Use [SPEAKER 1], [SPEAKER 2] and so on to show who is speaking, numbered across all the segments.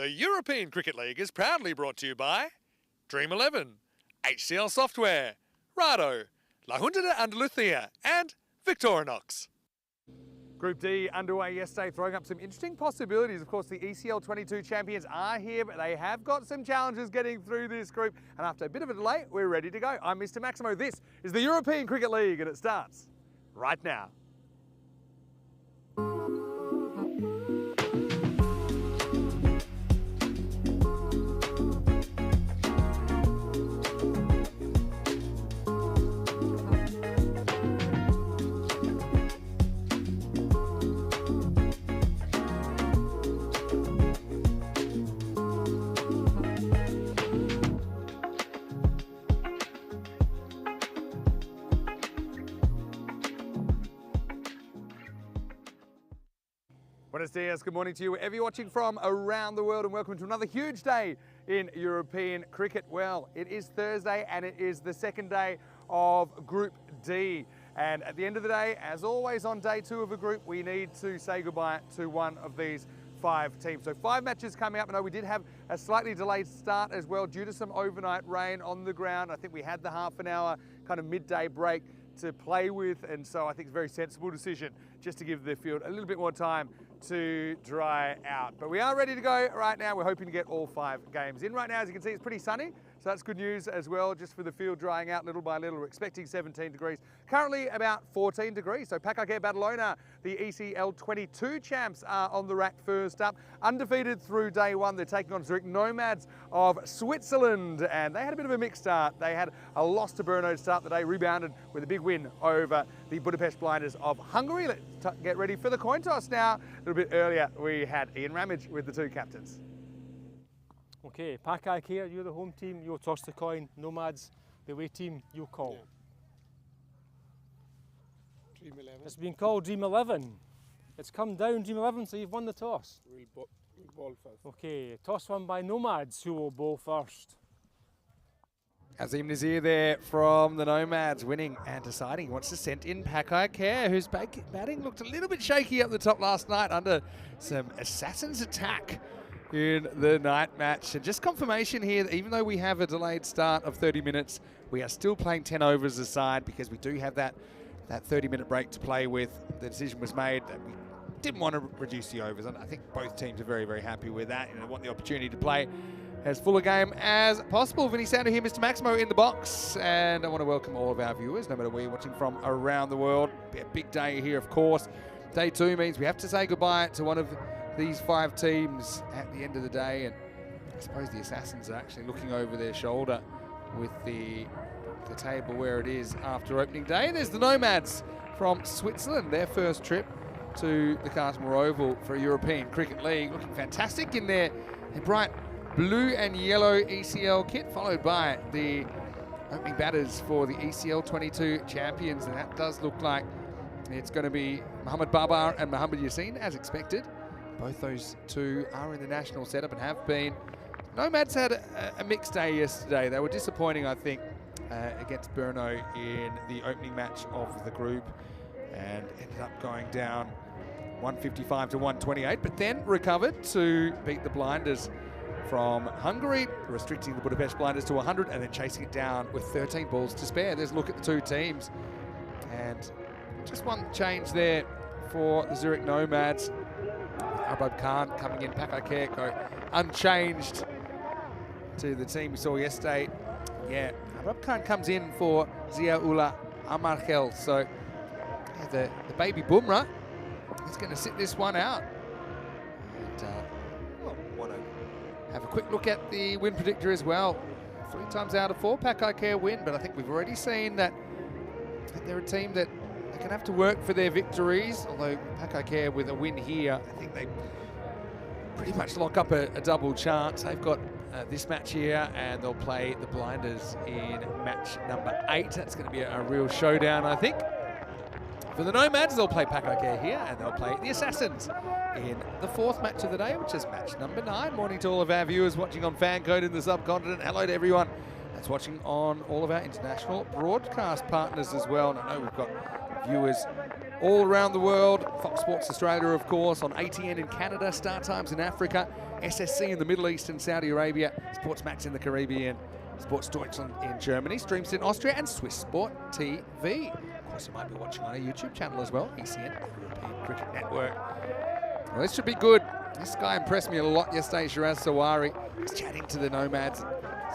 [SPEAKER 1] The European Cricket League is proudly brought to you by Dream 11, HCL Software, Rado, La Junta de Andalucía and Victorinox. Group D underway yesterday, throwing up some interesting possibilities. Of course, the ECL 22 champions are here, but they have got some challenges getting through this group. And after a bit of a delay, we're ready to go. I'm Mr. Maximo. This is the European Cricket League, and it starts right now. Buenos dias, good morning to you wherever you're watching from around the world, and welcome to another huge day in European cricket. Well, it is Thursday and it is the second day of Group D. And at the end of the day, as always on day two of a group, we need to say goodbye to one of these 5 teams. So 5 matches coming up. I know we did have a slightly delayed start as well due to some overnight rain on the ground. I think we had the half an hour kind of midday break to play with, and so I think it's a very sensible decision just to give the field a little bit more time to dry out. But we are ready to go right now. We're hoping to get all 5 games in. Right now, as you can see, it's pretty sunny, so that's good news as well, just for the field drying out little by little. We're expecting 17 degrees. Currently about 14 degrees. So Pakake Badalona, the ECL 22 champs, are on the rack first up. Undefeated through day 1. They're taking on Zurich Nomads of Switzerland, and they had a bit of a mixed start. They had a loss to Brno to start the day, rebounded with a big win over the Budapest Blinders of Hungary. Let's get ready for the coin toss now. A little bit earlier, we had Ian Ramage with the 2 captains.
[SPEAKER 2] Okay, Pakak here, you're the home team, you'll toss the coin. Nomads, the away team, you call.
[SPEAKER 3] Yeah. Dream 11.
[SPEAKER 2] It's been called Dream 11. It's come down Dream 11, so you've won the toss.
[SPEAKER 3] We'll ball first.
[SPEAKER 2] Okay, toss one by Nomads, who will bowl first.
[SPEAKER 1] Azim Nazir there from the Nomads, winning and deciding he wants to send in Pakai Care, whose batting looked a little bit shaky up the top last night under some Assassin's attack in the night match. And just confirmation here that even though we have a delayed start of 30 minutes, we are still playing 10 overs aside because we do have that 30-minute break to play with. The decision was made that we didn't want to reduce the overs, and I think both teams are very, very happy with that. You know, want the opportunity to play as full a game as possible. Vinny Sander here, Mr. Maximo in the box, and I want to welcome all of our viewers, no matter where you're watching from around the world. Be a big day here, of course. Day 2 means we have to say goodbye to one of these 5 teams at the end of the day, and I suppose the Assassins are actually looking over their shoulder with the table where it is after opening day. There's the Nomads from Switzerland, their first trip to the Carsmore Oval for a European Cricket League, looking fantastic in their bright blue and yellow ECL kit, followed by the opening batters for the ECL 22 champions, and that does look like it's going to be Mohammad Babar and Mohammad Yassin, as expected. Both those 2 are in the national setup and have been. Nomads had a mixed day yesterday. They were disappointing, I think, against Brno in the opening match of the group, and ended up going down 155 to 128, but then recovered to beat the Blinders from Hungary, restricting the Budapest Blinders to 100 and then chasing it down with 13 balls to spare. There's a look at the 2 teams, and just one change there for the Zurich Nomads. Arbab Khan coming in, Pakake go unchanged to the team we saw yesterday. Yeah, Arbab Khan comes in for Ziaullah Amarkel, so yeah, the baby Bumrah is going to sit this one out. And want to have a quick look at the win predictor as well. 3 times out of 4 Pakai Care win, but I think we've already seen that they're a team that they can have to work for their victories, although Pakai Care with a win here, I think they pretty much lock up a double chance. They've got this match here, and they'll play the Blinders in match number 8. That's going to be a real showdown, I think. For the Nomads, they'll play Pakai Care here, and they'll play the Assassins in the 4th match of the day, which is match number 9. Morning to all of our viewers watching on Fan Code in the subcontinent. Hello to everyone that's watching on all of our international broadcast partners as well. And I know we've got viewers all around the world. Fox Sports Australia, of course, on ATN in Canada, Star Times in Africa, SSC in the Middle East and Saudi Arabia, Sports Max in the Caribbean, Sports Deutschland in Germany, Streams in Austria, and Swiss Sport TV. Of course, you might be watching on our YouTube channel as well, ECN, European Cricket Network. Well, this should be good. This guy impressed me a lot yesterday, Shiraz Sarwar. Was chatting to the Nomads,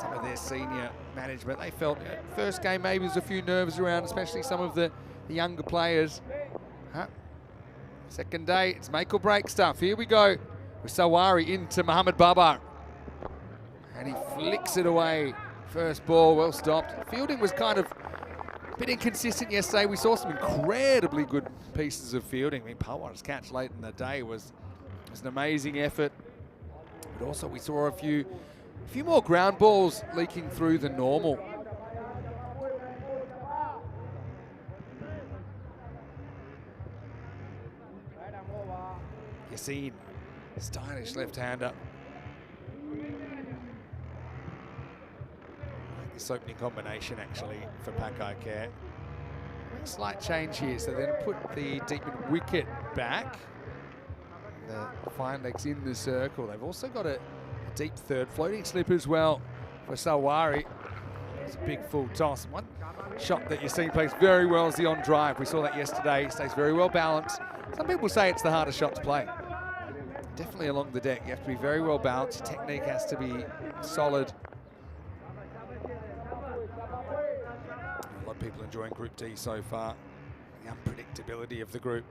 [SPEAKER 1] some of their senior management. They felt, first game maybe there's a few nerves around, especially some of the younger players. Second day, it's make or break stuff. Here we go with Sarwar into Mohammad Babar. And he flicks it away. First ball, well stopped. Fielding was kind of a bit inconsistent yesterday. We saw some incredibly good pieces of fielding. I mean, Pawar's catch late in the day was an amazing effort. But also we saw a few more ground balls leaking through than normal. Yassine, stylish left-hander. This opening combination actually for Pakai Care. Slight change here, so then put the deep wicket back. The fine legs in the circle. They've also got a deep third floating slip as well for Sarwar. It's a big full toss. One shot that Yassine plays very well is the on drive. We saw that yesterday. He stays very well balanced. Some people say it's the hardest shot to play. Definitely along the deck. You have to be very well balanced. Your technique has to be solid. A lot of people enjoying Group D so far. The unpredictability of the group.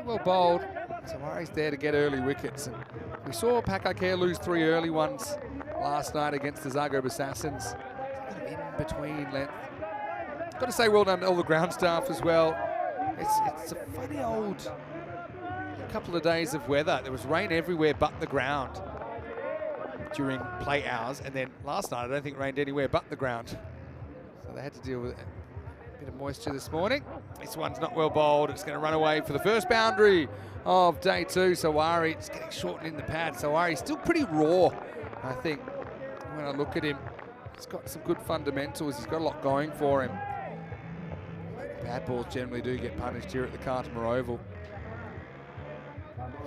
[SPEAKER 1] Well bowled. Sarwari's there to get early wickets. And we saw Pakai Care lose 3 early ones last night against the Zagreb Assassins. In between length. Got to say well done to all the ground staff as well. It's a funny old couple of days of weather. There was rain everywhere but the ground during play hours, and then last night I don't think it rained anywhere but the ground. So they had to deal with a bit of moisture this morning. This one's not well bowled. It's going to run away for the first boundary of day 2. Sarwar just getting shortened in the pad. Sarwari's still pretty raw, I think, when I look at him. He's got some good fundamentals. He's got a lot going for him. Bad balls generally do get punished here at the Cartmore Oval.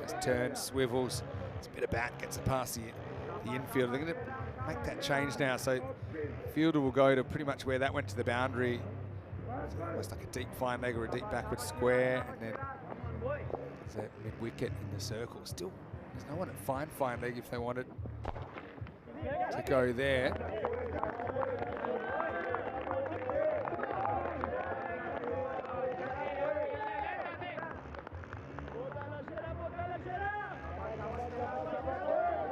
[SPEAKER 1] Just turns, swivels. It's a bit of bat, gets it past the infield. They're going to make that change now. So fielder will go to pretty much where that went to the boundary. It's almost like a deep fine leg or a deep backward square. And then there's a mid-wicket in the circle. Still, there's no one at fine leg if they wanted to go there.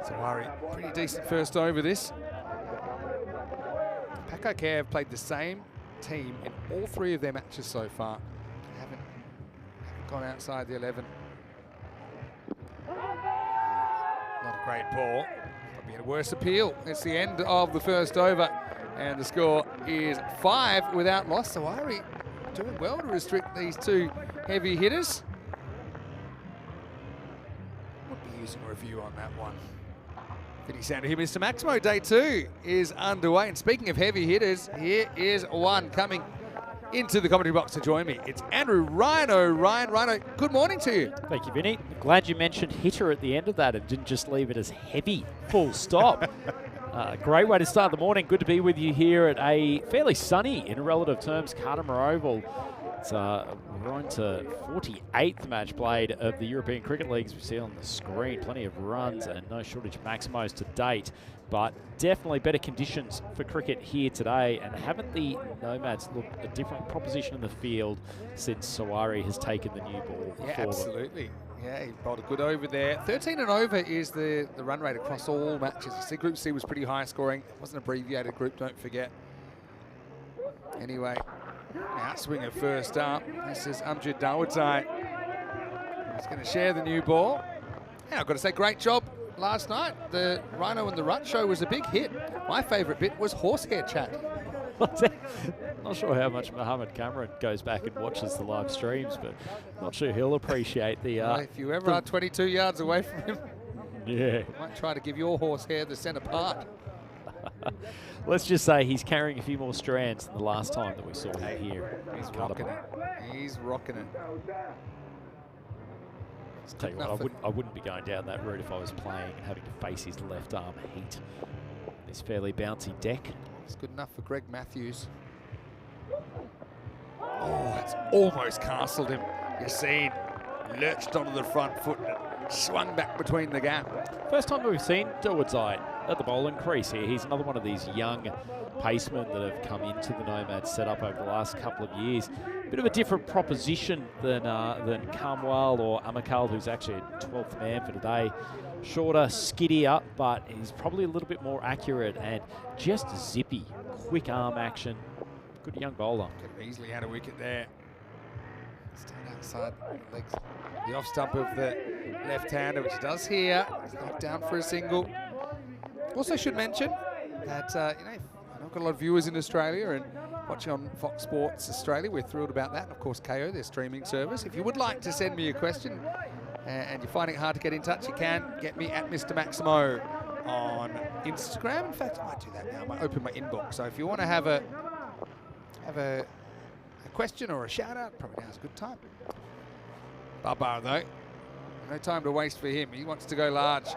[SPEAKER 1] Sarwar, pretty decent first over this. Pakai Care have played the same team in all 3 of their matches so far. They haven't gone outside the 11. Not a great ball. Probably a worse appeal. It's the end of the first over, and the score is 5 without loss. Sarwar doing well to restrict these 2 heavy hitters. Would be using a review on that one. Fitting sound to hear Mr. Maximo. Day 2 is underway. And speaking of heavy hitters, here is one coming into the commentary box to join me. It's Andrew Rhino. Rhino, good morning to you.
[SPEAKER 4] Thank you, Vinny. Glad you mentioned hitter at the end of that and didn't just leave it as heavy, full stop. Great way to start the morning. Good to be with you here at a fairly sunny, in relative terms, Cartmore Oval. It's we're on to 48th match played of the European Cricket League, as we see on the screen. Plenty of runs and no shortage of maximos to date, but definitely better conditions for cricket here today. And haven't the Nomads looked a different proposition in the field since Sarwar has taken the new ball?
[SPEAKER 1] Yeah, absolutely. Yeah, he bowled a good over there. 13 and over is the run rate across all matches. You see Group C was pretty high scoring. It wasn't an abbreviated group, don't forget. Anyway, outswinger first up. This is Amjad Dawodzai. He's going to share the new ball. Yeah, I've got to say, great job last night. The Rhino and the Rut show was a big hit. My favourite bit was horsehair chat.
[SPEAKER 4] Not sure how much Mohammed Cameron goes back and watches the live streams, but not sure he'll appreciate the...
[SPEAKER 1] well, if you ever are 22 yards away from him,
[SPEAKER 4] yeah,
[SPEAKER 1] might try to give your horsehair the centre part.
[SPEAKER 4] Let's just say he's carrying a few more strands than the last time that we saw him here.
[SPEAKER 1] He's rocking it. He's rocking it.
[SPEAKER 4] Tell you what, I wouldn't be going down that route if I was playing and having to face his left arm heat. This fairly bouncy deck.
[SPEAKER 1] It's good enough for Greg Matthews. Oh, that's almost castled him. Yassine lurched onto the front foot and swung back between the gap.
[SPEAKER 4] First time we've seen Dawodzai at the bowling crease here. He's another one of these young pacemen that have come into the Nomads setup over the last couple of years. Bit of a different proposition than Kamwal or Amakal, who's actually a 12th man for today. Shorter, skiddier, but he's probably a little bit more accurate and just zippy. Quick arm action. Good young bowler.
[SPEAKER 1] Could have easily had a wicket there. Stand outside legs. The off stump of the left-hander, which does here. He's knocked down for a single. Also should mention that, you know, I've got a lot of viewers in Australia and watching on Fox Sports Australia. We're thrilled about that. And of course, KO, their streaming service. If you would like to send me a question and you're finding it hard to get in touch, you can get me at Mr. Maximo on Instagram. In fact, I might do that now. I might open my inbox. So if you want to have a question or a shout out, probably now's a good time. Babu though, no time to waste for him. He wants to go large.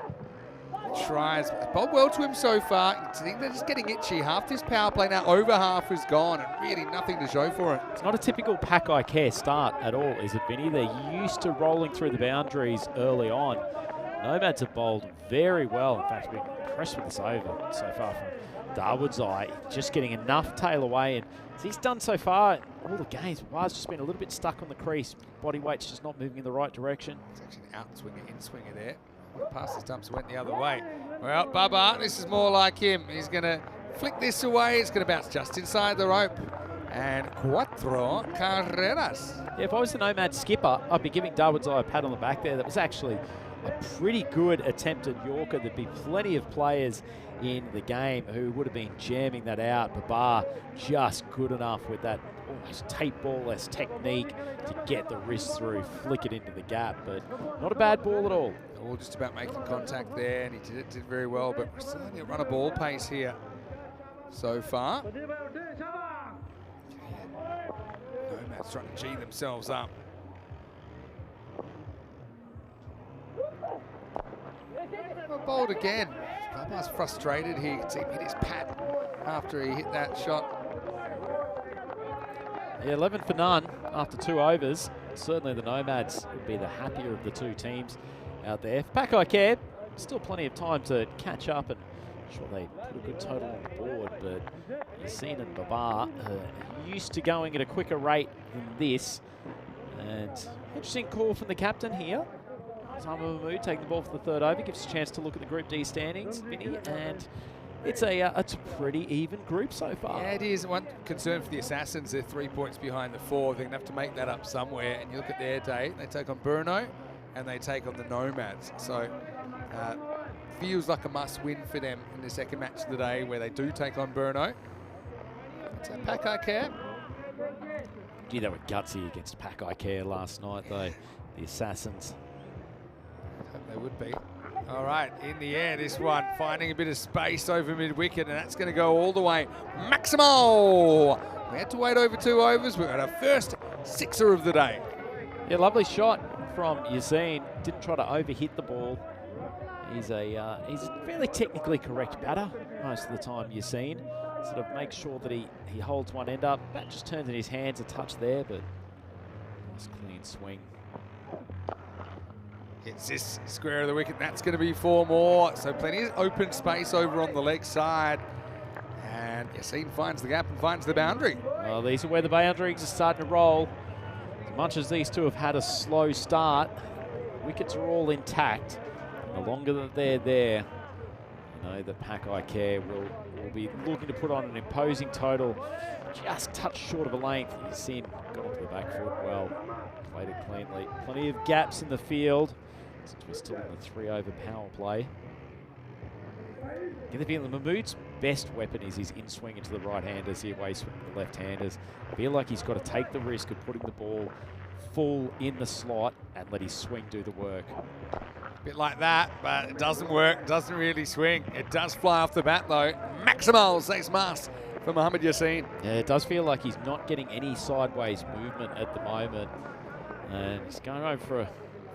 [SPEAKER 1] Tries, bowled well to him so far. They're just getting itchy. Half this power play now, over half is gone, and really nothing to show for it.
[SPEAKER 4] It's not a typical Pack Care start at all, is it, Vinny? They're used to rolling through the boundaries early on. Nomads have bowled very well. In fact, we've been impressed with this over so far from Dawodzai. Just getting enough tail away, and as he's done so far, all the games, Wah's just been a little bit stuck on the crease. Body weight's just not moving in the right direction.
[SPEAKER 1] It's actually an outswinger, in-swinger there. Past the stumps went the other way. Well, Baba, this is more like him. He's going to flick this away. It's going to bounce just inside the rope. And cuatro carreras.
[SPEAKER 4] Yeah, if I was the Nomad skipper, I'd be giving Dawodzai a pat on the back there. That was actually a pretty good attempt at Yorker. There'd be plenty of players in the game who would have been jamming that out. Baba just good enough with that almost tape ball-less technique to get the wrist through, flick it into the gap, but not a bad ball at all.
[SPEAKER 1] All just about making contact there, and he did very well, but we're still only at run a ball pace here so far. Nomads trying to G themselves up. Well, bowled again. Baba's frustrated here. You can see him hit his pad after he hit that shot.
[SPEAKER 4] Yeah, 11 for none after 2 overs. Certainly the Nomads would be the happier of the two teams out there. For Pack Care, still plenty of time to catch up, and I'm sure they put a good total on the board, but Yassine and Baba are used to going at a quicker rate than this. And interesting call from the captain here. Zama Mahmood taking the ball for the 3rd over, gives us a chance to look at the Group D standings, Vinny, and it's a pretty even group so far.
[SPEAKER 1] Yeah, it is. One concern for the Assassins, they're 3 points behind the 4. They're going to have to make that up somewhere. And you look at their day, they take on Brno and they take on the Nomads. So feels like a must-win for them in the second match of the day where they do take on Brno. It's a Pack Care.
[SPEAKER 4] Gee, they were gutsy against Pack Care last night, though, the Assassins.
[SPEAKER 1] They would be. All right, in the air, this one, finding a bit of space over mid-wicket, and that's going to go all the way. Maximo! We had to wait over 2 overs. We've got our first 6er of the day.
[SPEAKER 4] Yeah, lovely shot from Yassine. Didn't try to overhit the ball. He's a fairly technically correct batter most of the time, Yassine. Sort of makes sure that he holds one end up. Bat just turns in his hands a touch there, but nice clean swing.
[SPEAKER 1] It's this square of the wicket. That's going to be 4 more. So plenty of open space over on the leg side. And Yassine finds the gap and finds the boundary.
[SPEAKER 4] Well, these are where the boundaries are starting to roll. As much as these two have had a slow start, wickets are all intact. And the longer that they're there, you know that Pack Care will be looking to put on an imposing total, just touch short of a length. Yassine got onto the back foot well, played it cleanly. Plenty of gaps in the field, since we're still in the 3-over power play. Get the feeling Mahmood's best weapon is his in-swing into the right-handers here, away swing to the left-handers. I feel like he's got to take the risk of putting the ball full in the slot and let his swing do the work.
[SPEAKER 1] A bit like that, but it doesn't work, doesn't really swing. It does fly off the bat though. Maximal saves mass for Mohammad Yassine.
[SPEAKER 4] Yeah, it does feel like he's not getting any sideways movement at the moment. And he's going over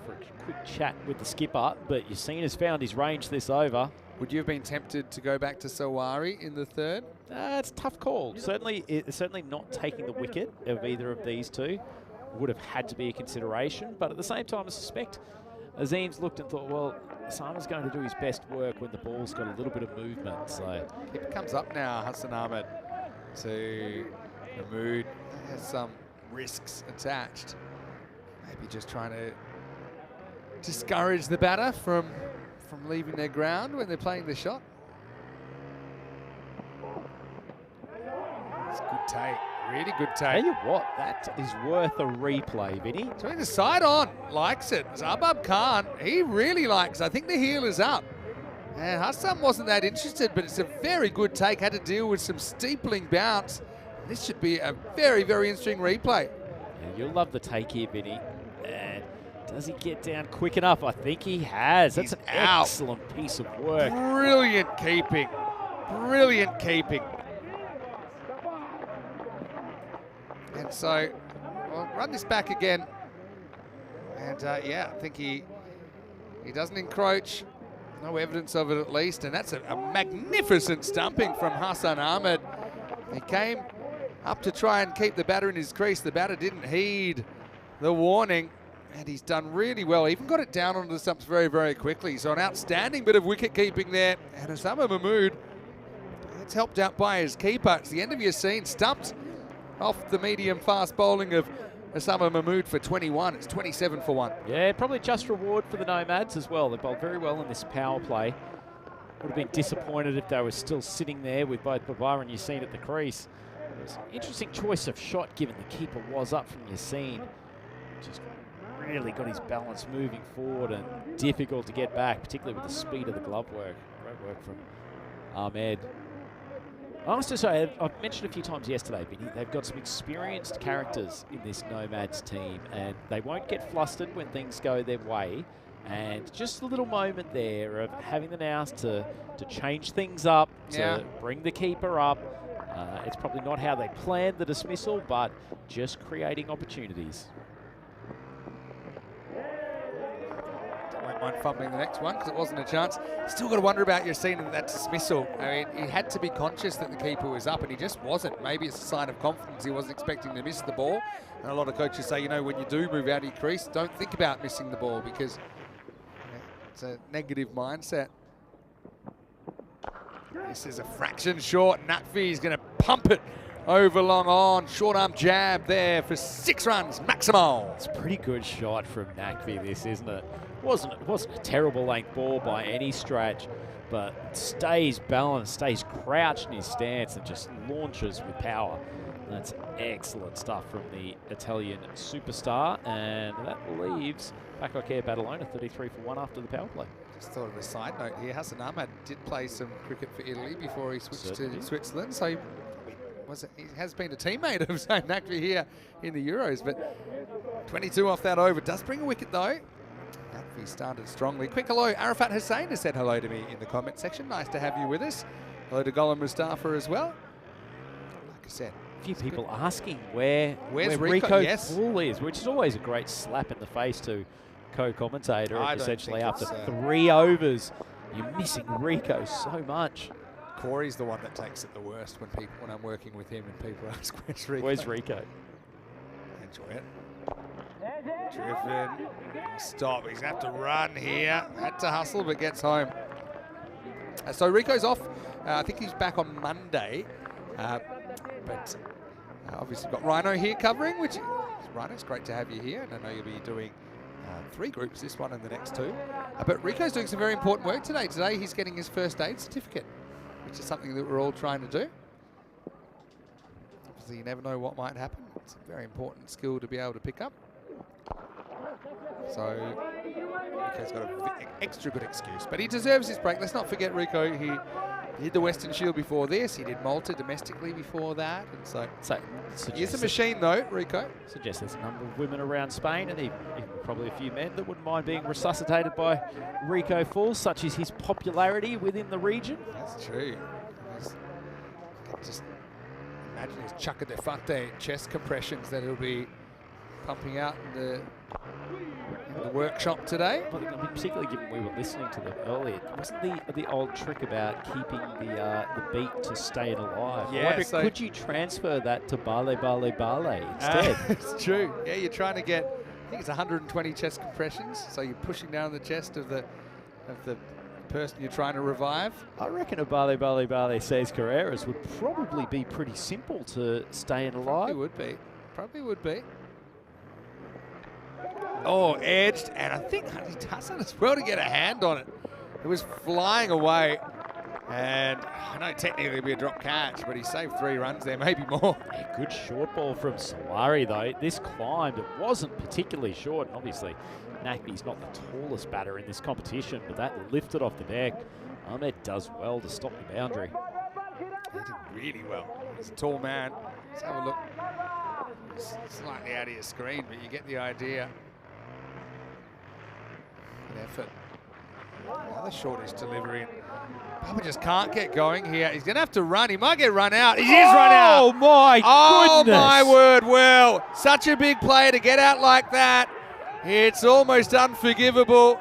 [SPEAKER 4] for for a quick chat with the skipper, but Yassina's found his range this over.
[SPEAKER 1] Would you have been tempted to go back to Sarwar in the third?
[SPEAKER 4] It's a tough call. Certainly not taking the wicket of either of these two would have had to be a consideration, but at the same time, I suspect Azim's looked and thought, well, Osama's going to do his best work when the ball's got a little bit of movement. So
[SPEAKER 1] It comes up now, Hassan Ahmed, to Mahmood. Has some risks attached. Maybe just trying to discourage the batter from leaving their ground when they're playing the shot. It's a good take, really good
[SPEAKER 4] tell
[SPEAKER 1] take.
[SPEAKER 4] you what, that is worth a replay, Vinny.
[SPEAKER 1] So the side on, likes it. Zabab Khan, he really likes it. I think the heel is up. And Hassan wasn't that interested, but it's a very good take. Had to deal with some steepling bounce. This should be a very, very interesting replay.
[SPEAKER 4] Yeah, you'll love the take here, Vinny. And does he get down quick enough? I think he has. That's an excellent piece of work.
[SPEAKER 1] Brilliant keeping. Brilliant keeping. And so, we'll run this back again. And yeah, I think he doesn't encroach. No evidence of it at least. And that's a magnificent stumping from Hassan Ahmed. He came up to try and keep the batter in his crease. The batter didn't heed the warning. And he's done really well. Even got it down onto the stumps very, very quickly. So an outstanding bit of wicket keeping there. And Osama Mahmood, it's helped out by his keeper. It's the end of your scene. Stumped off the medium fast bowling of Osama Mahmood for 21. It's 27 for 1.
[SPEAKER 4] Yeah, probably just reward for the Nomads as well. They bowled very well in this power play. Would have been disappointed if they were still sitting there with both Babu and Yassine at the crease. It was an interesting choice of shot given the keeper was up from Yassine. Just really got his balance moving forward and difficult to get back, particularly with the speed of the glove work. Great work from Ahmed. I must just say, I've mentioned a few times yesterday, Vinny, they've got some experienced characters in this Nomads team, and they won't get flustered when things go their way. And just a little moment there of having the nous to change things up, to bring the keeper up. It's probably not how they planned the dismissal, but just creating opportunities.
[SPEAKER 1] Don't mind fumbling the next one because it wasn't a chance. Still got to wonder about Yassine and that dismissal. I mean, he had to be conscious that the keeper was up and he just wasn't. Maybe it's a sign of confidence. He wasn't expecting to miss the ball. And a lot of coaches say, you know, when you do move out of your crease, don't think about missing the ball because it's a negative mindset. This is a fraction short. Naqvi is going to pump it over long on. Short arm jab there for 6 runs, maximal.
[SPEAKER 4] It's a pretty good shot from Naqvi, this, isn't it? It wasn't a terrible length ball by any stretch, but stays balanced, stays crouched in his stance and just launches with power. That's excellent stuff from the Italian superstar, and that leaves Baku Badalona 33 for 1 after the power play.
[SPEAKER 1] Just thought of a side note here. Hassan Ahmed did play some cricket for Italy before he switched to Switzerland, so he has been a teammate of Zayn Naqvi here in the Euros, but 22 off that over. Does bring a wicket though. Naqvi started strongly. Quick hello. Arafat Hussain has said hello to me in the comment section. Nice to have you with us. Hello to Golam Mustafa as well. Like I said,
[SPEAKER 4] a few people asking where's
[SPEAKER 1] Rico
[SPEAKER 4] Full is, which is always a great slap in the face to co-commentator. Essentially after 3 overs, you're missing Rico so much.
[SPEAKER 1] Corey's the one that takes it the worst when I'm working with him and people ask, where's Rico?
[SPEAKER 4] Where's Rico?
[SPEAKER 1] Enjoy it. Driven. Stop. He's going to have to run here. Had to hustle, but gets home. So Rico's off. I think he's back on Monday. But obviously got Rhino here covering, which Rhino, it's great to have you here. And I know you'll be doing 3 groups, this one and the next 2. But Rico's doing some very important work today. Today he's getting his first aid certificate, which is something that we're all trying to do. Obviously, you never know what might happen. It's a very important skill to be able to pick up. So Rico's got an extra good excuse, but he deserves his break. Let's not forget Rico. He did the Western Shield before this. He did Malta domestically before that, and so he's a machine though, Rico.
[SPEAKER 4] Suggests there's a number of women around Spain, and even probably a few men that wouldn't mind being resuscitated by Rico Falls, such as his popularity within the region.
[SPEAKER 1] That's true. Just imagine his chakadefate chest compressions that he'll be pumping out in the in the workshop today.
[SPEAKER 4] Well, I mean, particularly given we were listening to them earlier, wasn't the old trick about keeping the beat to staying alive?
[SPEAKER 1] Yeah,
[SPEAKER 4] I wonder,
[SPEAKER 1] so
[SPEAKER 4] could you transfer that to Bale Bale Bale instead?
[SPEAKER 1] It's true. Yeah, you're trying to get, I think it's 120 chest compressions, so you're pushing down the chest of the person you're trying to revive.
[SPEAKER 4] I reckon a Bale Bale Bale says Carreras would probably be pretty simple to staying alive.
[SPEAKER 1] Probably would be. Oh, edged, and I think he does it as well to get a hand on it. It was flying away, and I know technically it'd be a drop catch, but he saved 3 runs there, maybe more.
[SPEAKER 4] A good short ball from Solari though. This climbed, it wasn't particularly short, and obviously Nakbi's not the tallest batter in this competition, but that lifted off the deck. Ahmed does well to stop the boundary.
[SPEAKER 1] He did really well. He's a tall man. Let's have a look. It's slightly out of your screen, but you get the idea. Good effort. Another shortish delivery. Babu just can't get going here. He's going to have to run. He might get run out. He is run out.
[SPEAKER 4] Oh, my goodness.
[SPEAKER 1] Oh, my word. Well, such a big player to get out like that. It's almost unforgivable.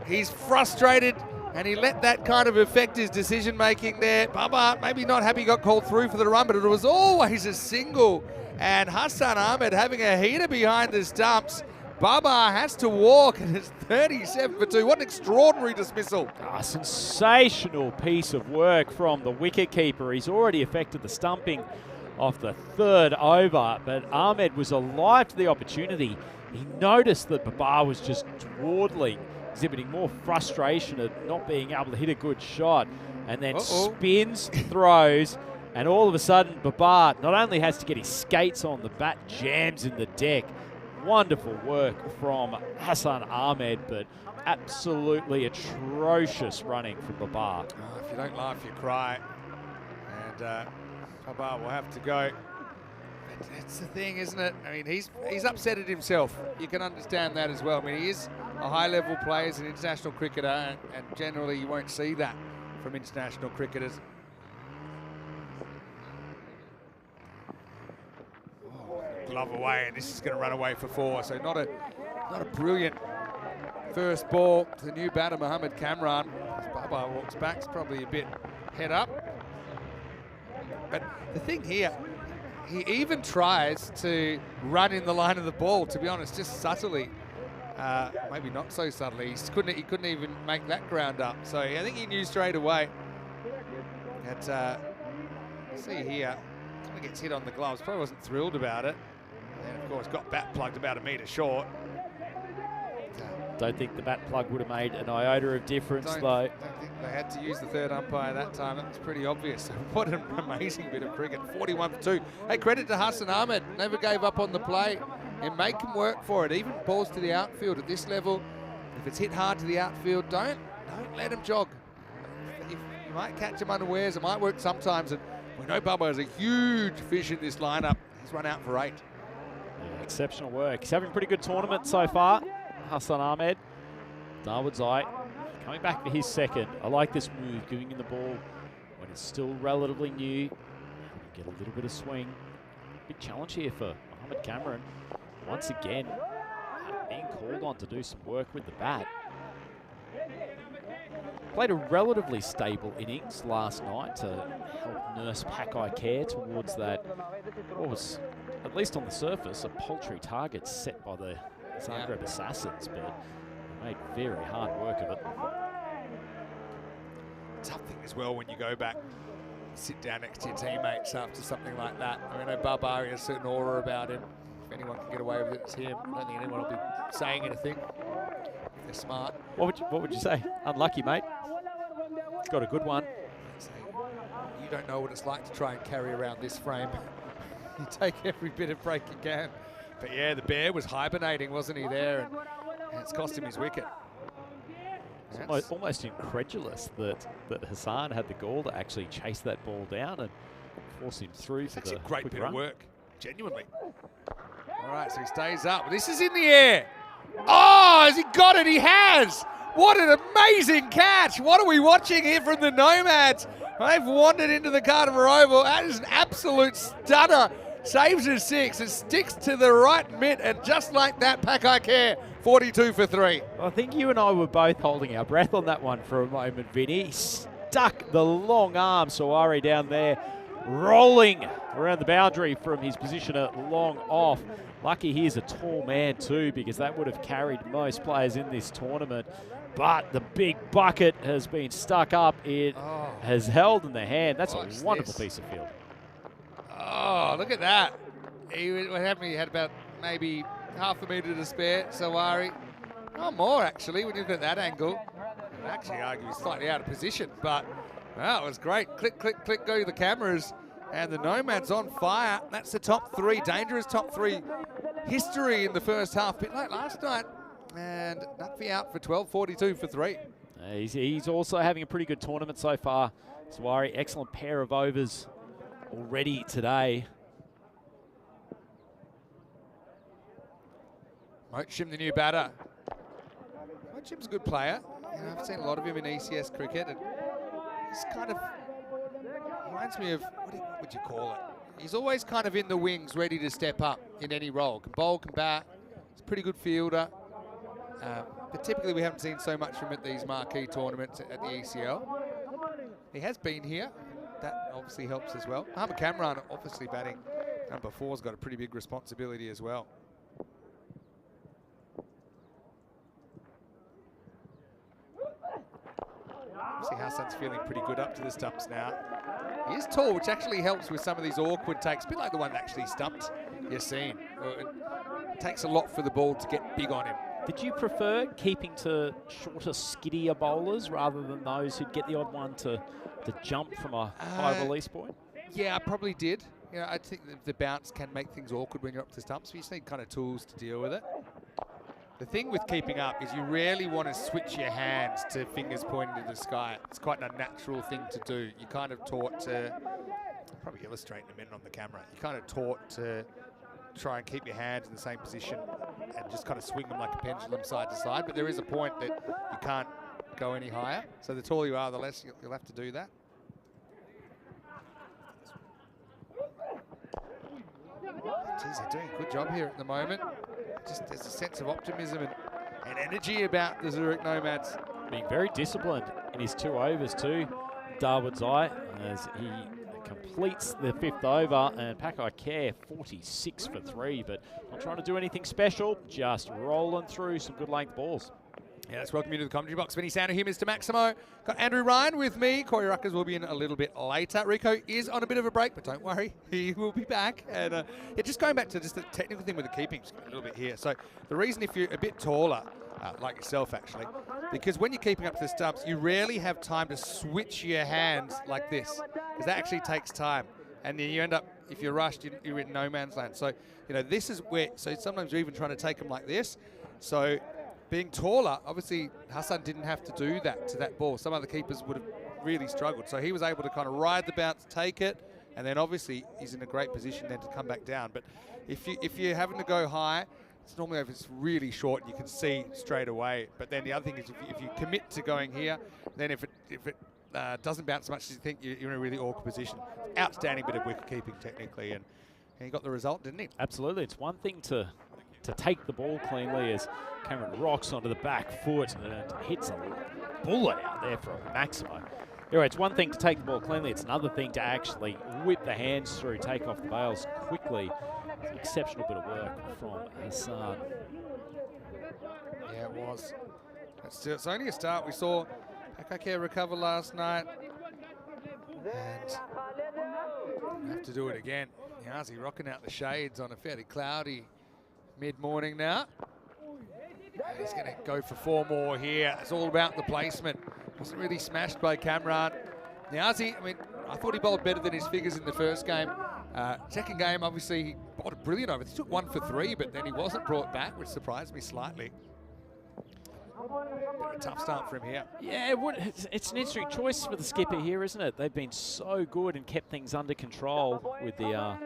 [SPEAKER 1] He's frustrated, and he let that kind of affect his decision-making there. Babu maybe not happy he got called through for the run, but it was always a single. And Hassan Ahmed having a heater behind the stumps. Babu has to walk, and it's 37 for 2. What an extraordinary dismissal.
[SPEAKER 4] A sensational piece of work from the wicketkeeper. He's already affected the stumping off the 3rd over, but Ahmed was alive to the opportunity. He noticed that Babu was just dawdling, exhibiting more frustration at not being able to hit a good shot, and then spins, throws, and all of a sudden Babu not only has to get his skates on, the bat jams in the deck. Wonderful work from Hassan Ahmed, but absolutely atrocious running from Babu.
[SPEAKER 1] Oh, if you don't laugh, you cry. And Babu will have to go. That's the thing, isn't it? I mean, he's upset at himself. You can understand that as well. I mean, he is a high-level player, he's an international cricketer, and generally you won't see that from international cricketers. Oh, glove away, and this is going to run away for 4. So not a brilliant first ball to the new batter, Mohamed Kamran. As Babu walks back, it's probably a bit head up. But the thing here, he even tries to run in the line of the ball, to be honest, just subtly. Maybe not so subtly. He couldn't even make that ground up. So I think he knew straight away. That, see here, kind of gets hit on the gloves. Probably wasn't thrilled about it. And of course got bat plugged about a metre short.
[SPEAKER 4] Don't think the bat plug would have made an iota of difference though.
[SPEAKER 1] Don't think they had to use the 3rd umpire that time. That was pretty obvious. So what an amazing bit of cricket. 41 for 2. Hey, credit to Hassan Ahmed. Never gave up on the play and make him work for it. Even balls to the outfield at this level. If it's hit hard to the outfield, don't let him jog. You might catch him unawares. It might work sometimes. And we know Babu is a huge fish in this lineup. He's run out for 8.
[SPEAKER 4] Yeah, exceptional work. He's having a pretty good tournament so far. Hassan Ahmed, Darwood's eye, coming back for his 2nd. I like this move, giving him the ball when it's still relatively new. Get a little bit of swing. Big challenge here for Mohamed Kamran. Once again, being called on to do some work with the bat. Played a relatively stable innings last night to help nurse Pakai care towards that, what was, at least on the surface, a paltry target set by the Zagreb Assassins, but made very hard work of it.
[SPEAKER 1] Something as well when you go back, sit down next to your teammates after something like that. I mean, Babu has a certain aura about him. If anyone can get away with it, it's him. I don't think anyone will be saying anything if they're smart.
[SPEAKER 4] What would you say? Unlucky, mate. Got a good one.
[SPEAKER 1] You don't know what it's like to try and carry around this frame. You take every bit of break you can. But yeah, the bear was hibernating, wasn't he, there? And it's cost him his wicket.
[SPEAKER 4] It's almost incredulous that Hassan had the gall to actually chase that ball down and force him through.
[SPEAKER 1] It's actually a great bit of work, genuinely. All right, so he stays up. This is in the air. Oh, has he got it? He has. What an amazing catch. What are we watching here from the Nomads? They've wandered into the Carter Oval. That is an absolute stunner. saves his 6. It sticks to the right mitt, and just like that, Pakai Care, 42 for 3.
[SPEAKER 4] I think you and I were both holding our breath on that one for a moment, Vinny. He stuck the long arm, Sarwar down there, rolling around the boundary from his position at long off. Lucky he's a tall man too, because that would have carried most players in this tournament. But the big bucket has been stuck up. It has held in the hand. That's a wonderful piece of field.
[SPEAKER 1] Oh, look at that. He had about maybe half a metre to spare, Sawari. Oh, more actually, when you look at that angle. I'd actually argue he's slightly out of position, but wow, it was great. Click, click, click, go the cameras. And the Nomads on fire. That's the top 3, dangerous top 3 history in the first half. Bit like last night. And Nutfi out for 12, 42 for 3.
[SPEAKER 4] He's also having a pretty good tournament so far. Sawari, excellent pair of overs already today.
[SPEAKER 1] Mochim, the new batter. Mochim's a good player. You know, I've seen a lot of him in ECS cricket, and he's kind of reminds me of, what would you call it? He's always kind of in the wings, ready to step up in any role. Can bowl, can bat. He's a pretty good fielder. But typically we haven't seen so much from him at these marquee tournaments at the ECL. He has been here. That obviously helps as well. Ahmed Kamran, obviously batting number 4, has got a pretty big responsibility as well. See, Hassan's feeling pretty good up to the stumps now. He is tall, which actually helps with some of these awkward takes. A bit like the one that actually stumped Yassine. It takes a lot for the ball to get big on him.
[SPEAKER 4] Did you prefer keeping to shorter, skiddier bowlers rather than those who'd get the odd one to jump from a high release point?
[SPEAKER 1] Yeah, I probably did. You know, I think the bounce can make things awkward when you're up to stumps. So you just need kind of tools to deal with it. The thing with keeping up is you rarely want to switch your hands to fingers pointing to the sky. It's quite an unnatural thing to do. You're kind of taught to, I'll probably illustrate in a minute on the camera, you're kind of taught to try and keep your hands in the same position and just kind of swing them like a pendulum side to side. But there is a point that you can't go any higher. So the taller you are, the less you'll have to do that. Geez, they're doing a good job here at the moment. Just there's a sense of optimism and energy about the Zurich Nomads.
[SPEAKER 4] Being very disciplined in his 2 overs too, Darwood's eye, as he completes the 5th over, and Pakai Care 46 for 3, but not trying to do anything special, just rolling through some good length balls.
[SPEAKER 1] Yeah, let's welcome you to the commentary box. Vinny Sander here, Mr. Maximo. Got Andrew Ryan with me. Corey Ruckers will be in a little bit later. Rico is on a bit of a break, but don't worry, he will be back. And yeah, just going back to just the technical thing with the keeping, just a little bit here. So the reason if you're a bit taller, like yourself actually, because when you're keeping up to the stumps, you rarely have time to switch your hands like this, because that actually takes time. And then you end up, if you're rushed, you're in no man's land. So, you know, this is where, so sometimes you're even trying to take them like this. So being taller, obviously Hassan didn't have to do that to that ball. Some other keepers would have really struggled. So he was able to kind of ride the bounce, take it, and then obviously he's in a great position then to come back down. But if you're having to go high, it's normally if it's really short, you can see straight away. But then the other thing is if you commit to going here, then if it doesn't bounce as much as you think, you're in a really awkward position. Outstanding bit of wicket keeping technically, and he got the result, didn't he?
[SPEAKER 4] Absolutely. It's one thing to take the ball cleanly as Cameron rocks onto the back foot and hits a bullet out there for a Maximo. Anyway, it's one thing to take the ball cleanly. It's another thing to actually whip the hands through, take off the bails quickly. It's an exceptional bit of work from Hassan.
[SPEAKER 1] Yeah, it was. It's only a start. We saw Pakai recover last night. And we have to do it again. Yazi rocking out the shades on a fairly cloudy mid-morning now. And he's going to go for 4 more here. It's all about the placement. Wasn't really smashed by Kamran. Yazi, I mean, I thought he bowled better than his figures in the first game. Second game, obviously, he bowled a brilliant over. He took 1 for 3, but then he wasn't brought back, which surprised me slightly. Bit of a tough start for him here.
[SPEAKER 4] Yeah, it's an interesting choice for the skipper here, isn't it? They've been so good and kept things under control with the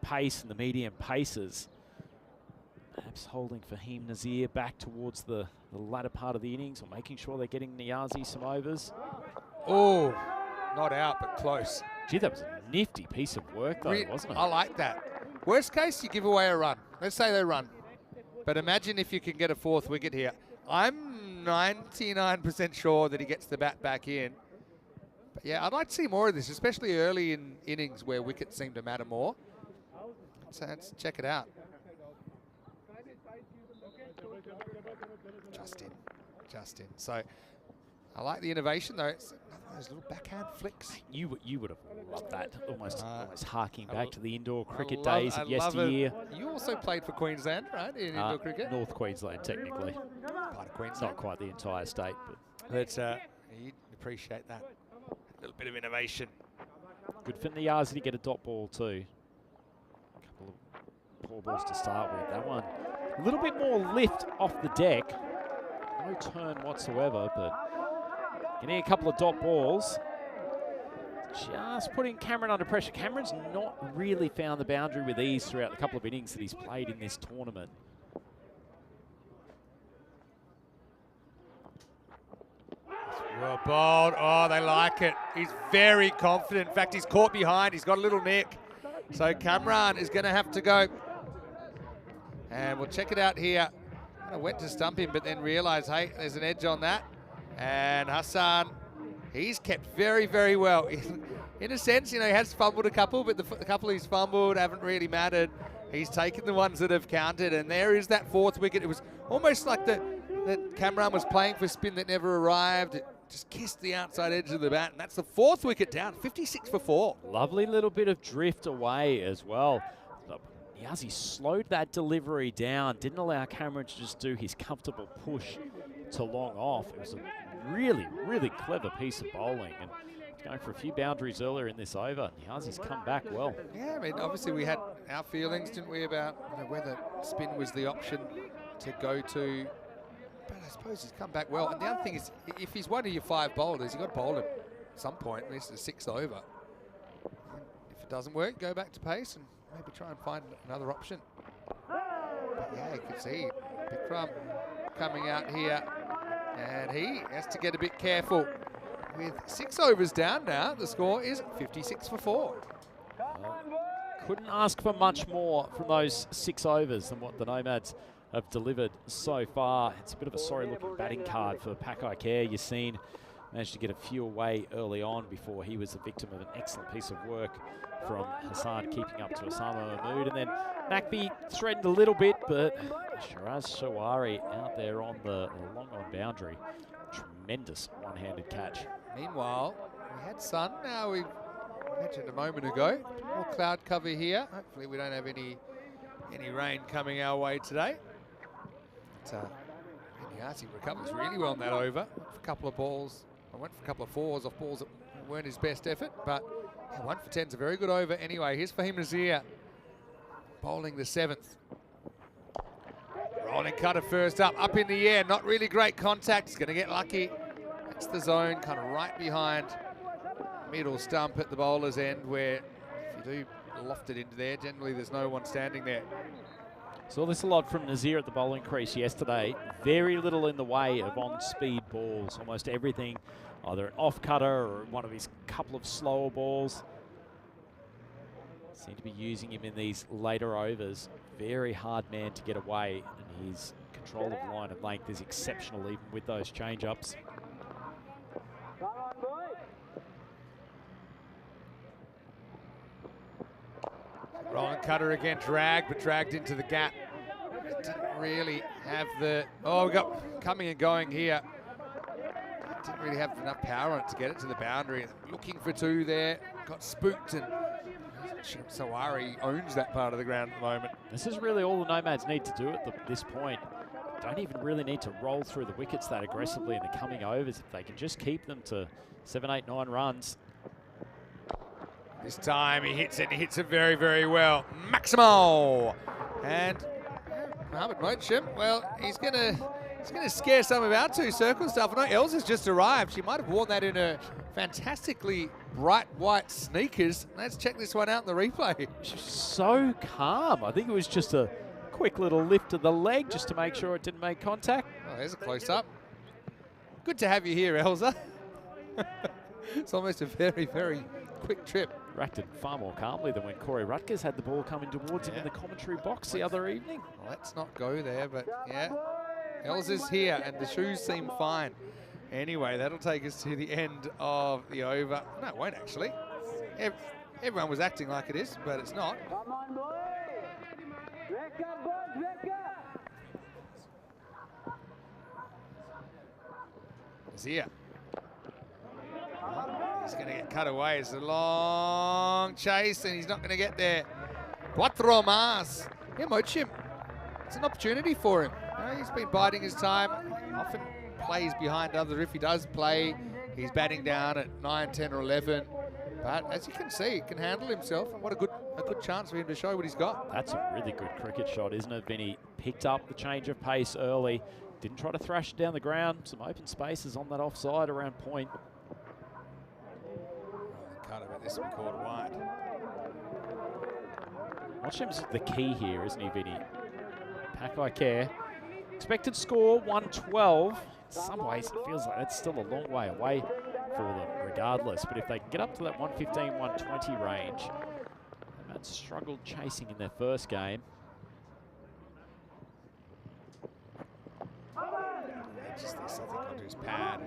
[SPEAKER 4] pace and the medium paces. Perhaps holding Fahim Nazir back towards the latter part of the innings, or making sure they're getting Niazi some overs.
[SPEAKER 1] Oh, not out, but close.
[SPEAKER 4] Gee, that was a nifty piece of work, though, wasn't it?
[SPEAKER 1] I like that. Worst case, you give away a run. Let's say they run. But imagine if you can get a 4th wicket here. I'm 99% sure that he gets the bat back in. But yeah, I'd like to see more of this, especially early in innings where wickets seem to matter more. So let's check it out. Just in. So I like the innovation though. It's those little backhand flicks.
[SPEAKER 4] You would have loved that. Almost harking back to the indoor cricket days of yesteryear.
[SPEAKER 1] You also played for Queensland, right? In indoor cricket?
[SPEAKER 4] North Queensland, technically.
[SPEAKER 1] Part of Queensland.
[SPEAKER 4] Not quite the entire state, but
[SPEAKER 1] you'd appreciate that. A little bit of innovation.
[SPEAKER 4] Good for Niazi to get a dot ball too. A couple of poor balls to start with. That one a little bit more lift off the deck. No turn whatsoever, but getting a couple of dot balls. Just putting Cameron under pressure. Cameron's not really found the boundary with ease throughout the couple of innings that he's played in this tournament.
[SPEAKER 1] Well bowled. Oh, they like it. He's very confident. In fact, he's caught behind. He's got a little nick. So Cameron is going to have to go. And we'll check it out here. I went to stump him, but then realised, hey, there's an edge on that. And Hassan, he's kept very, very well. In a sense, you know, he has fumbled a couple, but the couple he's fumbled haven't really mattered. He's taken the ones that have counted, and there is that 4th wicket. It was almost like that Cameron was playing for spin that never arrived. It just kissed the outside edge of the bat, and that's the 4th wicket down, 56 for 4.
[SPEAKER 4] Lovely little bit of drift away as well. Niazi slowed that delivery down, didn't allow Cameron to just do his comfortable push to long off. It was a really, really clever piece of bowling, and going for a few boundaries earlier in this over. Niazi's come back well.
[SPEAKER 1] Yeah, I mean, obviously we had our feelings, didn't we, about whether spin was the option to go to. But I suppose he's come back well. And the other thing is, if he's one of your 5 bowlers, you've got to bowl him at some point. This is a 6th over. If it doesn't work, go back to pace and maybe try and find another option. But yeah, you can see Bikram coming out here. And he has to get a bit careful. With 6 overs down now, the score is 56 for 4.
[SPEAKER 4] Couldn't ask for much more from those 6 overs than what the Nomads have delivered so far. It's a bit of a sorry-looking batting card for Pakai Care. Yassine managed to get a few away early on before he was the victim of an excellent piece of work from Hassan, keeping up to Osama Mahmood. And then Nakbi threatened a little bit, but Shiraz Shawari out there on the long-on boundary. Tremendous one-handed catch.
[SPEAKER 1] Meanwhile, we had sun. Now we mentioned a moment ago. More cloud cover here. Hopefully we don't have any rain coming our way today. But Niazi recovers really well on that over. Went for a couple of balls. I went for a couple of 4s off balls that weren't his best effort, but yeah, 1 for 10's a very good over anyway. Here's Fahim Nazir bowling the 7th. Rolling cutter first up in the air. Not really great contact. He's going to get lucky. That's the zone, kind of right behind middle stump at the bowler's end, where if you do loft it into there, generally there's no one standing there.
[SPEAKER 4] Saw this a lot from Nazir at the bowling crease yesterday. Very little in the way of on-speed balls. Almost everything, either an off-cutter or one of his couple of slower balls. Seem to be using him in these later overs. Very hard man to get away, and his control of line and length is exceptional even with those change-ups.
[SPEAKER 1] Rolling cutter again, dragged into the gap. Didn't really have the, we got coming and going here. Didn't really have enough power on it to get it to the boundary. Looking for 2 there, got spooked, and Sawari owns that part of the ground at the moment.
[SPEAKER 4] This is really all the Nomads need to do at this point. Don't even really need to roll through the wickets that aggressively in the coming overs. If they can just keep them to 7, 8, 9 runs.
[SPEAKER 1] This time he hits it, and he hits it very, very well. Maximo! And Mohamed Mochim, well, he's gonna scare some of our 2 circle stuff. I know Elsa's just arrived. She might have worn that in her fantastically bright white sneakers. Let's check this one out in the replay.
[SPEAKER 4] She's so calm. I think it was just a quick little lift of the leg just to make sure it didn't make contact.
[SPEAKER 1] Oh, there's a close-up. Good to have you here, Elsa. It's almost a very, very quick trip.
[SPEAKER 4] reacted far more calmly than when Corey Rutgers had the ball coming towards him in the commentary box the other evening.
[SPEAKER 1] Well, let's not go there, but yeah. Els is here, and the shoes seem fine. Anyway, that'll take us to the end of the over. No, it won't actually. Everyone was acting like it is, but it's not.
[SPEAKER 5] Come on, boys. Wake up, boys, wake up.
[SPEAKER 1] He's here. He's going to get cut away. It's a long chase, and he's not going to get there. Cuatro más. Yeah, Mochim. It's an opportunity for him. You know, he's been biding his time. Often plays behind others. If he does play, he's batting down at 9, 10, or 11. But as you can see, he can handle himself. And what a good chance for him to show what he's got.
[SPEAKER 4] That's a really good cricket shot, isn't it, Vinny? Picked up the change of pace early. Didn't try to thrash it down the ground. Some open spaces on that offside around point.
[SPEAKER 1] Can't have this one called wide.
[SPEAKER 4] Watchim's the key here, isn't he, Vinny? Pakai Care. Expected score 112. In some ways, it feels like that's still a long way away for them, regardless. But if they can get up to that 115, 120 range, they've had struggled chasing in their first game.
[SPEAKER 1] Just this, I think, onto his pad.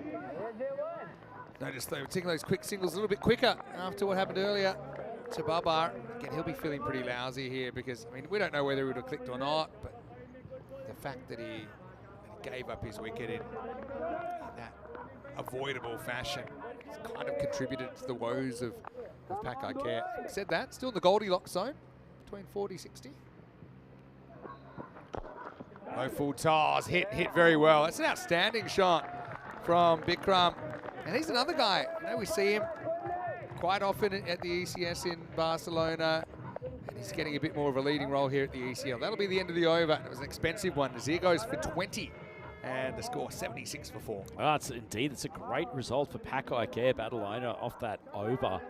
[SPEAKER 1] Notice they were taking those quick singles a little bit quicker after what happened earlier to Babar. Again, he'll be feeling pretty lousy here because, I mean, we don't know whether he would have clicked or not, but the fact that he gave up his wicket in that avoidable fashion has kind of contributed to the woes of Pakai Care. Having said that, still in the Goldilocks zone, between 40-60. No full toss, hit very well. That's an outstanding shot from Bikram. And he's another guy, you know, we see him quite often at the ECS in Barcelona, and he's getting a bit more of a leading role here at the ECL. That'll be the end of the over. It was an expensive one. Nazir goes for 20, and the score 76 for 4.
[SPEAKER 4] Well, it's a great result for Pakai Care Badalona off that over.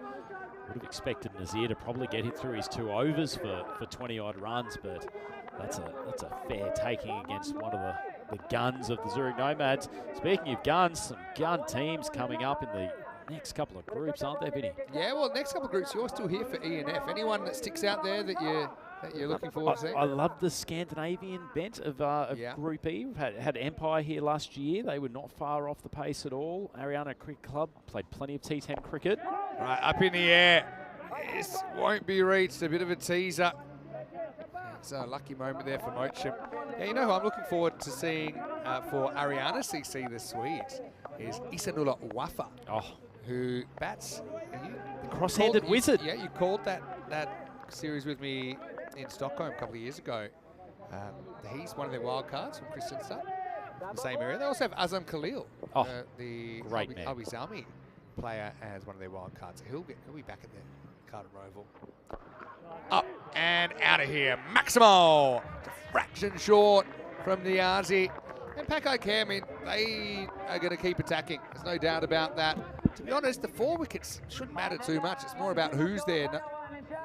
[SPEAKER 4] Would have expected Nazir to probably get it through his 2 overs for 20-odd runs, but that's a fair taking against one of the guns of the Zurich Nomads. Speaking of guns, some gun teams coming up in the next couple of groups, aren't there, Vinny?
[SPEAKER 1] Yeah, well, next couple of groups, you're still here for E and F. Anyone that sticks out there that you're looking forward to seeing?
[SPEAKER 4] I love the Scandinavian bent of Group E. We've had Empire here last year. They were not far off the pace at all. Ariana Cricket Club played plenty of T10 cricket.
[SPEAKER 1] Right, up in the air. This won't be reached. A bit of a teaser. It's a lucky moment there for Mochim. Yeah, you know who I'm looking forward to seeing for Ariana CC, the Swedes, is Isanula Wafa, who bats.
[SPEAKER 4] The cross-handed wizard.
[SPEAKER 1] Yeah, you called that series with me in Stockholm a couple of years ago. He's one of their wild cards from Kristianstad, the same area. They also have Azam Khalil, the Abu Zalmi player, as one of their wild cards. He'll be back at the Carlton Roval. Up and out of here. Maximo, a fraction short from Niazi. And Pakai Care, I mean, they are going to keep attacking. There's no doubt about that. To be honest, the 4 wickets shouldn't matter too much. It's more about who's there,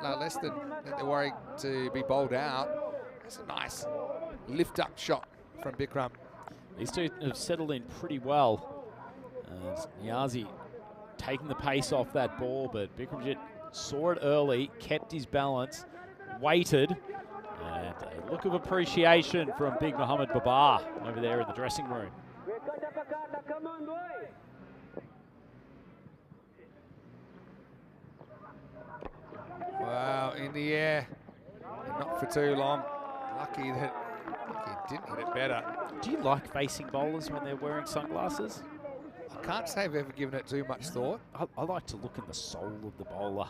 [SPEAKER 1] no less than that they're worried to be bowled out. It's a nice lift-up shot from Bikram.
[SPEAKER 4] These two have settled in pretty well. Niazi taking the pace off that ball, but Bikramjit saw it early, kept his balance, waited, and a look of appreciation from Big Mohammed Babar over there in the dressing room.
[SPEAKER 1] Wow, in the air, and not for too long. Lucky that he didn't hit it better.
[SPEAKER 4] Do you like facing bowlers when they're wearing sunglasses?
[SPEAKER 1] I can't say I've ever given it too much thought.
[SPEAKER 4] I like to look in the soul of the bowler.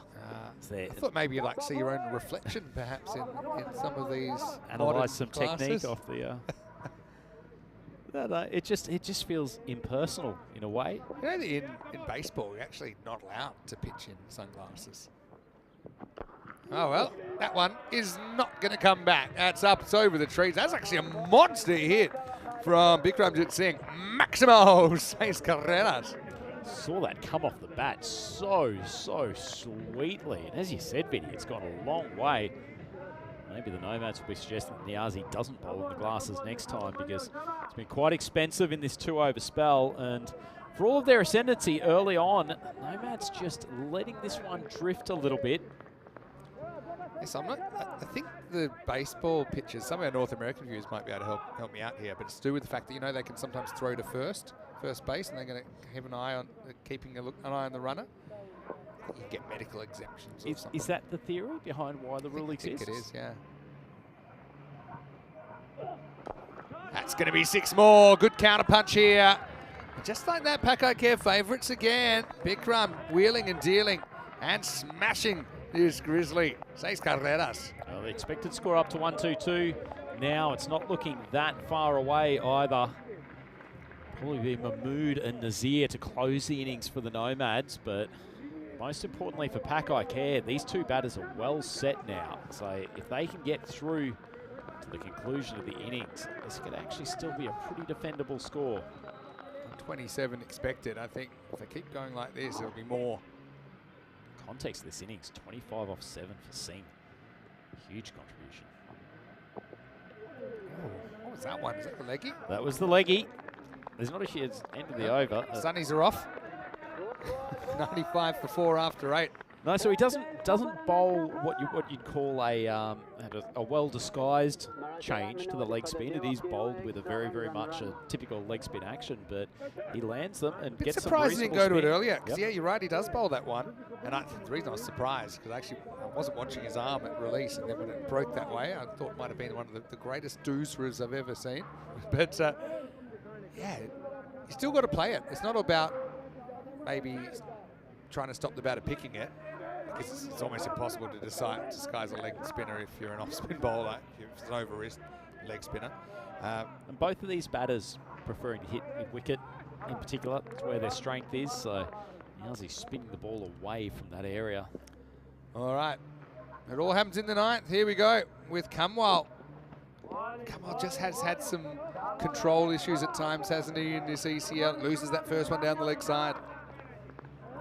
[SPEAKER 1] I thought maybe you'd like to see your own reflection, perhaps, in some of these.
[SPEAKER 4] Analyse some
[SPEAKER 1] classes.
[SPEAKER 4] technique off the. No, it just feels impersonal in a way.
[SPEAKER 1] You know, in baseball, you're actually not allowed to pitch in sunglasses. Oh well, that one is not going to come back. That's up, it's over the trees. That's actually a monster hit from Bikramjit Singh. Maximo 6 carreras.
[SPEAKER 4] Saw that come off the bat so sweetly. And as you said, Vinny, it's gone a long way. Maybe the Nomads will be suggesting that Niazi doesn't bowl in the glasses next time, because it's been quite expensive in this 2-over spell, and for all of their ascendancy early on, Nomads just letting this one drift a little bit.
[SPEAKER 1] Yes, I think the baseball pitchers, some of our North American viewers might be able to help me out here, but it's to do with the fact that, you know, they can sometimes throw to first base, and they're going to have an eye on keeping an eye on the runner. You can get medical exemptions or something.
[SPEAKER 4] Is that the theory behind why the rule exists?
[SPEAKER 1] I think it is, yeah. That's going to be 6 more. Good counter punch here. Just like that, Pack Care favourites again. Bikram wheeling and dealing and smashing this Grizzly. 6 carreras.
[SPEAKER 4] Well, the expected score up to 1-2-2. Now it's not looking that far away either. Probably be Mahmood and Nazir to close the innings for the Nomads, but most importantly for Pack Care, these two batters are well set now. So if they can get through to the conclusion of the innings, this could actually still be a pretty defendable score.
[SPEAKER 1] 27 expected. I think if they keep going like this, it'll be more.
[SPEAKER 4] Context of this innings, 25 off 7 for Singh. Huge contribution.
[SPEAKER 1] Oh, what was that one? Is that the leggy?
[SPEAKER 4] That was the leggy. There's not a huge end of the over.
[SPEAKER 1] Sunnies are off. 95 for 4 after 8.
[SPEAKER 4] No, so he doesn't bowl what you'd call a well disguised change to the leg spin. It is bowled with a very much a typical leg spin action, but he lands them and gets some
[SPEAKER 1] surprised he didn't go to it
[SPEAKER 4] spin.
[SPEAKER 1] earlier. Because
[SPEAKER 4] Yep.
[SPEAKER 1] yeah, you're right, he does bowl that one. And the reason I was surprised because actually I wasn't watching his arm at release, and then when it broke that way, I thought it might have been one of the greatest dooceras I've ever seen. But yeah, you still got to play it. It's not about maybe trying to stop the batter picking it, because it's almost impossible to disguise a leg spinner if you're an off-spin bowler, if it's an over-wrist leg spinner.
[SPEAKER 4] And both of these batters preferring to hit mid-wicket in particular. That's where their strength is. So how's he spinning the ball away from that area?
[SPEAKER 1] All right, it all happens in the 9th. Here we go with Kamwal. Kamwal just has had some control issues at times, hasn't he, in this ECL? Loses that first one down the leg side.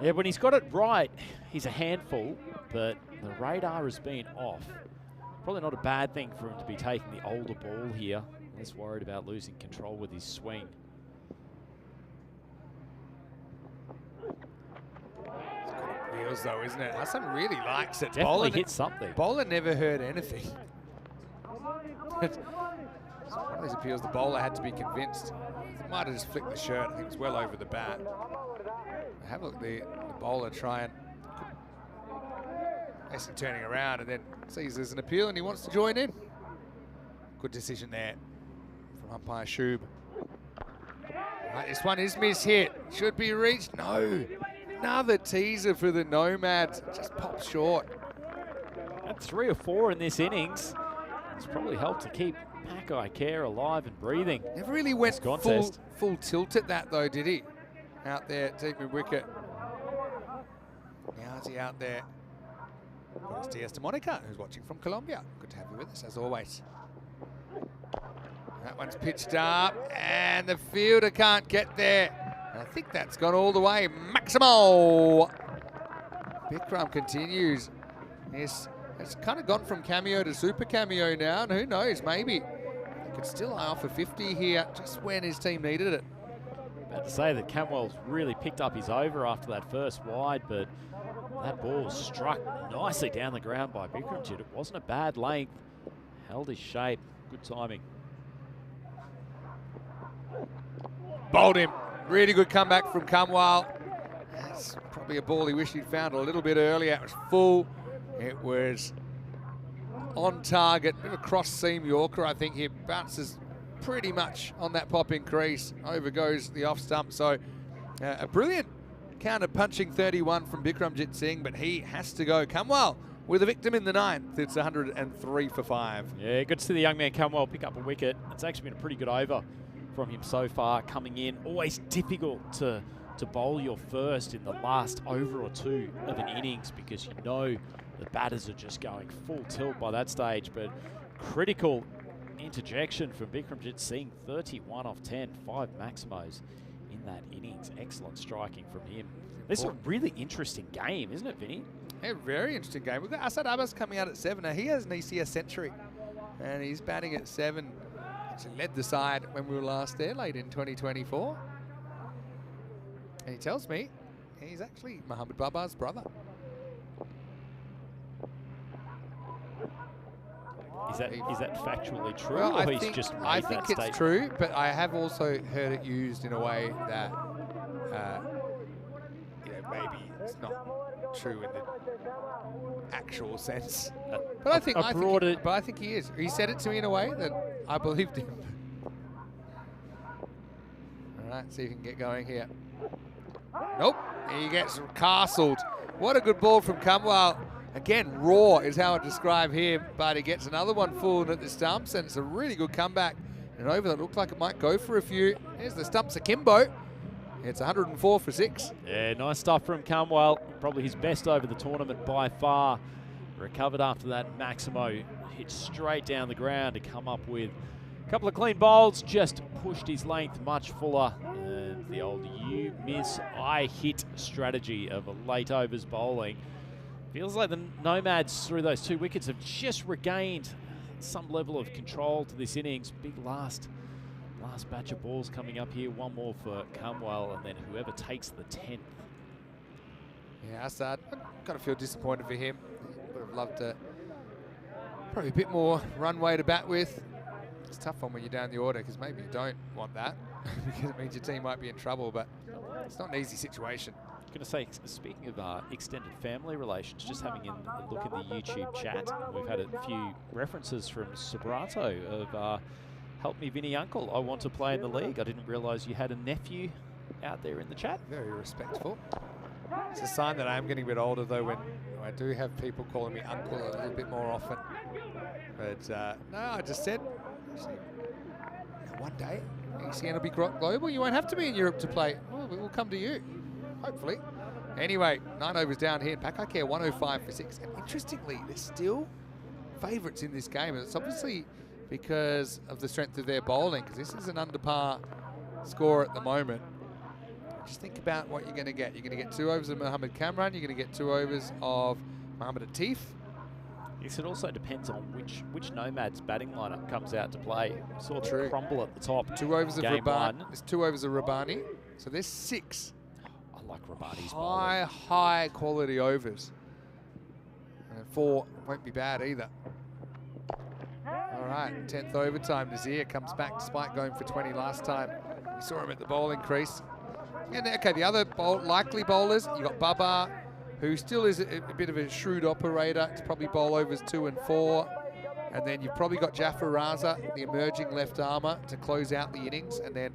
[SPEAKER 4] Yeah, when he's got it right, he's a handful, but the radar has been off. Probably not a bad thing for him to be taking the older ball here. Less worried about losing control with his swing.
[SPEAKER 1] Wheels though, isn't it? Hassan really likes it.
[SPEAKER 4] Definitely hit something.
[SPEAKER 1] Bowler never heard anything. It's one of these appeals, the bowler had to be convinced. He might have just flicked the shirt. I think it's well over the bat. Have a look, the bowler try and basically turning around and then sees there's an appeal and he wants to join in. Good decision there from umpire Shub. Right, this one is mishit. Should be reached. No. Another teaser for the Nomads. Just pops short.
[SPEAKER 4] At 3 or 4 in this innings, it's probably helped to keep Pack Care alive and breathing.
[SPEAKER 1] Never really went
[SPEAKER 4] contest.
[SPEAKER 1] full tilt at that though, did he? Out there, deep mid wicket. Now is he out there? Well, it's Diaz de Monica, who's watching from Colombia. Good to have you with us, as always. That one's pitched up, and the fielder can't get there. And I think that's gone all the way. Maximo! Bikram continues. Yes, it's kind of gone from cameo to super cameo now, and who knows, maybe he could still eye off a 50 here, just when his team needed it.
[SPEAKER 4] About to say that Camwell's really picked up his over after that first wide, but that ball was struck nicely down the ground by Bikramjit. It wasn't a bad length. Held his shape. Good timing.
[SPEAKER 1] Bowled him. Really good comeback from Kamwal. That's probably a ball he wished he'd found a little bit earlier. It was full. It was on target. Bit of a cross seam Yorker, I think. He bounces pretty much on that popping crease. Over goes the off stump. So a brilliant counter punching 31 from Bikramjit Singh, but he has to go. Kamwal with a victim in the 9th. It's 103 for 5.
[SPEAKER 4] Yeah, good to see the young man Kamwell pick up a wicket. It's actually been a pretty good over from him so far coming in. Always difficult to bowl your first in the last over or two of an innings because you know the batters are just going full tilt by that stage, but critical interjection from Bikramjit Singh. 31 off 10, 5 maximos in that innings. Excellent striking from him. This is a really interesting game, isn't it, Vinny?
[SPEAKER 1] Yeah, very interesting game. We've got Asad Abbas coming out at 7. Now, he has an ECS century, and he's batting at 7. Actually led the side when we were last there, late in 2024. And he tells me he's actually Muhammad Baba's brother.
[SPEAKER 4] Is that factually true,
[SPEAKER 1] Well,
[SPEAKER 4] or he's just made
[SPEAKER 1] I
[SPEAKER 4] that
[SPEAKER 1] think
[SPEAKER 4] statement?
[SPEAKER 1] it's true, but I have also heard it used in a way that maybe it's not true in the actual sense. But I think he is. He said it to me in a way that I believed him. All right, see if he can get going here. Nope, he gets castled. What a good ball from Kamwal. Again, raw is how I describe him, but he gets another one full at the stumps, and it's a really good comeback. An over that looked like it might go for a few. Here's the stumps akimbo. It's 104 for 6.
[SPEAKER 4] Yeah, nice stuff from Kamwal. Probably his best over the tournament by far. Recovered after that. Maximo hit straight down the ground to come up with a couple of clean bowls. Just pushed his length much fuller. And the old you miss, I hit strategy of a late overs bowling. Feels like the Nomads, through those 2 wickets, have just regained some level of control to this innings. Big last batch of balls coming up here. One more for Kamwal, and then whoever takes the 10th.
[SPEAKER 1] Yeah, Assad, I've got to feel disappointed for him. Would have loved to, probably a bit more runway to bat with. It's a tough one when you're down the order, because maybe you don't want that, because it means your team might be in trouble, but it's not an easy situation.
[SPEAKER 4] I'm going to say, speaking of extended family relations, just having a look in the YouTube chat, we've had a few references from Sobrato of help me Vinny uncle, I want to play in the league. I didn't realise you had a nephew out there in the chat.
[SPEAKER 1] Very respectful. It's a sign that I am getting a bit older, though, when I do have people calling me uncle a little bit more often. But no, I just said, one day, ECN will be global. You won't have to be in Europe to play. Well, we'll come to you. Hopefully. Anyway, 9 overs down here. Pakai Care 105 for 6. And interestingly, they're still favourites in this game. And it's obviously because of the strength of their bowling, because this is an under par score at the moment. Just think about what you're going to get. You're going to get 2 overs of Mohamed Kamran. You're going to get 2 overs of Mohamed Atif.
[SPEAKER 4] Yes, it also depends on which Nomads batting lineup comes out to play. Saw the crumble at the top.
[SPEAKER 1] 2 overs of
[SPEAKER 4] Game
[SPEAKER 1] Rabani.
[SPEAKER 4] 1.
[SPEAKER 1] There's 2 overs of Rabani. So there's 6.
[SPEAKER 4] Like Rabani's bowling.
[SPEAKER 1] High quality overs. And 4 won't be bad either. All right, 10th overtime. Nazir comes back despite going for 20 last time. We saw him at the bowling crease. And okay, the other likely bowlers, you got Baba, who still is a bit of a shrewd operator. It's probably bowl overs 2 and 4. And then you've probably got Jafar Raza, the emerging left armour, to close out the innings. And then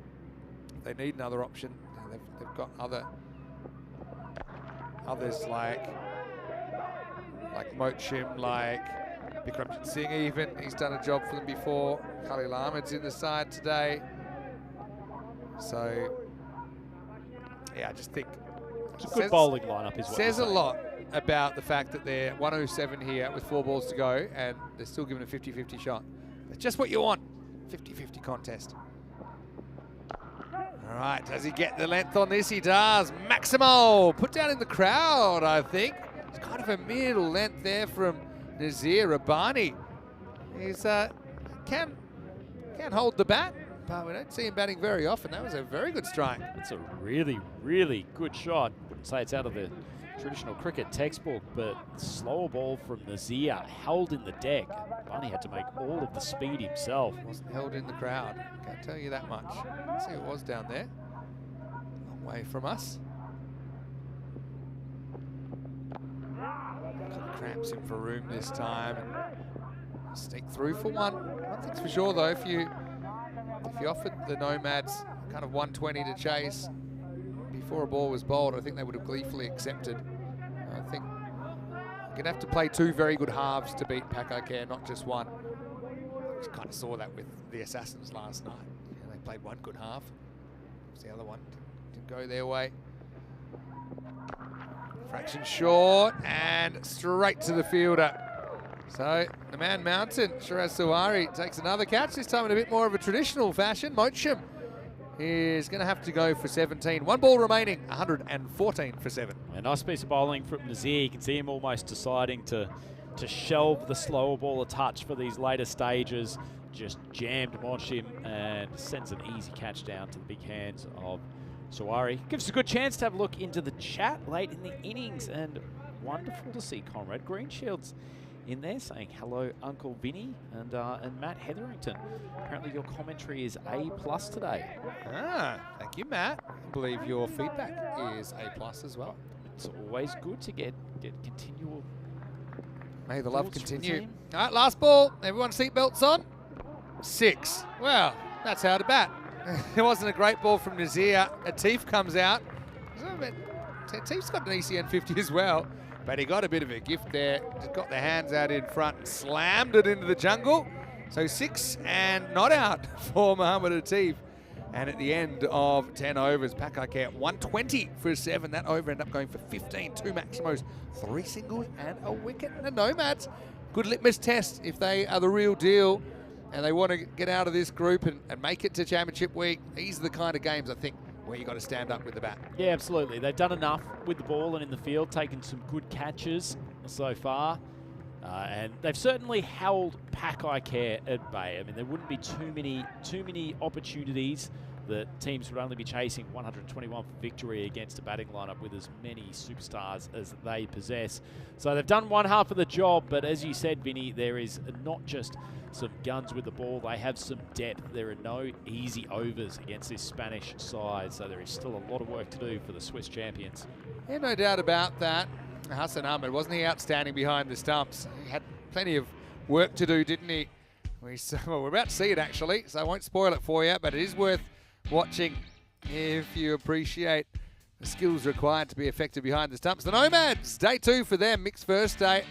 [SPEAKER 1] they need another option. They've got others like Mochim, like Bikramjit Singh even. He's done a job for them before. Khalil Ahmed's in the side today. So, yeah, I just think
[SPEAKER 4] it's a good bowling lineup is what
[SPEAKER 1] says a lot about the fact that they're 107 here with 4 balls to go and they're still given a 50-50 shot. That's just what you want. 50-50 contest. All right, does he get the length on this? He does. Maximo put down in the crowd, I think. It's kind of a middle length there from Nazir Rabani. He's can hold the bat, but we don't see him batting very often. That was a very good strike.
[SPEAKER 4] It's a really, really good shot. Wouldn't say it's out of the traditional cricket textbook, but slower ball from Nazir, held in the deck. Bunny had to make all of the speed himself.
[SPEAKER 1] Wasn't held in the crowd, can't tell you that much. Let's see who it was down there. Long way from us. Kind of cramps him for room this time. Sneak through for one. One thing's for sure though, if you offered the Nomads kind of 120 to chase before a ball was bowled, I think they would have gleefully accepted. I think you're gonna have to play 2 very good halves to beat Pakai Care, not just one. Just kind of saw that with the Assassins last night. Yeah, they played 1 good half. The other one didn't go their way. Fraction short and straight to the fielder. So the man mountain, Shiraz Sawari, takes another catch, this time in a bit more of a traditional fashion. Mochim is going to have to go for 17. 1 ball remaining, 114 for 7.
[SPEAKER 4] A nice piece of bowling from Nazir. You can see him almost deciding to shelve the slower ball a touch for these later stages. Just jammed Mochim and sends an easy catch down to the big hands of Sawari gives us a good chance to have a look into the chat late in the innings, and wonderful to see Conrad Greenshields in there saying hello, Uncle Vinny, and Matt Hetherington. Apparently your commentary is A+ today.
[SPEAKER 1] Thank you, Matt. I believe your feedback is A+ as well.
[SPEAKER 4] It's always good to get continual.
[SPEAKER 1] May the love
[SPEAKER 4] thoughts from the
[SPEAKER 1] continue.
[SPEAKER 4] team.
[SPEAKER 1] All right, last ball. Everyone seatbelts on. 6. Well, that's how to bat. It wasn't a great ball from Nazir. Atif comes out. Atif's got an ECN 50 as well, but he got a bit of a gift there. Just got the hands out in front and slammed it into the jungle. So 6 and not out for Mohamed Atif. And at the end of 10 overs, Pakai Care 120 for 7. That over ended up going for 15. 2 Maximos, 3 singles and a wicket. And the Nomads, good litmus test if they are the real deal and they want to get out of this group and make it to Championship Week. These are the kind of games, I think, where you've got to stand up with the bat.
[SPEAKER 4] Yeah, absolutely. They've done enough with the ball and in the field, taken some good catches so far. And they've certainly held Pakai Care at bay. I mean, there wouldn't be too many opportunities that teams would only be chasing 121 for victory against a batting lineup with as many superstars as they possess. So they've done one half of the job, but as you said, Vinny, there is not just some guns with the ball, they have some depth. There are no easy overs against this Spanish side, so there is still a lot of work to do for the Swiss champions.
[SPEAKER 1] Yeah, no doubt about that. Hassan Ahmed, wasn't he outstanding behind the stumps? He had plenty of work to do, didn't he? Well, we're about to see it actually, so I won't spoil it for you, but it is worth watching if you appreciate the skills required to be effective behind the stumps. The Nomads, day 2 for them, mixed first day.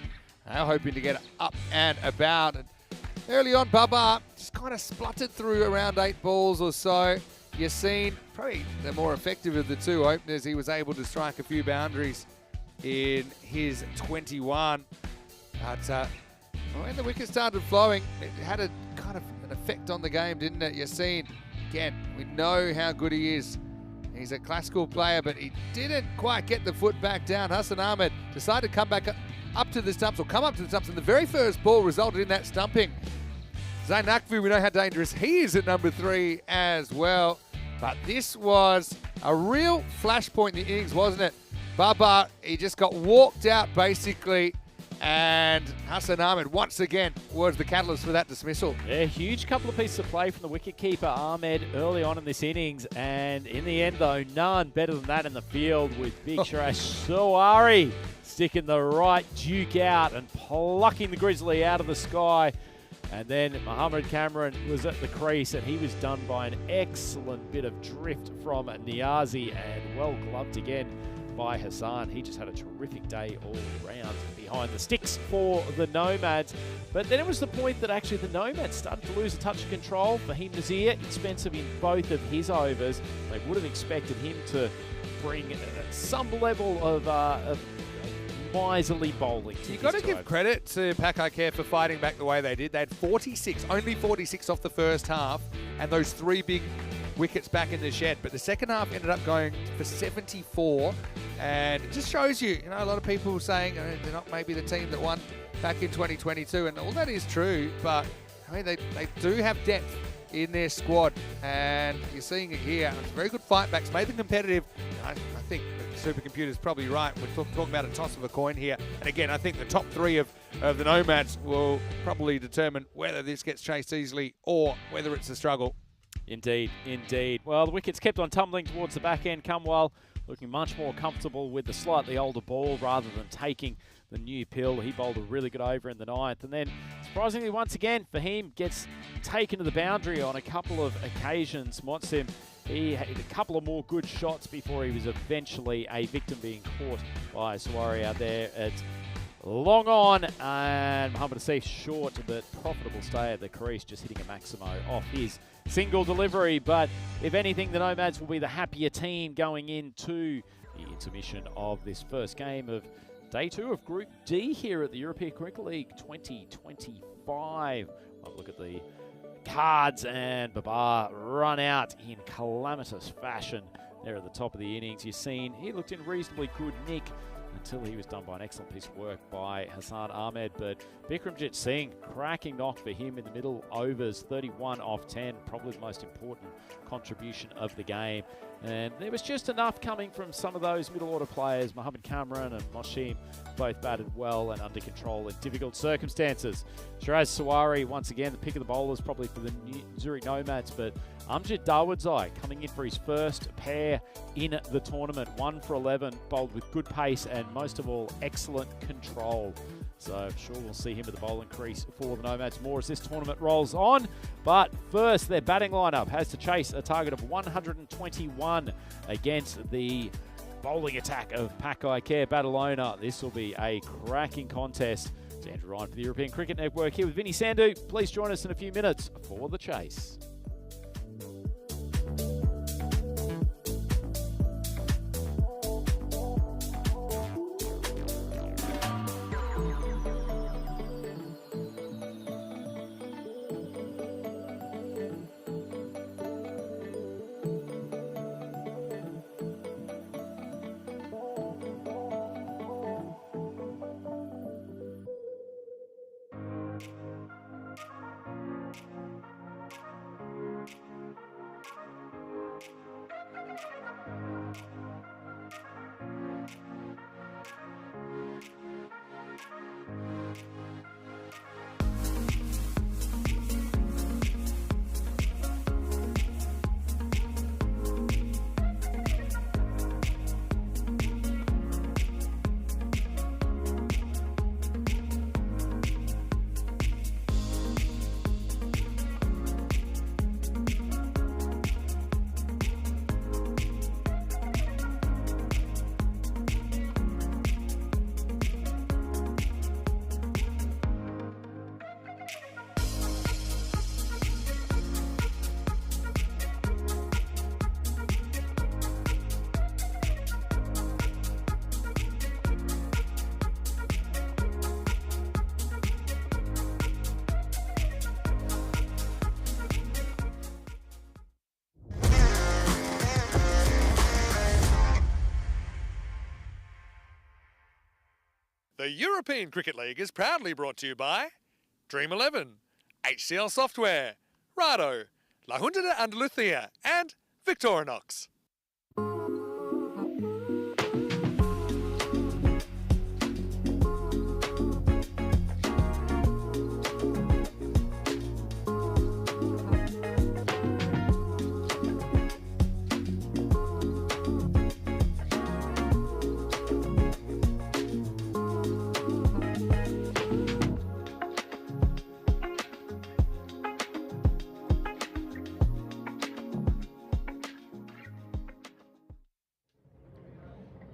[SPEAKER 1] They're hoping to get up and about. And early on, Babu just kind of spluttered through around 8 balls or so. Yassine, probably the more effective of the 2 openers. He was able to strike a few boundaries in his 21. But when the wicket started flowing, it had a kind of an effect on the game, didn't it? Yassine, again, we know how good he is. He's a classical player, but he didn't quite get the foot back down. Hassan Ahmed decided to come back up to the stumps, or come up to the stumps, and the very first ball resulted in that stumping. Zain Nakvi, we know how dangerous he is at number 3 as well. But this was a real flashpoint in the innings, wasn't it? Babu, he just got walked out basically, and Hassan Ahmed once again was the catalyst for that dismissal.
[SPEAKER 4] Yeah, huge couple of pieces of play from the wicketkeeper Ahmed early on in this innings, and in the end though, none better than that in the field with Big Sharash Sawari sticking the right duke out and plucking the Grizzly out of the sky. And then Mohamed Cameron was at the crease, and he was done by an excellent bit of drift from Niazi, and well gloved again by Hassan. He just had a terrific day all round behind the sticks for the Nomads. But then it was the point that actually the Nomads started to lose a touch of control. Fahim Nazir, expensive in both of his overs. They would have expected him to bring some level of miserly bowling.
[SPEAKER 1] You've got to give credit to Pakai Care for fighting back the way they did. They had 46, only 46 off the first half, and those 3 big wickets back in the shed. But the second half ended up going for 74, and it just shows you, a lot of people saying they're not maybe the team that won back in 2022, and all that is true, but I mean, they do have depth in their squad, and you're seeing it here. It's very good fight backs, made them competitive. I think the supercomputer's probably right. We're talking about a toss of a coin here. And again, I think the top 3 of the Nomads will probably determine whether this gets chased easily or whether it's a struggle.
[SPEAKER 4] Indeed, indeed. Well, the wickets kept on tumbling towards the back end. Cumwell looking much more comfortable with the slightly older ball rather than taking the new pill. He bowled a really good over in the 9th. And then, surprisingly, once again, Fahim gets taken to the boundary on a couple of occasions. Motsim, he had a couple of more good shots before he was eventually a victim being caught by Sawari out there at long on. And Mohamed Asif short, but profitable stay at the crease, just hitting a Maximo off his single delivery. But if anything, the Nomads will be the happier team going into the intermission of this first game of Day 2 of Group D here at the European Cricket League 2025. I'll look at the cards, and Babar run out in calamitous fashion there at the top of the innings. You've seen he looked in reasonably good nick until he was done by an excellent piece of work by Hassan Ahmed. But Bikramjit Singh, cracking knock for him in the middle overs, 31 off 10, probably the most important contribution of the game. And there was just enough coming from some of those middle order players. Mohammed Kamran and Moshim both batted well and under control in difficult circumstances. Shiraz Sawari, once again, the pick of the bowlers probably for the Zurich Nomads, but Amjad Dawodzai coming in for his first pair in the tournament. 1 for 11, bowled with good pace and most of all, excellent control. So I'm sure we'll see him at the bowling crease for the Nomads more as this tournament rolls on. But first, their batting lineup has to chase a target of 121 against the bowling attack of Pakai Care Badalona. This will be a cracking contest. It's Andrew Ryan for the European Cricket Network here with Vinny Sandhu. Please join us in a few minutes for the chase.
[SPEAKER 1] The European Cricket League is proudly brought to you by Dream 11, HCL Software, Rado, La Junta de Andalucía, and Victorinox.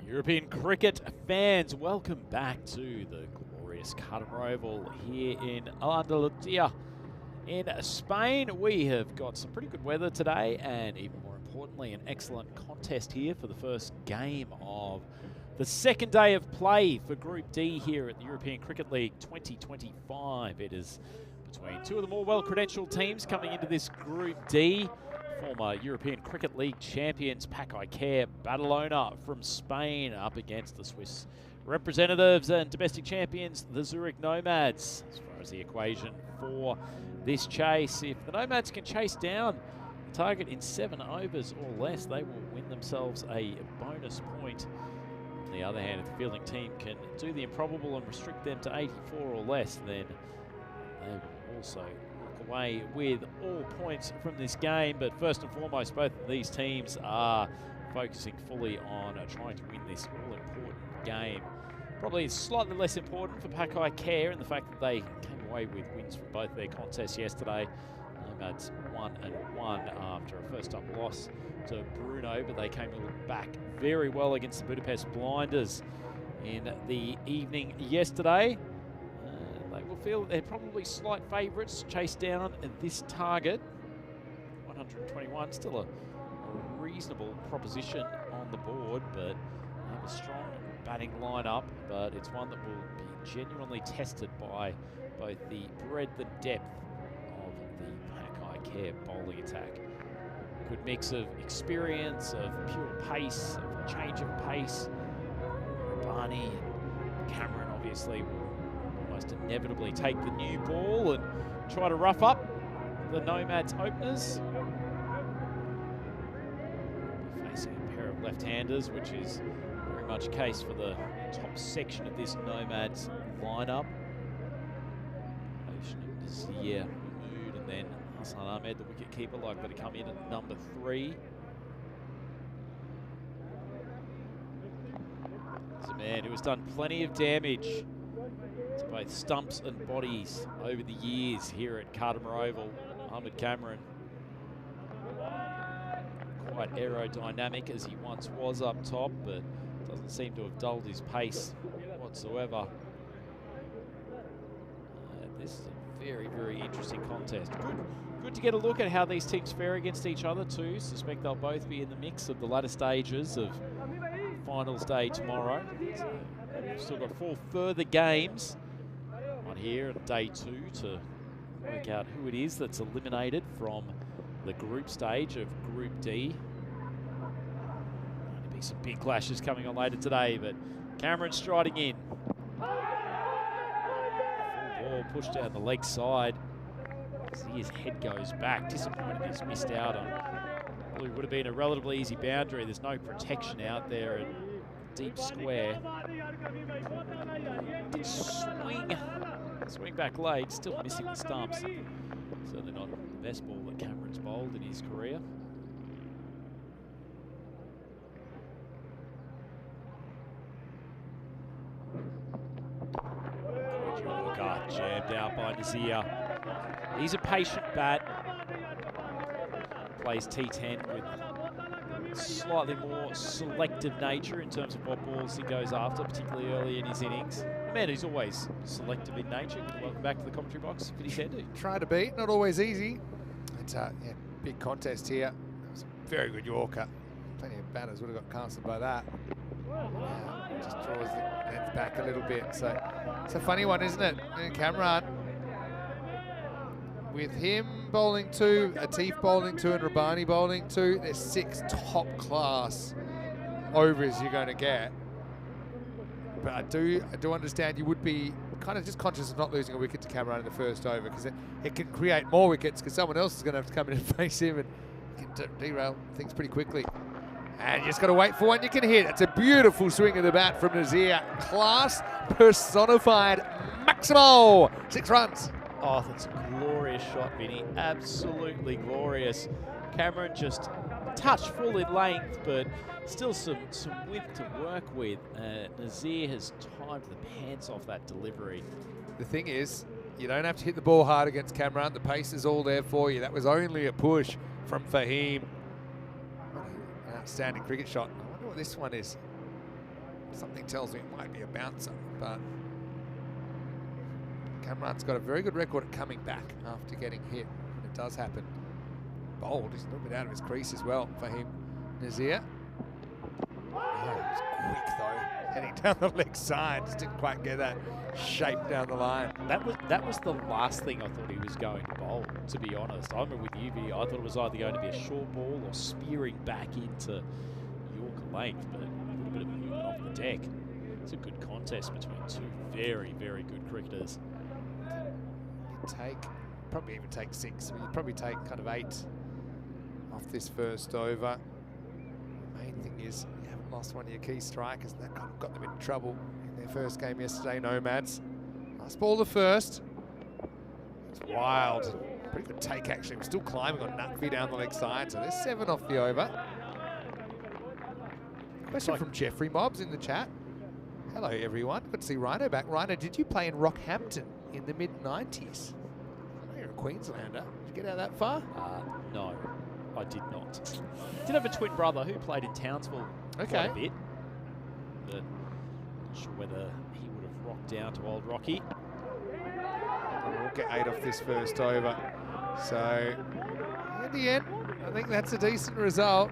[SPEAKER 4] European cricket fans, welcome back to the glorious Qatar Oval here in Andalucía. In Spain, we have got some pretty good weather today, and even more importantly, an excellent contest here for the first game of the second day of play for Group D here at the European Cricket League 2025. It is between two of the more well-credentialed teams coming into this Group D. Former European Cricket League champions Pakai Care Badalona from Spain up against the Swiss representatives and domestic champions, the Zurich Nomads. As far as the equation for this chase, if the Nomads can chase down the target in 7 overs or less, they will win themselves a bonus point. On the other hand, if the fielding team can do the improbable and restrict them to 84 or less, then they will also away with all points from this game. But first and foremost, both of these teams are focusing fully on trying to win this all-important game. Probably slightly less important for Pakai Care in the fact that they came away with wins from both their contests yesterday. Nomads 1-1 after a first-up loss to Brno, but they came back very well against the Budapest Blinders in the evening yesterday. They will feel they're probably slight favourites to chase down this target. 121, still a reasonable proposition on the board, but they have a strong batting lineup, but it's one that will be genuinely tested by both the breadth and depth of the Pakai Care bowling attack. Good mix of experience, of pure pace, of change of pace, Barney and Cameron obviously will almost inevitably take the new ball and try to rough up the Nomads openers. Facing a pair of left-handers, which is very much a case for the top section of this Nomads lineup. Nazir, Mahmood, and then Hassan Ahmed, the wicket-keeper, likely to come in at number 3. He's a man who has done plenty of damage to both stumps and bodies over the years here at Cardimer Oval. Ahmed Cameron, quite aerodynamic as he once was up top, but doesn't seem to have dulled his pace whatsoever. This is a very, very interesting contest. Good to get a look at how these teams fare against each other too. Suspect they'll both be in the mix of the latter stages of finals day tomorrow. So we've still got 4 further games on here at day 2 to work out who it is that's eliminated from the group stage of Group D. There'll be some big clashes coming on later today, but Cameron striding in. Full ball pushed down the leg side. See his head goes back. Disappointed he's missed out on. Well, it would have been a relatively easy boundary. There's no protection out there in deep square. Did swing back late, still missing the stumps. Certainly not the best ball that Cameron's bowled in his career. Jammed out by Nazir. He's a patient bat. Plays T10 with slightly more selective nature in terms of what balls he goes after, particularly early in his innings. Man, he's always selective in nature. Welcome back to the commentary box, Vinny Sandu.
[SPEAKER 1] Try to beat, not always easy. It's a big contest here. It was a very good Yorker. Plenty of batters would have got casted by that. Now, just draws the length back a little bit. So it's a funny one, isn't it? And Cameron, with him bowling 2, Atif bowling 2, and Rabbani bowling 2, there's 6 top-class overs you're going to get. But I do understand you would be kind of just conscious of not losing a wicket to Cameron in the first over, because it can create more wickets, because someone else is going to have to come in and face him and can derail things pretty quickly. And you just got to wait for one you can hit. It's a beautiful swing of the bat from Nazir. Class personified. Maximo. 6 runs.
[SPEAKER 4] Oh, that's a glorious shot, Vinny. Absolutely glorious. Cameron just touched full in length, but still some width to work with. Nazir has timed the pants off that delivery.
[SPEAKER 1] The thing is, you don't have to hit the ball hard against Cameron. The pace is all there for you. That was only a push from Fahim. An outstanding cricket shot. I wonder what this one is. Something tells me it might be a bouncer, but Cameron's got a very good record at coming back after getting hit when it does happen. Bold, he's a little bit out of his crease as well for him. Nazir. Yeah, he's quick though, heading down the leg side. Just didn't quite get that shape down the line.
[SPEAKER 4] That was the last thing I thought he was going to bowl, to be honest. I remember with you, Vinny, I thought it was either going to be a short ball or spearing back into Yorker length, but a little bit of movement off the deck. It's a good contest between 2 very, very good cricketers.
[SPEAKER 1] Probably even take 6. You'd probably take kind of 8 off this first over. The main thing is you haven't lost one of your key strikers, and that kind of got them in trouble in their first game yesterday, Nomads. Last ball the first. It's wild. Pretty good take actually. We're still climbing on Nutby down the leg side, so there's 7 off the over. Question from Jeffrey Mobbs in the chat. Hello everyone. Good to see Rhino back. Rhino, did you play in Rockhampton in the mid-90s? You're a Queenslander. Did you get out that far?
[SPEAKER 4] No, I did not. Did have a twin brother who played in Townsville quite a bit, but not sure whether he would have rocked down to old Rocky.
[SPEAKER 1] We'll get 8 off this first over. So, in the end, I think that's a decent result.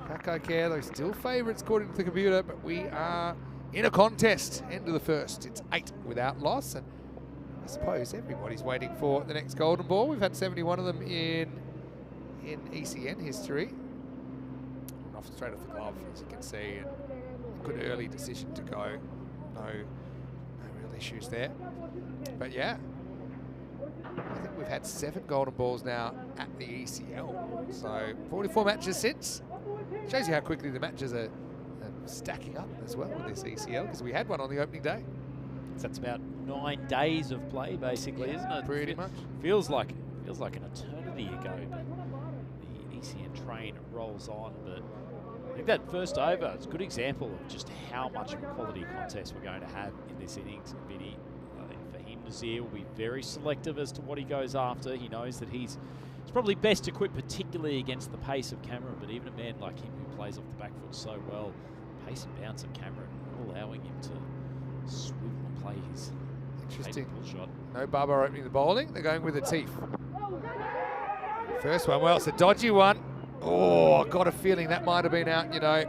[SPEAKER 1] Pakai Care, they're still favourites according to the computer, but we are in a contest. End of the first. It's 8 without loss, and I suppose everybody's waiting for the next golden ball. We've had 71 of them in ECN history. Straight off the glove, as you can see. And good early decision to go. No real issues there. But yeah, I think we've had 7 golden balls now at the ECL. So 44 matches since. Shows you how quickly the matches are stacking up as well with this ECL, because we had one on the opening day.
[SPEAKER 4] So that's about 9 days of play, basically, isn't it?
[SPEAKER 1] Pretty much.
[SPEAKER 4] Feels like an eternity ago, but the ECN train rolls on. But I think that first over is a good example of just how much of a quality contest we're going to have in this innings. Vinny, I think for him, Nazir will be very selective as to what he goes after. He knows that he's probably best equipped, particularly against the pace of Cameron, but even a man like him who plays off the back foot so well, pace and bounce of Cameron, allowing him to swivel and play his pull shot.
[SPEAKER 1] No Babu opening the bowling. They're going with a Teef. First one, well, it's a dodgy one. Oh, I got a feeling that might have been out, you know.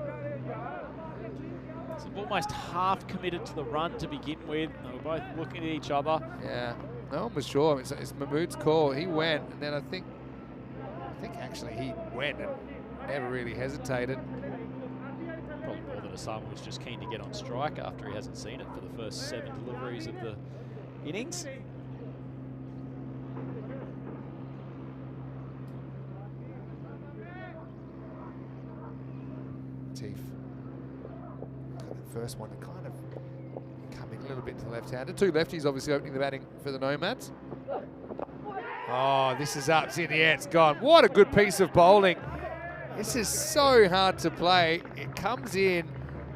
[SPEAKER 4] So almost half committed to the run to begin with. They were both looking at each other.
[SPEAKER 1] Yeah, no one was sure. It's Mahmood's call. He went, and then I think actually he went and never really hesitated.
[SPEAKER 4] Probably more than Osama was just keen to get on strike after he hasn't seen it for the first 7 deliveries of the innings.
[SPEAKER 1] Teef. First one to kind of come in a little bit to the left-hander. 2 lefties obviously opening the batting for the Nomads. Oh, this is up. It's in the air. It's gone. What a good piece of bowling. This is so hard to play. It comes in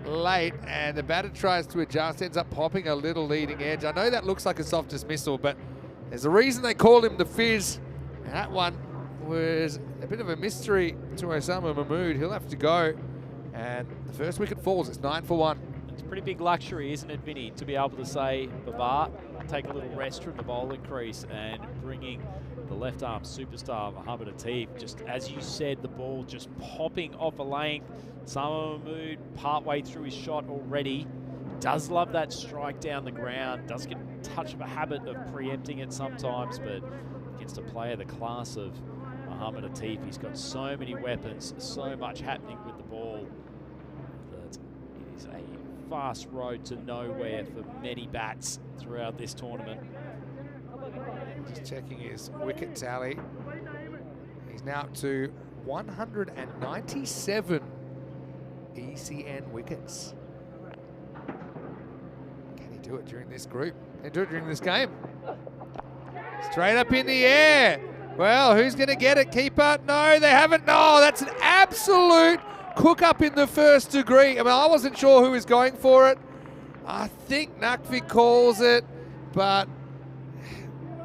[SPEAKER 1] late and the batter tries to adjust, ends up popping a little leading edge. I know that looks like a soft dismissal, but there's a reason they call him the Fizz. And that one was a bit of a mystery to Osama Mahmood. He'll have to go. And the first wicket falls. It's 9 for 1.
[SPEAKER 4] It's a pretty big luxury, isn't it, Vinny, to be able to say, Babar, take a little rest from the bowling crease, and bringing the left-arm superstar, Mohamed Atif, just as you said, the ball just popping off a length. Osama Mahmood, partway through his shot already, does love that strike down the ground, does get a touch of a habit of preempting it sometimes, but against a player the class of Mohamed Atif, he's got so many weapons, so much happening with the ball, that it is a fast road to nowhere for many bats throughout this tournament.
[SPEAKER 1] Just checking his wicket tally. He's now up to 197 ECN wickets. Can he do it during this group? Can he do it during this game? Straight up in the air. Well, who's going to get it? Keeper? No, they haven't. No, that's an absolute cook up in the first degree. I mean, I wasn't sure who was going for it. I think Nakvi calls it, but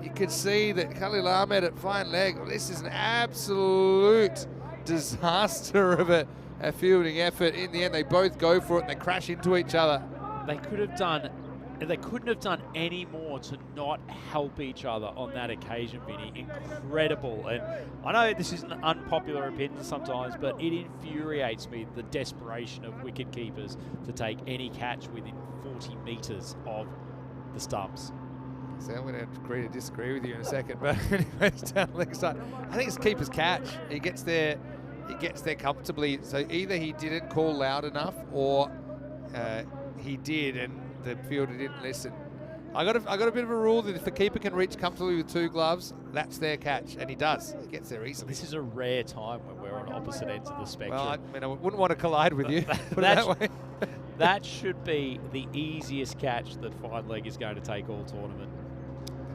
[SPEAKER 1] you could see that Khalil Ahmed at fine leg. Well, this is an absolute disaster of a fielding effort. In the end, they both go for it and they crash into each other.
[SPEAKER 4] They couldn't have done any more to not help each other on that occasion, Vinny. Incredible. And I know this is an unpopular opinion sometimes, but it infuriates me, the desperation of wicket keepers to take any catch within 40 metres of the stumps.
[SPEAKER 1] So I'm going to agree to disagree with you in a second, but anyways, down the leg side, I think it's keeper's catch. He gets there comfortably. So either he didn't call loud enough, or he did and the fielder didn't listen. I got a bit of a rule that if the keeper can reach comfortably with 2 gloves, that's their catch, and he does. He gets there easily.
[SPEAKER 4] This is a rare time when we're on opposite ends of the spectrum.
[SPEAKER 1] Well, I wouldn't want to collide with you. Put it that way.
[SPEAKER 4] That should be the easiest catch that fine leg is going to take all tournament.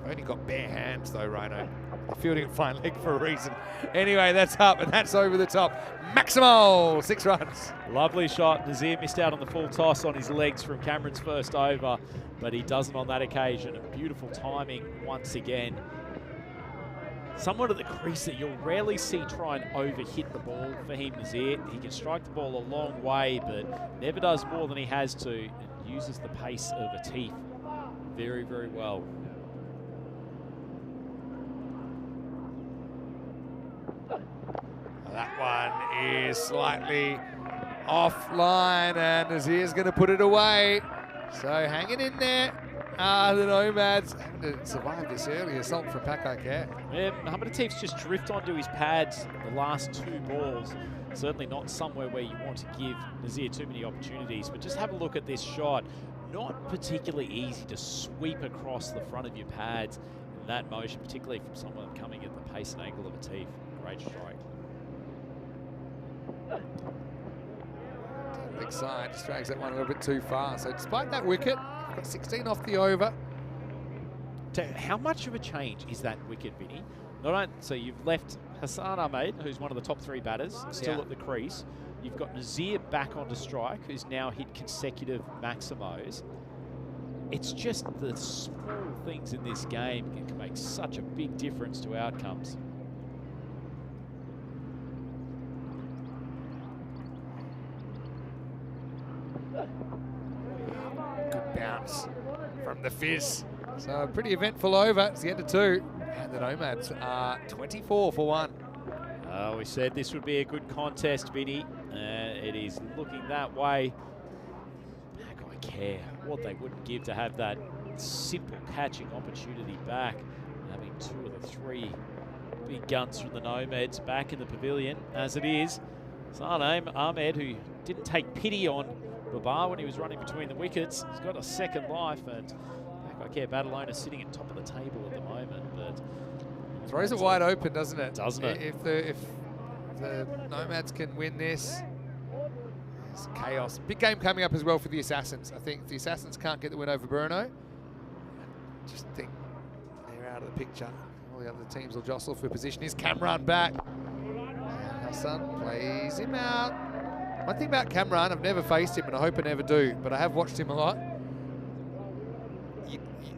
[SPEAKER 1] They've only got bare hands though, Rhino. They're fielding at fine leg for a reason. Anyway, that's up and that's over the top. Maximal, 6 runs.
[SPEAKER 4] Lovely shot. Nazir missed out on the full toss on his legs from Cameron's first over, but he doesn't on that occasion. Beautiful timing once again. Someone at the crease that you'll rarely see try and overhit the ball for him, Nazir. He can strike the ball a long way, but never does more than he has to, and uses the pace of Atif very, very well.
[SPEAKER 1] That one is slightly offline, and Nazir's going to put it away. So hanging in there, the Nomads having to survive this early assault from Pakai Care.
[SPEAKER 4] Yeah, Mohamed Atif's just drift onto his pads the last 2 balls. Certainly not somewhere where you want to give Nazir too many opportunities, but just have a look at this shot. Not particularly easy to sweep across the front of your pads in that motion, particularly from someone coming at the pace and angle of a Teef. Great strike.
[SPEAKER 1] Big side, just drags that one a little bit too far. So despite that wicket, we've got 16 off the over.
[SPEAKER 4] How much of a change is that wicket, Vinny? So you've left Hassan Ahmed, who's one of the top 3 batters, still at the crease. You've got Nazir back onto strike, who's now hit consecutive maximos. It's just the small things in this game that can make such a big difference to outcomes.
[SPEAKER 1] Good bounce from the Fizz. So a pretty eventful over. It's the end of 2. And the Nomads are 24 for 1.
[SPEAKER 4] We said this would be a good contest, Vinny. It is looking that way. I care what they wouldn't give to have that simple catching opportunity back. Having 2 of the 3 big guns from the Nomads back in the pavilion. As it is, Sarwar Ahmed, who didn't take pity on Babu when he was running between the wickets, has got a second life, and I care Badalona sitting at top of the table at the moment, but
[SPEAKER 1] throws it wide open, doesn't it?
[SPEAKER 4] Doesn't it?
[SPEAKER 1] If the Nomads can win this, it's chaos. Big game coming up as well for the Assassins. I think if the Assassins can't get the win over Brno, I just think they're out of the picture. All the other teams will jostle for position. Here's Kamran back. And Hassan plays him out. One thing about Kamran, I've never faced him, and I hope I never do, but I have watched him a lot.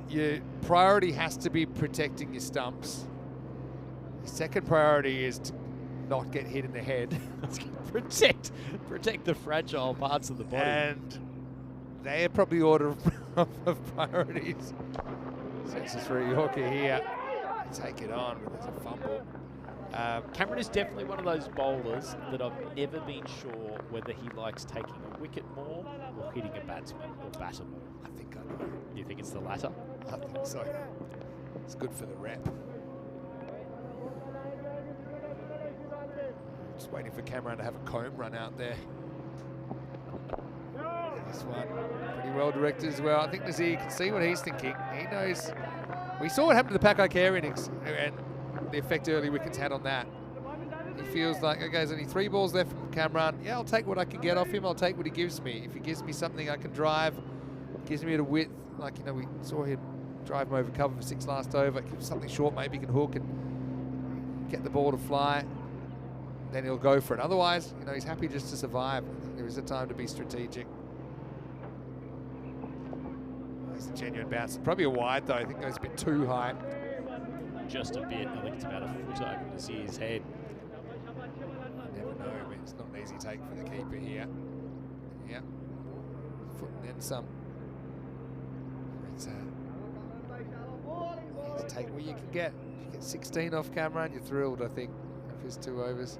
[SPEAKER 1] Your priority has to be protecting your stumps. Your second priority is to not get hit in the head.
[SPEAKER 4] protect the fragile parts of the body.
[SPEAKER 1] And they are probably order of priorities. Sets us for a Yorker here. Take it on, but there's a fumble.
[SPEAKER 4] Cameron is definitely one of those bowlers that I've never been sure whether he likes taking a wicket more or hitting a batsman or batter more.
[SPEAKER 1] I think I know.
[SPEAKER 4] You think it's the latter?
[SPEAKER 1] I think so. It's good for the rep. Just waiting for Cameron to have a comb run out there. This one pretty well directed as well. I think Nazir can see what he's thinking. He knows. We saw what happened to the Pakai Care innings and the effect early wickets had on that. He feels like, okay, there's only 3 balls left from Kamran. Yeah, I'll take what I can get off him. I'll take what he gives me. If he gives me something I can drive, gives me a width, like, you know, we saw him drive him over cover for 6 last over. Give him something short, maybe he can hook and get the ball to fly. Then he'll go for it. Otherwise, you know, he's happy just to survive. I think there is a time to be strategic. That's a genuine bounce. Probably a wide, though. I think it goes a bit too high.
[SPEAKER 4] Just a bit. I think it's about a foot over Nazir's head.
[SPEAKER 1] You never know. I mean, it's not an easy take for the keeper here. Yeah. Foot and then some. It's take what you can get. If you get 16 off camera, and you're thrilled, I think, of his 2 overs.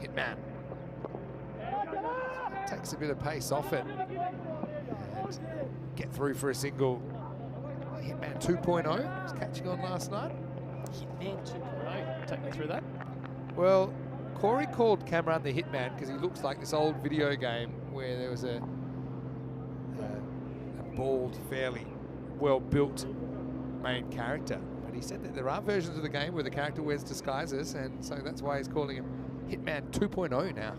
[SPEAKER 1] Hitman. Takes a bit of pace off it. And get through for a single. Hitman 2.0 was catching on last night.
[SPEAKER 4] Hitman 2.0, take me through that.
[SPEAKER 1] Well, Corey called Kamran the Hitman because he looks like this old video game where there was a bald, fairly well-built main character. But he said that there are versions of the game where the character wears disguises, and so that's why he's calling him Hitman 2.0 now.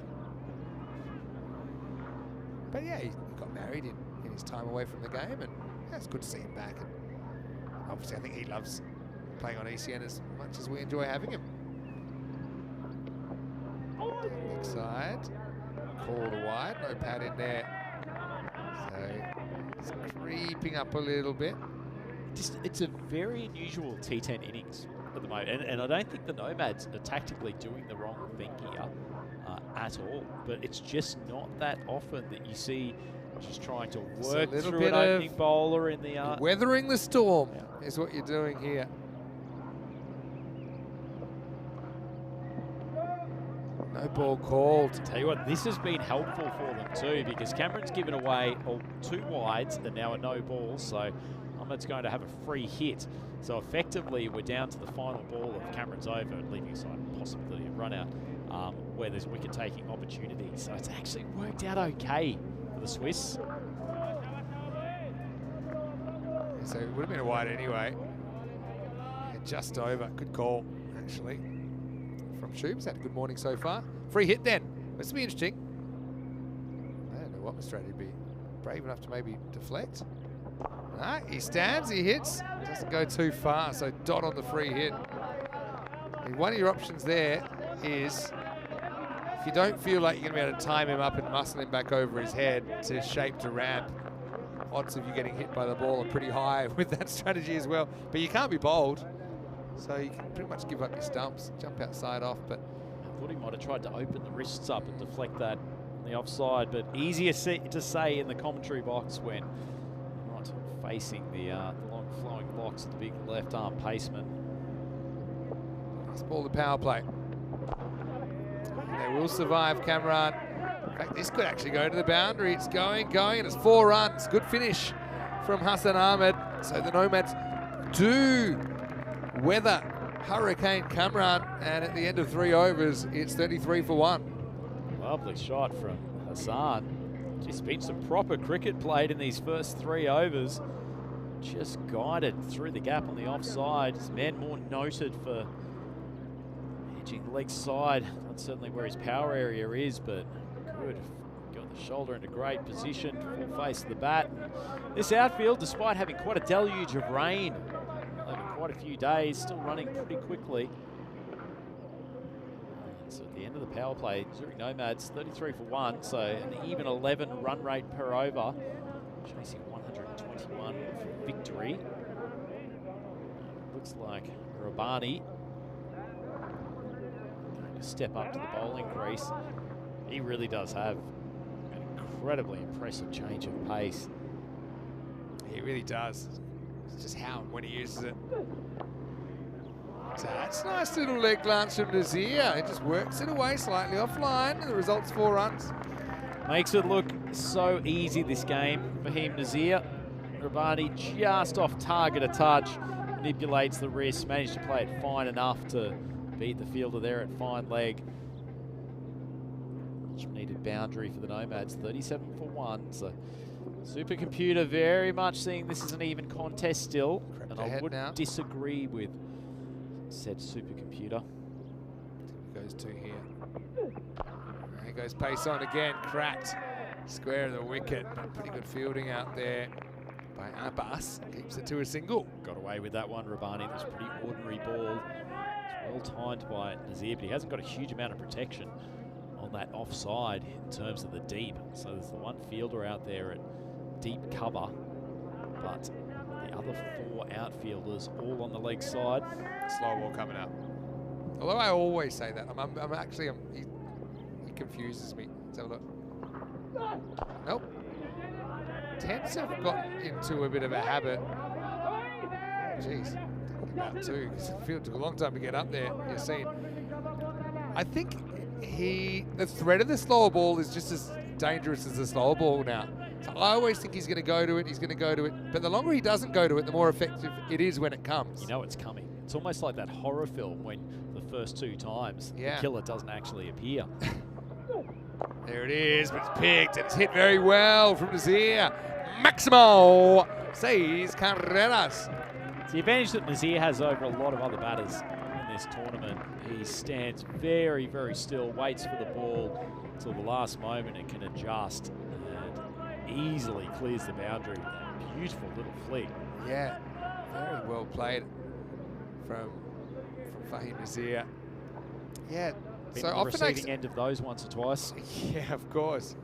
[SPEAKER 1] But yeah, he got married in his time away from the game, and yeah, it's good to see him back. And obviously, I think he loves playing on ECN as much as we enjoy having him. Next side, called wide, no pad in there. So it's creeping up a little bit.
[SPEAKER 4] It's a very unusual T10 innings at the moment, and I don't think the Nomads are tactically doing the wrong thing here at all, but it's just not that often that you see just trying to work through an opening bowler in the...
[SPEAKER 1] weathering the storm is what you're doing here. No ball called.
[SPEAKER 4] Tell you what, this has been helpful for them too, because Cameron's given away 2 wides and now a no ball, so Nomads going to have a free hit. So effectively, we're down to the final ball of Cameron's over, leaving aside possibility of run out, where there's wicket-taking opportunity. So it's actually worked out okay for the Swiss.
[SPEAKER 1] So it would have been a wide anyway. Yeah, just over. Good call, actually. From Shoobs. Had a good morning so far. Free hit then. This will be interesting. I don't know what my strategy would be. Brave enough to maybe deflect. Ah, he stands, he hits. Doesn't go too far, so dot on the free hit. And one of your options there is, if you don't feel like you're going to be able to time him up and muscle him back over his head to shape to ramp, odds of you getting hit by the ball are pretty high with that strategy as well. But you can't be bold, so you can pretty much give up your stumps, jump outside off. But
[SPEAKER 4] I thought he might have tried to open the wrists up and deflect that on the offside, but easier to say in the commentary box when not facing the long flowing locks of the big left arm paceman.
[SPEAKER 1] Nice ball to power play. And they will survive, Cameron. In fact, this could actually go to the boundary. It's going, and it's 4 runs. Good finish from Hassan Ahmed. So the Nomads do weather Hurricane Cameron, and at the end of 3 overs, it's 33 for 1.
[SPEAKER 4] Lovely shot from Hassan. Just been some proper cricket played in these first 3 overs. Just guided through the gap on the offside. His man more noted for edging the leg side. Not certainly where his power area is, but good. Got the shoulder into great position, full face of the bat. This outfield, despite having quite a deluge of rain over quite a few days, still running pretty quickly. So at the end of the power play, Zurich Nomads 33 for 1, so an even 11 run rate per over, chasing 121 for victory. Looks like Rabani going to step up to the bowling crease. He really does have an incredibly impressive change of pace.
[SPEAKER 1] He really does. It's just how and when he uses it. So that's a nice little leg glance from Nazir. He just works it away slightly offline, and the result's 4 runs.
[SPEAKER 4] Makes it look so easy, this game, for him, Nazir. Rabani just off target a touch, manipulates the wrist, managed to play it fine enough to beat the fielder there at fine leg. Much needed boundary for the Nomads, 37 for 1. So Supercomputer very much seeing this as an even contest still, and I wouldn't disagree with said Supercomputer.
[SPEAKER 1] Goes 2 here. There goes pace on again, cracked. Square of the wicket, but pretty good fielding out there by Abbas. Keeps it to a single.
[SPEAKER 4] Got away with that one, Rabani. It was a pretty ordinary ball. It's well timed by Nazir, but he hasn't got a huge amount of protection on that offside in terms of the deep. So there's the one fielder out there at deep cover, but the other 4 outfielders all on the leg side.
[SPEAKER 1] Slow ball coming up. Although I always say that, he confuses me. Let's have a look. Nope. Tents have got into a bit of a habit. Jeez, about 2. It took a long time to get up there. You're seeing. I think the threat of the slower ball is just as dangerous as the slower ball now. So I always think he's going to go to it, but the longer he doesn't go to it, the more effective it is when it comes.
[SPEAKER 4] You know it's coming. It's almost like that horror film when the first 2 times the killer doesn't actually appear.
[SPEAKER 1] There it is, but it's picked and it's hit very well from Nazir. Maximo says Carreras.
[SPEAKER 4] It's the advantage that Nazir has over a lot of other batters in this tournament. He stands very, very still, waits for the ball until the last moment and can adjust, and easily clears the boundary with that beautiful little flick.
[SPEAKER 1] Yeah, very well played from Fahim Nazir. Yeah,
[SPEAKER 4] Been
[SPEAKER 1] so
[SPEAKER 4] on the
[SPEAKER 1] often
[SPEAKER 4] receiving end of those once or twice.
[SPEAKER 1] Yeah, of course.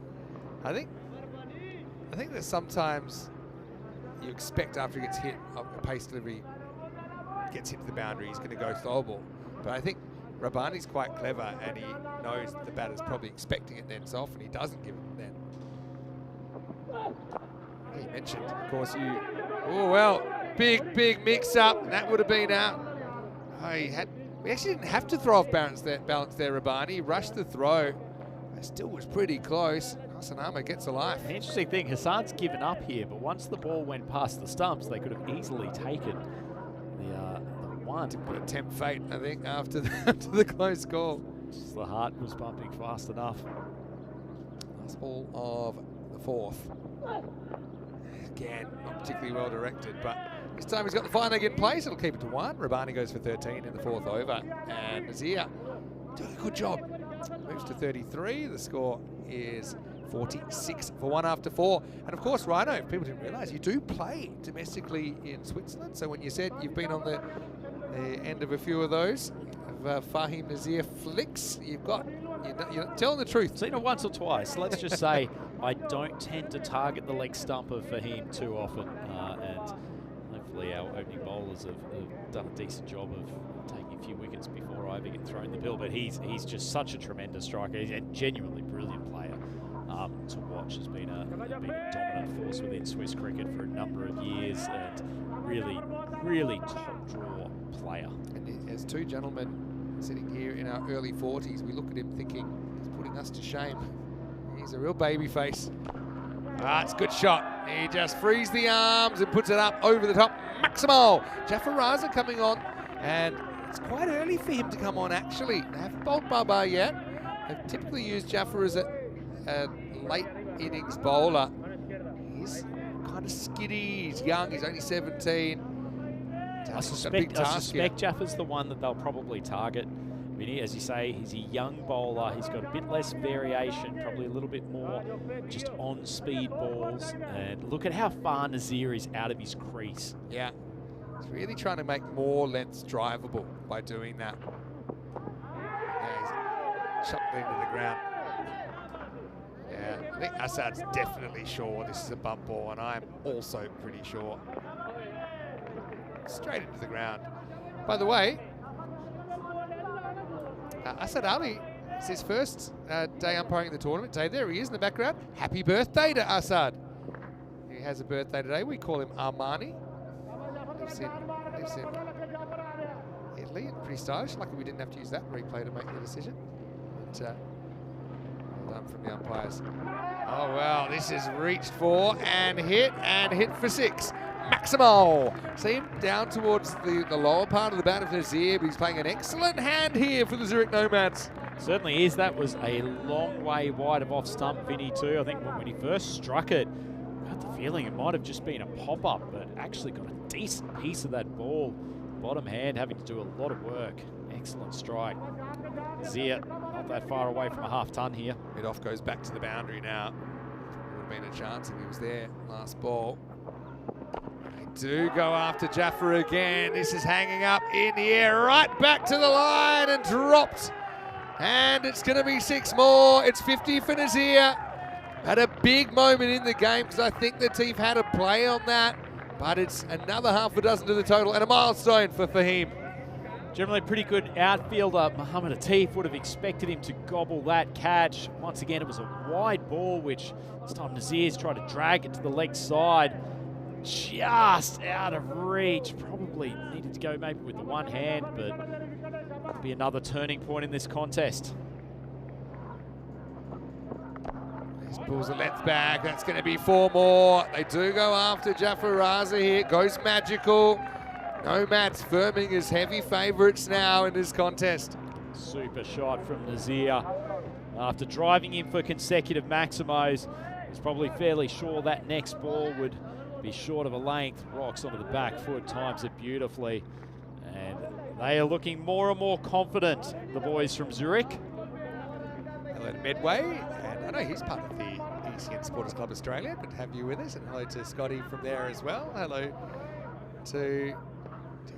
[SPEAKER 1] I think that sometimes you expect after he gets hit, a pace delivery gets hit to the boundary, he's going to go slow ball. But I think Rabani's quite clever, and he knows the batter's probably expecting it then, so often he doesn't give it then. He mentioned, of course, oh well, big mix-up, and that would have been out. We actually didn't have to throw off balance there, Rabani. He rushed the throw. It still was pretty close. Sanama gets a life.
[SPEAKER 4] The interesting thing, Hassan's given up here, but once the ball went past the stumps, they could have easily taken the one.
[SPEAKER 1] But a tempt fate, I think, after the close call.
[SPEAKER 4] Just the heart was pumping fast enough.
[SPEAKER 1] Last ball of the fourth. Again, not particularly well directed, but this time he's got the fine leg in place. It'll keep it to 1. Rabani goes for 13 in the fourth over. And Nazir doing a good job. Moves to 33. The score is 46 for 1 after 4. And of course, Rhino, if people didn't realise, you do play domestically in Switzerland. So when you said you've been on the end of a few of those, Fahim Nazir flicks, you're telling the truth.
[SPEAKER 4] Seen it once or twice. Let's just say I don't tend to target the leg stump of Fahim too often. And hopefully our opening bowlers have done a decent job of taking a few wickets before I ever get thrown the bill. But he's just such a tremendous striker. He's a genuinely brilliant player to watch. Has been a dominant force within Swiss cricket for a number of years, and really top draw player.
[SPEAKER 1] And as two gentlemen sitting here in our early 40s, we look at him thinking he's putting us to shame. He's a real baby face. It's a good shot. He just frees the arms and puts it up over the top. Maximal. Jafar Raza coming on, and it's quite early for him to come on actually. They haven't bowled Baba yet. They've typically used Jafar as a late innings bowler. He's kind of skiddy, he's young, he's only 17.
[SPEAKER 4] I suspect Jaffar's the one that they'll probably target. I mean, as you say, he's a young bowler. He's got a bit less variation, probably a little bit more just on-speed balls. And look at how far Nazir is out of his crease.
[SPEAKER 1] Yeah, he's really trying to make more lengths drivable by doing that. Yeah, he's chucked into the ground. Yeah, I think Assad's definitely sure this is a bump ball, and I'm also pretty sure. Straight into the ground. By the way, Assad Ali, it's his first day umpiring the tournament day. There he is in the background. Happy birthday to Assad. He has a birthday today. We call him Armani. Lives in Italy, and pretty stylish. Lucky we didn't have to use that replay to make the decision. But, well done from the umpires. Oh, wow, this is reached for and hit for 6. Maximal. See him down towards the lower part of the bat of Nazir, but he's playing an excellent hand here for the Zurich Nomads.
[SPEAKER 4] Certainly is. That was a long way wide of off stump, Vinny, too. I think when he first struck it, I got the feeling it might have just been a pop-up, but actually got a decent piece of that ball. Bottom hand having to do a lot of work. Excellent strike. Nazir not that far away from a half ton here.
[SPEAKER 1] Mid-off goes back to the boundary now. Would have been a chance if he was there last ball. Do go after Jaffer again. This is hanging up in the air, right back to the line and dropped. And it's going to be 6 more. It's 50 for Nazir. Had a big moment in the game because I think the team had a play on that. But it's another half a dozen to the total and a milestone for Fahim.
[SPEAKER 4] Generally pretty good outfielder. Mohammed Atif would have expected him to gobble that catch. Once again, it was a wide ball, which this time Nazir's tried to drag it to the leg side. Just out of reach. Probably needed to go maybe with the one hand, but it'll be another turning point in this contest.
[SPEAKER 1] He pulls the length back. That's going to be 4 more. They do go after Jafar Raza here. Goes magical. Nomads firming as heavy favourites now in this contest.
[SPEAKER 4] Super shot from Nazir. After driving him for consecutive maximos, he's probably fairly sure that next ball would be short of a length. Rocks onto the back foot, times it beautifully. And they are looking more and more confident, the boys from Zurich.
[SPEAKER 1] Hello to Medway, and I know he's part of the ECN Supporters Club Australia. Good to have you with us, and hello to Scotty from there as well. Hello to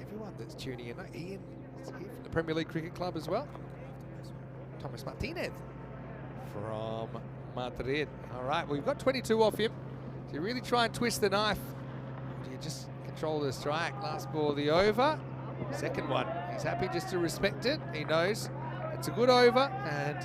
[SPEAKER 1] everyone that's tuning in. Ian is here from the Premier League Cricket Club as well. Thomas Martinez from Madrid. All right, well, we've got 22 off him. Do you really try and twist the knife? Or do you just control the strike? Last ball of the over. Second one. He's happy just to respect it. He knows it's a good over, and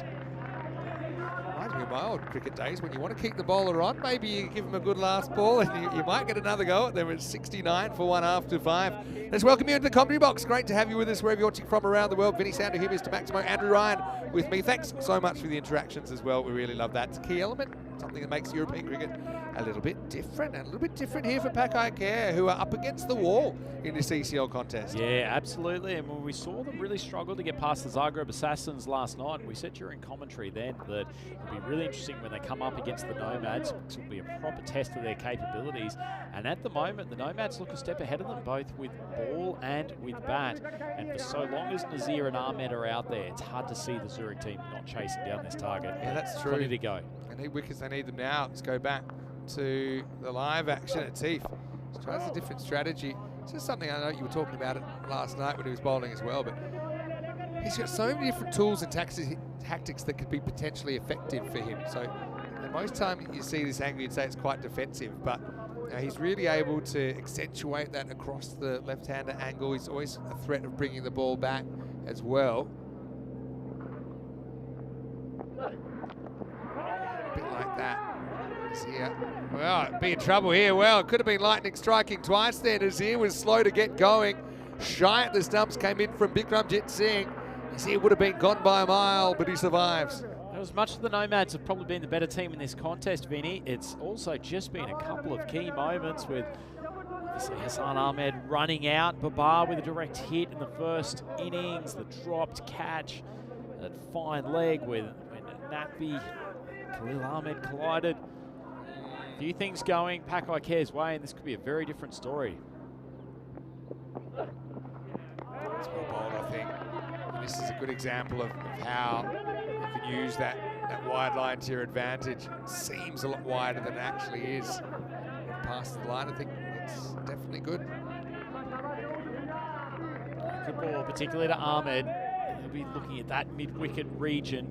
[SPEAKER 1] reminds me of my old cricket days when you want to keep the bowler on. Maybe you give him a good last ball and you might get another go. There was 69 for 1 after 5. Let's welcome you into the commentary box. Great to have you with us wherever you're watching from around the world. Vinny Sander here, Mr. Maximo, Andrew Ryan with me. Thanks so much for the interactions as well. We really love that. It's a key element something that makes European cricket a little bit different, and a little bit different here for Pakai Care, who are up against the wall in this ECL contest.
[SPEAKER 4] Yeah, absolutely. And when we saw them really struggle to get past the Zagreb Assassins last night, we said during commentary then that it'll be really interesting when they come up against the Nomads. It will be a proper test of their capabilities. And at the moment, the Nomads look a step ahead of them, both with ball and with bat. And for so long as Nazir and Ahmed are out there, it's hard to see the Zurich team not chasing down this target.
[SPEAKER 1] Yeah, that's true.
[SPEAKER 4] Plenty to go.
[SPEAKER 1] They need wickets, they need them now. Let's go back to the live action at Teef. He tries a different strategy. It's just something I know you were talking about it last night when he was bowling as well, but he's got so many different tools and tactics that could be potentially effective for him. So most time you see this angle, you'd say it's quite defensive, but he's really able to accentuate that across the left-hander angle. He's always a threat of bringing the ball back as well. A bit like that. Nazir, well, be in trouble here. Well, it could have been lightning striking twice there. Nazir was slow to get going. Shy at the stumps, came in from Bikramjit Singh. Nazir would have been gone by a mile, but he survives.
[SPEAKER 4] As much as the Nomads have probably been the better team in this contest, Vinny, it's also just been a couple of key moments with obviously Hassan Ahmed running out, Babu with a direct hit in the first innings, the dropped catch, that fine leg when Nakvi, Khalil Ahmed collided. A few things going Pakai Care's way, and this could be a very different story.
[SPEAKER 1] It's well bowled, I think. And this is a good example of how you can use that wide line to your advantage. It seems a lot wider than it actually is. Past the line, I think it's definitely good.
[SPEAKER 4] Good ball, particularly to Ahmed. He'll be looking at that mid-wicket region,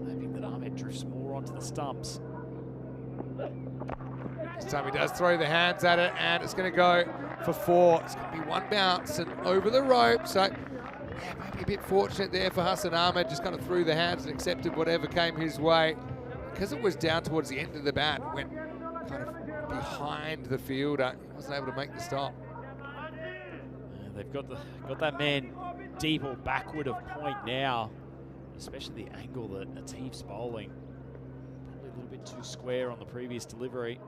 [SPEAKER 4] hoping that Ahmed drifts more onto the stumps.
[SPEAKER 1] This time he does throw the hands at it, and it's going to go for 4. It's going to be one bounce and over the rope. So, yeah, maybe a bit fortunate there for Hassan Ahmed. Just kind of threw the hands and accepted whatever came his way. Because it was down towards the end of the bat, it went kind of behind the fielder. He wasn't able to make the stop.
[SPEAKER 4] They've got that man deep or backward of point now, especially the angle that Atif's bowling. Probably a little bit too square on the previous delivery.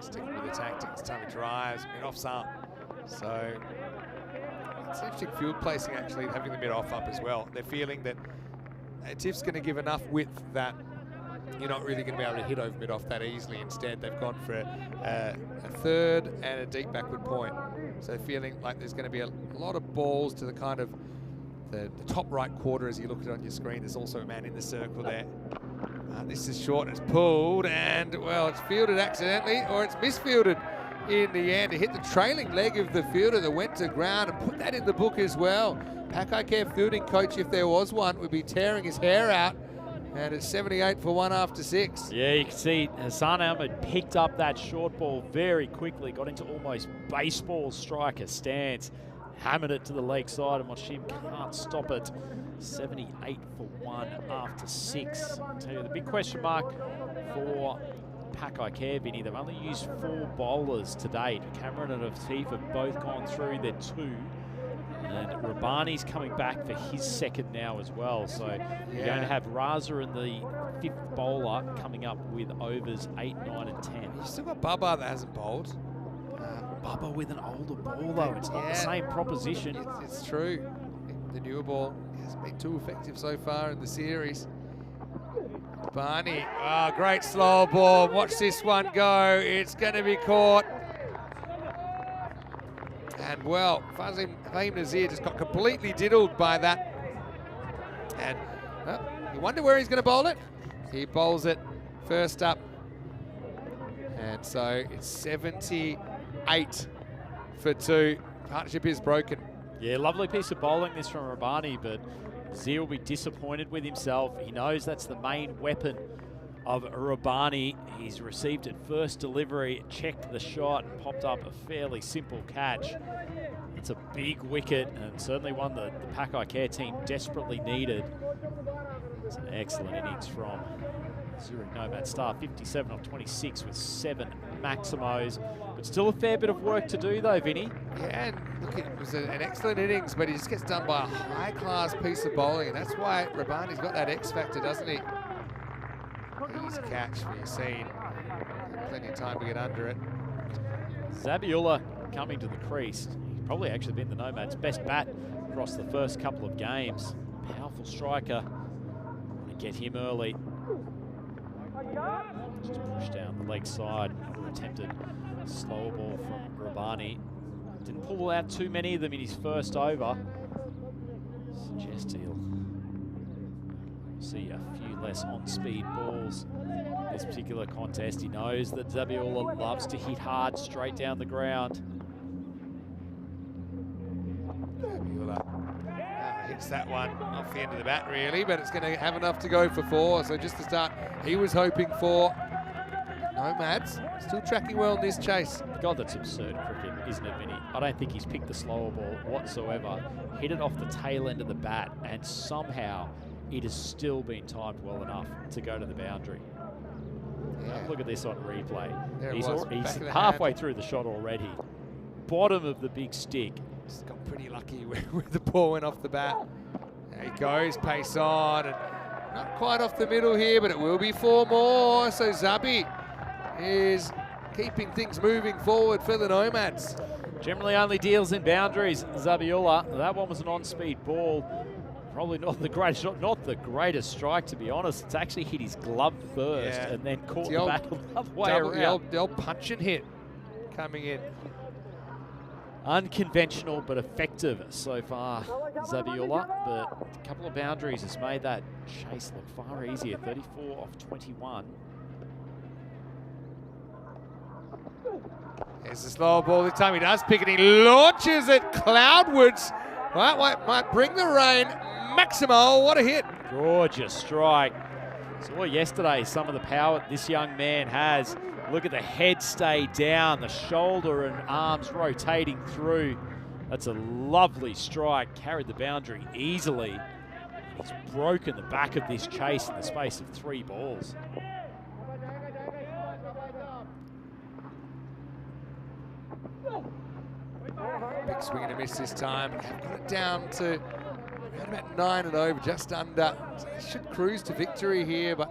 [SPEAKER 1] Sticking with the tactics, time he drives, mid-off's up. So it's an interesting field placing actually, having the mid-off up as well. They're feeling that Atif's going to give enough width that you're not really going to be able to hit over mid-off that easily. Instead, they've gone for a third and a deep backward point. So feeling like there's going to be a lot of balls to the kind of the top right quarter as you look at it on your screen. There's also a man in the circle there. This is short, it's pulled, and well, it's fielded accidentally, or it's misfielded in the end. It hit the trailing leg of the fielder that went to ground, and put that in the book as well. Pakai Care fielding coach, if there was one, would be tearing his hair out. And it's 78 for 1 after 6.
[SPEAKER 4] Yeah, you can see Hassan Ahmed picked up that short ball very quickly, got into almost baseball striker stance, hammered it to the leg side, and Washim can't stop it. 78 for 1 after 6. I'll tell you, the big question mark for Pakai Care, Vinny, they've only used 4 bowlers to date. Cameron and Atif have both gone through their 2. And Rabbani's coming back for his second now as well. So you're going to have Raza and the 5th bowler coming up with overs 8, 9 and 10.
[SPEAKER 1] You've still got Baba that hasn't bowled.
[SPEAKER 4] Baba with an older ball though. It's not the same proposition.
[SPEAKER 1] It's true. The newer ball hasn't been too effective so far in the series. Barney, great slow ball. Watch this one go. It's going to be caught. And well, Fahim Nazir just got completely diddled by that. And you wonder where he's going to bowl it. He bowls it first up. And so it's 78 for 2. Partnership is broken.
[SPEAKER 4] Yeah, lovely piece of bowling this from Rabbani, but Nazir will be disappointed with himself. He knows that's the main weapon of Rabbani. He's received it first delivery, checked the shot, and popped up a fairly simple catch. It's a big wicket, and certainly one that the Pakai Care team desperately needed. It's an excellent innings from Zurich Nomads star, 57 off 26 with 7 Maximos. But still a fair bit of work to do though, Vinny.
[SPEAKER 1] Yeah, and look, it was an excellent innings, but he just gets done by a high-class piece of bowling, and that's why Rabani's got that X factor, doesn't he? Easy catch for Yassine. Plenty of time to get under it.
[SPEAKER 4] Zabiola coming to the crease. He's probably actually been the Nomads' best bat across the first couple of games. Powerful striker. Want to get him early. Just push down the leg side. Attempted slower ball from Rabani. Didn't pull out too many of them in his first over. Suggest he'll see a few less on-speed balls this particular contest. He knows that Zabiola loves to hit hard straight down the ground.
[SPEAKER 1] Zabiola hits that one off the end of the bat really, but it's going to have enough to go for 4. So just to start, he was hoping for Nomads. Still tracking well in this chase.
[SPEAKER 4] God, that's absurd cricket, isn't it, Vinny? I don't think he's picked the slower ball whatsoever. Hit it off the tail end of the bat, and somehow it has still been timed well enough to go to the boundary.
[SPEAKER 1] Yeah.
[SPEAKER 4] Look at this on replay.
[SPEAKER 1] There
[SPEAKER 4] He's
[SPEAKER 1] the
[SPEAKER 4] halfway
[SPEAKER 1] hand.
[SPEAKER 4] through the shot already. Bottom of the big stick.
[SPEAKER 1] Just got pretty lucky with the ball went off the bat. There he goes, pace on, and not quite off the middle here, but it will be 4 more. So Zabi is keeping things moving forward for the Nomads.
[SPEAKER 4] Generally only deals in boundaries, Zabiola. That one was an on-speed ball. Probably not the greatest shot, not the greatest strike, to be honest. It's actually hit his glove first and then caught the back the other way around.
[SPEAKER 1] The old punch and hit coming in.
[SPEAKER 4] Unconventional but effective so far, Zabiola. But a couple of boundaries has made that chase look far easier. 34 off 21.
[SPEAKER 1] There's the slower ball this time. He does pick it. He launches it cloudwards. Might bring the rain. Maximo, what a hit.
[SPEAKER 4] Gorgeous strike. Saw yesterday some of the power this young man has. Look at the head stay down, the shoulder and arms rotating through. That's a lovely strike. Carried the boundary easily. He's broken the back of this chase in the space of 3 balls.
[SPEAKER 1] Big swing and a miss this time. They've got it down to around about 9 and over, just under. So they should cruise to victory here, but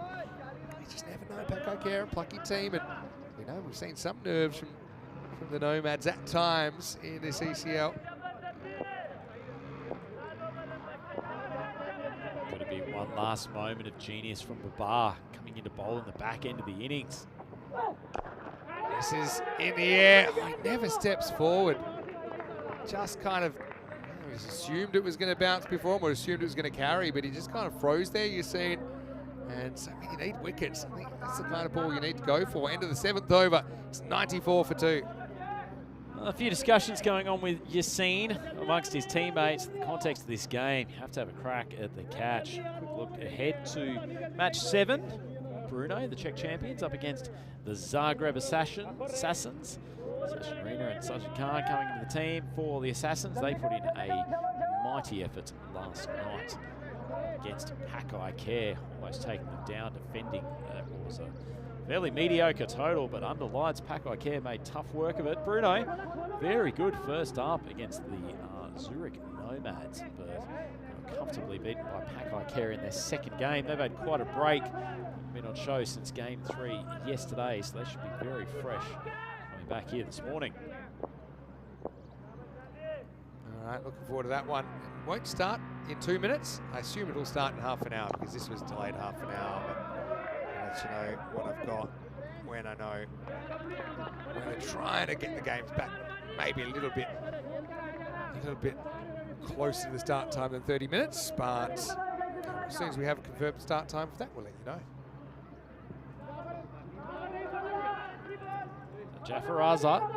[SPEAKER 1] you just never know. Paco Care, a plucky team, and we know we've seen some nerves from the Nomads at times in this ECL.
[SPEAKER 4] Got to be one last moment of genius from Babu coming into bowl in the back end of the innings.
[SPEAKER 1] This is in the air. Oh, he never steps forward. Just kind of assumed it was going to bounce before him, or assumed it was going to carry, but he just kind of froze there, you're seeing. And so you need wickets. I think that's the kind of ball you need to go for. End of the 7th over. It's 94 for 2.
[SPEAKER 4] A few discussions going on with Yassine amongst his teammates. In the context of this game, you have to have a crack at the catch. Quick look ahead to match 7. Brno, the Czech champions, up against the Zagreb Assassins. Session Rena and Sajid Khan coming into the team for the Assassins. They put in a mighty effort last night against Pakai Care, almost taking them down, defending what was a fairly mediocre total, but underlines Pakai Care made tough work of it. Brno, very good first up against the Zurich Nomads, but comfortably beaten by Pakai Care in their second game. They've had quite a break, been on show since game 3 yesterday, so they should be very fresh coming back here this morning.
[SPEAKER 1] All right, looking forward to that one. It won't start in 2 minutes. I assume it'll start in half an hour because this was delayed half an hour. But I'll let you know what I've got when I know. We're trying to get the games back maybe a little bit closer to the start time than 30 minutes. But as soon as we have a confirmed start time for that, we'll let you know.
[SPEAKER 4] Jafar Azar,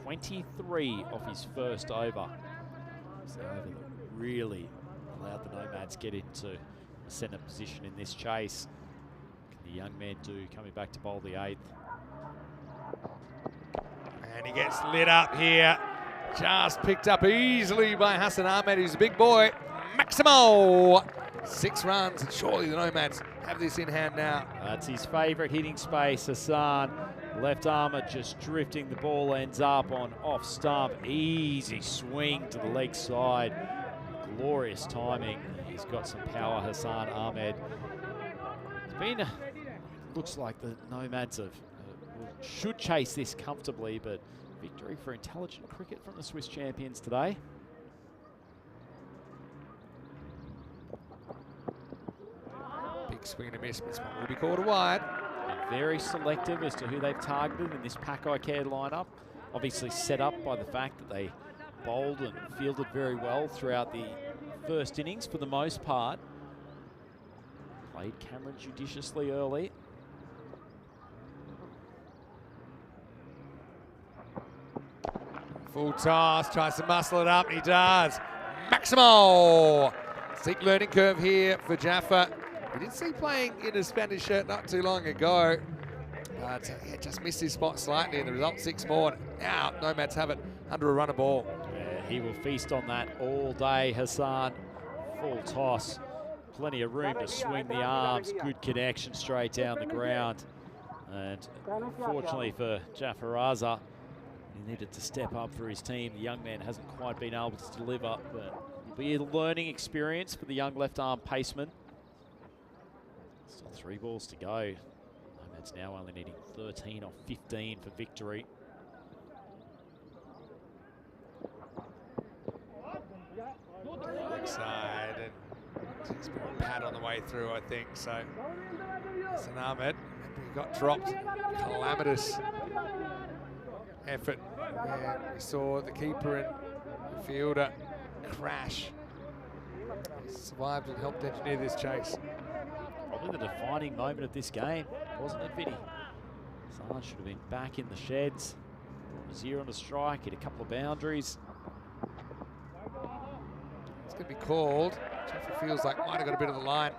[SPEAKER 4] 23 off his first over. So over that really allowed the Nomads get into a centre position in this chase. What can the young man do coming back to bowl the 8th?
[SPEAKER 1] And he gets lit up here. Just picked up easily by Hassan Ahmed, who's a big boy. Maximo 6 runs, and surely the Nomads have this in hand now.
[SPEAKER 4] That's his favourite hitting space, Hassan. Left armour just drifting. The ball ends up on off stump. Easy swing to the leg side. Glorious timing. He's got some power, Hassan Ahmed. It's been, looks like the Nomads should chase this comfortably, but victory for intelligent cricket from the Swiss champions today.
[SPEAKER 1] Big swing and a miss. This one will be called a wide.
[SPEAKER 4] Very selective as to who they've targeted in this Pakai Care lineup. Obviously set up by the fact that they bowled and fielded very well throughout the first innings for the most part. Played Cameron judiciously early.
[SPEAKER 1] Full toss, tries to muscle it up, and he does. Maximo! Steep learning curve here for Jaffa. We did see playing in a Spanish shirt not too long ago. But yeah, just missed his spot slightly, and the result 6 more. Now Nomads have it under a runner ball.
[SPEAKER 4] Yeah, he will feast on that all day, Hassan. Full toss. Plenty of room to swing the arms. Good connection straight down the ground. And fortunately for Jaffa Raza, he needed to step up for his team. The young man hasn't quite been able to deliver, but it'll be a learning experience for the young left arm paceman. Still 3 balls to go. Nomads now only needing 13 off 15 for victory.
[SPEAKER 1] Leg side, and he's got a pad on the way through, I think. So Hassan Ahmed, he got dropped. Calamitous effort. Yeah, we saw the keeper and the fielder crash. He survived and helped engineer this chase.
[SPEAKER 4] Probably the defining moment of this game, wasn't it, Vinny? Hassan should have been back in the sheds. Nazir on a strike, hit a couple of boundaries.
[SPEAKER 1] It's going to be called. Jaffa feels like might have got a bit of the line.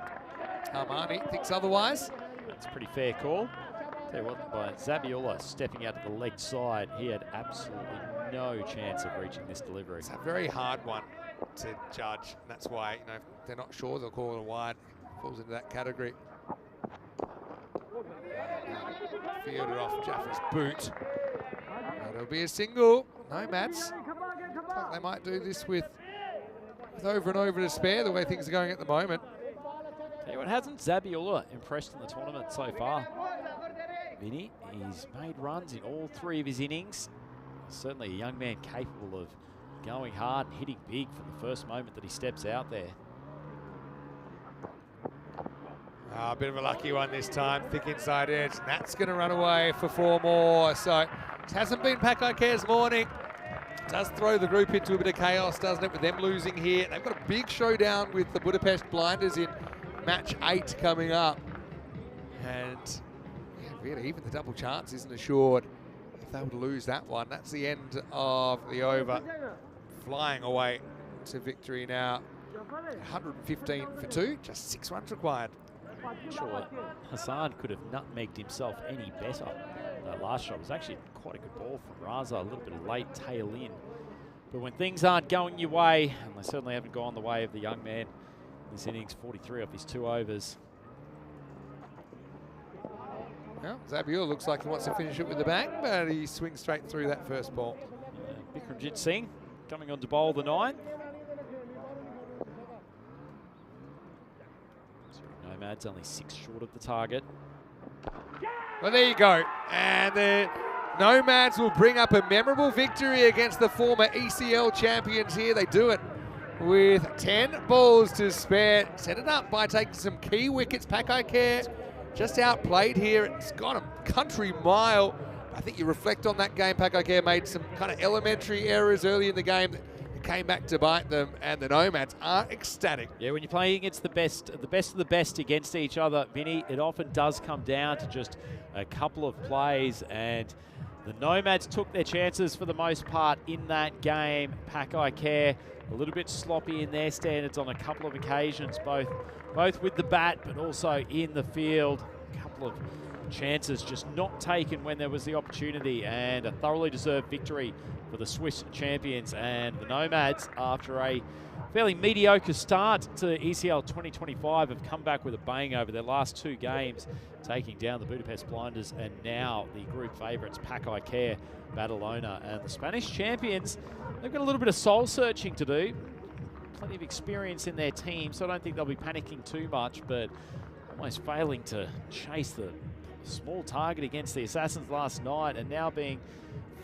[SPEAKER 1] Armani thinks otherwise.
[SPEAKER 4] It's a pretty fair call. Tell you what, by Zabiola stepping out to the leg side, he had absolutely no chance of reaching this delivery.
[SPEAKER 1] It's a very hard one to judge, and that's why, you know, if they're not sure, they'll call it a wide. Falls into that category. Fielded off Jaffa's boot. That'll be a single. Nomads. Looks like they might do this with over and over to spare the way things are going at the moment.
[SPEAKER 4] Tell you what, hasn't Zabiola impressed in the tournament so far? Vinny, he's made runs in all 3 of his innings. Certainly a young man capable of going hard and hitting big from the first moment that he steps out there.
[SPEAKER 1] A bit of a lucky one this time, thick inside edge. That's going to run away for 4 more. So it hasn't been Pakai Care's morning. It does throw the group into a bit of chaos, doesn't it, with them losing here. They've got a big showdown with the Budapest Blinders in match 8 coming up. And yeah, really, even the double chance isn't assured. If they were to lose that one, that's the end of the over. Flying away to victory now. 115 for 2, just 6 runs required.
[SPEAKER 4] Sure, Hassan could have nutmegged himself any better. That last shot was actually quite a good ball from Raza, a little bit of late tail in. But when things aren't going your way, and they certainly haven't gone the way of the young man, this innings 43 off his 2 overs.
[SPEAKER 1] Well, Zabiola looks like he wants to finish it with the bang, but he swings straight through that first ball.
[SPEAKER 4] Bikramjit Singh coming on to bowl the 9. Nomads only 6 short of the target.
[SPEAKER 1] Well, there you go. And the Nomads will bring up a memorable victory against the former ECL champions here. They do it with 10 balls to spare. Set it up by taking some key wickets. Pakai Care just outplayed here. It's got a country mile. I think you reflect on that game. Pakai Care made some kind of elementary errors early in the game that came back to bite them, and the Nomads are ecstatic.
[SPEAKER 4] Yeah, when you're playing against the best of the best against each other, Vinny, it often does come down to just a couple of plays, and the Nomads took their chances for the most part in that game. Pakai Care a little bit sloppy in their standards on a couple of occasions, both with the bat but also in the field. A couple of chances just not taken when there was the opportunity, and a thoroughly deserved victory for for the Swiss champions. And the Nomads, after a fairly mediocre start to ECL 2025, have come back with a bang over their last 2 games, taking down the Budapest Blinders and now the group favourites Pakai Care, Badalona, and the Spanish champions. They've got a little bit of soul searching to do. Plenty of experience in their team, so I don't think they'll be panicking too much, but almost failing to chase the small target against the Assassins last night, and now being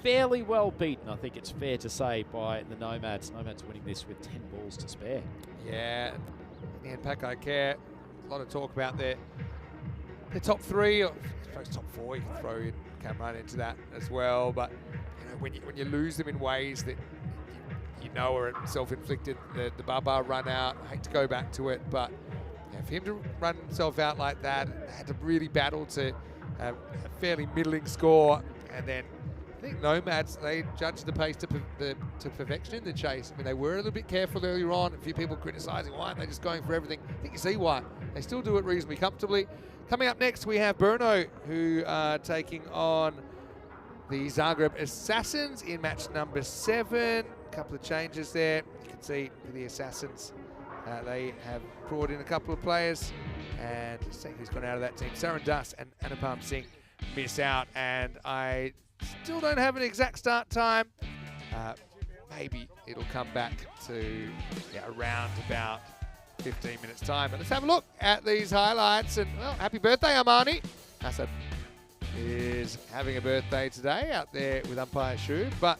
[SPEAKER 4] fairly well beaten, I think it's fair to say, by the Nomads. Nomads winning this with 10 balls to spare.
[SPEAKER 1] Yeah, and Pakai Care, a lot of talk about their top 3, or I suppose top 4, you can throw in Cameron into that as well, but you know, when you lose them in ways that you know are self-inflicted, the Babu run out, I hate to go back to it, but yeah, for him to run himself out like that, had to really battle to have a fairly middling score, and then I think Nomads, they judged the pace to perfection in the chase. I mean, they were a little bit careful earlier on. A few people criticising, why aren't they just going for everything? I think you see why. They still do it reasonably comfortably. Coming up next, we have Brno, who are taking on the Zagreb Assassins in match number 7. A couple of changes there. You can see for the Assassins, they have brought in a couple of players, and see who's gone out of that team. Saran Das and Anupam Singh miss out, and I still don't have an exact start time. Maybe it'll come back to around about 15 minutes time. But let's have a look at these highlights. And well, happy birthday, Armani. Hassan is having a birthday today out there with umpire Shub, but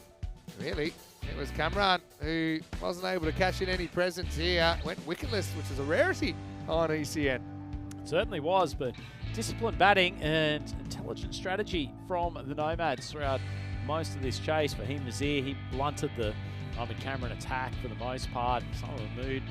[SPEAKER 1] really it was Kamran who wasn't able to cash in any presents here. Went wicketless, which is a rarity on ECN.
[SPEAKER 4] It certainly was, but disciplined batting and intelligent strategy from the Nomads throughout most of this chase. Fahim Nazir, he blunted the Mohamed Cameron attack for the most part. Some of the mood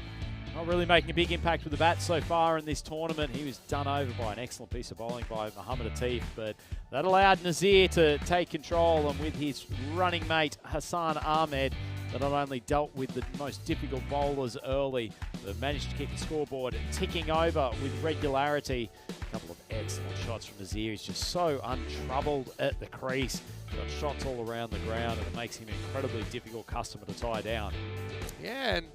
[SPEAKER 4] not really making a big impact with the bat so far in this tournament. He was done over by an excellent piece of bowling by Mohamed Atif, but that allowed Nazir to take control, and with his running mate Hassan Ahmed, that not only dealt with the most difficult bowlers early, but managed to keep the scoreboard ticking over with regularity. A couple of excellent shots from Nazir. He's just so untroubled at the crease. He's got shots all around the ground, and it makes him an incredibly difficult customer to tie down.
[SPEAKER 1] Yeah, and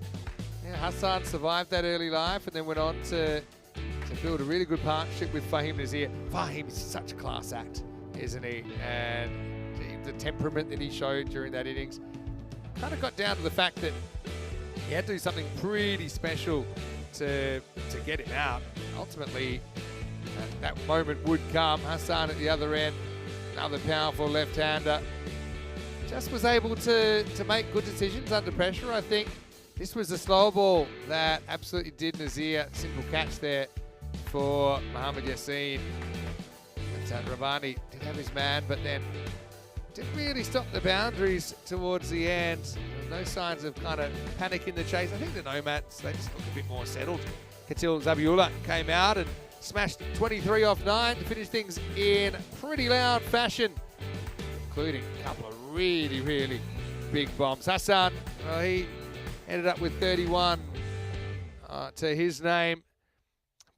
[SPEAKER 1] Hassan survived that early life and then went on to build a really good partnership with Fahim Nazir. Fahim is such a class act, isn't he? And the temperament that he showed during that innings kind of got down to the fact that he had to do something pretty special to get him out. Ultimately, that moment would come. Hassan at the other end, another powerful left-hander, just was able to make good decisions under pressure, I think. This was a slow ball that absolutely did Nazir. Simple catch there for Mohamed Yassin. But Rabani did have his man, but then didn't really stop the boundaries towards the end. No signs of kind of panic in the chase. I think the Nomads, they just look a bit more settled. Katil Zabiullah came out and smashed 23 off 9 to finish things in pretty loud fashion, including a couple of really, really big bombs. Hassan, well, he ended up with 31 to his name,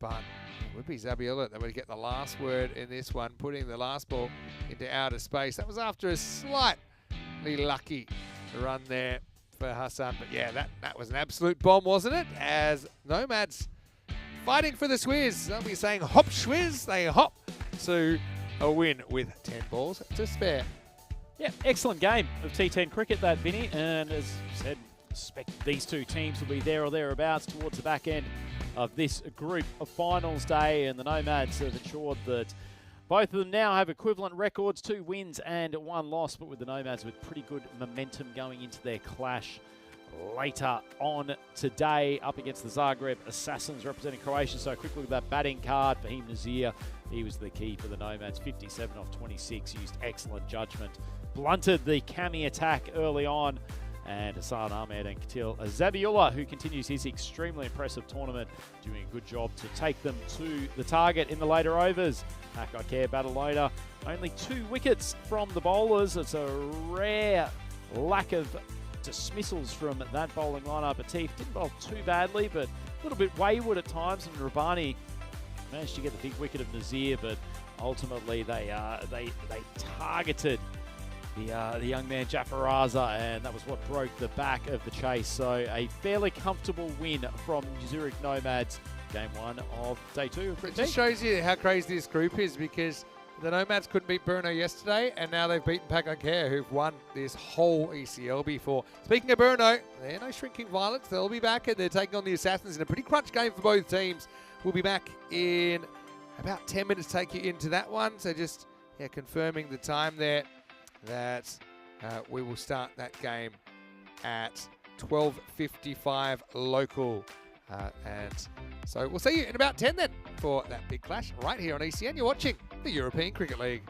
[SPEAKER 1] but it would be Zabiullah that would get the last word in this one, putting the last ball into outer space. That was after a slightly lucky run there for Hassan, but yeah, that was an absolute bomb, wasn't it? As Nomads fighting for the Swizz. They'll be saying hop Swizz, they hop to a win with 10 balls to spare.
[SPEAKER 4] Yeah, excellent game of T10 cricket that, Vinny, and as said, expect these two teams will be there or thereabouts towards the back end of this group of finals day, and the Nomads have ensured that both of them now have equivalent records, 2 wins and 1 loss, but with the Nomads with pretty good momentum going into their clash later on today up against the Zagreb Assassins representing Croatia. So a quick look at that batting card. Fahim Nazir, he was the key for the Nomads, 57 off 26, used excellent judgment, blunted the Cami attack early on, and Hassan Ahmed and Katil Zabiullah, who continues his extremely impressive tournament, doing a good job to take them to the target in the later overs. Pakai Care Badalona, only 2 wickets from the bowlers. It's a rare lack of dismissals from that bowling lineup. Atif didn't bowl too badly, but a little bit wayward at times, and Rabani managed to get the big wicket of Nazir, but ultimately they targeted the young man Jafaraza, and that was what broke the back of the chase. So a fairly comfortable win from Zurich Nomads, game 1 of day 2 of
[SPEAKER 1] It
[SPEAKER 4] Day.
[SPEAKER 1] just shows you how crazy this group is, because the Nomads couldn't beat Brno yesterday, and now they've beaten Pack Care, who've won this whole ECL before. Speaking of Brno, they're no shrinking violets. They'll be back, and they're taking on the Assassins in a pretty crunch game for both teams. We'll be back in about 10 minutes to take you into that one. So just confirming the time there that we will start that game at 12:55 local. And so we'll see you in about 10 then for that big clash right here on ECN. You're watching the European Cricket League.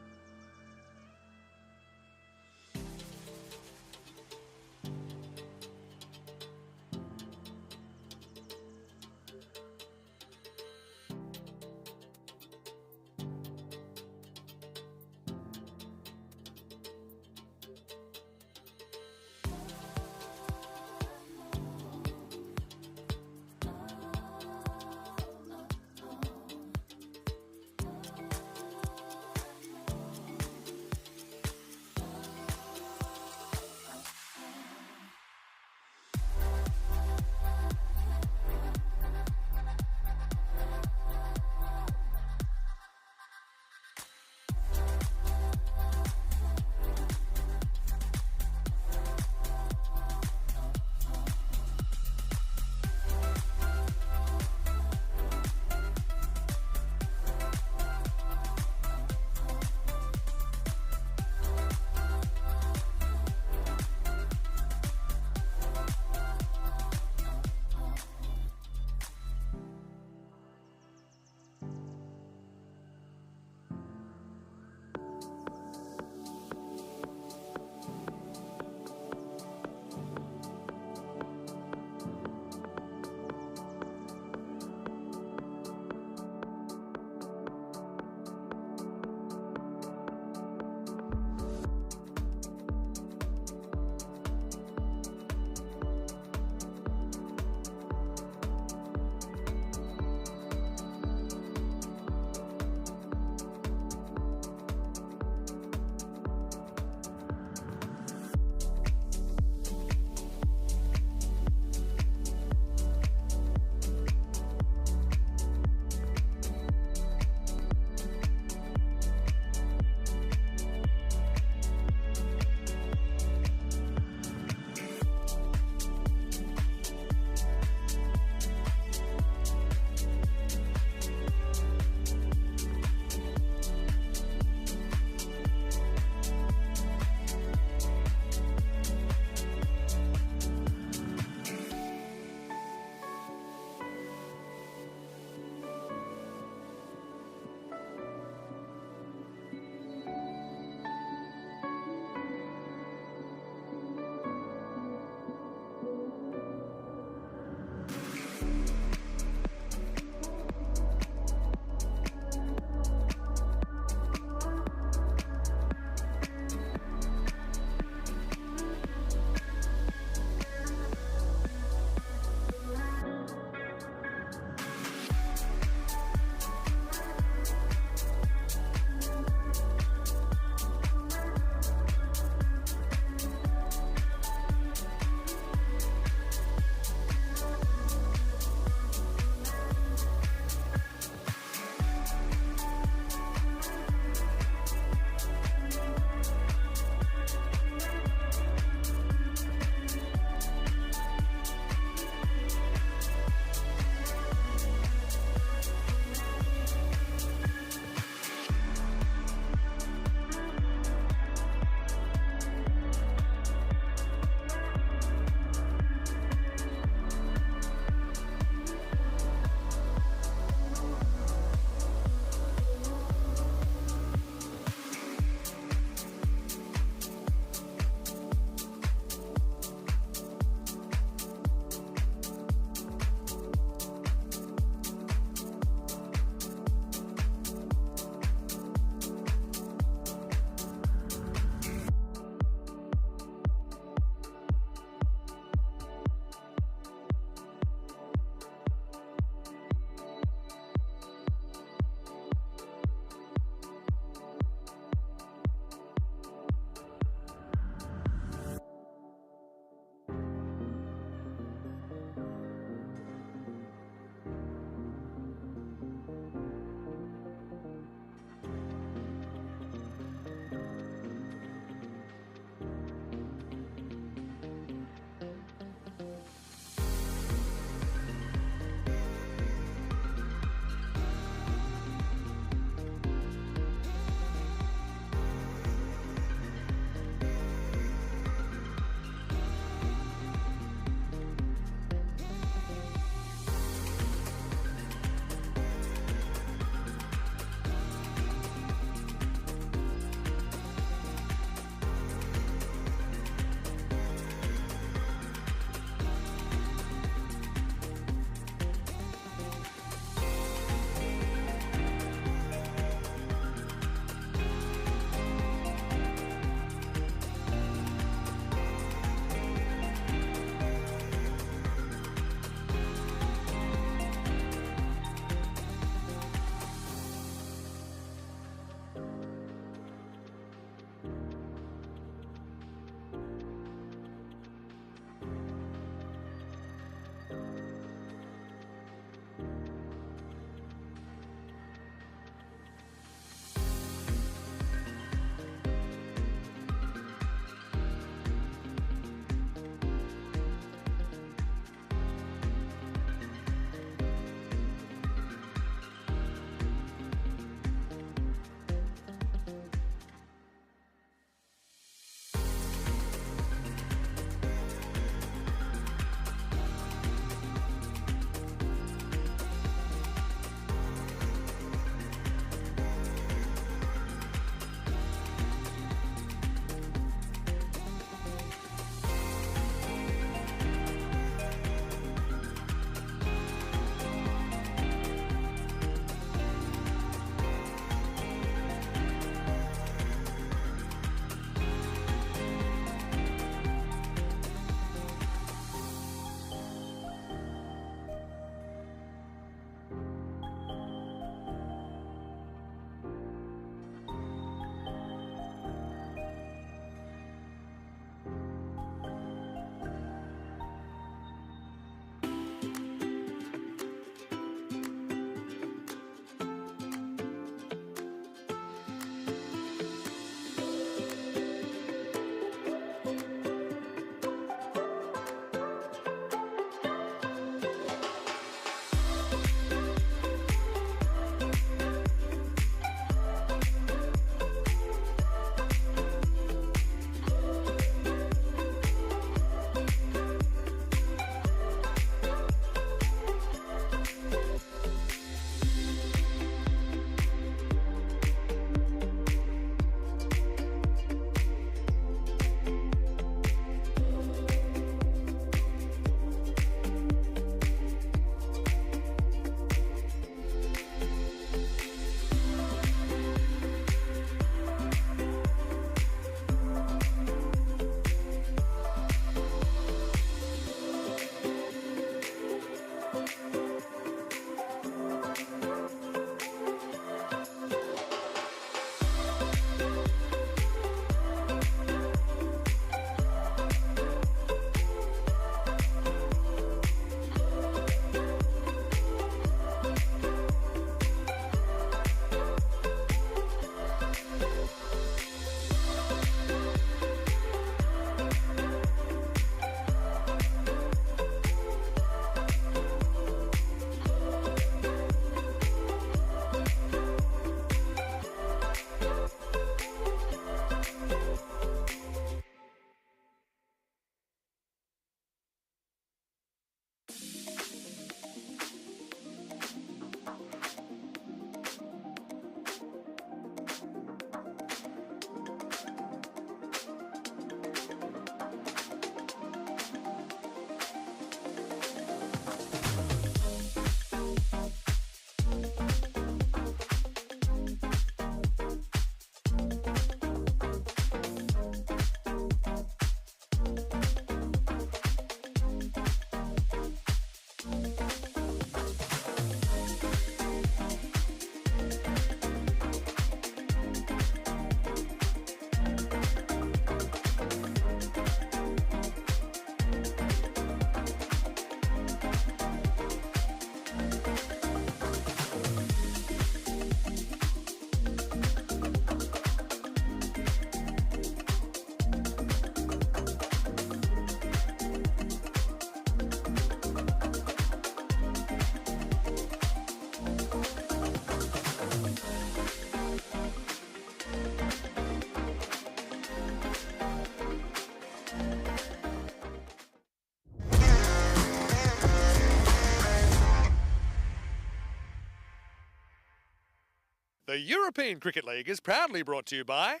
[SPEAKER 1] The European Cricket League is proudly brought to you by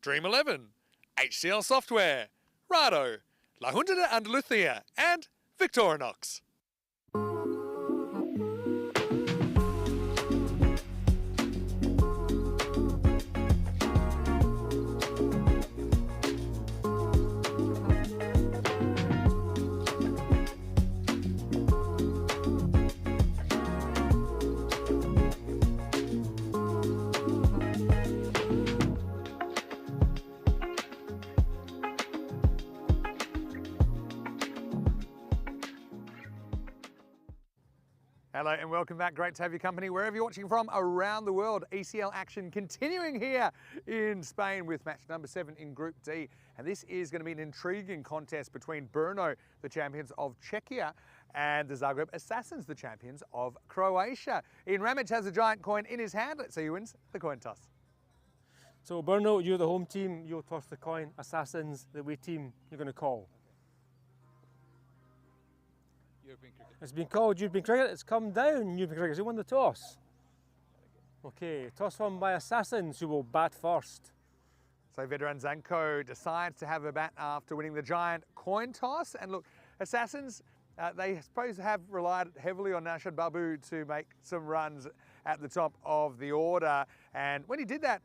[SPEAKER 1] Dream 11, HCL Software, Rado, La Junta de Andalucía, and Victorinox. Hello and welcome back. Great to have your company wherever you're watching from around the world. ECL action continuing here in Spain with match number 7 in Group D. And this is going to be an intriguing contest between Brno, the champions of Czechia, and the Zagreb Assassins, the champions of Croatia. Ian Ramage has a giant coin in his hand. Let's see who wins the coin toss.
[SPEAKER 2] So Brno, you're the home team, you'll toss the coin. Assassins, the away team, you're going to call.
[SPEAKER 3] European cricket.
[SPEAKER 2] It's been called European cricket, it's come down European cricket. Who won the toss? Okay, toss won by Assassins, who will bat first.
[SPEAKER 1] So veteran Zanko decides to have a bat after winning the giant coin toss. And look, Assassins, they suppose have relied heavily on Nashad Babu to make some runs at the top of the order. And when he did that,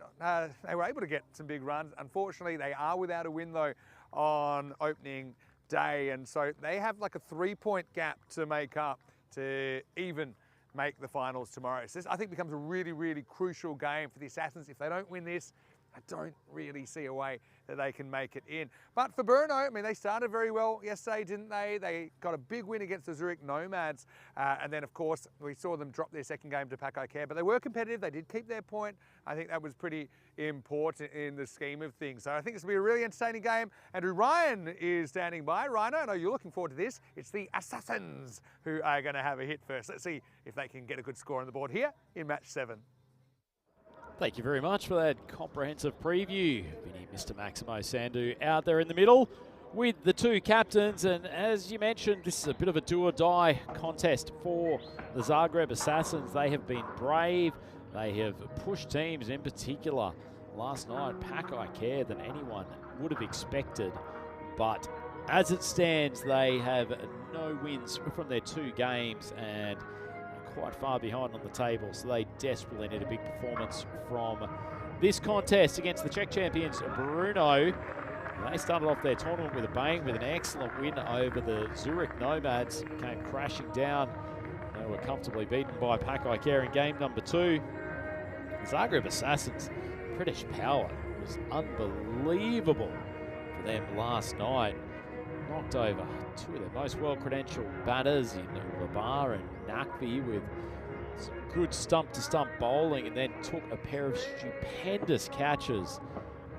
[SPEAKER 1] they were able to get some big runs. Unfortunately, they are without a win though on opening day, and so they have like a 3-point gap to make up to even make the finals tomorrow. So this, I think, becomes a really, really crucial game for the Assassins. If they don't win this, I don't really see a way that they can make it in. But for Brno, I mean, they started very well yesterday, didn't they? They got a big win against the Zurich Nomads. And then, of course, we saw them drop their second game to Pakai Care. But they were competitive. They did keep their point. I think that was pretty important in the scheme of things. So I think this will be a really entertaining game. Andrew Ryan is standing by. Ryan, I know you're looking forward to this. It's the Assassins who are going to have a hit first. Let's see if they can get a good score on the board here in match 7.
[SPEAKER 4] Thank you very much for that comprehensive preview. Vinny, Mr. Maximo Sandu out there in the middle with the two captains. And as you mentioned, this is a bit of a do-or-die contest for the Zagreb Assassins. They have been brave. They have pushed teams, in particular last night, Pakai Care, than anyone would have expected. But as it stands, they have no wins from their 2 games and quite far behind on the table, so they desperately need a big performance from this contest against the Czech champions Brno. They started off their tournament with a bang with an excellent win over the Zurich Nomads, came crashing down. They were comfortably beaten by Pakai Care in game number 2. The Zagreb Assassins, British power was unbelievable for them last night. Knocked over 2 of their most well-credentialed batters in Labar and Nakvi with some good stump-to-stump bowling, and then took a pair of stupendous catches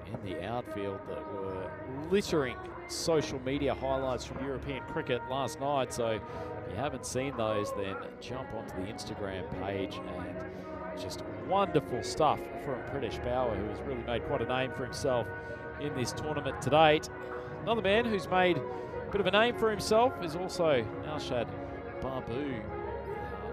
[SPEAKER 4] in the outfield that were littering social media highlights from European cricket last night. So if you haven't seen those, then jump onto the Instagram page, and just wonderful stuff from British Power, who has really made quite a name for himself in this tournament to date. Another man who's made a bit of a name for himself is also Nashad Babu,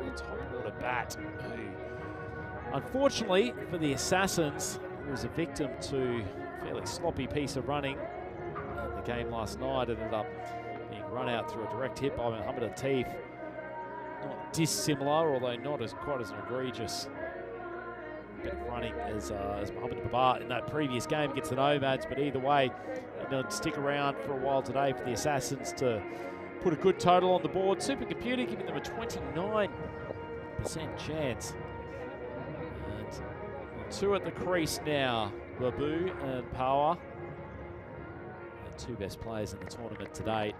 [SPEAKER 4] the top order bat, who unfortunately for the Assassins was a victim to a fairly sloppy piece of running in the game last night. It ended up being run out through a direct hit by Mohamed Atif. Not dissimilar, although not as quite as an egregious bit of running as Mohamed Babar in that previous game against the Nomads, but either way, they'll stick around for a while today for the Assassins to put a good total on the board. Supercomputer giving them a 29% chance. And 2 at the crease now, Babu and Power, the 2 best players in the tournament to date.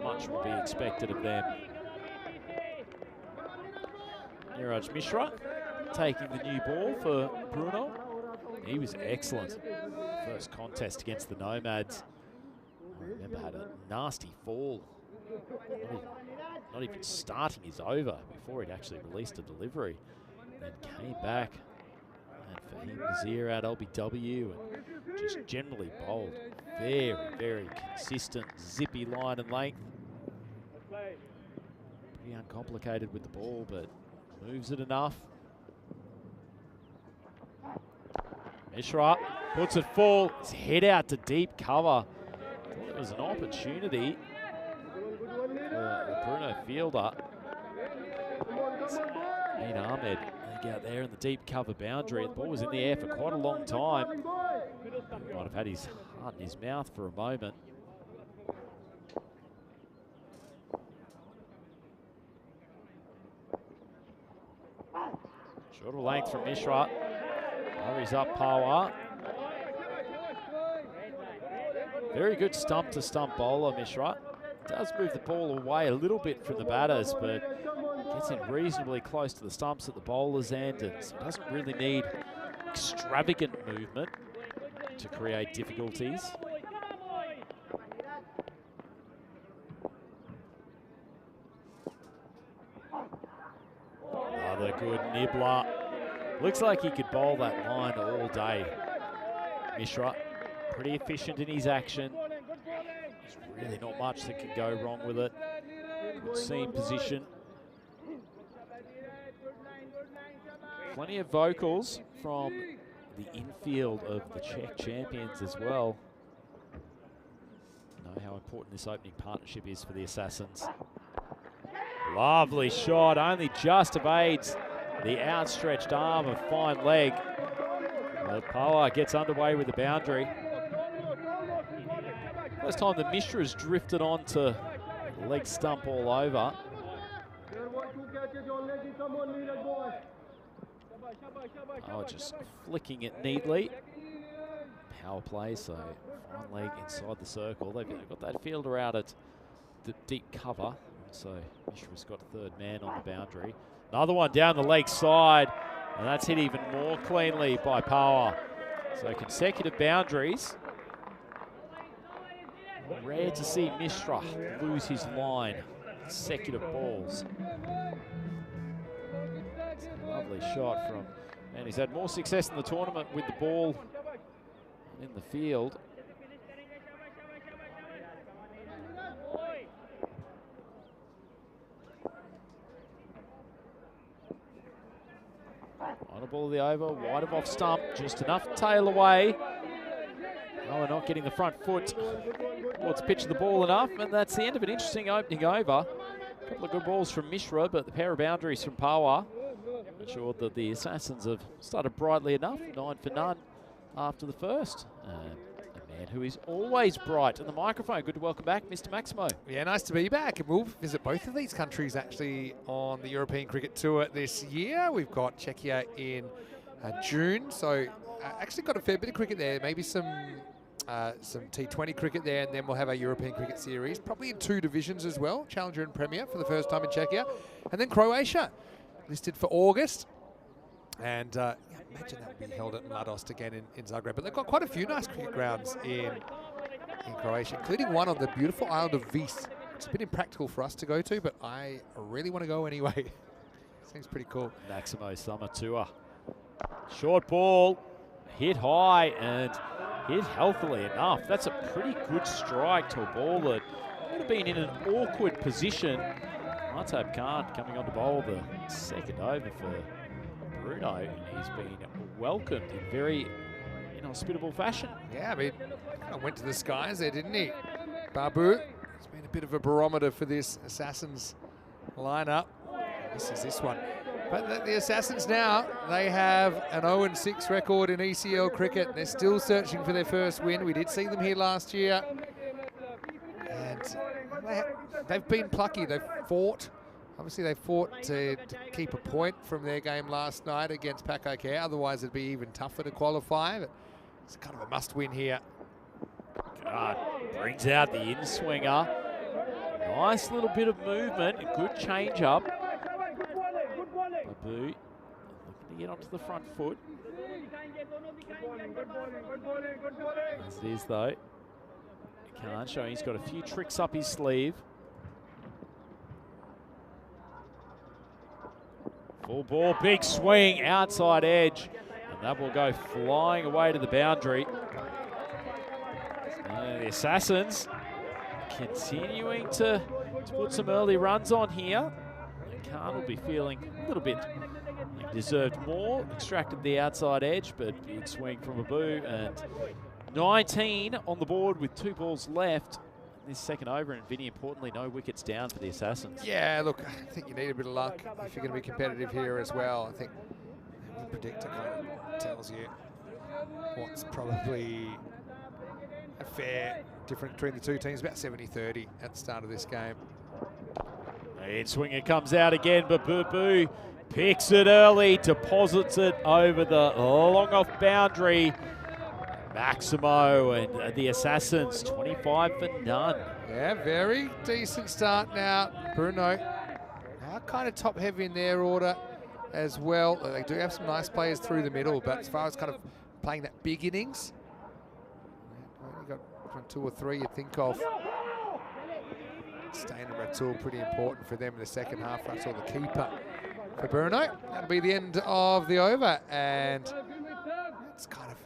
[SPEAKER 4] Much will be expected of them. Niraj Mishra taking the new ball for Brno. He was excellent. First contest against the Nomads. I remember had a nasty fall. Not even starting his over before he'd actually released a delivery. Then came back. And Fahim Nazir at LBW and just generally bowled very, very consistent, zippy line and length. Pretty uncomplicated with the ball, but moves it enough. Mishra puts it full. His head out to deep cover. Thought it was an opportunity for the Brno fielder. Aid Ahmed out there in the deep cover boundary. The ball was in the air for quite a long time. Might have had his heart in his mouth for a moment. Short of length from Mishra. Hurries up Power. Very good stump-to-stump bowler, Mishra. Does move the ball away a little bit from the batters, but gets in reasonably close to the stumps at the bowler's end, and so doesn't really need extravagant movement to create difficulties. Another good nibbler. Looks like he could bowl that line all day. Mishra, pretty efficient in his action. There's really not much that can go wrong with it. Good seam position. Plenty of vocals from the infield of the Czech champions as well. Know how important this opening partnership is for the Assassins. Lovely shot, only just evades the outstretched arm of fine leg. But Power gets underway with the boundary. First time the Mishra has drifted onto the leg stump all over. Oh, just flicking it neatly. Power play, so fine leg inside the circle. They've got that fielder out at the deep cover, so Mishra's got a third man on the boundary. Another one down the leg side, and that's hit even more cleanly by Power. So consecutive boundaries. Rare to see Mishra lose his line. Consecutive balls. Lovely shot from, and he's had more success in the tournament with the ball in the field. On a ball of the over, wide of off stump, just enough to tail away. Oh, we're not getting the front foot towards the pitch of the ball enough, and that's the end of an interesting opening over. A couple of good balls from Mishra, but the pair of boundaries from Power ensured that the Assassins have started brightly enough, 9 for none after the first. A man who is always bright in the microphone. Good to welcome back, Mr. Maximo.
[SPEAKER 1] Yeah, nice to be back. And we'll visit both of these countries actually on the European Cricket Tour this year. We've got Czechia in June, so actually got a fair bit of cricket there. Maybe some T20 cricket there, and then we'll have our European Cricket Series, probably in 2 divisions as well, Challenger and Premier for the first time in Czechia. And then Croatia, listed for August. And yeah, imagine that would be held at Mladost again in Zagreb. But they've got quite a few nice cricket grounds in Croatia, including one on the beautiful island of Vis. It's a bit impractical for us to go to, but I really want to go anyway. Seems pretty cool.
[SPEAKER 4] Maximo Summer Tour. Short ball, hit high and hit healthily enough. That's a pretty good strike to a ball that would have been in an awkward position. Martab Khan coming on to bowl the second over for Brno, and he's been welcomed in very inhospitable fashion.
[SPEAKER 1] Yeah, I mean, kind of went to the skies there, didn't he? Babu has been a bit of a barometer for this Assassins lineup. This is this one. But the Assassins now, they have an 0-6 record in ECL cricket. They're still searching for their first win. We did see them here last year. And they've been plucky. They've fought. Obviously, they fought to keep a point from their game last night against Pakokare. Otherwise, it'd be even tougher to qualify. But it's kind of a must-win here.
[SPEAKER 4] God, brings out the in-swinger. Nice little bit of movement. A good change-up. Babu looking to get onto the front foot. As it is, though. Khan showing he's got a few tricks up his sleeve. Full ball, big swing, outside edge. And that will go flying away to the boundary. The Assassins continuing to put some early runs on here. And Khan will be feeling a little bit deserved more, extracted the outside edge, but big swing from Babu, and 19 on the board with 2 balls left. This second over, and Vinny, importantly, no wickets down for the Assassins.
[SPEAKER 1] Yeah, look, I think you need a bit of luck if you're going to be competitive here as well. I think the predictor kind of tells you what's probably a fair difference between the two teams, about 70-30 at the start of this game.
[SPEAKER 4] In swing, it comes out again, but Babu picks it early, deposits it over the long off boundary. Maximo and the Assassins, 25 for none.
[SPEAKER 1] Yeah, very decent start now. Brno are kind of top heavy in their order as well. They do have some nice players through the middle, but as far as kind of playing that big innings, you've got 2 or 3 you think of. Stain and Ratul pretty important for them in the second half. Ratul the keeper for Brno. That'll be the end of the over, and it's kind of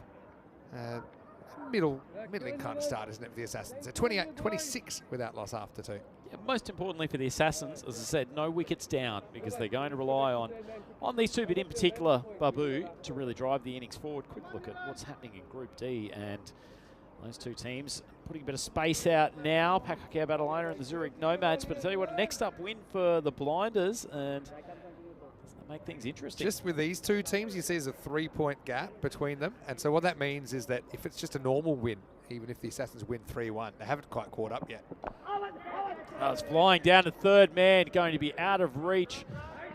[SPEAKER 1] middling kind of start, isn't it, for the Assassins? So 28-26 without loss after 2.
[SPEAKER 4] Yeah, most importantly for the Assassins, as I said, no wickets down, because they're going to rely on these two, but in particular Babu, to really drive the innings forward. Quick look at what's happening in Group D, and those two teams putting a bit of space out now. Pakakea Badalona and the Zurich Nomads. But I tell you what, next up win for the Blinders, and doesn't that make things interesting?
[SPEAKER 1] Just with these two teams, you see there's a 3-point gap between them. And so what that means is that if it's just a normal win, even if the Assassins win 3-1, they haven't quite caught up yet.
[SPEAKER 4] Oh, it's flying down to third man, going to be out of reach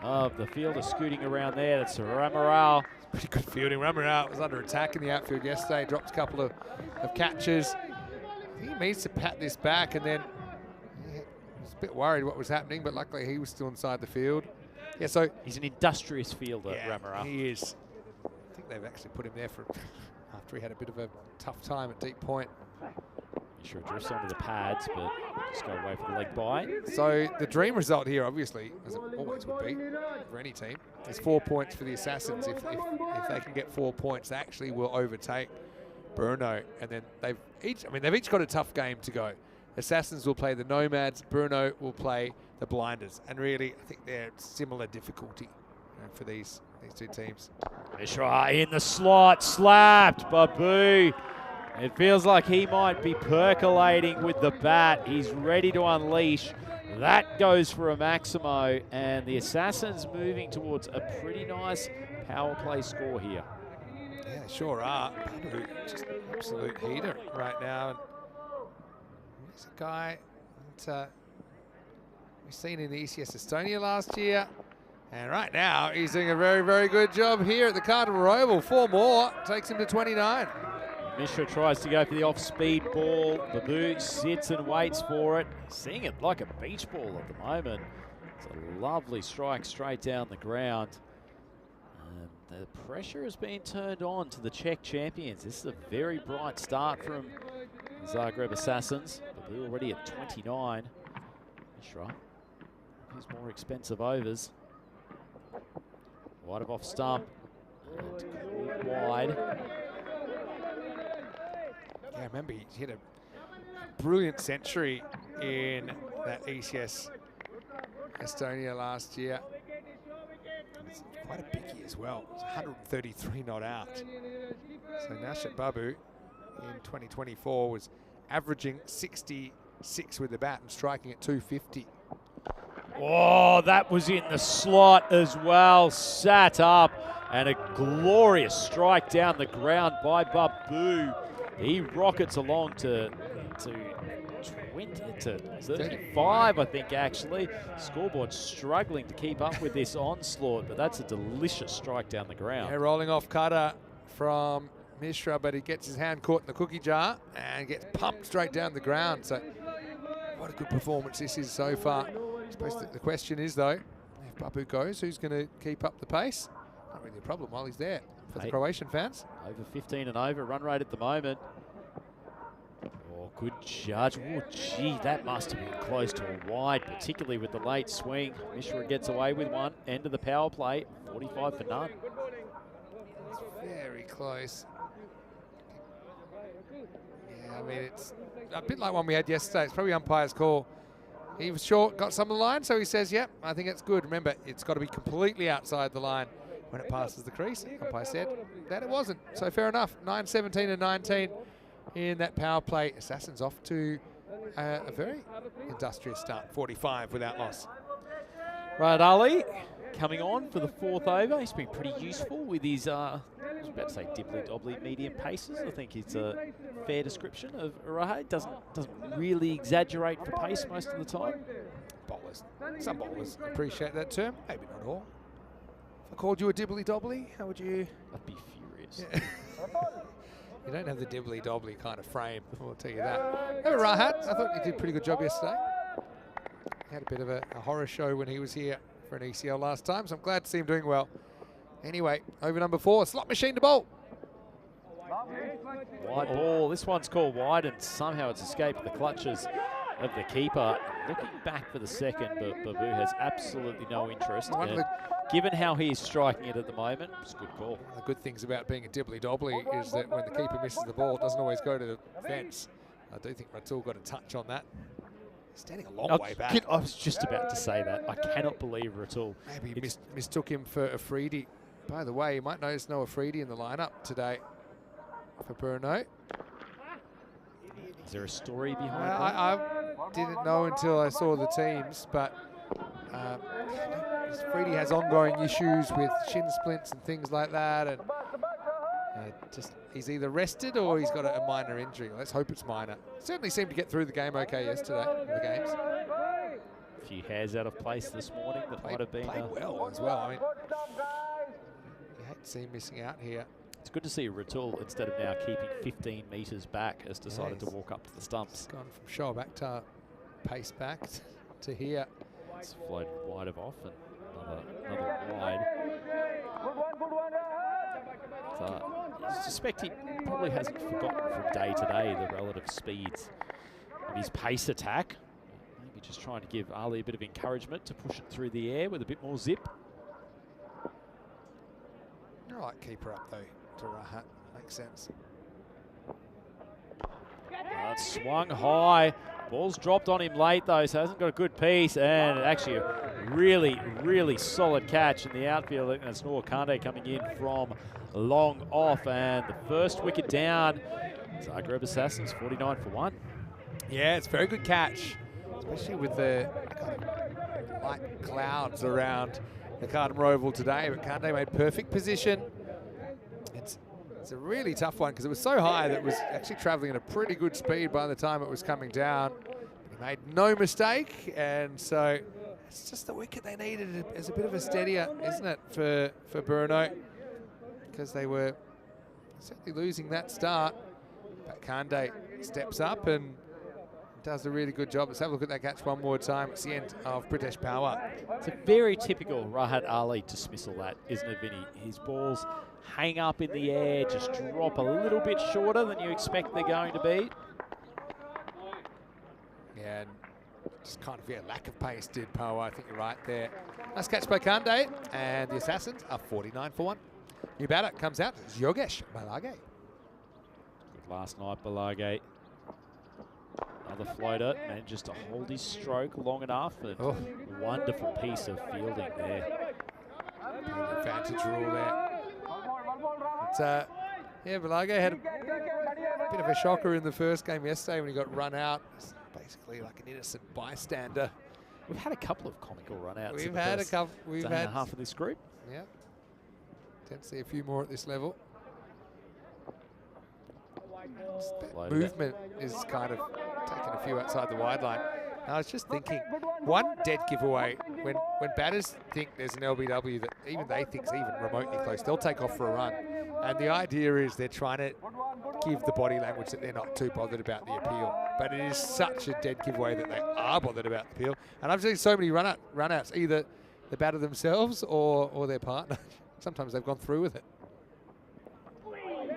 [SPEAKER 4] of the fielder scooting around there. That's Ramarao.
[SPEAKER 1] Pretty good fielding. Ramarao was under attack in the outfield yesterday, dropped a couple of catches. I think he needs to pat this back, and then he was a bit worried what was happening, but luckily he was still inside the field. Yeah, so
[SPEAKER 4] he's an industrious fielder,
[SPEAKER 1] yeah,
[SPEAKER 4] Ramarao.
[SPEAKER 1] He is. I think they've actually put him there for after he had a bit of a tough time at deep point.
[SPEAKER 4] Sure, drifts onto the pads, but just go away for the leg bite.
[SPEAKER 1] So the dream result here, obviously, as it always would be for any team, is 4 points for the Assassins. If they can get 4 points, they actually will overtake Brno. And then they've each got a tough game to go. Assassins will play the Nomads, Brno will play the Blinders, and really, I think they're similar difficulty for these two teams.
[SPEAKER 4] Mishra in the slot, slapped, Babu. It feels like he might be percolating with the bat. He's ready to unleash. That goes for a Maximo, and the Assassins moving towards a pretty nice power play score here.
[SPEAKER 1] Yeah, they sure are. Babu, just an absolute heater right now. And he's a guy that we've seen in the ECS Estonia last year. And right now, he's doing a very, very good job here at the Carnival Oval. 4 more, takes him to 29.
[SPEAKER 4] Mishra tries to go for the off-speed ball. Babu sits and waits for it. Seeing it like a beach ball at the moment. It's a lovely strike straight down the ground. And the pressure has been turned on to the Czech champions. This is a very bright start from Zagreb Assassins. Babu already at 29. Mishra, his more expensive overs. Wide of off stump. And wide.
[SPEAKER 1] Yeah, remember he hit a brilliant century in that ECS Estonia last year. It's quite a biggie as well. It's 133 not out. So Nashat Babu in 2024 was averaging 66 with the bat and striking at 250.
[SPEAKER 4] Oh, that was in the slot as well. Sat up, and a glorious strike down the ground by Babu. He rockets along to 35, I think, actually. Scoreboard struggling to keep up with this onslaught, but that's a delicious strike down the ground.
[SPEAKER 1] Yeah, rolling off cutter from Mishra, but he gets his hand caught in the cookie jar and gets pumped straight down the ground. So what a good performance this is so far. I suppose the question is, though, if Babu goes, who's going to keep up the pace? Not really a problem while he's there for the Croatian fans.
[SPEAKER 4] Over 15 and over, run rate at the moment. Oh, good judge. Oh, gee, that must have been close to a wide, particularly with the late swing. Mishra gets away with one. End of the power play, 45 for none.
[SPEAKER 1] It's very close. Yeah, I mean, it's a bit like one we had yesterday. It's probably umpire's call. He was short, got some of the line, so he says, yep, I think it's good. Remember, it's got to be completely outside the line when it passes the crease. Umpire said that it wasn't. So fair enough. 9-17 and 19 in that power play. Assassins off to a very industrious start. 45 without loss.
[SPEAKER 4] Right, Ali coming on for the 4th over. He's been pretty useful with his, I was about to say dibbly-dobbly medium paces. I think it's a fair description of Rahe. Doesn't really exaggerate for pace most of the time.
[SPEAKER 1] Bowlers. Some bowlers appreciate that term. Maybe not all. If I called you a dibbly-dobbly, how would you?
[SPEAKER 4] I'd be furious.
[SPEAKER 1] Yeah. You don't have the dibbly-dobbly kind of frame, I'll tell you that. Hey, Rahat, I thought he did a pretty good job yesterday. He had a bit of a horror show when he was here for an ECL last time, so I'm glad to see him doing well. Anyway, over number 4, slot machine to bowl.
[SPEAKER 4] Wide ball. This one's called wide, and somehow it's escaped the clutches of the keeper. Looking back for the second, but Babu has absolutely no interest. And given how he is striking it at the moment, it's a good call.
[SPEAKER 1] One of the good things about being a dibbly-dobbly is that when the keeper misses the ball, it doesn't always go to the fence. I do think Ratul got a touch on that. He's standing a long way back.
[SPEAKER 4] I was just about to say that. I cannot believe Ratul.
[SPEAKER 1] Maybe he mistook him for Afridi. By the way, you might notice no Afridi in the lineup today for Brno.
[SPEAKER 4] Is there a story behind that?
[SPEAKER 1] I didn't know until I saw the teams, but Afridi has ongoing issues with shin splints and things like that, and he's either rested or he's got a minor injury. Let's hope it's minor. Certainly seemed to get through the game okay yesterday in the games.
[SPEAKER 4] A few hairs out of place this morning that might have been...
[SPEAKER 1] Played well as well. I mean, you hate to see him missing out here.
[SPEAKER 4] It's good to see Ratul, instead of now keeping 15 metres back, has decided to walk up to the stumps.
[SPEAKER 1] It's gone from show back to pace back to here.
[SPEAKER 4] It's floated wide of off and another wide. I suspect he probably hasn't forgotten from day to day the relative speeds of his pace attack. Maybe just trying to give Ali a bit of encouragement to push it through the air with a bit more zip.
[SPEAKER 1] All right, keeper up though to Rahat. Makes sense.
[SPEAKER 4] It's swung high. Ball's dropped on him late though, so hasn't got a good piece, and actually a really, really solid catch in the outfield. And it's Noor Kande coming in from long off, and the first wicket down. Zagreb Assassins 49 for 1.
[SPEAKER 1] Yeah, it's a very good catch, especially with the kind of light clouds around the Cardamom Oval today. But Kande made perfect position. It's a really tough one because it was so high that it was actually traveling at a pretty good speed by the time it was coming down. He made no mistake, and so it's just the wicket they needed as a bit of a steadier, isn't it, for Brno? Because they were certainly losing that start. But Kande steps up and does a really good job. Let's have a look at that catch one more time. It's the end of British Power.
[SPEAKER 4] It's a very typical Rahat Ali dismissal, that, isn't it, Vinny? His balls hang up in the air, just drop a little bit shorter than you expect they're going to be.
[SPEAKER 1] Yeah, and just kind of, lack of pace did Power. I think you're right there. Nice catch by Kande, and the Assassins are 49 for 1. New batter comes out, it's Yogesh Balage.
[SPEAKER 4] Good last night, Balage. Another floater, manages to hold his stroke long enough. And wonderful piece of fielding there.
[SPEAKER 1] The advantage rule there. But, Balage had a bit of a shocker in the first game yesterday when he got run out. It's basically like an innocent bystander.
[SPEAKER 4] We've had a couple of comical run-outs.
[SPEAKER 1] We've had a couple. We've had
[SPEAKER 4] half of this group.
[SPEAKER 1] Yeah. Tend to see a few more at this level. That movement is kind of taking a few outside the wide line. I was just thinking, one dead giveaway, when batters think there's an LBW that even they think is even remotely close, they'll take off for a run. And the idea is they're trying to give the body language that they're not too bothered about the appeal. But it is such a dead giveaway that they are bothered about the appeal. And I've seen so many run-outs, either the batter themselves or their partner. Sometimes they've gone through with it.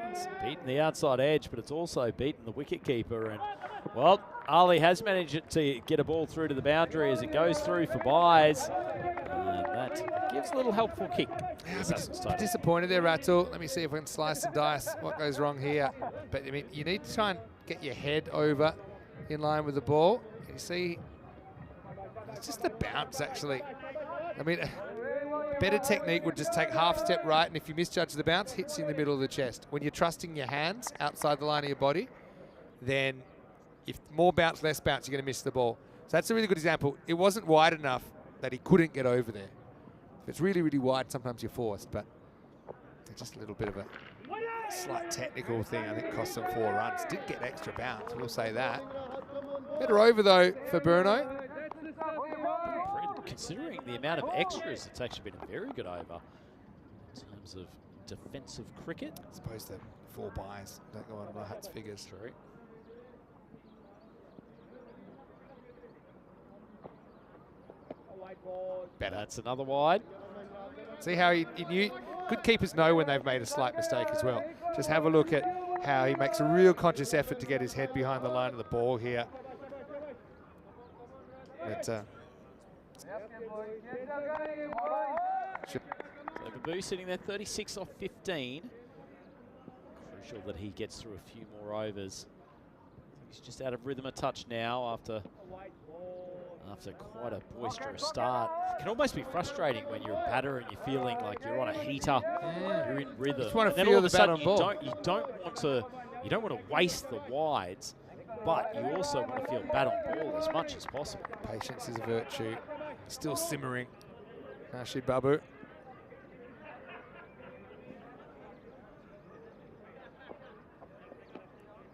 [SPEAKER 4] It's beaten the outside edge, but it's also beaten the wicketkeeper. And, well, Ali has managed to get a ball through to the boundary as it goes through for byes. And that gives a little helpful kick.
[SPEAKER 1] Disappointed there, Ratul. Let me see if we can slice and dice what goes wrong here. But, I mean, you need to try and get your head over in line with the ball. You see It's just the bounce, actually. I mean, better technique would just take half step right, and if you misjudge the bounce, hits you in the middle of the chest. When you're trusting your hands outside the line of your body, then if more bounce, less bounce, you're going to miss the ball. So that's a really good example. It wasn't wide enough that he couldn't get over there. If it's really, really wide, sometimes you're forced, but it's just a little bit of a slight technical thing. I think cost them 4 runs. Did get extra bounce, we'll say that. Better over, though, for Brno.
[SPEAKER 4] Considering the amount of extras, it's actually been a very good over in terms of defensive cricket.
[SPEAKER 1] I suppose the 4 buys don't go on my Hutt's figures.
[SPEAKER 4] True.
[SPEAKER 1] Better.
[SPEAKER 4] That's another wide.
[SPEAKER 1] See how he knew? Good keepers know when they've made a slight mistake as well. Just have a look at how he makes a real conscious effort to get his head behind the line of the ball here. But,
[SPEAKER 4] So Babu sitting there 36 off 15. Crucial that he gets through a few more overs. He's just out of rhythm a touch now after quite a boisterous start. It can almost be frustrating when you're a batter and you're feeling like you're on a heater, you're in rhythm.
[SPEAKER 1] Just want to
[SPEAKER 4] and then
[SPEAKER 1] feel
[SPEAKER 4] all of
[SPEAKER 1] the
[SPEAKER 4] a
[SPEAKER 1] bat
[SPEAKER 4] sudden
[SPEAKER 1] on ball.
[SPEAKER 4] you don't want to waste the wides, but you also want to feel bat on ball as much as possible.
[SPEAKER 1] Patience is a virtue. Still simmering. Rashid Babu.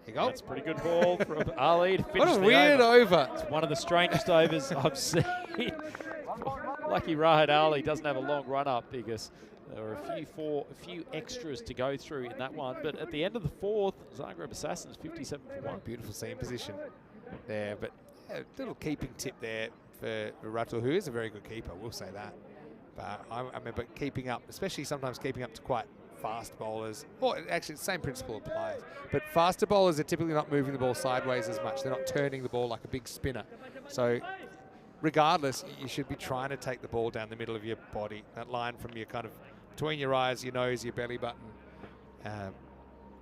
[SPEAKER 1] Here you go.
[SPEAKER 4] That's a pretty good ball from Ali to finish
[SPEAKER 1] What a
[SPEAKER 4] the
[SPEAKER 1] weird
[SPEAKER 4] over.
[SPEAKER 1] over.
[SPEAKER 4] It's one of the strangest overs I've seen. Lucky Rahed Ali doesn't have a long run up because there were a few extras to go through in that one. But at the end of the 4th, Zagreb Assassins 57 for 1.
[SPEAKER 1] Beautiful seam position there, but a little keeping tip there for Ratul, who is a very good keeper, we'll say that. But I remember keeping up, especially sometimes keeping up to quite fast bowlers. Or actually, the same principle applies. But faster bowlers are typically not moving the ball sideways as much. They're not turning the ball like a big spinner. So regardless, you should be trying to take the ball down the middle of your body. That line from your kind of between your eyes, your nose, your belly button.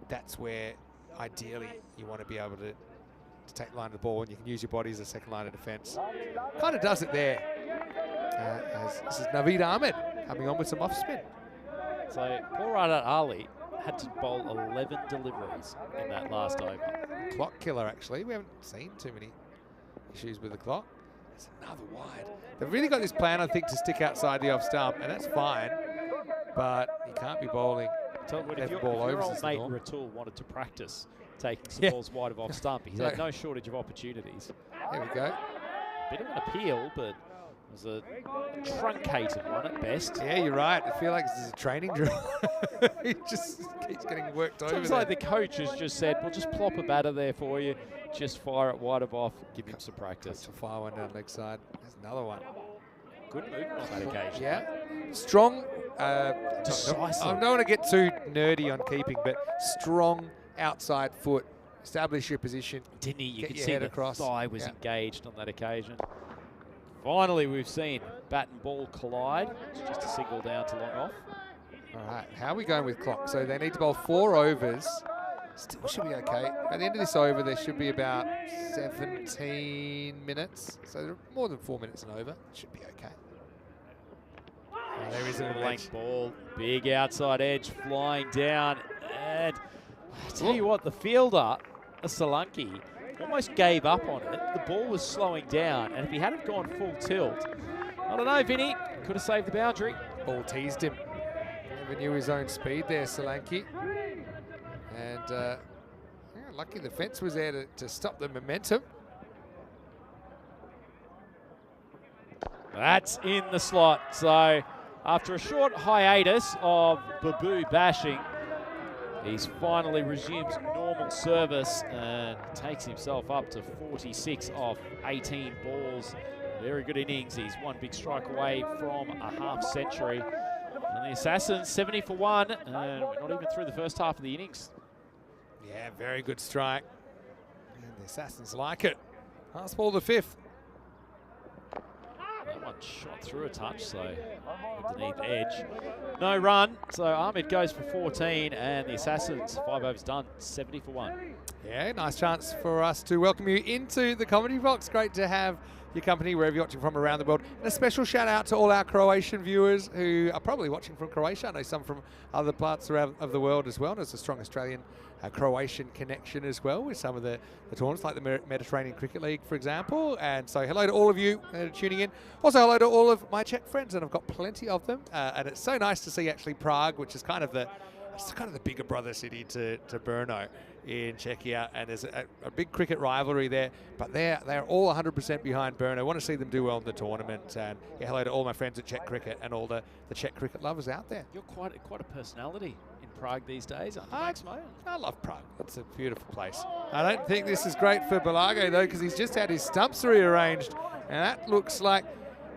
[SPEAKER 1] That's where ideally you want to be able to take the line of the ball, and you can use your body as a second line of defence. Kind of does it there. As this is Naveed Ahmed coming on with some off spin.
[SPEAKER 4] So poor Rahed Ali had to bowl 11 deliveries in that last over.
[SPEAKER 1] Clock killer, actually. We haven't seen too many issues with the clock. It's another wide. They've really got this plan, I think, to stick outside the off stump, and that's fine. But you can't be bowling.
[SPEAKER 4] If your old mate Ratul wanted to practice taking some balls wide of off stump, he's had no shortage of opportunities.
[SPEAKER 1] There we go.
[SPEAKER 4] Bit of an appeal, but it was a truncated one at best.
[SPEAKER 1] Yeah, you're right. I feel like this is a training drill. He just keeps getting worked over.
[SPEAKER 4] Seems like the coach has just said, "We'll just plop a batter there for you. Just fire it wide of off. Give him some practice."
[SPEAKER 1] Coach will fire one down leg side. There's another one.
[SPEAKER 4] Good movement on that occasion.
[SPEAKER 1] Yeah. Strong.
[SPEAKER 4] Decisive.
[SPEAKER 1] I don't want to get too nerdy on keeping, but strong outside foot. Establish your position.
[SPEAKER 4] Didn't he? You
[SPEAKER 1] Get
[SPEAKER 4] could
[SPEAKER 1] your
[SPEAKER 4] see
[SPEAKER 1] head
[SPEAKER 4] the
[SPEAKER 1] across.
[SPEAKER 4] thigh was engaged on that occasion. Finally, we've seen bat and ball collide. It's just a single down to long off.
[SPEAKER 1] All right, how are we going with clock? So they need to bowl 4 overs. Still should be okay. At the end of this over, there should be about 17 minutes. So there are more than 4 minutes and over. Should be okay. Oh, there is a little
[SPEAKER 4] blank
[SPEAKER 1] edge.
[SPEAKER 4] ball, big outside edge flying down. And I tell you what, the fielder, Solanki, almost gave up on it. The ball was slowing down, and if he hadn't gone full tilt, I don't know, Vinny, could have saved the boundary.
[SPEAKER 1] Ball teased him. Never knew his own speed there, Solanki. And yeah, lucky the fence was there to stop the momentum.
[SPEAKER 4] That's in the slot. So after a short hiatus of Babu bashing, he's finally resumes normal service and takes himself up to 46 off 18 balls. Very good innings. He's one big strike away from a half century. And the Assassins 70 for 1, and we're not even through the first half of the innings.
[SPEAKER 1] Yeah, very good strike. And the Assassins like it. Last ball, the 5th.
[SPEAKER 4] That one shot through a touch, so underneath edge. No run, so Ahmed goes for 14, and the Assassins, 5 overs done, 70 for 1.
[SPEAKER 1] Yeah, nice chance for us to welcome you into the comedy box. Great to have your company wherever you're watching from around the world. And a special shout out to all our Croatian viewers who are probably watching from Croatia. I know some from other parts of the world as well. There's a strong Australian Croatian connection as well with some of the tournaments like the Mediterranean Cricket League, for example. And so hello to all of you tuning in. Also hello to all of my Czech friends, and I've got plenty of them. And it's so nice to see actually Prague, which is kind of the bigger brother city to Brno in Czechia, and there's a big cricket rivalry there, but they're all 100% behind Brno. I want to see them do well in the tournament, and yeah, hello to all my friends at Czech Cricket and all the Czech cricket lovers out there.
[SPEAKER 4] You're quite a personality in Prague these days, aren't you, Max, mate?
[SPEAKER 1] I love Prague. It's a beautiful place. I don't think this is great for Balago though, because he's just had his stumps rearranged, and that looks like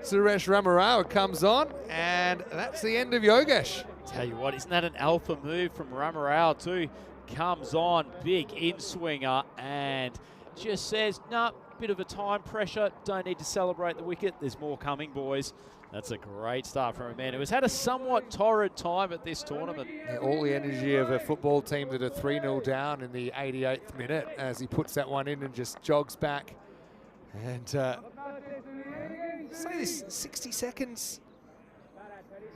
[SPEAKER 1] Suresh Ramarao comes on, and that's the end of Yogesh.
[SPEAKER 4] Tell you what, isn't that an alpha move from Ramarao too? Comes on, big in-swinger, and just says, nah, bit of a time pressure, don't need to celebrate the wicket, there's more coming, boys. That's a great start from a man who has had a somewhat torrid time at this tournament.
[SPEAKER 1] Yeah, all the energy of a football team that are 3-0 down in the 88th minute as he puts that one in and just jogs back. And say this, 60 seconds.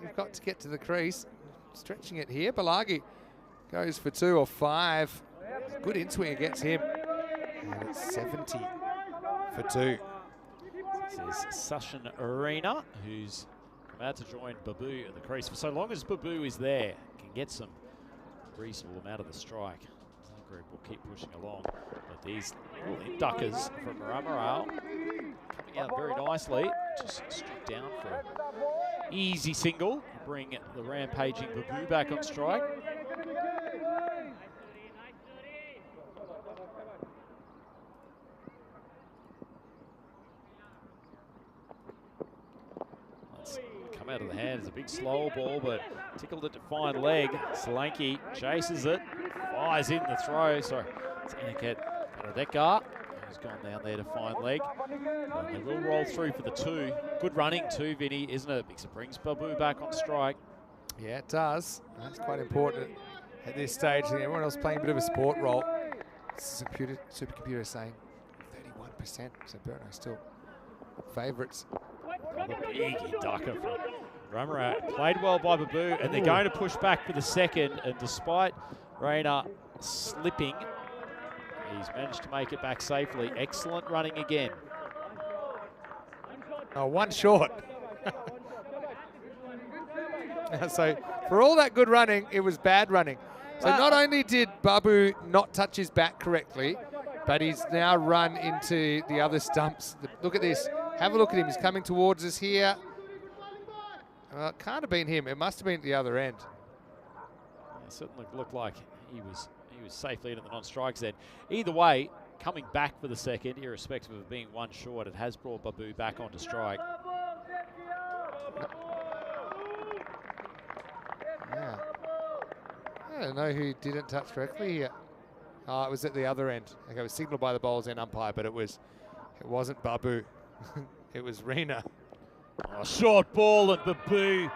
[SPEAKER 1] You've got to get to the crease. Stretching it here. Balagi goes for 2 or 5. Good in-swinger gets him. And it's 70 for 2.
[SPEAKER 4] This is Sachin Arena, who's about to join Babu at the crease. For so long as Babu is there, can get some reasonable amount of the strike. The group will keep pushing along. But these little induckers from Ramarao coming out very nicely. Just struck down for an easy single. Bring the rampaging Babu back on strike. That's come out of the hand. It's a big slow ball, but tickled it to fine leg. Solanke chases it, fires in the throw. So it's going to get Radeka, who's gone down there to fine leg. And they will roll through for the 2. Good running too, Vinny, isn't it? Because it brings Babu back on strike.
[SPEAKER 1] Yeah, it does. That's quite important at this stage. Everyone else playing a bit of a sport role. Supercomputer saying 31%. So Brno still favourites.
[SPEAKER 4] Another big ducker from Ramarao. Played well by Babu, and they're going to push back for the second. And despite Reina slipping, he's managed to make it back safely. Excellent running again.
[SPEAKER 1] Oh, one short. So for all that good running, it was bad running. So not only did Babu not touch his bat correctly, but he's now run into the other stumps. Look at this. Have a look at him. He's coming towards us here. Well, it can't have been him. It must have been at the other end.
[SPEAKER 4] It certainly looked like he was safely in at the non-strikes then. Either way, coming back for the second, irrespective of being one short, it has brought Babu back onto strike.
[SPEAKER 1] Yeah. I don't know who didn't touch correctly here. Oh, it was at the other end. Okay, it was signaled by the bowlers and umpire, but it wasn't Babu. It was Rena.
[SPEAKER 4] Oh, short ball, and Babu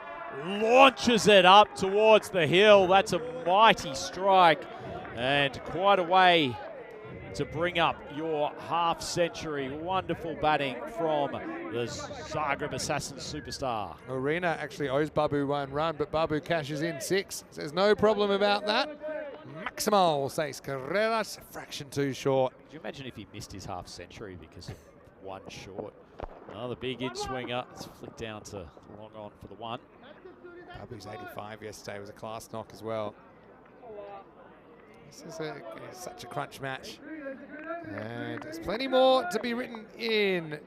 [SPEAKER 4] launches it up towards the hill. That's a mighty strike, and quite a way to bring up your half-century. Wonderful batting from the Zagreb Assassins superstar.
[SPEAKER 1] Arena actually owes Babu 1 run, but Babu cashes in 6. Says no problem about that. Maximal says Carreras, fraction too short.
[SPEAKER 4] Could you imagine if he missed his half-century because of 1 short? Another big in-swinger. It's flicked down to long on for the 1.
[SPEAKER 1] Babu's 85 yesterday was a class knock as well. This is such a crunch match. And there's plenty more to be written in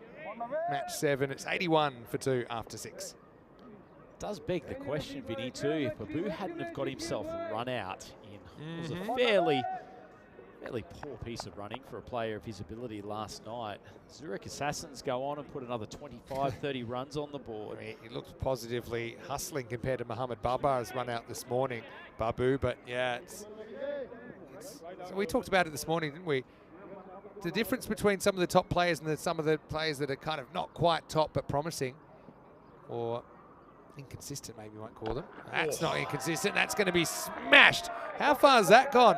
[SPEAKER 1] match 7. It's 81 for 2 after 6.
[SPEAKER 4] Does beg the question, Vinny, too, if Babu hadn't have got himself run out in was a fairly poor piece of running for a player of his ability last night. Zurich Assassins go on and put another 25, 30 runs on the board.
[SPEAKER 1] He looks positively hustling compared to Mohamed Babar's run out this morning, Babu, but yeah, so we talked about it this morning, didn't we? The difference between some of the top players and some of the players that are kind of not quite top but promising, or inconsistent maybe you might call them. That's not inconsistent, that's going to be smashed. How far has that gone?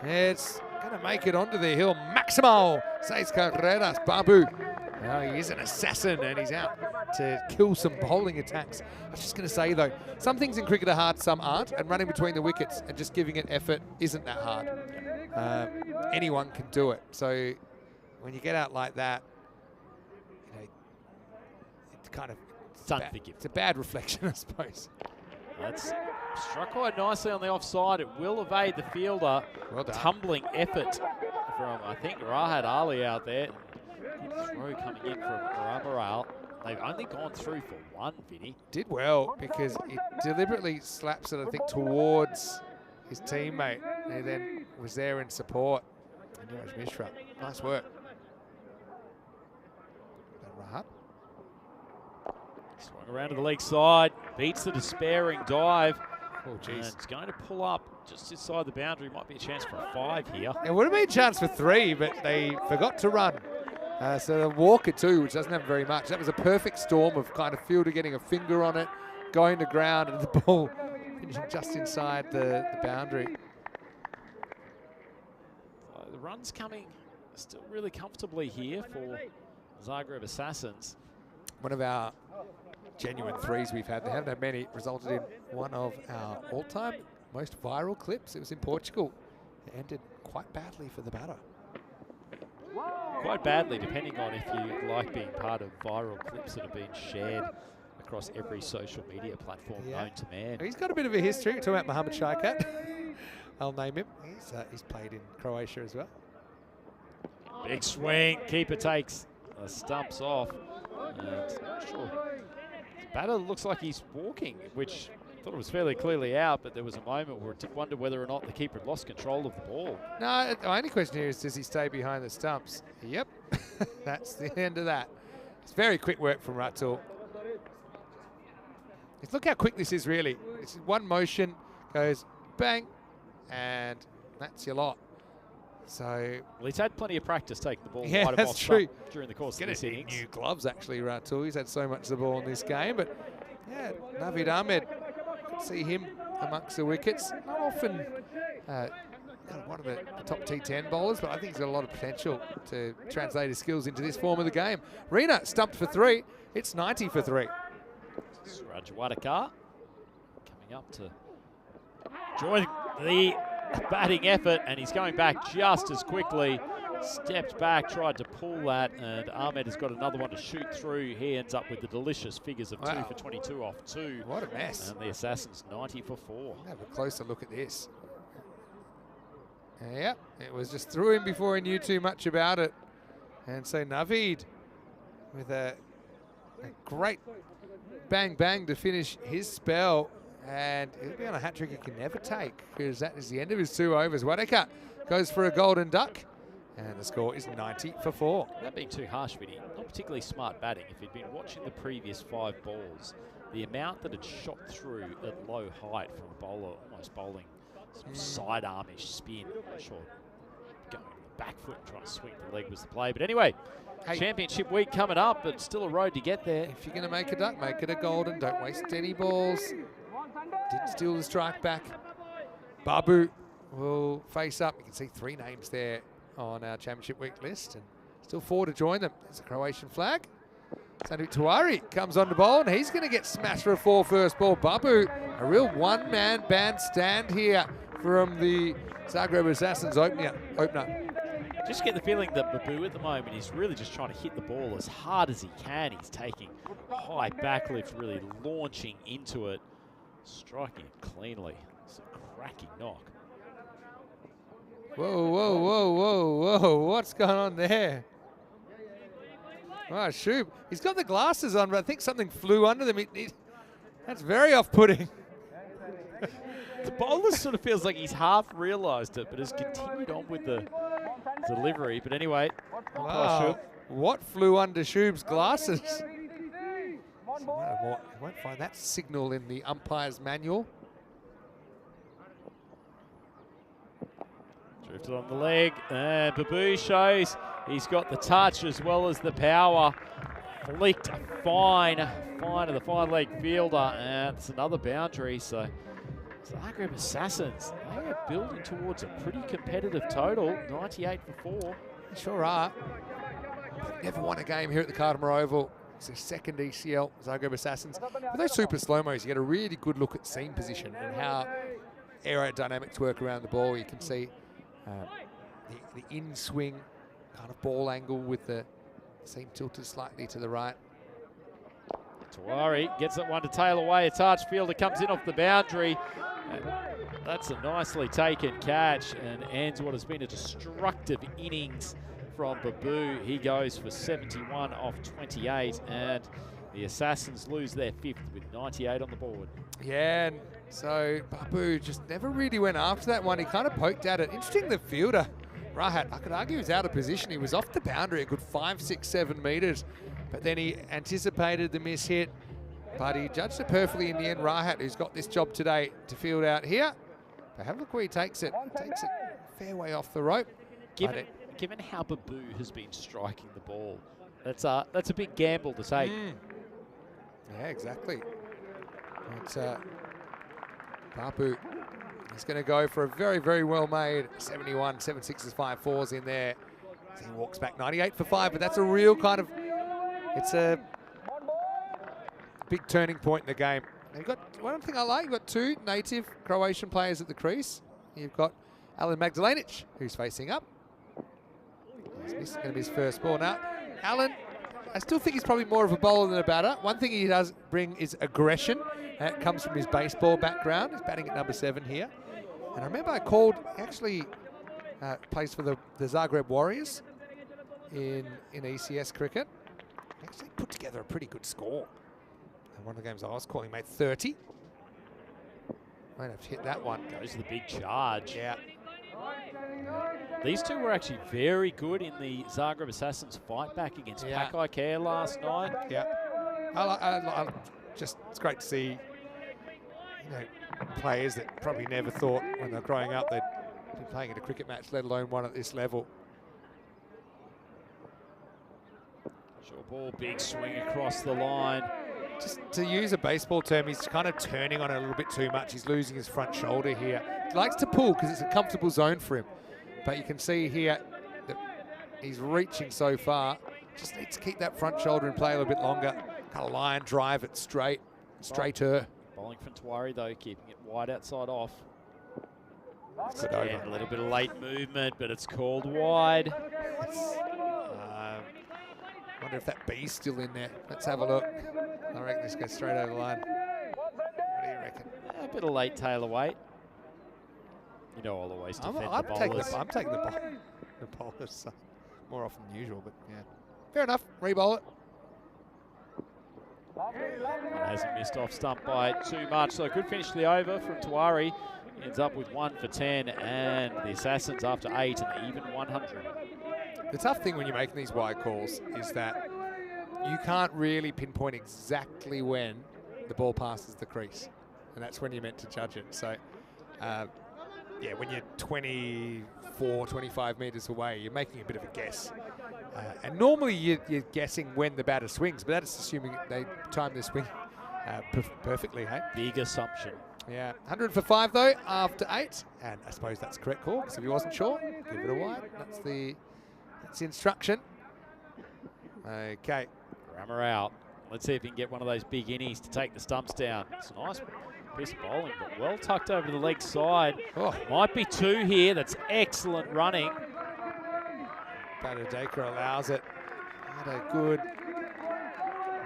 [SPEAKER 1] It's going to make it onto the hill. Maximal says Carreras, Babu. Well, he is an assassin and he's out to kill some bowling attacks. I was just going to say, though, some things in cricket are hard, some aren't, and running between the wickets and just giving it effort isn't that hard. Anyone can do it. So when you get out like that, you know, it's kind of it's a bad reflection, I suppose.
[SPEAKER 4] That's struck quite nicely on the offside. It will evade the fielder.
[SPEAKER 1] Well done.
[SPEAKER 4] Tumbling effort from, I think, Rahat Ali out there. Good throw coming in from Ramaral. They've only gone through for one, Vinny.
[SPEAKER 1] Did well because he deliberately slaps it, I think, towards his teammate. And he then was there in support. And Niraj Mishra, nice work. And Rahat.
[SPEAKER 4] Swung around to the leg side, beats the despairing dive.
[SPEAKER 1] Oh,
[SPEAKER 4] And
[SPEAKER 1] jeez.
[SPEAKER 4] it's going to pull up just inside the boundary. Might be a chance for a 5 here.
[SPEAKER 1] It would have been a chance for 3, but they forgot to run. So the walk at 2, which doesn't have very much. That was a perfect storm of kind of fielder getting a finger on it, going to ground, and the ball finishing just inside the boundary.
[SPEAKER 4] The run's coming still really comfortably here for Zagreb Assassins.
[SPEAKER 1] One of our genuine 3s we've had. They haven't had many. It resulted in one of our all-time most viral clips. It was in Portugal. It ended quite badly for the batter.
[SPEAKER 4] Quite badly, depending on if you like being part of viral clips that have been shared across every social media platform known to man.
[SPEAKER 1] He's got a bit of a history. We're talking about Mohamed Shaikat. I'll name him. He's played in Croatia as well.
[SPEAKER 4] Big swing. Keeper takes the stumps off. And not sure. The batter looks like he's walking, which I thought it was fairly clearly out, but there was a moment where it wondered whether or not the keeper had lost control of the ball.
[SPEAKER 1] No, the only question here is, does he stay behind the stumps? Yep. That's the end of that. It's very quick work from Ratul. Look how quick this is, really. It's one motion, goes bang, and that's your lot. So,
[SPEAKER 4] Well, he's had plenty of practice taking the ball
[SPEAKER 1] yeah,
[SPEAKER 4] right off
[SPEAKER 1] that's true.
[SPEAKER 4] during the course of this innings.
[SPEAKER 1] New gloves, actually, Ratul. He's had so much of the ball in this game, but yeah, Navid Ahmed, see him amongst the wickets. Not often one of the top T10 bowlers, but I think he's got a lot of potential to translate his skills into this form of the game. Reena stumped for 3. It's 90 for 3.
[SPEAKER 4] Suraj Wadakar coming up to join the batting effort, and he's going back just as quickly. Stepped back, tried to pull that, and Ahmed has got another one to shoot through. He ends up with the delicious figures of 2 for 22 off 2.
[SPEAKER 1] What a mess.
[SPEAKER 4] And the Assassins 90 for 4.
[SPEAKER 1] Have a closer look at this. Yep, it was just through him before he knew too much about it. And so Navid with a great bang bang to finish his spell. And he'll be on a hat trick he can never take, because that is the end of his 2 overs. Wadaka goes for a golden duck, and the score is 90 for 4.
[SPEAKER 4] Without being too harsh, Vinny, not particularly smart batting. If you'd been watching the previous 5 balls, the amount that had shot through at low height from a bowler, almost bowling sort of sidearmish spin. Not sure going the back foot and trying to swing the leg was the play. But anyway,
[SPEAKER 1] Hey,
[SPEAKER 4] championship week coming up, but still a road to get there.
[SPEAKER 1] if you're going to make a duck, make it a golden. Don't waste any balls. Did steal the strike back. Babu will face up. You can see 3 names there on our championship week list, and still 4 to join them. There's a Croatian flag. Sandeep Tiwari comes on the bowl, and he's going to get smashed for a 4 first ball. Babu, a real one-man band stand here from the Zagreb Assassins opener.
[SPEAKER 4] Just get the feeling that Babu at the moment is really just trying to hit the ball as hard as he can. He's taking high backlift, really launching into it, striking it cleanly. It's a cracking knock.
[SPEAKER 1] Whoa, whoa, whoa, whoa, whoa. What's going on there? Wow, Shub. He's got the glasses on, but I think something flew under them. That's very off-putting.
[SPEAKER 4] The bowler sort of feels like he's half realised it, but has continued on with the delivery. But anyway,
[SPEAKER 1] Wow. What flew under Shub's glasses? You won't find that signal in the umpire's manual.
[SPEAKER 4] Drifted on the leg, and Babu shows he's got the touch as well as the power. Flicked fine of the fine leg fielder, and it's another boundary. So Zagreb Assassins, they are building towards a pretty competitive total, 98 for 4.
[SPEAKER 1] Sure are. They've never won a game here at the Cardamore Oval. It's their second ECL, Zagreb Assassins. With those super slow-mos, you get a really good look at seam position and how aerodynamics work around the ball. You can see the in-swing kind of ball angle with the seam tilted slightly to the right.
[SPEAKER 4] Tawari gets that one to tail away. It's Archfielder comes in off the boundary. That's a nicely taken catch and ends what has been a destructive innings from Babu. He goes for 71 off 28, and the Assassins lose their fifth with 98 on the board.
[SPEAKER 1] Yeah, and so Babu just never really went after that one. He kind of poked at it. Interesting, the fielder, Rahat, I could argue he was out of position. He was off the boundary a good 5, 6, 7 metres, but then he anticipated the miss hit, but he judged it perfectly in the end. Rahat, who's got this job today to field out here. But have a look where he takes it. Takes it fair way off the rope.
[SPEAKER 4] Given how Babu has been striking the ball, that's a big gamble to take.
[SPEAKER 1] Yeah, exactly. It's Babu. He's going to go for a very, very well-made 71, 7 6s, 5 4s in there. He walks back 98 for 5, but that's a real kind of, it's a big turning point in the game. You've got one thing I like. You've got 2 native Croatian players at the crease. You've got Alan Magdalenic, who's facing up. This is going to be his first ball. Now, Alan, I still think he's probably more of a bowler than a batter. One thing he does bring is aggression. That comes from his baseball background. He's batting at number 7 here. And I remember I called, actually plays for the Zagreb Warriors in ECS cricket. Actually put together a pretty good score. And one of the games I was calling made 30. Might have to hit that one.
[SPEAKER 4] Goes to the big charge.
[SPEAKER 1] Yeah.
[SPEAKER 4] These two were actually very good in the Zagreb Assassins fight back against Pakai Care last night.
[SPEAKER 1] Yeah. Just, it's great to see, players that probably never thought when they're growing up they'd be playing in a cricket match, let alone one at this level.
[SPEAKER 4] Short ball, big swing across the line.
[SPEAKER 1] Just to use a baseball term, he's kind of turning on it a little bit too much. He's losing his front shoulder here. He likes to pull because it's a comfortable zone for him. But you can see here that he's reaching so far. Just needs to keep that front shoulder in play a little bit longer. Kind of line drive it straighter.
[SPEAKER 4] Bowling from Tawari though, keeping it wide outside off.
[SPEAKER 1] Again,
[SPEAKER 4] a little bit of late movement, but it's called wide.
[SPEAKER 1] Wonder if that B's still in there. Let's have a look. I reckon this goes straight over the line. What do you reckon?
[SPEAKER 4] A bit of late tail away. I'll always defend the bowlers.
[SPEAKER 1] I'm taking the bowlers more often than usual, but yeah. Fair enough. Re-bowl it.
[SPEAKER 4] One hasn't missed off stump by too much, so a good finish to the over from Tawari. Ends up with 1 for 10, and the Assassins after 8 and even 100.
[SPEAKER 1] The tough thing when you're making these wide calls is that you can't really pinpoint exactly when the ball passes the crease, and that's when you're meant to judge it. So, yeah, when you're 24, 25 metres away, you're making a bit of a guess. And normally you're guessing when the batter swings, but that's assuming they time the swing perfectly, hey?
[SPEAKER 4] Big assumption.
[SPEAKER 1] Yeah, 100 for 5 though, after 8. And I suppose that's the correct call, because if he wasn't sure, give it a wide. That's the instruction. Okay.
[SPEAKER 4] Rammer out. Let's see if he can get one of those big innies to take the stumps down. It's a nice piece of bowling, but well tucked over to the leg side.
[SPEAKER 1] Oh.
[SPEAKER 4] Might be 2 here. That's excellent running.
[SPEAKER 1] Badalona allows it. Had a good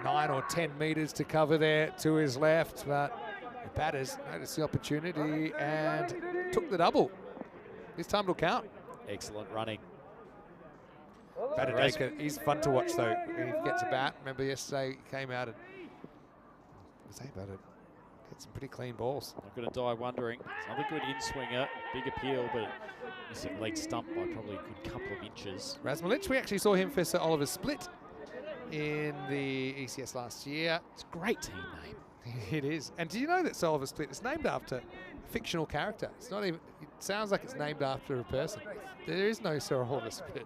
[SPEAKER 1] 9 or 10 metres to cover there to his left, but the batters noticed the opportunity and took the double. This time it'll count.
[SPEAKER 4] Excellent running.
[SPEAKER 1] Badalona, he's fun to watch though. When he gets a bat, remember yesterday he came out and say about it. Get some pretty clean balls.
[SPEAKER 4] Not going to die wondering. It's another good in-swinger, big appeal, but missing leg stump by probably a good couple of inches.
[SPEAKER 1] Razmalic, we actually saw him for Sir Oliver Split in the ECS last year.
[SPEAKER 4] It's a great team name.
[SPEAKER 1] It is. And do you know that Sir Oliver Split is named after a fictional character? It's not even, it sounds like it's named after a person. There is no Sir Oliver Split.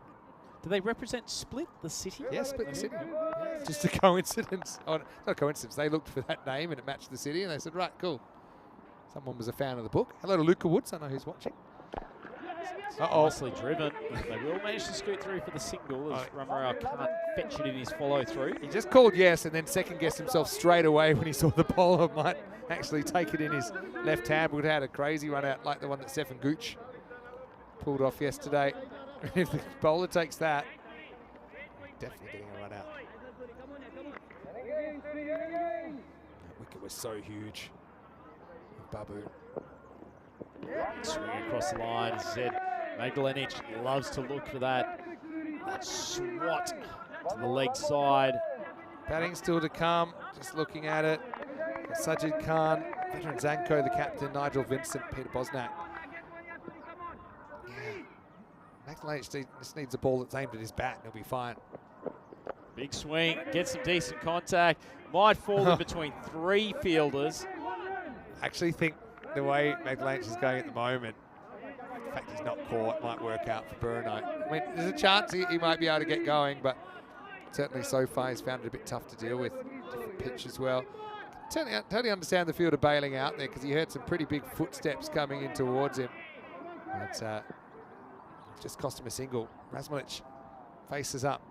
[SPEAKER 4] Do they represent Split, the city?
[SPEAKER 1] Yeah, Split the city. Yeah, it's just a coincidence. Oh, not a coincidence. They looked for that name and it matched the city and they said, right, cool. Someone was a fan of the book. Hello to Luca Woods. I know who's watching.
[SPEAKER 4] Nicely driven. They will manage to scoot through for the single as Ramarao can't fetch it in his follow through.
[SPEAKER 1] He just called yes and then second-guessed himself straight away when he saw the bowler might actually take it in his left hand. Would have had a crazy run out like the one that Stefan Gooch pulled off yesterday. If the bowler takes that, definitely getting a run out. That wicket was so huge. Babu.
[SPEAKER 4] Swing across the line. As I said, Magdalenic loves to look for that swat to the leg side.
[SPEAKER 1] Batting still to come. Just looking at it. Sajid Khan, veteran Zanko, the captain, Nigel Vincent, Peter Bosnak. Magdalenic just needs a ball that's aimed at his bat and he'll be fine.
[SPEAKER 4] Big swing, gets some decent contact. Might fall in between 3 fielders.
[SPEAKER 1] I actually think the way Magdalenic is going at the moment, the fact he's not caught might work out for Brno. I mean, there's a chance he might be able to get going, but certainly so far he's found it a bit tough to deal with. Different pitch as well. Totally understand the fielder bailing out there because he heard some pretty big footsteps coming in towards him. But just cost him a single. Razmilic faces up.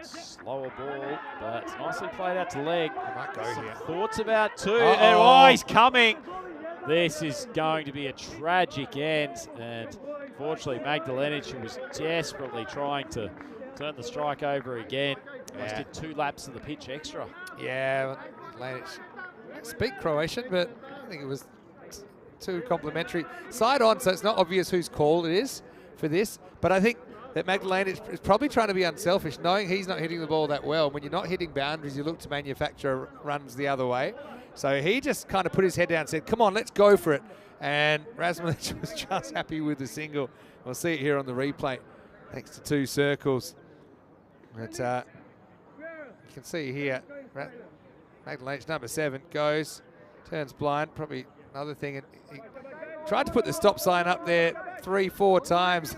[SPEAKER 4] Slower ball, but it's nicely played out to leg.
[SPEAKER 1] He might go
[SPEAKER 4] Some
[SPEAKER 1] here.
[SPEAKER 4] thoughts about 2. And oh, he's coming. This is going to be a tragic end. And fortunately, Magdalenic, who was desperately trying to turn the strike over again, just did 2 laps of the pitch extra.
[SPEAKER 1] Yeah, Magdalenic speak Croatian, but I think it was too complimentary. Side on, so it's not obvious whose call it is for this, but I think that Magdalenic is probably trying to be unselfish, knowing he's not hitting the ball that well. When you're not hitting boundaries, you look to manufacture runs the other way. So he just kind of put his head down and said, come on, let's go for it. And Razmilic was just happy with the single. We'll see it here on the replay, thanks to 2 circles. But you can see here, Magdalenic, number 7, goes, turns blind, probably another thing. And he tried to put the stop sign up there 3-4 times.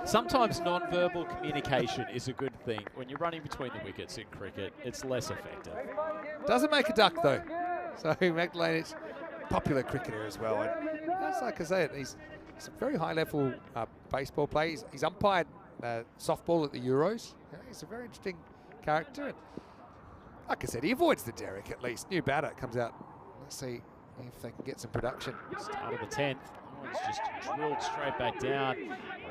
[SPEAKER 4] Sometimes non-verbal communication is a good thing. When you're running between the wickets in cricket, it's less effective.
[SPEAKER 1] Doesn't make a duck, though. So Magdalenic, popular cricketer as well. And that's like I said, he's a very high-level baseball player. He's umpired softball at the Euros. Yeah, he's a very interesting character. And like I said, he avoids the derrick at least. New batter comes out. Let's see if they can get some production.
[SPEAKER 4] Start of the 10th. It's just drilled straight back down.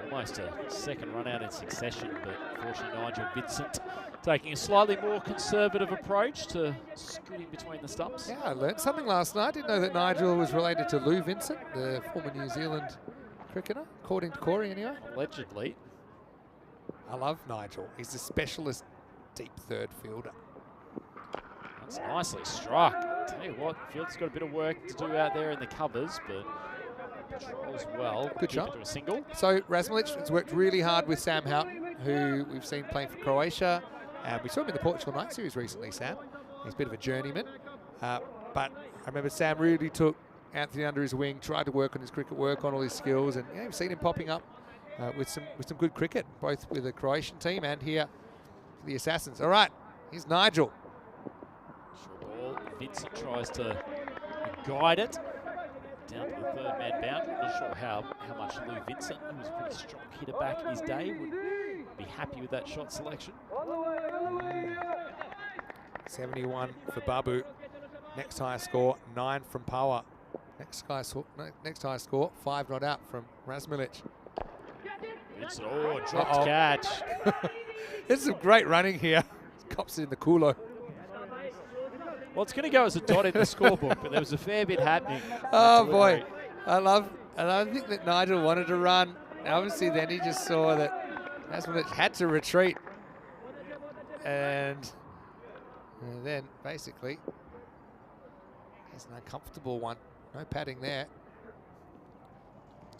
[SPEAKER 4] Almost a second run out in succession, but unfortunately Nigel Vincent taking a slightly more conservative approach to scooting between the stumps.
[SPEAKER 1] Yeah, I learned something last night. Didn't know that Nigel was related to Lou Vincent, the former New Zealand cricketer, according to Corey anyway.
[SPEAKER 4] Allegedly.
[SPEAKER 1] I love Nigel. He's a specialist deep third fielder.
[SPEAKER 4] That's nicely struck. Tell you what, Field's got a bit of work to do out there in the covers, but patrols well.
[SPEAKER 1] Good shot.
[SPEAKER 4] To a single.
[SPEAKER 1] So Razmilic has worked really hard with Sam Houghton, who we've seen playing for Croatia. We saw him in the Portugal Night Series recently, Sam. He's a bit of a journeyman. But I remember Sam really took Anthony under his wing, tried to work on his cricket, work on all his skills, and we've seen him popping up with some good cricket, both with the Croatian team and here for the Assassins. All right, here's Nigel.
[SPEAKER 4] Short ball. Vincent tries to guide it down to the 3rd man boundary. Not sure how much Lou Vincent, who was a pretty strong hitter back in his day, would be happy with that shot selection.
[SPEAKER 1] 71 for Babu. Next highest score, 9 from Power. Next highest score, 5 not out from Razmilic.
[SPEAKER 4] Vincent, dropped catch.
[SPEAKER 1] There's some great running here. Cops it in the culo.
[SPEAKER 4] Well, it's going to go as a dot in the scorebook, but there was a fair bit happening.
[SPEAKER 1] Oh boy, I think that Nigel wanted to run. Obviously, then he just saw that Razmilic had to retreat, and then basically it's an uncomfortable one. No padding there.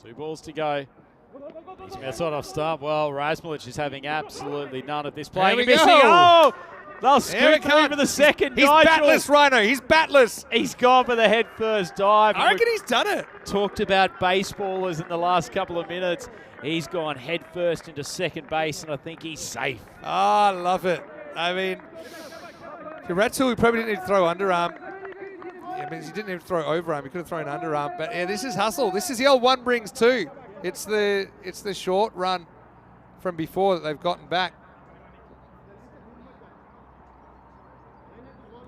[SPEAKER 4] 2 balls to go. He's outside off stump. Well, Razmilic is having absolutely none of this play.
[SPEAKER 1] There we go.
[SPEAKER 4] Oh! They'll scoot through for the second.
[SPEAKER 1] He's batless, Rhino. He's batless.
[SPEAKER 4] He's gone for the head first dive.
[SPEAKER 1] I reckon he's done it.
[SPEAKER 4] Talked about baseballers in the last couple of minutes. He's gone head first into second base, and I think he's safe.
[SPEAKER 1] Ah, I love it. I mean, Ratsul, we probably didn't need to throw underarm. Yeah, I mean, he didn't even throw overarm. He could have thrown underarm. But yeah, this is hustle. This is the old 1 brings 2. It's the short run from before that they've gotten back.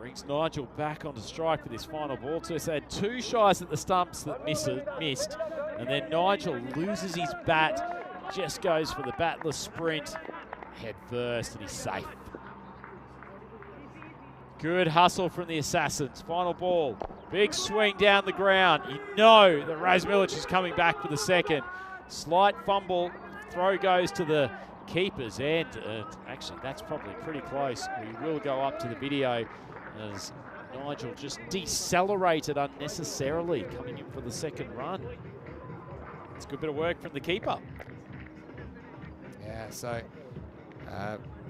[SPEAKER 4] Brings Nigel back onto strike with his final ball. So they had 2 shies at the stumps that missed, and then Nigel loses his bat, just goes for the batless sprint, head first, and he's safe. Good hustle from the Assassins. Final ball, big swing down the ground. You know that Raz Milic is coming back for the second. Slight fumble, throw goes to the keeper's end, and actually that's probably pretty close. We will go up to the video as Nigel just decelerated unnecessarily coming in for the second run. It's a good bit of work from the keeper.
[SPEAKER 1] Yeah, so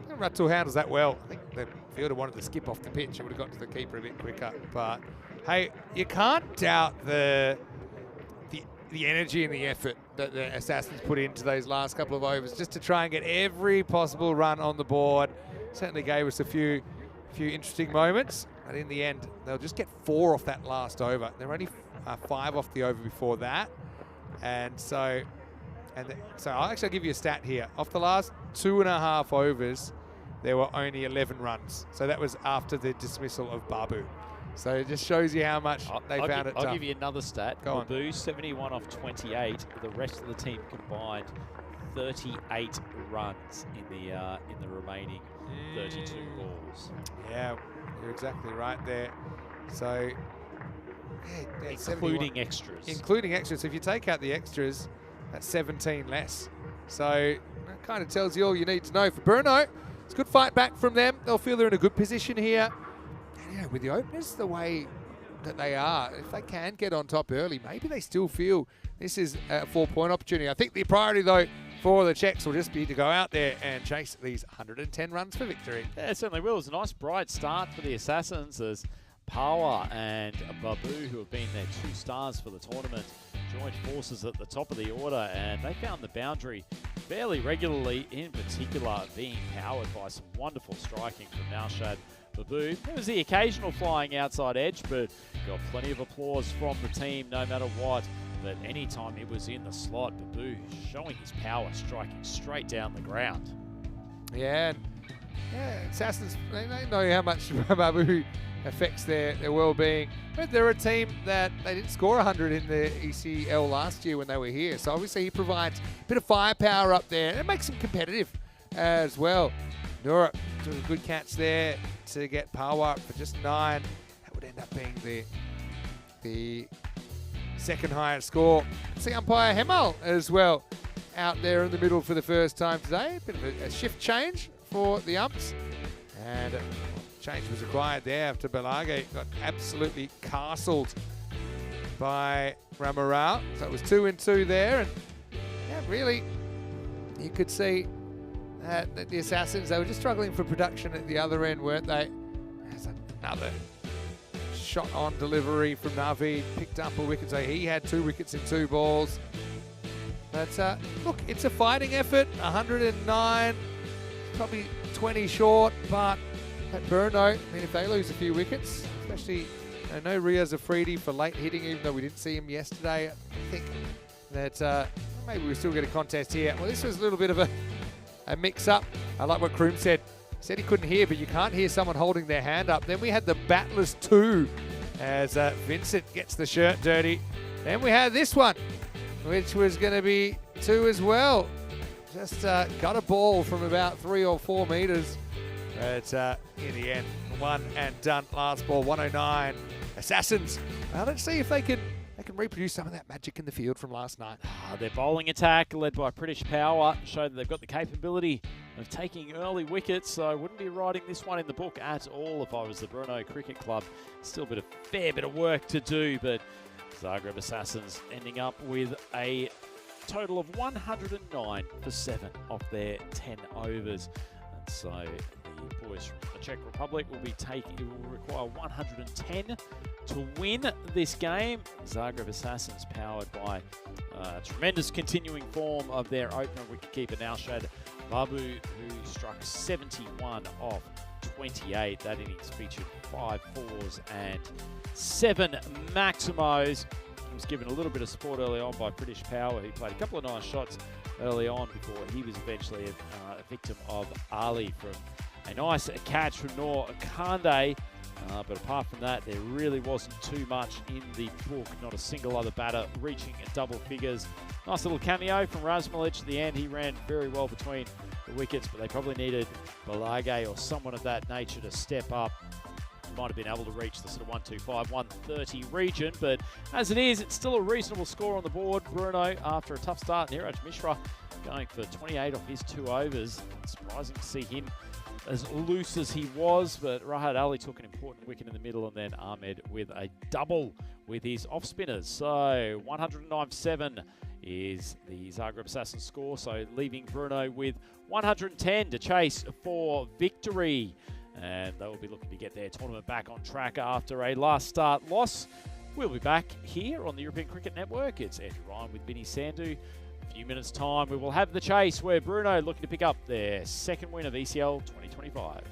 [SPEAKER 1] Rutsell handles that well. I think the fielder wanted to skip off the pitch. It would have got to the keeper a bit quicker. But hey, you can't doubt the energy and the effort that the Assassins put into those last couple of overs just to try and get every possible run on the board. Certainly gave us a few interesting moments, but in the end, they'll just get 4 off that last over. They're only 5 off the over before that, and so I'll give you a stat here. Off the last 2.5 overs, there were only 11 runs. So that was after the dismissal of Babu. So it just shows you how much they found it tough.
[SPEAKER 4] I'll give you another stat.
[SPEAKER 1] Go on.
[SPEAKER 4] Babu, 71 off 28. The rest of the team combined 38 runs in the remaining 32 balls.
[SPEAKER 1] Yeah, you're exactly right there. So, yeah,
[SPEAKER 4] including extras.
[SPEAKER 1] Including extras. So if you take out the extras, that's 17 less. So that kind of tells you all you need to know for Brno. It's a good fight back from them. They'll feel they're in a good position here. And yeah, with the openers the way that they are, if they can get on top early, maybe they still feel this is a 4-point opportunity. I think the priority, though, for the Czechs will just be to go out there and chase these 110 runs for victory.
[SPEAKER 4] Yeah, it certainly will. It was a nice, bright start for the Assassins as Power and Babu, who have been their 2 stars for the tournament, joined forces at the top of the order, and they found the boundary fairly regularly, in particular being powered by some wonderful striking from Naushad Babu. There was the occasional flying outside edge, but got plenty of applause from the team no matter what. But anytime he was in the slot, Babu showing his power, striking straight down the ground.
[SPEAKER 1] Yeah, Assassins, they know how much Babu affects their well-being. But they're a team that they didn't score 100 in the ECL last year when they were here. So obviously he provides a bit of firepower up there. And it makes them competitive as well. Nura doing a good catch there to get power up for just 9. That would end up being the second highest score. See umpire Hemel as well out there in the middle for the first time today. A bit of a shift change for the umps. And change was required there after Balage got absolutely castled by Ramarao. So it was 2 and 2 there. And yeah, really, you could see that the Assassins, they were just struggling for production at the other end, weren't they? There's another shot on delivery from Navi, picked up a wicket. So he had 2 wickets in 2 balls. But look, it's a fighting effort. 109, probably 20 short, but at Brno, I mean, if they lose a few wickets, especially, no Riaz Afridi for late hitting, even though we didn't see him yesterday. I think that maybe we still get a contest here. Well, this was a little bit of a mix-up. I like what Kroom said. He said he couldn't hear, but you can't hear someone holding their hand up. Then we had the batless 2 as Vincent gets the shirt dirty. Then we had this one, which was going to be 2 as well. Just got a ball from about 3 or 4 meters. But in the end, 1 and done. Last ball, 109. Assassins. Let's see if they can reproduce some of that magic in the field from last night.
[SPEAKER 4] Their bowling attack, led by British Power, showed that they've got the capability of taking early wickets, so I wouldn't be writing this one in the book at all if I was the Brno Cricket Club. Still a fair bit of work to do, but Zagreb Assassins ending up with a total of 109 for 7 off their 10 overs. And so the boys from the Czech Republic will require 110 to win this game. Zagreb Assassins powered by tremendous continuing form of their opener wicketkeeper Naushad Babu, who struck 71 off 28. That innings featured 5 fours and 7 maximos. He was given a little bit of support early on by British Power. He played a couple of nice shots early on before he was eventually a victim of Ali from a nice catch from Noor Kande. But apart from that, there really wasn't too much in the book. Not a single other batter reaching double figures. Nice little cameo from Razmalic at the end. He ran very well between the wickets, but they probably needed Balage or someone of that nature to step up. Might have been able to reach the sort of 125, 130 region, but as it is, it's still a reasonable score on the board. Brno, after a tough start, Niraj Mishra going for 28 off his 2 overs. Surprising to see him as loose as he was, but Rahat Ali took an important wicket in the middle, and then Ahmed with a double with his off spinners. So 109 for 7 is the Zagreb Assassin score, so leaving Brno with 110 to chase for victory. And they will be looking to get their tournament back on track after a last start loss. We'll be back here on the European Cricket Network. It's Andrew Ryan with Vinny Sandhu. A few minutes' time, we will have the chase where Brno looking to pick up their second win of ECL 2025.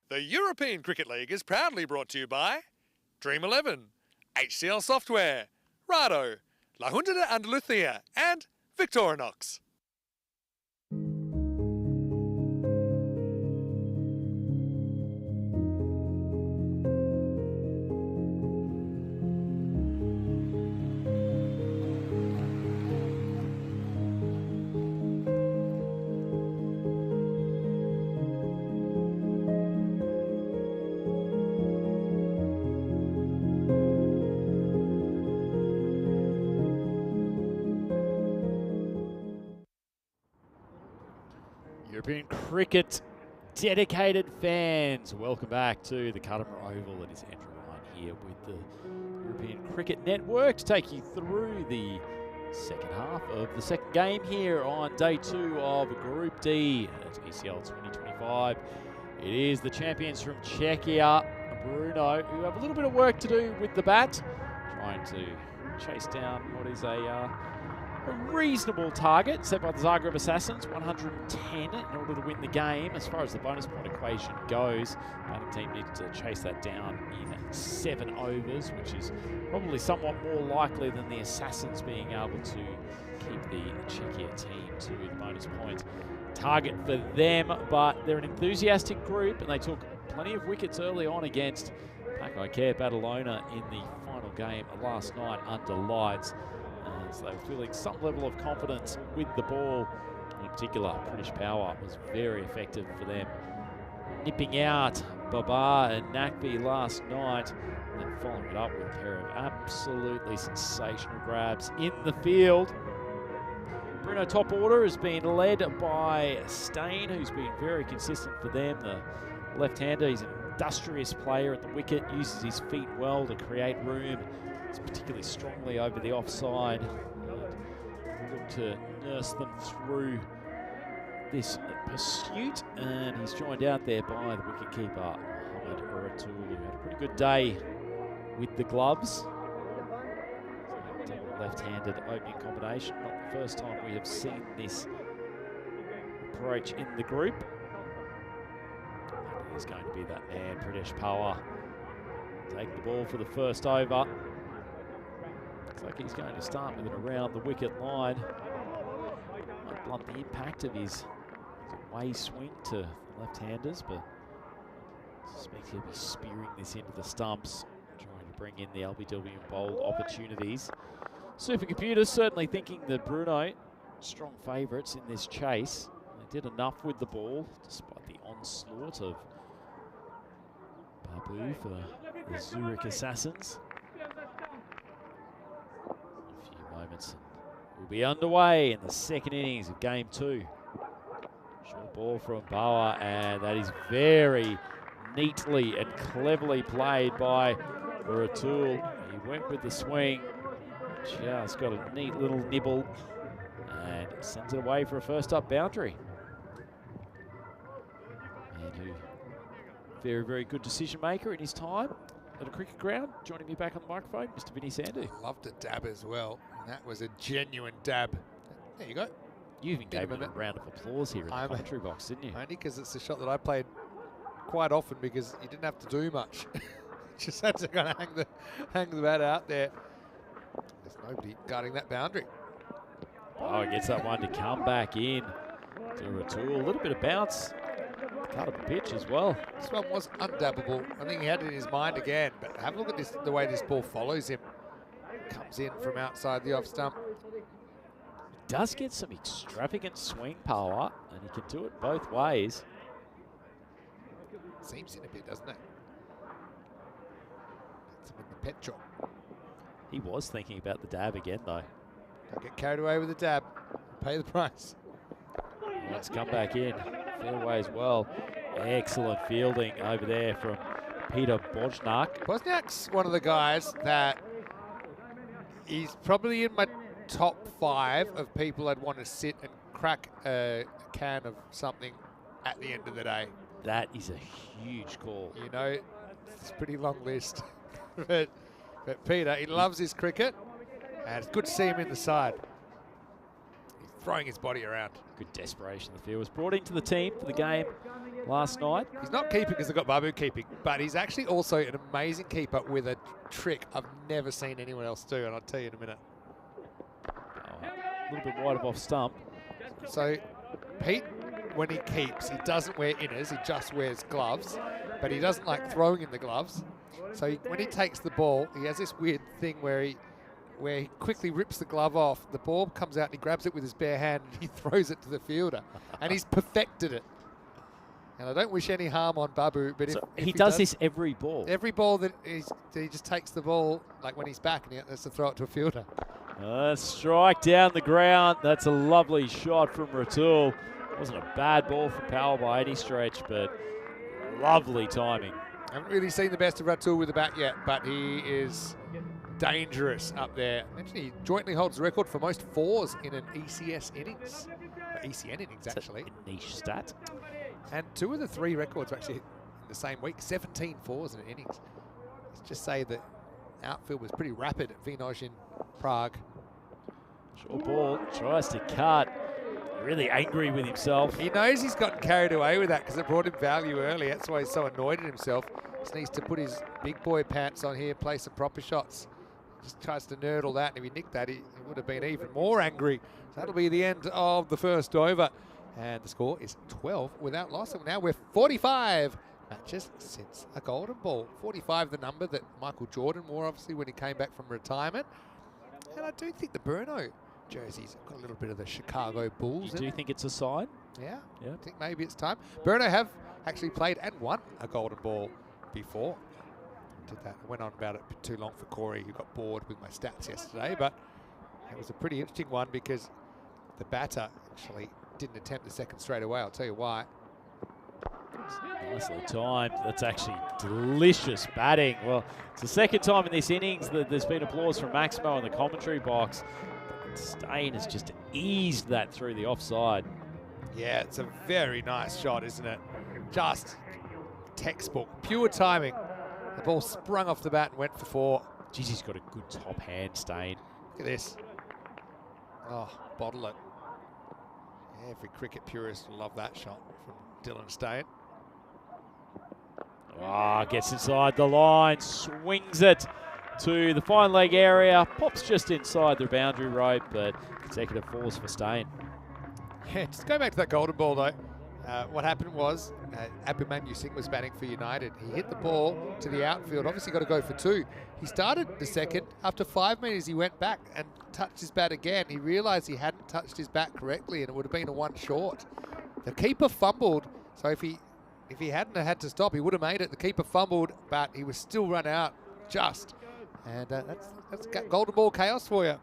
[SPEAKER 1] The European Cricket League is proudly brought to you by Dream 11, HCL Software, Rado, La Junta de Andalucía, and Victorinox.
[SPEAKER 4] European Cricket dedicated fans, welcome back to the Calamitous Oval. It is Andrew Ryan here with the European Cricket Network to take you through the second half of the second game here on day 2 of Group D at ECL 2025. It is the champions from Czechia, Brno, who have a little bit of work to do with the bat, trying to chase down what is a reasonable target set by the Zagreb Assassins, 110 in order to win the game. As far as the bonus point equation goes, the batting team needed to chase that down in 7 overs, which is probably somewhat more likely than the Assassins being able to keep the Czechia team to the bonus point target for them. But they're an enthusiastic group, and they took plenty of wickets early on against Pakai Badalona in the final game last night under lights. So they were feeling some level of confidence with the ball. In particular, British Power was very effective for them, nipping out Babu and Nakvi last night, and then following it up with a pair of absolutely sensational grabs in the field. Brno top order has been led by Stain, who's been very consistent for them. The left-hander, he's an industrious player at the wicket, uses his feet well to create room. Particularly strongly over the offside. Look to nurse them through this pursuit, and he's joined out there by the wicketkeeper Mohamed Uratul, who had a pretty good day with the gloves. Double left-handed opening combination. Not the first time we have seen this approach in the group. And he's going to be that man, British Power. Take the ball for the first over. Looks like he's going to start with it around the wicket line. Might blunt the impact of his away swing to the left-handers, but I suspect he'll be spearing this into the stumps, trying to bring in the LBW and bold opportunities. Supercomputers certainly thinking that Brno, strong favourites in this chase. They did enough with the ball, despite the onslaught of Babu for the Zurich Assassins. A few moments and we'll be underway in the second innings of game 2. Short ball from Bauer, and that is very neatly and cleverly played by Ratul. He went with the swing, just got a neat little nibble, and sends it away for a first up boundary. And very, very good decision maker in his time at a cricket ground. Joining me back on the microphone, Mr. Vinny Sandu.
[SPEAKER 1] Loved a dab as well. And that was a genuine dab. There you go.
[SPEAKER 4] You even gave him a round of applause here in the commentary box, didn't you?
[SPEAKER 1] Only because it's a shot that I played quite often because you didn't have to do much. Just had to kind of hang the bat out there. There's nobody guarding that boundary.
[SPEAKER 4] Oh, he gets that one to come back in to Ratul. A little bit of bounce. Cut up the pitch as well.
[SPEAKER 1] This one was undabbable. I think he had it in his mind again, but have a look at this, the way this ball follows him. Comes in from outside the off stump.
[SPEAKER 4] Does get some extravagant swing power, and he can do it both ways.
[SPEAKER 1] Seems in a bit, doesn't it? Gets him in the petrol.
[SPEAKER 4] He was thinking about the dab again, though.
[SPEAKER 1] Don't get carried away with the dab. Pay the price.
[SPEAKER 4] Let's come back in. Fairway as well. Excellent fielding over there from Peter Bojnak.
[SPEAKER 1] Bosniak's one of the guys that he's probably in my top 5 of people I'd want to sit and crack a can of something at the end of the day.
[SPEAKER 4] That is a huge call.
[SPEAKER 1] You know, it's a pretty long list. but Peter, he loves his cricket, and it's good to see him in the side. He's throwing his body around.
[SPEAKER 4] Good desperation. The field was brought into the team for the game last night.
[SPEAKER 1] He's not keeping because they've got Babu keeping, but he's actually also an amazing keeper with a trick I've never seen anyone else do, and I'll tell you in a minute.
[SPEAKER 4] A little bit wide of off stump.
[SPEAKER 1] So Pete, when he keeps, he doesn't wear inners, he just wears gloves, but he doesn't like throwing in the gloves. So when he takes the ball, he has this weird thing where he quickly rips the glove off, the ball comes out and he grabs it with his bare hand and he throws it to the fielder. And he's perfected it. And I don't wish any harm on Babu, but
[SPEAKER 4] So
[SPEAKER 1] if
[SPEAKER 4] he does this every ball.
[SPEAKER 1] Every ball that he just takes the ball, like when he's back and he has to throw it to a fielder.
[SPEAKER 4] Strike down the ground. That's a lovely shot from Ratul. Wasn't a bad ball for power by any stretch, but lovely timing.
[SPEAKER 1] I haven't really seen the best of Ratul with the bat yet, but he is dangerous up there. Mentioned he jointly holds the record for most 4s in an ECS innings. ECN innings, actually.
[SPEAKER 4] A niche stat.
[SPEAKER 1] And 2 of the 3 records were actually in the same week. 17 4s in an innings. Let's just say that outfield was pretty rapid at Vinoj in Prague.
[SPEAKER 4] Short ball, tries to cut. Really angry with himself.
[SPEAKER 1] He knows he's gotten carried away with that because it brought him value early. That's why he's so annoyed at himself. Just needs to put his big boy pants on here, play some proper shots. Just tries to nerdle that, and if he nicked that, he would have been even more angry. So that'll be the end of the first over. And the score is 12 without loss. And now we're 45 matches since a golden ball. 45, the number that Michael Jordan wore, obviously, when he came back from retirement. And I do think the Brno jerseys have got a little bit of the Chicago Bulls in
[SPEAKER 4] Do you
[SPEAKER 1] it.
[SPEAKER 4] think it's a sign?
[SPEAKER 1] Yeah,
[SPEAKER 4] Yeah.
[SPEAKER 1] I think maybe it's time. Brno have actually played and won a golden ball before. Did that. I went on about it a bit too long for Corey, who got bored with my stats yesterday, but it was a pretty interesting one because the batter actually didn't attempt the second straight away. I'll tell you why.
[SPEAKER 4] Nicely timed. That's actually delicious batting. Well, it's the second time in this innings that there's been applause from Maximo in the commentary box. Stain has just eased that through the offside.
[SPEAKER 1] Yeah, it's a very nice shot, isn't it? Just textbook, pure timing. The ball sprung off the bat and went for 4.
[SPEAKER 4] Geez, he's got a good top hand, Stain.
[SPEAKER 1] Look at this. Oh, bottle it. Every cricket purist will love that shot from Dylan Stain.
[SPEAKER 4] Gets inside the line, swings it to the fine leg area, pops just inside the boundary rope, but consecutive 4s for Stain.
[SPEAKER 1] Yeah, just go back to that golden ball though. What happened was Abhimanyu Singh was batting for United. He hit the ball to the outfield, obviously got to go for 2. He started the second. After 5 metres, he went back and touched his bat again. He realised he hadn't touched his bat correctly and it would have been a 1 short. The keeper fumbled, so if he if he hadn't had to stop, he would have made it. The keeper fumbled, but he was still run out just. And that's got golden ball chaos for you. I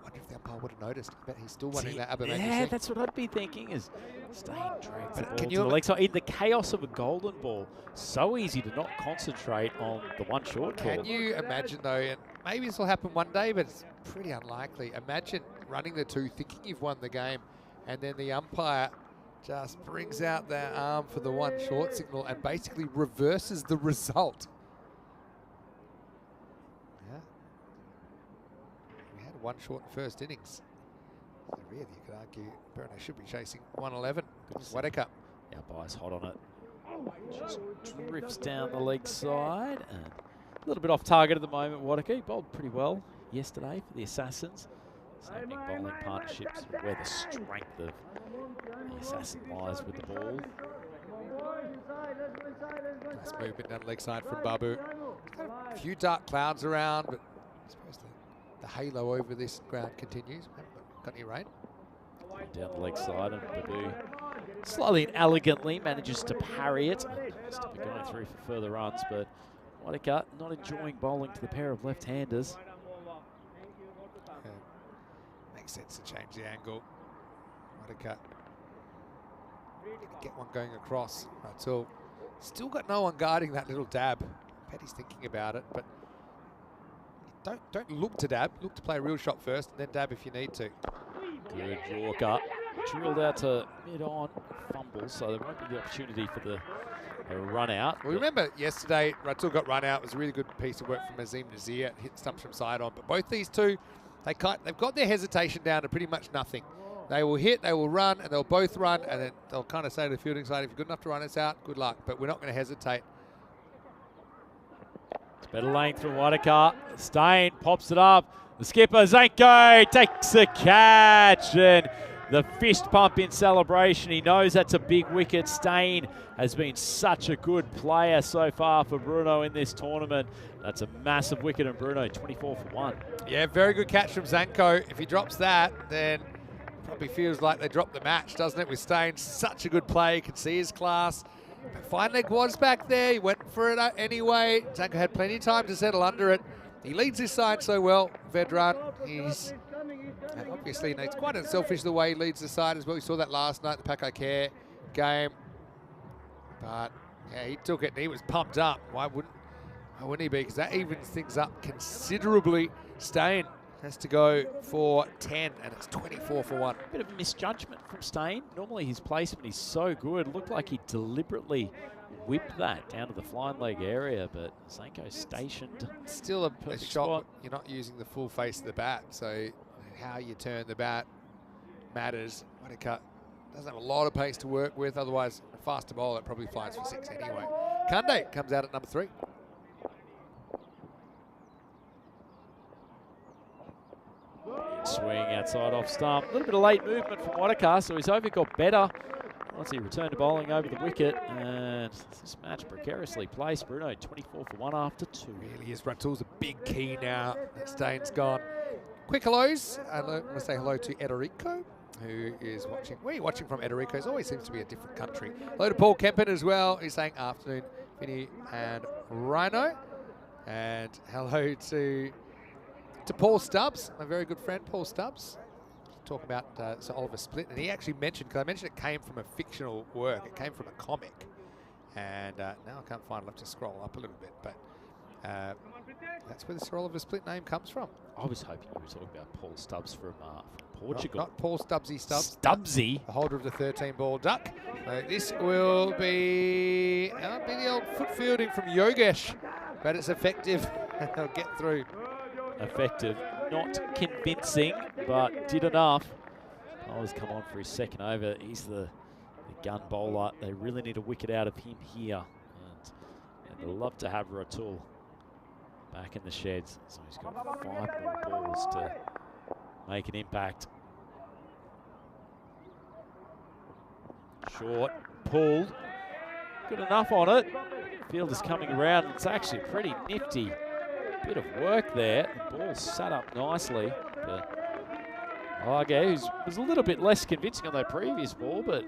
[SPEAKER 1] wonder if the umpire would have noticed. But he's still wanting that Abba.
[SPEAKER 4] Yeah, that's what I'd be thinking is Stain drags the ball
[SPEAKER 1] can
[SPEAKER 4] to
[SPEAKER 1] you
[SPEAKER 4] the leg side. In the chaos of a golden ball, so easy to not concentrate on the one short call.
[SPEAKER 1] Can you imagine though, and maybe this will happen one day, but it's pretty unlikely. Imagine running the two, thinking you've won the game, and then the umpire just brings out their arm for the one short signal and basically reverses the result. Yeah. We had one short in first innings. So really, you could argue Brno should be chasing 111. Wadeka.
[SPEAKER 4] Our buy's hot on it. Just drifts down the leg side. And a little bit off target at the moment, Wadeka. He bowled pretty well yesterday for the Assassins. Opening bowling partnerships where the strength of the Assassin lies with the ball.
[SPEAKER 1] Nice movement down the leg side from Babu. A few dark clouds around, but I suppose the halo over this ground continues. Haven't got any rain.
[SPEAKER 4] Down the leg side, and Babu slightly and elegantly manages to parry it. Still be going through for further runs, but Wadeka not enjoying bowling to the pair of left-handers.
[SPEAKER 1] Makes sense to change the angle. Wadeka get one going across. Ratul still got no one guarding that little dab. Petty's thinking about it, but don't look to dab. Look to play a real shot first, and then dab if you need to.
[SPEAKER 4] Good Yorker. Drilled out to mid-on, fumble, so there won't be the opportunity for the run out.
[SPEAKER 1] Well, remember yesterday, Ratul got run out. It was a really good piece of work from Azim Nazir. Hit stumps from side on, but both these two, they've got their hesitation down to pretty much nothing. They will hit, they will run, and they'll both run, and then they'll kind of say to the fielding side, if you're good enough to run us out, good luck. But we're not going to hesitate.
[SPEAKER 4] It's better length from Wadeka. Stain pops it up. The skipper, Zanko, takes a catch, and the fist pump in celebration. He knows that's a big wicket. Stain has been such a good player so far for Brno in this tournament. That's a massive wicket, and Brno 24 for 1.
[SPEAKER 1] Yeah, very good catch from Zanko. If he drops that, then probably feels like they dropped the match, doesn't it, with Stain? Such a good play, you can see his class. But fine leg was back there, he went for it anyway. Zanko had plenty of time to settle under it. He leads his side so well, Vedran. He's obviously, it's quite unselfish the way he leads the side as well. We saw that last night, the Pakai Care game. But yeah, he took it and he was pumped up. Why wouldn't he be? Because that evens things up considerably. Stain has to go for 10, and it's 24 for 1.
[SPEAKER 4] Bit of a misjudgment from Stain. Normally his placement is so good. Looked like he deliberately whipped that down to the flying leg area, but Zanko stationed.
[SPEAKER 1] Still a shot. You're not using the full face of the bat, so how you turn the bat matters. Wadeka doesn't have a lot of pace to work with, otherwise a faster bowler probably flies for 6 anyway. Kande comes out at number 3.
[SPEAKER 4] Swing outside off stump. A little bit of late movement from Wadeka, so his over got better once he returned to bowling over the wicket. And this match precariously placed. Brno 24 for 1 after 2.
[SPEAKER 1] Really is. Ratul's a big key now that Stain's gone. Quick hellos. I want to say hello to Ederico, who is watching. Where are you watching from, Ederico? It always seems to be a different country. Hello to Paul Kempen as well. He's saying afternoon, Vinny and Rhino. And hello to Paul Stubbs, my very good friend, Paul Stubbs. Talk about Sir Oliver Split, and he actually mentioned, because I mentioned it came from a fictional work, it came from a comic, and now I can't find it, I'll have to scroll up a little bit, but that's where the Sir Oliver Split name comes from.
[SPEAKER 4] I was hoping you were talking about Paul Stubbs from Portugal.
[SPEAKER 1] Not Paul Stubbsy Stubbs.
[SPEAKER 4] Stubbsy?
[SPEAKER 1] The holder of the 13-ball duck. So this will be the old foot fielding from Yogesh, but it's effective, and they'll get through.
[SPEAKER 4] Effective, not convincing, but did enough. Bowler's come on for his second over. He's the gun bowler. They really need a wicket out of him here. And they'll love to have Ratul back in the sheds. So he's got 5 more balls to make an impact. Short, pulled. Good enough on it. Field is coming around. It's actually pretty nifty. Bit of work there. The ball sat up nicely, but Arge was a little bit less convincing on that previous ball, but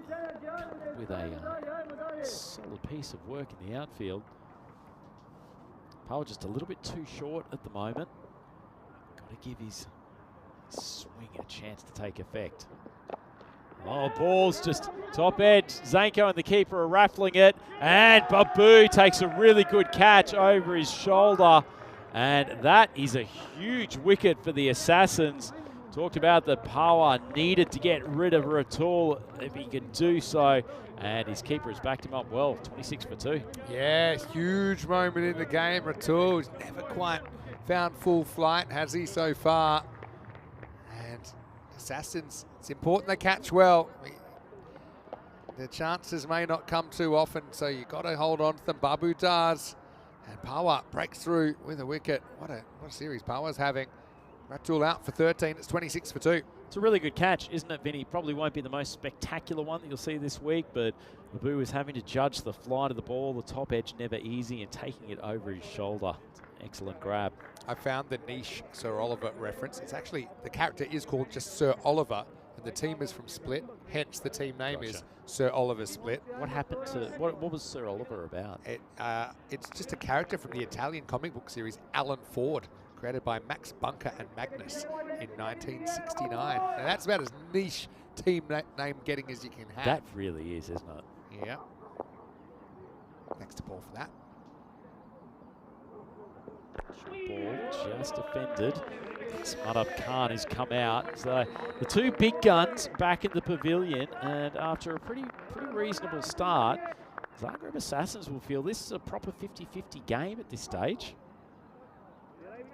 [SPEAKER 4] with a Solid piece of work in the outfield. Power just a little bit too short at the moment. Got to give his swing a chance to take effect. Oh, ball's just top edge. Zanko and the keeper are raffling it. And Babu takes a really good catch over his shoulder. And that is a huge wicket for the Assassins. Talked about the power needed to get rid of Ratul if he could do so. And his keeper has backed him up well, 26 for 2.
[SPEAKER 1] Yeah, huge moment in the game. Ratul's never quite found full flight, has he, so far? And Assassins, it's important they catch well. The chances may not come too often, so you've got to hold on to them. Babu does. And Power breaks through with a wicket. What a series Power's having. Ratul out for 13. It's 26 for 2.
[SPEAKER 4] It's a really good catch, isn't it, Vinny? Probably won't be the most spectacular one that you'll see this week, but Babu is having to judge the flight of the ball, the top edge never easy, and taking it over his shoulder. Excellent grab.
[SPEAKER 1] I found the niche Sir Oliver reference. It's actually, the character is called just Sir Oliver, and the team is from Split, hence the team name is Sir Oliver Split.
[SPEAKER 4] What happened to, what was Sir Oliver about?
[SPEAKER 1] It's just a character from the Italian comic book series Alan Ford, created by Max Bunker and Magnus in 1969. And that's about as niche team name getting as you can have.
[SPEAKER 4] That really is, isn't it?
[SPEAKER 1] Yeah. Thanks to Paul for that.
[SPEAKER 4] Ball just defended. Smut-up Khan has come out. So the two big guns back in the pavilion, and after a pretty reasonable start, Zagreb Assassins will feel this is a proper 50-50 game at this stage.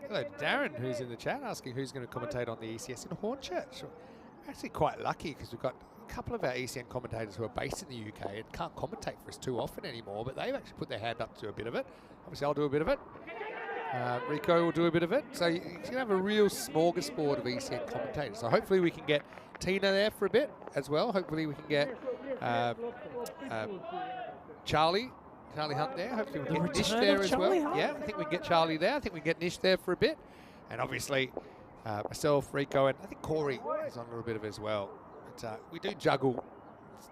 [SPEAKER 1] Hello, Darren, who's in the chat, asking who's going to commentate on the ECS in Hornchurch. We're actually quite lucky because we've got a couple of our ECN commentators who are based in the UK and can't commentate for us too often anymore, but they've actually put their hand up to do a bit of it. Obviously, I'll do a bit of it. Rico will do a bit of it. So you're going to have a real smorgasbord of ECN commentators. So hopefully we can get Tina there for a bit as well. Hopefully we can get Charlie Hunt there. Hopefully we can get Nish there as well. Yeah, I think we can get Charlie there. I think we can get Nish there for a bit. And obviously myself, Rico, and I think Corey is on a little bit of it as well. But we do juggle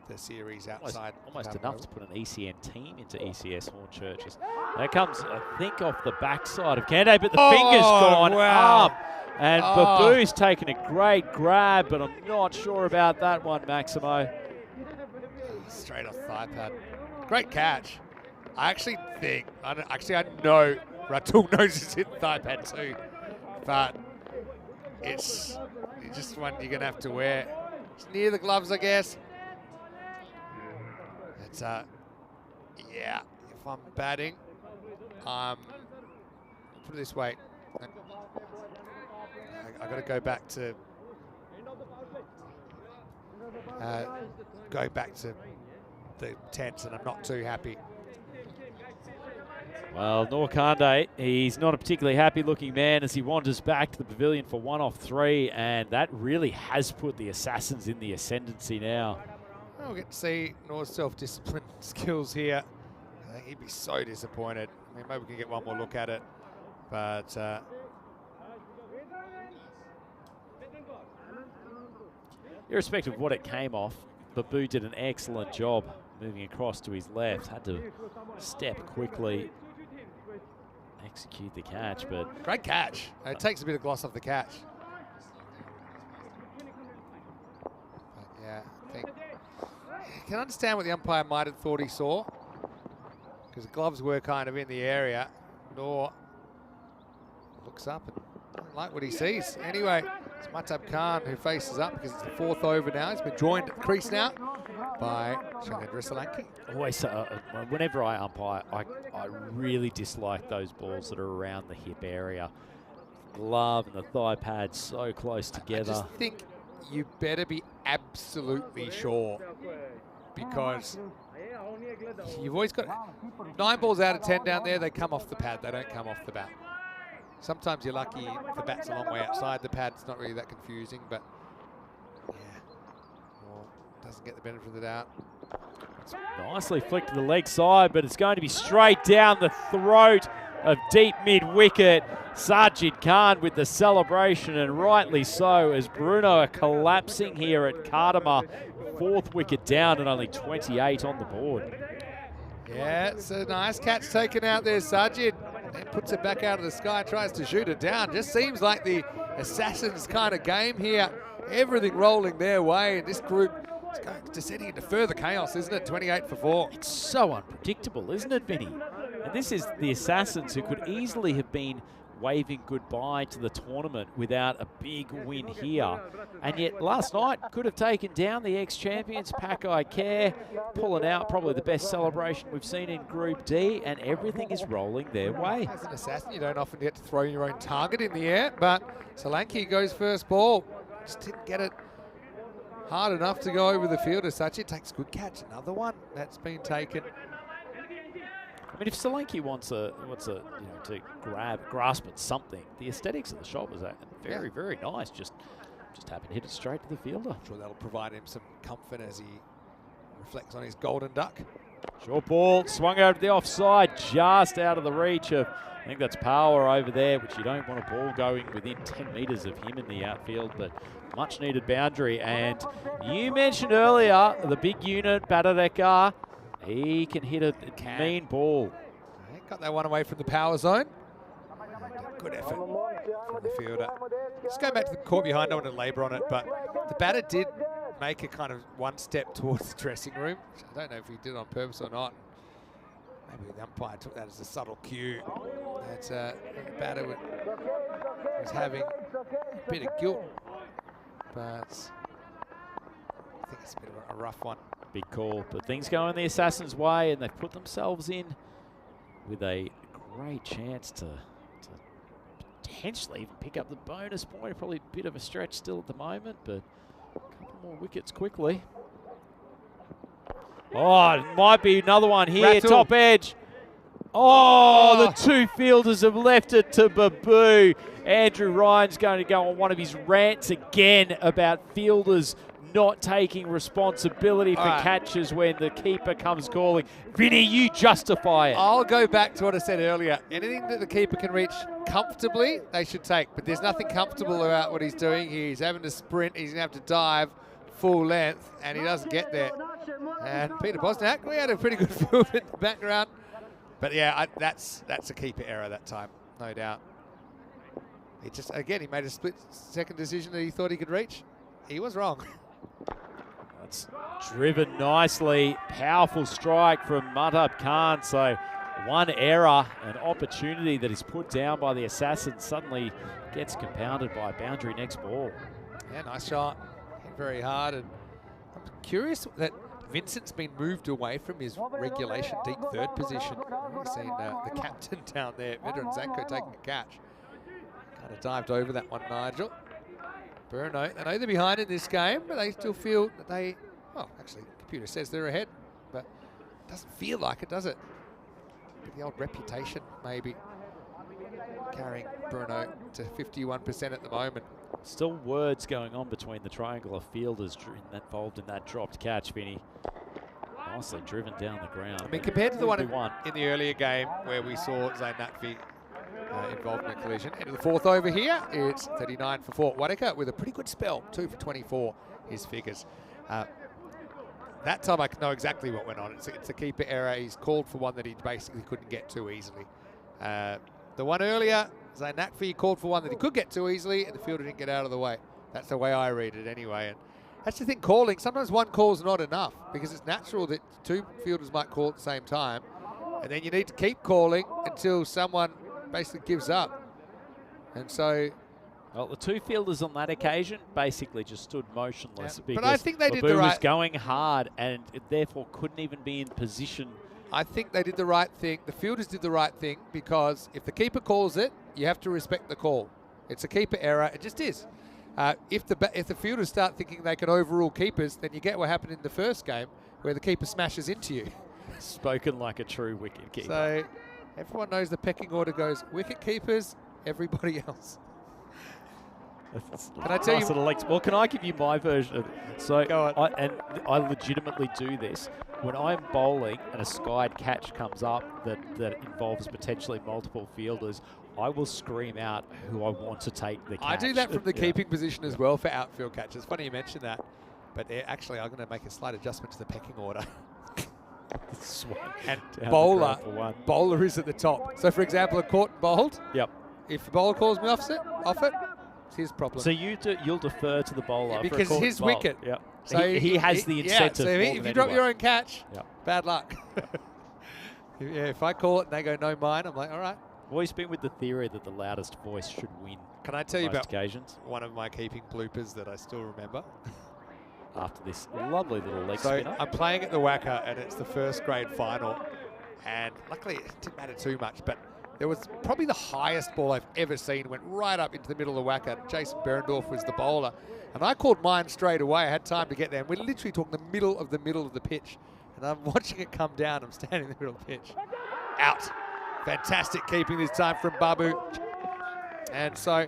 [SPEAKER 1] the series outside.
[SPEAKER 4] Almost enough to put an ECN team into ECS Hornchurches. That comes, I think, off the backside of Kande, but the finger's gone up. And Babu's taken a great grab, but I'm not sure about that one, Maximo.
[SPEAKER 1] Straight off thigh pad. Great catch. I actually think, I know Ratul knows it's hit thigh pad too, but it's just one you're going to have to wear. It's near the gloves, I guess. It's, yeah, if I'm batting, put it this way, I got to go back to the tents, and I'm not too happy.
[SPEAKER 4] Well, Norkande, he's not a particularly happy-looking man as he wanders back to the pavilion for 1 off 3, and that really has put the Assassins in the ascendancy now.
[SPEAKER 1] We'll get to see Nor's self-discipline skills here. I think he'd be so disappointed. I mean, maybe we can get one more look at it, but
[SPEAKER 4] irrespective of what it came off, Babu did an excellent job moving across to his left. Had to step quickly, execute the catch, but
[SPEAKER 1] great catch. It takes a bit of gloss off the catch. But yeah, I think you can understand what the umpire might have thought he saw, because the gloves were kind of in the area. Nor looks up and doesn't like what he sees. Anyway, it's Mahtab Khan who faces up because it's the 4th over now. He's been joined at the crease now by Shailendra Solanki.
[SPEAKER 4] Always, whenever I umpire, I really dislike those balls that are around the hip area. Glove and the thigh pad so close together.
[SPEAKER 1] I just think you better be absolutely sure, because you've always got 9 balls out of 10 down there, they come off the pad, they don't come off the bat. Sometimes you're lucky the bat's a long way outside the pad, it's not really that confusing, but yeah, well, doesn't get the benefit of the doubt.
[SPEAKER 4] It's nicely flicked to the leg side, but it's going to be straight down the throat of deep mid-wicket. Sajid Khan with the celebration, and rightly so, as Brno are collapsing here at Kardama. 4th wicket down and only 28 on the board.
[SPEAKER 1] Yeah, it's a nice catch taken out there, Sajid. And puts it back out of the sky, tries to shoot it down. Just seems like the Assassins kind of game here. Everything rolling their way, and this group is descending into further chaos, isn't it? 28 for 4.
[SPEAKER 4] It's so unpredictable, isn't it, Vinny? And this is the Assassins who could easily have been waving goodbye to the tournament without a big win here. And yet last night could have taken down the ex-champions, Pakai Care, pulling out probably the best celebration we've seen in Group D, and everything is rolling their way.
[SPEAKER 1] As an assassin, you don't often get to throw your own target in the air, but Solanke goes first ball. Just didn't get it hard enough to go over the field as such. It takes good catch. Another one that's been taken.
[SPEAKER 4] I mean, if Solanke wants to grasp at something, the aesthetics of the shot was very, very nice. Just happened to hit it straight to the fielder.
[SPEAKER 1] I'm sure that'll provide him some comfort as he reflects on his golden duck.
[SPEAKER 4] Short ball, swung over to the offside, just out of the reach of, I think that's Power over there, which you don't want a ball going within 10 metres of him in the outfield, but much needed boundary. And you mentioned earlier the big unit, Badalona. He can hit a mean ball.
[SPEAKER 1] Got that one away from the power zone. And good effort from the fielder. Just go back to the court behind, I don't want to labour on it, but the batter did make a kind of one step towards the dressing room. I don't know if he did it on purpose or not. Maybe the umpire took that as a subtle cue that the batter was having a bit of guilt, but I think it's a bit of a rough one.
[SPEAKER 4] Big call, but things go in the Assassins' way, and they've put themselves in with a great chance to potentially even pick up the bonus point. Probably a bit of a stretch still at the moment, but a couple more wickets quickly. Oh, it might be another one here,
[SPEAKER 1] Rattle.
[SPEAKER 4] top edge. Oh, the two fielders have left it to Babu. Andrew Ryan's going to go on one of his rants again about fielders not taking responsibility for catches when the keeper comes calling. Vinny, you justify it.
[SPEAKER 1] I'll go back to what I said earlier. Anything that the keeper can reach comfortably, they should take. But there's nothing comfortable about what he's doing here. He's having to sprint. He's going to have to dive full length, and he doesn't get there. And Peter Bosniak, we had a pretty good field in the background. But yeah, that's a keeper error that time, no doubt. He just, again, he made a split-second decision that he thought he could reach. He was wrong.
[SPEAKER 4] That's driven nicely. Powerful strike from Madhab Khan. So one error, an opportunity that is put down by the Assassin, suddenly gets compounded by a boundary next ball.
[SPEAKER 1] Yeah, nice shot. Hit very hard. And I'm curious that Vincent's been moved away from his regulation deep third position. We've seen the captain down there, Veteran Zanko, taking a catch. Kind of dived over that one, Nigel. Brno, I know they're behind in this game, but they still feel that they, well, actually, the computer says they're ahead, but it doesn't feel like it, does it? But the old reputation, maybe, carrying Brno to 51% at the moment.
[SPEAKER 4] Still words going on between the triangle of fielders involved in that dropped catch, Vinny. Nicely driven down the ground.
[SPEAKER 1] I mean, compared to the one in the earlier game where we saw Zain Natfi involved in a collision. Into the fourth over here, it's 39 for 4. Wadaka with a pretty good spell, 2 for 24, his figures. That time I know exactly what went on. It's a keeper error. He's called for one that he basically couldn't get to easily. The one earlier, Zain Natfi called for one that he could get to easily, and the fielder didn't get out of the way. That's the way I read it anyway. And that's the thing, calling. Sometimes one call's not enough because it's natural that two fielders might call at the same time, and then you need to keep calling until someone basically gives up. And so,
[SPEAKER 4] well, the two fielders on that occasion basically just stood motionless.
[SPEAKER 1] Yeah, but I think they did the
[SPEAKER 4] Babu
[SPEAKER 1] right.
[SPEAKER 4] was going hard and therefore couldn't even be in position.
[SPEAKER 1] I think they did the right thing. The fielders did the right thing because if the keeper calls it, you have to respect the call. It's a keeper error. It just is. If the fielders start thinking they can overrule keepers, then you get what happened in the first game where the keeper smashes into you.
[SPEAKER 4] Spoken like a true wicket keeper.
[SPEAKER 1] So everyone knows the pecking order goes wicket keepers, everybody else. Can I tell you?
[SPEAKER 4] Well, can I give you my version of it? So,
[SPEAKER 1] Go on.
[SPEAKER 4] I legitimately do this. When I'm bowling and a skied catch comes up that involves potentially multiple fielders, I will scream out who I want to take the catch.
[SPEAKER 1] I do that from the keeping position as well for outfield catches. Funny you mention that. But actually, I'm going to make a slight adjustment to the pecking order. And
[SPEAKER 4] Down the
[SPEAKER 1] bowler,
[SPEAKER 4] ground for one.
[SPEAKER 1] bowler is at the top. So, for example, a caught and bowled.
[SPEAKER 4] Yep.
[SPEAKER 1] If the bowler calls me off it, it's his problem.
[SPEAKER 4] So you'll defer to the bowler for a
[SPEAKER 1] because
[SPEAKER 4] caught
[SPEAKER 1] his
[SPEAKER 4] and bowled.
[SPEAKER 1] wicket.
[SPEAKER 4] Yep.
[SPEAKER 1] So
[SPEAKER 4] he has the incentive.
[SPEAKER 1] Yeah, so
[SPEAKER 4] more
[SPEAKER 1] if
[SPEAKER 4] than
[SPEAKER 1] you drop
[SPEAKER 4] anyone.
[SPEAKER 1] your own catch,
[SPEAKER 4] Yep.
[SPEAKER 1] bad luck. Yeah, if I call it and they go no mine, I'm like, all right.
[SPEAKER 4] Always been with the theory that the loudest voice should win.
[SPEAKER 1] Can I tell you
[SPEAKER 4] most
[SPEAKER 1] about
[SPEAKER 4] occasions
[SPEAKER 1] one of my keeping bloopers that I still remember?
[SPEAKER 4] after this lovely little leg
[SPEAKER 1] So
[SPEAKER 4] spinner.
[SPEAKER 1] I'm playing at the Wacker and it's the first grade final, and luckily it didn't matter too much, but there was probably the highest ball I've ever seen, went right up into the middle of the Wacker. Jason Berndorf was the bowler, and I called mine straight away. I had time to get there, and we're literally talking the middle of the pitch, and I'm watching it come down. I'm standing in the middle of the pitch. Out. Fantastic keeping this time from Babu. And so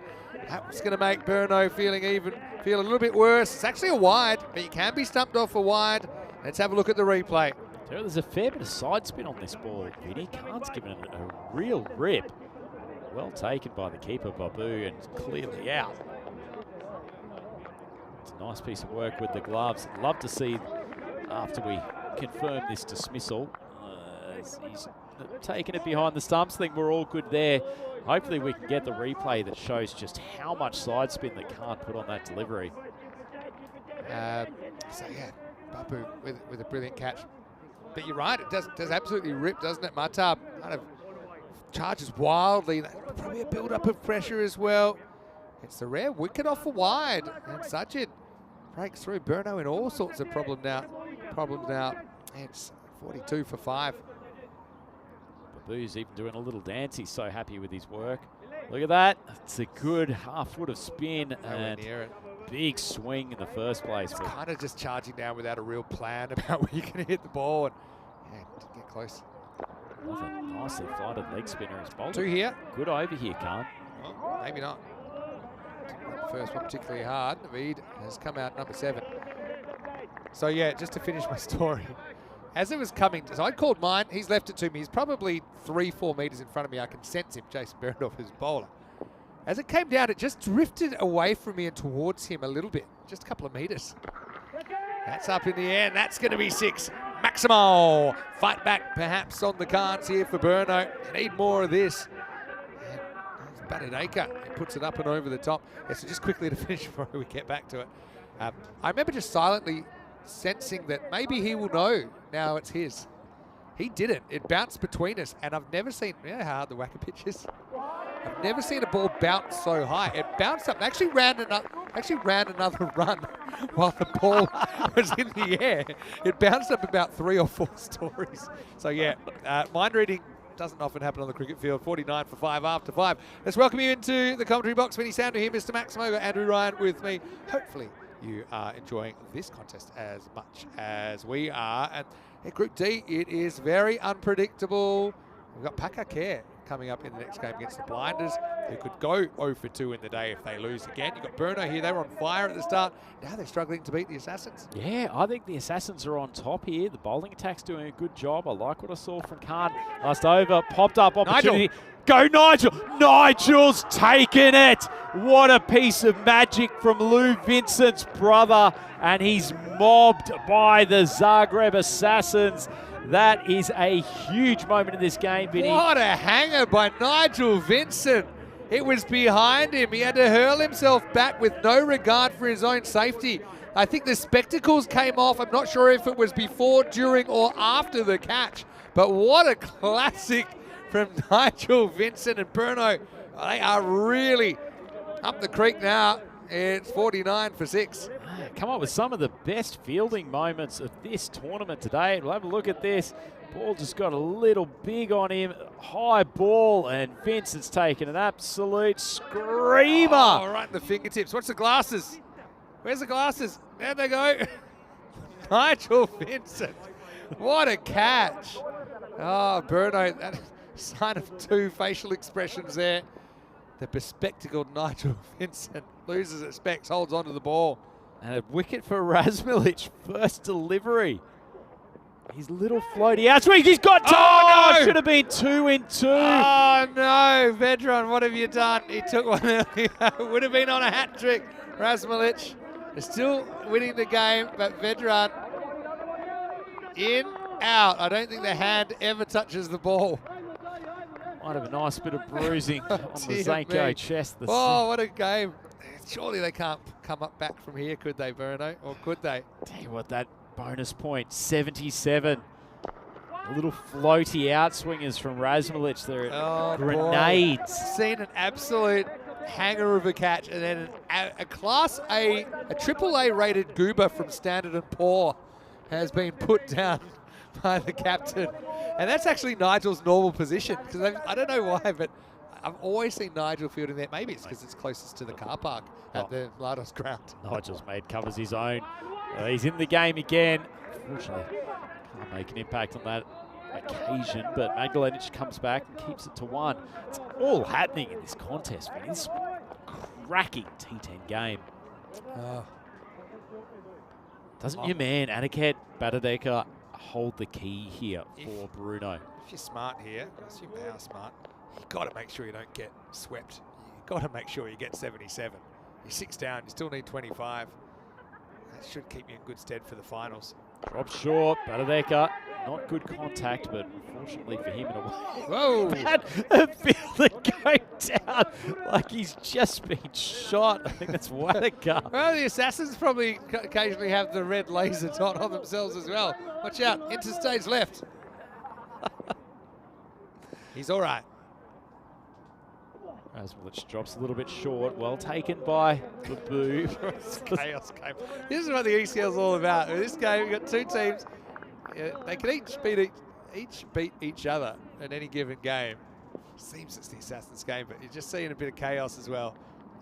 [SPEAKER 1] that's going to make Brno feel a little bit worse. It's actually a wide, but you can be stumped off a wide. Let's have a look at the replay.
[SPEAKER 4] There's a fair bit of side spin on this ball, Vinny. Khan's given it a real rip. Well taken by the keeper, Babu, and clearly out. It's a nice piece of work with the gloves. Love to see, after we confirm this dismissal, he's taking it behind the stumps. I think we're all good there. Hopefully we can get the replay that shows just how much side spin that Khan put on that delivery.
[SPEAKER 1] So yeah, Babu with a brilliant catch. But you're right, it does absolutely rip, doesn't it? Matab kind of charges wildly. Probably a build-up of pressure as well. It's a rare wicket off a wide, and Sajid breaks through. Brno in all sorts of problems now. It's 42 for 5.
[SPEAKER 4] Babu's even doing a little dance. He's so happy with his work. Look at that. It's a good half foot of spin and
[SPEAKER 1] Near it.
[SPEAKER 4] big swing in the first place.
[SPEAKER 1] It's kind of just charging down without a real plan about where you're going to hit the ball. And yeah, didn't get close.
[SPEAKER 4] Another nicely flighted leg spinner is bowled.
[SPEAKER 1] 2 here.
[SPEAKER 4] Good over here, Khan.
[SPEAKER 1] Oh, maybe not. Didn't run the first one particularly hard. Naveed has come out number 7. So yeah, just to finish my story. As it was coming, so I called mine. He's left it to me. He's probably 3-4 meters in front of me. I can sense him, Jason Berndorf, who's bowler. As it came down, it just drifted away from me and towards him a little bit, just a couple of meters. That's up in the air, and that's going to be 6. Maximo. Fight back, perhaps, on the cards here for Brno. Need more of this. And Badalona, he puts it up and over the top. Yeah, so just quickly to finish before we get back to it. I remember just silently sensing that maybe he will know now it's his. He didn't. It bounced between us, and I've never seen, you know how hard the Wacker pitch is? I've never seen a ball bounce so high. It bounced up, actually ran another run while the ball was in the air. It bounced up about 3 or 4 stories. So yeah, mind reading doesn't often happen on the cricket field. 49 for 5 after 5. Let's welcome you into the commentary box. Vinny Sandhu here, Mr. Maximo, Andrew Ryan with me. Hopefully you are enjoying this contest as much as we are. And in Group D, it is very unpredictable. We've got Pakakare coming up in the next game against the Blinders, who could go 0 for 2 in the day if they lose again. You've got Brno here. They were on fire at the start. Now they're struggling to beat the Assassins.
[SPEAKER 4] Yeah, I think the Assassins are on top here. The bowling attack's doing a good job. I like what I saw from Khan. Last over, popped up opportunity.
[SPEAKER 1] Nigel.
[SPEAKER 4] Go Nigel! Nigel's taken it! What a piece of magic from Lou Vincent's brother, and he's mobbed by the Zagreb Assassins. That is a huge moment in this game, Vinny.
[SPEAKER 1] What a hanger by Nigel Vincent. It was behind him. He had to hurl himself back with no regard for his own safety. I think the spectacles came off. I'm not sure if it was before, during, or after the catch. But what a classic from Nigel Vincent and Brno. They are really up the creek now. It's 49 for 6.
[SPEAKER 4] Come up with some of the best fielding moments of this tournament today. We'll have a look at this. Ball just got a little big on him. High ball, and Vincent's taken an absolute screamer.
[SPEAKER 1] Oh, right in the fingertips. What's the glasses? Where's the glasses? There they go. Nigel Vincent. What a catch. Oh, Brno, that sign of 2 facial expressions there. The bespectacled Nigel Vincent loses its specs, holds onto the ball.
[SPEAKER 4] And a wicket for Razmilic, first delivery. His little floaty out swing, he's got time!
[SPEAKER 1] Oh, no!
[SPEAKER 4] Should have been 2 in 2.
[SPEAKER 1] Oh no, Vedran, what have you done? He took one earlier. Would have been on a hat trick. Razmilic is still winning the game, but Vedran in out. I don't think the hand ever touches the ball.
[SPEAKER 4] Might have a nice bit of bruising on the
[SPEAKER 1] Dear me.
[SPEAKER 4] Zanko chest.
[SPEAKER 1] Oh, what a game. Surely they can't come up back from here, could they, Brno? Or could they?
[SPEAKER 4] Tell you what, that bonus point, 77. A little floaty outswingers from Razmalic. They're grenades.
[SPEAKER 1] Seen an absolute hanger of a catch, and then a Class A, a AAA rated goober from Standard & Poor has been put down by the captain. And that's actually Nigel's normal position, because I don't know why, but I've always seen Nigel fielding there. Maybe it's because it's closest to the car park at the Lados ground.
[SPEAKER 4] Nigel's made covers his own. He's in the game again. Unfortunately, can't make an impact on that occasion, but Magdalenic comes back and keeps it to 1. It's all happening in this contest, man. This cracking T10 game. Doesn't your man, Aniket Badadeka, hold the key here for Brno?
[SPEAKER 1] If you're smart here, I assume they are smart, you've got to make sure you don't get swept. You've got to make sure you get 77. You're 6 down, you still need 25. That should keep you in good stead for the finals.
[SPEAKER 4] Drop short, Badadeka. Not good contact, but unfortunately for him in a way.
[SPEAKER 1] Whoa!
[SPEAKER 4] That fielder going down like he's just been shot. I think that's Wadaka.
[SPEAKER 1] Well, the Assassins probably occasionally have the red laser dot on themselves as well. Watch out, interstage left. He's all right.
[SPEAKER 4] Razmalic drops a little bit short. Well taken by Babu.
[SPEAKER 1] Chaos game. This is what the ECL's all about. In this game, we've got two teams. They can each beat each other in any given game. Seems it's the Assassins game, but you're just seeing a bit of chaos as well.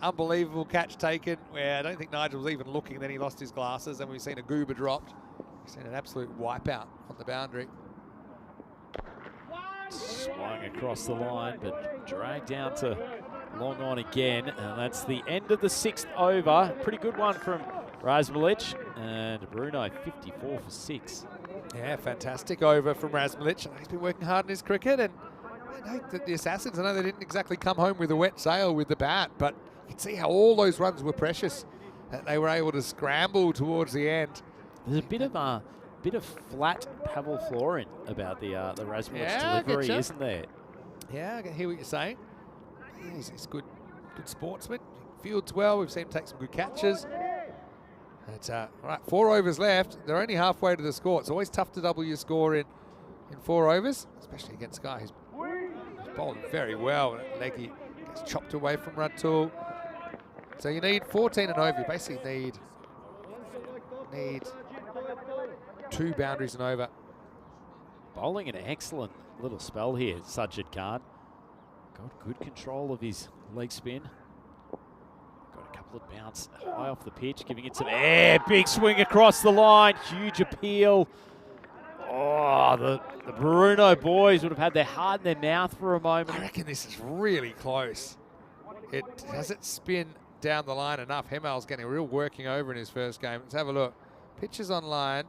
[SPEAKER 1] Unbelievable catch taken, where I don't think Nigel was even looking, then he lost his glasses, and we've seen a goober dropped. We've seen an absolute wipeout on the boundary.
[SPEAKER 4] Swung across the line, but dragged down to long on again, and that's the end of the 6th over. Pretty good one from Razmalic, and Brno 54 for 6.
[SPEAKER 1] Yeah, fantastic over from Razmalic. He's been working hard in his cricket, and I know that the Assassins, I know they didn't exactly come home with a wet sail with the bat, but you can see how all those runs were precious, that they were able to scramble towards the end.
[SPEAKER 4] There's a bit of flat Pavel Florin about the Razmalic delivery, isn't there?
[SPEAKER 1] Yeah, I can hear what you're saying. Yeah, he's good sportsman. He fields well. We've seen him take some good catches. It's, all right, 4 overs left. They're only halfway to the score. It's always tough to double your score in 4 overs, especially against a guy who's bowling very well. Leggy gets chopped away from Rantoul. So you need 14 and over. You basically need 2 boundaries and over.
[SPEAKER 4] Bowling an excellent little spell here, Sajid Khan. Got good control of his leg spin. Got a couple of bounce high off the pitch, giving it some air. Big swing across the line. Huge appeal. Oh, the Brno boys would have had their heart in their mouth for a moment.
[SPEAKER 1] I reckon this is really close. It doesn't spin down the line enough. Hemel's getting a real working over in his first game. Let's have a look. Pitches on line.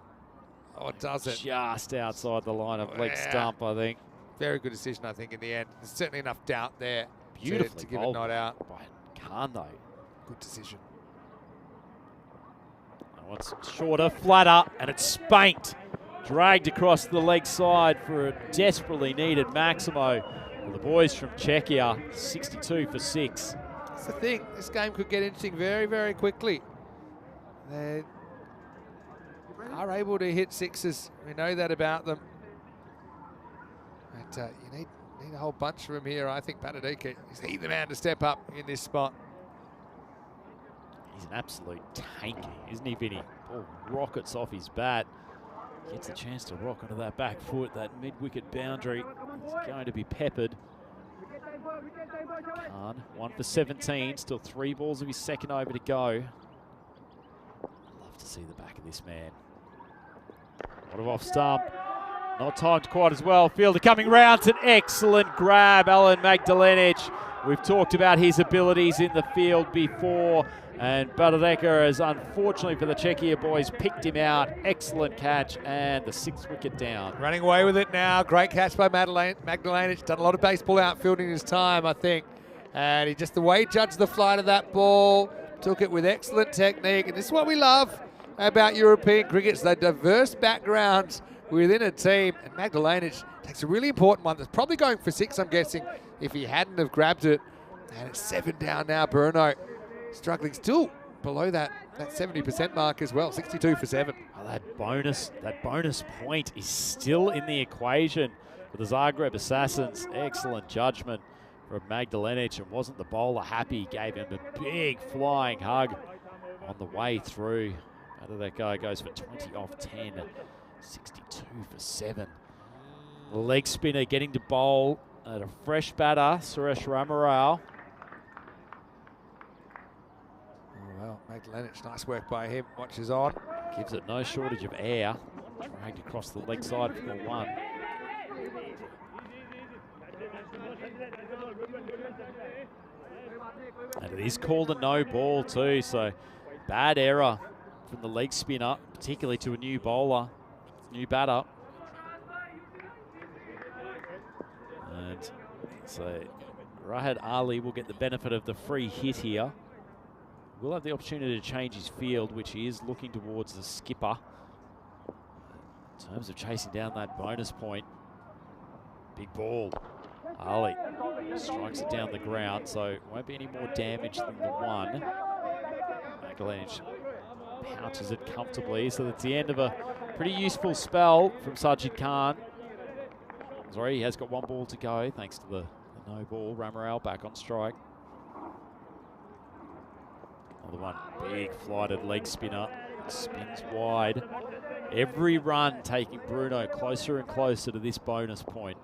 [SPEAKER 1] Oh, it does it.
[SPEAKER 4] Just outside the line of leg stump, I think.
[SPEAKER 1] Very good decision, I think, in the end. There's certainly enough doubt there
[SPEAKER 4] Beautifully
[SPEAKER 1] to give it not out.
[SPEAKER 4] By Khan, though.
[SPEAKER 1] Good decision.
[SPEAKER 4] That one's shorter, flatter, and it's spanked. Dragged across the leg side for a desperately needed Maximo. Well, the boys from Czechia, 62 for 6.
[SPEAKER 1] That's the thing. This game could get interesting very, very quickly. They are able to hit 6s. We know that about them. But you need a whole bunch of them here. I think Badadeka is the man to step up in this spot.
[SPEAKER 4] He's an absolute tank, isn't he, Vinny? Ball rockets off his bat. Gets a chance to rock onto that back foot, that mid-wicket boundary. He's going to be peppered. Khan, 1 for 17, still 3 balls of his second over to go. I'd love to see the back of this man. What of off stump. Not timed quite as well. Fielder coming round. It's an excellent grab, Alan Magdalenic. We've talked about his abilities in the field before, and Badadeka has, unfortunately for the Czechia boys, picked him out. Excellent catch, and the 6th wicket down.
[SPEAKER 1] Running away with it now. Great catch by Magdalenic. Done a lot of baseball outfielding in his time, I think. And he just, the way he judged the flight of that ball, took it with excellent technique. And this is what we love about European cricket, the diverse backgrounds within a team. And Magdalena takes a really important one that's probably going for 6, I'm guessing, if he hadn't have grabbed it. And it's 7 down now. Brno struggling still below that 70% mark as well, 62 for 7.
[SPEAKER 4] Oh, that bonus point is still in the equation for the Zagreb Assassins. Excellent judgment from Magdalenic, and wasn't the bowler happy? Gave him a big flying hug on the way through. How did that guy goes for 20 off 10, 62 for 7. The leg spinner getting to bowl at a fresh batter, Suresh Ramarao.
[SPEAKER 1] Well, Magdalenic, nice work by him. Watches on.
[SPEAKER 4] Gives it no shortage of air. Dragged across the leg side for the 1. And it is called a no ball too, so bad error from the leg spinner, particularly to a new bowler, new batter. And so Rahed Ali will get the benefit of the free hit here. Will have the opportunity to change his field, which he is looking towards the skipper. In terms of chasing down that bonus point. Big ball. Ali strikes it down the ground, so it won't be any more damage than the 1. Magdalenic pouches it comfortably, so that's the end of a pretty useful spell from Sajid Khan. Sorry, he has got 1 ball to go, thanks to the no ball. Ramarao back on strike. Another one, big flighted leg spinner, spins wide. Every run taking Brno closer and closer to this bonus point.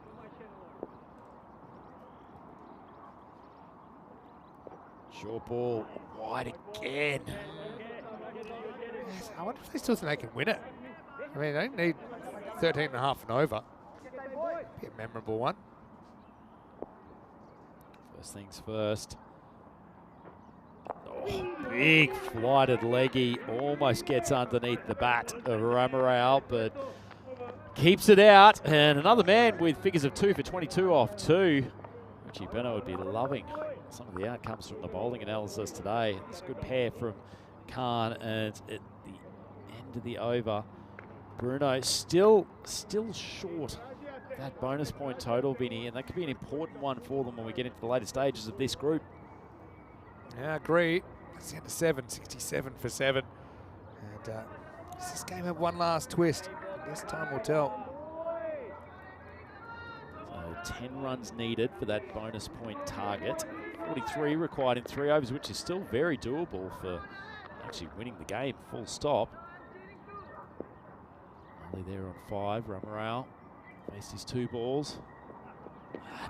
[SPEAKER 4] Short ball, wide again.
[SPEAKER 1] Yes, I wonder if they still think they can win it. I mean, they don't need 13.5 and over. Be a memorable one.
[SPEAKER 4] First things first. Oh, big flighted leggy, almost gets underneath the bat of Ramarao, but keeps it out. And another man with figures of 2 for 22 off 2. Richie Brno would be loving some of the outcomes from the bowling analysis today. It's a good pair from Khan, and at the end of the over, Brno still short of that bonus point total, Vinny, and that could be an important one for them when we get into the later stages of this group.
[SPEAKER 1] Yeah, I agree. That's the end of 7, 67 for 7. And does this game have one last twist? I guess time will tell.
[SPEAKER 4] So 10 runs needed for that bonus point target. 43 required in 3 overs, which is still very doable for actually winning the game, full stop. Ali there on 5, Ramarao faced his 2 balls.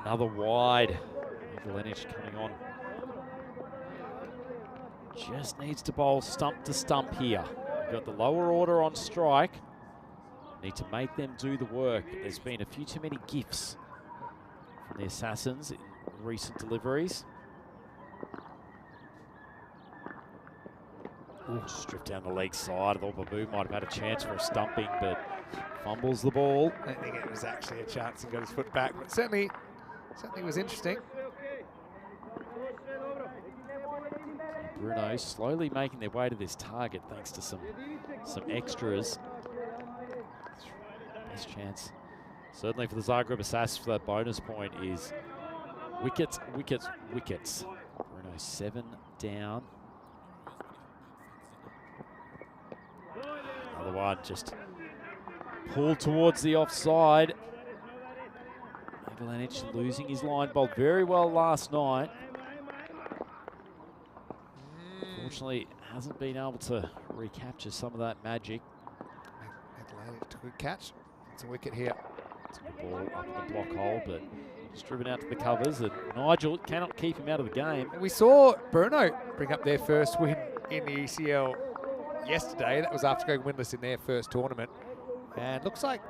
[SPEAKER 4] Another wide. Magdalenic coming on. Just needs to bowl stump to stump here. We've got the lower order on strike. Need to make them do the work. But there's been a few too many gifts from the Assassins in recent deliveries. Ooh, stripped down the leg side. I thought Babu might have had a chance for a stumping, but fumbles the ball.
[SPEAKER 1] I don't think it was actually a chance. He got his foot back, but certainly was interesting.
[SPEAKER 4] Brno slowly making their way to this target thanks to some extras. Best chance, certainly for the Zagreb Assassins for that bonus point, is wickets, wickets, wickets. Brno 7 down. Another one just pulled towards the offside. Magdalenic losing his line, bowled very well last night. Unfortunately, hasn't been able to recapture some of that magic.
[SPEAKER 1] Magdalenic took a good catch. It's a wicket here.
[SPEAKER 4] It's a good ball up in the block hole, but just driven out to the covers, and Nigel cannot keep him out of the game.
[SPEAKER 1] And we saw Brno bring up their first win in the ECL yesterday. That was after going winless in their first tournament. And looks like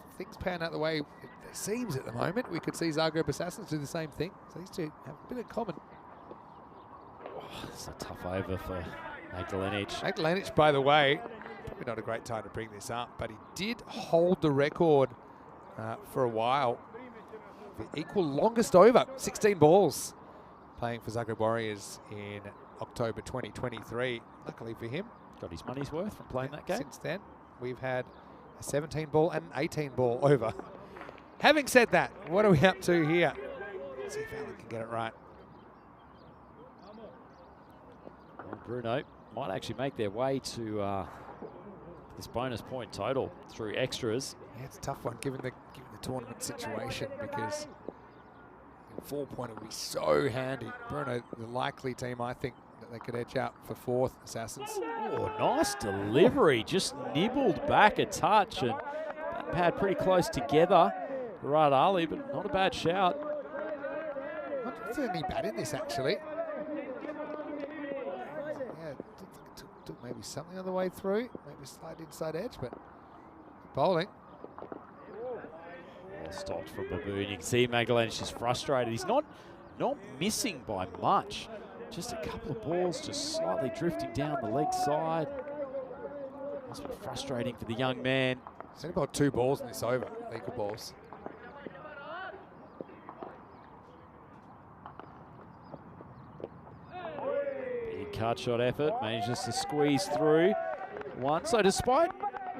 [SPEAKER 1] if things pan out the way it seems at the moment, we could see Zagreb Assassins do the same thing. So these two have a bit in common.
[SPEAKER 4] It's a tough over for Magdalenic.
[SPEAKER 1] Magdalenic, by the way, probably not a great time to bring this up, but he did hold the record for a while. The equal longest over, 16 balls, playing for Zagreb Warriors in October 2023. Luckily for him,
[SPEAKER 4] Got his money's worth from playing that game.
[SPEAKER 1] Since then, we've had a 17 ball and an 18 ball over. Having said that, what are we up to here? Let's see if Alan can get it right.
[SPEAKER 4] Well, Brno might actually make their way to this bonus point total through extras.
[SPEAKER 1] Yeah, it's a tough one given the tournament situation, because 4-pointer would be so handy. Brno, the likely team, I think, that they could edge out for 4th, Assassins.
[SPEAKER 4] Oh, nice delivery. Just nibbled back a touch and pad pretty close together. Right, Ali, but not a bad shout.
[SPEAKER 1] I wonder if there's any bad in this, actually. Yeah, took maybe something on the way through. Maybe a slight inside edge, but bowling.
[SPEAKER 4] Well stopped from Babu. And you can see Magdalena's just frustrated. He's not missing by much. Just a couple of balls just slightly drifting down the leg side. Must be frustrating for the young man.
[SPEAKER 1] He's only got 2 balls in this over, legal balls.
[SPEAKER 4] Big cut shot effort, manages to squeeze through one. So despite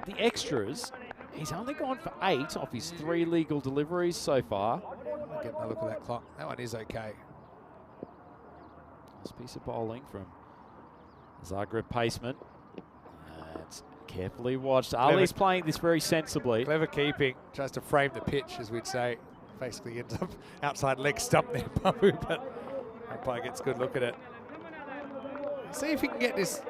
[SPEAKER 4] the extras, he's only gone for 8 off his 3 legal deliveries so far.
[SPEAKER 1] I'll get a look at that clock. That one is okay.
[SPEAKER 4] Nice piece of bowling from Zagreb Paceman. It's carefully watched. Ali's playing this very sensibly.
[SPEAKER 1] Clever keeping, tries to frame the pitch, as we'd say. Basically ends up outside leg stump there, Babu, but umpire gets a good look at it. See if he can get this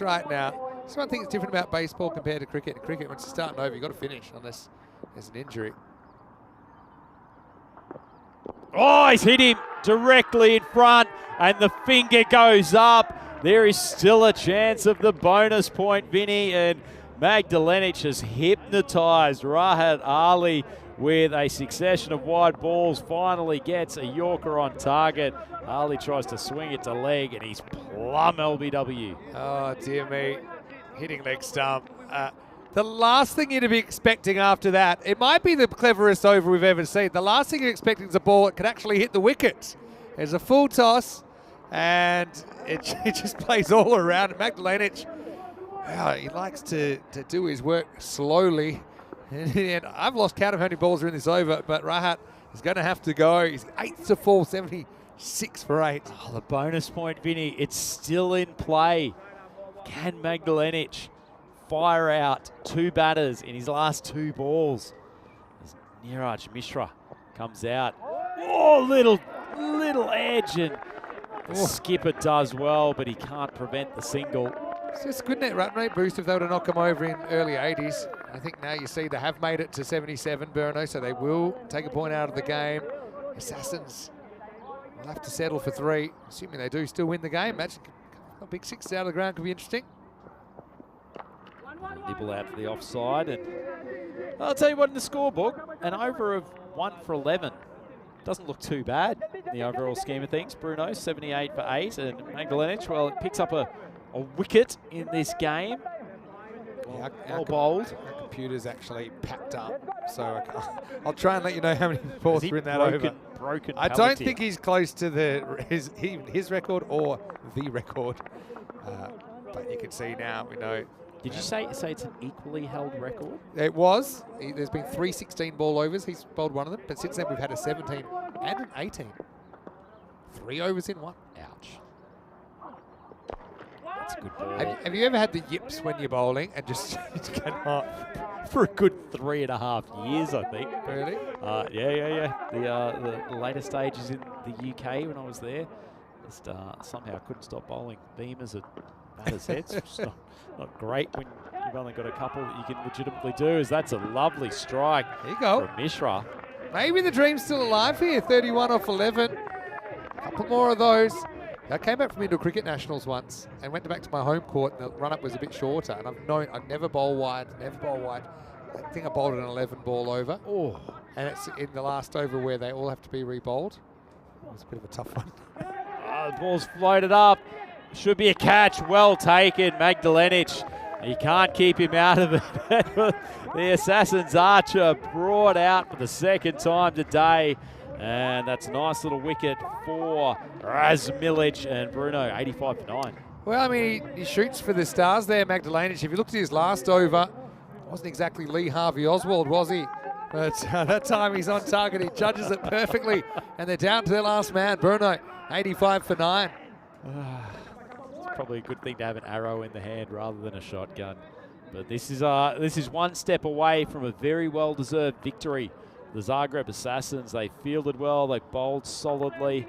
[SPEAKER 1] right now. That's one thing that's different about baseball compared to cricket. In cricket, once you're starting over, you've got to finish unless there's an injury.
[SPEAKER 4] Oh, he's hit him directly in front, and the finger goes up. There is still a chance of the bonus point, Vinny, and Magdalenic has hypnotised Rahat Ali with a succession of wide balls. Finally gets a Yorker on target. Ali tries to swing it to leg, and he's plumb LBW.
[SPEAKER 1] Oh, dear me. Hitting leg stump. The last thing you'd be expecting after that, it might be the cleverest over we've ever seen. The last thing you're expecting is a ball that could actually hit the wicket. There's a full toss, and it just plays all around. Magdalenic, he likes to do his work slowly. And I've lost count of how many balls are in this over, but Rahat is going to have to go. He's 8 to 4, 76 for 8.
[SPEAKER 4] Oh, the bonus point, Vinny, it's still in play. Can Magdalenic fire out 2 batters in his last 2 balls? As Niraj Mishra comes out. Oh, little edge, and the skipper does well, but he can't prevent the single.
[SPEAKER 1] It's just a good net run rate boost if they were to knock him over in early 80s. I think now you see they have made it to 77, Brno, so they will take a point out of the game. Assassins will have to settle for 3, assuming they do still win the game. Imagine a big 6 out of the ground could be interesting.
[SPEAKER 4] Nibble out for the offside, and I'll tell you what, in the scorebook, an over of 1 for 11. Doesn't look too bad in the overall scheme of things. Brno, 78 for 8, and Magdalenic, well, it picks up a wicket in this game.
[SPEAKER 1] Yeah,
[SPEAKER 4] well bowled.
[SPEAKER 1] Our computer's actually packed up, so I'll try and let you know how many balls are in that over.
[SPEAKER 4] Broken
[SPEAKER 1] I don't think he's close to his record or the record, but you can see now, we know.
[SPEAKER 4] Did you say it's an equally held record?
[SPEAKER 1] It was. There's been 3 16-ball overs. He's bowled one of them, but since then we've had a 17 and an 18. 3 overs in 1.
[SPEAKER 4] Ouch. That's a good ball.
[SPEAKER 1] Have you ever had the yips when you're bowling and just cannot?
[SPEAKER 4] For a good 3.5 years, I think.
[SPEAKER 1] Really?
[SPEAKER 4] Yeah. The later stages in the UK when I was there, just somehow couldn't stop bowling beamers at batters' heads, which is not great when you've only got a couple that you can legitimately do. As that's a lovely strike.
[SPEAKER 1] There you go.
[SPEAKER 4] From Mishra.
[SPEAKER 1] Maybe the dream's still alive here. 31 off 11. A couple more of those. I came back from Indoor Cricket Nationals once and went back to my home court, and the run-up was a bit shorter. And I never bowl wide, I think I bowled an 11-ball over.
[SPEAKER 4] Oh.
[SPEAKER 1] And it's in the last over where they all have to be rebowled. It was a bit of a tough one.
[SPEAKER 4] The ball's floated up. Should be a catch. Well taken, Magdalenic. You can't keep him out of it. The Assassin's Archer brought out for the 2nd time today. And that's a nice little wicket for Razmilic, and Brno, 85 for 9.
[SPEAKER 1] Well, I mean, he shoots for the stars there, Magdalenic. If you look at his last over, Wasn't exactly Lee Harvey Oswald, was he? But that time he's on target. He judges it perfectly. And they're down to their last man. Brno, 85 for 9.
[SPEAKER 4] It's probably a good thing to have an arrow in the hand rather than a shotgun. But this is one step away from a very well-deserved victory. The Zagreb Assassins, they fielded well, they bowled solidly,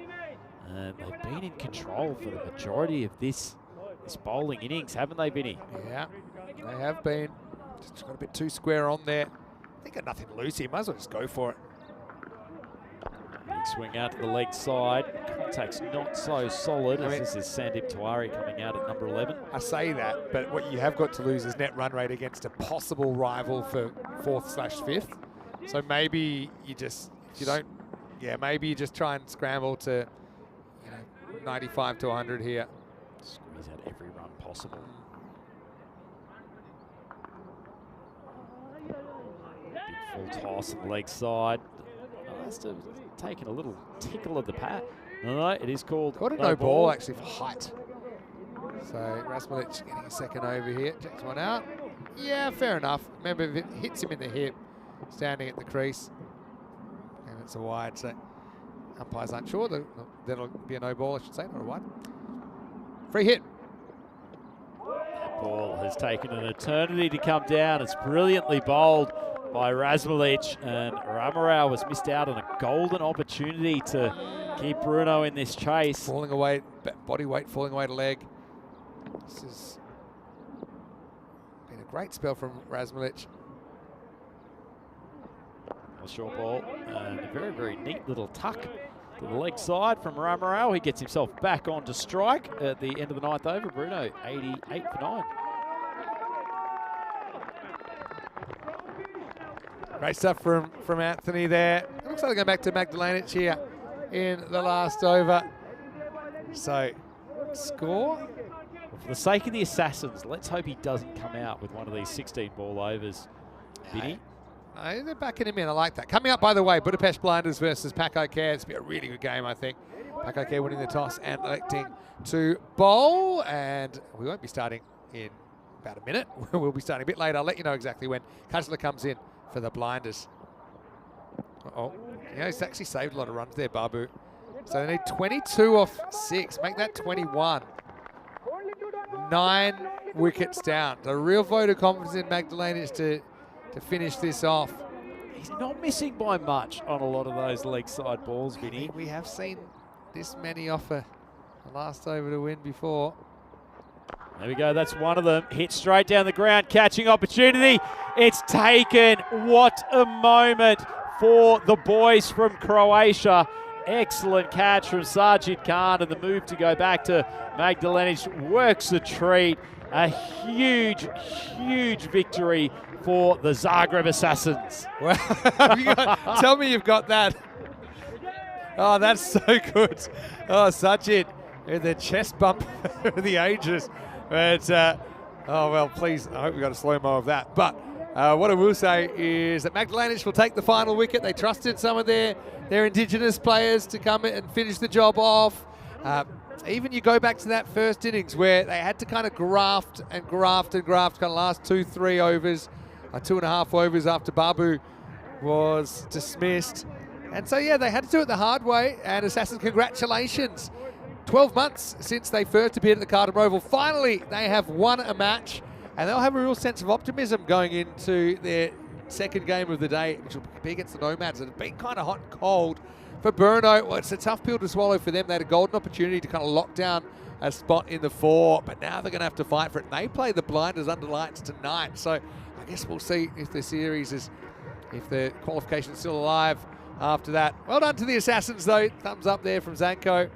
[SPEAKER 4] and they've been in control for the majority of this bowling innings, haven't they, Vinny?
[SPEAKER 1] Yeah, they have been. Just got a bit too square on there. I think got nothing to lose here. Might as well just go for it.
[SPEAKER 4] Big swing out to the leg side. Contact's not so solid.
[SPEAKER 1] I mean,
[SPEAKER 4] This is Sandeep Tiwari coming out at number 11.
[SPEAKER 1] I say that, but what you have got to lose is net run rate against a possible rival for 4th/5th. So maybe you just, if you don't, yeah, maybe you just try and scramble to, 95 to 100 here.
[SPEAKER 4] Squeeze out every run possible. Big full toss on the leg side. Must have taken a little tickle of the pat. No, it is called
[SPEAKER 1] Got a no ball actually for height. So Rasmulic getting a second over here. Checks one out. Yeah, fair enough. Remember, if it hits him in the hip, standing at the crease, and it's a wide, so umpires aren't sure. That'll be a no ball, I should say, not a wide. Free hit.
[SPEAKER 4] That ball has taken an eternity to come down. It's brilliantly bowled by Rasmulic, and Ramarao was missed out on a golden opportunity to keep Brno in this chase.
[SPEAKER 1] Falling away, body weight falling away to leg. This has been a great spell from Rasmulic.
[SPEAKER 4] A short ball and a very, very neat little tuck to the leg side from Ramarao. He gets himself back onto strike at the end of the 9th over. Brno, 88 for 9.
[SPEAKER 1] Great stuff from Anthony there. It looks like they're going back to Magdalenic here in the last over. So, score?
[SPEAKER 4] Well, for the sake of the Assassins, let's hope he doesn't come out with one of these 16 ball overs. Vinny?
[SPEAKER 1] No, they're backing him in. I like that. Coming up, by the way, Budapest Blinders versus Paco Care. It's been a really good game, I think. Paco Care winning the toss and electing to bowl. And we won't be starting in about a minute. We'll be starting a bit later. I'll let you know exactly when Kajla comes in for the Blinders. He's actually saved a lot of runs there, Babu. So they need 22 off 6. Make that 21. 9 wickets down. A real vote of confidence in Magdalenic to finish this off.
[SPEAKER 4] He's not missing by much on a lot of those leg side balls, Vinny.
[SPEAKER 1] We have seen this many off a last over to win before.
[SPEAKER 4] There we go, that's one of them. Hit straight down the ground, catching opportunity. It's taken. What a moment for the boys from Croatia. Excellent catch from Sajid Khan, and the move to go back to Magdalenic works the treat. A huge, huge victory for the Zagreb Assassins.
[SPEAKER 1] Well, tell me you've got that. Oh, that's so good. Oh, Sajid with the chest bump for the ages. But, oh, well, please, I hope we got a slow-mo of that. But what I will say is that Magdalenic will take the final wicket. They trusted some of their Indigenous players to come in and finish the job off. Even you go back to that first innings where they had to kind of graft kind of last 2-3 overs, 2.5 overs after Babu was dismissed. And so, yeah, they had to do it the hard way. And Assassins, congratulations. 12 months since they first appeared at the Carlton Oval. Finally, they have won a match, and they'll have a real sense of optimism going into their second game of the day, which will be against the Nomads. It's been kind of hot and cold for Brno. Well, it's a tough pill to swallow for them. They had a golden opportunity to kind of lock down a spot in the 4, but now they're going to have to fight for it. And they play the Blinders under lights tonight, so I guess we'll see if the series is, if the qualification is still alive after that. Well done to the Assassins, though. Thumbs up there from Zanko.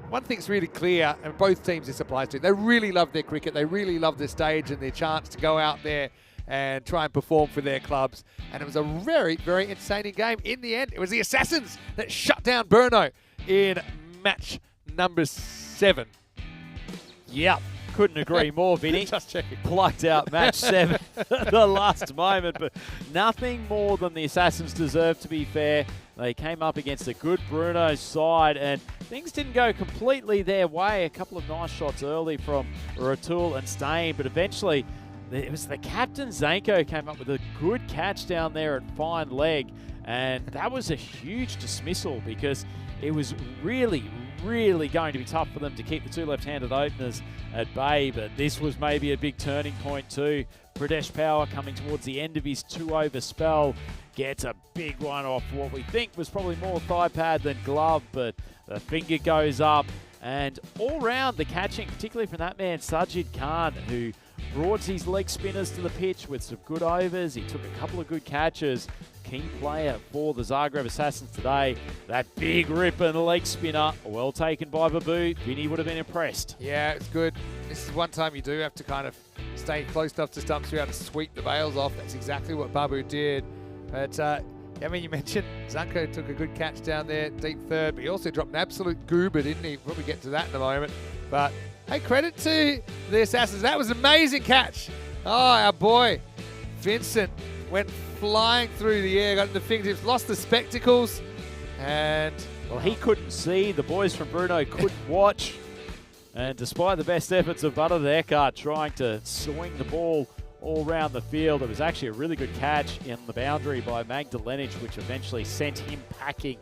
[SPEAKER 1] One thing's really clear, and both teams this applies to, they really love their cricket. They really love their stage and their chance to go out there and try and perform for their clubs. And it was a very, very entertaining game. In the end, it was the Assassins that shut down Brno in match number 7.
[SPEAKER 4] Yep, couldn't agree more, Vinny.
[SPEAKER 1] Just checking.
[SPEAKER 4] Plucked out match 7 at the last moment, but nothing more than the Assassins deserve, to be fair. They came up against a good Brno side, and things didn't go completely their way. A couple of nice shots early from Ratul and Stain, but eventually it was the captain, Zanko, came up with a good catch down there at fine leg, and that was a huge dismissal because it was really, really going to be tough for them to keep the two left-handed openers at bay, but this was maybe a big turning point too. Pradesh Power coming towards the end of his 2-over spell, gets a big one off what we think was probably more thigh pad than glove, but the finger goes up, and all round the catching, particularly from that man Sajid Khan, who brought his leg spinners to the pitch with some good overs. He took a couple of good catches. Key player for the Zagreb Assassins today. That big rip and leg spinner, well taken by Babu. Vinny would have been impressed.
[SPEAKER 1] Yeah, it's good. This is one time you do have to kind of stay close enough to stumps to be able to sweep the bails off. That's exactly what Babu did. But, I mean, you mentioned Zanko took a good catch down there, deep third, but he also dropped an absolute goober, didn't he? We'll probably get to that in a moment. But, hey, credit to the Assassins. That was an amazing catch. Oh, our boy, Vincent, went flying through the air, got in the fingertips, lost the spectacles, and...
[SPEAKER 4] Well, he couldn't see. The boys from Brno couldn't watch. And despite the best efforts of Butter the Eckhart trying to swing the ball all around the field, it was actually a really good catch in the boundary by Magdalenic, which eventually sent him packing.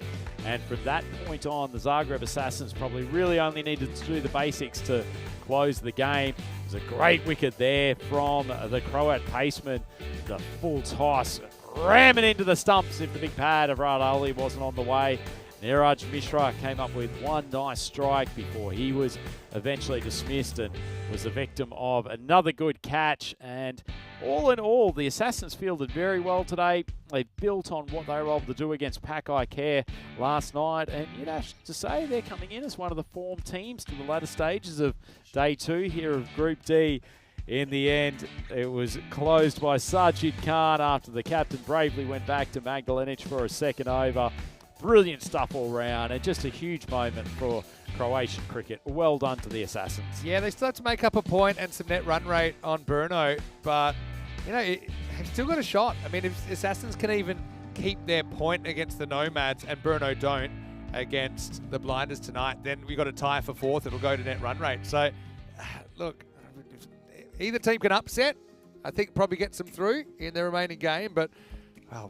[SPEAKER 4] And from that point on, the Zagreb Assassins probably really only needed to do the basics to close the game. It was a great wicket there from the Croat paceman. The full toss, ramming into the stumps if the big pad of Radali wasn't on the way. Niraj Mishra came up with one nice strike before he was eventually dismissed and was the victim of another good catch. And all in all, the Assassins fielded very well today. They built on what they were able to do against Pakai Care last night. And you'd have to say they're coming in as one of the form teams to the latter stages of day 2 here of Group D. In the end, it was closed by Sajid Khan after the captain bravely went back to Magdalenic for a second over. Brilliant stuff all round, and just a huge moment for Croatian cricket. Well done to the Assassins.
[SPEAKER 1] Yeah, they still have to make up a point and some net run rate on Brno, but, you know, they've still got a shot. I mean, if Assassins can even keep their point against the Nomads and Brno don't against the Blinders tonight, then we've got a tie for 4th. It'll go to net run rate. So, look, either team can upset. I think probably gets them through in the remaining game, but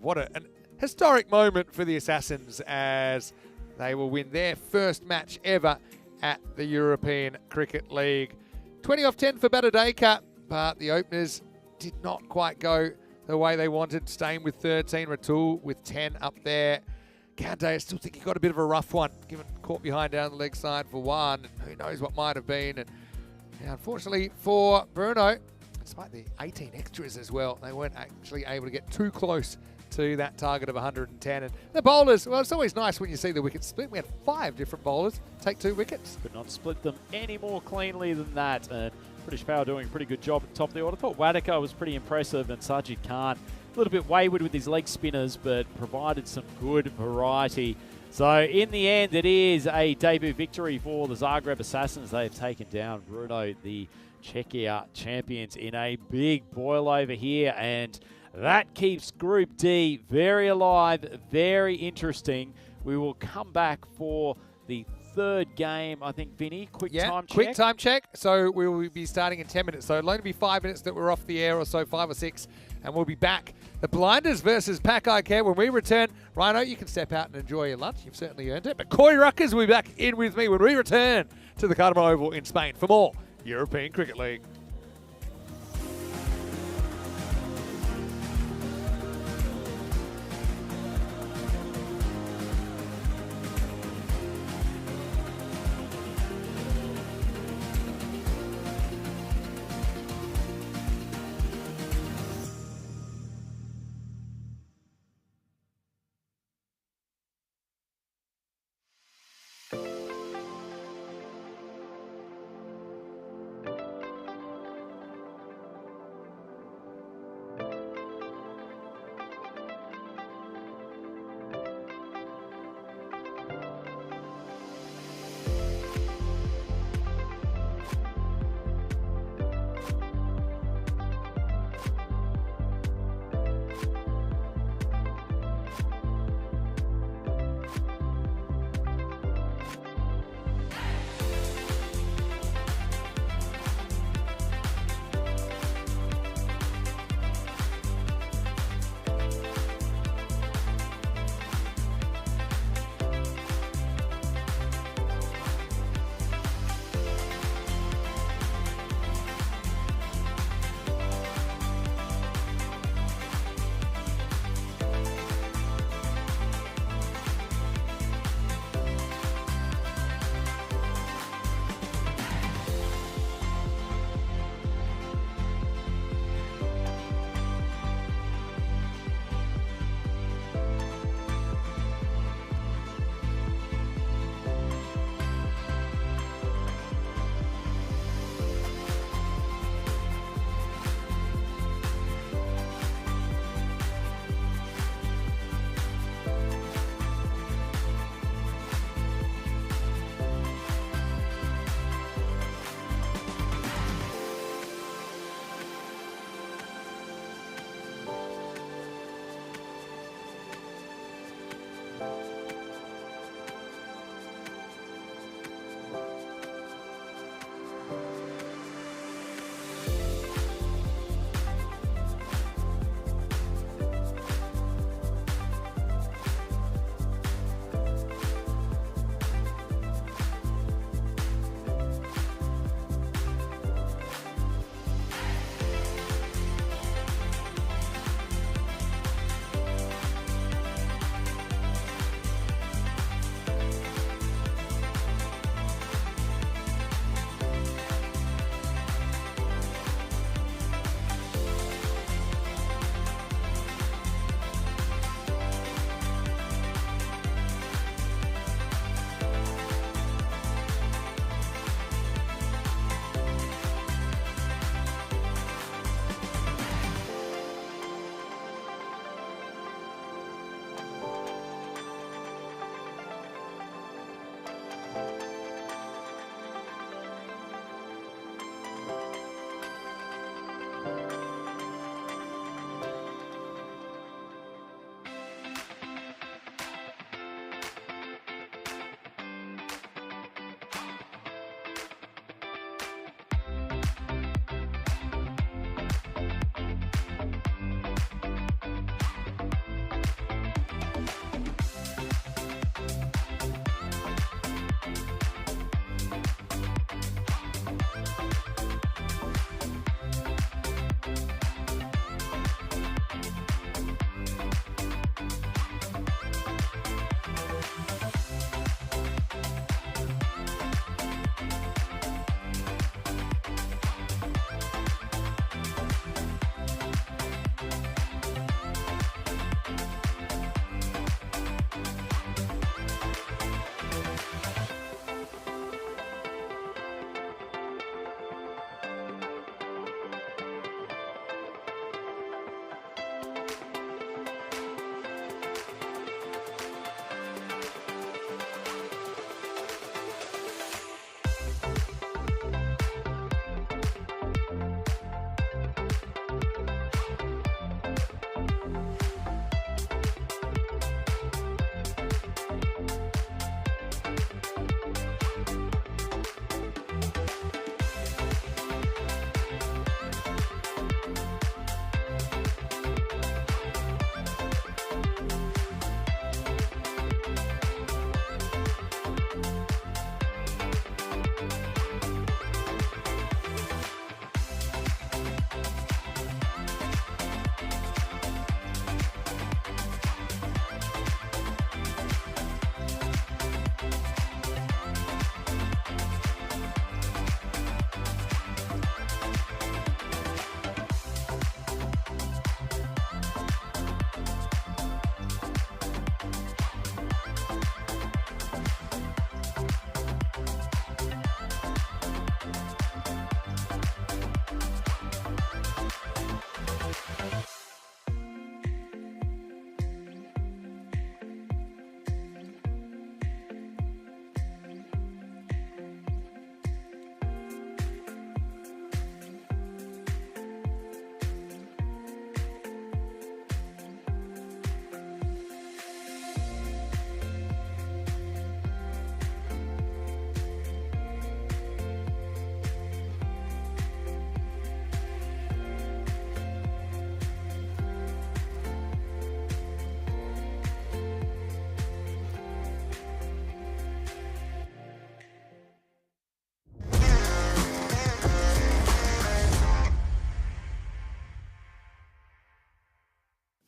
[SPEAKER 1] what an historic moment for the Assassins as they will win their first match ever at the European Cricket League. 20 off 10 for Badalona, but the openers did not quite go the way they wanted, staying with 13. Ratul with 10 up there. Kante, I still think he got a bit of a rough one, given caught behind down the leg side for one. And who knows what might have been. And unfortunately for Brno, despite the 18 extras as well, they weren't actually able to get too close to that target of 110. And the bowlers, well, it's always nice when you see the wickets split. We had 5 different bowlers take 2 wickets.
[SPEAKER 4] Could not split them any more cleanly than that. And British Power doing a pretty good job at the top of the order. I thought Wadaka was pretty impressive, and Sajid Khan a little bit wayward with his leg spinners, but provided some good variety. So in the end, it is a debut victory for the Zagreb Assassins. They have taken down Brno, the Czechia champions, in a big boil over here, and that keeps Group D very alive, very interesting. We will come back for the 3rd game, I think, Vinny. Quick time check.
[SPEAKER 1] Quick time check. So we will be starting in 10 minutes. So it'll only be 5 minutes that we're off the air, or so, 5 or 6, and we'll be back. The Blinders versus Pakai Care. When we return, Rhino, you can step out and enjoy your lunch. You've certainly earned it. But Coy Ruckers will be back in with me when we return to the Cardiff Oval in Spain for more European Cricket League.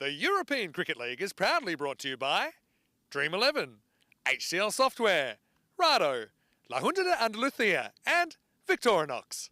[SPEAKER 1] The European Cricket League is proudly brought to you by Dream 11, HCL Software, Rado, La Junta de Andalucía, and Victorinox.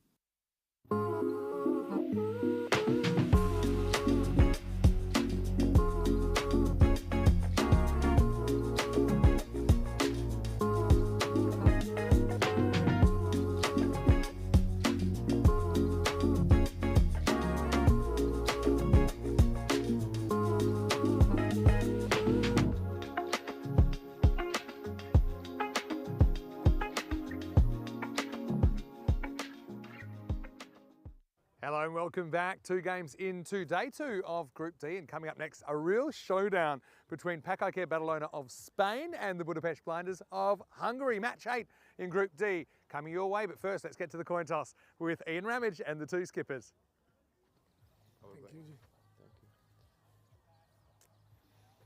[SPEAKER 1] Hello and welcome back. 2 games into day 2 of Group D, and coming up next, a real showdown between Pakai Badalona of Spain and the Budapest Blinders of Hungary. Match 8 in Group D coming your way, but first let's get to the coin toss with Ian Ramage and the 2 skippers.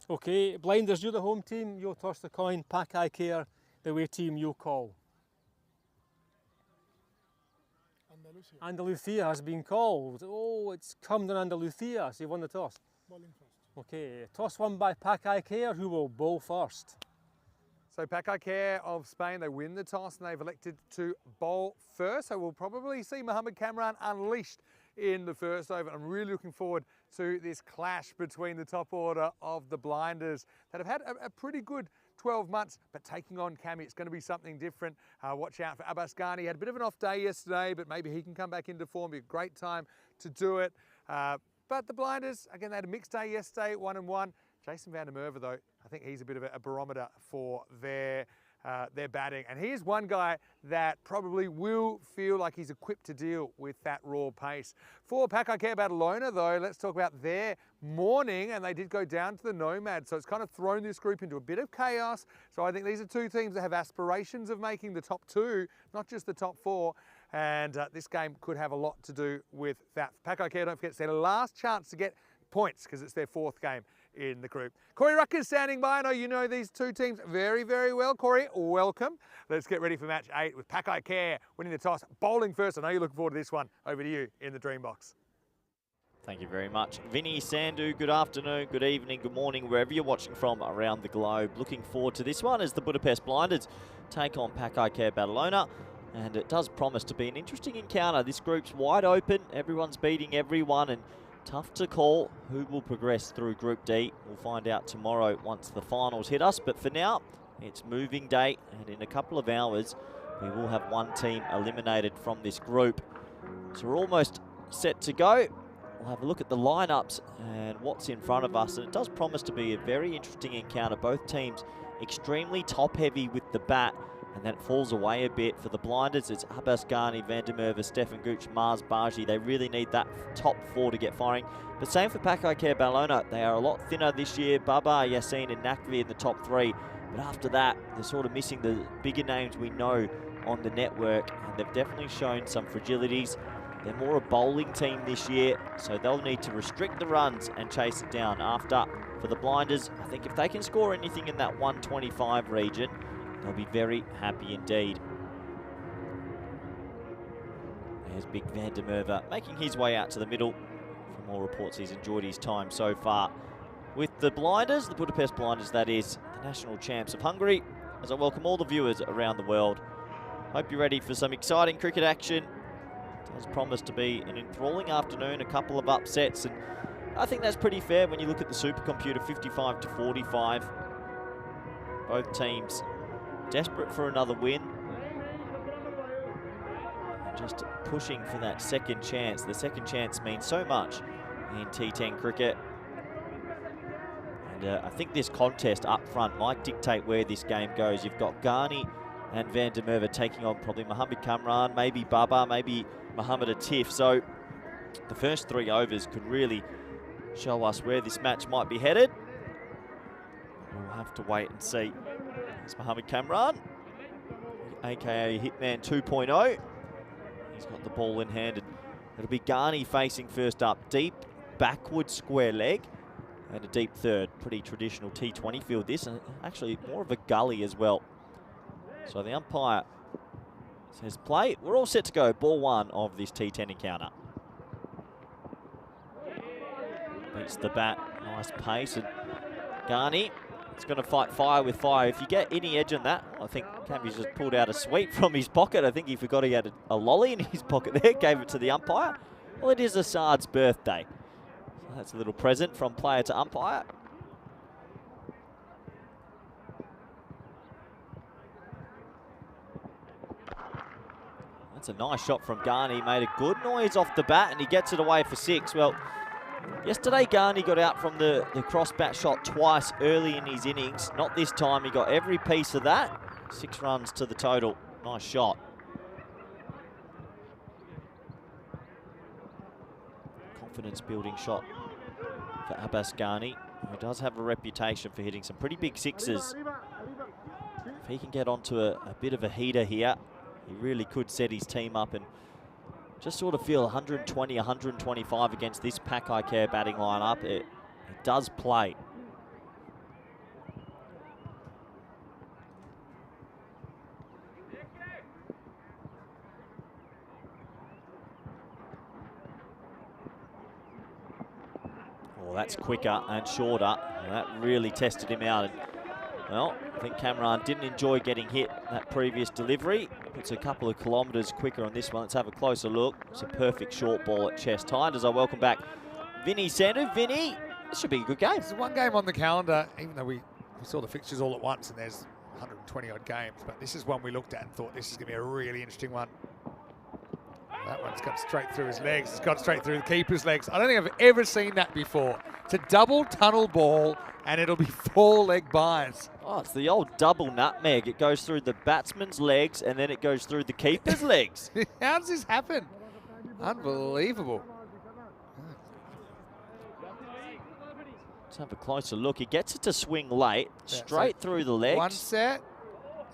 [SPEAKER 2] Okay, Blinders, you're the home team. You'll toss the coin. Pakai Care, the away team, you'll call. Andalucía has been called. Oh, it's come to Andalucía, so you won the toss.
[SPEAKER 6] Bowling first.
[SPEAKER 2] Okay, toss won by Pakai Care, who will bowl first.
[SPEAKER 1] So Pakai Care of Spain, they win the toss and they've elected to bowl first. So we'll probably see Mohamed Kamran unleashed in the first over. I'm really looking forward to this clash between the top order of the Blinders that have had a pretty good 12 months, but taking on Cami, it's going to be something different. Watch out for Abbas Ghani. Had a bit of an off day yesterday, but maybe he can come back into form. Be a great time to do it. But the Blinders, again, they had a mixed day yesterday, 1-1. Jason van der Merwe, though, I think he's a bit of a barometer for their batting. And here's one guy that probably will feel like he's equipped to deal with that raw pace. For Pakai Badalona, though, let's talk about their morning, and they did go down to the Nomads, so it's kind of thrown this group into a bit of chaos. So I think these are 2 teams that have aspirations of making the top 2, not just the top 4, and this game could have a lot to do with that. Pakai, don't forget, it's their last chance to get points because it's their 4th game in the group. Corey Rucker's standing by. I know you know these 2 teams very, very well. Corey, welcome. Let's get ready for match 8 with Pakai Care winning the toss, bowling first. I know you're looking forward to this one. Over to you in the dream box.
[SPEAKER 7] Thank you very much. Vinny, Sandu, good afternoon, good evening, good morning, wherever you're watching from around the globe. Looking forward to this one as the Budapest Blinders take on Pakai Badalona. And it does promise to be an interesting encounter. This group's wide open. Everyone's beating everyone, and tough to call who will progress through Group D. We'll find out tomorrow once the finals hit us. But for now, it's moving day, and in a couple of hours, we will have 1 team eliminated from this group. So we're almost set to go. We'll have a look at the lineups and what's in front of us. And it does promise to be a very interesting encounter. Both teams extremely top-heavy with the bat, and that falls away a bit. For the Blinders, it's Abbas Ghani, van der Merwe, Stefan Gooch, Mars Baji. They really need that top 4 to get firing. But same for Pakai Badalona. They are a lot thinner this year. Baba, Yassin and Nakvi in the top 3. But after that, they're sort of missing the bigger names we know on the network. And they've definitely shown some fragilities. They're more a bowling team this year, so they'll need to restrict the runs and chase it down after. For the Blinders, I think if they can score anything in that 125 region, they'll be very happy indeed. There's big van der Merwe making his way out to the middle. From all reports, he's enjoyed his time so far with the Blinders, the Budapest Blinders, that is, the national champs of Hungary, as I welcome all the viewers around the world. Hope you're ready for some exciting cricket action. It does promise to be an enthralling afternoon, a couple of upsets, and I think that's pretty fair when you look at the supercomputer, 55-45. Both teams desperate for another win. Just pushing for that second chance. The second chance means so much in T10 cricket. And I think this contest up front might dictate where this game goes. You've got Ghani and van der Merwe taking on probably Mohamed Kamran, maybe Baba, maybe Mohamed Atif. So the first 3 overs could really show us where this match might be headed. We'll have to wait and see. It's Mohamed Kamran, aka Hitman 2.0. He's got the ball in hand, and it'll be Ghani facing first up. Deep backward square leg and a deep third. Pretty traditional T20 field this, and actually more of a gully as well. So the umpire says play. We're all set to go. Ball 1 of this T10 encounter. hits the bat, nice pace, and Garney is going to fight fire with fire. If you get any edge on that, I think Cammy's just pulled out a sweep from his pocket. I think he forgot he had a lolly in his pocket there, gave it to the umpire. Well, it is Assad's birthday. So that's a little present from player to umpire. That's a nice shot from Garney. Made a good noise off the bat, and he gets it away for 6. Well, yesterday Garney got out from the cross bat shot twice early in his innings. Not this time. He got every piece of that. 6 runs to the total. Nice shot. Confidence building shot for Abbas Garney, who does have a reputation for hitting some pretty big sixes. If he can get onto a bit of a heater here, he really could set his team up and just sort of feel 120, 125 against this Pakai Care batting lineup. It does play. Oh, that's quicker and shorter. That really tested him out. And, well, I think Cameron didn't enjoy getting hit that previous delivery. Puts a couple of kilometres quicker on this one. Let's have a closer look. It's a perfect short ball at chest height as I welcome back Vinny Sandu. Vinny, this should be a good game.
[SPEAKER 1] There's one game on the calendar, even though we saw the fixtures all at once and there's 120 odd games, but this is one we looked at and thought this is going to be a really interesting one. That one's got straight through his legs. It's got straight through the keeper's legs. I don't think I've ever seen that before. It's a double tunnel ball and it'll be 4 leg buys.
[SPEAKER 7] Oh, it's the old double nutmeg. It goes through the batsman's legs and then it goes through the keeper's legs.
[SPEAKER 1] How does this happen? Unbelievable.
[SPEAKER 7] Let's have a closer look. He gets it to swing late, straight through the legs.
[SPEAKER 1] 1 set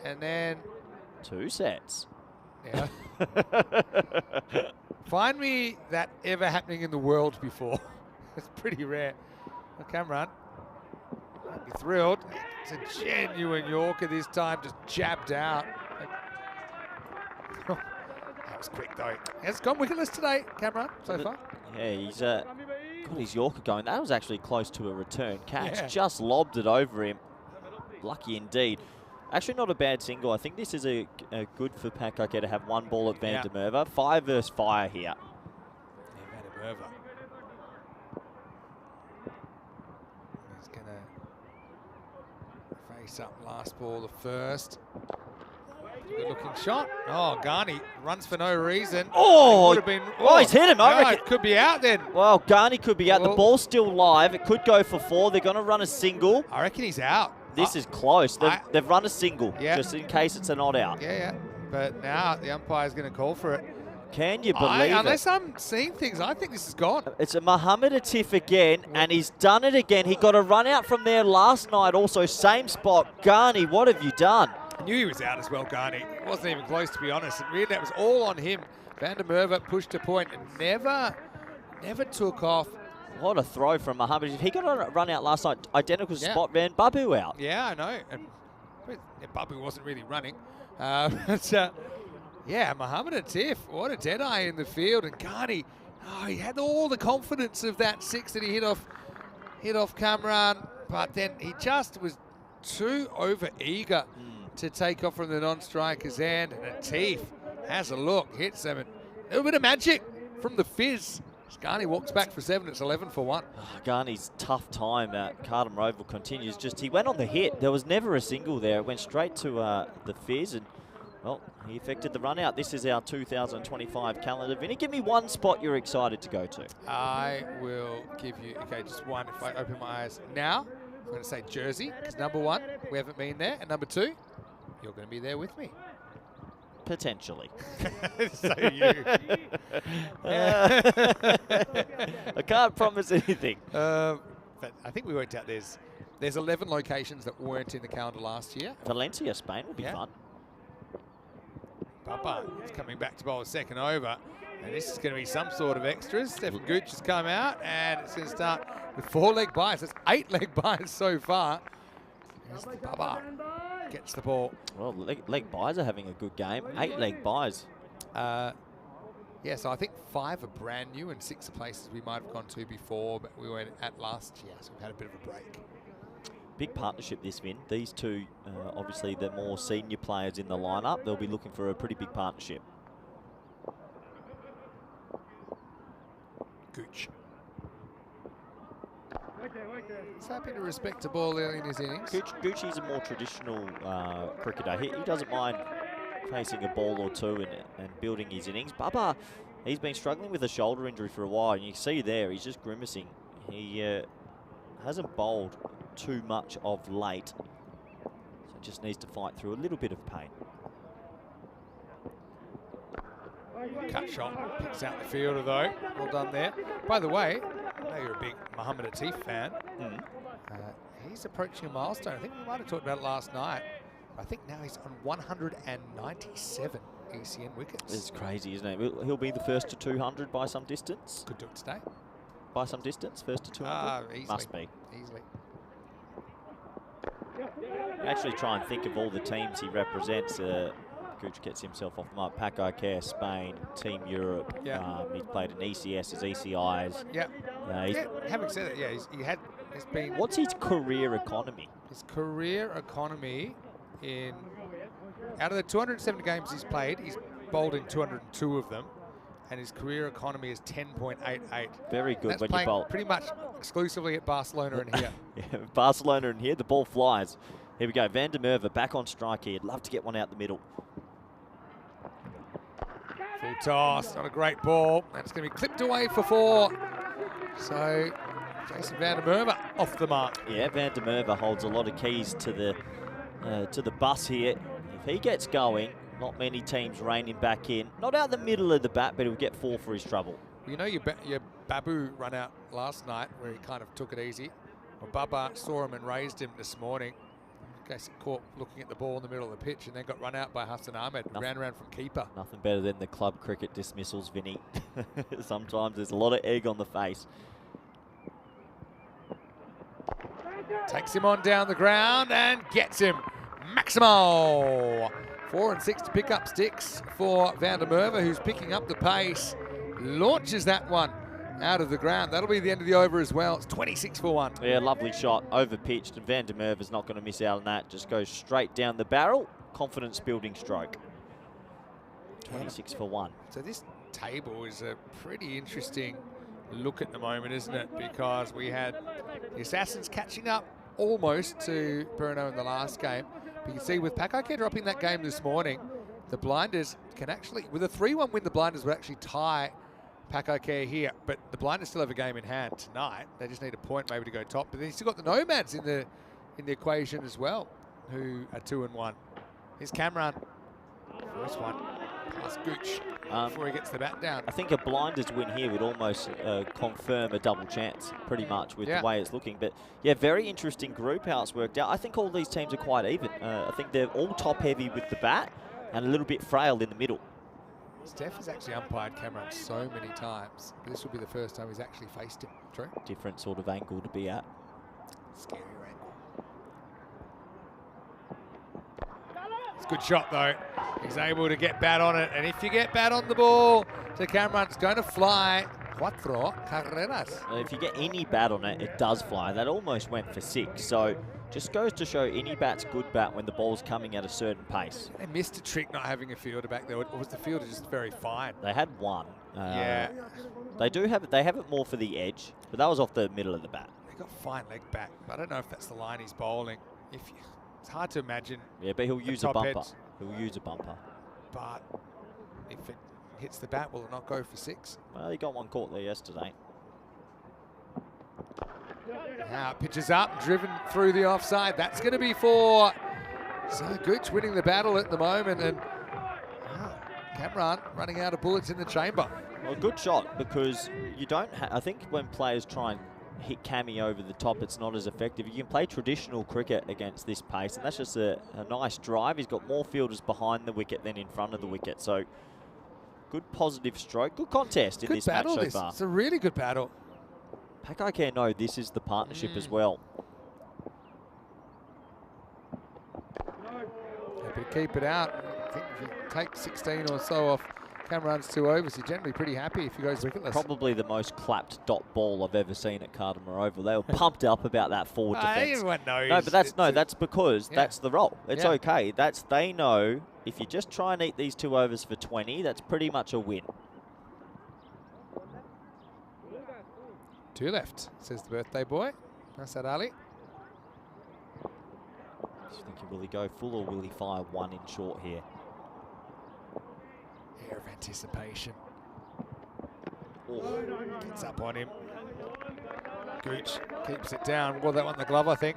[SPEAKER 1] and then
[SPEAKER 7] 2 sets.
[SPEAKER 1] Yeah. Find me that ever happening in the world before. It's pretty rare. The Cameron might be thrilled. It's a genuine Yorker this time, just jabbed out. That was quick though. It's gone wicketless today, Cameron, so far.
[SPEAKER 7] Yeah, he's got his Yorker going. That was actually close to a return catch. Just lobbed it over him. Lucky indeed. Actually not a bad single. I think this is a good for Pakai to have 1 ball at Van der Merwe. 5 versus fire here.
[SPEAKER 1] Yeah, Van der Merwe. He's going to face up last ball, the first. Good looking shot. Oh, Garney runs for no reason.
[SPEAKER 7] Oh,
[SPEAKER 1] he's
[SPEAKER 7] hit him. I reckon
[SPEAKER 1] it could be out then.
[SPEAKER 7] Well, Garney could be out. The ball's still live. It could go for 4. They're going to run a single.
[SPEAKER 1] I reckon he's out.
[SPEAKER 7] This is close. They've run a single, just in case it's a not out.
[SPEAKER 1] Yeah. But now the umpire's going to call for it.
[SPEAKER 7] Can you believe it?
[SPEAKER 1] Unless I'm seeing things, I think this is gone.
[SPEAKER 7] It's a Mohammed Atif again, and he's done it again. He got a run out from there last night also. Same spot. Garney, what have you done?
[SPEAKER 1] I knew he was out as well, Garney. It wasn't even close, to be honest. And really, that was all on him. Van der Merwe pushed a point and never took off.
[SPEAKER 7] What a throw from Mohammed. He got a run out last night. Identical spot, ran Babu out.
[SPEAKER 1] Yeah, I know. And Babu wasn't really running. Yeah, Mohammed Atif, what a deadeye in the field. And Garney, he had all the confidence of that 6 that he hit off Cameron. But then he just was too over-eager to take off from the non-striker's end. And Atif has a look, hits him. And a little bit of magic from the fizz. Garney walks back for 7. It's 11 for 1.
[SPEAKER 7] Garney's tough time at Cardham Roval continues. He went on the hit. There was never a single there. It went straight to the fizz, and well, he affected the run out. This is our 2025 calendar. Vinny, give me 1 spot you're excited to go to.
[SPEAKER 1] I will give you, just 1 if I open my eyes now. I'm going to say Jersey, because number 1, we haven't been there, and number 2, you're going to be there with me.
[SPEAKER 7] Potentially.
[SPEAKER 1] So you.
[SPEAKER 7] I can't promise anything.
[SPEAKER 1] But I think we worked out there's 11 locations that weren't in the calendar last year.
[SPEAKER 7] Valencia, Spain will be fun.
[SPEAKER 1] Papa is coming back to bowl a second over. And this is going to be some sort of extras. Stefan Gooch has come out, and it's going to start with 4 leg buys. That's 8 leg buys so far. Here's the Baba. Gets the ball.
[SPEAKER 7] Well, leg buys are having a good game. 8 leg buys.
[SPEAKER 1] Yeah, so I think 5 are brand new and 6 are places we might have gone to before, but we went at last year, so we've had a bit of a break.
[SPEAKER 7] Big partnership this, Vin. These two, obviously, the more senior players in the lineup. They'll be looking for a pretty big partnership.
[SPEAKER 1] Gooch. He's happy to respect the ball early in his innings.
[SPEAKER 7] Gucci's a more traditional cricketer. He doesn't mind facing a ball or two and building his innings. Baba, he's been struggling with a shoulder injury for a while, and you can see there, he's just grimacing. He hasn't bowled too much of late, so just needs to fight through a little bit of pain.
[SPEAKER 1] Cut shot, picks out the fielder though. Well done there. By the way, I know you're a big Muhammad Atif fan. He's approaching a milestone. I think we might have talked about it last night. I think now he's on 197 ECN wickets.
[SPEAKER 7] It's crazy, isn't it? He'll be the first to 200 by some distance.
[SPEAKER 1] Could do it today.
[SPEAKER 7] By some distance, first to 200?
[SPEAKER 1] Easily.
[SPEAKER 7] Must be.
[SPEAKER 1] Easily.
[SPEAKER 7] Actually try and think of all the teams he represents. Gooch gets himself off the mark. Paco Care, Spain, Team Europe.
[SPEAKER 1] Yeah.
[SPEAKER 7] He's played in ECSs, ECIs.
[SPEAKER 1] Yeah. Having said that, yeah, he's been.
[SPEAKER 7] What's his career economy?
[SPEAKER 1] His career economy out of the 270 games he's played, he's bowled in 202 of them, and his career economy is 10.88.
[SPEAKER 7] Very good.
[SPEAKER 1] That's
[SPEAKER 7] when
[SPEAKER 1] playing
[SPEAKER 7] you bowl.
[SPEAKER 1] pretty much exclusively at Barcelona and here.
[SPEAKER 7] Yeah, Barcelona and here, the ball flies. Here we go, Van der Merwe back on strike here. Love to get one out the middle.
[SPEAKER 1] Full toss, not a great ball. That's going to be clipped away for 4. So Jason Van der Merwe off the mark.
[SPEAKER 7] Yeah, Van der Merwe holds a lot of keys to the bus here. If he gets going, not many teams rein him back in. Not out the middle of the bat, but he'll get 4 for his trouble.
[SPEAKER 1] You know your Babu run out last night where he kind of took it easy. Well, Baba saw him and raised him this morning. I guess caught looking at the ball in the middle of the pitch and then got run out by Hassan Ahmed. Ran around from keeper.
[SPEAKER 7] Nothing better than the club cricket dismissals, Vinny. Sometimes there's a lot of egg on the face.
[SPEAKER 1] Takes him on down the ground and gets him. Maximo. 4 and 6 to pick up sticks for Van der Merwe, who's picking up the pace. Launches that one out of the ground. That'll be the end of the over as well. It's 26 for 1.
[SPEAKER 7] Yeah, lovely shot, over pitched, and Van der Merwe's not going to miss out on that. Just goes straight down the barrel. Confidence building stroke. 26 for 1.
[SPEAKER 1] So this table is a pretty interesting look at the moment, isn't it? Because we had the Assassins catching up almost to Brno in the last game. But you can see with Paco dropping that game this morning, the Blinders can actually, with a 3-1 win, the Blinders would actually tie Paco here. But the Blinders still have a game in hand tonight. They just need a point maybe to go top. But then you still got the Nomads in the equation as well, who are 2 and 1. Here's Cameron. First one past Gooch before he gets the bat down.
[SPEAKER 7] I think a Blinders win here would almost confirm a double chance, pretty much, with the way it's looking. But yeah, very interesting group how it's worked out. I think all these teams are quite even. I think they're all top heavy with the bat and a little bit frail in the middle.
[SPEAKER 1] Steph has actually umpired Cameron so many times. This will be the first time he's actually faced him. True.
[SPEAKER 7] Different sort of angle to be at.
[SPEAKER 1] Scary angle. It's a good shot though. He's able to get bat on it, and if you get bat on the ball to Cameron, it's going to fly. 4 carreras.
[SPEAKER 7] If you get any bat on it, it does fly. That almost went for 6. So just goes to show any bat's good bat when the ball's coming at a certain pace.
[SPEAKER 1] They missed a trick not having a fielder back there, or was the fielder just very fine?
[SPEAKER 7] They had one.
[SPEAKER 1] Yeah.
[SPEAKER 7] They do have it. They have it more for the edge, but that was off the middle of the bat.
[SPEAKER 1] They got fine leg back. I don't know if that's the line he's bowling. It's hard to imagine.
[SPEAKER 7] Yeah, but he'll use a bumper.
[SPEAKER 1] Heads.
[SPEAKER 7] He'll use a bumper.
[SPEAKER 1] But if it hits the bat, will it not go for 6?
[SPEAKER 7] Well, he got one caught there yesterday.
[SPEAKER 1] Now pitches up, driven through the offside. That's going to be 4. So Gooch winning the battle at the moment, and Cameron running out of bullets in the chamber.
[SPEAKER 7] Well, good shot, because you don't. I think when players try and hit Cammy over the top, it's not as effective. You can play traditional cricket against this pace, and that's just a nice drive. He's got more fielders behind the wicket than in front of the wicket, so good positive stroke. Good contest in this match so far.
[SPEAKER 1] It's a really good battle.
[SPEAKER 7] Pakai know this is the partnership as well.
[SPEAKER 1] Happy to keep it out. I think if you take 16 or so off Cameron's 2 overs. You're generally pretty happy if he goes wicketless.
[SPEAKER 7] Probably the most clapped dot ball I've ever seen at Cardamom Oval. They were pumped up about that forward defence.
[SPEAKER 1] Everyone knows.
[SPEAKER 7] No, but that's because that's the role. It's okay. They know if you just try and eat these 2 overs for 20, that's pretty much a win.
[SPEAKER 1] 2 left, says the birthday boy. Nasad Ali.
[SPEAKER 7] Just thinking, will he go full or will he fire 1 in short here?
[SPEAKER 1] Air of anticipation.
[SPEAKER 7] Oh.
[SPEAKER 1] Gets up on him. Gooch keeps it down. Well, that one in the glove, I think.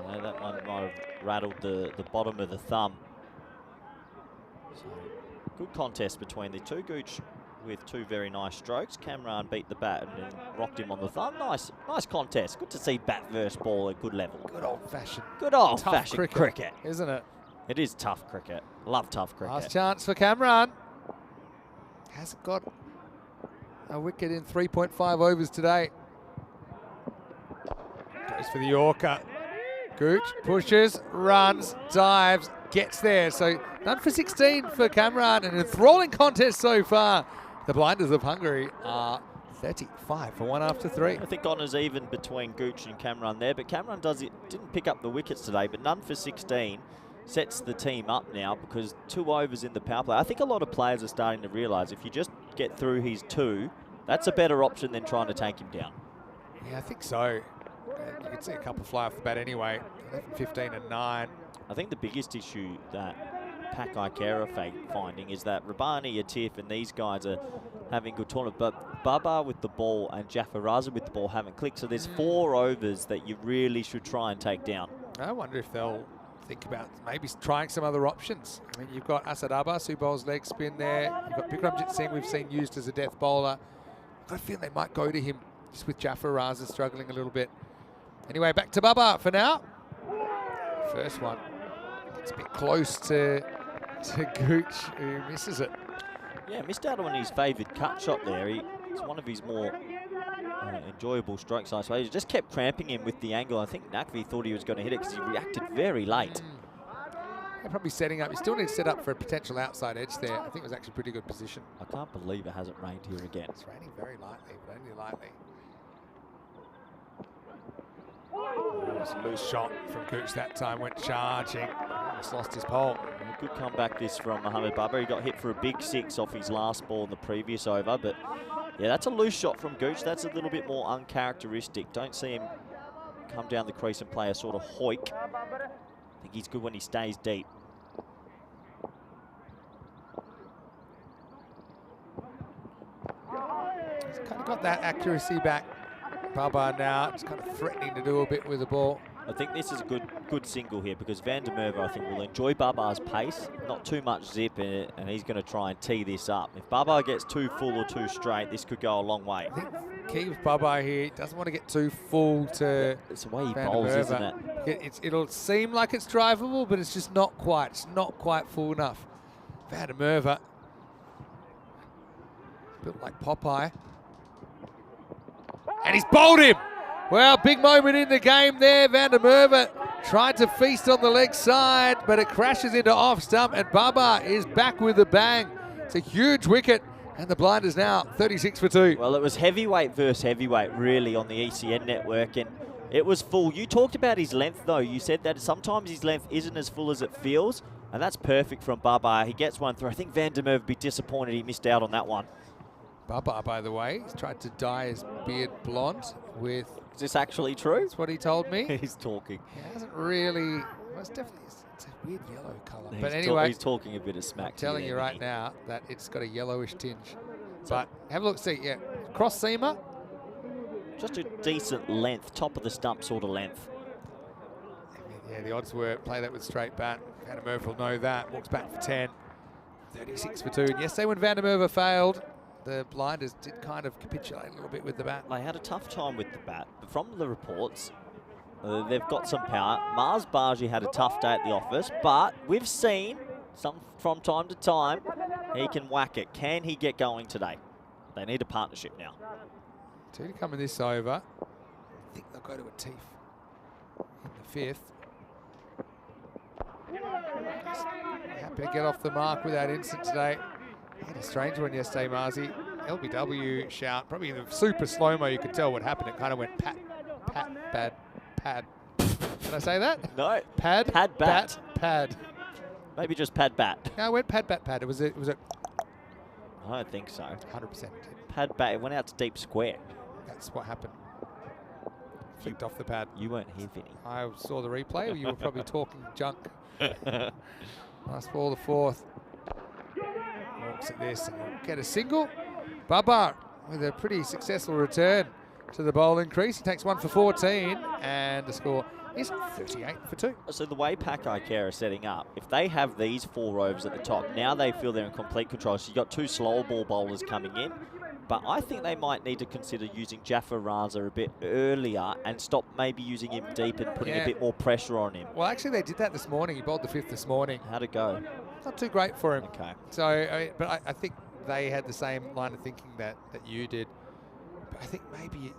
[SPEAKER 7] Yeah, that one might have rattled the bottom of the thumb. So, good contest between the two. Gooch with 2 very nice strokes. Cameron beat the bat and then rocked him on the thumb. Nice contest. Good to see bat versus ball at good level.
[SPEAKER 1] Good old-fashioned.
[SPEAKER 7] Good old-fashioned cricket.
[SPEAKER 1] Isn't it?
[SPEAKER 7] It is tough cricket. Love tough cricket.
[SPEAKER 1] Last chance for Cameron. Hasn't got a wicket in 3.5 overs today. Goes for the Yorker. Gooch pushes, runs, dives, gets there. So none for 16 for Cameron. An enthralling contest so far. The Blinders of Hungary are 35 for 1 after 3.
[SPEAKER 7] I think honours even between Gooch and Cameron there, but Cameron didn't pick up the wickets today, but none for 16 sets the team up now because 2 overs in the power play. I think a lot of players are starting to realise if you just get through his 2, that's a better option than trying to take him down.
[SPEAKER 1] Yeah, I think so. You can see a couple fly off the bat anyway. 11, 15 and 9.
[SPEAKER 7] I think the biggest issue that Pakai Kara finding is that Rabani, Atif and these guys are having good tournament, but Baba with the ball and Jafar Raza with the ball haven't clicked. So there's 4 overs that you really should try and take down.
[SPEAKER 1] I wonder if they'll think about maybe trying some other options. I mean, you've got Asad Abbas who bowls leg spin there. You've got Bikramjit Singh we've seen used as a death bowler. I've got a feeling they might go to him just with Jafar Raza struggling a little bit. Anyway, back to Baba for now. First one. It's a bit close to Gooch, who misses it.
[SPEAKER 7] Yeah, missed out on his favoured cut shot there. It's one of his more enjoyable strokes, I suppose. He just kept cramping him with the angle. I think Nakvi thought he was going to hit it because he reacted very late.
[SPEAKER 1] They're probably setting up. You still need to set up for a potential outside edge there. I think it was actually a pretty good position.
[SPEAKER 7] I can't believe it hasn't rained here again.
[SPEAKER 1] It's raining very lightly, but only lightly. It was a loose shot from Gooch that time, went charging. Almost lost his pole.
[SPEAKER 7] A good comeback this from Mohamed Baba. He got hit for a big 6 off his last ball in the previous over, but yeah, that's a loose shot from Gooch. That's a little bit more uncharacteristic. Don't see him come down the crease and play a sort of hoik. I think he's good when he stays deep.
[SPEAKER 1] He's kind of got that accuracy back. Baba now just kind of threatening to do a bit with the ball.
[SPEAKER 7] I think this is a good single here because Van der Merwe, I think, will enjoy Baba's pace. Not too much zip in it, and he's going to try and tee this up. If Baba gets too full or too straight, this could go a long way.
[SPEAKER 1] I think key with Baba here, he doesn't want to get too full to
[SPEAKER 7] It's the way he
[SPEAKER 1] Van der
[SPEAKER 7] bowls,
[SPEAKER 1] Merwe.
[SPEAKER 7] isn't it?
[SPEAKER 1] It'll seem like it's drivable, but it's just not quite. It's not quite full enough. Van der Merwe, built like Popeye. And he's bowled him. Well, big moment in the game there. Van der Merwe tried to feast on the leg side, but it crashes into off stump, and Baba is back with a bang. It's a huge wicket, and the Blinders now 36 for 2.
[SPEAKER 7] Well, it was heavyweight versus heavyweight, really, on the ECN network, and it was full. You talked about his length, though. You said that sometimes his length isn't as full as it feels, and that's perfect from Baba. He gets one through. I think Van der Merwe would be disappointed he missed out on that one.
[SPEAKER 1] Baba, by the way, he's tried to dye his beard blonde with...
[SPEAKER 7] Is this actually true?
[SPEAKER 1] That's what he told me.
[SPEAKER 7] He's talking.
[SPEAKER 1] He hasn't really... Well, it's definitely... It's a weird yellow colour. But anyway...
[SPEAKER 7] He's talking a bit of smack.
[SPEAKER 1] I'm telling you right now that it's got a yellowish tinge. But have a look, see, yeah. Cross seamer.
[SPEAKER 7] Just a decent length, top of the stump sort of length.
[SPEAKER 1] Yeah, the odds were play that with straight bat. Van der Merwe will know that. Walks back for 10. 36 for 2. And yesterday when Van der Merwe failed, the Blinders did kind of capitulate a little bit with the bat.
[SPEAKER 7] They had a tough time with the bat, but from the reports, they've got some power. Mars Baji had a tough day at the office, but we've seen from time to time he can whack it. Can he get going today? They need a partnership now.
[SPEAKER 1] 2 to come in this over. I think they'll go to a Teef in the 5th. Happy to get off the mark with that instant today. Had a strange one yesterday, Marzi. LBW shout, probably in the super slow-mo, you could tell what happened. It kind of went pat, bad, pad. Can I say that?
[SPEAKER 7] No.
[SPEAKER 1] Pad,
[SPEAKER 7] Pad, bat.
[SPEAKER 1] pad.
[SPEAKER 7] Maybe just pad, bat.
[SPEAKER 1] No, it went pad, bat, pad. It was a
[SPEAKER 7] I don't think so.
[SPEAKER 1] 100%.
[SPEAKER 7] Pad, bat. It went out to deep square.
[SPEAKER 1] That's what happened. Flicked off the pad.
[SPEAKER 7] You weren't here, Vinny.
[SPEAKER 1] I saw the replay. You were probably talking junk. Last ball, the fourth. Walks at this and he'll get a single. Babu with a pretty successful return to the bowling crease. He takes 1 for 14 and the score is 38 for 2.
[SPEAKER 7] So the way Pakai Care are setting up, if they have these 4 overs at the top, now they feel they're in complete control. So you've got 2 slower ball bowlers coming in. But I think they might need to consider using Jaffa Raza a bit earlier and stop maybe using him deep and putting a bit more pressure on him.
[SPEAKER 1] Well, actually, they did that this morning. He bowled the 5th this morning.
[SPEAKER 7] How'd it go?
[SPEAKER 1] Not too great for him.
[SPEAKER 7] Okay.
[SPEAKER 1] So, but I think they had the same line of thinking that you did. But I think maybe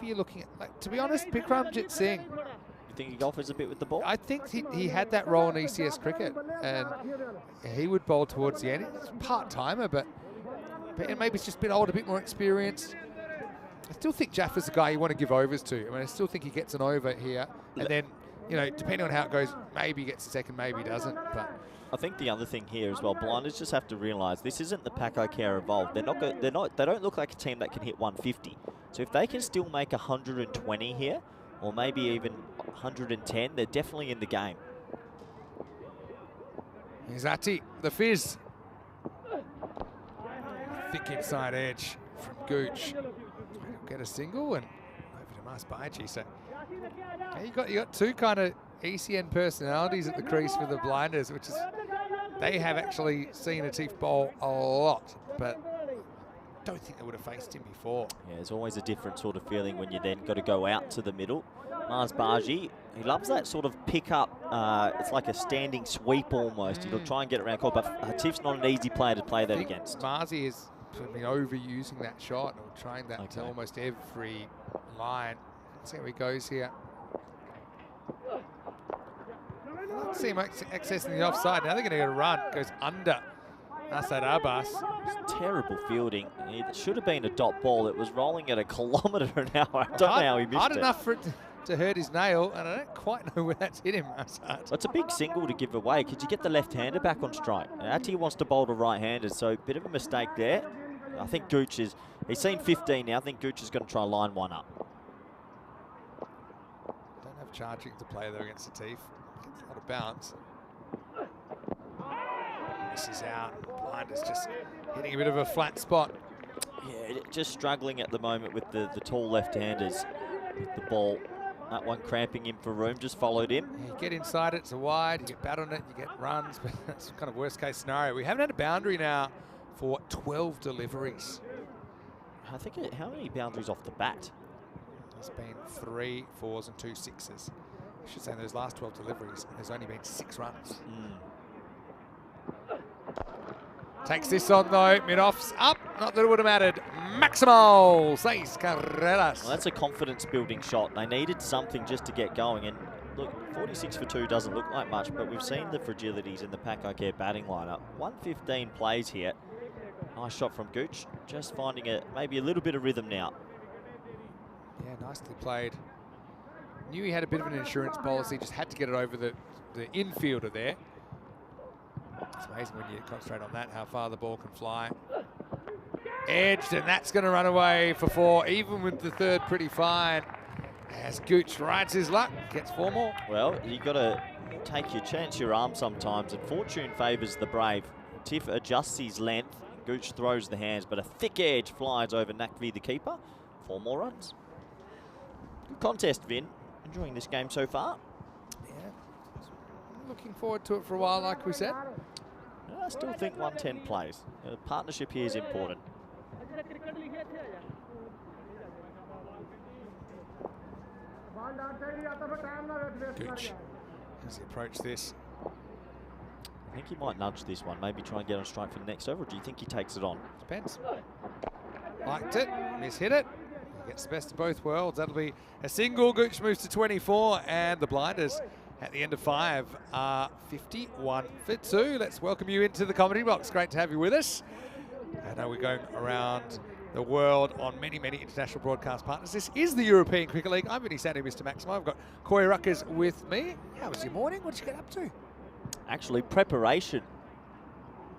[SPEAKER 1] you're looking at, like, to be honest, Bikramjit Singh.
[SPEAKER 7] You think he golfers a bit with the ball?
[SPEAKER 1] I think he had that role in ECS cricket, and he would bowl towards the end. He's part-timer, but maybe it's just a bit older, a bit more experienced. I still think Jaffa's the guy you want to give overs to. I mean, I still think he gets an over here, and then, you know, depending on how it goes, maybe he gets a second, maybe he doesn't. But
[SPEAKER 7] I think the other thing here as well, blinders just have to realise this isn't the Pakai Care Evolved. They don't look like a team that can hit 150. So if they can still make 120 here, or maybe even 110, they're definitely in the game.
[SPEAKER 1] Here's Ati, the fizz. Thick inside edge from Gooch. He'll get a single and over to Mas Baiji. So you got 2 kind of ECN personalities at the crease for the blinders, which is they have actually seen Atif bowl a lot, but don't think they would have faced him before.
[SPEAKER 7] Yeah, there's always a different sort of feeling when you then got to go out to the middle. Mas Baiji, he loves that sort of pick up. It's like a standing sweep almost. He'll try and get around court, but Atif's not an easy player to play that against.
[SPEAKER 1] Marzi has been overusing that shot or trying that to almost every line. Let's see how he goes here. I don't see him accessing the offside. Now they're going to get a run. Goes under Asad Abbas.
[SPEAKER 7] It's terrible fielding. It should have been a dot ball. It was rolling at 1 kilometre an hour. I don't know how he missed it.
[SPEAKER 1] Hard enough for it to hurt his nail, and I don't quite know where that's hit him, Asad.
[SPEAKER 7] It's a big single to give away. Could you get the left-hander back on strike? Ati wants to bowl to right-handed, so a bit of a mistake there. I think Gooch is, he's seen 15 now. I think Gooch is going to try and line one up.
[SPEAKER 1] Don't have charging to play there against Atif. Gets a lot of bounce. Misses out. Blinders just hitting a bit of a flat spot.
[SPEAKER 7] Yeah, just struggling at the moment with the tall left-handers with the ball. That one cramping him for room, just followed him.
[SPEAKER 1] Yeah, you get inside it, it's a wide, you get bat on it, you get runs, but that's kind of worst-case scenario. We haven't had a boundary now for 12 deliveries.
[SPEAKER 7] I think how many boundaries off the bat?
[SPEAKER 1] There's been 3 4s and 2 6s. I should say in those last 12 deliveries, there's only been 6 runs. Takes this on though, mid-off's up, not that it would have mattered. Maximal, 6 carreras.
[SPEAKER 7] Well, that's a confidence building shot. They needed something just to get going, and look, 46 for 2 doesn't look like much, but we've seen the fragilities in the Pakai Care batting lineup. 115 plays here. Nice shot from Gooch, just finding maybe a little bit of rhythm now.
[SPEAKER 1] Yeah, nicely played. Knew he had a bit of an insurance policy, just had to get it over the infielder there. It's amazing when you concentrate on that, how far the ball can fly. Edged, and that's going to run away for 4, even with the third pretty fine. As Gooch rides his luck, gets 4 more.
[SPEAKER 7] Well, you've got to take your chance, your arm sometimes, and fortune favours the brave. Tiff adjusts his length, Gooch throws the hands, but a thick edge flies over Nakvi, the keeper. 4 more runs. Good contest, Vin. Enjoying this game so far?
[SPEAKER 1] Yeah. Looking forward to it for a while, like we said.
[SPEAKER 7] I still think 110 plays. Partnership here is important.
[SPEAKER 1] Gooch, as he approach this.
[SPEAKER 7] I think he might nudge this one, maybe try and get on strike for the next over, or do you think he takes it on?
[SPEAKER 1] Depends. Liked it, mishit it. He gets the best of both worlds. That'll be a single. Gooch moves to 24, and the blinders at the end of 5 are 51 for 2. Let's welcome you into the comedy box. Great to have you with us. I know we're going around the world on many, many international broadcast partners. This is the European Cricket League. I'm Vinny Sandu, Mr. Maximo. I've got Corey Ruckers with me. How was your morning? What did you get up to?
[SPEAKER 7] Actually, preparation.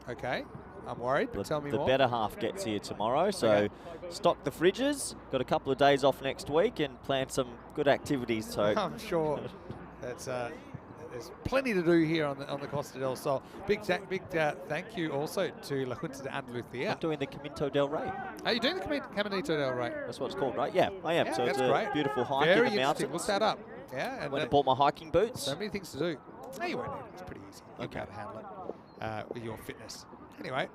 [SPEAKER 1] Okay, I'm worried, but tell me
[SPEAKER 7] the
[SPEAKER 1] more.
[SPEAKER 7] better half gets here tomorrow, so stock the fridges, got a couple of days off next week and plan some good activities. So
[SPEAKER 1] I'm sure that's there's plenty to do here on the Costa del Sol. Big thank you also to La Junta de Andalucía.
[SPEAKER 7] I'm doing the Caminito del Rey.
[SPEAKER 1] Are you doing the Caminito del Rey?
[SPEAKER 7] That's what it's called, right? Yeah, I am.
[SPEAKER 1] Yeah,
[SPEAKER 7] so it's
[SPEAKER 1] that's
[SPEAKER 7] a
[SPEAKER 1] great.
[SPEAKER 7] beautiful hike
[SPEAKER 1] Very
[SPEAKER 7] in the
[SPEAKER 1] interesting.
[SPEAKER 7] mountains.
[SPEAKER 1] Look that up. Yeah, and
[SPEAKER 7] Went and bought my hiking boots.
[SPEAKER 1] so many things to do. No, you won't need it. It's pretty easy. You'll be able to handle it with your fitness. Anyway,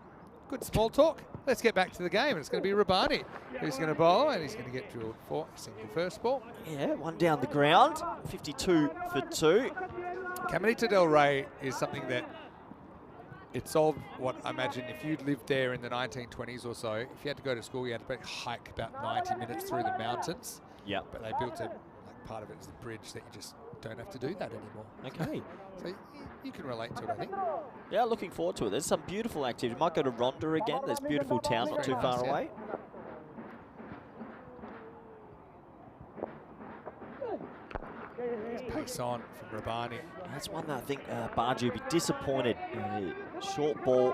[SPEAKER 1] good small talk. Let's get back to the game. It's going to be Rabani who's going to bowl, and he's going to get drilled for a single first ball.
[SPEAKER 7] Yeah, one down the ground, 52 for 2.
[SPEAKER 1] Caminito del Rey is something that it solved what I imagine if you'd lived there in the 1920s or so, if you had to go to school, you had to hike about 90 minutes through the mountains.
[SPEAKER 7] Yeah.
[SPEAKER 1] But they built part of it is the bridge that you just don't have to do that anymore.
[SPEAKER 7] Okay.
[SPEAKER 1] So you can relate to it, I think.
[SPEAKER 7] Yeah, looking forward to it. There's some beautiful activity. Might go to Rhondda again. There's a beautiful town not too
[SPEAKER 1] Very
[SPEAKER 7] far
[SPEAKER 1] nice, yeah.
[SPEAKER 7] away.
[SPEAKER 1] Pace on from Rabani.
[SPEAKER 7] That's one that I think Babu would be disappointed. Short ball.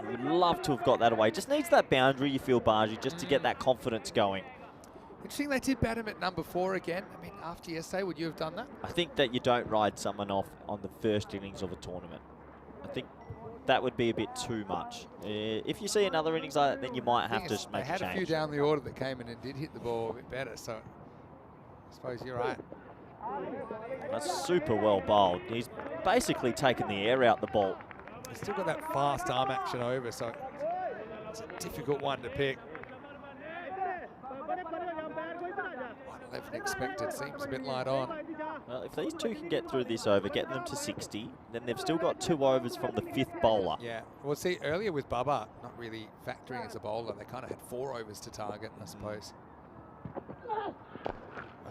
[SPEAKER 7] Would love to have got that away. Just needs that boundary, you feel, Babu, just to get that confidence going.
[SPEAKER 1] Interesting, they did bat him at number 4 again. I mean, after yesterday, would you have done that?
[SPEAKER 7] I think that you don't ride someone off on the first innings of a tournament. I think that would be a bit too much. If you see another innings like that, then you might have to make a change.
[SPEAKER 1] They had a few down the order that came in and did hit the ball a bit better, so I suppose you're right.
[SPEAKER 7] That's super well bowled. He's basically taken the air out the ball.
[SPEAKER 1] He's still got that fast arm action over, so it's a difficult one to pick. 111 expected, seems a bit light on.
[SPEAKER 7] Well, if these two can get through this over, getting them to 60, then they've still got 2 overs from the 5th bowler.
[SPEAKER 1] Yeah, well, see, earlier with Babu, not really factoring as a bowler, they kind of had 4 overs to target, I suppose. Well,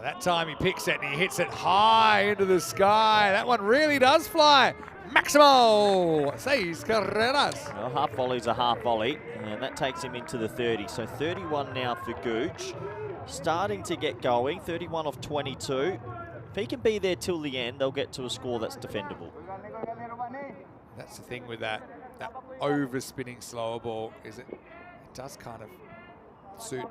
[SPEAKER 1] that time he picks it and he hits it high into the sky. That one really does fly. Maximo 6 carreras.
[SPEAKER 7] Well, half volley's a half volley, and that takes him into the 30. So 31 now for Gooch. Starting to get going, 31 off 22. If he can be there till the end, they'll get to a score that's defendable.
[SPEAKER 1] That's the thing with that over-spinning slower ball, is it does kind of suit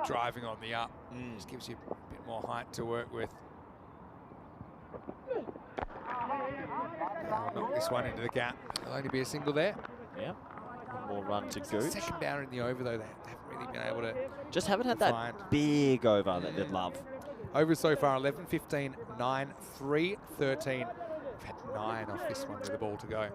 [SPEAKER 1] driving on the up. Just gives you a bit more height to work with. I'll knock this one into the gap. There'll only be a single there.
[SPEAKER 7] Yeah. One more run to Gooch.
[SPEAKER 1] Second bouncer in the over, though, they haven't really been able to
[SPEAKER 7] Just haven't had
[SPEAKER 1] find.
[SPEAKER 7] that big over that they'd love.
[SPEAKER 1] Over so far, 11, 15, 9, 3, 13. We've had 9 off this one with the ball to go.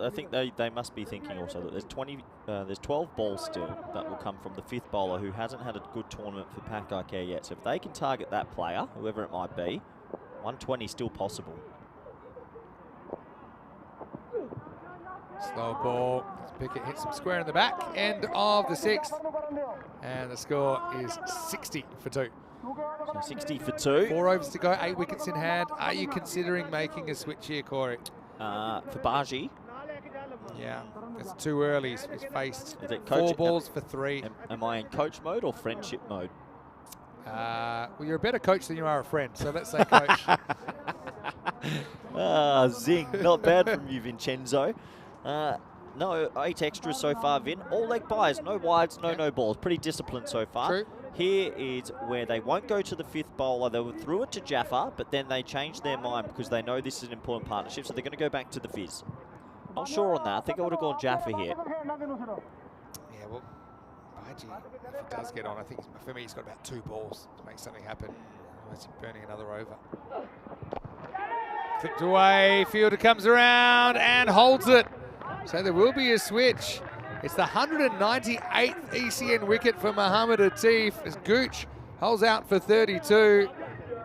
[SPEAKER 7] I think they must be thinking also that there's 12 balls still that will come from the 5th bowler who hasn't had a good tournament for Pakai Care yet. So if they can target that player, whoever it might be, 120 still possible.
[SPEAKER 1] Slow ball. Pickett hits him square in the back. End of the 6th. And the score is 60 for 2.
[SPEAKER 7] So 60 for 2.
[SPEAKER 1] 4 overs to go, 8 wickets in hand. Are you considering making a switch here, Corey?
[SPEAKER 7] For Baji.
[SPEAKER 1] Yeah, it's too early. He's faced
[SPEAKER 7] Is it
[SPEAKER 1] 4
[SPEAKER 7] coach?
[SPEAKER 1] balls for 3.
[SPEAKER 7] Am I in coach mode or friendship mode?
[SPEAKER 1] Well, you're a better coach than you are a friend, so let's say coach.
[SPEAKER 7] Zing. Not bad from you, Vincenzo. No, 8 extras so far, Vin. All leg buys, no wides, no balls. Pretty disciplined so far.
[SPEAKER 1] True.
[SPEAKER 7] Here is where they won't go to the 5th bowler. They threw it to Jaffa, but then they changed their mind because they know this is an important partnership, so they're going to go back to the Fizz. Not sure on that. I think I would have gone Jaffa here.
[SPEAKER 1] Yeah, well, Baji, if he does get on, I think for me he's got about 2 balls to make something happen. Otherwise he's burning another over. Clipped away, fielder comes around and holds it. So there will be a switch. It's the 198th ECN wicket for Mohamed Atif as Gooch holds out for 32.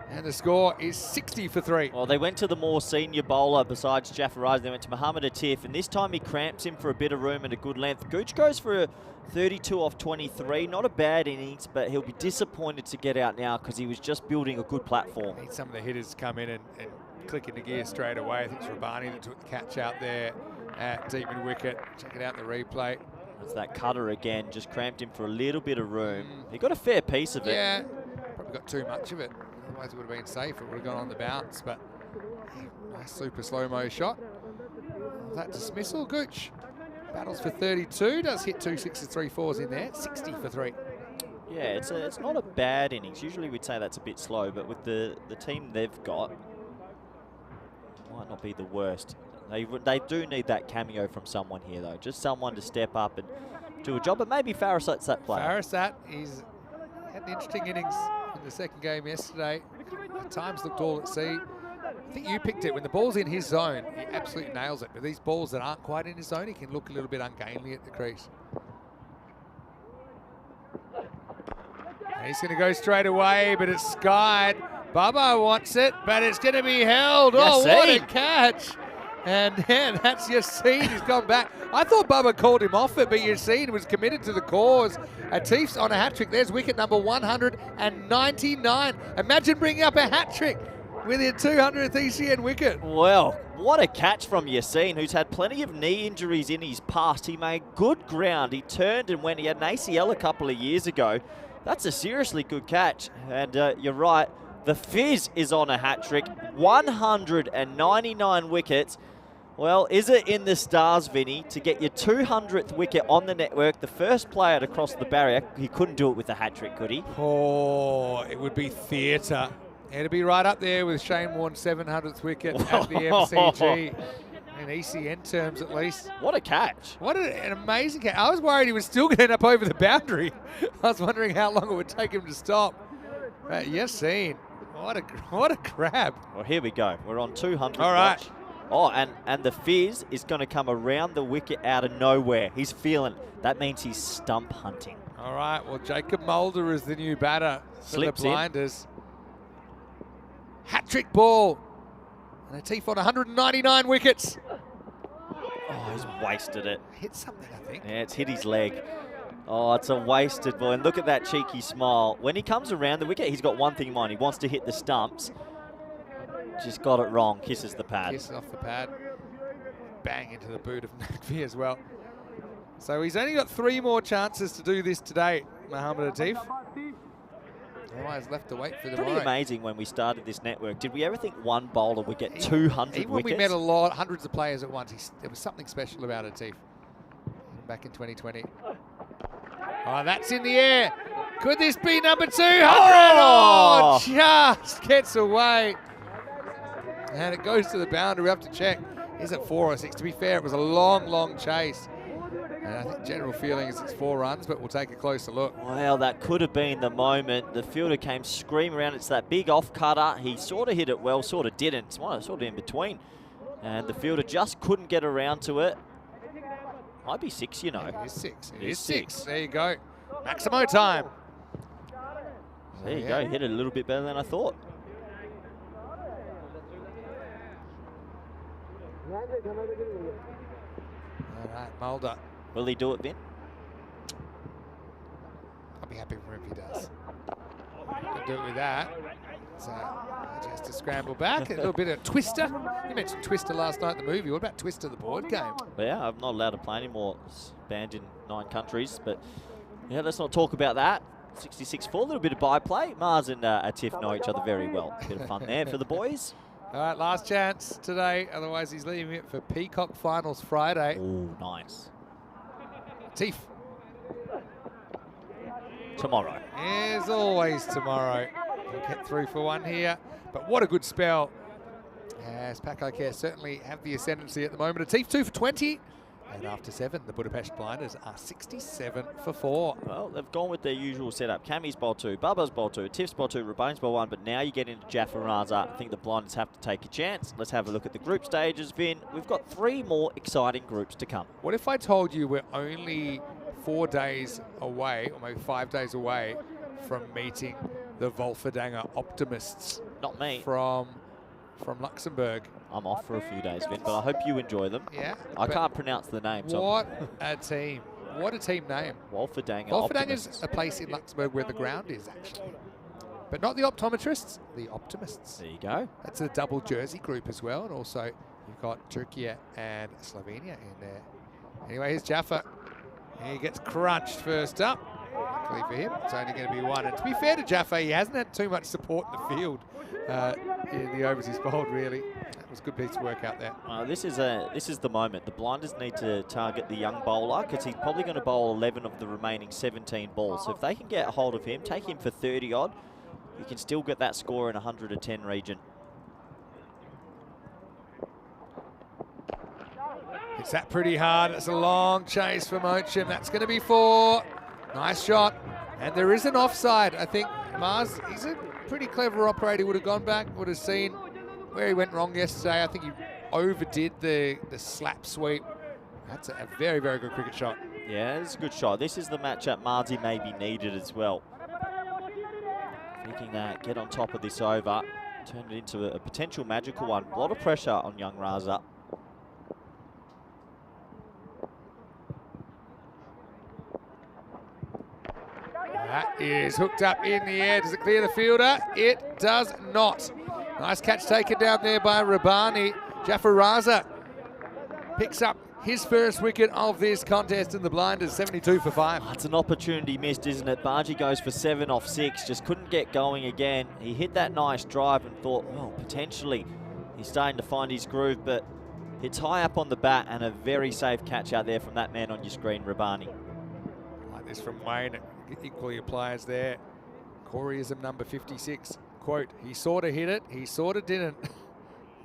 [SPEAKER 1] And the score is 60 for 3.
[SPEAKER 7] Well, they went to the more senior bowler besides Jaffa Rise. They went to Mohamed Atif, and this time he cramps him for a bit of room and a good length. Gooch goes for a 32 off 23. Not a bad innings, but he'll be disappointed to get out now because he was just building a good platform.
[SPEAKER 1] Need some of the hitters to come in and click into gear straight away. I think it's Rabani that took the catch out there at deep mid wicket. Check it out in the replay.
[SPEAKER 7] It's that cutter again, just cramped him for a little bit of room. He got a fair piece of it.
[SPEAKER 1] Yeah, probably got too much of it. Otherwise it would have been safe. It would have gone on the bounce, but nice super slow-mo shot. That dismissal, Gooch. Battles for 32, does hit 2 6s, 3 4s in there, 60 for 3.
[SPEAKER 7] Yeah, it's not a bad innings. Usually we'd say that's a bit slow, but with the team they've got, it might not be the worst. They do need that cameo from someone here, though. Just someone to step up and do a job. But maybe Farasat's that player.
[SPEAKER 1] Farasat, he's had an interesting innings in the second game yesterday. At times looked all at sea. I think you picked it. When the ball's in his zone, he absolutely nails it. But these balls that aren't quite in his zone, he can look a little bit ungainly at the crease. And he's going to go straight away, but it's skied. Babu wants it, but it's going to be held. Oh, what a catch. And then that's Yassine. He's gone back. I thought Bubba called him off it, but Yassine was committed to the cause. Atif's on a hat-trick. There's wicket number 199. Imagine bringing up a hat-trick with your 200th ECN wicket.
[SPEAKER 7] Well, what a catch from Yassine, who's had plenty of knee injuries in his past. He made good ground. He turned and went. He had an ACL a couple of years ago. That's a seriously good catch. And you're right, the Fizz is on a hat-trick. 199 wickets. Well, is it in the stars, Vinny, to get your 200th wicket on the network, the first player to cross the barrier? He couldn't do it with a hat-trick, could he?
[SPEAKER 1] Oh, it would be theatre. It'd be right up there with Shane Warne's 700th wicket at the MCG. In ECN terms, at least.
[SPEAKER 7] What a catch.
[SPEAKER 1] What an amazing catch. I was worried he was still going to end up over the boundary. I was wondering how long it would take him to stop. Yassine, what a grab.
[SPEAKER 7] Well, here we go. We're on 200.
[SPEAKER 1] All right.
[SPEAKER 7] Watch. Oh, and the Fizz is going to come around the wicket out of nowhere. He's feeling it. That means he's stump hunting.
[SPEAKER 1] All right, well, Jacob Mulder is the new batter for the Blinders. Hat-trick ball. And Atif on 199 wickets.
[SPEAKER 7] Oh, he's wasted it.
[SPEAKER 1] Hit something, I think.
[SPEAKER 7] Yeah, it's hit his leg. Oh, it's a wasted ball. And look at that cheeky smile. When he comes around the wicket, he's got one thing in mind. He wants to hit the stumps. Just got it wrong. Kisses the pad.
[SPEAKER 1] Kisses off the pad. Bang into the boot of Naqvi as well. So he's only got 3 more chances to do this today, Mohamed Atif. Otherwise left to wait for the
[SPEAKER 7] Pretty amazing when we started this network. Did we ever think one bowler would get 200
[SPEAKER 1] even when
[SPEAKER 7] wickets?
[SPEAKER 1] we met hundreds of players at once, there was something special about Atif back in 2020. Oh, that's in the air. Could this be number 200? Oh, just gets away. And it goes to the boundary. We have to check. Is it 4 or 6? To be fair, it was a long, long chase. And I think general feeling is it's 4 runs, but we'll take a closer look.
[SPEAKER 7] Well, that could have been the moment. The fielder came screaming around. It's that big off cutter. He sort of hit it well, sort of didn't. It's sort of in between. And the fielder just couldn't get around to it. Might be 6, you know.
[SPEAKER 1] It is 6. It is 6. There you go. Maximo time.
[SPEAKER 7] There you go. Hit it a little bit better than I thought.
[SPEAKER 1] All right, Mulder.
[SPEAKER 7] Will he do it, Vin?
[SPEAKER 1] I'll be happy for him if he does. I'll do it with that. So just to scramble back. A little bit of Twister. You mentioned Twister last night in the movie. What about Twister, the board game?
[SPEAKER 7] Well, yeah, I'm not allowed to play anymore. It's banned in 9 countries. But yeah, let's not talk about that. 66-4, a little bit of byplay. Mars and Atif know each other very well. Bit of fun there for the boys.
[SPEAKER 1] All right, last chance today. Otherwise, he's leaving it for Peacock Finals Friday.
[SPEAKER 7] Oh, nice.
[SPEAKER 1] Atif.
[SPEAKER 7] Tomorrow.
[SPEAKER 1] As always, tomorrow. He'll get through for one here. But what a good spell. As Paco Care certainly have the ascendancy at the moment. Atif 2 for 20. And after 7, the Budapest Blinders are 67 for 4.
[SPEAKER 7] Well, they've gone with their usual setup. Cammy's bowl 2, Bubba's bowl 2, Tiff's bowl 2, Rabane's bowl 1, but now you get into Jaffa Raza. I think the Blinders have to take a chance. Let's have a look at the group stages, Vin. We've got 3 more exciting groups to come.
[SPEAKER 1] What if I told you we're only 4 days away, or maybe 5 days away, from meeting the Wolfendanger Optimists?
[SPEAKER 7] Not me.
[SPEAKER 1] From Luxembourg.
[SPEAKER 7] I'm off for a few days, Vin, but I hope you enjoy them.
[SPEAKER 1] Yeah.
[SPEAKER 7] I can't pronounce the name. So
[SPEAKER 1] what a team. What a team name.
[SPEAKER 7] Wolfendanger
[SPEAKER 1] Wolfendanger
[SPEAKER 7] Optimists.
[SPEAKER 1] is a place in Luxembourg where the ground is, actually. but not the optometrists, the optimists.
[SPEAKER 7] There you go.
[SPEAKER 1] That's a double jersey group as well, and also you've got Turkey and Slovenia in there. Anyway, here's Jaffa. He gets crunched first up. Luckily for him, it's only going to be one. And to be fair to Jaffa, he hasn't had too much support in the field in the overs he's bowled, really. That was a good piece of work out there.
[SPEAKER 7] This is the moment. The blinders need to target the young bowler because he's probably going to bowl 11 of the remaining 17 balls. So if they can get a hold of him, take him for 30 odd, you can still get that score in 110 region.
[SPEAKER 1] It's that pretty hard. It's a long chase for Mocham. That's going to be 4. Nice shot. And there is an offside. I think Mars, he's a pretty clever operator. Would have gone back, would have seen where he went wrong yesterday. I think he overdid the slap sweep. That's a very, very good cricket shot.
[SPEAKER 7] Yeah, it's a good shot. This is the matchup Marzi maybe needed as well. Thinking that, get on top of this over, turn it into a potential magical one. A lot of pressure on young Raza.
[SPEAKER 1] That is hooked up in the air. Does it clear the fielder? It does not. Nice catch taken down there by Rabani. Jafar Raza picks up his first wicket of this contest in the blinders, 72 for 5.
[SPEAKER 7] It's an opportunity missed, isn't it? Bargy goes for 7 off 6, just couldn't get going again. He hit that nice drive and thought, well, potentially he's starting to find his groove, but it's high up on the bat and a very safe catch out there from that man on your screen, Rabani.
[SPEAKER 1] Like this from Wayne, equally applies there. Coreyism number 56. Quote, he sort of hit it, he sort of didn't.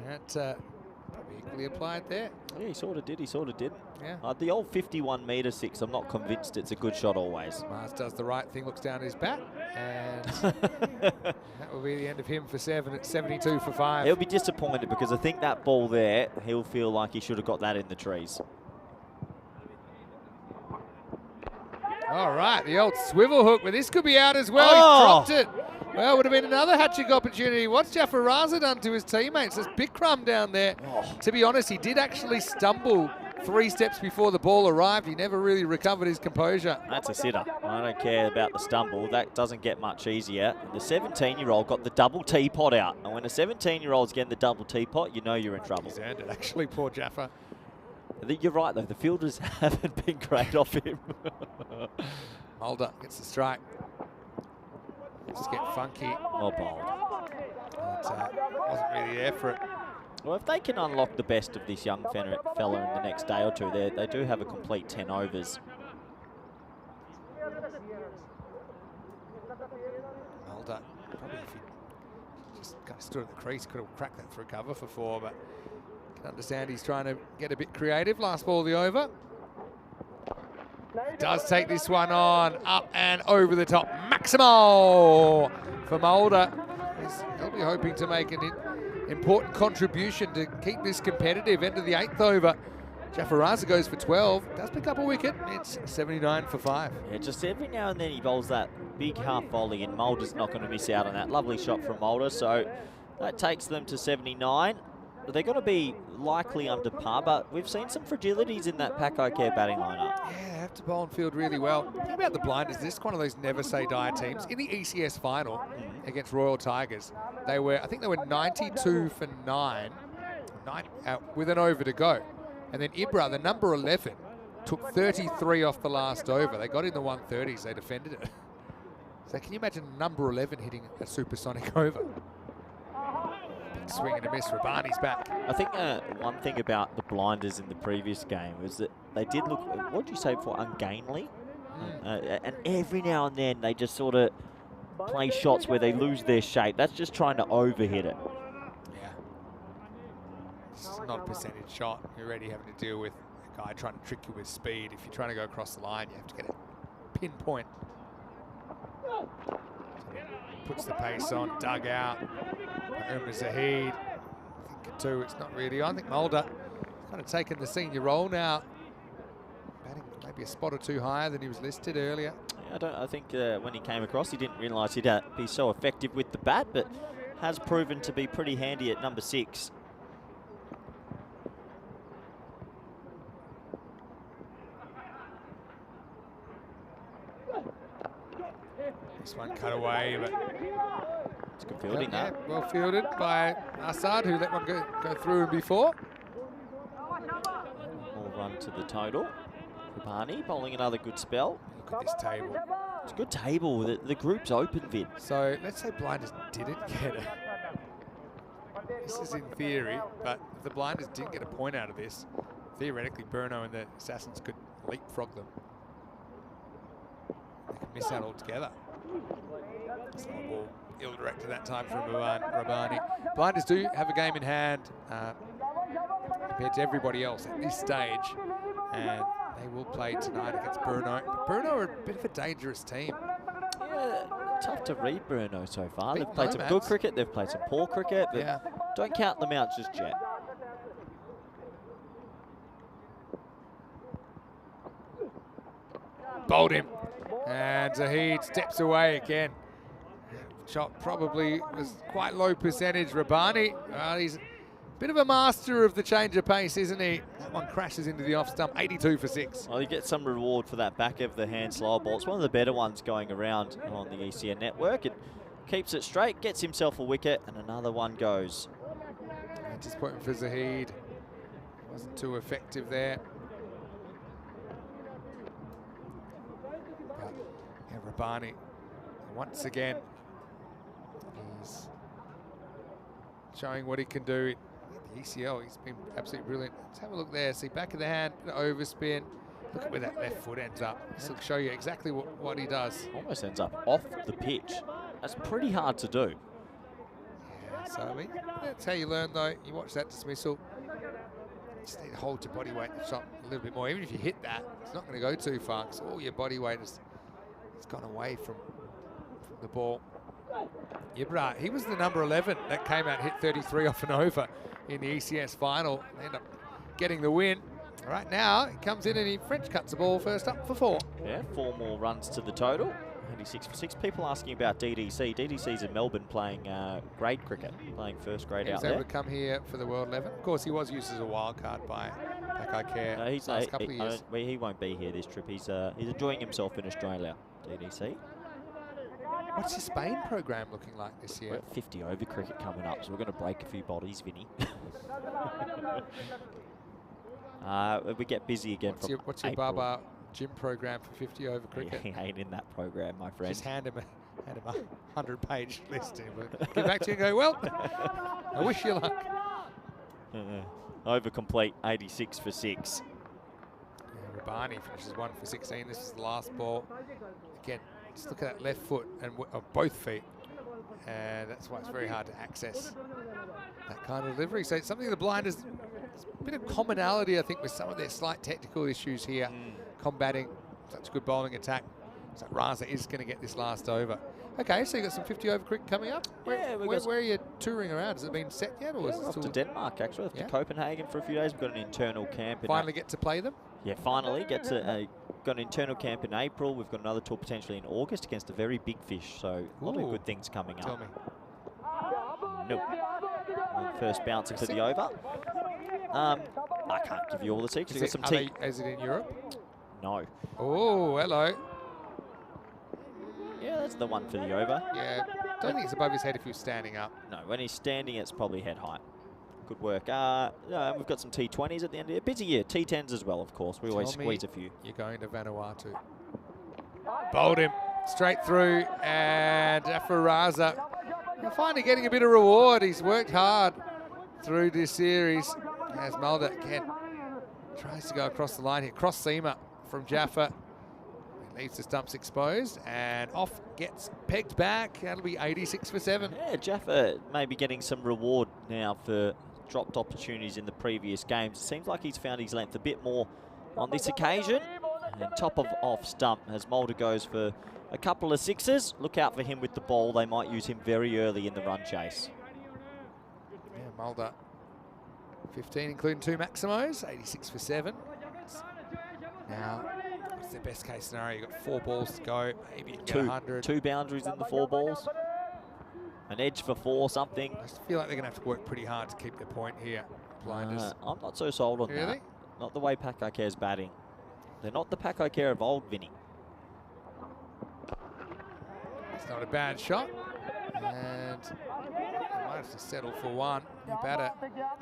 [SPEAKER 1] That probably equally applied there.
[SPEAKER 7] Yeah, he sort of did, he sort of did.
[SPEAKER 1] Yeah.
[SPEAKER 7] The old 51-metre 6, I'm not convinced it's a good shot always.
[SPEAKER 1] Mars does the right thing, looks down at his bat, and that will be the end of him for 7 at 72 for 5.
[SPEAKER 7] He'll be disappointed because I think that ball there, he'll feel like he should have got that in the trees.
[SPEAKER 1] All right, the old swivel hook, but this could be out as well.
[SPEAKER 7] Oh.
[SPEAKER 1] He dropped it. Well, would have been another hat-trick opportunity. What's Jafar Raza done to his teammates? There's big crumb down there.
[SPEAKER 7] Oh.
[SPEAKER 1] To be honest, he did actually stumble 3 steps before the ball arrived. He never really recovered his composure.
[SPEAKER 7] That's a sitter. I don't care about the stumble. That doesn't get much easier. And the 17-year-old got the double teapot out. And when a 17-year-old's getting the double teapot, you know you're in trouble.
[SPEAKER 1] He's earned it, actually, poor Jaffa.
[SPEAKER 7] You're right, though. The fielders haven't been great off him.
[SPEAKER 1] Mulder gets the strike. Just get funky.
[SPEAKER 7] Well bowled.
[SPEAKER 1] Wasn't really there for it.
[SPEAKER 7] Well, if they can unlock the best of this young fella in the next day or two, they do have a complete 10 overs.
[SPEAKER 1] Mulder, probably if he just kind of stood at the crease, could have cracked that for a cover for 4, but you can understand he's trying to get a bit creative. Last ball of the over. He does take this one on, up and over the top. Maximal for Mulder. He'll be hoping to make an important contribution to keep this competitive. End of the 8th over. Jafar Raza goes for 12. Does pick up a wicket. It's 79 for 5.
[SPEAKER 7] Yeah, just every now and then he bowls that big half volley, and Mulder's not going to miss out on that. Lovely shot from Mulder. So that takes them to 79. They're going to be likely under par, but we've seen some fragilities in that Pack Care batting lineup.
[SPEAKER 1] Yeah, they have to bowl and field really well. The thing about the blinders, this is one of those never say die teams. In the ECS final against Royal Tigers, I think they were 92 for 9 with an over to go. And then Ibra, the number 11, took 33 off the last over. They got in the 130s, they defended it. So can you imagine number 11 hitting a supersonic over? Swing and a miss. Rabani's back.
[SPEAKER 7] I think one thing about the blinders in the previous game was that they did look, what did you say before, ungainly? And every now and then they just sort of play shots where they lose their shape. That's just trying to overhit it.
[SPEAKER 1] Yeah. It's not a percentage shot. You're already having to deal with a guy trying to trick you with speed. If you're trying to go across the line, you have to get a pinpoint. Puts the pace on, dug out. Zahid. I think too, it's not really. I think Mulder kind of taken the senior role now. Batting maybe a spot or 2 higher than he was listed earlier.
[SPEAKER 7] Yeah, I think when he came across, he didn't realise he'd be so effective with the bat, but has proven to be pretty handy at number 6.
[SPEAKER 1] This one cut away, but
[SPEAKER 7] It's good fielding,
[SPEAKER 1] yeah,
[SPEAKER 7] that.
[SPEAKER 1] well fielded by Assad, who let one go through him before.
[SPEAKER 7] More run to the total. Rabani bowling another good spell.
[SPEAKER 1] Look at this table.
[SPEAKER 7] It's a good table. The group's open, Vin.
[SPEAKER 1] So let's say Blinders didn't get it. This is in theory, but if the Blinders didn't get a point out of this, theoretically Brno and the Assassins could leapfrog them. They could miss out altogether. Slow ball, ill-directed that time from Rabani. Blinders do have a game in hand compared to everybody else at this stage, and they will play tonight against Brno. But Brno are a bit of a dangerous team.
[SPEAKER 7] Yeah, tough to read Brno so far.
[SPEAKER 1] Big
[SPEAKER 7] They've played some good
[SPEAKER 1] Nomads.
[SPEAKER 7] cricket, they've played some poor cricket, but
[SPEAKER 1] Yeah.
[SPEAKER 7] don't count them out just yet.
[SPEAKER 1] Bowled him. And Zahid steps away again. Shot probably was quite low percentage. Rabani, well, he's a bit of a master of the change of pace, isn't he? That one crashes into the off stump, 82 for 6.
[SPEAKER 7] Well, you get some reward for that back of the hand slower ball. It's one of the better ones going around on the ECN network. It keeps it straight, gets himself a wicket, and another one goes.
[SPEAKER 1] And disappointment for Zahid. Wasn't too effective there. But, yeah, Rabani, once again, he's showing what he can do. The ECL, he's been absolutely brilliant. Let's have a look there. See, back of the hand, bit of overspin. Look at where that left foot ends up. This will show you exactly what he does.
[SPEAKER 7] Almost ends up off the pitch. That's pretty hard to do.
[SPEAKER 1] Yeah, so I mean, that's how you learn though. You watch that dismissal. Just need to hold your body weight in the shot a little bit more. Even if you hit that, it's not going to go too far because all your body weight has gone away from the ball. Ibra, he was the number 11 that came out, hit 33 off and over in the ECS final. Ended up getting the win. Right now, he comes in and he French cuts the ball first up for 4.
[SPEAKER 7] Yeah, 4 more runs to the total. 86 for 6. People asking about DDC. DDC's in Melbourne playing grade cricket, playing first grade
[SPEAKER 1] He
[SPEAKER 7] out
[SPEAKER 1] was able
[SPEAKER 7] there.
[SPEAKER 1] to come here for the World 11. Of course, he was used as a wild card by Pakai Care
[SPEAKER 7] He's,
[SPEAKER 1] last couple of years.
[SPEAKER 7] he won't be here this trip. He's enjoying himself in Australia, DDC.
[SPEAKER 1] What's your Spain program looking like this year?
[SPEAKER 7] We've got 50 over cricket coming up, so we're going to break a few bodies, Vinny. We get busy again
[SPEAKER 1] What's
[SPEAKER 7] from
[SPEAKER 1] your
[SPEAKER 7] April.
[SPEAKER 1] Baba gym program for 50 over cricket?
[SPEAKER 7] He ain't in that program, my friend.
[SPEAKER 1] Just hand him a 100-page list and we'll get back to you and go, well, I wish you luck.
[SPEAKER 7] Over complete, 86 for 6.
[SPEAKER 1] Yeah, Rabani finishes 1 for 16. This is the last ball. Again, just look at that left foot and of both feet. And that's why it's very hard to access that kind of delivery. So it's something the Blinders, there's a bit of commonality, I think, with some of their slight technical issues here, combating such good bowling attack. So Raza is going to get this last over. Okay, so you got some 50 over cricket coming up.
[SPEAKER 7] Yeah,
[SPEAKER 1] Where are you touring around? Has it been set yet, or
[SPEAKER 7] We're
[SPEAKER 1] is it
[SPEAKER 7] off to
[SPEAKER 1] still
[SPEAKER 7] Denmark, actually. Off to Copenhagen for a few days. We've got an internal camp.
[SPEAKER 1] finally get to play them?
[SPEAKER 7] Yeah, finally got an internal camp in April. We've got another tour potentially in August against a very big fish. So a lot of
[SPEAKER 1] Ooh.
[SPEAKER 7] good things coming
[SPEAKER 1] Tell
[SPEAKER 7] up.
[SPEAKER 1] me.
[SPEAKER 7] Nope. First bouncer for the over. I can't give you all the secrets. You've got some
[SPEAKER 1] Is it in Europe?
[SPEAKER 7] No.
[SPEAKER 1] Oh, hello.
[SPEAKER 7] Yeah, that's the one for the over.
[SPEAKER 1] Yeah, don't think it's above his head if he was standing up.
[SPEAKER 7] No, when he's standing, it's probably head height. Good work. We've got some T20s at the end of it. Busy year. T10s as well, of course. We always
[SPEAKER 1] Tell me
[SPEAKER 7] squeeze a few.
[SPEAKER 1] You're going to Vanuatu. Bowled him straight through, and Jafar Raza finally getting a bit of reward. He's worked hard through this series. As Mulder again tries to go across the line here. Cross seamer from Jaffa. Leaves the stumps exposed, and off gets pegged back. That'll be 86 for 7.
[SPEAKER 7] Yeah, Jaffa may be getting some reward now for dropped opportunities in the previous games. It seems like he's found his length a bit more on this occasion. And top of off stump as Mulder goes for a couple of sixes. Look out for him with the ball. They might use him very early in the run chase.
[SPEAKER 1] Yeah, Mulder 15, including 2 Maximos, 86 for 7. Now, what's the best case scenario? You've got 4 balls to go, maybe you can get 100.
[SPEAKER 7] 2 boundaries in the 4 balls. An edge for 4, something.
[SPEAKER 1] I just feel like they're going to have to work pretty hard to keep their point here. Blinders.
[SPEAKER 7] I'm not so sold on
[SPEAKER 1] Really?
[SPEAKER 7] that. Not the way Pakai Care's batting. They're not the Pakai Care of old, Vinny.
[SPEAKER 1] It's not a bad shot. And might have to settle for one. New batter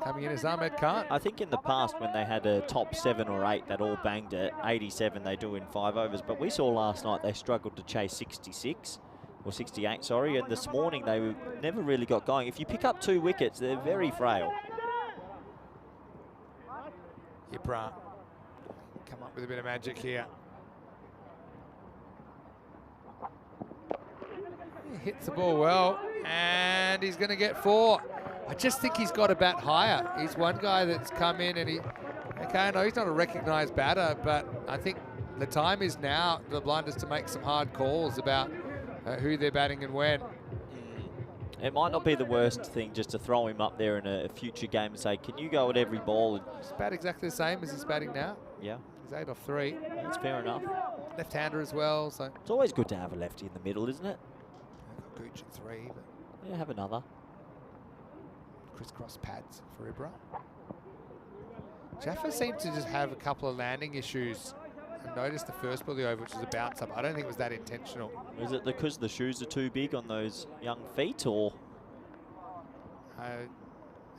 [SPEAKER 1] coming in as Ahmed Khan.
[SPEAKER 7] I think in the past when they had a top 7 or 8 that all banged it, 87 they do in 5 overs, but we saw last night they struggled to chase 66, or 68, sorry, and this morning they never really got going. If you pick up 2 wickets, they're very frail.
[SPEAKER 1] Yipra come up with a bit of magic here. He hits the ball well, and he's going to get 4. I just think he's got to bat higher. He's one guy that's come in and okay, no, he's not a recognised batter, but I think the time is now for the Blinders to make some hard calls about who they're batting and when.
[SPEAKER 7] It might not be the worst thing just to throw him up there in a future game and say, can you go at every ball? And
[SPEAKER 1] He's bat exactly the same as he's batting now.
[SPEAKER 7] yeah,
[SPEAKER 1] He's 8 off 3.
[SPEAKER 7] that's fair enough.
[SPEAKER 1] Left-hander as well, so
[SPEAKER 7] It's always good to have a lefty in the middle, isn't it?
[SPEAKER 1] Gooch at 3, but
[SPEAKER 7] Yeah, have another.
[SPEAKER 1] crisscross pads for Ibra. Jaffa seemed to just have a couple of landing issues. I noticed the first ball of the over, which was a bounce up. I don't think it was that intentional.
[SPEAKER 7] Is it because the shoes are too big on those young feet, or?
[SPEAKER 1] I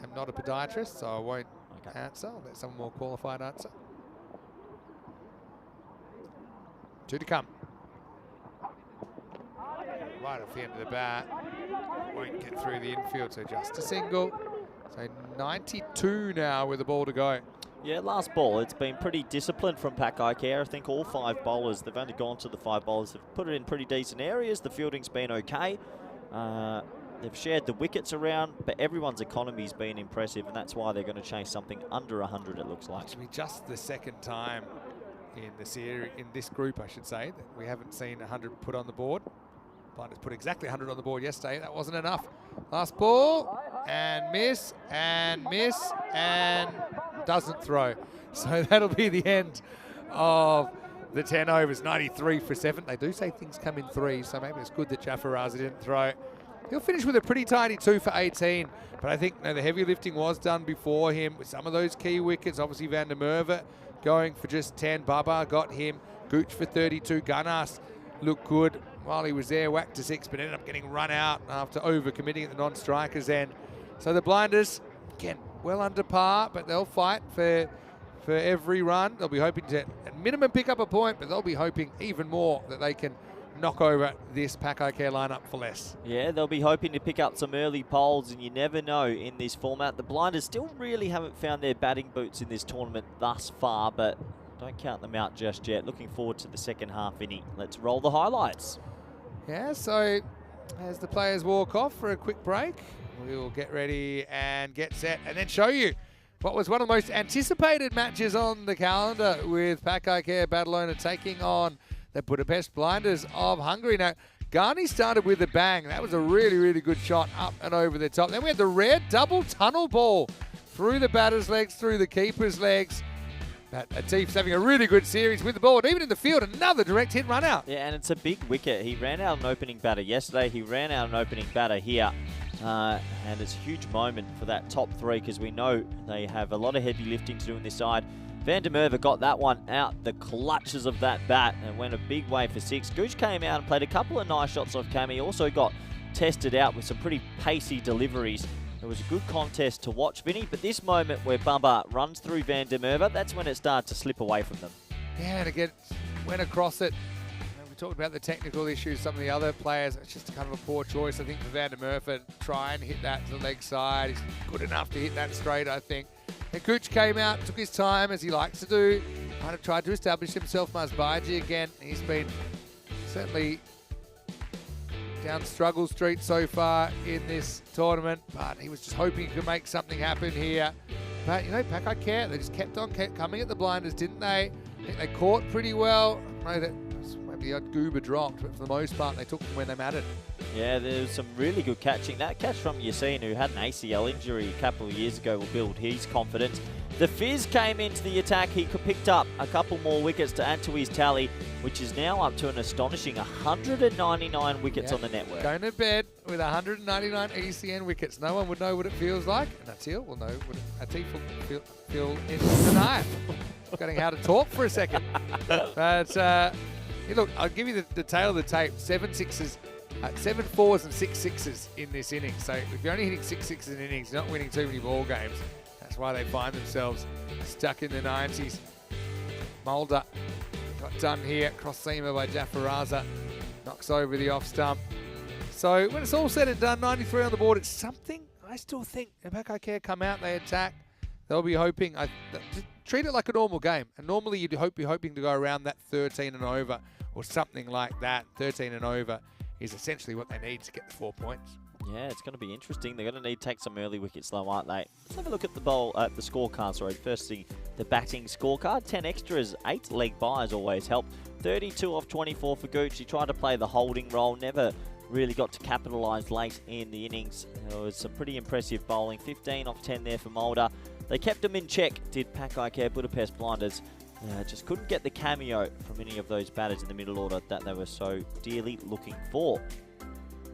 [SPEAKER 1] am not a podiatrist, so I won't
[SPEAKER 7] Okay.
[SPEAKER 1] answer. I'll let someone more qualified answer. 2 to come. Right off the end of the bat. Won't get through the infield, so just a single. So 92 now with the ball to go.
[SPEAKER 7] Yeah, last ball, it's been pretty disciplined from Pakai Care. I think all 5 bowlers, they've only gone to the 5 bowlers, have put it in pretty decent areas. The fielding's been okay. They've shared the wickets around, but everyone's economy's been impressive, and that's why they're going to chase something under 100, it looks like.
[SPEAKER 1] Actually, just the second time in the series, in this group, I should say, that we haven't seen 100 put on the board. Blinders put exactly 100 on the board yesterday. That wasn't enough. Last ball, and miss, and doesn't throw. So that'll be the end of the 10 overs. 93 for 7. They do say things come in 3, so maybe it's good that Jaffa Raza didn't throw. He'll finish with a pretty tiny 2 for 18, but I think the heavy lifting was done before him with some of those key wickets. Obviously, Van der Merwe going for just 10. Baba got him. Gooch for 32. Gunnas looked good while he was there. Whacked to 6, but ended up getting run out after over-committing at the non-strikers end. So the Blinders, again, well under par, but they'll fight for every run. They'll be hoping to, at minimum, pick up a point, but they'll be hoping even more that they can knock over this Pakai Care lineup for less.
[SPEAKER 7] Yeah, they'll be hoping to pick up some early poles, and you never know in this format. The Blinders still really haven't found their batting boots in this tournament thus far, but don't count them out just yet. Looking forward to the second half, Vinny. Let's roll the highlights.
[SPEAKER 1] Yeah, so as the players walk off for a quick break, we will get ready and get set and then show you what was one of the most anticipated matches on the calendar, with Pakai Care Badalona taking on the Budapest Blinders of Hungary. Now, Ghani started with a bang. That was a really, really good shot up and over the top. Then we had the rare double tunnel ball through the batter's legs, through the keeper's legs. Atif's having a really good series with the ball, and even in the field, another direct hit run out.
[SPEAKER 7] Yeah, and it's a big wicket. He ran out an opening batter yesterday. He ran out an opening batter here. And it's a huge moment for that top 3, because we know they have a lot of heavy lifting to do on this side. Van der Merwe got that one out the clutches of that bat and went a big way for 6. Gooch came out and played a couple of nice shots off Cami. Also got tested out with some pretty pacey deliveries. It was a good contest to watch, Vinny, but this moment where Bumba runs through Van der Merwe, that's when it started to slip away from them.
[SPEAKER 1] Yeah, and again, went across it. We talked about the technical issues, some of the other players. It's just kind of a poor choice, I think, for Van der Merwe to try and hit that to the leg side. He's good enough to hit that straight, I think. And Gooch came out, took his time, as he likes to do. Kind of tried to establish himself. Masbaji again. He's been certainly down struggle street so far in this tournament, but he was just hoping he could make something happen here. But, you know, Pakai Care, they just kept on coming at the Blinders, didn't they? I think they caught pretty well. I know that maybe the odd goober dropped, but for the most part, they took them when they mattered.
[SPEAKER 7] Yeah, there was some really good catching. That catch from Yassine, who had an ACL injury a couple of years ago, will build his confidence. The Fizz came into the attack. He picked up a couple more wickets to add to his tally, which is now up to an astonishing 199 wickets on the network.
[SPEAKER 1] Going to bed with 199 ECN wickets. No one would know what it feels like, and Atil will know what Atif will feel in tonight. Forgetting how to talk for a second. But, look, I'll give you the tail of the tape. 7 sixes, 7 fours and 6 sixes in this inning. So if you're only hitting 6 sixes in innings, you're not winning too many ball games. That's why they find themselves stuck in the 90s. Mulder got done here. Cross seamer by Jafaraza. Knocks over the off stump. So when it's all said and done, 93 on the board, it's something I still think if Pakai Care come out, they attack, they'll be hoping, treat it like a normal game. And normally you'd be hoping to go around that 13 and over or something like that. 13 and over is essentially what they need to get the 4 points.
[SPEAKER 7] Yeah, it's going to be interesting. They're going to need to take some early wickets though, aren't they? Let's have a look at the the scorecard. Sorry, firstly, the batting scorecard. 10 extras, 8 leg byes always help. 32 off 24 for Gooch. He tried to play the holding role, never really got to capitalise late in the innings. There was some pretty impressive bowling. 15 off 10 there for Mulder. They kept him in check, did Pakai Care Budapest Blinders. Just couldn't get the cameo from any of those batters in the middle order that they were so dearly looking for.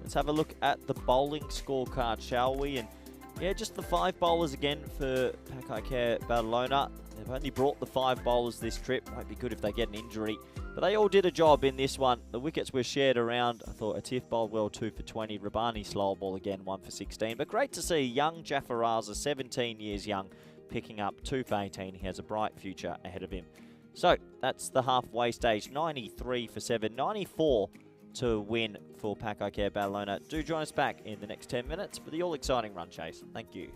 [SPEAKER 7] Let's have a look at the bowling scorecard, shall we? And yeah, just the 5 bowlers again for Pakai Care Badalona. They've only brought the 5 bowlers this trip. Might be good if they get an injury. But they all did a job in this one. The wickets were shared around. I thought Atif bowled well, 2 for 20. Rabani slow ball again, 1 for 16. But great to see young Jafaraza, 17 years young, picking up 2 for 18. He has a bright future ahead of him. So that's the halfway stage. 93 for 7, 94 to win for Pakai Care Badalona. Do join us back in the next 10 minutes for the all-exciting run chase. Thank you.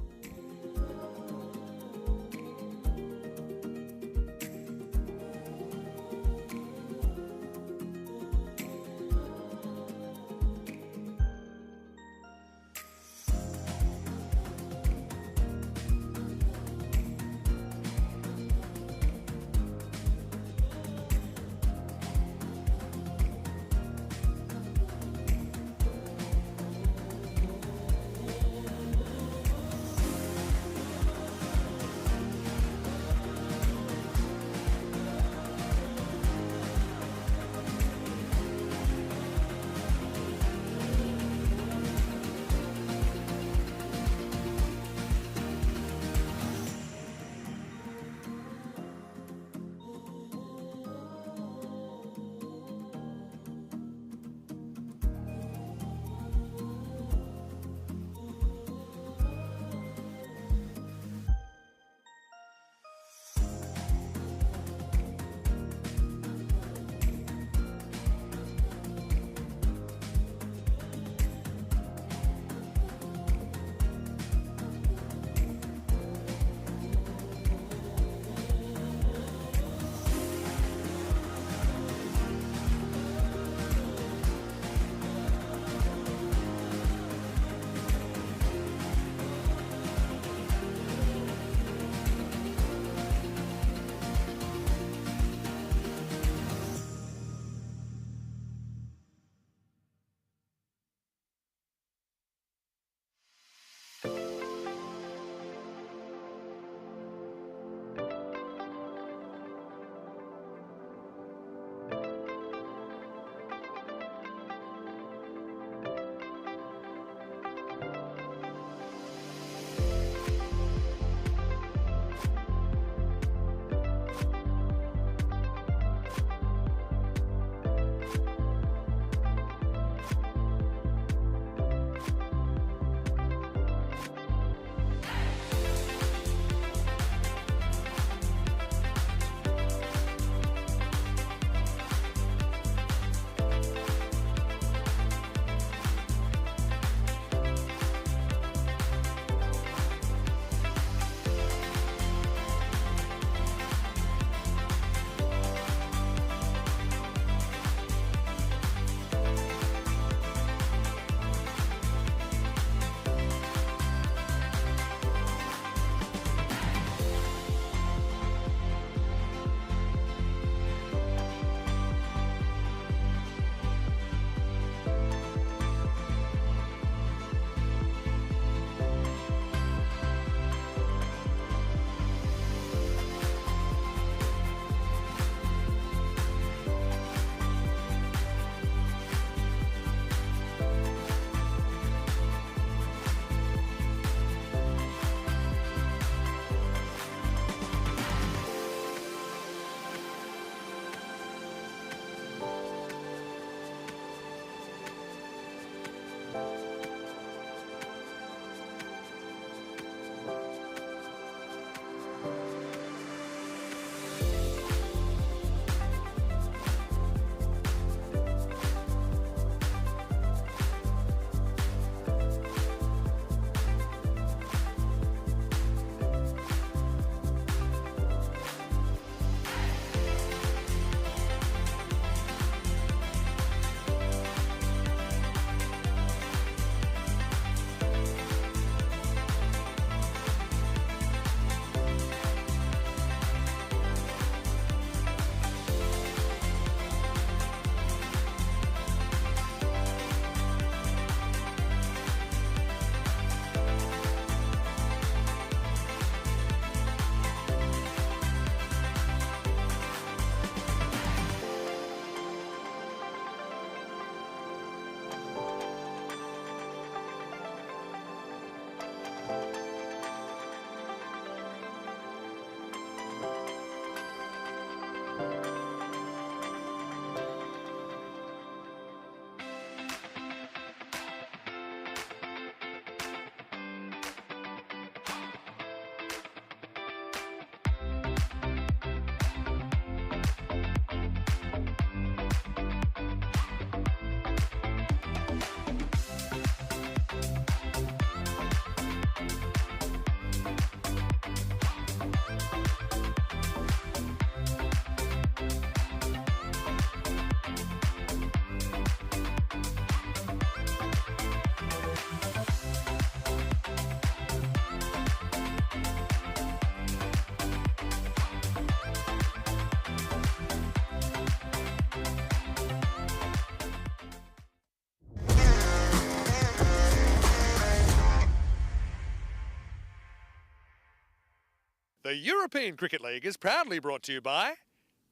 [SPEAKER 1] The European Cricket League is proudly brought to you by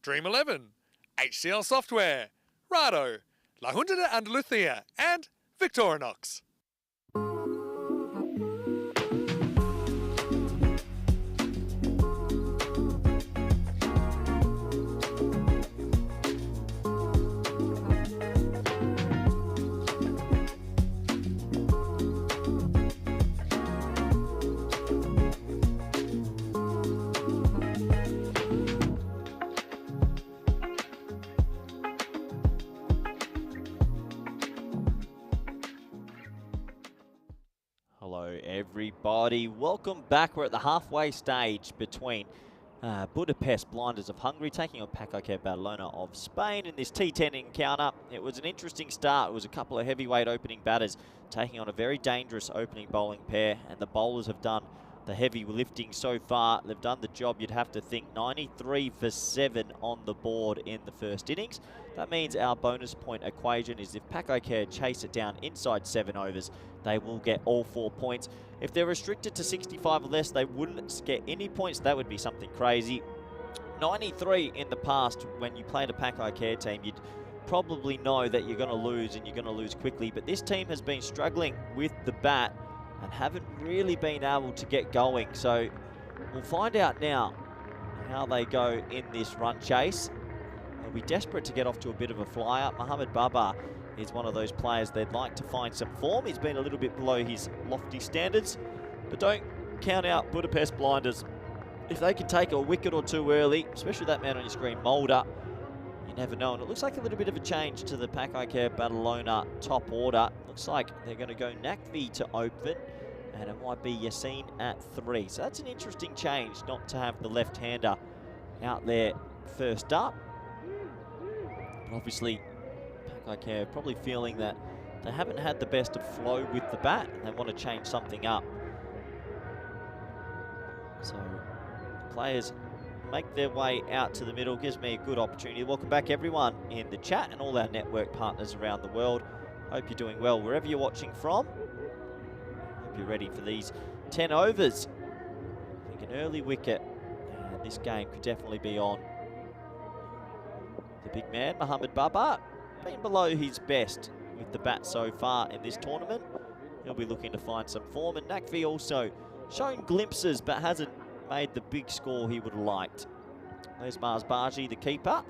[SPEAKER 1] Dream 11, HCL Software, Rado, La Junta de Andalucía, and Victorinox.
[SPEAKER 7] Hello everybody, welcome back. We're at the halfway stage between Budapest Blinders of Hungary taking on PACOK Badalona of Spain in this T10 encounter. It was an interesting start. It was a couple of heavyweight opening batters taking on a very dangerous opening bowling pair, and the bowlers have done the heavy lifting so far. They've done the job, you'd have to think. 93 for 7 on the board in the first innings. That means our bonus point equation is if PACOK chase it down inside 7 overs, they will get all 4 points. If they're restricted to 65 or less, they wouldn't get any points. That would be something crazy. 93 in the past, when you played a PACOK team, you'd probably know that you're going to lose, and you're going to lose quickly. But this team has been struggling with the bat and haven't really been able to get going. So we'll find out now how they go in this run chase. They'll be desperate to get off to a bit of a flyer. Mohamed Babu is one of those players they'd like to find some form. He's been a little bit below his lofty standards, but don't count out Budapest Blinders. If they can take a wicket or two early, especially that man on your screen, Mulder, you never know. And it looks like a little bit of a change to the PACOK Badalona top order. Looks like they're going to go Nakvi to open, and it might be Yassine at 3. So that's an interesting change, not to have the left-hander out there first up. But obviously, PACOK probably feeling that they haven't had the best of flow with the bat, and they want to change something up. So the players make their way out to the middle. Gives me a good opportunity. Welcome back everyone in the chat and all our network partners around the world. Hope you're doing well wherever you're watching from. Hope you're ready for these 10 overs. I think an early wicket, and this game could definitely be on. The big man, Mohamed Babu, been below his best with the bat so far in this tournament. He'll be looking to find some form, and Nakvi also shown glimpses but hasn't made the big score he would have liked. There's Mars Baji, the keeper.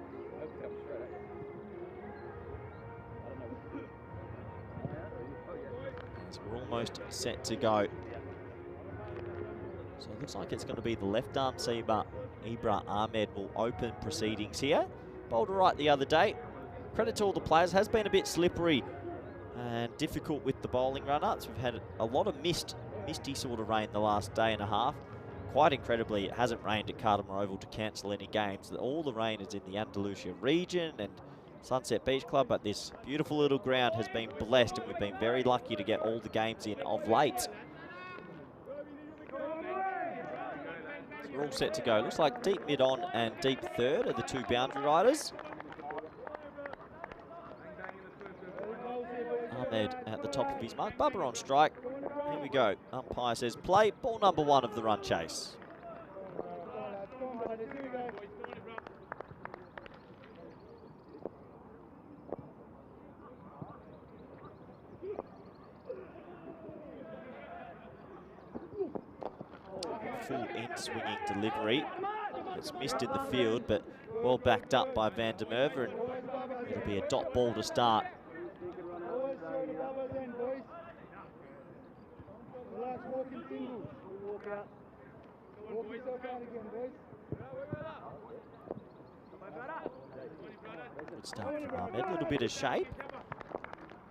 [SPEAKER 7] So we're almost set to go. So it looks like it's going to be the left arm seamer, Ibra Ahmed, will open proceedings here. Bowled right the other day. Credit to all the players. Has been a bit slippery and difficult with the bowling run-ups. We've had a lot of misty sort of rain the last day and a half. Quite incredibly, it hasn't rained at Cardamom Oval to cancel any games. All the rain is in the Andalusia region and Sunset Beach Club, but this beautiful little ground has been blessed, and we've been very lucky to get all the games in of late. So we're all set to go. Looks like deep mid-on and deep third are the two boundary riders. Ahmed at the top of his mark. Bubba on strike. Here we go. Umpire says play. Ball number 1 of the run chase. Full in-swinging delivery. It's missed in the field, but well backed up by Van der Merwe, and it'll be a dot ball to start. Good start from Ahmed, a little bit of shape.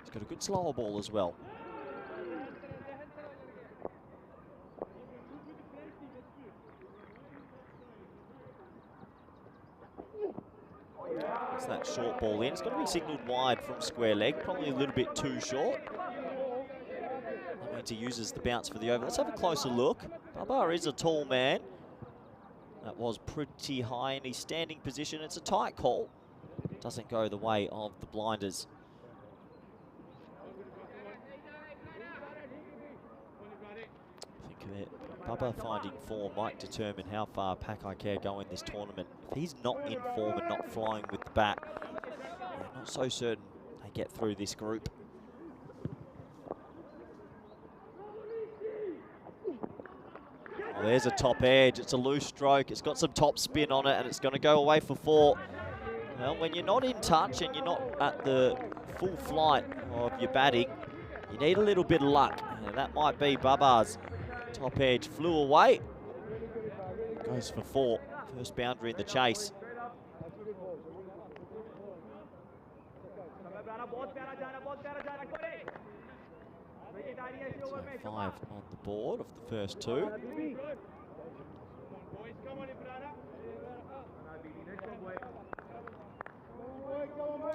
[SPEAKER 7] He's got a good slower ball as well. It's that short ball in. It's going to be signalled wide from square leg, probably a little bit too short. That means he uses the bounce for the over. Let's have a closer look. Babu is a tall man. That was pretty high in his standing position. It's a tight call. Doesn't go the way of the blinders. I think Bubba finding form might determine how far Pakai Care go in this tournament. If he's not in form and not flying with the bat, I'm not so certain they get through this group. Oh, there's a top edge. It's a loose stroke. It's got some top spin on it, and it's going to go away for 4. Well, when you're not in touch and you're not at the full flight of your batting, you need a little bit of luck, and that might be Bubba's. Top edge flew away. Goes for 4. First boundary in the chase. So 5 on the board of the first 2.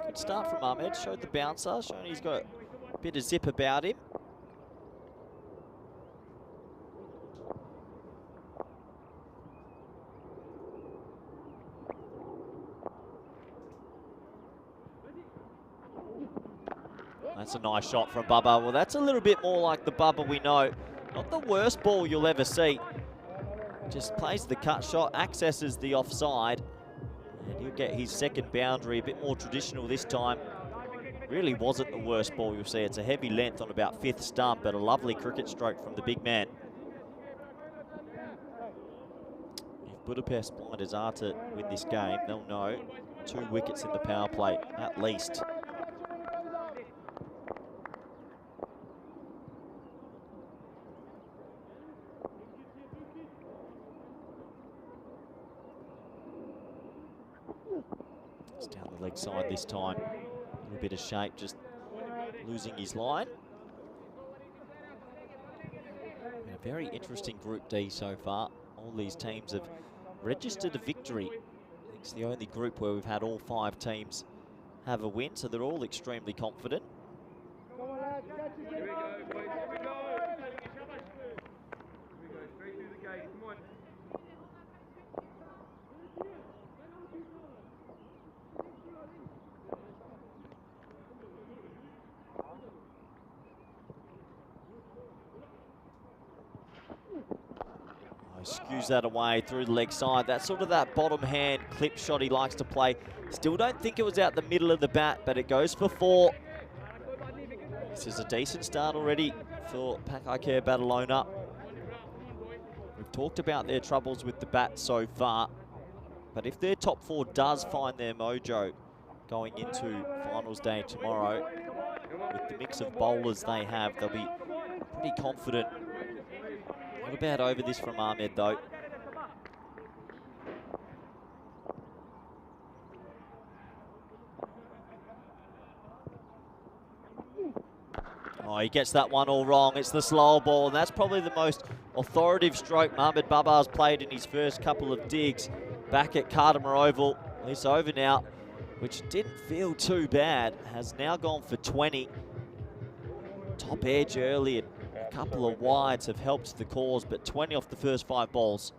[SPEAKER 7] Good start from Ahmed. Showed the bouncer, showing he's got a bit of zip about him. That's a nice shot from Bubba. Well, that's a little bit more like the Bubba we know. Not the worst ball you'll ever see. Just plays the cut shot, accesses the offside, and he'll get his second boundary, a bit more traditional this time. Really wasn't the worst ball you'll see. It's a heavy length on about 5th stump, but a lovely cricket stroke from the big man. If Budapest Blinders are to win this game, they'll know 2 wickets in the power play, at least. It's down the leg side this time. A little bit of shape, just losing his line. And a very interesting Group D so far. All these teams have registered a victory. I think it's the only group where we've had all 5 teams have a win, so they're all extremely confident. Skews that away through the leg side. That's sort of that bottom hand clip shot he likes to play. Still don't think it was out the middle of the bat, but it goes for 4. This is a decent start already for Pakai Care Badalona. We've talked about their troubles with the bat so far, but if their top 4 does find their mojo going into finals day tomorrow, with the mix of bowlers they have, they'll be pretty confident. Not a bad over this from Ahmed, though. Oh, he gets that one all wrong. It's the slow ball, and that's probably the most authoritative stroke Mohamed Babar's played in his first couple of digs back at Cardimer Oval. It's over now, which didn't feel too bad. Has now gone for 20. Top edge early, and a couple of wides have helped the cause, but 20 off the first 5 balls.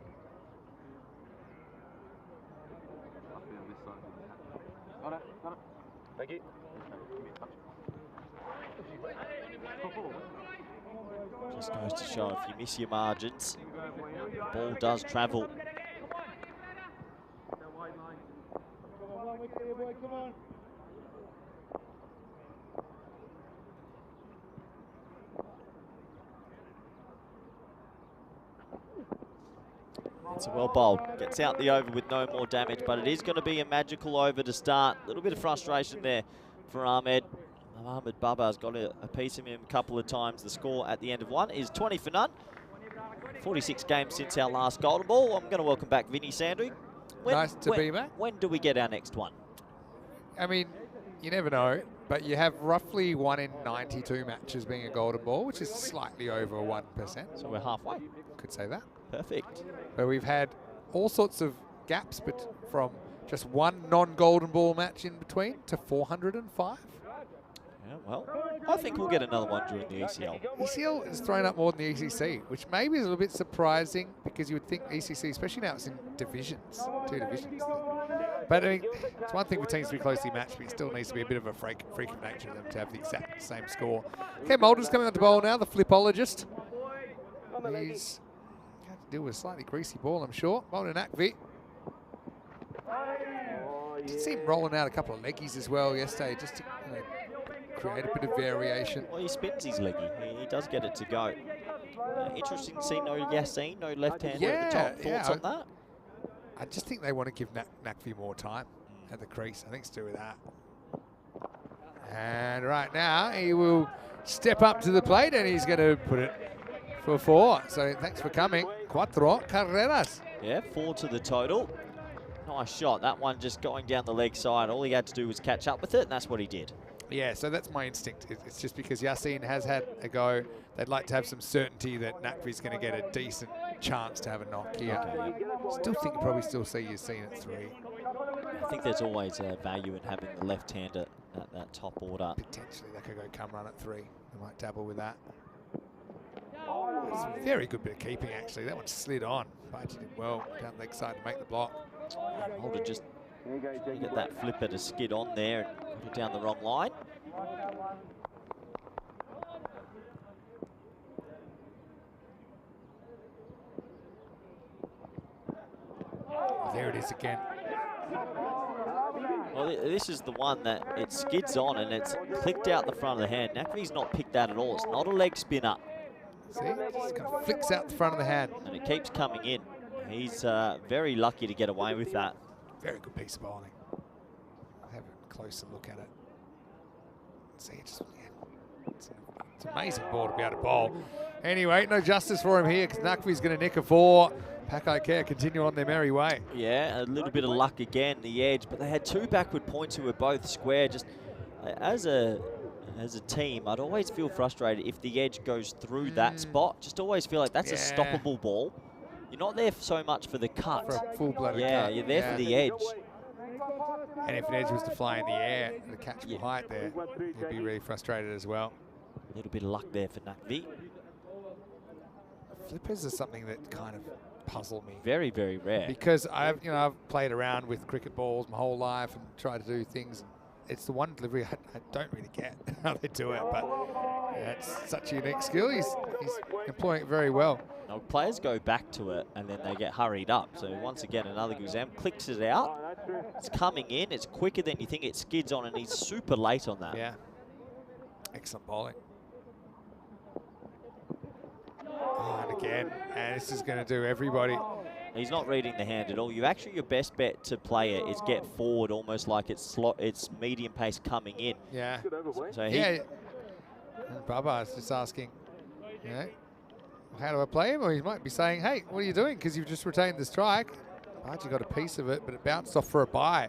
[SPEAKER 2] Thank you.
[SPEAKER 7] Just goes to show if you miss your margins, the ball does travel. It's a well bowled. Gets out the over with no more damage, but it is going to be a magical over to start. A little bit of frustration there for Ahmed. Mohamed Babar's got a piece of him a couple of times. The score at the end of one is 20 for none. 46 games since our last golden ball. I'm going to welcome back Vinny Sandhu.
[SPEAKER 1] Nice to be back.
[SPEAKER 7] When do we get our next one?
[SPEAKER 1] I mean, you never know, but you have roughly 1 in 92 matches being a golden ball, which is slightly over 1%.
[SPEAKER 7] So we're halfway.
[SPEAKER 1] Could say that.
[SPEAKER 7] Perfect.
[SPEAKER 1] But we've had all sorts of gaps, but from just 1 non-golden ball match in between to 405.
[SPEAKER 7] Yeah, well, I think we'll get another one during the ECL.
[SPEAKER 1] ECL is thrown up more than the ECC, which maybe is a little bit surprising because you would think ECC, especially now it's in divisions, 2 divisions. But I mean, it's one thing for teams to be closely matched, but it still needs to be a bit of a freak of nature of them to have the exact same score. Okay, Mulder's coming on to bowl now, the flipologist. He's deal with a slightly greasy ball, I'm sure. Well done, Nakvi. Did see him rolling out a couple of leggies as well yesterday, just to create a bit of variation.
[SPEAKER 7] Well, he spins his leggy. He does get it to go. Interesting to see no Yassine, no left-hander at the top. Thoughts on that?
[SPEAKER 1] I just think they want to give Nakvi more time at the crease. I think it's to do with that. And right now, he will step up to the plate and he's going to put it for 4. So thanks for coming. 4 carreras.
[SPEAKER 7] Yeah, 4 to the total. Nice shot. That one just going down the leg side. All he had to do was catch up with it, and that's what he did.
[SPEAKER 1] Yeah, so that's my instinct. It's just because Yassine has had a go. They'd like to have some certainty that Nakvi's going to get a decent chance to have a knock here. Still think you probably still see Yassine at 3.
[SPEAKER 7] I think there's always a value in having the left-hander at that top order.
[SPEAKER 1] Potentially they could go come run at 3. They might dabble with that. It's a very good bit of keeping, actually. That one slid on. Baji did well down the leg side to make the block.
[SPEAKER 7] Holder just get that flipper to skid on there and put it down the wrong line.
[SPEAKER 1] There it is again.
[SPEAKER 7] Well, this is the one that it skids on and it's clicked out the front of the hand. Nakvi's not picked that at all. It's not a leg spinner.
[SPEAKER 1] See, just kind of flicks out the front of the hand.
[SPEAKER 7] And it keeps coming in. He's very lucky to get away with that.
[SPEAKER 1] Very good piece of bowling. I'll have a closer look at it. See, it's an amazing ball to be able to bowl. Anyway, no justice for him here because Nakvi's going to nick a 4. Pakai Care continue on their merry way.
[SPEAKER 7] Yeah, a little bit of luck again, the edge, but they had 2 backward points who were both square. Just as a team, I'd always feel frustrated if the edge goes through that spot. Just always feel like that's a stoppable ball. You're not there so much for the cut.
[SPEAKER 1] For a full-blooded cut.
[SPEAKER 7] Yeah, you're there for the edge.
[SPEAKER 1] And if an edge was to fly in the air at a catchable height there, he'd be really frustrated as well.
[SPEAKER 7] A little bit of luck there for Nakvi.
[SPEAKER 1] Flippers are something that kind of puzzle me.
[SPEAKER 7] Very, very rare.
[SPEAKER 1] Because I've played around with cricket balls my whole life and tried to do things. It's the one delivery I don't really get how they do it, but it's such a unique skill. He's employing it very well.
[SPEAKER 7] Now, players go back to it and then they get hurried up. So once again, another good exam. Clicks it out. It's coming in. It's quicker than you think. It skids on and he's super late on that.
[SPEAKER 1] Yeah. Excellent bowling. Oh, and again, and this is going to do everybody.
[SPEAKER 7] He's not reading the hand at all. Your best bet to play it is get forward almost like it's medium pace coming in.
[SPEAKER 1] Yeah.
[SPEAKER 7] So
[SPEAKER 1] And Baba is just asking, how do I play him? Or he might be saying, hey, what are you doing? Because you've just retained the strike. Baji got a piece of it, but it bounced off for a bye.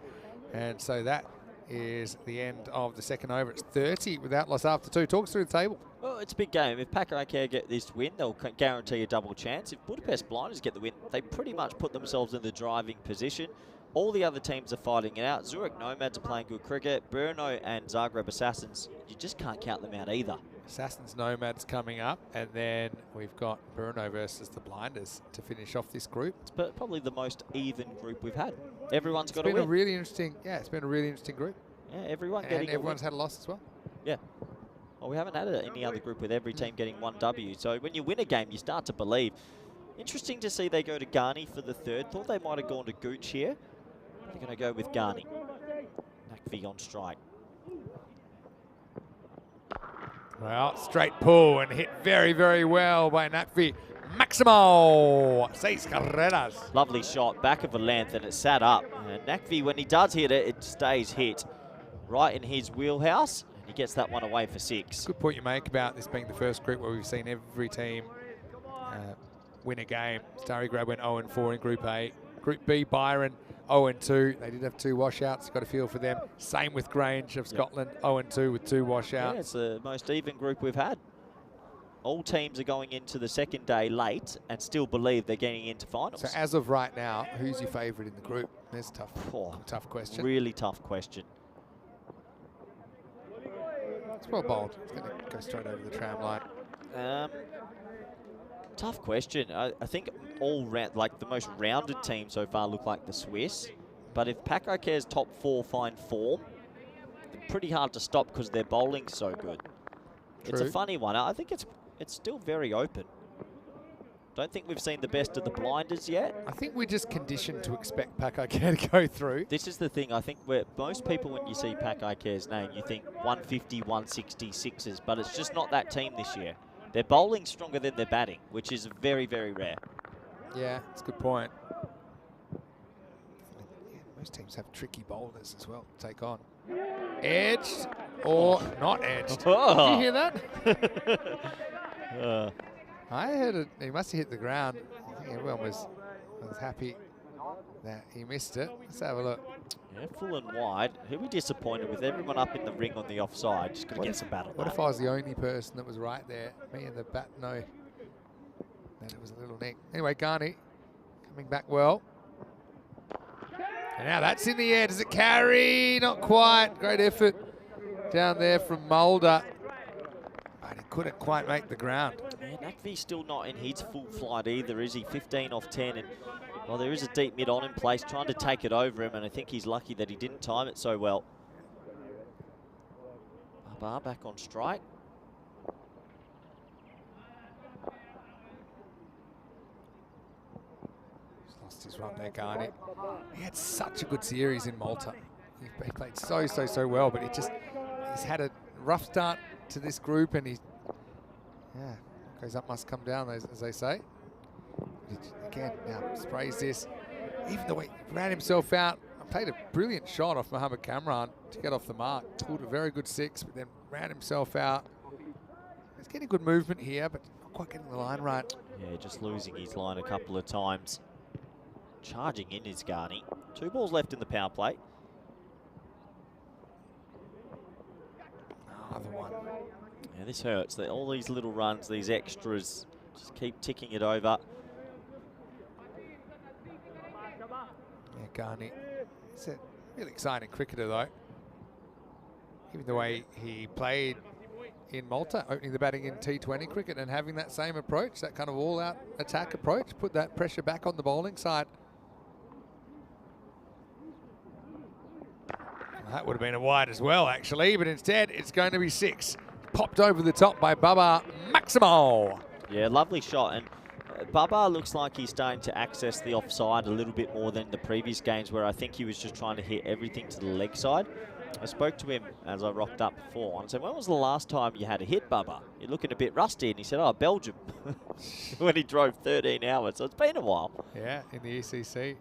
[SPEAKER 1] And so that is the end of the second over. It's 30 without loss after 2. Talks through the table.
[SPEAKER 7] Well, it's a big game. If Pakai Care get this win, they'll guarantee a double chance. If Budapest Blinders get the win, they pretty much put themselves in the driving position. All the other teams are fighting it out. Zurich Nomads are playing good cricket. Brno and Zagreb Assassins, you just can't count them out either.
[SPEAKER 1] Assassins Nomads coming up, and then we've got Brno versus the Blinders to finish off this group.
[SPEAKER 7] It's probably the most even group we've had. Everyone's got
[SPEAKER 1] a
[SPEAKER 7] win.
[SPEAKER 1] It's been a really interesting group.
[SPEAKER 7] Yeah, everyone
[SPEAKER 1] and
[SPEAKER 7] getting
[SPEAKER 1] everyone's had a loss as well.
[SPEAKER 7] Yeah. Well, we haven't had any other group with every team getting 1 W. So when you win a game, you start to believe. Interesting to see they go to Ghani for the 3rd. Thought they might have gone to Gooch here. They're going to go with Ghani. Nakvi on strike.
[SPEAKER 1] Well, straight pull and hit very, very well by Nakvi. Maximo! 6 carreras.
[SPEAKER 7] Lovely shot, back of a length, and it sat up. And Nakvi, when he does hit it, it stays hit right in his wheelhouse. And he gets that one away for 6.
[SPEAKER 1] Good point you make about this being the first group where we've seen every team win a game. Starry Grab went 0-4 in Group A. Group B, Byron 0-2. They did have 2 washouts. Got a feel for them. Same with Grange of Scotland, 0-2 with 2 washouts.
[SPEAKER 7] Yeah, it's the most even group we've had. All teams are going into the second day late and still believe they're getting into finals.
[SPEAKER 1] So as of right now, who's your favourite in the group? That's a tough question.
[SPEAKER 7] Really tough question.
[SPEAKER 1] It's well bowled. It's going to go straight over the tram line.
[SPEAKER 7] Tough question. I think all round, like the most rounded team so far look like the Swiss. But if Pakai Care's top 4 find form, they're pretty hard to stop because their bowling's so good.
[SPEAKER 1] True.
[SPEAKER 7] It's a funny one. I think it's still very open. Don't think we've seen the best of the blinders yet.
[SPEAKER 1] I think we're just conditioned to expect Pakai Care to go through.
[SPEAKER 7] This is the thing, I think, where most people, when you see Pakai Care's name, you think 150, 160 sixes, but it's just not that team this year. They're bowling stronger than they're batting, which is very, very rare.
[SPEAKER 1] Yeah, that's a good point. Yeah, most teams have tricky bowlers as well to take on. Edged or not edged.
[SPEAKER 7] Oh.
[SPEAKER 1] Did you hear that? I heard it. He must have hit the ground. I think everyone was happy that he missed it. Let's have a look.
[SPEAKER 7] Yeah, full and wide. He'll be disappointed with everyone up in the ring on the offside. Just got to get some battle.
[SPEAKER 1] What if I was the only person that was right there? Me and the bat know that it was a little nick. Anyway, Garney coming back well. And now that's in the air. Does it carry? Not quite. Great effort down there from Mulder. But he couldn't quite make the ground.
[SPEAKER 7] Yeah, Nakvi's still not in his full flight either, is he? 15 off 10. And well, there is a deep mid on in place trying to take it over him, and I think he's lucky that he didn't time it so well. Babu back on strike.
[SPEAKER 1] He's lost his run there, Garney. He had such a good series in Malta. He played so well, but he's had a rough start to this group, and he's, yeah, goes up must come down, as they say. Again, now sprays this. Even the way he ran himself out, played a brilliant shot off Mohammed Kamran to get off the mark. Pulled a very good 6, but then ran himself out. He's getting good movement here, but not quite getting the line right.
[SPEAKER 7] Yeah, just losing his line a couple of times. Charging in is Garney. 2 balls left in the power play.
[SPEAKER 1] Another one.
[SPEAKER 7] Yeah, this hurts. All these little runs, these extras, just keep ticking it over.
[SPEAKER 1] Yeah, Garney. He's a really exciting cricketer, though. Even the way he played in Malta, opening the batting in T20 cricket and having that same approach, that kind of all-out attack approach, put that pressure back on the bowling side. Well, that would have been a wide as well, actually, but instead it's going to be 6. Popped over the top by Baba Maximo.
[SPEAKER 7] Yeah, lovely shot. And Babu looks like he's starting to access the offside a little bit more than the previous games, where I think he was just trying to hit everything to the leg side. I spoke to him as I rocked up before and said, when was the last time you had a hit, Bubba? You're looking a bit rusty. And he said, oh, Belgium, when he drove 13 hours. So it's been a while.
[SPEAKER 1] Yeah, in the ECC.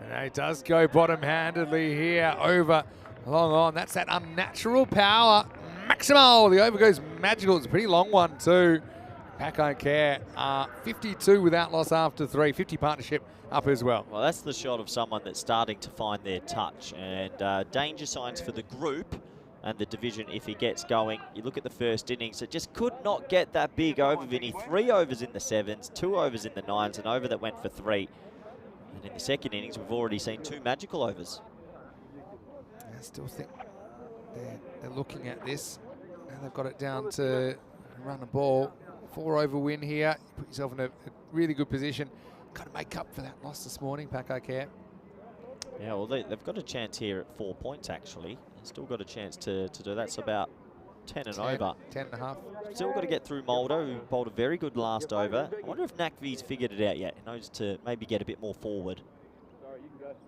[SPEAKER 1] And he does go bottom-handedly here over long on. That's that unnatural power. Maximo, the over goes magical. It's a pretty long one too. Pakai Care 52 without loss after 3. 50 partnership up as well.
[SPEAKER 7] Well, that's the shot of someone that's starting to find their touch. And danger signs for the group and the division if he gets going. You look at the first innings, it just could not get that big over, Vinny. 3 overs in the 7s, 2 overs in the 9s, an over that went for 3. And in the second innings, we've already seen 2 magical overs.
[SPEAKER 1] I still think they're looking at this. Now they've got it down to run a ball. 4 over win here. You put yourself in a really good position. Got to make up for that loss this morning, Pakai Care.
[SPEAKER 7] Yeah, well, they've got a chance here at 4 points, actually. They've still got a chance to do that. So about 10 and over.
[SPEAKER 1] 10 and a half.
[SPEAKER 7] Still got to get through Mulder, who bowled a very good last over. I wonder if Nakvi's figured it out yet. He knows to maybe get a bit more forward.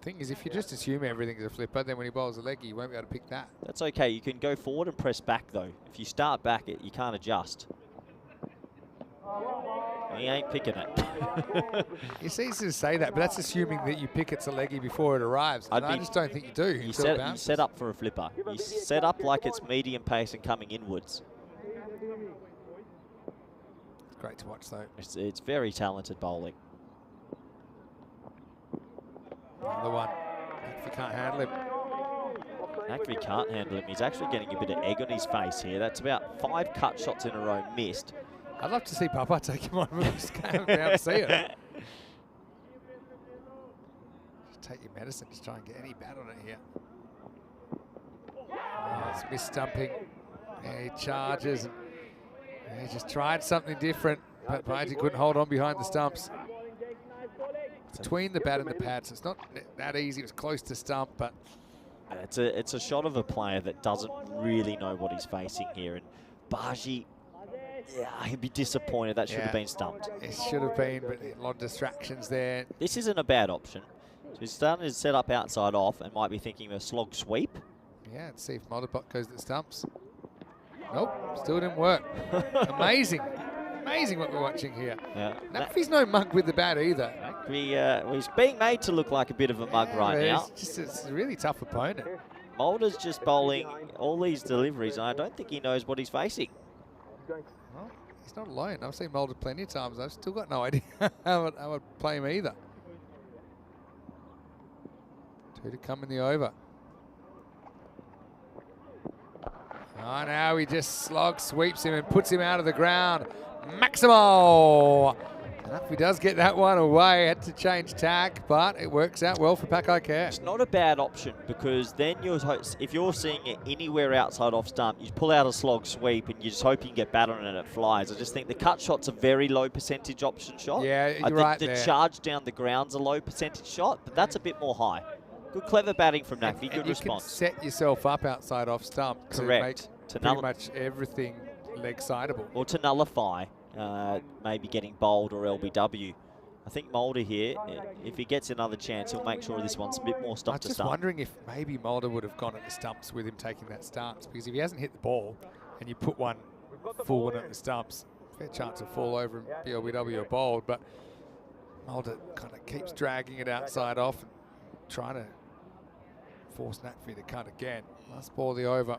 [SPEAKER 1] Thing is, if you just assume everything's a flipper, then when he bowls a leggy, you won't be able to pick that.
[SPEAKER 7] That's okay. You can go forward and press back, though. If you start back, you can't adjust. He ain't picking it.
[SPEAKER 1] It's easy to say that, but that's assuming that you pick it's a leggy before it arrives. And I just don't think you do.
[SPEAKER 7] You set up for a flipper. You set up like it's medium pace and coming inwards.
[SPEAKER 1] It's great to watch, though.
[SPEAKER 7] It's very talented bowling.
[SPEAKER 1] Another one. If you can't handle him.
[SPEAKER 7] Nakvi can't handle him. He's actually getting a bit of egg on his face here. That's about 5 cut shots in a row missed.
[SPEAKER 1] I'd love to see Papa take him on, but we just haven't been able to see it. Just take your medicine, just try and get any bat on it here. Oh, it's mis-stumping. Yeah, he charges. And he just tried something different, but Baiji couldn't hold on behind the stumps. It's between the bat and the pad, so it's not that easy. It was close to stump, but
[SPEAKER 7] it's a shot of a player that doesn't really know what he's facing here. And Baji Yeah, he'd be disappointed. That should have been stumped.
[SPEAKER 1] It should have been, but a lot of distractions there.
[SPEAKER 7] This isn't a bad option. So he's starting to set up outside off and might be thinking of a slog sweep.
[SPEAKER 1] Yeah, let's see if Mulderbot goes to the stumps. Nope, still didn't work. Amazing. Amazing what we're watching here.
[SPEAKER 7] Yeah.
[SPEAKER 1] Nakvi's no mug with the bat either.
[SPEAKER 7] He's being made to look like a bit of a mug right now.
[SPEAKER 1] It's a really tough opponent.
[SPEAKER 7] Mulder's just bowling all these deliveries, and I don't think he knows what he's facing.
[SPEAKER 1] Well, he's not alone. I've seen Mulder plenty of times. I've still got no idea how I'd play him either. 2 to come in the over. Oh, now he just slog sweeps him and puts him out of the ground. Maximo! And if he does get that one away, had to change tack, but it works out well for Pakai Care.
[SPEAKER 7] It's not a bad option because then if you're seeing it anywhere outside off stump, you pull out a slog sweep and you just hope you can get Badalona and it flies. I just think the cut shot's a very low percentage option shot.
[SPEAKER 1] Yeah, you're right there.
[SPEAKER 7] The charge down the ground's a low percentage shot, but that's a bit more high. Good, clever batting from Nakvi. Good response.
[SPEAKER 1] You can set yourself up outside off stump to make pretty much everything leg sideable.
[SPEAKER 7] Or to nullify maybe getting bowled or LBW. I think Mulder here, if he gets another chance, he'll make sure this one's a bit more stump to stump.
[SPEAKER 1] I'm just wondering if maybe Mulder would have gone at the stumps with him taking that stance, because if he hasn't hit the ball and you put one forward at the stumps, fair chance to fall over and be LBW or bowled, but Mulder kind of keeps dragging it outside off and trying to force Nakvi to cut again. Last ball of the over.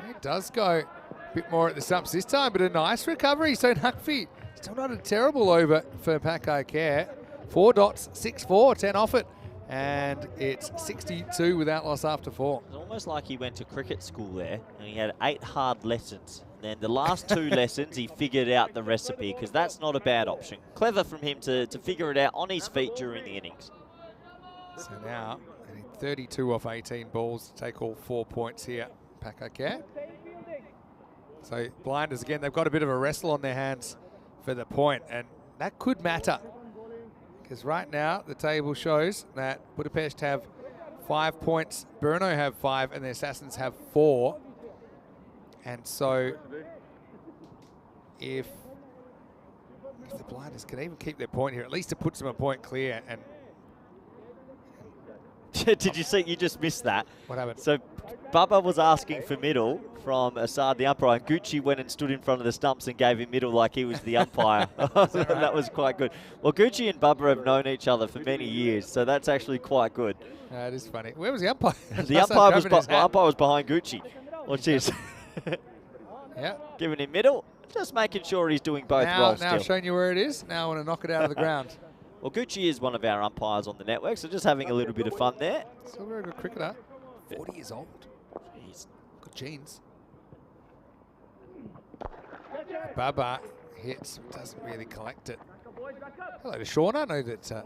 [SPEAKER 1] It does go a bit more at the stumps this time, but a nice recovery. So Nakvi, still not a terrible over for Pakai Care. 4 dots, 6-4, 10 off it. And it's 62 without loss after 4.
[SPEAKER 7] It's almost like he went to cricket school there and he had 8 hard lessons. Then the last 2 lessons, he figured out the recipe, because that's not a bad option. Clever from him to figure it out on his feet during the innings.
[SPEAKER 1] So now, 32 off 18 balls to take all 4 points here, Pakai Care. So Blinders, again, they've got a bit of a wrestle on their hands for the point, and that could matter. Because right now, the table shows that Budapest have 5 points, Brno have 5, and the Assassins have 4. And so if the Blinders can even keep their point here, at least it puts them a point clear. And
[SPEAKER 7] Did you see? You just missed that.
[SPEAKER 1] What happened?
[SPEAKER 7] So Bubba was asking for middle from Assad, the umpire, and Gucci went and stood in front of the stumps and gave him middle like he was the umpire. That was quite good. Well, Gucci and Bubba have known each other for many years, so that's actually quite good.
[SPEAKER 1] It is funny. Where was the umpire?
[SPEAKER 7] The umpire was behind Gucci. Watch this.
[SPEAKER 1] Yeah.
[SPEAKER 7] Giving him middle, just making sure he's doing both roles
[SPEAKER 1] now
[SPEAKER 7] still.
[SPEAKER 1] showing you where it is. Now I want to knock it out of the ground.
[SPEAKER 7] Well, Gucci is one of our umpires on the network, so just having a little bit of fun there.
[SPEAKER 1] Still a very good cricketer. 40 years old.
[SPEAKER 7] Jeez.
[SPEAKER 1] Good genes. Baba hits, doesn't really collect it. Hello to Shauna. I know that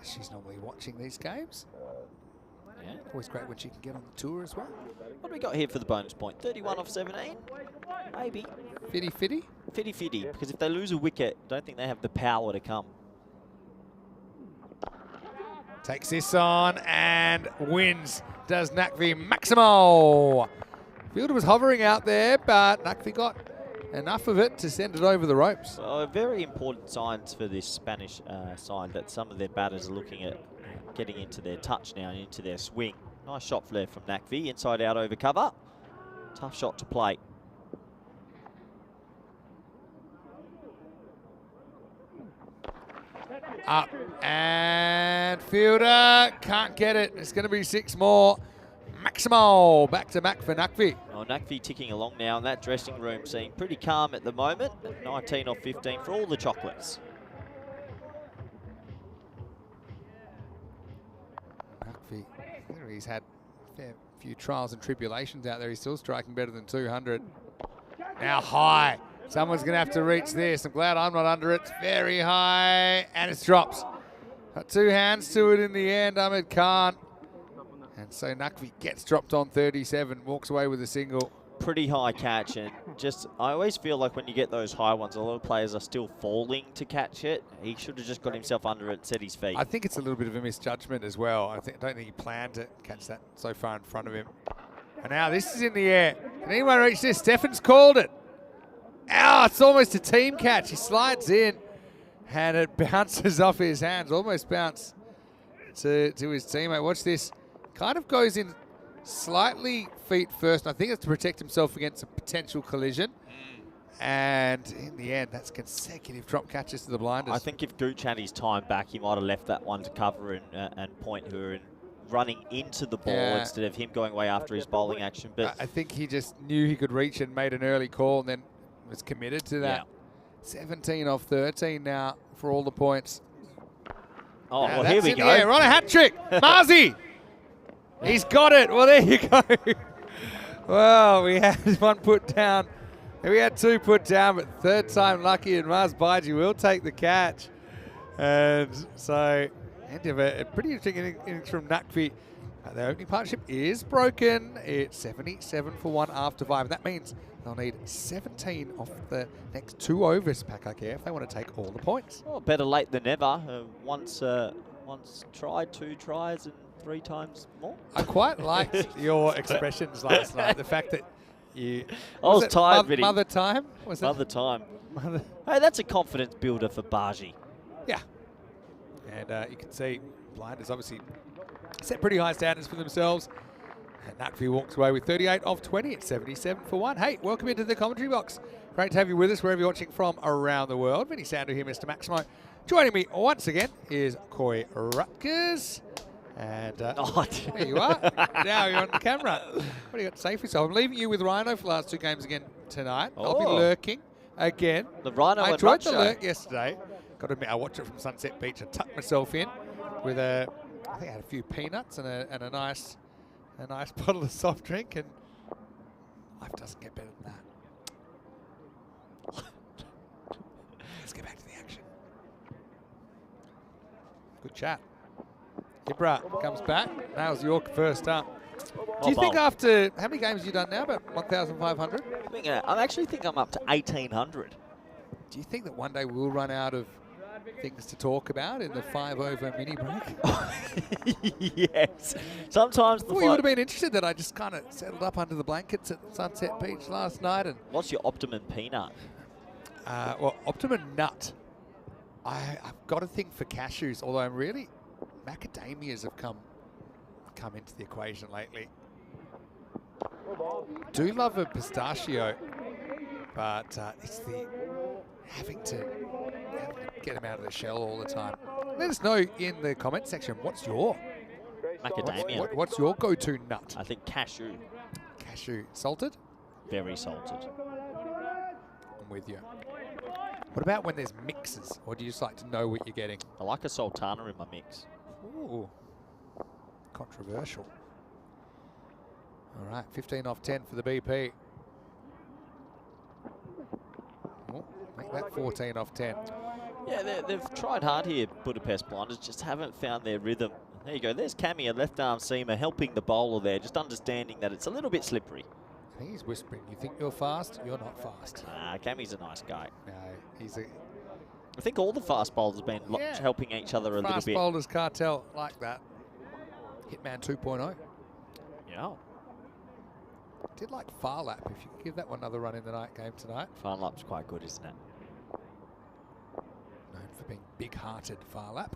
[SPEAKER 1] she's normally watching these games.
[SPEAKER 7] Yeah.
[SPEAKER 1] Always great when she can get on the tour as well.
[SPEAKER 7] What do we got here for the bonus point? 31 off 17? Maybe.
[SPEAKER 1] Fitty.
[SPEAKER 7] Fitty, because if they lose a wicket, I don't think they have the power to come.
[SPEAKER 1] Takes this on and wins. Does Nakvi Maximo. Fielder was hovering out there, but Nakvi got enough of it to send it over the ropes.
[SPEAKER 7] Well, very important signs for this Spanish side that some of their batters are looking at getting into their touch now and into their swing. Nice shot flare from Nakvi, inside out over cover. Tough shot to play.
[SPEAKER 1] Up and Fielder can't get it. It's going to be 6 more. Maximo back to Mac for Nakvi.
[SPEAKER 7] Well, Nakvi ticking along now in that dressing room, seeing pretty calm at the moment. 19 off 15 for all the chocolates.
[SPEAKER 1] Nakvi, he's had a fair few trials and tribulations out there. He's still striking better than 200. Now high. Someone's going to have to reach this. I'm glad I'm not under it. It's very high, and it drops. Got 2 hands to it in the end. Ahmed can't. And so Nakvi gets dropped on 37, walks away with a single.
[SPEAKER 7] Pretty high catch, and just, I always feel like when you get those high ones, a lot of players are still falling to catch it. He should have just got himself under it, set his feet.
[SPEAKER 1] I think it's a little bit of a misjudgment as well. I don't think he planned to catch that so far in front of him. And now this is in the air. Can anyone reach this? Stefan's called it. Oh, it's almost a team catch. He slides in, and it bounces off his hands. Almost bounced to his teammate. Watch this. Kind of goes in slightly feet first. I think it's to protect himself against a potential collision. And in the end, that's consecutive drop catches to the blinders.
[SPEAKER 7] I think if Gooch had his time back, he might have left that one to cover and point her and running into the ball instead of him going away after his bowling action. But
[SPEAKER 1] I think he just knew he could reach and made an early call and then was committed to that. 17 off 13 now for all the points.
[SPEAKER 7] oh,
[SPEAKER 1] Now
[SPEAKER 7] well, here we
[SPEAKER 1] in
[SPEAKER 7] go.
[SPEAKER 1] the air, on a hat trick. Marzi! He's got it. Well, there you go. Well, we had one put down. We had two put down, but third time lucky, and Mars Baiji will take the catch. And so, end of a pretty interesting innings from Nakvi. The opening partnership is broken. It's 77 for 1 after 5. And that means they'll need 17 off the next 2 overs, Pakai Care, if they want to take all the points.
[SPEAKER 7] Well, better late than never. Once tried, 2 tries, and 3 times more.
[SPEAKER 1] I quite liked your expressions last night. The fact that you...
[SPEAKER 7] I was tired, Vinny.
[SPEAKER 1] Mother time? Was it?
[SPEAKER 7] Mother time.
[SPEAKER 1] Mother.
[SPEAKER 7] Hey, that's a confidence builder for Baji.
[SPEAKER 1] Yeah. And you can see Blinders obviously set pretty high standards for themselves. And Nakvi walks away with 38 off 20 at 77 for 1. Hey, welcome into the commentary box. Great to have you with us wherever you're watching from around the world. Vinny Sandu here, Mr. Maximo. Joining me once again is Coy Rutgers. And there you are. Now you're on the camera. What do you got to say for yourself? I'm leaving you with Rhino for the last 2 games again tonight. I'll be lurking again.
[SPEAKER 7] The Rhino
[SPEAKER 1] I
[SPEAKER 7] and
[SPEAKER 1] enjoyed the
[SPEAKER 7] Rutshow.
[SPEAKER 1] lurk yesterday. Got to admit, I watched it from Sunset Beach. I tucked myself in with I think I had a few peanuts and a nice bottle of soft drink, and life doesn't get better than that. Let's get back to the action. Good chat. Ibra comes back. Nails York first up. Do you think after, how many games have you done now? About 1,500?
[SPEAKER 7] I actually think I'm up to 1,800.
[SPEAKER 1] Do you think that one day we'll run out of things to talk about in the 5-over mini break?
[SPEAKER 7] Yes. Sometimes the
[SPEAKER 1] Well, you would have been interested that I just kind of settled up under the blankets at Sunset Beach last night. And
[SPEAKER 7] What's your optimum peanut?
[SPEAKER 1] well, Optimum Nut. I've got a thing for cashews, although I'm really... Macadamias have come into the equation lately. Do love a pistachio, but it's the having to get them out of the shell all the time. Let us know in the comment section, what's your
[SPEAKER 7] Macadamia.
[SPEAKER 1] what's your go-to nut?
[SPEAKER 7] I think cashew.
[SPEAKER 1] Cashew salted?
[SPEAKER 7] Very salted.
[SPEAKER 1] I'm with you. What about when there's mixes, or do you just like to know what you're getting?
[SPEAKER 7] I like a sultana in my mix.
[SPEAKER 1] Ooh, controversial. All right, 15 off 10 for the BP. Oh, make that 14 off 10.
[SPEAKER 7] Yeah, they've tried hard here, Budapest Blinders, just haven't found their rhythm. There you go, there's Cammy, a left arm seamer, helping the bowler there, just understanding that it's a little bit slippery.
[SPEAKER 1] I think he's whispering, you think you're fast? You're not fast.
[SPEAKER 7] Cammy's a nice guy.
[SPEAKER 1] No, he's a
[SPEAKER 7] I think all the fast bowlers have been helping each other a little
[SPEAKER 1] fast
[SPEAKER 7] bit.
[SPEAKER 1] bowlers cartel like that. Hitman 2.0.
[SPEAKER 7] Yeah.
[SPEAKER 1] Did like far lap, if you could give that one another run in the night game tonight.
[SPEAKER 7] Fun lap's quite good, isn't it?
[SPEAKER 1] Known for being big-hearted far lap.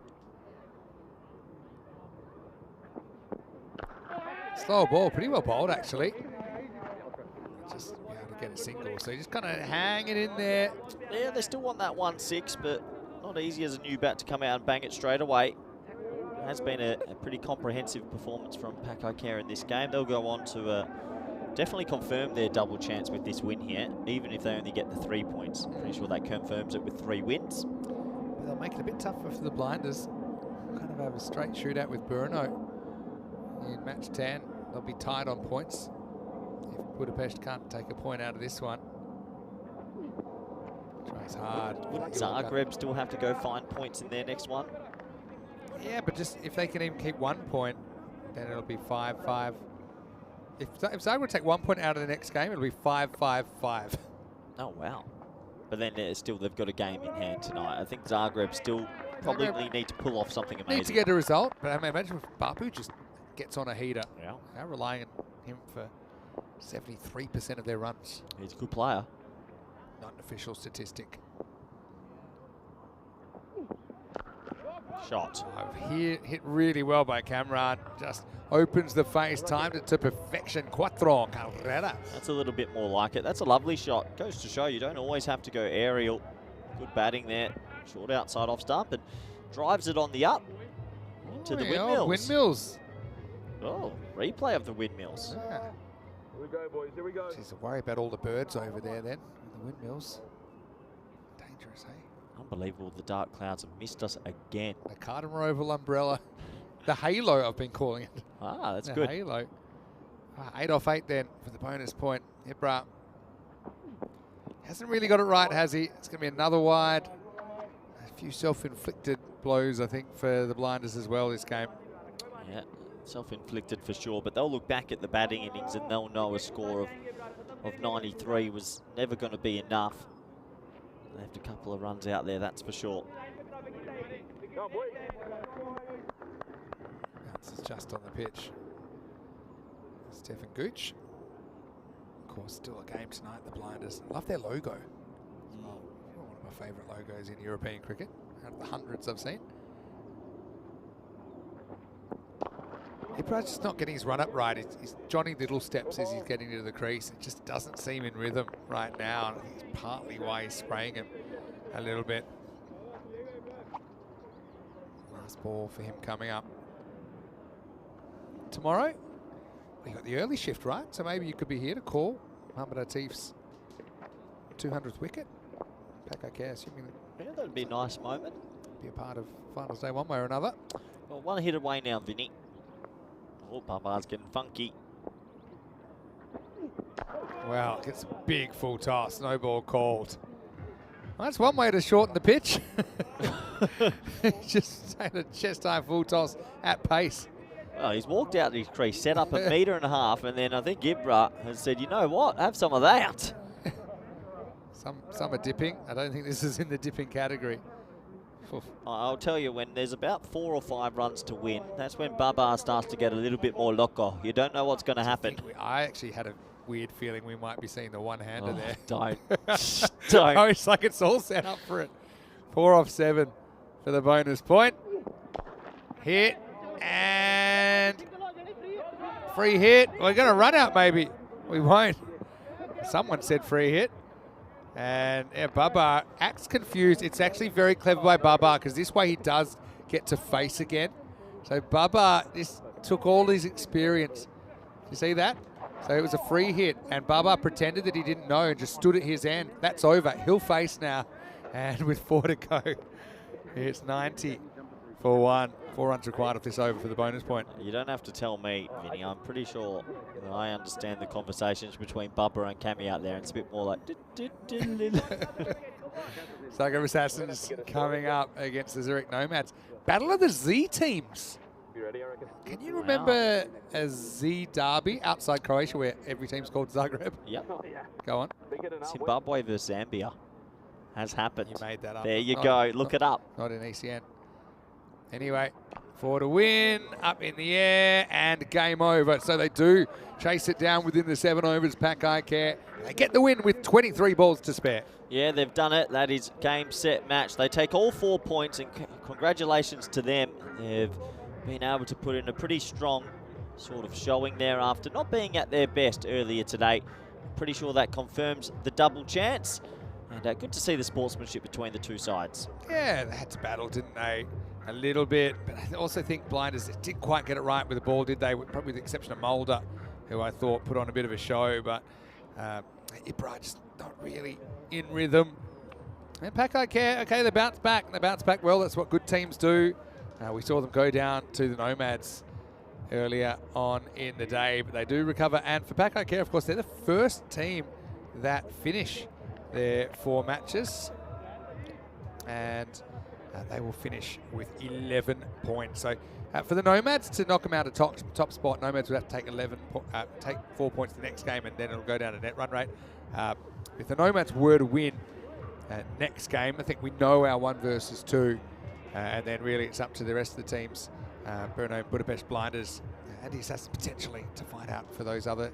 [SPEAKER 1] Slow ball, pretty well bowled actually. Just be able to get a single, so just kind of hanging in there.
[SPEAKER 7] Yeah, they still want that 1-6, but not easy as a new bat to come out and bang it straight away. It has been a pretty comprehensive performance from Pakai Care in this game. They'll go on to definitely confirm their double chance with this win here, even if they only get the 3 points. Pretty sure that confirms it with 3 wins.
[SPEAKER 1] But they'll make it a bit tougher for the Blinders. Kind of have a straight shootout with Brno in match 10. They'll be tied on points if Budapest can't take a point out of this one. Tries hard.
[SPEAKER 7] Wouldn't Zagreb still have to go find points in their next one?
[SPEAKER 1] Yeah, but just if they can even keep 1 point, then it'll be 5-5. If Zagreb take 1 point out of the next game, it'll be 5-5-5.
[SPEAKER 7] Oh, wow. But then still they've got a game in hand tonight. I think Zagreb still probably need to pull off something amazing.
[SPEAKER 1] Need to get a result, but I mean, imagine if Babu just gets on a heater.
[SPEAKER 7] Yeah.
[SPEAKER 1] They're relying on him for 73% of their runs.
[SPEAKER 7] He's a good player.
[SPEAKER 1] not an official statistic.
[SPEAKER 7] Shot.
[SPEAKER 1] Hit really well by Cameron. Just opens the face, timed it to perfection. Cuatro carreras.
[SPEAKER 7] That's a little bit more like it. That's a lovely shot. Goes to show you don't always have to go aerial. Good batting there. Short outside off stump, but drives it on the up into the
[SPEAKER 1] Yeah,
[SPEAKER 7] windmills.
[SPEAKER 1] Windmills.
[SPEAKER 7] Oh, replay of the windmills.
[SPEAKER 1] Yeah.
[SPEAKER 5] Here we go, boys. Here we go.
[SPEAKER 1] Jeez, worry about all the birds over there then. The windmills. Dangerous, eh?
[SPEAKER 7] Unbelievable. The dark clouds have missed us again.
[SPEAKER 1] The Cardam Oval umbrella. The halo, I've been calling it.
[SPEAKER 7] Ah, that's
[SPEAKER 1] The
[SPEAKER 7] good.
[SPEAKER 1] halo. 8 off 8 then for the bonus point. Ibra hasn't really got it right, has he? It's going to be another wide. A few self-inflicted blows, I think, for the Blinders as well this game.
[SPEAKER 7] Yeah, self-inflicted for sure, but they'll look back at the batting innings and they'll know a score of 93 was never going to be enough. Left a couple of runs out there, that's for sure.
[SPEAKER 1] Bounces just on the pitch. Stefan Gooch. Of course, still a game tonight, the Blinders. Love their logo as well. One of my favourite logos in European cricket, out of the hundreds I've seen. Ibra's just not getting his run up right. He's Johnny Little steps as he's getting into the crease. It just doesn't seem in rhythm right now. And I think it's partly why he's spraying him a little bit. Last ball for him coming up. Tomorrow, we got the early shift, right? So maybe you could be here to call Mohamed Atif's 200th wicket. Paco Care, assuming
[SPEAKER 7] Yeah, that'd be a nice moment.
[SPEAKER 1] be a part of finals day one way or another.
[SPEAKER 7] Well, one hit away now, Vinny. Oh, Baba's getting funky.
[SPEAKER 1] Wow, gets a big full toss, no ball called. Well, that's one way to shorten the pitch. Just take a chest high full toss at pace.
[SPEAKER 7] Well, he's walked out his crease, set up a metre and a half, and then I think Ibra has said, you know what, have some of that.
[SPEAKER 1] Some are dipping. I don't think this is in the dipping category. Oof.
[SPEAKER 7] I'll tell you, when there's about 4 or 5 runs to win, that's when Baba starts to get a little bit more loco. You don't know what's going to happen.
[SPEAKER 1] I actually had a weird feeling we might be seeing the one-hander there.
[SPEAKER 7] Don't.
[SPEAKER 1] Oh,
[SPEAKER 7] Don't.
[SPEAKER 1] it's like it's all set up for it. 4 off 7 for the bonus point. Hit and free hit. We're going to run out maybe. We won't. Someone said free hit. And yeah, Baba acts confused. It's actually very clever by Baba because this way he does get to face again. So Baba, this took all his experience. You see that? So it was a free hit and Baba pretended that he didn't know and just stood at his end. That's over. He'll face now. And with 4 to go, it's 90 for 1. 4 runs required off this over for the bonus point.
[SPEAKER 7] You don't have to tell me, Vinny. I'm pretty sure that I understand the conversations between Bubba and Cammy out there. It's a bit more like...
[SPEAKER 1] Zagreb Assassins coming up against the Zurich Nomads. Battle of the Z teams. Can you remember a Z derby outside Croatia where every team's called Zagreb?
[SPEAKER 7] Yep.
[SPEAKER 1] Go on.
[SPEAKER 7] Zimbabwe versus Zambia has happened.
[SPEAKER 1] You made that up.
[SPEAKER 7] There you
[SPEAKER 1] Not-
[SPEAKER 7] go. Look it up.
[SPEAKER 1] Not in ECN. Anyway, 4 to win, up in the air, and game over. So they do chase it down within the 7 overs. Pakai Care. They get the win with 23 balls to spare.
[SPEAKER 7] Yeah, they've done it. That is game, set, match. They take all 4 points, and congratulations to them. They've been able to put in a pretty strong sort of showing there after not being at their best earlier today. Pretty sure that confirms the double chance. And good to see the sportsmanship between the two sides.
[SPEAKER 1] Yeah, they had to battle, didn't they? A little bit, but I also think Blinders didn't quite get it right with the ball, did they? Probably with the exception of Mulder, who I thought put on a bit of a show, but Ibra just not really in rhythm. And Pakai Care, okay, they bounced back, and they bounced back well. That's what good teams do. We saw them go down to the Nomads earlier on in the day, but they do recover. And for Pakai Care, of course, they're the first team that finish their 4 matches. And they will finish with 11 points. So for the Nomads to knock them out of top spot, Nomads would have to take 4 points the next game, and then it'll go down to net run rate. If the Nomads were to win next game, I think we know our 1 versus 2, and then really it's up to the rest of the teams. Brno, Budapest Blinders, and the Assassins potentially to fight out for those other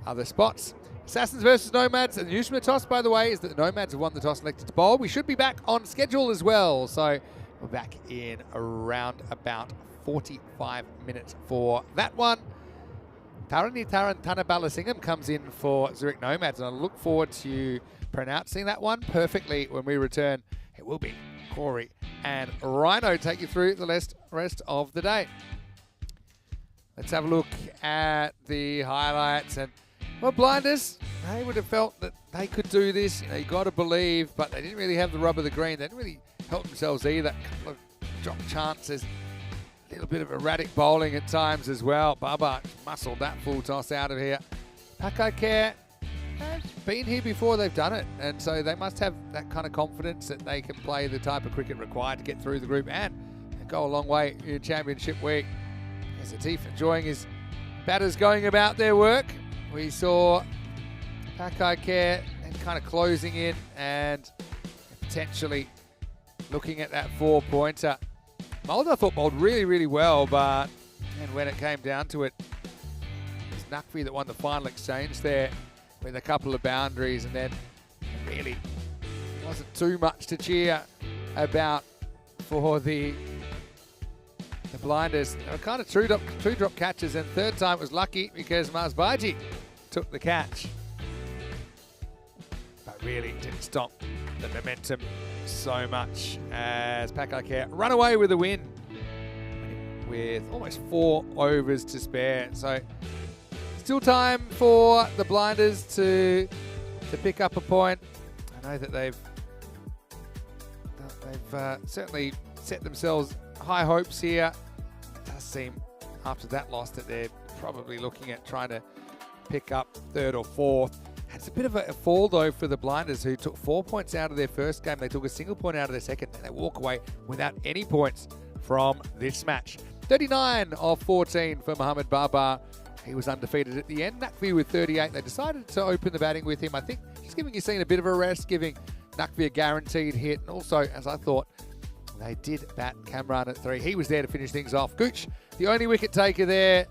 [SPEAKER 1] other spots. Assassins versus Nomads. And the news from the toss, by the way, is that the Nomads have won the toss and elected to bowl. We should be back on schedule as well. So we're back in around about 45 minutes for that one. Taranitaran Tanabalasingham comes in for Zurich Nomads, and I look forward to pronouncing that one perfectly when we return. It will be Corey and Rhino take you through the rest of the day. Let's have a look at the highlights. And well, Blinders, they would have felt that they could do this. You know, you got to believe, but they didn't really have the rub of the green. They didn't really help themselves either. A couple of drop chances, a little bit of erratic bowling at times as well. Baba muscled that full toss out of here. Pakai Care, they've been here before, they've done it, and so they must have that kind of confidence that they can play the type of cricket required to get through the group and go a long way in Championship Week. As Atif enjoying his batters going about their work. We saw Pakai Care and kind of closing in and potentially looking at that 4-pointer. Mulder, I thought, bowled really, really well, but and when it came down to it, it was Nakvi that won the final exchange there with a couple of boundaries, and then really wasn't too much to cheer about for the Blinders. They were kind of two-drop catches, and third time it was lucky because Marsbaji took the catch. But really didn't stop the momentum so much as Pakai Care run away with a win with almost 4 overs to spare. So still time for the Blinders to pick up a point. I know that they've certainly set themselves high hopes here. It does seem after that loss that they're probably looking at trying to pick up 3rd or 4th. It's a bit of a fall, though, for the Blinders, who took 4 points out of their first game. They took a single point out of their second, and they walk away without any points from this match. 39 of 14 for Mohammad Babar. He was undefeated at the end. Nakvi with 38. They decided to open the batting with him. I think just giving Yassine a bit of a rest, giving Nakvi a guaranteed hit. And also, as I thought, they did bat Kamran at 3. He was there to finish things off. Gooch, the only wicket taker there.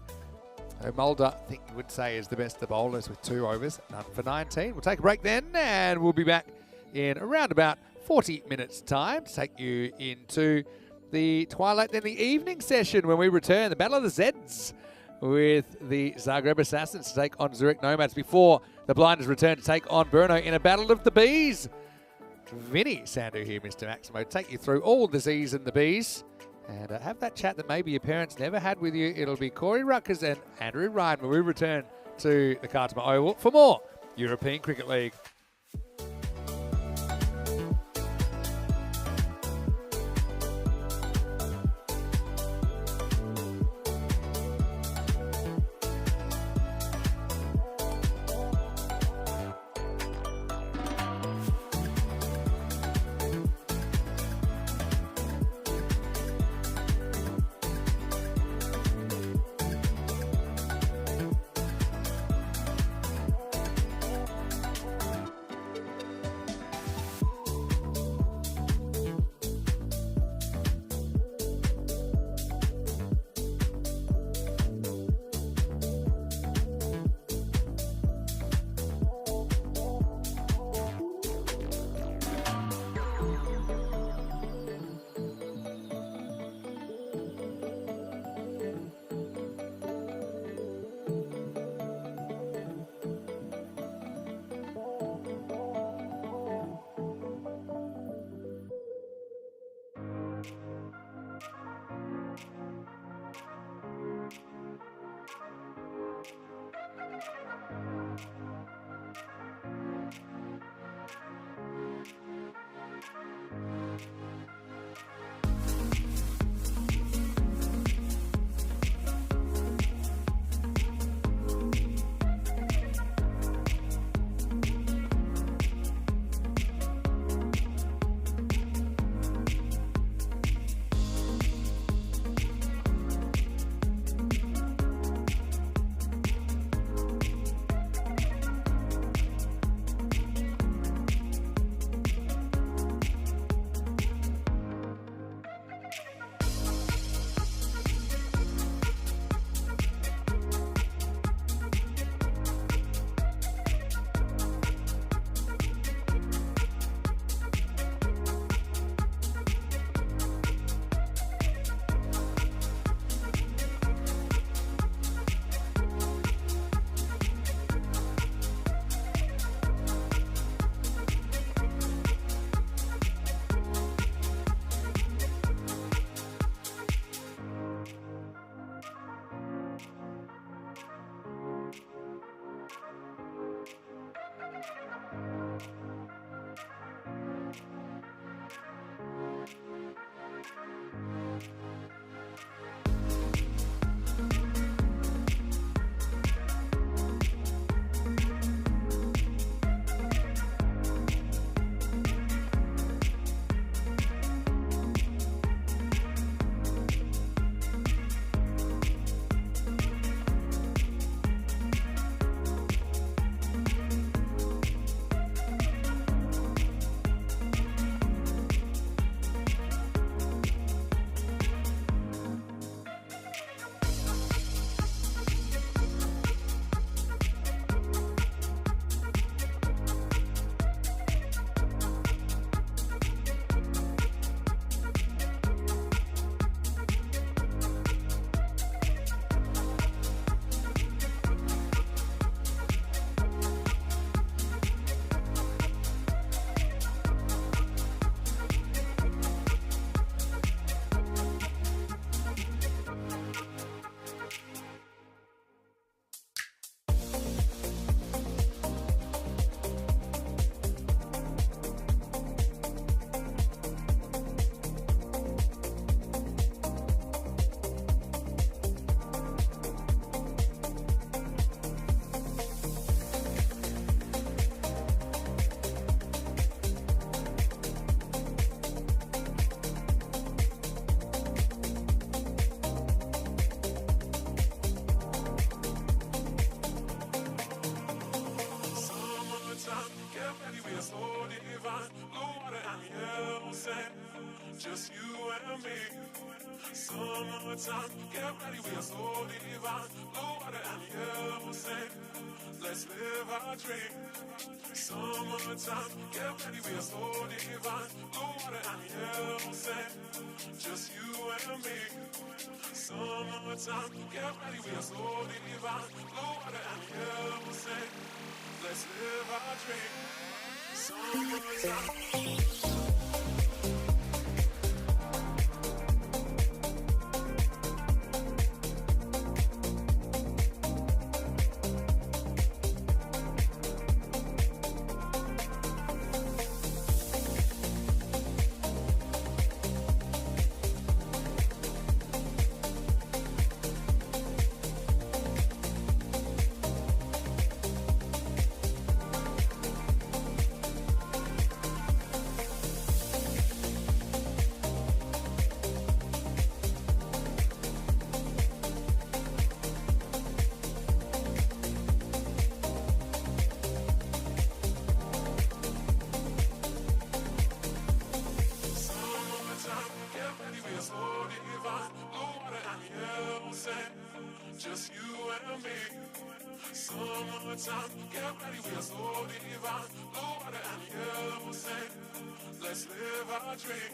[SPEAKER 1] Mulder, I think you would say, is the best of the bowlers with 2 overs, none for 19. We'll take a break then, and we'll be back in around about 40 minutes' time to take you into the twilight, then the evening session when we return. The Battle of the Zeds with the Zagreb Assassins to take on Zurich Nomads before the Blinders return to take on Brno in a Battle of the Bees. Vinny Sandu here, Mr. Maximo, take you through all the Z's and the B's. And have that chat that maybe your parents never had with you. It'll be Corey Ruckers and Andrew Ryan when we return to the Khartoum Oval for more European Cricket League.
[SPEAKER 6] ready, we are so divine. Blue water and yellow sand, just you and me. Summertime, get ready, we are so divine. Blue water and yellow sand, let's live our dream. Summertime, get ready, we are so divine. Blue water and yellow sand, just you and me. Summertime, get ready, we are so divine. Blue water and yellow sand, let's live our dream. Summertime. Just you and me. Summertime, get ready, we are so divine. Blue water and yellow sand, let's live our dream.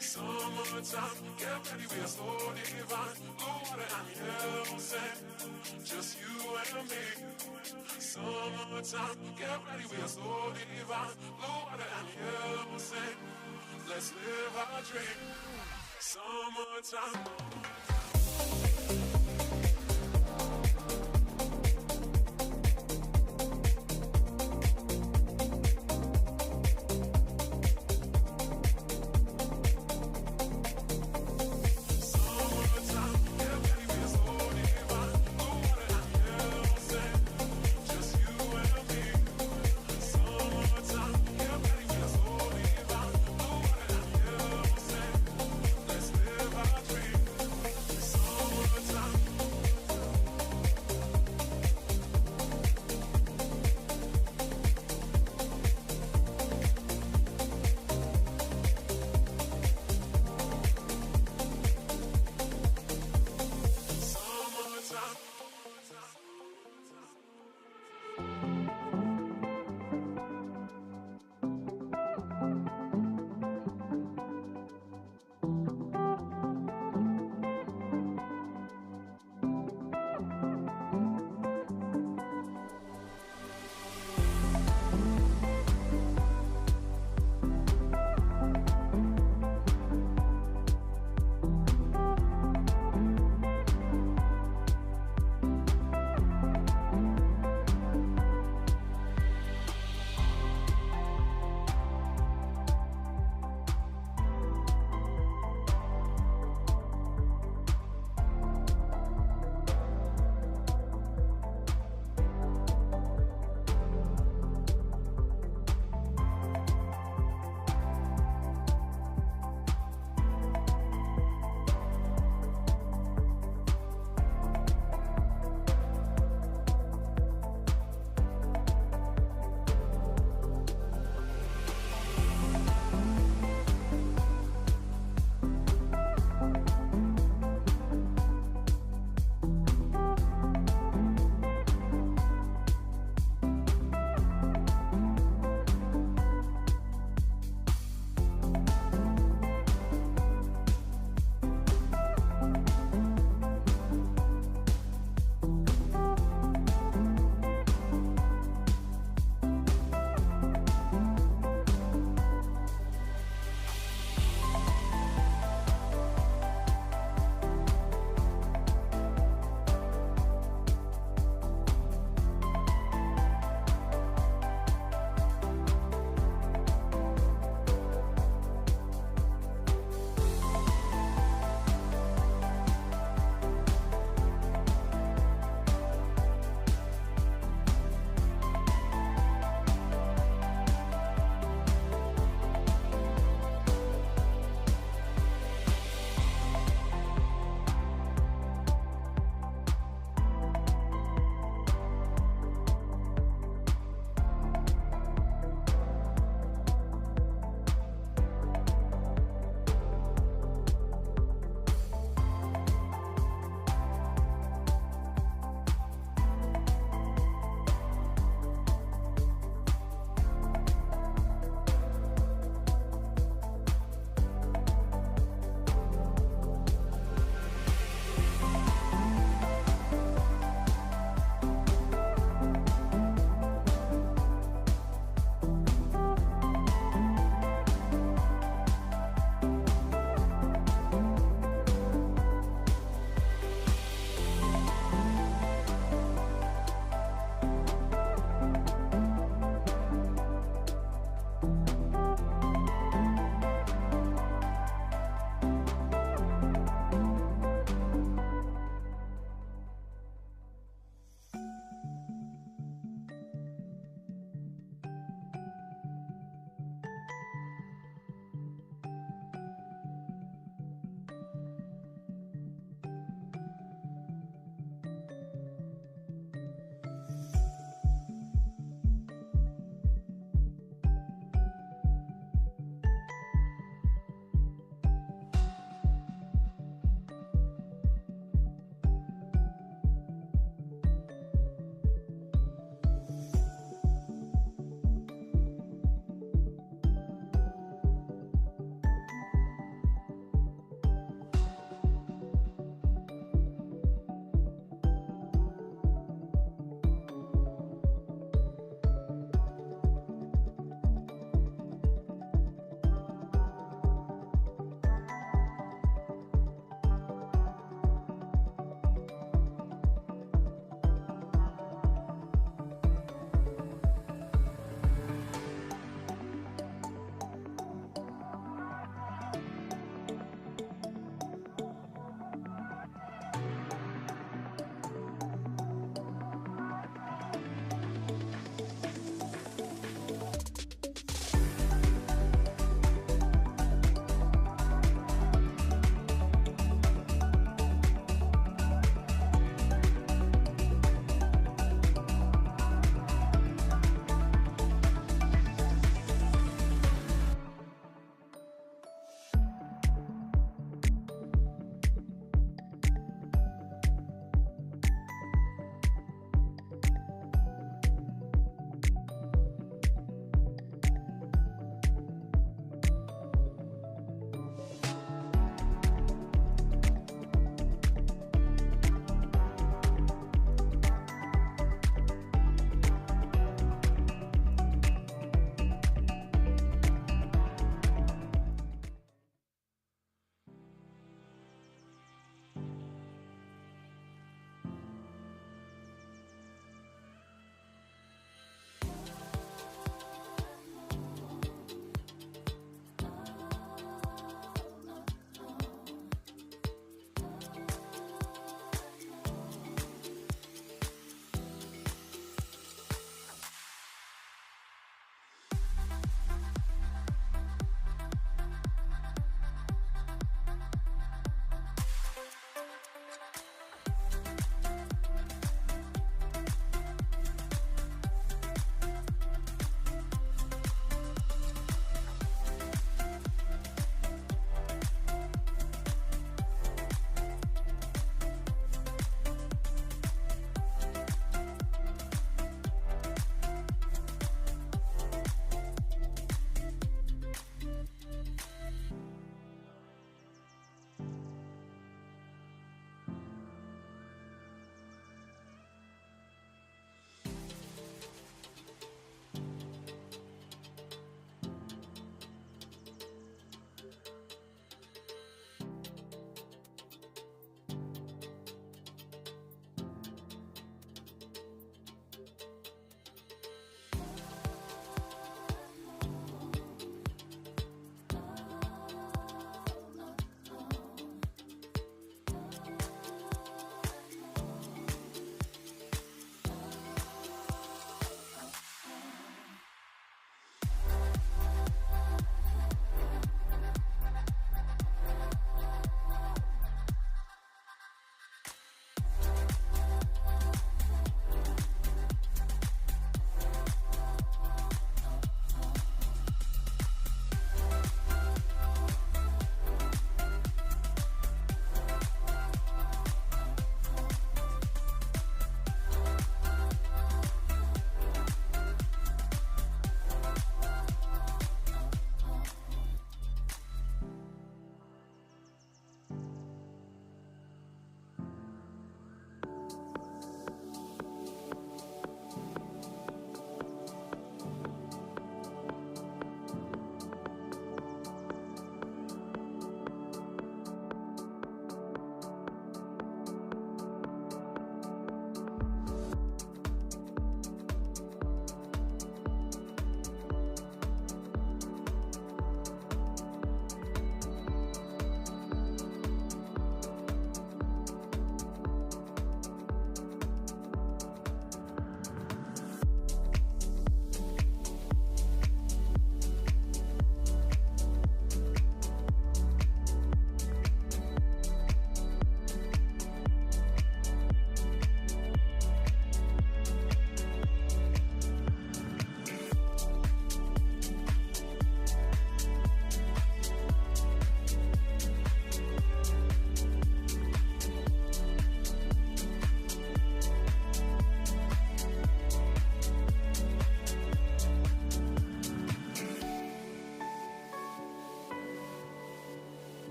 [SPEAKER 6] Summertime, get ready, we are so divine. Blue water and yellow sand, just you and me. Summertime, get ready, we are so divine. Blue water and yellow sand, let's live our dream. Summertime. Time.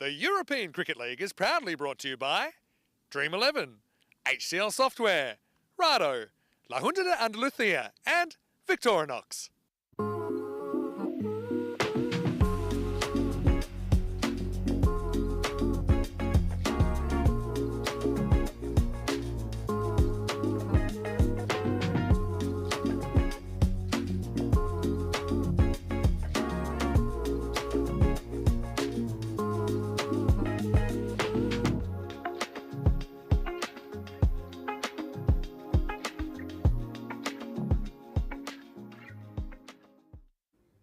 [SPEAKER 1] The European Cricket League is proudly brought to you by Dream 11, HCL Software, Rado, La Junta de Andalucía, and Victorinox.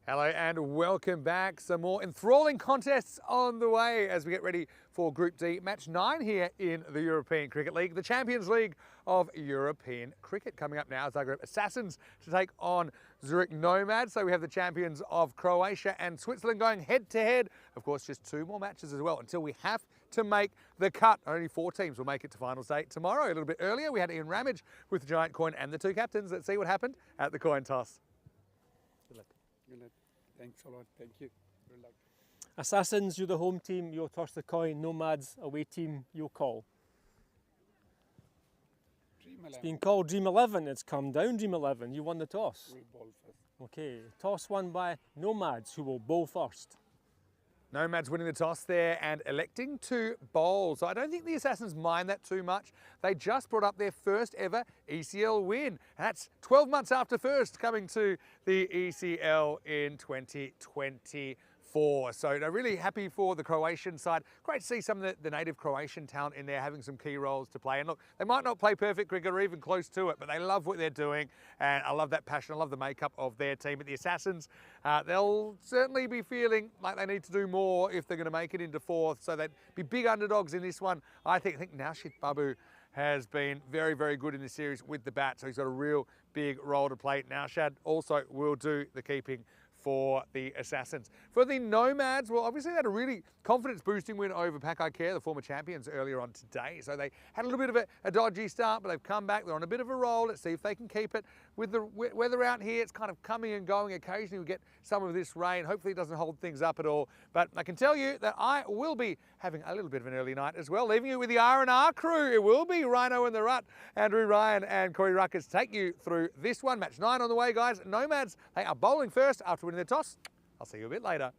[SPEAKER 1] Hello and welcome back. Some more enthralling contests on the way as we get ready for Group D, Match 9 here in the European Cricket League, the Champions League of European Cricket. Coming up now, Zagreb Assassins to take on Zurich Nomads. So we have the champions of Croatia and Switzerland going head to head. Of course, just 2 more matches as well until we have to make the cut. Only 4 teams will make it to finals day tomorrow. A little bit earlier, we had Ian Ramage with the Giant Coin and the 2 captains. Let's see what happened at the coin toss.
[SPEAKER 3] Good luck. Thanks a lot. Thank you. Good luck.
[SPEAKER 2] Assassins, you're the home team, you'll toss the coin. Nomads, away team, you'll call.
[SPEAKER 3] Dream 11.
[SPEAKER 2] It's been called Dream 11, it's come down Dream 11. You won the toss.
[SPEAKER 3] We'll bowl first.
[SPEAKER 2] Okay, toss won by Nomads, who will bowl first.
[SPEAKER 1] Nomads winning the toss there and electing to bowl. So I don't think the Assassins mind that too much. They just brought up their first ever ECL win. And that's 12 months after first coming to the ECL in 2024. So they're really happy for the Croatian side. Great to see some of the native Croatian talent in there having some key roles to play. And look, they might not play perfect cricket or even close to it, but they love what they're doing. And I love that passion. I love the makeup of their team. But the Assassins, they'll certainly be feeling like they need to do more if they're going to make it into 4th. So they'd be big underdogs in this one. I think Naushad Babu has been very, very good in this series with the bat. So he's got a real big role to play. Naushad also will do the keeping for the Assassins. For the Nomads, well, obviously they had a really confidence-boosting win over Pakai Care, the former champions, earlier on today. So they had a little bit of a dodgy start, but they've come back. They're on a bit of a roll. Let's see if they can keep it. With the weather out here, it's kind of coming and going. Occasionally we get some of this rain. Hopefully it doesn't hold things up at all. But I can tell you that I will be having a little bit of an early night as well, leaving you with the R&R crew. It will be Rhino in the Rut, Andrew Ryan and Corey Ruckers take you through this one. Match 9 on the way, guys. Nomads, they are bowling first after winning the toss. I'll see you a bit later.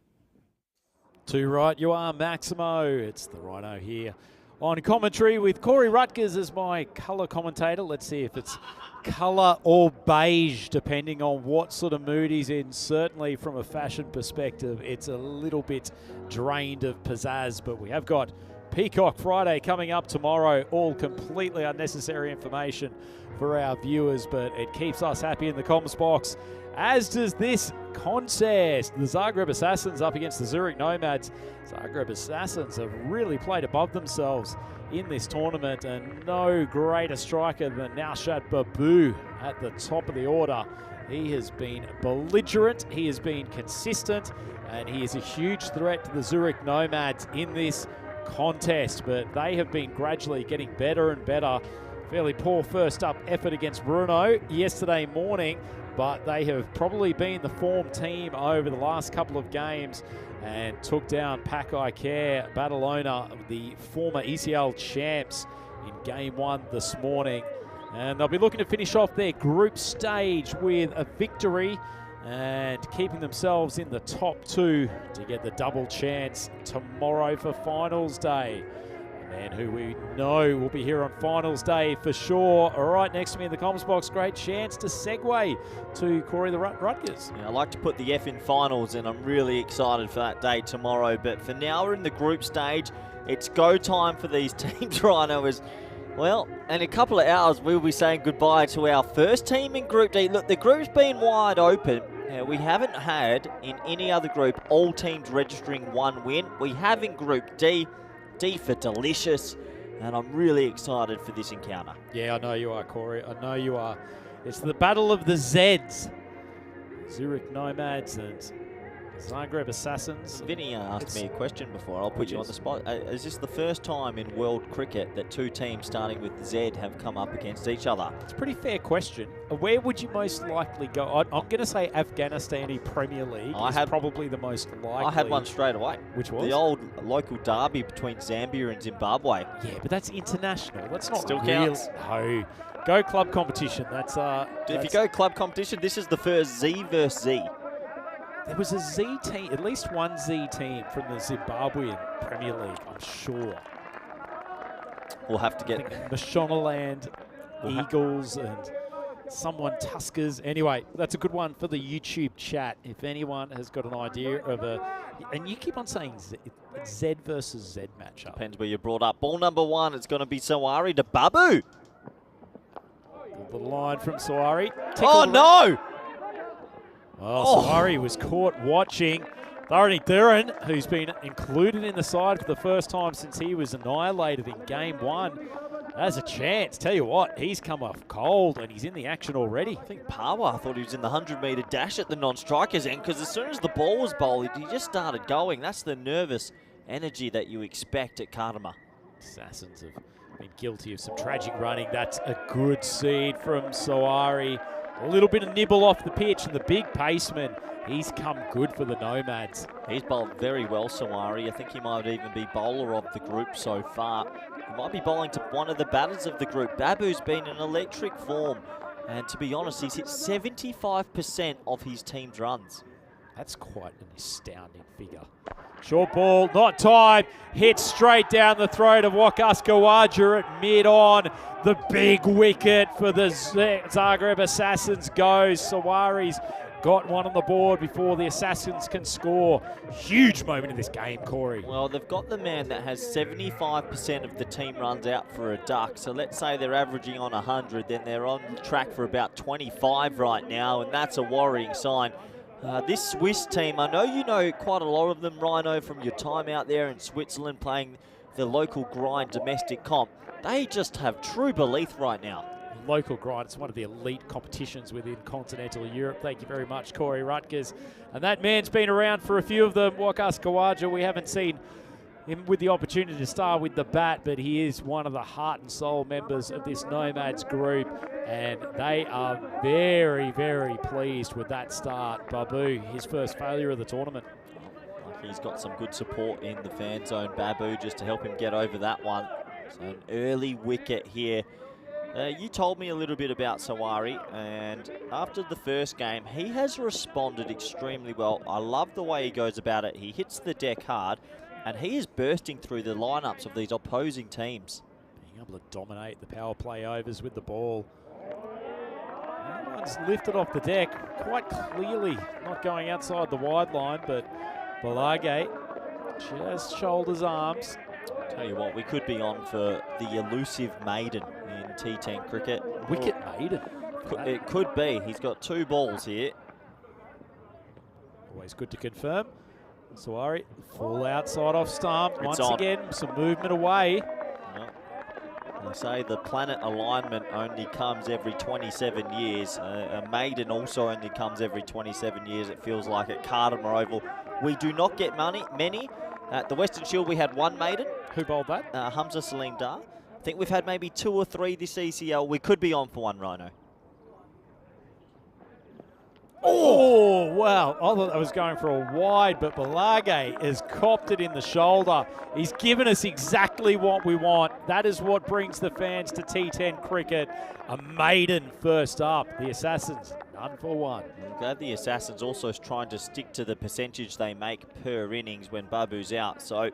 [SPEAKER 4] To right, you are Maximo. It's the Rhino here on commentary with Corey Rutgers as my colour commentator. Let's see if it's colour or beige, depending on what sort of mood he's in. Certainly from a fashion perspective, it's a little bit drained of pizzazz, but we have got Peacock Friday coming up tomorrow. All completely unnecessary information for our viewers, but it keeps us happy in the comms box, as does this contest. The Zagreb Assassins up against the Zurich Nomads. Zagreb Assassins have really played above themselves in this tournament, and no greater striker than Naushad Babu at the top of the order. He has been belligerent, he has been consistent, and he is a huge threat to the Zurich Nomads in this contest, but they have been gradually getting better and better. Fairly poor first up effort against Brno yesterday morning, but they have probably been the form team over the last couple of games and took down Pakai Care Badalona, the former ECL champs, in game 1 this morning. And they'll be looking to finish off their group stage with a victory and keeping themselves in the top 2 to get the double chance tomorrow for finals day. A man who we know will be here on finals day for sure. Right next to me in the comms box, great chance to segue to Corey the Rutgers.
[SPEAKER 7] Yeah, I like to put the F in finals, and I'm really excited for that day tomorrow. But for now, we're in the group stage. It's go time for these teams, Rhino. Well, in a couple of hours, we'll be saying goodbye to our first team in Group D. Look, the group's been wide open. We haven't had in any other group all teams registering 1 win. We have in Group D. D for delicious, and I'm really excited for this encounter.
[SPEAKER 4] Yeah, I know you are, Corey. I know you are. It's the battle of the Zeds. Zurich Nomads and Zagreb Assassins.
[SPEAKER 7] Vinny asked me a question before. I'll put you on the spot. Is this the first time in world cricket that two teams starting with Z have come up against each other?
[SPEAKER 4] It's a pretty fair question. Where would you most likely go? I'm going to say Afghanistani Premier League is probably the most likely.
[SPEAKER 7] I had one straight away.
[SPEAKER 4] Which was?
[SPEAKER 7] The old local derby between Zambia and Zimbabwe.
[SPEAKER 4] Yeah, but that's international. That's not
[SPEAKER 7] Still
[SPEAKER 4] real.
[SPEAKER 7] counts.
[SPEAKER 4] No. Go club competition.
[SPEAKER 7] If you go club competition, this is the first Z versus Z.
[SPEAKER 4] There was a Z team, at least one Z team from the Zimbabwean Premier League, I'm sure.
[SPEAKER 7] We'll have to get
[SPEAKER 4] Mashonaland, Eagles, and someone Tuskers. Anyway, that's a good one for the YouTube chat. If anyone has got an idea of and you keep on saying Z versus Z matchup.
[SPEAKER 7] Depends where you're brought up. Ball number 1, it's going to be Sarwar to Babu.
[SPEAKER 4] The line from Sawari.
[SPEAKER 7] Oh, no!
[SPEAKER 4] Oh, Sawari was caught watching. Thoroughly Duran, who's been included in the side for the first time since he was annihilated in game 1, has a chance. Tell you what, he's come off cold and he's in the action already.
[SPEAKER 7] I think Pawa thought he was in the 100-metre dash at the non-strikers end, because as soon as the ball was bowled, he just started going. That's the nervous energy that you expect at Karama.
[SPEAKER 4] Assassins have been guilty of some tragic running. That's a good seed from Sawari. A little bit of nibble off the pitch, and the big paceman, he's come good for the Nomads.
[SPEAKER 7] He's bowled very well, Sawari. I think he might even be bowler of the group so far. He might be bowling to one of the batters of the group. Babu's been in electric form, and to be honest, he's hit 75% of his team's runs.
[SPEAKER 4] That's quite an astounding figure. Short ball, not timed, hit straight down the throat of Wakas Kawaja at mid-on. The big wicket for the Zagreb Assassins goes. Sawari's got one on the board before the Assassins can score. Huge moment in this game, Corey.
[SPEAKER 7] Well, they've got the man that has 75% of the team runs out for a duck. So let's say they're averaging on 100, then they're on track for about 25 right now, and that's a worrying sign. This Swiss team, I know you know quite a lot of them, Rhino, from your time out there in Switzerland playing the local grind domestic comp. They just have true belief right now.
[SPEAKER 4] Local grind, it's one of the elite competitions within continental Europe. Thank you very much, Corey Rutgers. And that man's been around for a few of them. Wakas Kawaja, we haven't seen him with the opportunity to start with the bat, but he is one of the heart and soul members of this Nomads group, and they are very, very pleased with that start. Babu, his first failure of the tournament.
[SPEAKER 7] He's got some good support in the fan zone, Babu, just to help him get over that one. So an early wicket here. You told me a little bit about Sawari, and after the first game, he has responded extremely well. I love the way he goes about it. He hits the deck hard, and he is bursting through the lineups of these opposing teams.
[SPEAKER 4] Being able to dominate the power play overs with the ball. That one's lifted off the deck quite clearly, not going outside the wide line, but Balagate just shoulders, arms.
[SPEAKER 7] Tell you what, we could be on for the elusive maiden in T10 cricket.
[SPEAKER 4] Wicket maiden.
[SPEAKER 7] It could be. He's got 2 balls here.
[SPEAKER 4] Always good to confirm. Sawari, full outside off stump.
[SPEAKER 7] It's
[SPEAKER 4] Once
[SPEAKER 7] on.
[SPEAKER 4] again, some movement away.
[SPEAKER 7] They say the planet alignment only comes every 27 years. A maiden also only comes every 27 years, it feels like, at Karama Oval. We do not get many. At the Western Shield, we had 1 maiden.
[SPEAKER 4] Who bowled that?
[SPEAKER 7] Hamza Salim Dar. I think we've had maybe 2 or 3 this ECL. We could be on for 1, Rhino.
[SPEAKER 4] Oh, wow. I thought that was going for a wide, but Balagate has copped it in the shoulder. He's given us exactly what we want. That is what brings the fans to T10 cricket. A maiden first up. The Assassins, none for 1.
[SPEAKER 7] I'm glad the Assassins also trying to stick to the percentage they make per innings when Babu's out. So,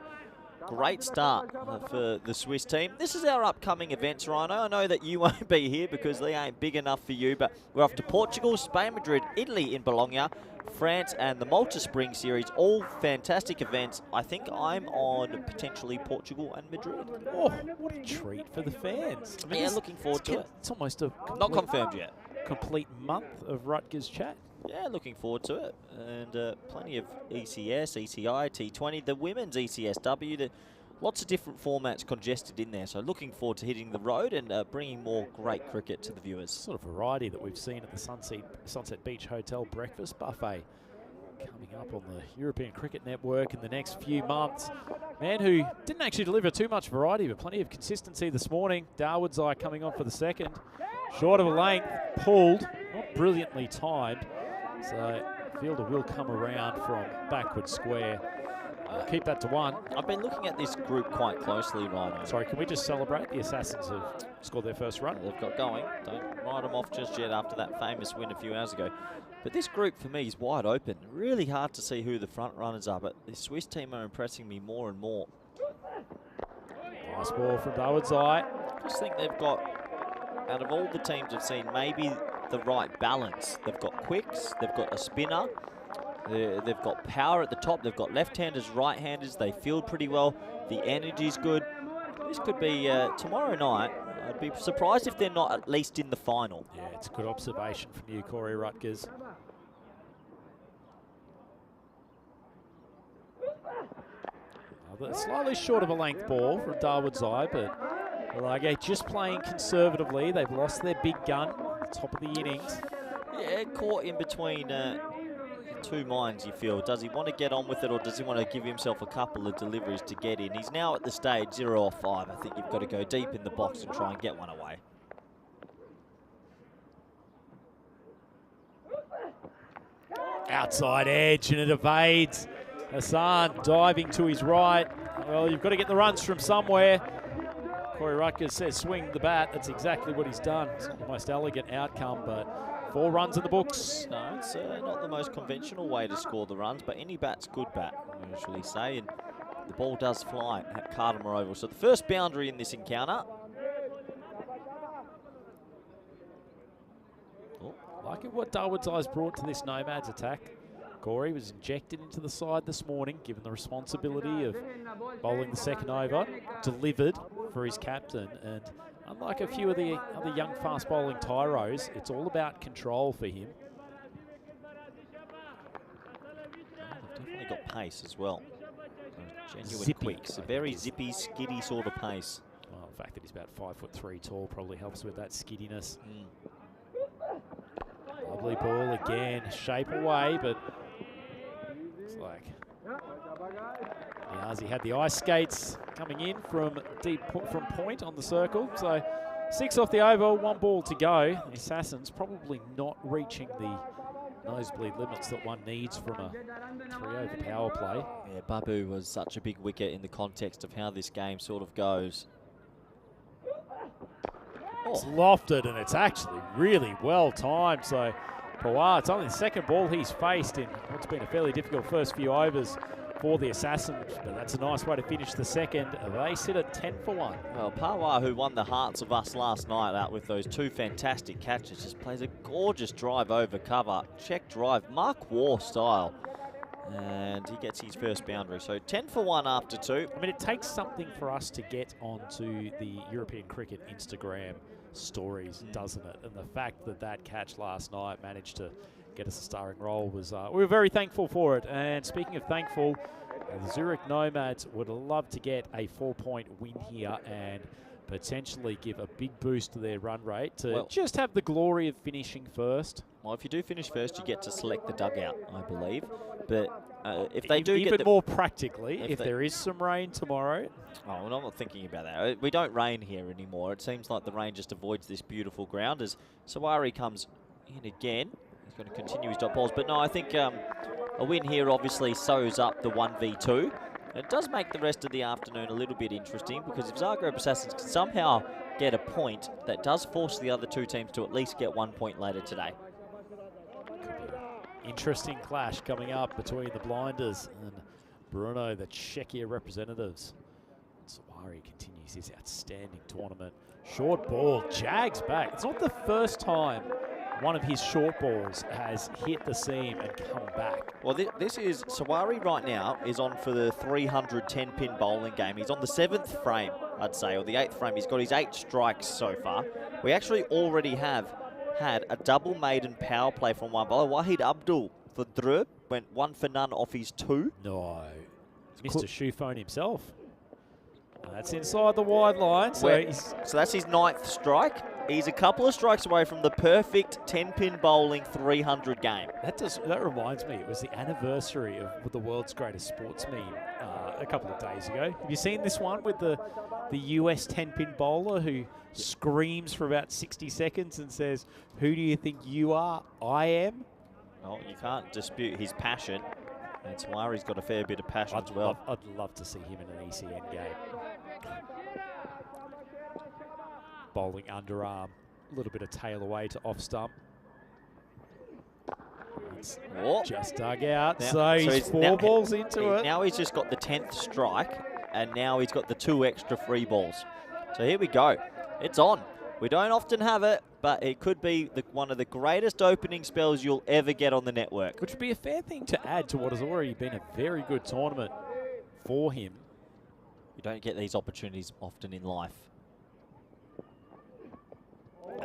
[SPEAKER 7] great start for the Swiss team. This is our upcoming events, Rhino. I know that you won't be here because they ain't big enough for you, but we're off to Portugal, Spain, Madrid, Italy in Bologna, France, and the Malta Spring Series. All fantastic events. I think I'm on potentially Portugal and Madrid.
[SPEAKER 4] Oh, what a treat for the fans. I mean,
[SPEAKER 7] Yeah, looking forward to it.
[SPEAKER 4] It's almost a
[SPEAKER 7] Not confirmed yet.
[SPEAKER 4] complete month of Rutgers chat.
[SPEAKER 7] Yeah, looking forward to it. And plenty of ECS, ECI, T20, the women's ECSW, lots of different formats congested in there. So looking forward to hitting the road and bringing more great cricket to the viewers.
[SPEAKER 4] Sort of variety that we've seen at the Sunset Beach Hotel breakfast buffet. coming up on the European Cricket Network in the next few months. Man who didn't actually deliver too much variety, but plenty of consistency this morning. Darwood's Eye coming on for the second. Short of a length, pulled, not brilliantly timed. So fielder will come around from backward square. Keep that to 1.
[SPEAKER 7] I've been looking at this group quite closely, Rhino.
[SPEAKER 4] Sorry, can we just celebrate? The Assassins have scored their first run.
[SPEAKER 7] They've got going. Don't write them off just yet after that famous win a few hours ago. But this group for me is wide open. Really hard to see who the front runners are, but the Swiss team are impressing me more and more.
[SPEAKER 4] Nice ball from Darwood's Eye.
[SPEAKER 7] I just think they've got, out of all the teams I've seen, maybe the right balance. They've got quicks, they've got a spinner, they've got power at the top, they've got left-handers, right-handers, they field pretty well, the energy's good. This could be tomorrow night. I'd be surprised if they're not at least in the final.
[SPEAKER 4] Yeah, it's a good observation from you, Corey Rutgers. Slightly short of a length ball from Darwood's Eye, but Malage just playing conservatively. They've lost their big gun at the top of the innings.
[SPEAKER 7] Yeah, caught in between two minds, you feel. Does he want to get on with it, or does he want to give himself a couple of deliveries to get in? He's now at the stage 0 off 5. I think you've got to go deep in the box and try and get one away.
[SPEAKER 4] Outside edge, and it evades. Hassan diving to his right. Well, you've got to get the runs from somewhere. Corey Rutgers says swing the bat. That's exactly what he's done. It's not the most elegant outcome, but 4 runs in the books.
[SPEAKER 7] No, it's not the most conventional way to score the runs, but any bat's good bat, I usually say, and the ball does fly at Cardimer Oval. So the first boundary in this encounter.
[SPEAKER 4] Like what Darwood's Eye's brought to this Nomads attack. Corey was injected into the side this morning, given the responsibility of bowling the second over, delivered for his captain, and unlike a few of the other young fast bowling tyros, it's all about control for him.
[SPEAKER 7] They've definitely got pace as well. Genuine
[SPEAKER 4] Zippy,
[SPEAKER 7] quicks, a very zippy, skiddy sort of pace.
[SPEAKER 4] Well, the fact that he's about 5'3" tall probably helps with that skiddiness. Lovely ball again, shape away, but it's like Niazi had the ice skates coming in from from point on the circle. So 6 off the over, 1 ball to go. The Assassins probably not reaching the nosebleed limits that one needs from a 3-over power play.
[SPEAKER 7] Yeah, Babu was such a big wicket in the context of how this game sort of goes.
[SPEAKER 4] It's lofted, and it's actually really well timed. So Pawar, it's only the second ball he's faced in what's been a fairly difficult first few overs for the Assassins, but that's a nice way to finish the second. They sit at 10 for 1.
[SPEAKER 7] Well, Pawar, who won the hearts of us last night out with those 2 fantastic catches, just plays a gorgeous drive over cover, check drive, Mark Waugh style. And he gets his first boundary. So 10 for 1 after 2.
[SPEAKER 4] I mean, it takes something for us to get onto the European Cricket Instagram stories, doesn't it? And the fact that that catch last night managed to get us a starring role was, we were very thankful for it. And speaking of thankful, the Zurich Nomads would love to get a 4-point win here and potentially give a big boost to their run rate to just have the glory of finishing first.
[SPEAKER 7] Well, if you do finish first, you get to select the dugout, I believe. But if they do
[SPEAKER 4] even
[SPEAKER 7] get
[SPEAKER 4] more practically, if there is some rain tomorrow.
[SPEAKER 7] Oh, well, I'm not thinking about that. We don't rain here anymore. It seems like the rain just avoids this beautiful ground as Sarwar comes in again. He's going to continue his dot balls. But no, I think a win here obviously sews up the 1v2. It does make the rest of the afternoon a little bit interesting because if Zagreb Assassins can somehow get a point, that does force the other 2 teams to at least get 1 point later today.
[SPEAKER 4] Interesting clash coming up between the Blinders and Brno, the Czechia representatives. Sarwar continues his outstanding tournament. Short ball, jags back. It's not the first time one of his short balls has hit the seam and come back.
[SPEAKER 7] Well, this is, Sarwar right now is on for the 310 pin bowling game. He's on the 7th frame, I'd say, or the 8th frame. He's got his 8 strikes so far. We actually already have had a double maiden power play from one bowler. Wahid Abdul for Drub went 1 for none off his 2.
[SPEAKER 4] No, Mr. Shoephone himself. That's inside the wide line. So
[SPEAKER 7] that's his 9th strike. He's a couple of strikes away from the perfect 10-pin bowling 300 game.
[SPEAKER 4] That reminds me, it was the anniversary of the world's greatest sports meme a couple of days ago. Have you seen this one with the US 10-pin bowler who screams for about 60 seconds and says, "Who do you think you are? I am"?
[SPEAKER 7] Well, you can't dispute his passion. And Sarwar's got a fair bit of passion as well.
[SPEAKER 4] I'd love to see him in an ECN game. Bowling underarm, a little bit of tail away to off stump. It's just dug out,
[SPEAKER 7] Now,
[SPEAKER 4] so he's four balls into it.
[SPEAKER 7] Now he's just got the 10th strike, and now he's got the 2 extra free balls. So here we go. It's on. We don't often have it, but it could be one of the greatest opening spells you'll ever get on the network.
[SPEAKER 4] Which would be a fair thing to add to what has already been a very good tournament for him.
[SPEAKER 7] You don't get these opportunities often in life.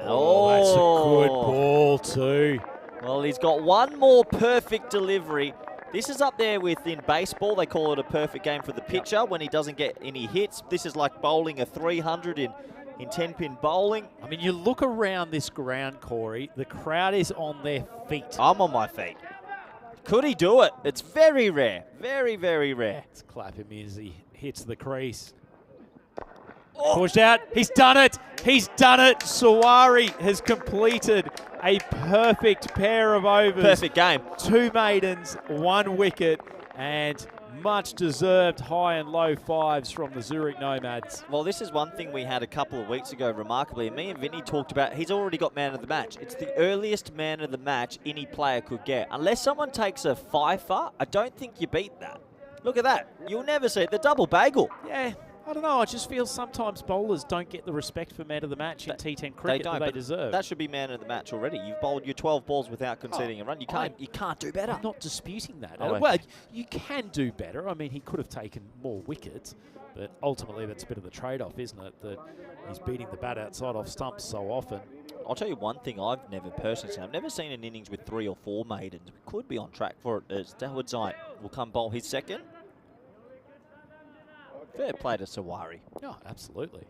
[SPEAKER 4] Oh, that's a good ball too.
[SPEAKER 7] Well, he's got one more perfect delivery. This is up there in baseball. They call it a perfect game for the pitcher when he doesn't get any hits. This is like bowling a 300 in 10-pin bowling.
[SPEAKER 4] I mean, you look around this ground, Corey, the crowd is on their feet.
[SPEAKER 7] I'm on my feet. Could he do it? It's very rare. Very, very rare.
[SPEAKER 4] Let's clap him as he hits the crease. Pushed out. He's done it. He's done it. Sarwar has completed a perfect pair of overs.
[SPEAKER 7] Perfect game.
[SPEAKER 4] 2 maidens, 1 wicket, and much deserved high and low fives from the Zurich Nomads.
[SPEAKER 7] Well, this is one thing we had a couple of weeks ago, remarkably. Me and Vinny talked about he's already got man of the match. It's the earliest man of the match any player could get. Unless someone takes a fifer, I don't think you beat that. Look at that. You'll never see it. The double bagel.
[SPEAKER 4] Yeah. I don't know. I just feel sometimes bowlers don't get the respect for man of the match in T10 cricket that they deserve.
[SPEAKER 7] That should be man of the match already. You've bowled your 12 balls without conceding a run. You can't do better.
[SPEAKER 4] I'm not disputing that.
[SPEAKER 7] Oh,
[SPEAKER 4] well, you can do better. I mean, he could have taken more wickets, but ultimately that's a bit of the trade-off, isn't it? That he's beating the bat outside off stumps so often.
[SPEAKER 7] I'll tell you one thing I've never personally seen. I've never seen an innings with 3 or 4 maidens. We could be on track for it as Dawood will come bowl his second. Fair play to Sarwar.
[SPEAKER 4] Oh, absolutely.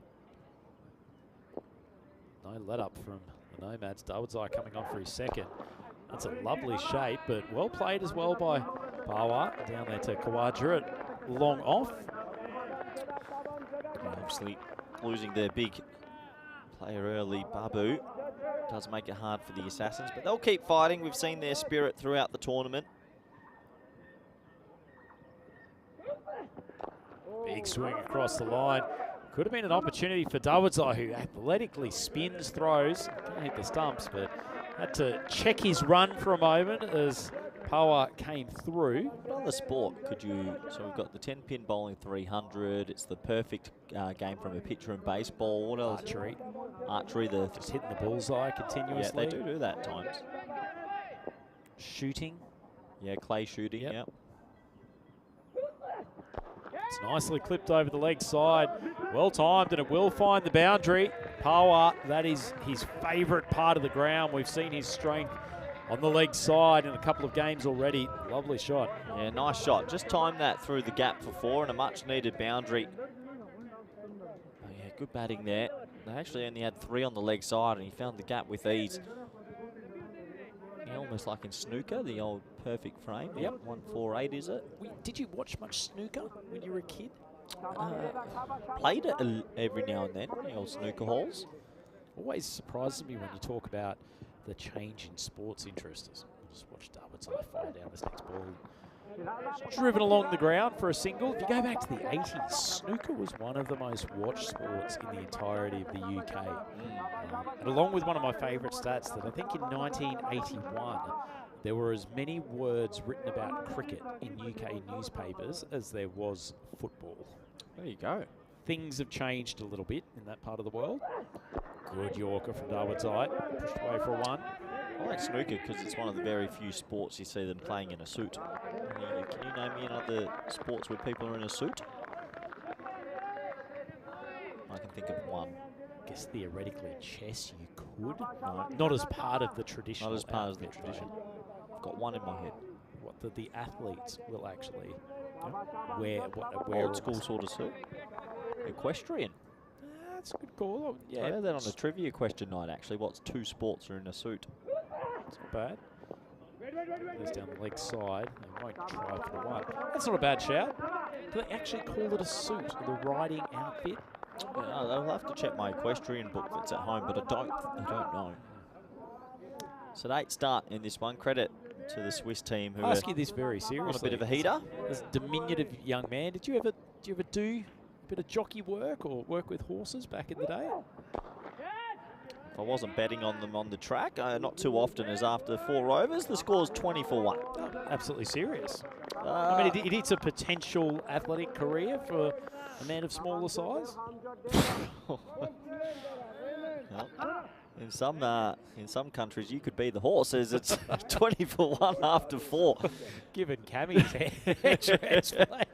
[SPEAKER 4] No let up from the Nomads. Dawood coming on for his second. That's a lovely shape, but well played as well by Babu. Down there to Kawadra, long off.
[SPEAKER 7] Obviously losing their big player early, Babu. Does make it hard for the Assassins, but they'll keep fighting. We've seen their spirit throughout the tournament.
[SPEAKER 4] Big swing across the line. Could have been an opportunity for Dawood, who athletically spins, throws. Can't hit the stumps, but had to check his run for a moment as Power came through.
[SPEAKER 7] What other sport could you... So we've got the 10-pin bowling 300. It's the perfect game from a pitcher in baseball. What else?
[SPEAKER 4] Archery.
[SPEAKER 7] Archery.
[SPEAKER 4] Just hitting the bullseye continuously.
[SPEAKER 7] Yeah, they do that at times.
[SPEAKER 4] Shooting.
[SPEAKER 7] Yeah, clay shooting,
[SPEAKER 4] Yep.
[SPEAKER 7] yeah.
[SPEAKER 4] It's nicely clipped over the leg side. Well timed, and it will find the boundary. Power, that is his favourite part of the ground. We've seen his strength on the leg side in a couple of games already. Lovely shot.
[SPEAKER 7] Yeah, nice shot. Just timed that through the gap for 4 and a much-needed boundary. Oh, yeah, good batting there. They actually only had 3 on the leg side, and he found the gap with ease. Yeah, almost like in snooker, the old perfect frame.
[SPEAKER 4] Yep.
[SPEAKER 7] 148, is it?
[SPEAKER 4] Did you watch much snooker when you were a kid?
[SPEAKER 7] Played it every now and then, the old snooker halls.
[SPEAKER 4] Always surprises me when you talk about the change in sports interest. Just watch Dawood fire down this next ball. Driven along the ground for a single. If you go back to the 80s, snooker was one of the most watched sports in the entirety of the UK. And along with one of my favourite stats, that I think in 1981, there were as many words written about cricket in UK newspapers as there was football.
[SPEAKER 7] There you go.
[SPEAKER 4] Things have changed a little bit in that part of the world. Good Yorker from Dawood's pushed away for 1.
[SPEAKER 7] I like snooker because it's one of the very few sports you see them playing in a suit. Can you name me another sports where people are in a suit? I can think of one.
[SPEAKER 4] I guess theoretically chess you could. No, not as part of the tradition.
[SPEAKER 7] Not as part of the tradition. I've got one in my head.
[SPEAKER 4] What the athletes will actually wear
[SPEAKER 7] old school sort of suit. Equestrian.
[SPEAKER 4] That's a good call. Oh,
[SPEAKER 7] I
[SPEAKER 4] yeah,
[SPEAKER 7] heard that on a trivia question night, actually. What's 2 sports are in a suit?
[SPEAKER 4] it's not bad. Goes down the leg side. They won't try for the one. That's not a bad shout. Do they actually call it a suit, the riding outfit?
[SPEAKER 7] Yeah, I'll have to check my equestrian book that's at home, but I don't know. So 8 start in this one. Credit to the Swiss team who
[SPEAKER 4] I ask
[SPEAKER 7] are
[SPEAKER 4] you this very seriously.
[SPEAKER 7] on a bit of a heater.
[SPEAKER 4] As a diminutive young man, did you ever do a bit of jockey work or work with horses back in the day?
[SPEAKER 7] If I wasn't betting on them on the track, not too often as after 4 overs, the score's 20-1.
[SPEAKER 4] Oh, absolutely serious. I mean, it's a potential athletic career for a man of smaller size.
[SPEAKER 7] Well, in some countries, you could be the horses. It's 20-1 after 4.
[SPEAKER 4] Given Cammy's hair transplant,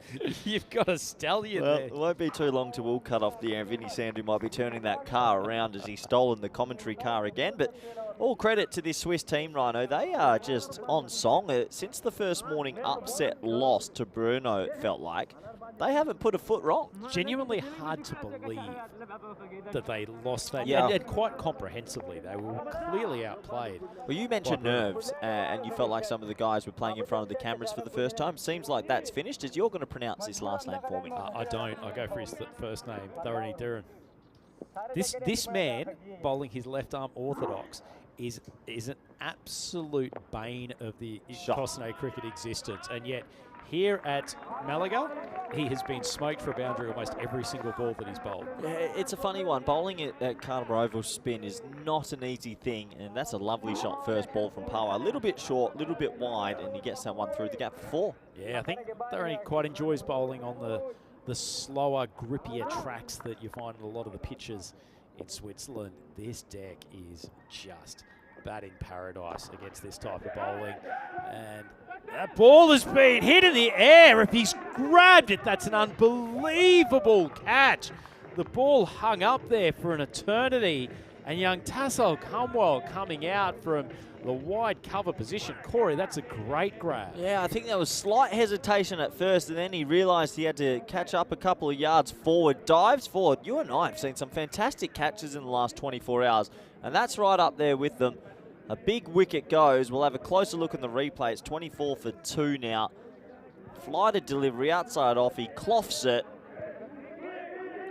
[SPEAKER 4] you've got a stallion
[SPEAKER 7] Well,
[SPEAKER 4] there.
[SPEAKER 7] it won't be too long till we'll cut off the air. Vinny Sandu might be turning that car around as he's stolen the commentary car again. But all credit to this Swiss team, Rhino. They are just on song. Since the first morning upset loss to Brno, it felt like, they haven't put a foot wrong.
[SPEAKER 4] Genuinely hard to believe that they lost that.
[SPEAKER 7] Yeah.
[SPEAKER 4] And quite comprehensively. They were clearly outplayed.
[SPEAKER 7] Well, you mentioned nerves, and you felt like some of the guys were playing in front of the cameras for the first time. Seems like that's finished. As you're going to pronounce this last name for me.
[SPEAKER 4] I don't. I go for his first name, Thorini Duran. This man, bowling his left arm orthodox, is an absolute bane of the Cossonay cricket existence. And yet, here at Malaga, he has been smoked for a boundary almost every single ball that he's bowled.
[SPEAKER 7] Yeah, it's a funny one. Bowling at Carter Oval spin is not an easy thing, and that's a lovely shot first ball from Power. A little bit short, a little bit wide, and he gets that one through the gap for 4.
[SPEAKER 4] Yeah, I think Thorini quite enjoys bowling on the slower, grippier tracks that you find in a lot of the pitches in Switzerland. This deck is just batting paradise against this type of bowling. And that ball has been hit in the air. If he's grabbed it, that's an unbelievable catch. The ball hung up there for an eternity. And young Tassel Cumwell coming out from the wide cover position. Corey, that's a great grab.
[SPEAKER 7] Yeah, I think there was slight hesitation at first, and then he realised he had to catch up a couple of yards forward, dives forward. You and I have seen some fantastic catches in the last 24 hours, and that's right up there with them. A big wicket goes. We'll have a closer look in the replay. It's 24 for 2 now. Flighted delivery outside off. He cloths it.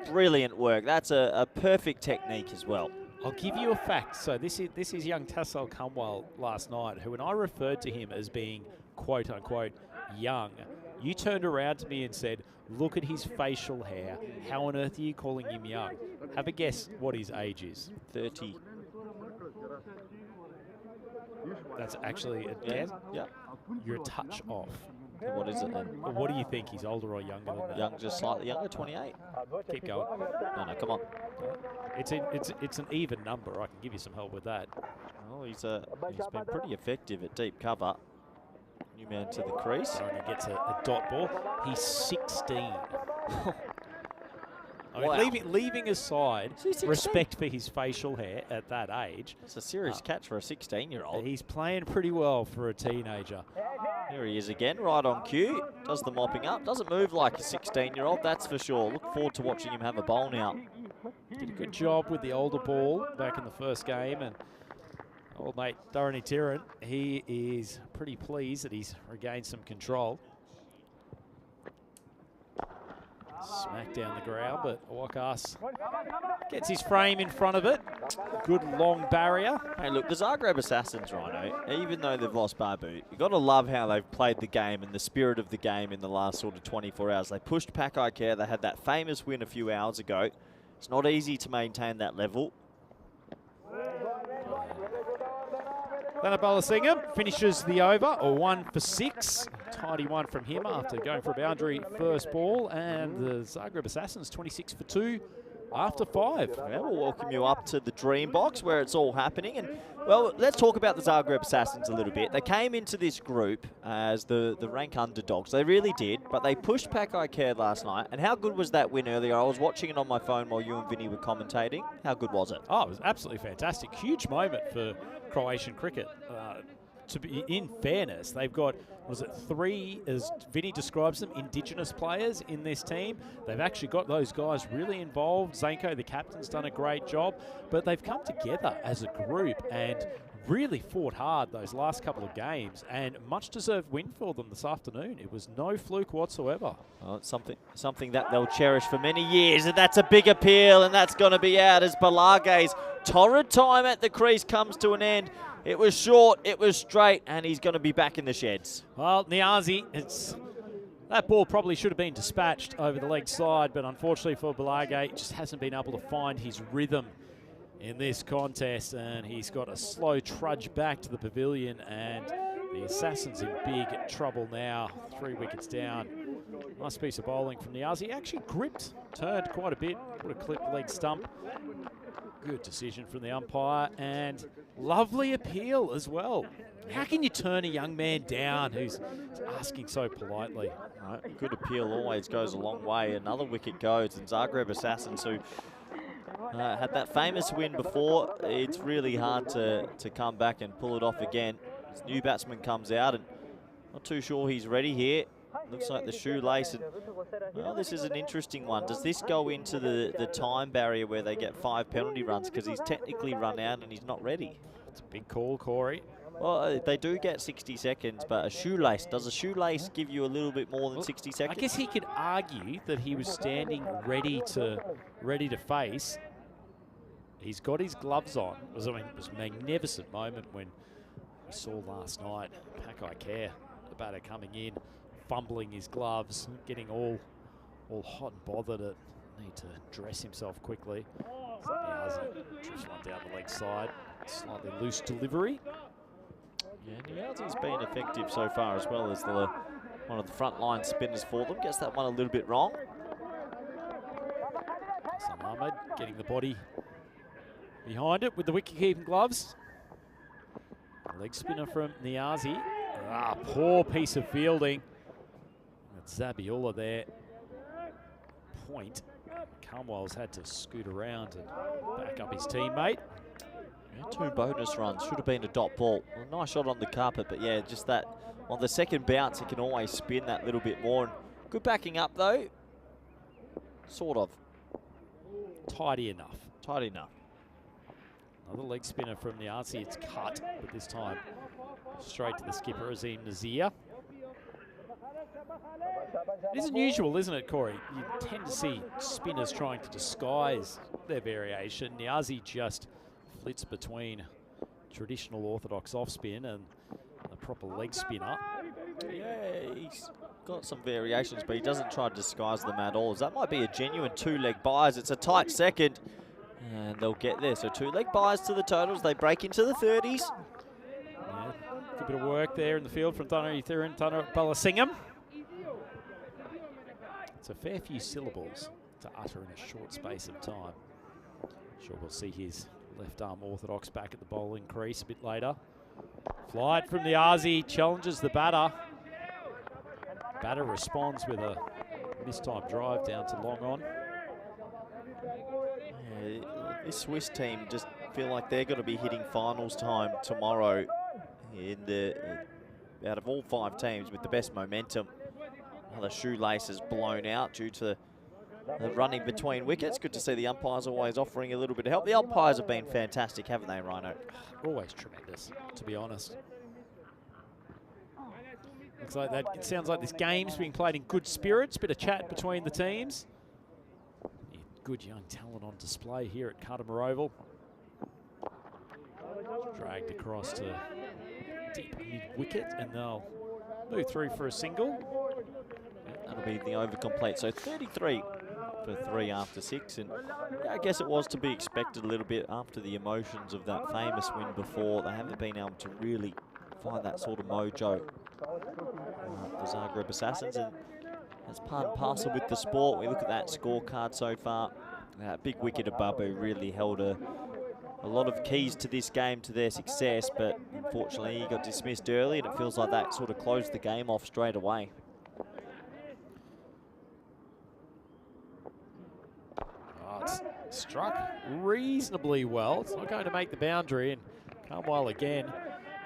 [SPEAKER 7] Brilliant work. That's a perfect technique as well.
[SPEAKER 4] I'll give you a fact. So this is young Tassel Cumwell last night, who when I referred to him as being quote unquote young, you turned around to me and said, look at his facial hair. How on earth are you calling him young? Have a guess what his age is.
[SPEAKER 7] 30.
[SPEAKER 4] That's actually a dead.
[SPEAKER 7] Yeah.
[SPEAKER 4] You're a touch off.
[SPEAKER 7] What is it then?
[SPEAKER 4] What do you think? He's older or younger than that?
[SPEAKER 7] Young, just slightly younger, 28.
[SPEAKER 4] Keep going.
[SPEAKER 7] No, come on.
[SPEAKER 4] It's an even number. I can give you some help with that.
[SPEAKER 7] Oh, he's been pretty effective at deep cover. New man to the crease.
[SPEAKER 4] And he gets a dot ball. He's 16. I mean,
[SPEAKER 7] Wow.
[SPEAKER 4] leaving aside
[SPEAKER 7] Is he 16?
[SPEAKER 4] respect for his facial hair at that age,
[SPEAKER 7] It's a serious catch for a 16-year-old.
[SPEAKER 4] he's playing pretty well for a teenager.
[SPEAKER 7] Here he is again, right on cue. Does the mopping up. Doesn't move like a 16-year-old, that's for sure. Look forward to watching him have a bowl now.
[SPEAKER 4] Did a good job with the older ball back in the first game, and old mate Thorini Duran, he is pretty pleased that he's regained some control. Smack down the ground, but Wakas gets his frame in front of it. Good long barrier.
[SPEAKER 7] Hey, look, the Zagreb Assassins, Rhino, even though they've lost Babu, you've got to love how they've played the game and the spirit of the game in the last sort of 24 hours. They pushed Pakai Care. They had that famous win a few hours ago. It's not easy to maintain that level.
[SPEAKER 4] Ballasingam finishes the over, a 1 for 6. Tidy one from him after going for a boundary first ball. And the Zagreb Assassins 26 for 2 after 5.
[SPEAKER 7] Yeah, we'll welcome you up to the Dream Box where it's all happening. And, well, let's talk about the Zagreb Assassins a little bit. They came into this group as the rank underdogs. They really did, but they pushed Pakai Care last night. And how good was that win earlier? I was watching it on my phone while you and Vinny were commentating. How good was it?
[SPEAKER 4] Oh, it was absolutely fantastic. Huge moment for Croatian cricket. to be in fairness, they've got, was it 3, as Vinny describes them, Indigenous players in this team. They've actually got those guys really involved. Zanko, the captain's done a great job, but they've come together as a group and really fought hard those last couple of games, and much deserved win for them this afternoon. It was no fluke whatsoever.
[SPEAKER 7] Well, it's something that they'll cherish for many years, and that's a big appeal, and that's going to be out as Balage's torrid time at the crease comes to an end. It was short, it was straight, and he's going to be back in the sheds.
[SPEAKER 4] Well, Niazi, that ball probably should have been dispatched over the leg side, but unfortunately for Balage, he just hasn't been able to find his rhythm in this contest, and he's got a slow trudge back to the pavilion, and the Assassins in big trouble now. 3 wickets down. Nice piece of bowling from Niazi. Actually gripped, turned quite a bit, would have clipped the leg stump. Good decision from the umpire, and lovely appeal as well. How can you turn a young man down who's asking so politely?
[SPEAKER 7] Right, good appeal always goes a long way. Another wicket goes, and Zagreb Assassins, who had that famous win before, it's really hard to come back and pull it off again. This new batsman comes out, and not too sure he's ready here. Looks like the shoelace. And, well, this is an interesting one. Does this go into the time barrier where they get 5 penalty runs because he's technically run out and he's not ready?
[SPEAKER 4] It's a big call, Corey.
[SPEAKER 7] Well, they do get 60 seconds, but a shoelace, does a shoelace give you a little bit more than 60 seconds?
[SPEAKER 4] I guess he could argue that he was standing ready to face. He's got his gloves on. It was a magnificent moment when we saw last night Pakai Care, the batter, coming in, fumbling his gloves, getting all hot and bothered at need to dress himself quickly. Niazi drifts one down the leg side, slightly loose delivery.
[SPEAKER 7] Yeah, Niazi's been effective so far as well as one of the front line spinners for them. Gets that one a little bit wrong.
[SPEAKER 4] Hassan Ahmed getting the body behind it with the wicket-keeping gloves. Leg spinner from Niazi. Poor piece of fielding. That's Zabiola there. Point. Carmwell's had to scoot around and back up his teammate.
[SPEAKER 7] Yeah, 2 bonus runs. Should have been a dot ball. Well, nice shot on the carpet, but yeah, just that on the second bounce, it can always spin that little bit more. And good backing up though. Sort of.
[SPEAKER 4] Tidy enough.
[SPEAKER 7] Tidy enough.
[SPEAKER 4] Another leg spinner from Niazi. It's cut, but this time straight to the skipper, Azim Nazir. It is unusual, isn't it, Corey? You tend to see spinners trying to disguise their variation. Niazi just flits between traditional orthodox off spin and a proper leg spinner.
[SPEAKER 7] Yeah, he's got some variations, but he doesn't try to disguise them at all. That might be a genuine 2-leg buys. It's a tight second, and they'll get there. So 2-leg buys to the totals. They break into the 30s.
[SPEAKER 4] Yeah, good bit of work there in the field from Thana Ethurin, Thana Balasingham. It's a fair few syllables to utter in a short space of time. Sure, we'll see his left arm orthodox back at the bowling crease a bit later. Flight from Niazi challenges the batter. Batter responds with a mistimed drive down to long on.
[SPEAKER 7] Yeah, this Swiss team just feel like they're going to be hitting finals time tomorrow out of all 5 teams with the best momentum. Another shoelace is blown out due to the running between wickets. Good to see the umpires always offering a little bit of help. The umpires have been fantastic, haven't they, Rhino?
[SPEAKER 4] Always tremendous, to be honest. Looks like that. It sounds like this game's being played in good spirits. Bit of chat between the teams. Yeah, good young talent on display here at Cartermore Oval. Dragged across to deep mid-wicket, and they'll move through for a single.
[SPEAKER 7] That'll be the over-complete. So 33 for 3 after 6. And yeah, I guess it was to be expected a little bit after the emotions of that famous win before. They haven't been able to really find that sort of mojo for Zagreb Assassins. And that's part and parcel with the sport. We look at that scorecard so far. That big wicket of Babu really held a lot of keys to this game, to their success. But unfortunately, he got dismissed early, and it feels like that sort of closed the game off straight away.
[SPEAKER 4] It's struck reasonably well. It's not going to make the boundary, and Carmwell again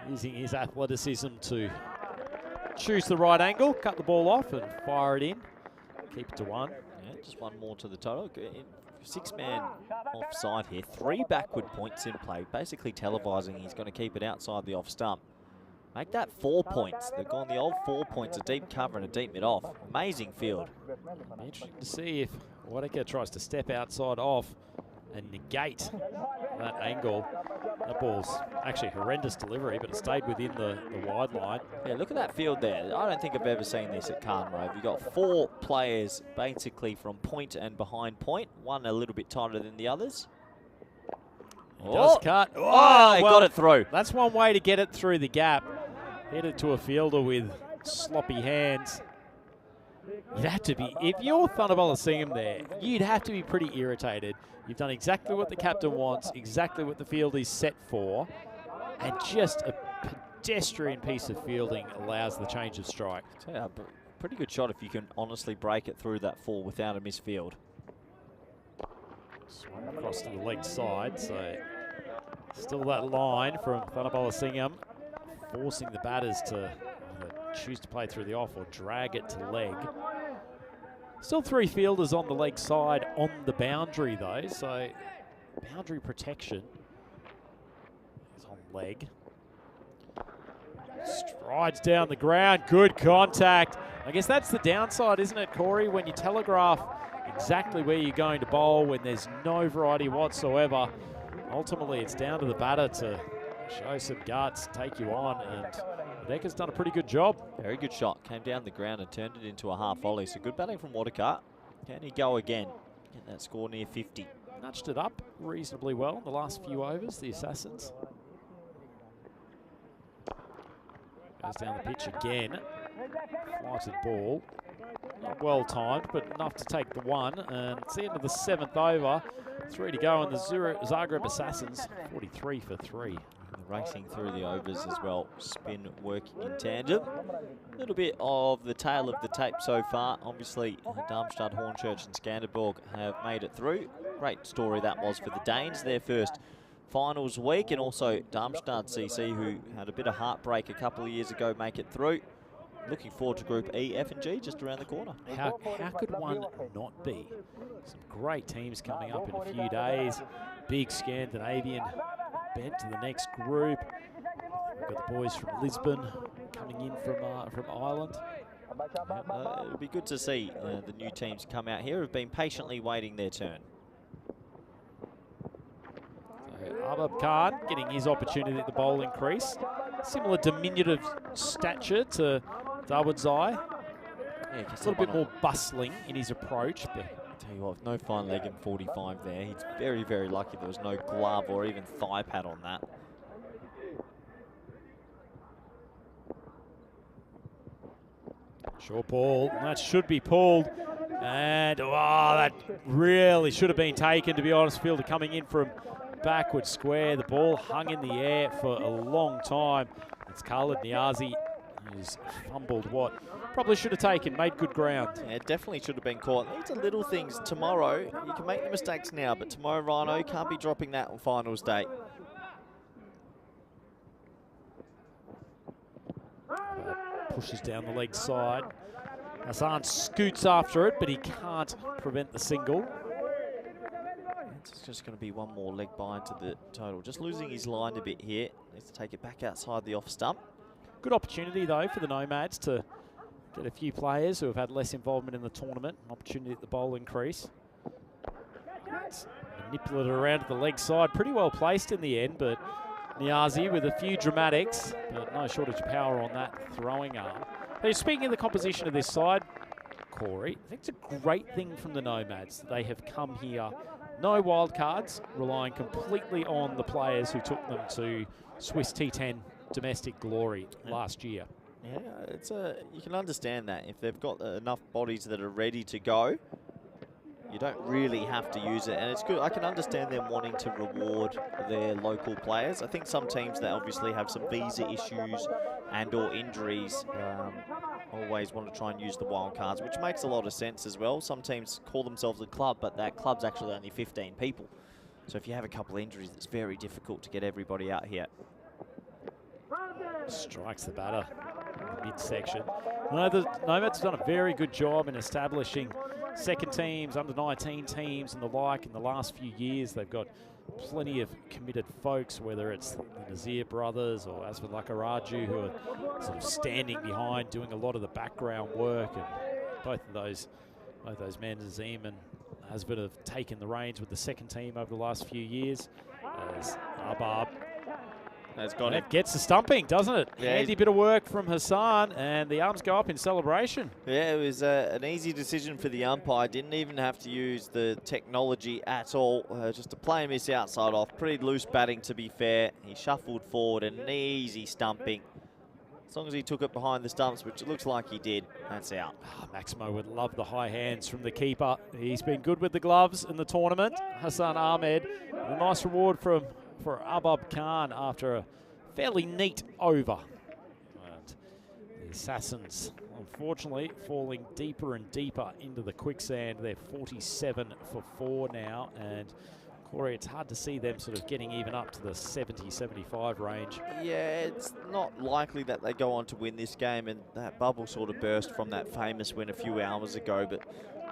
[SPEAKER 4] using his athleticism to choose the right angle, cut the ball off and fire it in. Keep it to 1.
[SPEAKER 7] Yeah, just one more to the total. 6-man offside here. 3 backward points in play, basically televising he's going to keep it outside the off stump. Make that 4 points. They've gone the old 4 points, a deep cover and a deep mid-off. Amazing field.
[SPEAKER 4] Interesting to see if Whittaker tries to step outside off and negate that angle. That ball's actually horrendous delivery, but it stayed within the wide line.
[SPEAKER 7] Yeah, look at that field there. I don't think I've ever seen this at Carnarvon. You've got 4 players basically from point and behind point, one a little bit tighter than the others.
[SPEAKER 4] He does cut.
[SPEAKER 7] Oh, he got it through.
[SPEAKER 4] That's one way to get it through the gap. Headed to a fielder with sloppy hands. You'd have to be, if you're Thunderbolt Singham there, you'd have to be pretty irritated. You've done exactly what the captain wants, exactly what the field is set for, and just a pedestrian piece of fielding allows the change of strike.
[SPEAKER 7] Yeah, pretty good shot if you can honestly break it through that 4 without a misfield.
[SPEAKER 4] Swung across to the leg side, so still that line from Thunderbolt Singham, forcing the batters to choose to play through the off or drag it to leg. Still 3 fielders on the leg side on the boundary though, so boundary protection is on leg. Strides down the ground, good contact. I guess that's the downside, isn't it, Corey, when you telegraph exactly where you're going to bowl when there's no variety whatsoever. Ultimately, it's down to the batter to show some guts, take you on, and Decker's done a pretty good job.
[SPEAKER 7] Very good shot. Came down the ground and turned it into a half volley. So good batting from Whittaker. Can he go again? Get that score near 50.
[SPEAKER 4] Nudged it up reasonably well in the last few overs, the Assassins. Goes down the pitch again. Flighted ball. Not well timed, but enough to take the 1. And it's the end of the 7th over. 3 to go, and the Zagreb Assassins 43 for 3.
[SPEAKER 7] Racing through the overs as well. Spin working in tandem. A little bit of the tail of the tape so far. Obviously, Darmstadt, Hornchurch and Skanderborg have made it through. Great story that was for the Danes. Their first finals week, and also Darmstadt CC, who had a bit of heartbreak a couple of years ago, make it through. Looking forward to Group E, F and G just around the corner.
[SPEAKER 4] How could one not be? Some great teams coming up in a few days. Big Scandinavian bent to the next group. We've got the boys from Lisbon coming in from Ireland.
[SPEAKER 7] It'll be good to see the new teams come out here, have been patiently waiting their turn.
[SPEAKER 4] So Arbab Khan getting his opportunity at the bowling crease. Similar diminutive stature to Dawodzai.
[SPEAKER 7] Yeah,
[SPEAKER 4] a little bit more bustling in his approach, but
[SPEAKER 7] tell you what, no fine leg in 45 there. He's very, very lucky there was no glove or even thigh pad on that.
[SPEAKER 4] Short ball, that should be pulled. And, that really should have been taken, to be honest. Fielder coming in from backward square. The ball hung in the air for a long time. It's Khalid Niazi who's fumbled what probably should have taken, made good ground.
[SPEAKER 7] Yeah, it definitely should have been caught. These are little things. Tomorrow, you can make the mistakes now, but tomorrow, Rhino, you can't be dropping that on finals day.
[SPEAKER 4] Pushes down the leg side. Hassan scoots after it, but he can't prevent the single.
[SPEAKER 7] It's just going to be one more leg by into the total. Just losing his line a bit here. Needs to take it back outside the off stump.
[SPEAKER 4] Good opportunity, though, for the Nomads to get a few players who have had less involvement in the tournament. An opportunity at the bowling crease. Manipulate it around to the leg side. Pretty well placed in the end, but Niazi with a few dramatics, but no shortage of power on that throwing arm. Now, speaking of the composition of this side, Corey, I think it's a great thing from the Nomads that they have come here. No wild cards, relying completely on the players who took them to Swiss T10 domestic glory last year.
[SPEAKER 7] Yeah, you can understand that. If they've got enough bodies that are ready to go, you don't really have to use it. And it's good. I can understand them wanting to reward their local players. I think some teams that obviously have some visa issues and or injuries always want to try and use the wild cards, which makes a lot of sense as well. Some teams call themselves a club, but that club's actually only 15 people. So if you have a couple of injuries, it's very difficult to get everybody out here.
[SPEAKER 4] strikes the batter in the midsection. No, the Nomads have done a very good job in establishing second teams, under 19 teams and the like in the last few years. They've got plenty of committed folks, whether it's the Nazir brothers or Asfar Lakaraju, who are sort of standing behind, doing a lot of the background work. And both those men, Azim and Asfar, have taken the reins with the second team over the last few years. As Arbab
[SPEAKER 7] That's got it.
[SPEAKER 4] gets the stumping, doesn't it?
[SPEAKER 7] Yeah,
[SPEAKER 4] Handy bit of work from Hassan, and the arms go up in celebration.
[SPEAKER 7] Yeah, it was an easy decision for the umpire. Didn't even have to use the technology at all. Just a plain miss outside off. Pretty loose batting, to be fair. He shuffled forward and an easy stumping. As long as he took it behind the stumps, which it looks like he did, that's out.
[SPEAKER 4] Maximo would love the high hands from the keeper. He's been good with the gloves in the tournament. Hassan Ahmed, a nice reward for Arbab Khan after a fairly neat over. And the Assassins, unfortunately, falling deeper and deeper into the quicksand. They're 47 for 4 now, and Corey, it's hard to see them sort of getting even up to the 70-75 range.
[SPEAKER 7] Yeah, it's not likely that they go on to win this game, and that bubble sort of burst from that famous win a few hours ago. But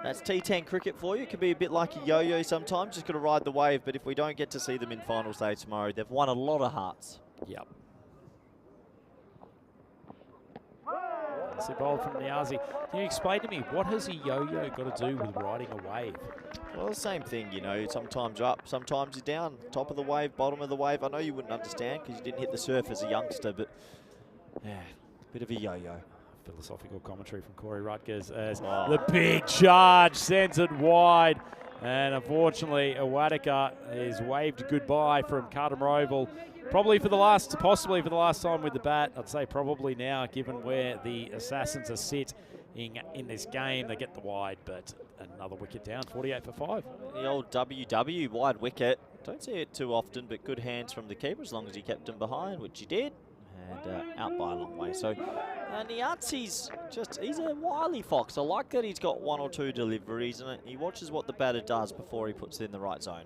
[SPEAKER 7] that's T10 cricket for you. It can be a bit like a yo-yo sometimes, just got to ride the wave. But if we don't get to see them in finals day tomorrow, they've won a lot of hearts.
[SPEAKER 4] Yep. That's a bowl from Niazi. Can you explain to me, what has a yo-yo got to do with riding a wave?
[SPEAKER 7] Well, the same thing, you know, sometimes you're up, sometimes you're down, top of the wave, bottom of the wave. I know you wouldn't understand because you didn't hit the surf as a youngster, but yeah, bit of a yo-yo.
[SPEAKER 4] Philosophical commentary from Corey Rutgers as the big charge sends it wide. And unfortunately, Awadika is waved goodbye from Carter Oval. Possibly for the last time with the bat. I'd say probably now, given where the Assassins are sitting in this game. They get the wide, but another wicket down, 48 for 5.
[SPEAKER 7] The old WW wide wicket. Don't see it too often, but good hands from the keeper as long as he kept him behind, which he did. And out by a long way. So Niazi's he's a wily fox. I like that he's got 1 or 2 deliveries, and he watches what the batter does before he puts it in the right zone.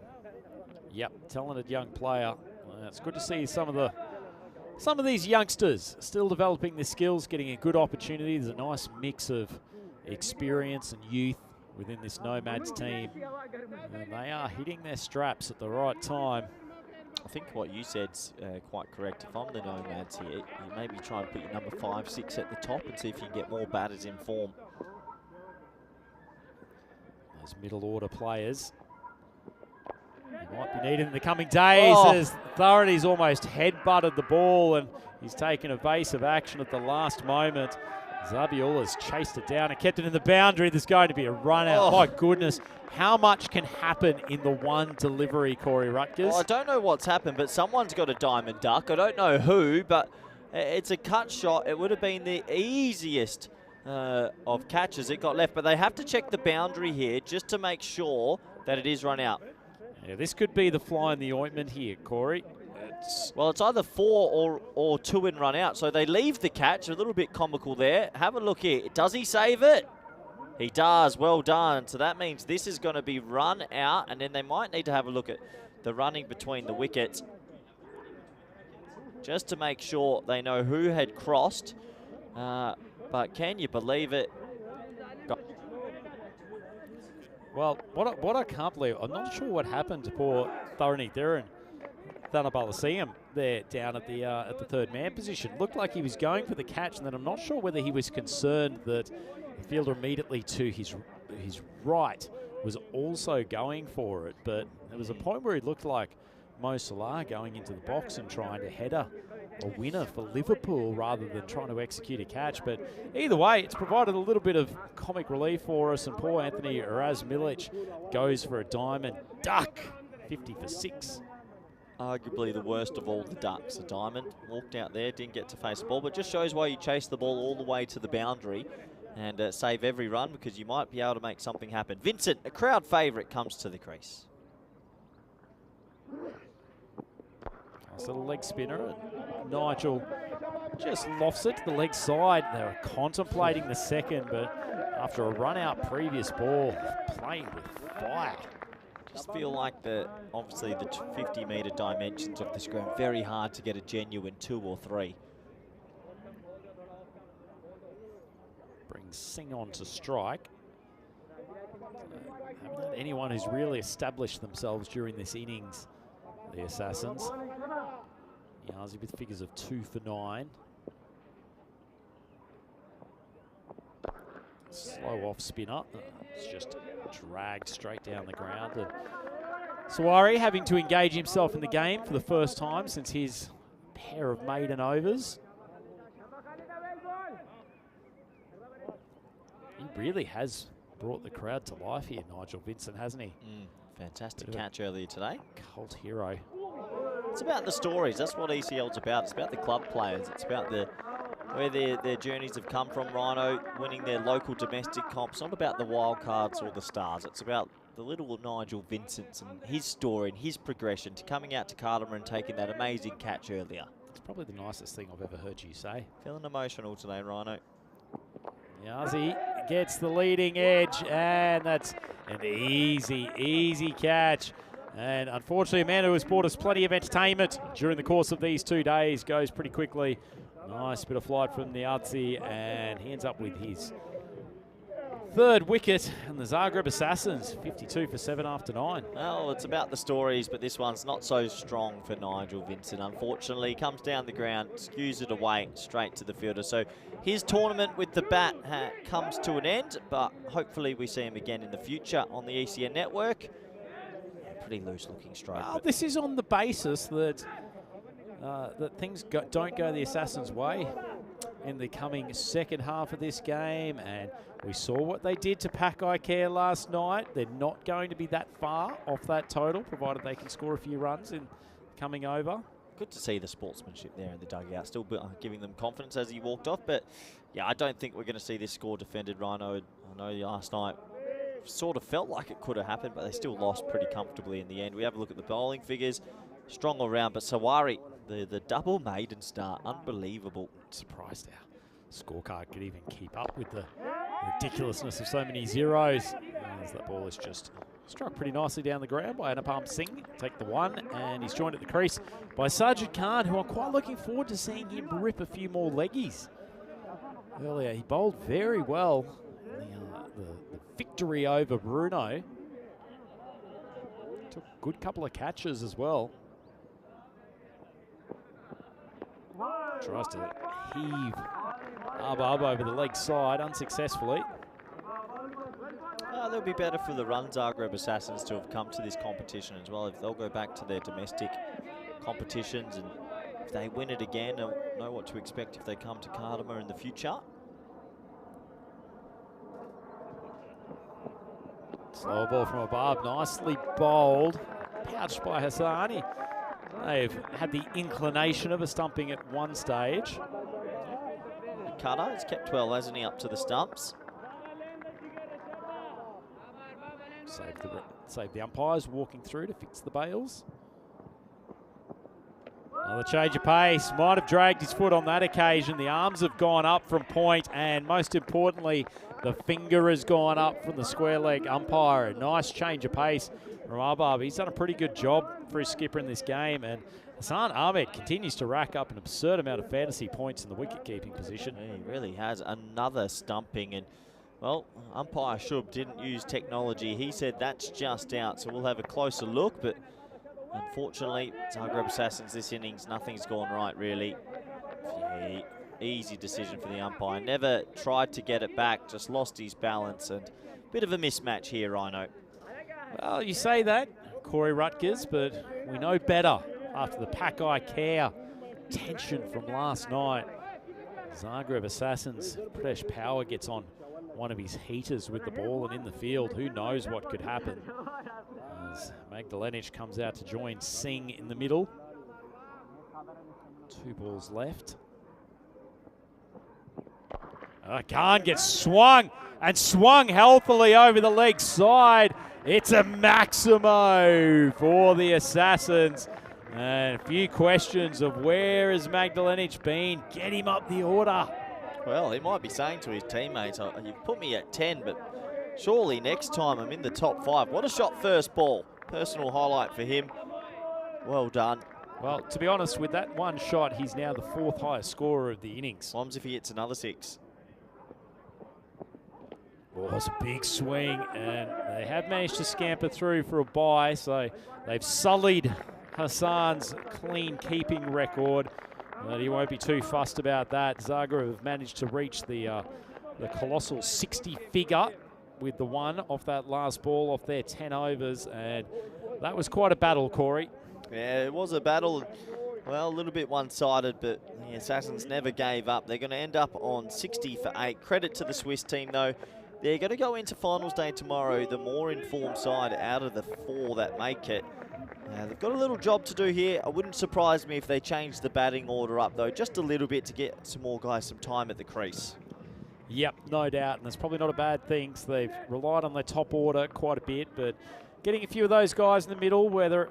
[SPEAKER 4] Yep, talented young player. It's good to see some of these youngsters still developing their skills, getting a good opportunity. There's a nice mix of experience and youth within this Nomads team, and they are hitting their straps at the right time.
[SPEAKER 7] I think what you said's quite correct. If I'm the Nomads here, you maybe try and put your number 5, 6 at the top and see if you can get more batters in form.
[SPEAKER 4] Those middle order players, they might be needed in the coming days as Authority's almost head-butted the ball and he's taken evasive action at the last moment. Zabiola's chased it down and kept it in the boundary. There's going to be a run out. My goodness, how much can happen in the one delivery, Corey Rutgers?
[SPEAKER 7] Well, I don't know what's happened, but someone's got a diamond duck. I don't know who, but it's a cut shot. It would have been the easiest of catches. It got left, but they have to check the boundary here just to make sure that it is run out.
[SPEAKER 4] Yeah, this could be the fly in the ointment here, Corey.
[SPEAKER 7] Well, it's either 4 or 2 in run out. So they leave the catch. A little bit comical there. Have a look here. Does he save it? He does. Well done. So that means this is going to be run out, and then they might need to have a look at the running between the wickets just to make sure they know who had crossed. But can you believe it?
[SPEAKER 4] Well, what I can't believe, I'm not sure what happened to poor Thorny Theron. Thanabalasium there down at the third man position. Looked like he was going for the catch, and then I'm not sure whether he was concerned that the fielder immediately to his right was also going for it. But there was a point where he looked like Mo Salah going into the box and trying to header a winner for Liverpool rather than trying to execute a catch. But either way, it's provided a little bit of comic relief for us, and poor Anthony Razmilic goes for a diamond duck, 50 for 6.
[SPEAKER 7] Arguably the worst of all the ducks. A diamond walked out there, didn't get to face the ball, but just shows why you chase the ball all the way to the boundary and save every run, because you might be able to make something happen. Vincent, a crowd favourite, comes to the crease.
[SPEAKER 4] Nice little leg spinner. Nigel just lofts it to the leg side. They were contemplating the second, but after a run-out previous ball, playing with fire.
[SPEAKER 7] Just feel like obviously the 50-metre dimensions of this ground, very hard to get a genuine 2 or 3.
[SPEAKER 4] Sing on to strike. Haven't had anyone who's really established themselves during this innings, the Assassins. Yazi with figures of 2 for 9. Slow off spinner. It's just dragged straight down the ground. And Sarwar having to engage himself in the game for the first time since his pair of maiden overs. He really has brought the crowd to life here, Nigel Vincent, hasn't he?
[SPEAKER 7] Fantastic catch earlier today.
[SPEAKER 4] Cult hero.
[SPEAKER 7] It's about the stories. That's what ECL's about. It's about the club players. It's about where their journeys have come from. Rhino winning their local domestic comps. Not about the wild cards or the stars. It's about the little Nigel Vincent and his story and his progression to coming out to Cardamom and taking that amazing catch earlier.
[SPEAKER 4] It's probably the nicest thing I've ever heard you say.
[SPEAKER 7] Feeling emotional today, Rhino.
[SPEAKER 4] Yazi gets the leading edge, and that's an easy catch. And unfortunately, a man who has brought us plenty of entertainment during the course of these 2 days goes pretty quickly. Nice bit of flight from the Yazi, and he ends up with his 3rd wicket. And the Zagreb Assassins, 52 for 7 after 9.
[SPEAKER 7] Well, it's about the stories, but this one's not so strong for Nigel Vincent. Unfortunately, comes down the ground, skews it away straight to the fielder. So his tournament with the bat comes to an end, but hopefully we see him again in the future on the ECN network. Pretty loose-looking stroke.
[SPEAKER 4] Well, this is on the basis that that things don't go the Assassins' way in the coming second half of this game, and we saw what they did to Pakai Care last night. They're not going to be that far off that total, provided they can score a few runs in coming over.
[SPEAKER 7] Good to see the sportsmanship there in the dugout, still giving them confidence as he walked off. But yeah, I don't think we're going to see this score defended, Rhino. I know last night sort of felt like it could have happened, but they still lost pretty comfortably in the end. We have a look at the bowling figures. Strong all round, but Sarwar, the double maiden start, unbelievable.
[SPEAKER 4] Surprised our scorecard could even keep up with the ridiculousness of so many zeros. As that ball is just struck pretty nicely down the ground by Anupam Singh. Take the 1, and he's joined at the crease by Sajid Khan, who I'm quite looking forward to seeing him rip a few more leggies. Earlier, he bowled very well. The victory over Brno. Took a good couple of catches as well. Tries to heave Babu over the leg side unsuccessfully.
[SPEAKER 7] They'll be better for the run Zagreb Assassins to have come to this competition as well. If they'll go back to their domestic competitions, and if they win it again, they'll know what to expect if they come to Cardamom in the future.
[SPEAKER 4] Slow ball from Babu, nicely bowled, pouched by Hassani. They've had the inclination of a stumping at one stage.
[SPEAKER 7] Cutter has kept well, hasn't he, up to the stumps?
[SPEAKER 4] Save the umpires walking through to fix the bails. Another change of pace. Might have dragged his foot on that occasion. The arms have gone up from point, and most importantly, the finger has gone up from the square leg umpire. A nice change of pace from Babu. He's done a pretty good job for his skipper in this game, and Hassan Ahmed continues to rack up an absurd amount of fantasy points in the wicket-keeping position.
[SPEAKER 7] Yeah, he really has. Another stumping, and well, umpire Shub didn't use technology. He said that's just out, so we'll have a closer look, but unfortunately, Zagreb Assassins this innings, nothing's gone right really. Yeah, easy decision for the umpire. Never tried to get it back, just lost his balance, and a bit of a mismatch here, Rhino.
[SPEAKER 4] Well, you say that, Corey Rutgers, but we know better after the Pakai Care tension from last night. Zagreb Assassins, Pradesh Power gets on one of his heaters with the ball and in the field. Who knows what could happen as Magdalenic comes out to join Singh in the middle. 2 balls left. Khan gets swung and swung healthily over the leg side. It's a Maximo for the Assassins. And a few questions of where has Magdalenic been? Get him up the order.
[SPEAKER 7] Well, he might be saying to his teammates, you've put me at 10, but surely next time I'm in the top 5. What a shot first ball. Personal highlight for him. Well done.
[SPEAKER 4] Well, to be honest, with that one shot, he's now the 4th highest scorer of the innings.
[SPEAKER 7] What if he hits another 6?
[SPEAKER 4] Oh, it's a big swing, and they have managed to scamper through for a bye, so they've sullied Hassan's clean keeping record, but he won't be too fussed about that. Zagreb have managed to reach the colossal 60 figure with the one off that last ball off their 10 overs, and that was quite a battle, Corey.
[SPEAKER 7] Yeah, it was a battle. Well, a little bit one-sided, but the Assassins never gave up. They're going to end up on 60 for 8. Credit to the Swiss team, though. They're going to go into finals day tomorrow, the more informed side out of the 4 that make it. They've got a little job to do here. It wouldn't surprise me if they change the batting order up, though, just a little bit to get some more guys some time at the crease.
[SPEAKER 4] Yep, no doubt, and it's probably not a bad thing. So they've relied on their top order quite a bit, but getting a few of those guys in the middle, whether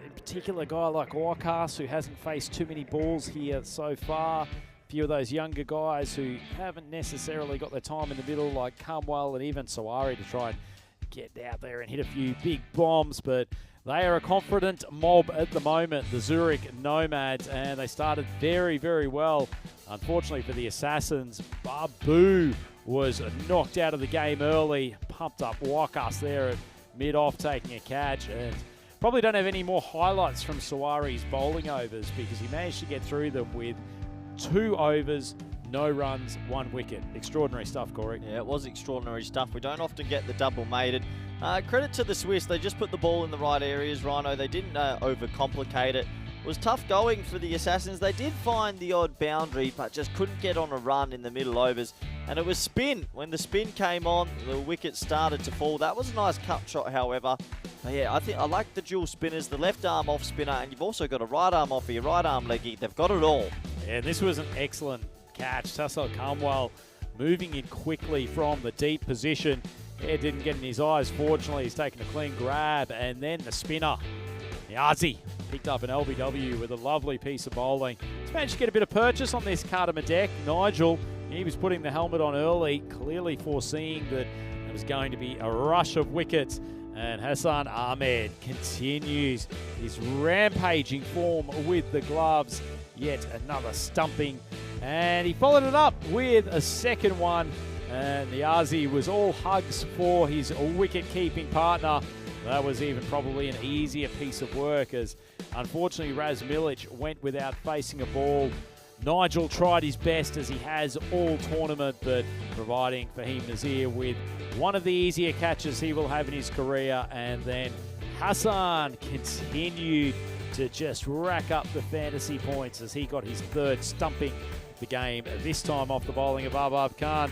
[SPEAKER 4] in particular a guy like Wakas, who hasn't faced too many balls here so far, a few of those younger guys who haven't necessarily got their time in the middle, like Kamwell and even Sawari, to try and get out there and hit a few big bombs, but they are a confident mob at the moment, the Zurich Nomads, and they started very, very well. Unfortunately for the Assassins, Babu was knocked out of the game early, pumped up Wakas there at mid-off taking a catch, and probably don't have any more highlights from Sawari's bowling overs because he managed to get through them with 2 overs, no runs, 1 wicket. Extraordinary stuff, Corey.
[SPEAKER 7] Yeah, it was extraordinary stuff. We don't often get the double mated. Credit to the Swiss. They just put the ball in the right areas, Rhino. They didn't overcomplicate it. It was tough going for the Assassins. They did find the odd boundary, but just couldn't get on a run in the middle overs. And it was spin. When the spin came on, the wicket started to fall. That was a nice cut shot, however. But yeah, I like the dual spinners, the left arm off spinner, and you've also got a right arm off for your right arm leggy. They've got it all.
[SPEAKER 4] Yeah, this was an excellent catch. Tassel Kamwell moving in quickly from the deep position. It didn't get in his eyes. Fortunately, he's taken a clean grab, and then the spinner, Niazi, picked up an LBW with a lovely piece of bowling. He's managed to get a bit of purchase on this Cardamom deck. Nigel, he was putting the helmet on early, clearly foreseeing that there was going to be a rush of wickets. And Hassan Ahmed continues his rampaging form with the gloves. Yet another stumping. And he followed it up with a second one. And Niazi was all hugs for his wicket-keeping partner. That was even probably an easier piece of work, as unfortunately Raz Milic went without facing a ball. Nigel tried his best, as he has all tournament, but providing Fahim Nazir with one of the easier catches he will have in his career. And then Hassan continued to just rack up the fantasy points as he got his 3rd stumping of the game, this time off the bowling of Abab Khan.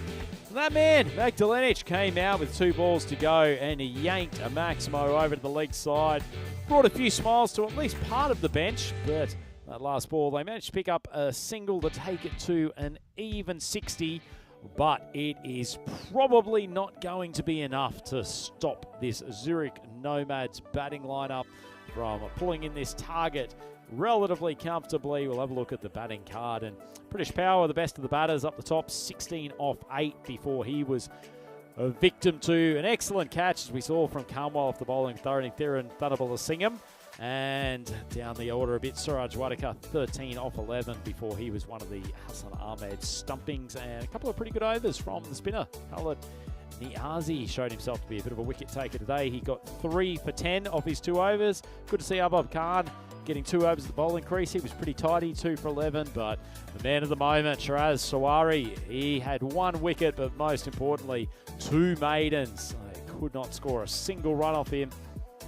[SPEAKER 4] That man, Magdalenic, came out with 2 balls to go and he yanked a Maximo over to the leg side. Brought a few smiles to at least part of the bench, but that last ball, they managed to pick up a single to take it to an even 60, but it is probably not going to be enough to stop this Zurich Nomads batting lineup from pulling in this target relatively comfortably. We'll have a look at the batting card, and British Power, the best of the batters up the top, 16 off 8 before he was a victim to an excellent catch, as we saw from Kamwell off the bowling, Tharani Thiran Thunderball Singham. And down the order a bit, Suraj Wadaka, 13 off 11 before he was one of the Hassan Ahmed stumpings, and a couple of pretty good overs from the spinner. Khalid Niazi showed himself to be a bit of a wicket taker today. He got 3 for 10 off his 2 overs. Good to see Abab Khan getting 2 overs at the bowling crease. He was pretty tidy, 2 for 11, but the man of the moment, Shiraz Sawari, he had 1 wicket, but most importantly, 2 maidens. They could not score a single run off him.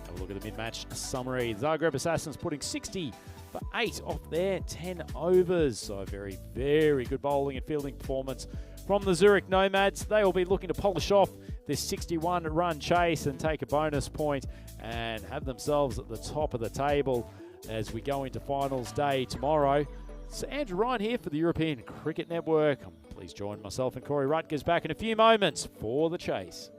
[SPEAKER 4] Have a look at the mid-match summary. Zagreb Assassins putting 60 for 8 off their 10 overs. So very, very good bowling and fielding performance from the Zurich Nomads. They will be looking to polish off this 61-run chase and take a bonus point and have themselves at the top of the table as we go into finals day tomorrow. It's Andrew Ryan here for the European Cricket Network. Please join myself and Corey Rutgers back in a few moments for the chase.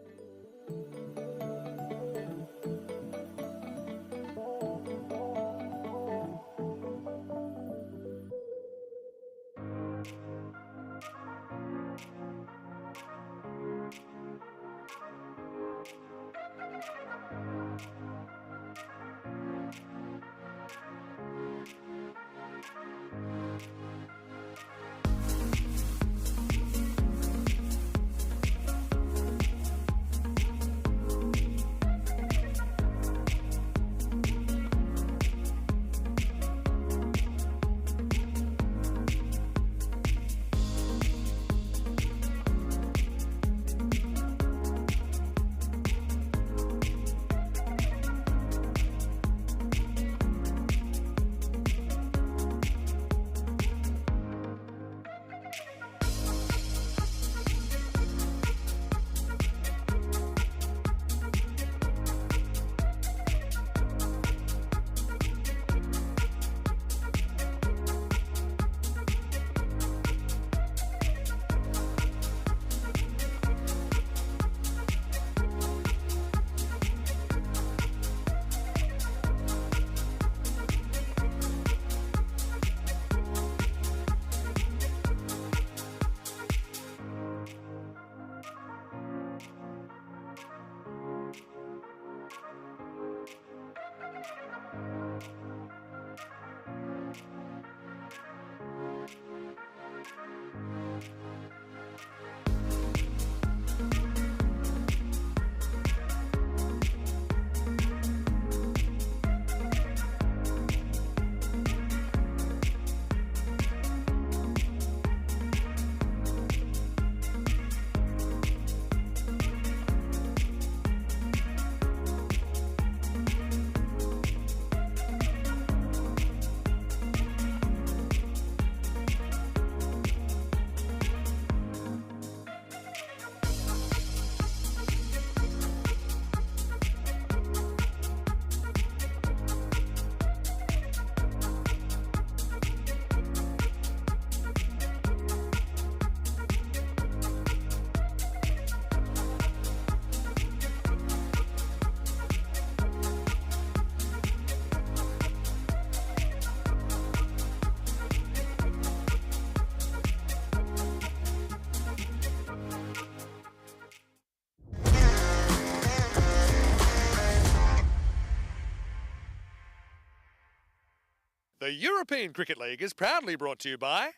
[SPEAKER 1] The European Cricket League is proudly brought to you by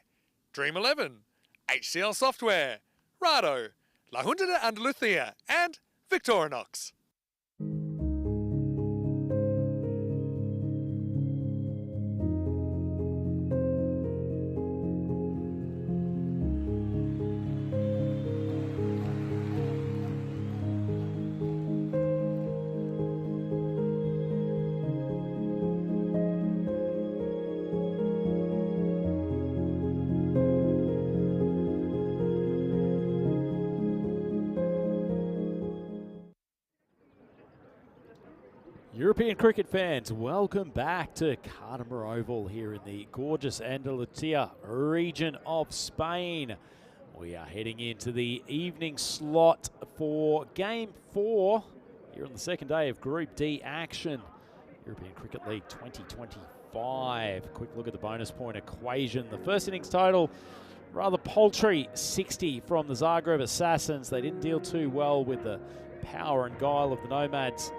[SPEAKER 1] Dream 11, HCL Software, Rado, La Junta de Andalucía, and Victorinox.
[SPEAKER 4] European cricket fans, welcome back to Carter Oval here in the gorgeous Andalucía region of Spain. We are heading into the evening slot for Game 4 here on the second day of Group D action. European Cricket League 2025. Quick look at the bonus point equation. The first innings total, rather paltry, 60 from the Zagreb Assassins. They didn't deal too well with the power and guile of the Nomads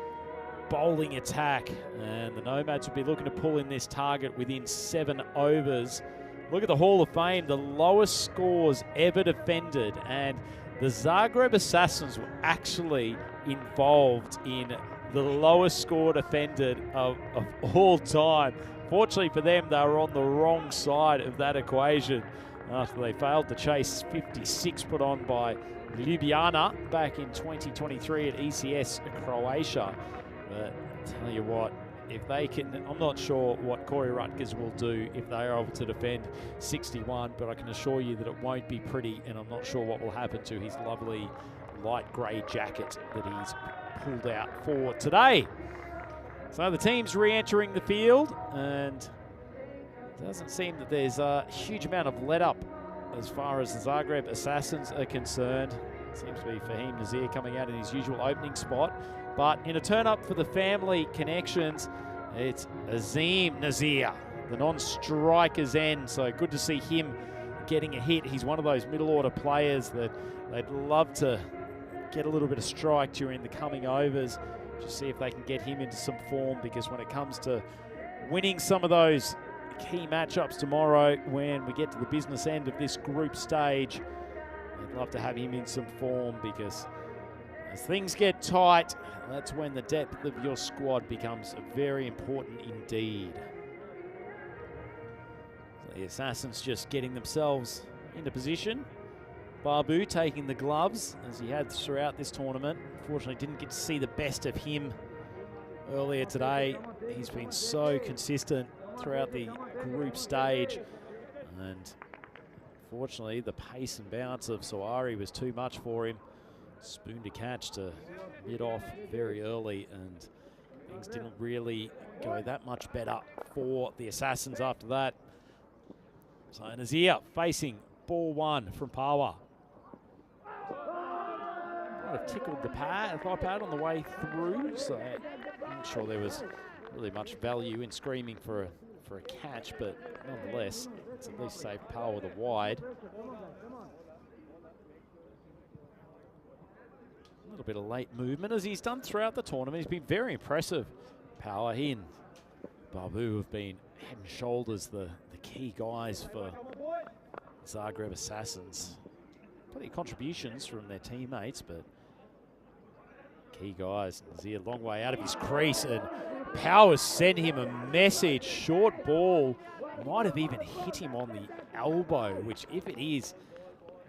[SPEAKER 4] bowling attack, and the Nomads would be looking to pull in this target within 7 overs. Look at the Hall of Fame, the lowest scores ever defended, and the Zagreb Assassins were actually involved in the lowest score defended of all time. Fortunately for them, they were on the wrong side of that equation after they failed to chase 56 put on by Ljubljana back in 2023 at ECS Croatia. But tell you what, if they can, I'm not sure what Corey Rutgers will do if they are able to defend 61, but I can assure you that it won't be pretty, and I'm not sure what will happen to his lovely light grey jacket that he's pulled out for today. So the team's re-entering the field, and it doesn't seem that there's a huge amount of let-up as far as the Zagreb Assassins are concerned. It seems to be Fahim Nazir coming out in his usual opening spot. But in a turn-up for the family connections, it's Azim Nazir, the non-striker's end. So good to see him getting a hit. He's one of those middle-order players that they'd love to get a little bit of strike during the coming overs. Just see if they can get him into some form, because when it comes to winning some of those key matchups tomorrow, when we get to the business end of this group stage, I'd love to have him in some form, because as things get tight, that's when the depth of your squad becomes very important indeed. So the Assassins just getting themselves into position. Babu taking the gloves, as he had throughout this tournament. Unfortunately, didn't get to see the best of him earlier today. He's been so consistent throughout the group stage, and unfortunately, the pace and bounce of Sarwar was too much for him. Spoon to catch to mid off very early, and things didn't really go that much better for the Assassins after that. So Nazir facing ball one from Power. Might have tickled the thigh pad on the way through, so I'm not sure there was really much value in screaming for a catch, but nonetheless, it's at least saved Power with a wide. A little bit of late movement, as he's done throughout the tournament. He's been very impressive. Power in. Babu have been head and shoulders the key guys for Zagreb Assassins. Plenty of contributions from their teammates, but key guys. Nazir, long way out of his crease, and Power sent him a message. Short ball, might have even hit him on the elbow, which if it is,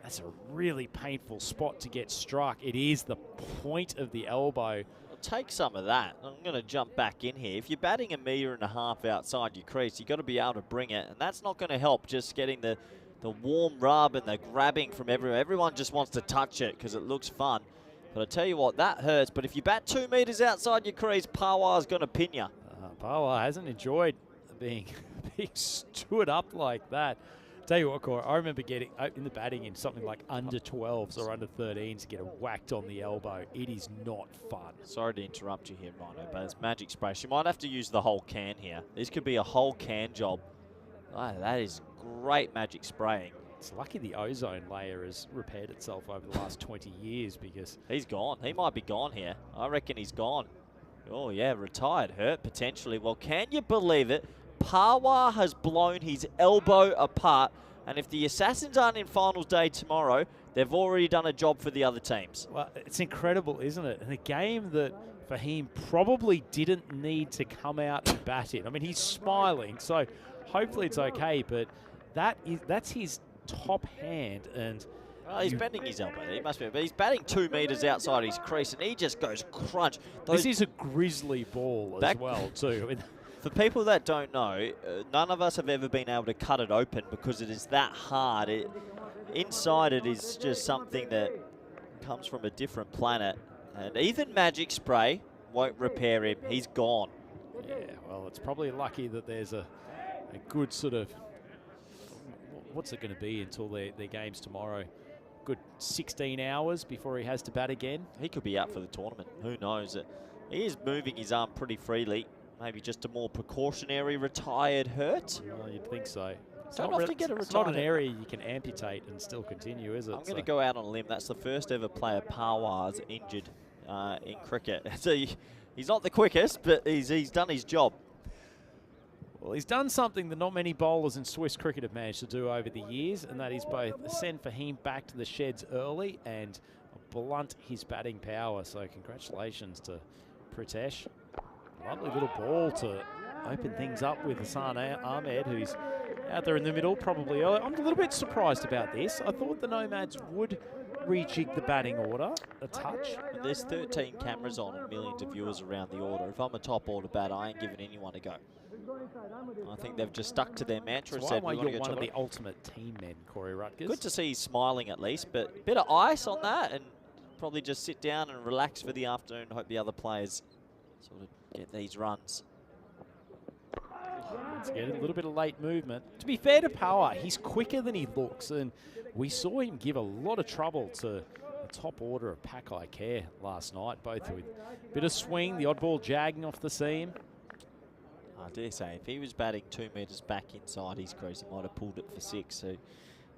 [SPEAKER 4] that's a really painful spot to get struck. It is the point of the elbow.
[SPEAKER 7] Well, take some of that. I'm going to jump back in here. If you're batting 1.5 meters outside your crease, you've got to be able to bring it, and that's not going to help just getting the warm rub and the grabbing from everywhere. Everyone just wants to touch it because it looks fun. But I tell you what, that hurts. But if you bat 2 meters outside your crease, Power's going to pin you.
[SPEAKER 4] Power hasn't enjoyed being stood up like that. Tell you what, Corey, I remember getting in the batting in something like under 12s or under 13s to get whacked on the elbow. It is not fun.
[SPEAKER 7] Sorry to interrupt you here, Rhino, but it's magic spray. You might have to use the whole can here. This could be a whole can job. Oh, that is great magic spraying.
[SPEAKER 4] It's lucky the ozone layer has repaired itself over the last 20 years, because
[SPEAKER 7] he's gone. He might be gone here. I reckon he's gone. Oh, yeah, retired, hurt potentially. Well, can you believe it? Parwa has blown his elbow apart, and if the Assassins aren't in finals day tomorrow, they've already done a job for the other teams.
[SPEAKER 4] Well, it's incredible, isn't it? And a game that Fahim probably didn't need to come out and bat in. I mean, he's smiling, so hopefully it's okay, but that's his top hand, and
[SPEAKER 7] well, he's bending his elbow. He must be, but he's batting 2 meters outside his crease, and he just goes crunch.
[SPEAKER 4] This is a grizzly ball as well, too. I mean,
[SPEAKER 7] for people that don't know, none of us have ever been able to cut it open because it is that hard. Inside it is just something that comes from a different planet, and even Magic Spray won't repair him. He's gone.
[SPEAKER 4] Yeah, well, it's probably lucky that there's a good sort of, what's it going to be until their games tomorrow? Good 16 hours before he has to bat again.
[SPEAKER 7] He could be out for the tournament. Who knows? He is moving his arm pretty freely. Maybe just a more precautionary retired hurt.
[SPEAKER 4] Well, you'd think so.
[SPEAKER 7] It's not
[SPEAKER 4] an area you can amputate and still continue, is it?
[SPEAKER 7] I'm going to go out on a limb. That's the first ever player Parwa's injured in cricket. So he's not the quickest, but he's done his job.
[SPEAKER 4] Well, he's done something that not many bowlers in Swiss cricket have managed to do over the years, and that is both send Fahim back to the sheds early and blunt his batting power. So congratulations to Pritesh. Lovely little ball to open things up with Hassan Ahmed, who's out there in the middle, probably early. I'm a little bit surprised about this. I thought the Nomads would rejig the batting order a touch.
[SPEAKER 7] There's 13 cameras on and millions of viewers around the order. If I'm a top order batter, I ain't giving anyone a go. I think they've just stuck to their mantra and said,
[SPEAKER 4] why you're one of the ultimate team men, Corey Rutgers.
[SPEAKER 7] Good to see he's smiling at least, but a bit of ice on that and probably just sit down and relax for the afternoon. Hope the other players sort of get these runs.
[SPEAKER 4] Let's get a little bit of late movement. To be fair to Power, he's quicker than he looks, and we saw him give a lot of trouble to the top order of Pakai Care last night, both with a bit of swing, the odd ball jagging off the seam.
[SPEAKER 7] I dare say, if he was batting 2 meters back inside his crease, he might have pulled it for 6. So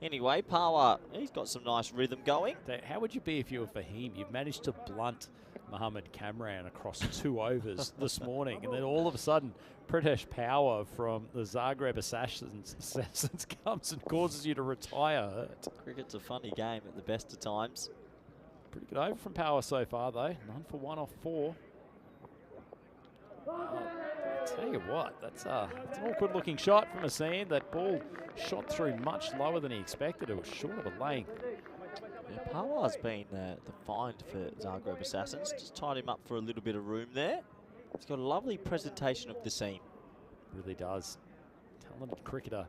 [SPEAKER 7] anyway, Power, he's got some nice rhythm going.
[SPEAKER 4] How would you be if you were Fahim? You've managed to blunt Mohammad Kamran across 2 overs this morning, and then all of a sudden Pritesh Power from the Zagreb Assassins comes and causes you to retire hurt.
[SPEAKER 7] Cricket's a funny game at the best of times.
[SPEAKER 4] Pretty good over from Power so far though, 9 for 1 off 4. I tell you what, that's an awkward looking shot from Hassan. That ball shot through much lower than he expected. It was short of a length.
[SPEAKER 7] Yeah, Parwa's been the find for Zagreb Assassins. Just tied him up for a little bit of room there. He's got a lovely presentation of the seam.
[SPEAKER 4] Really does. Talented cricketer,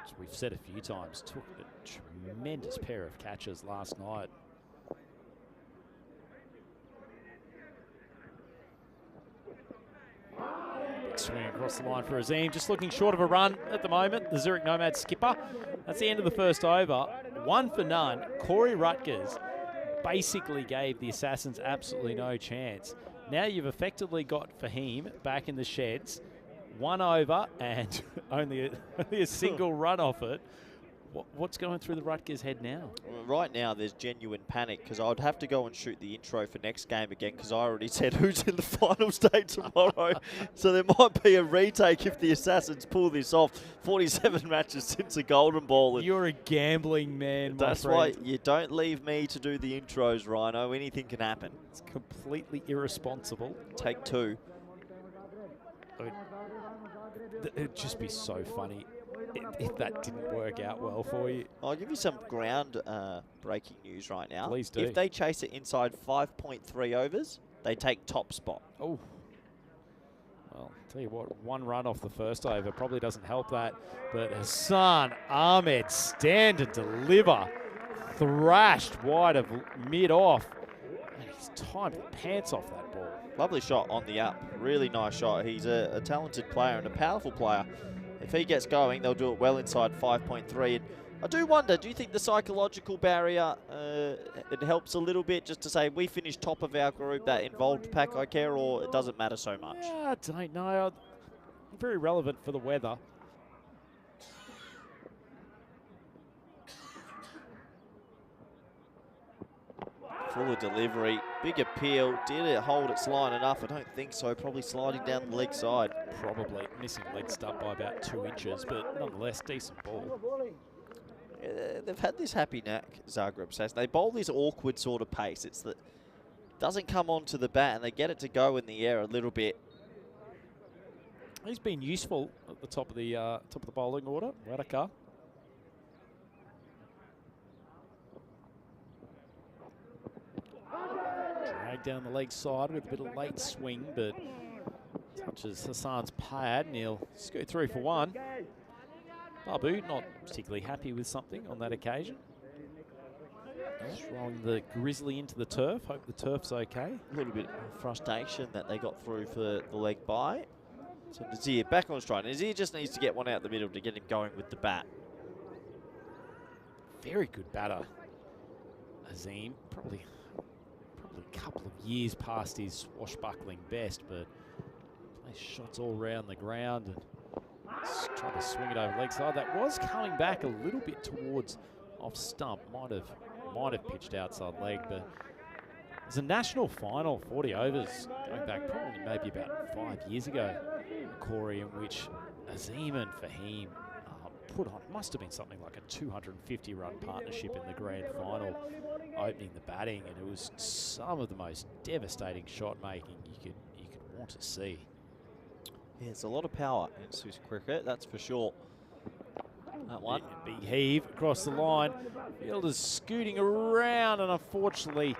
[SPEAKER 4] as we've said a few times, took a tremendous pair of catches last night. Big swing across the line for Azim, just looking short of a run at the moment. The Zurich Nomads skipper. That's the end of the first over. 1 for none. Corey Rutgers basically gave the Assassins absolutely no chance. Now you've effectively got Fahim back in the sheds. 1 over and only a single run off it. What's going through the Rutgers head now?
[SPEAKER 7] Well, right now there's genuine panic because I would have to go and shoot the intro for next game again because I already said who's in the final state tomorrow. So there might be a retake if the Assassins pull this off. 47 matches since a golden ball.
[SPEAKER 4] You're a gambling man,
[SPEAKER 7] That's why you don't leave me to do the intros, Rhino. Anything can happen.
[SPEAKER 4] It's completely irresponsible.
[SPEAKER 7] Take 2.
[SPEAKER 4] I mean, it'd just be so funny if that didn't work out well for you.
[SPEAKER 7] I'll give you some ground breaking news right now.
[SPEAKER 4] Please do.
[SPEAKER 7] If they chase it inside 5.3 overs, they take top spot.
[SPEAKER 4] Oh. Well, tell you what, 1 run off the first over probably doesn't help that. But Hassan Ahmed stand and deliver. Thrashed wide of mid-off. And he's timed the pants off that ball.
[SPEAKER 7] Lovely shot on the up. Really nice shot. He's a talented player and a powerful player. If he gets going, they'll do it well inside 5.3. And I do wonder, do you think the psychological barrier, it helps a little bit just to say we finished top of our group that involved Pakai Care, or it doesn't matter so much?
[SPEAKER 4] Yeah, I don't know. Very relevant for the weather.
[SPEAKER 7] Fuller delivery, big appeal. Did it hold its line enough? I don't think so. Probably sliding down the leg side.
[SPEAKER 4] Probably missing leg stump by about 2 inches, but nonetheless, decent ball.
[SPEAKER 7] They've had this happy knack, Zagreb says. They bowl this awkward sort of pace. It's that doesn't come onto the bat, and they get it to go in the air a little bit.
[SPEAKER 4] He's been useful at the top of the bowling order, Wadaka. Drag down the leg side with a bit of late swing, but touches Hassan's pad, and he'll scoot through for 1. Babu not particularly happy with something on that occasion. Throwing the Grizzly into the turf. Hope the turf's okay.
[SPEAKER 7] A little bit of frustration that they got through for the leg bye. So Nazir back on stride. Nazir just needs to get one out the middle to get him going with the bat.
[SPEAKER 4] Very good batter, Azim. Probably a couple of years past his swashbuckling best, but plays shots all around the ground and trying to swing it over leg side. That was coming back a little bit towards off stump. Might have pitched outside leg, but there's a national final, 40 overs, going back probably maybe about 5 years ago, Corey, in which Azim and Fahim put on, must have been something like a 250-run partnership in the grand final, opening the batting, and it was some of the most devastating shot making you could want to see.
[SPEAKER 7] Yeah, there's a lot of power in Swiss cricket, that's for sure. That one.
[SPEAKER 4] Big heave across the line. Fielder's scooting around and unfortunately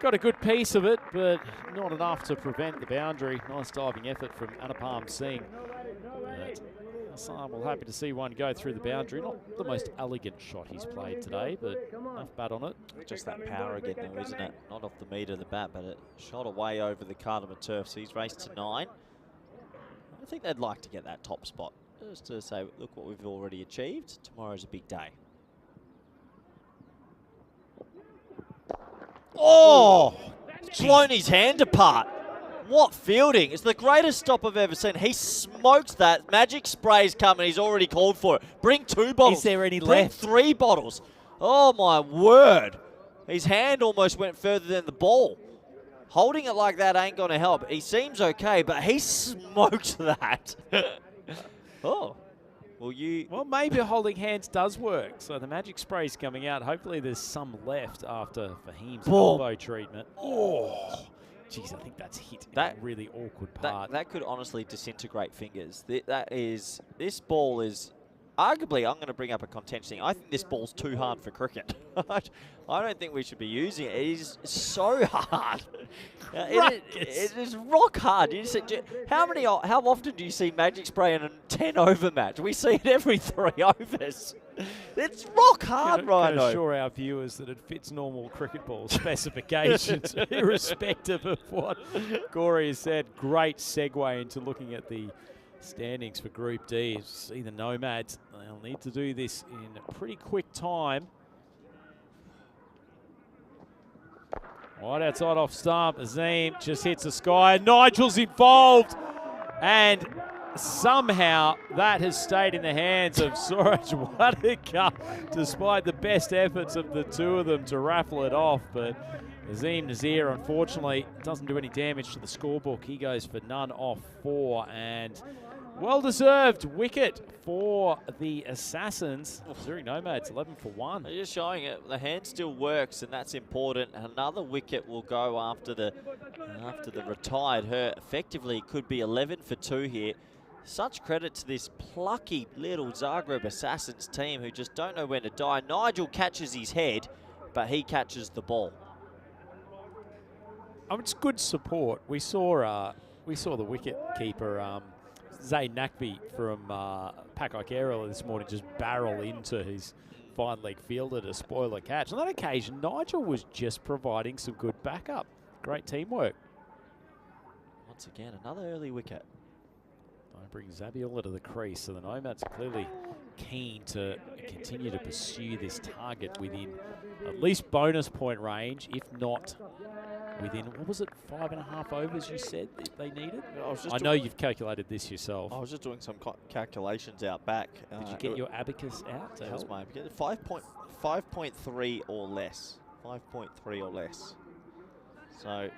[SPEAKER 4] got a good piece of it, but not enough to prevent the boundary. Nice diving effort from Anupam Singh. But Hassan will happy to see one go through the boundary. Not the most elegant shot he's played today, but enough bat on it.
[SPEAKER 7] Just that power again though, isn't it? Not off the meat of the bat, but it shot away over the Cardamom turf. So he's raced to 9. I think they'd like to get that top spot. Just to say, look what we've already achieved. Tomorrow's a big day. Oh! Blown his hand apart. What fielding. It's the greatest stop I've ever seen. He smoked that. Magic spray's coming. He's already called for it. Bring 2 bottles.
[SPEAKER 4] Is there any
[SPEAKER 7] Bring
[SPEAKER 4] left?
[SPEAKER 7] 3 bottles. Oh, my word. His hand almost went further than the ball. Holding it like that ain't going to help. He seems okay, but he smoked that. Oh, well,
[SPEAKER 4] maybe holding hands does work. So the magic spray's coming out. Hopefully there's some left after Fahim's elbow treatment. Oh, geez, I think that's hit that really awkward part.
[SPEAKER 7] That could honestly disintegrate fingers. This ball is arguably, I'm going to bring up a contentious thing. I think this ball's too hard for cricket. I don't think we should be using it. It is so hard. It is rock hard. You see, how often do you see magic spray in a 10 over match? We see it every 3 overs. It's rock hard, Rhino.
[SPEAKER 4] Can assure our viewers that it fits normal cricket ball specifications, irrespective of what Corey has said. Great segue into looking at the standings for Group D. See the Nomads. They'll need to do this in a pretty quick time. Right outside off stump, Azim just hits the sky. Nigel's involved, and somehow that has stayed in the hands of Suraj Wadaka, despite the best efforts of the two of them to raffle it off. But Azim Nazir, unfortunately, doesn't do any damage to the scorebook. He goes for none off 4, and well-deserved wicket for the Assassins. Zurich Nomads, 11 for 1.
[SPEAKER 7] They're just showing it. The hand still works, and that's important. Another wicket will go after the retired hurt. Effectively, it could be 11 for 2 here. Such credit to this plucky little Zagreb Assassins team who just don't know when to die. Nigel catches his head, but he catches the ball.
[SPEAKER 4] Oh, it's good support. We saw the wicket keeper Zayn Nakvi from Pakai Kerala this morning just barrel into his fine leg fielder to spoil a catch. On that occasion, Nigel was just providing some good backup. Great teamwork.
[SPEAKER 7] Once again, another early wicket.
[SPEAKER 4] I bring Zabiola to the crease, so the Nomads are clearly keen to continue to pursue this target within at least bonus point range, if not within, what was it, 5.5 overs you said that they needed? I know you've calculated this yourself.
[SPEAKER 7] I was just doing some calculations out back.
[SPEAKER 4] Did you get your abacus out to help?
[SPEAKER 7] My abacus. 5.3 or less. 5.3 or less. So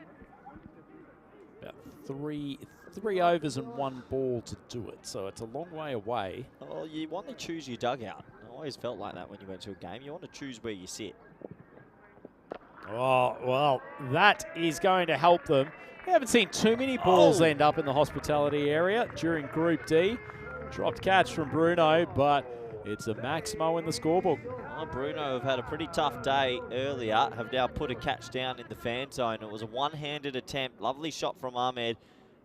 [SPEAKER 4] About three overs and 1 ball to do it, so it's a long way away.
[SPEAKER 7] well, you want to choose your dugout. I always felt like that when you went to a game. You want to choose where you sit.
[SPEAKER 4] Oh, well, that is going to help them. We haven't seen too many balls end up in the hospitality area during Group D. Dropped catch from Brno, but it's a Maximo in the scorebook.
[SPEAKER 7] Well, Brno have had a pretty tough day earlier, have now put a catch down in the fan zone. It was a one-handed attempt. Lovely shot from Ahmed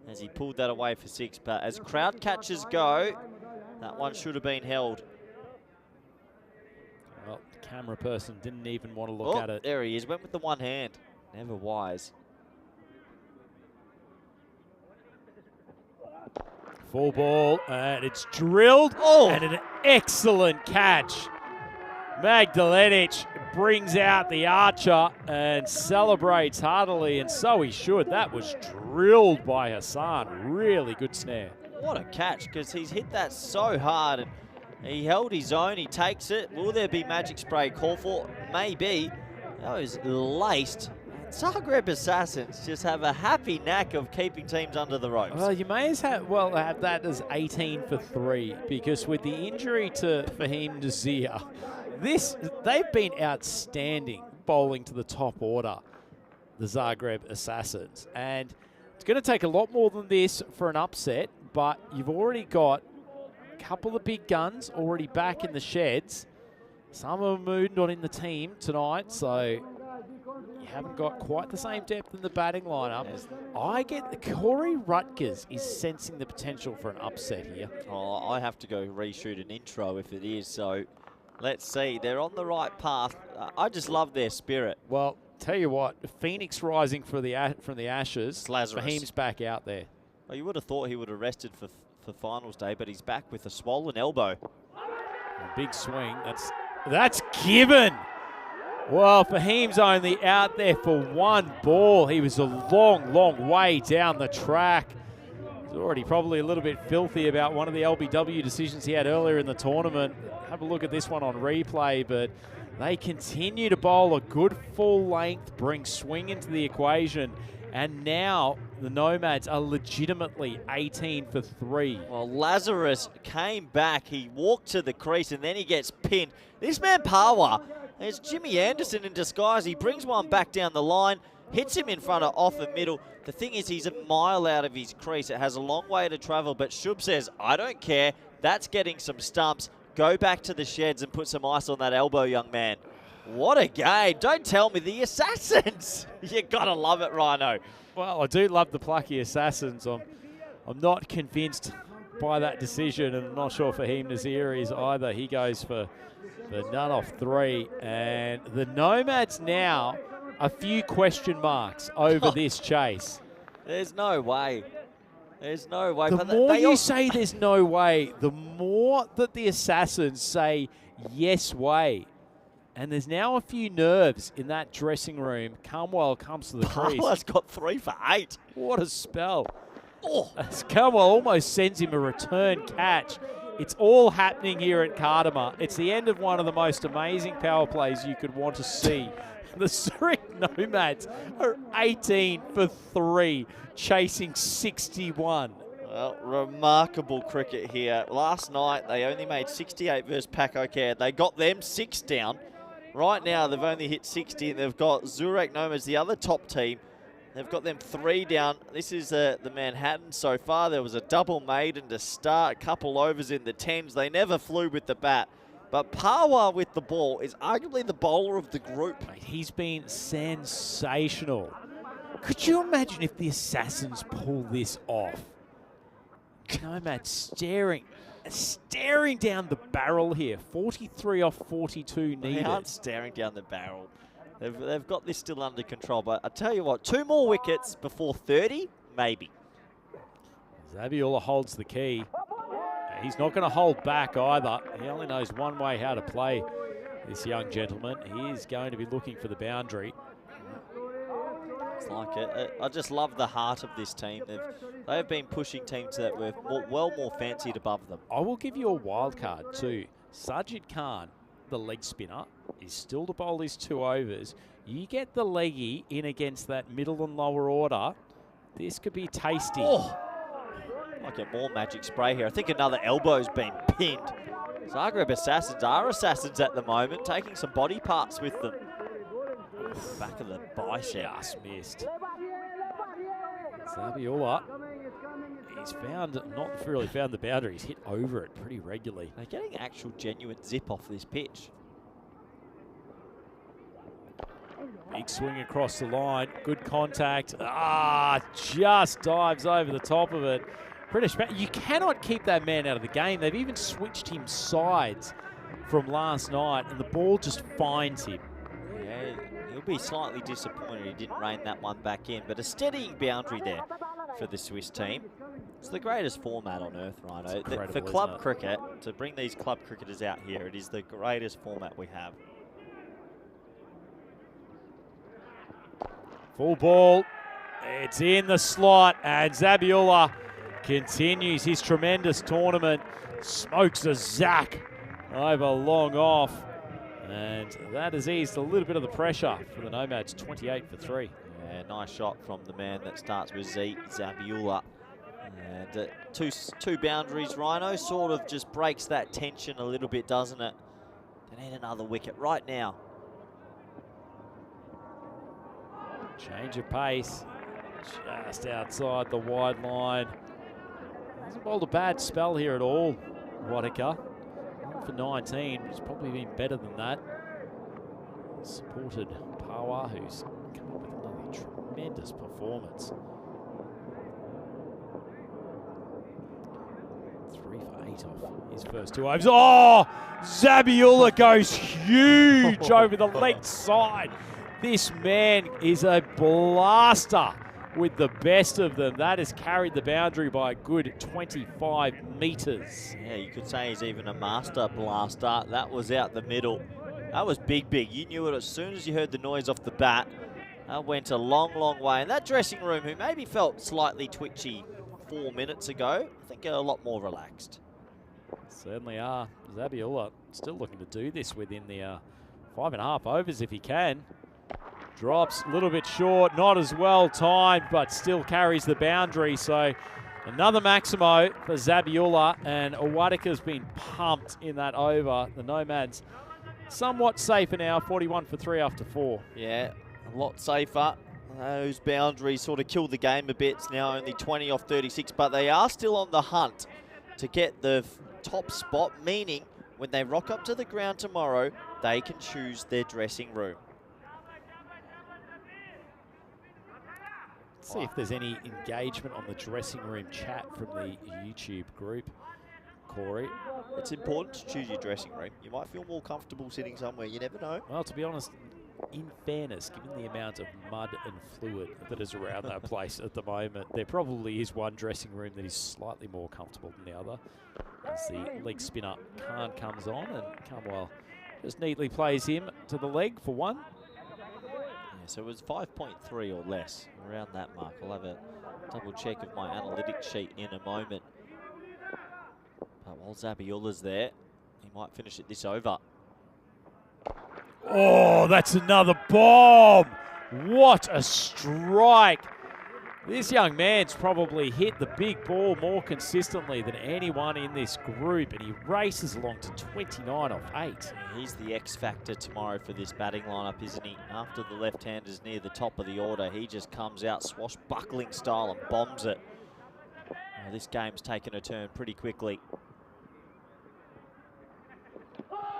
[SPEAKER 7] as he pulled that away for 6. But as crowd catches go, that one should have been held.
[SPEAKER 4] Well, the camera person didn't even want to look at it.
[SPEAKER 7] There he is. Went with the one hand. Never wise.
[SPEAKER 4] Full ball, and it's drilled.
[SPEAKER 7] Oh!
[SPEAKER 4] And an excellent catch. Magdalenic brings out the archer and celebrates heartily, and so he should. That was drilled by Hassan. Really good snare.
[SPEAKER 7] What a catch, because he's hit that so hard, and he held his own. He takes it. Will there be magic spray call for? Maybe. That was laced. Zagreb Assassins just have a happy knack of keeping teams under the ropes.
[SPEAKER 4] Well, you may as well have that as 18 for 3, because with the injury to Fahim Nazir, they've been outstanding bowling to the top order, the Zagreb Assassins. And it's going to take a lot more than this for an upset, but you've already got a couple of big guns already back in the sheds. Some of them moved on in the team tonight, so you haven't got quite the same depth in the batting lineup.
[SPEAKER 7] Yes.
[SPEAKER 4] I get the Corey Rutgers is sensing the potential for an upset here.
[SPEAKER 7] Oh, I have to go reshoot an intro if it is, so let's see. They're on the right path. I just love their spirit.
[SPEAKER 4] Well, tell you what, Phoenix rising from the ashes.
[SPEAKER 7] Lazarus.
[SPEAKER 4] Fahim's back out there.
[SPEAKER 7] Well, you would have thought he would have rested for finals day, but he's back with a swollen elbow.
[SPEAKER 4] A big swing. That's given. Well, Fahim's only out there for 1 ball. He was a long, long way down the track. He's already probably a little bit filthy about one of the LBW decisions he had earlier in the tournament. Have a look at this one on replay, but they continue to bowl a good full length, bring swing into the equation, and now the Nomads are legitimately 18 for 3.
[SPEAKER 7] Well, Lazarus came back. He walked to the crease, and then he gets pinned. This man, Power, it's Jimmy Anderson in disguise. He brings one back down the line, hits him in front of off the middle. The thing is, he's a mile out of his crease. It has a long way to travel, but Shub says, I don't care. That's getting some stumps. Go back to the sheds and put some ice on that elbow, young man. What a game. Don't tell me the Assassins. You gotta love it, Rhino.
[SPEAKER 4] Well, I do love the plucky Assassins. I'm not convinced by that decision, and I'm not sure Fahim Nazir is either. He goes for none off 3, and the Nomads now a few question marks over this chase.
[SPEAKER 7] There's no way. There's no way.
[SPEAKER 4] The
[SPEAKER 7] But
[SPEAKER 4] more
[SPEAKER 7] they
[SPEAKER 4] you
[SPEAKER 7] all-
[SPEAKER 4] say there's no way, the more that the Assassins say yes way. And there's now a few nerves in that dressing room. Carmwell comes to the crease.
[SPEAKER 7] Paula's got 3 for 8.
[SPEAKER 4] What a spell.
[SPEAKER 7] Oh.
[SPEAKER 4] As Carmwell almost sends him a return catch. It's all happening here at Kardama. It's the end of one of the most amazing power plays you could want to see. The Zurich Nomads are 18 for 3, chasing 61.
[SPEAKER 7] Well, remarkable cricket here. Last night, they only made 68 versus Paco Care. They got them 6 down. Right now, they've only hit 60, and they've got Zurich Nomads, the other top team. They've got them 3 down. This is the Manhattan so far. There was a double maiden to start, a couple overs in the 10s. They never flew with the bat. But Pawa with the ball is arguably the bowler of the group.
[SPEAKER 4] He's been sensational. Could you imagine if the Assassins pull this off? Nomads staring down the barrel here. 43 off 42
[SPEAKER 7] They
[SPEAKER 4] needed.
[SPEAKER 7] aren't staring down the barrel. They've got this still under control. But I tell you what, 2 more wickets before 30, maybe.
[SPEAKER 4] Zabiola holds the key. He's not going to hold back either. He only knows one way how to play this young gentleman. He is going to be looking for the boundary.
[SPEAKER 7] It's like it. I just love the heart of this team. They've been pushing teams that were more fancied above them.
[SPEAKER 4] I will give you a wild card too. Sajid Khan, the leg spinner, is still to bowl his 2 overs. You get the leggy in against that middle and lower order, this could be tasty.
[SPEAKER 7] Oh, might get more magic spray here. I think another elbow's been pinned. Zagreb Assassins are assassins at the moment, taking some body parts with them. Back of the bicep.
[SPEAKER 4] Just missed. Zabiola, he's not really found the boundary. He's hit over it pretty regularly.
[SPEAKER 7] They're getting actual genuine zip off this pitch.
[SPEAKER 4] Big swing across the line. Good contact. Just dives over the top of it. You cannot keep that man out of the game. They've even switched him sides from last night, and the ball just finds him.
[SPEAKER 7] Yeah, he'll be slightly disappointed he didn't rein that one back in, but a steadying boundary there for the Swiss team. It's the greatest format on earth, Rhino. For club cricket, to bring these club cricketers out here, it is the greatest format we have.
[SPEAKER 4] Full ball. It's in the slot, and Zabiola continues his tremendous tournament. Smokes a Zach over long off. And that has eased a little bit of the pressure for the Nomads, 28 for 3.
[SPEAKER 7] Yeah, nice shot from the man that starts with Z, Zabiola. And two boundaries, Rhino, sort of just breaks that tension a little bit, doesn't it? They need another wicket right now.
[SPEAKER 4] Change of pace, just outside the wide line. Hasn't bowled a bad spell here at all, Whittaker. 1 for 19, it's probably been better than that. Supported Power, who's come up with another tremendous performance. 3 for 8 off his first 2 overs. Oh, Zabiola goes huge over the leg side. This man is a blaster with the best of them. That has carried the boundary by a good 25 metres.
[SPEAKER 7] Yeah, you could say he's even a master blaster. That was out the middle. That was big. You knew it as soon as you heard the noise off the bat. That went a long way. And that dressing room, who maybe felt slightly twitchy 4 minutes ago, I think are a lot more relaxed.
[SPEAKER 4] Certainly are. Zabiola still looking to do this within the 5.5 overs if he can. Drops a little bit short, not as well timed, but still carries the boundary. So another Maximo for Zabiola, and Whittaker's been pumped in that over. The Nomads somewhat safer now, 41 for 3 after 4.
[SPEAKER 7] Yeah, a lot safer. Those boundaries sort of killed the game a bit. It's now only 20 off 36, but they are still on the hunt to get the top spot, meaning when they rock up to the ground tomorrow, they can choose their dressing room.
[SPEAKER 4] See if there's any engagement on the dressing room chat from the YouTube group, Corey.
[SPEAKER 7] It's important to choose your dressing room. You might feel more comfortable sitting somewhere. You never know.
[SPEAKER 4] Well, to be honest, in fairness, given the amount of mud and fluid that is around that place at the moment, there probably is one dressing room that is slightly more comfortable than the other. As the leg spinner Khan comes on, and Cromwell just neatly plays him to the leg for 1.
[SPEAKER 7] So it was 5.3 or less, around that mark. I'll have a double check of my analytics sheet in a moment. But while Zabiola's there, he might finish it this over.
[SPEAKER 4] Oh, that's another bomb. What a strike. This young man's probably hit the big ball more consistently than anyone in this group, and he races along to 29 off 8.
[SPEAKER 7] He's the X factor tomorrow for this batting lineup, isn't he? After the left-handers near the top of the order, he just comes out swashbuckling style and bombs it. Well, this game's taken a turn pretty quickly.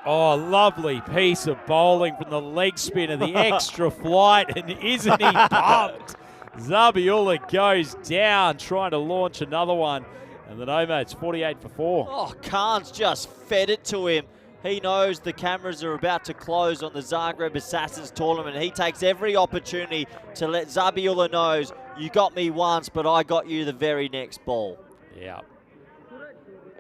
[SPEAKER 4] Oh, lovely piece of bowling from the leg spinner, the extra flight, and isn't he pumped? Zabiola goes down, trying to launch another one, and the Nomads 48 for 4.
[SPEAKER 7] Oh, Khan's just fed it to him. He knows the cameras are about to close on the Zagreb Assassins tournament. He takes every opportunity to let Zabiola know, you got me once, but I got you the very next ball.
[SPEAKER 4] Yeah.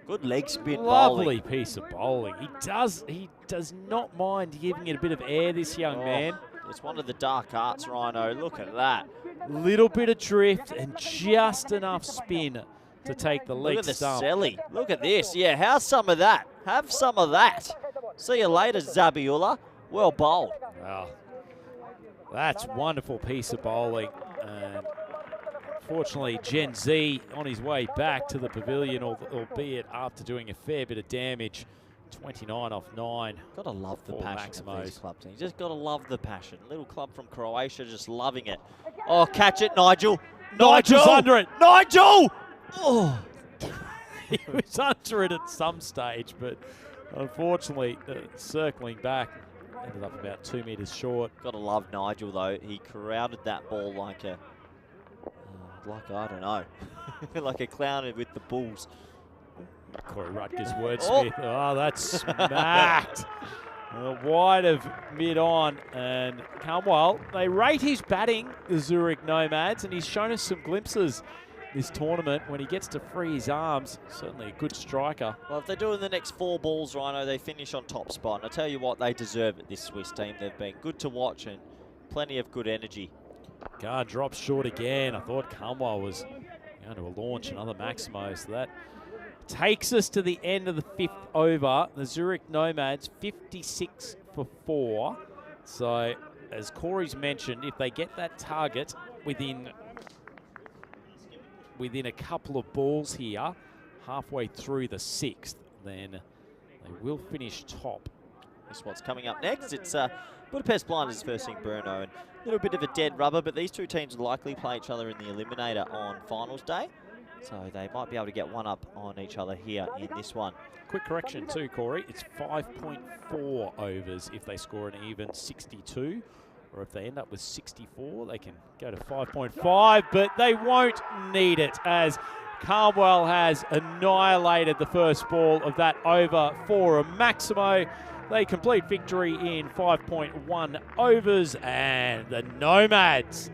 [SPEAKER 7] Good leg spin
[SPEAKER 4] Lovely
[SPEAKER 7] bowling.
[SPEAKER 4] piece of bowling. He does not mind giving it a bit of air, this young man.
[SPEAKER 7] It's one of the dark arts, Rhino. Look at that.
[SPEAKER 4] Little bit of drift and just enough spin to take the leg
[SPEAKER 7] Look at the
[SPEAKER 4] stump.
[SPEAKER 7] celly. Look at this. Yeah, have some of that. Have some of that. See you later, Zabiola. Well bowled.
[SPEAKER 4] Wow. That's a wonderful piece of bowling. And unfortunately, Gen Z on his way back to the pavilion, albeit after doing a fair bit of damage. 29 off 9.
[SPEAKER 7] Gotta love the passion of these club teams. Just gotta love the passion. Little club from Croatia just loving it. Oh, catch it, Nigel.
[SPEAKER 4] Nigel's under it.
[SPEAKER 7] Nigel! Oh.
[SPEAKER 4] He was under it at some stage, but unfortunately, circling back, ended up about 2 metres short.
[SPEAKER 7] Gotta love Nigel, though. He crowded that ball like a, I don't know, like a clown with the Bulls.
[SPEAKER 4] Corey Rutgers wordsmith. Oh, that's smacked. Wide of mid-on. And Cromwell, they rate his batting, the Zurich Nomads, and he's shown us some glimpses this tournament when he gets to free his arms. Certainly a good striker.
[SPEAKER 7] Well, if they're doing the next 4 balls, Rhino, they finish on top spot. And I tell you what, they deserve it, this Swiss team. They've been good to watch and plenty of good energy.
[SPEAKER 4] Guard drops short again. I thought Cromwell was going to launch another Maximo, so that takes us to the end of the 5th over. The Zurich Nomads 56 for 4. So, as Corey's mentioned, if they get that target within a couple of balls here, halfway through the 6th, then they will finish top.
[SPEAKER 7] That's what's coming up next. It's Budapest Blinders versing Brno, and a little bit of a dead rubber, but these two teams will likely play each other in the Eliminator on finals day. So they might be able to get one up on each other here in this one.
[SPEAKER 4] Quick correction too, Corey. It's 5.4 overs if they score an even 62. Or if they end up with 64, they can go to 5.5, but they won't need it as Cromwell has annihilated the first ball of that over for a Maximo. They complete victory in 5.1 overs, and the Nomads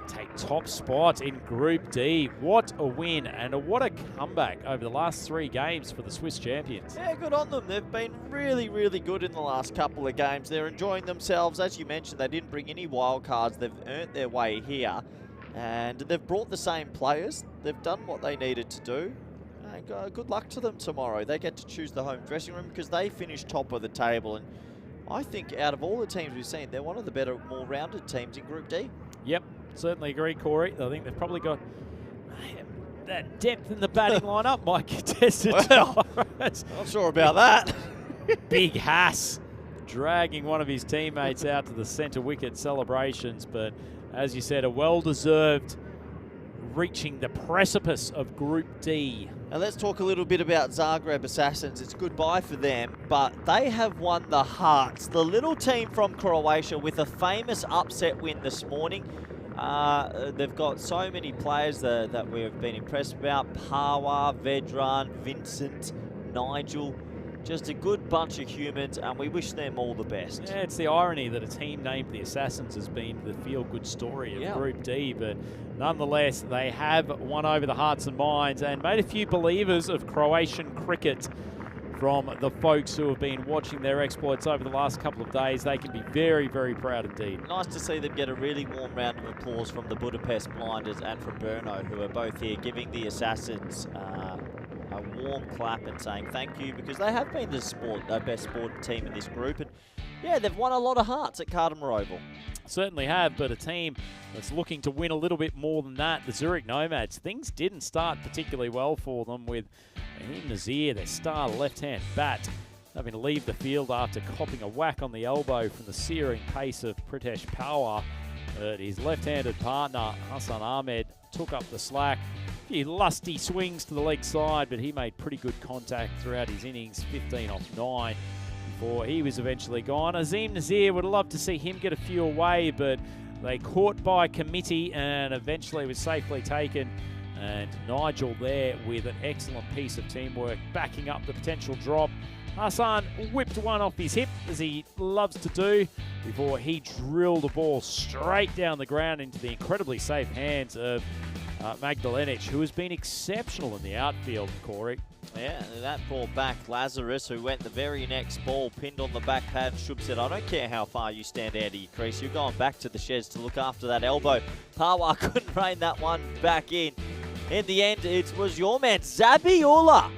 [SPEAKER 4] take top spot in Group D. What a win and what a comeback over the last 3 games for the Swiss champions.
[SPEAKER 7] Yeah, good on them. They've been really, really good in the last couple of games. They're enjoying themselves. As you mentioned, they didn't bring any wild cards. They've earned their way here, and they've brought the same players. They've done what they needed to do. And good luck to them tomorrow. They get to choose the home dressing room because they finished top of the table. And I think out of all the teams we've seen, they're one of the better, more rounded teams in Group D.
[SPEAKER 4] Yep. Certainly agree, Corey. I think they've probably got that depth in the batting lineup. Might contest it.
[SPEAKER 7] Well, not sure about that.
[SPEAKER 4] Big Haas dragging one of his teammates out to the centre wicket celebrations. But as you said, a well-deserved reaching the precipice of Group D.
[SPEAKER 7] Now let's talk a little bit about Zagreb Assassins. It's goodbye for them, but they have won the hearts. The little team from Croatia with a famous upset win this morning. They've got so many players that we have been impressed about. Pawa, Vedran, Vincent, Nigel. Just a good bunch of humans, and we wish them all the best.
[SPEAKER 4] Yeah, it's the irony that a team named the Assassins has been the feel-good story of Group D, but nonetheless, they have won over the hearts and minds and made a few believers of Croatian cricket from the folks who have been watching their exploits over the last couple of days. They can be very, very proud indeed.
[SPEAKER 7] Nice to see them get a really warm round of applause from the Budapest Blinders and from Brno, who are both here giving the Assassins a warm clap and saying thank you, because they have been the best sport team in this group. And yeah, they've won a lot of hearts at Cardimer Oval.
[SPEAKER 4] Certainly have, but a team that's looking to win a little bit more than that, the Zurich Nomads, things didn't start particularly well for them with Rahim Nazir, their star left-hand bat, having to leave the field after copping a whack on the elbow from the searing pace of Pritesh Power. But his left-handed partner, Hassan Ahmed, took up the slack. A few lusty swings to the leg side, but he made pretty good contact throughout his innings, 15 off 9. Before he was eventually gone. Azim Nazir would have loved to see him get a few away, but they caught by committee and eventually was safely taken. And Nigel there with an excellent piece of teamwork, backing up the potential drop. Hassan whipped one off his hip, as he loves to do, before he drilled the ball straight down the ground into the incredibly safe hands of Magdalenic, who has been exceptional in the outfield, Corey.
[SPEAKER 7] Yeah, that ball back, Lazarus, who went the very next ball, pinned on the back pad. Shub said, I don't care how far you stand out of your crease, you're going back to the sheds to look after that elbow. Pawa couldn't rein that one back in. In the end, it was your man, Zabiola.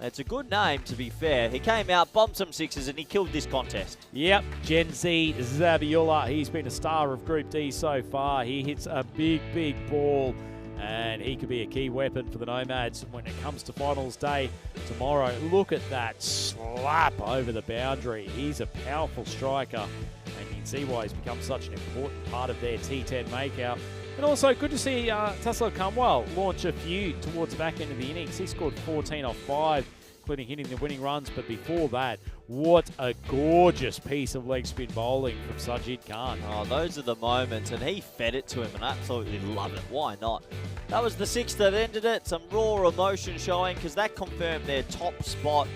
[SPEAKER 7] It's a good name, to be fair. He came out, bombed some sixes, and he killed this contest.
[SPEAKER 4] Yep, Gen Z Zabiola. He's been a star of Group D so far. He hits a big, big ball, and he could be a key weapon for the Nomads when it comes to finals day tomorrow. Look at that slap over the boundary. He's a powerful striker, and you can see why he's become such an important part of their T10 makeout. And also, good to see Taslo Cumwell launch a few towards the back end of the innings. He scored 14 off 5, including hitting the winning runs. But before that, what a gorgeous piece of leg spin bowling from Sajid Khan.
[SPEAKER 7] Oh, those are the moments, and he fed it to him and absolutely loved it. Why not? That was the 6 that ended it. Some raw emotion showing, because that confirmed their top spot.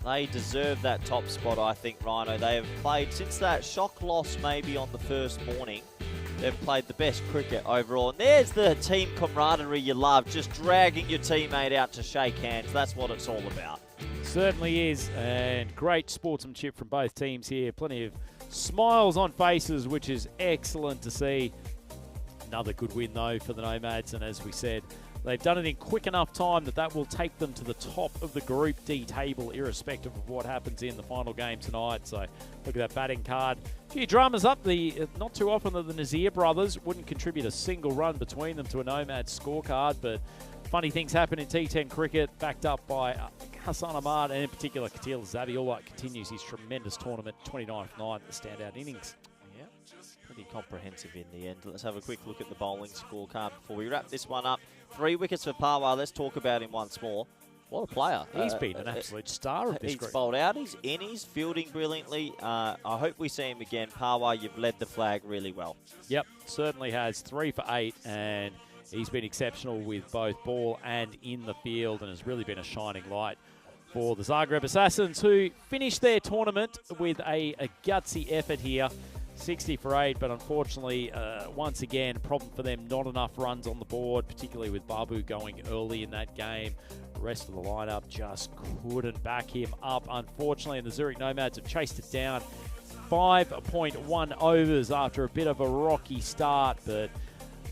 [SPEAKER 7] They deserve that top spot, I think, Rhino. They have played, since that shock loss maybe on the first morning, they've played the best cricket overall. And there's the team camaraderie you love, just dragging your teammate out to shake hands. That's what it's all about.
[SPEAKER 4] Certainly is, and great sportsmanship from both teams here. Plenty of smiles on faces, which is excellent to see. Another good win, though, for the Nomads, and as we said, they've done it in quick enough time that will take them to the top of the Group D table, irrespective of what happens in the final game tonight. So look at that batting card. A few dramas up. Not too often that the Nazir brothers wouldn't contribute a single run between them to a Nomads scorecard, but funny things happen in T10 cricket, backed up by Hassan Ahmad, and in particular, Katil Zabiola continues his tremendous tournament, 29 for 9, the standout innings.
[SPEAKER 7] Yeah, pretty comprehensive in the end. Let's have a quick look at the bowling scorecard before we wrap this one up. 3 wickets for Parwar. Let's talk about him once more. What a player.
[SPEAKER 4] He's been an absolute star of this
[SPEAKER 7] He's
[SPEAKER 4] group.
[SPEAKER 7] bowled out, he's in, he's fielding brilliantly. I hope we see him again. Parwar, you've led the flag really well.
[SPEAKER 4] Yep, certainly has. 3 for 8, and he's been exceptional with both ball and in the field, and has really been a shining light for the Zagreb Assassins, who finished their tournament with a gutsy effort here. 60 for 8, but unfortunately, once again, problem for them, not enough runs on the board, particularly with Babu going early in that game. The rest of the lineup just couldn't back him up, unfortunately, and the Zurich Nomads have chased it down 5.1 overs after a bit of a rocky start, but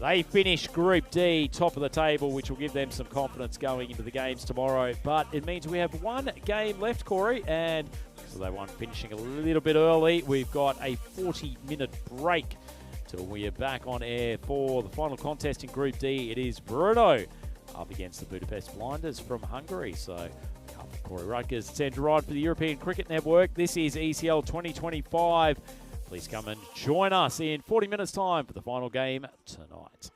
[SPEAKER 4] they finish Group D, top of the table, which will give them some confidence going into the games tomorrow. But it means we have one game left, Corey, and so they won finishing a little bit early. We've got a 40-minute break till we are back on air for the final contest in Group D. It is Brno up against the Budapest Blinders from Hungary. So, Corey Rutgers, centre ride for the European Cricket Network. This is ECL 2025. Please come and join us in 40 minutes' time for the final game tonight.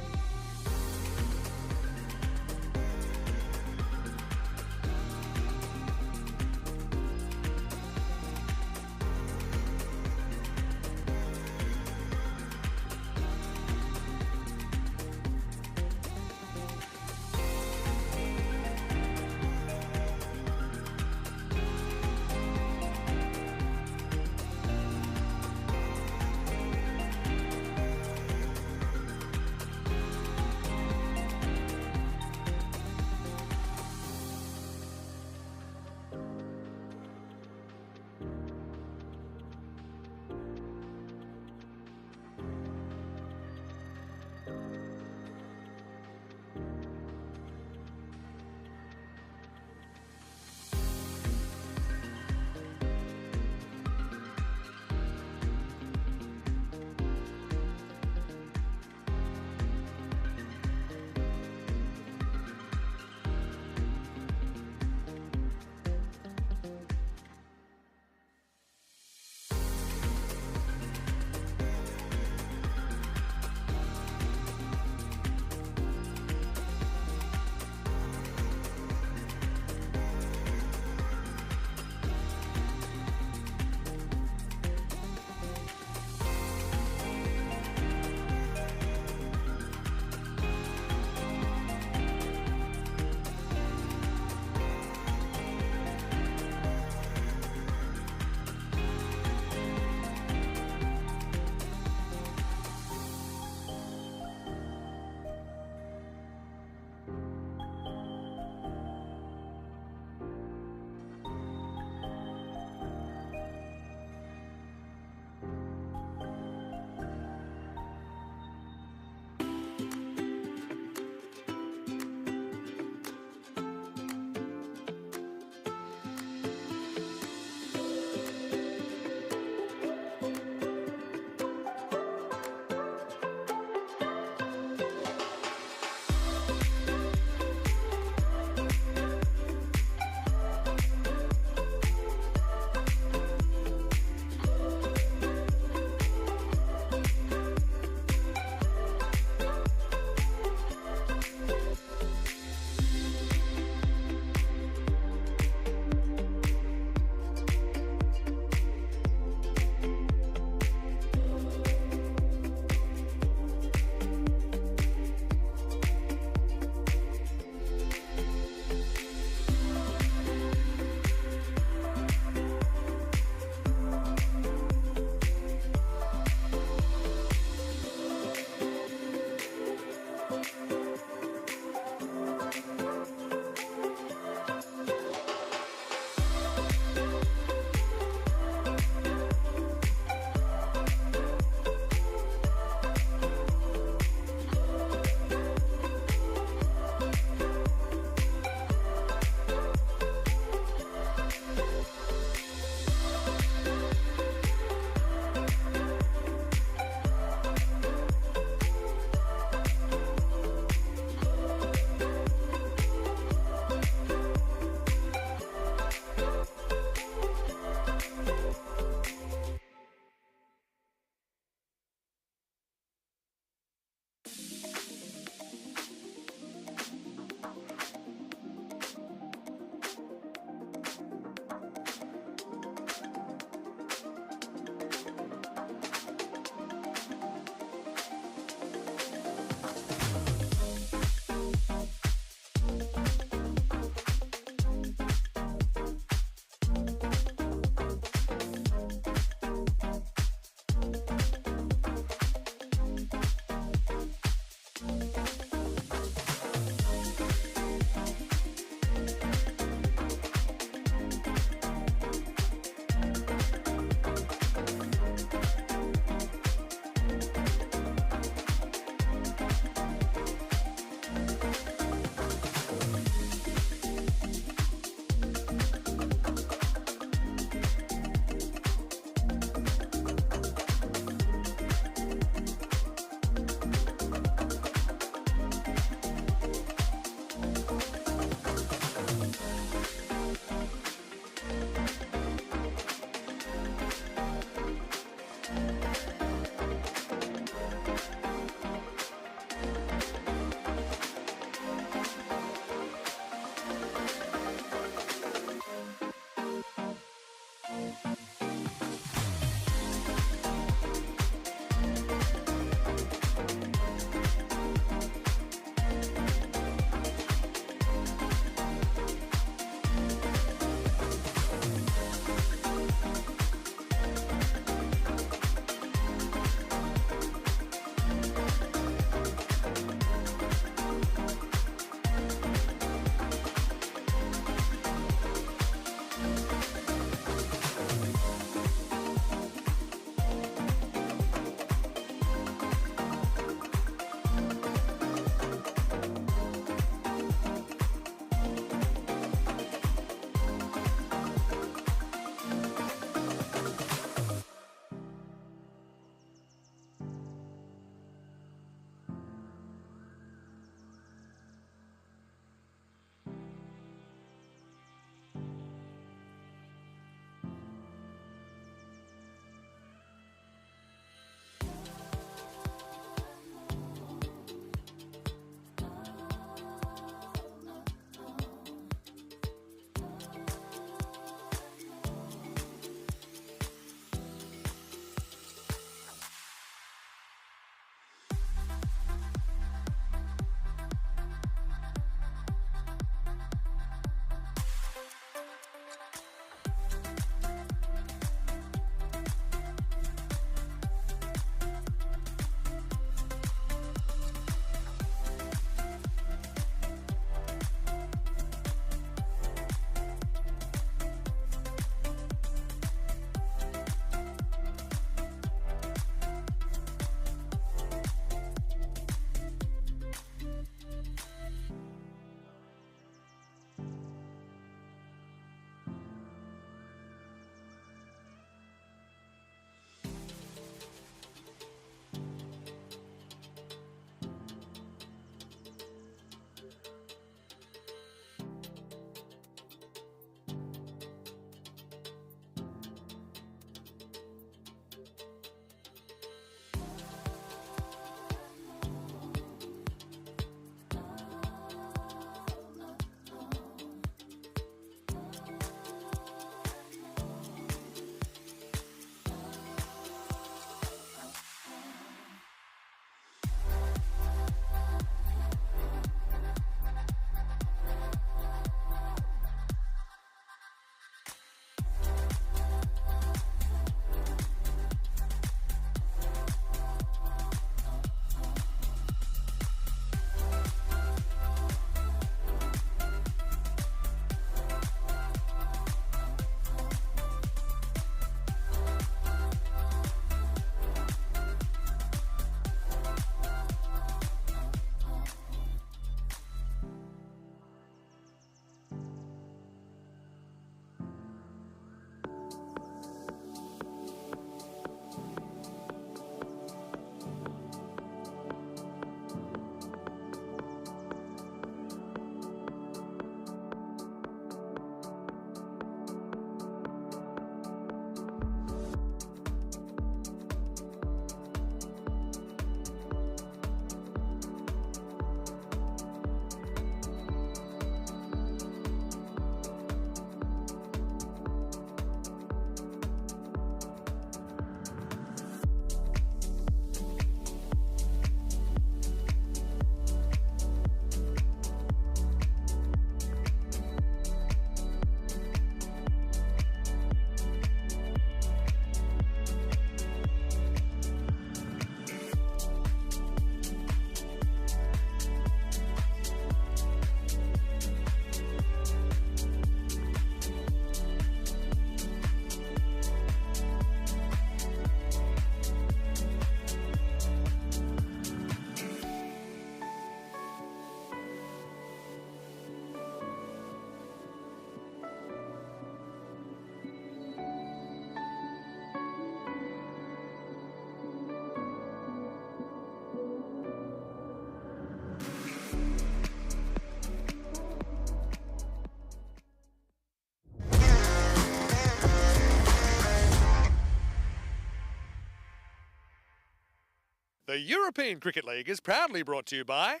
[SPEAKER 1] The European Cricket League is proudly brought to you by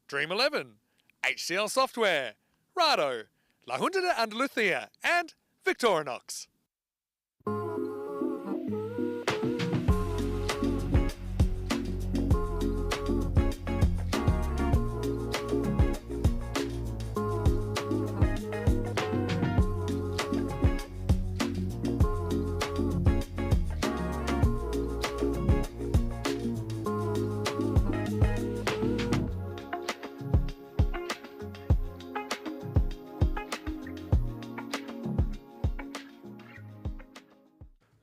[SPEAKER 1] Dream 11, HCL Software, Rado, La Junta de Andalucía, and Victorinox.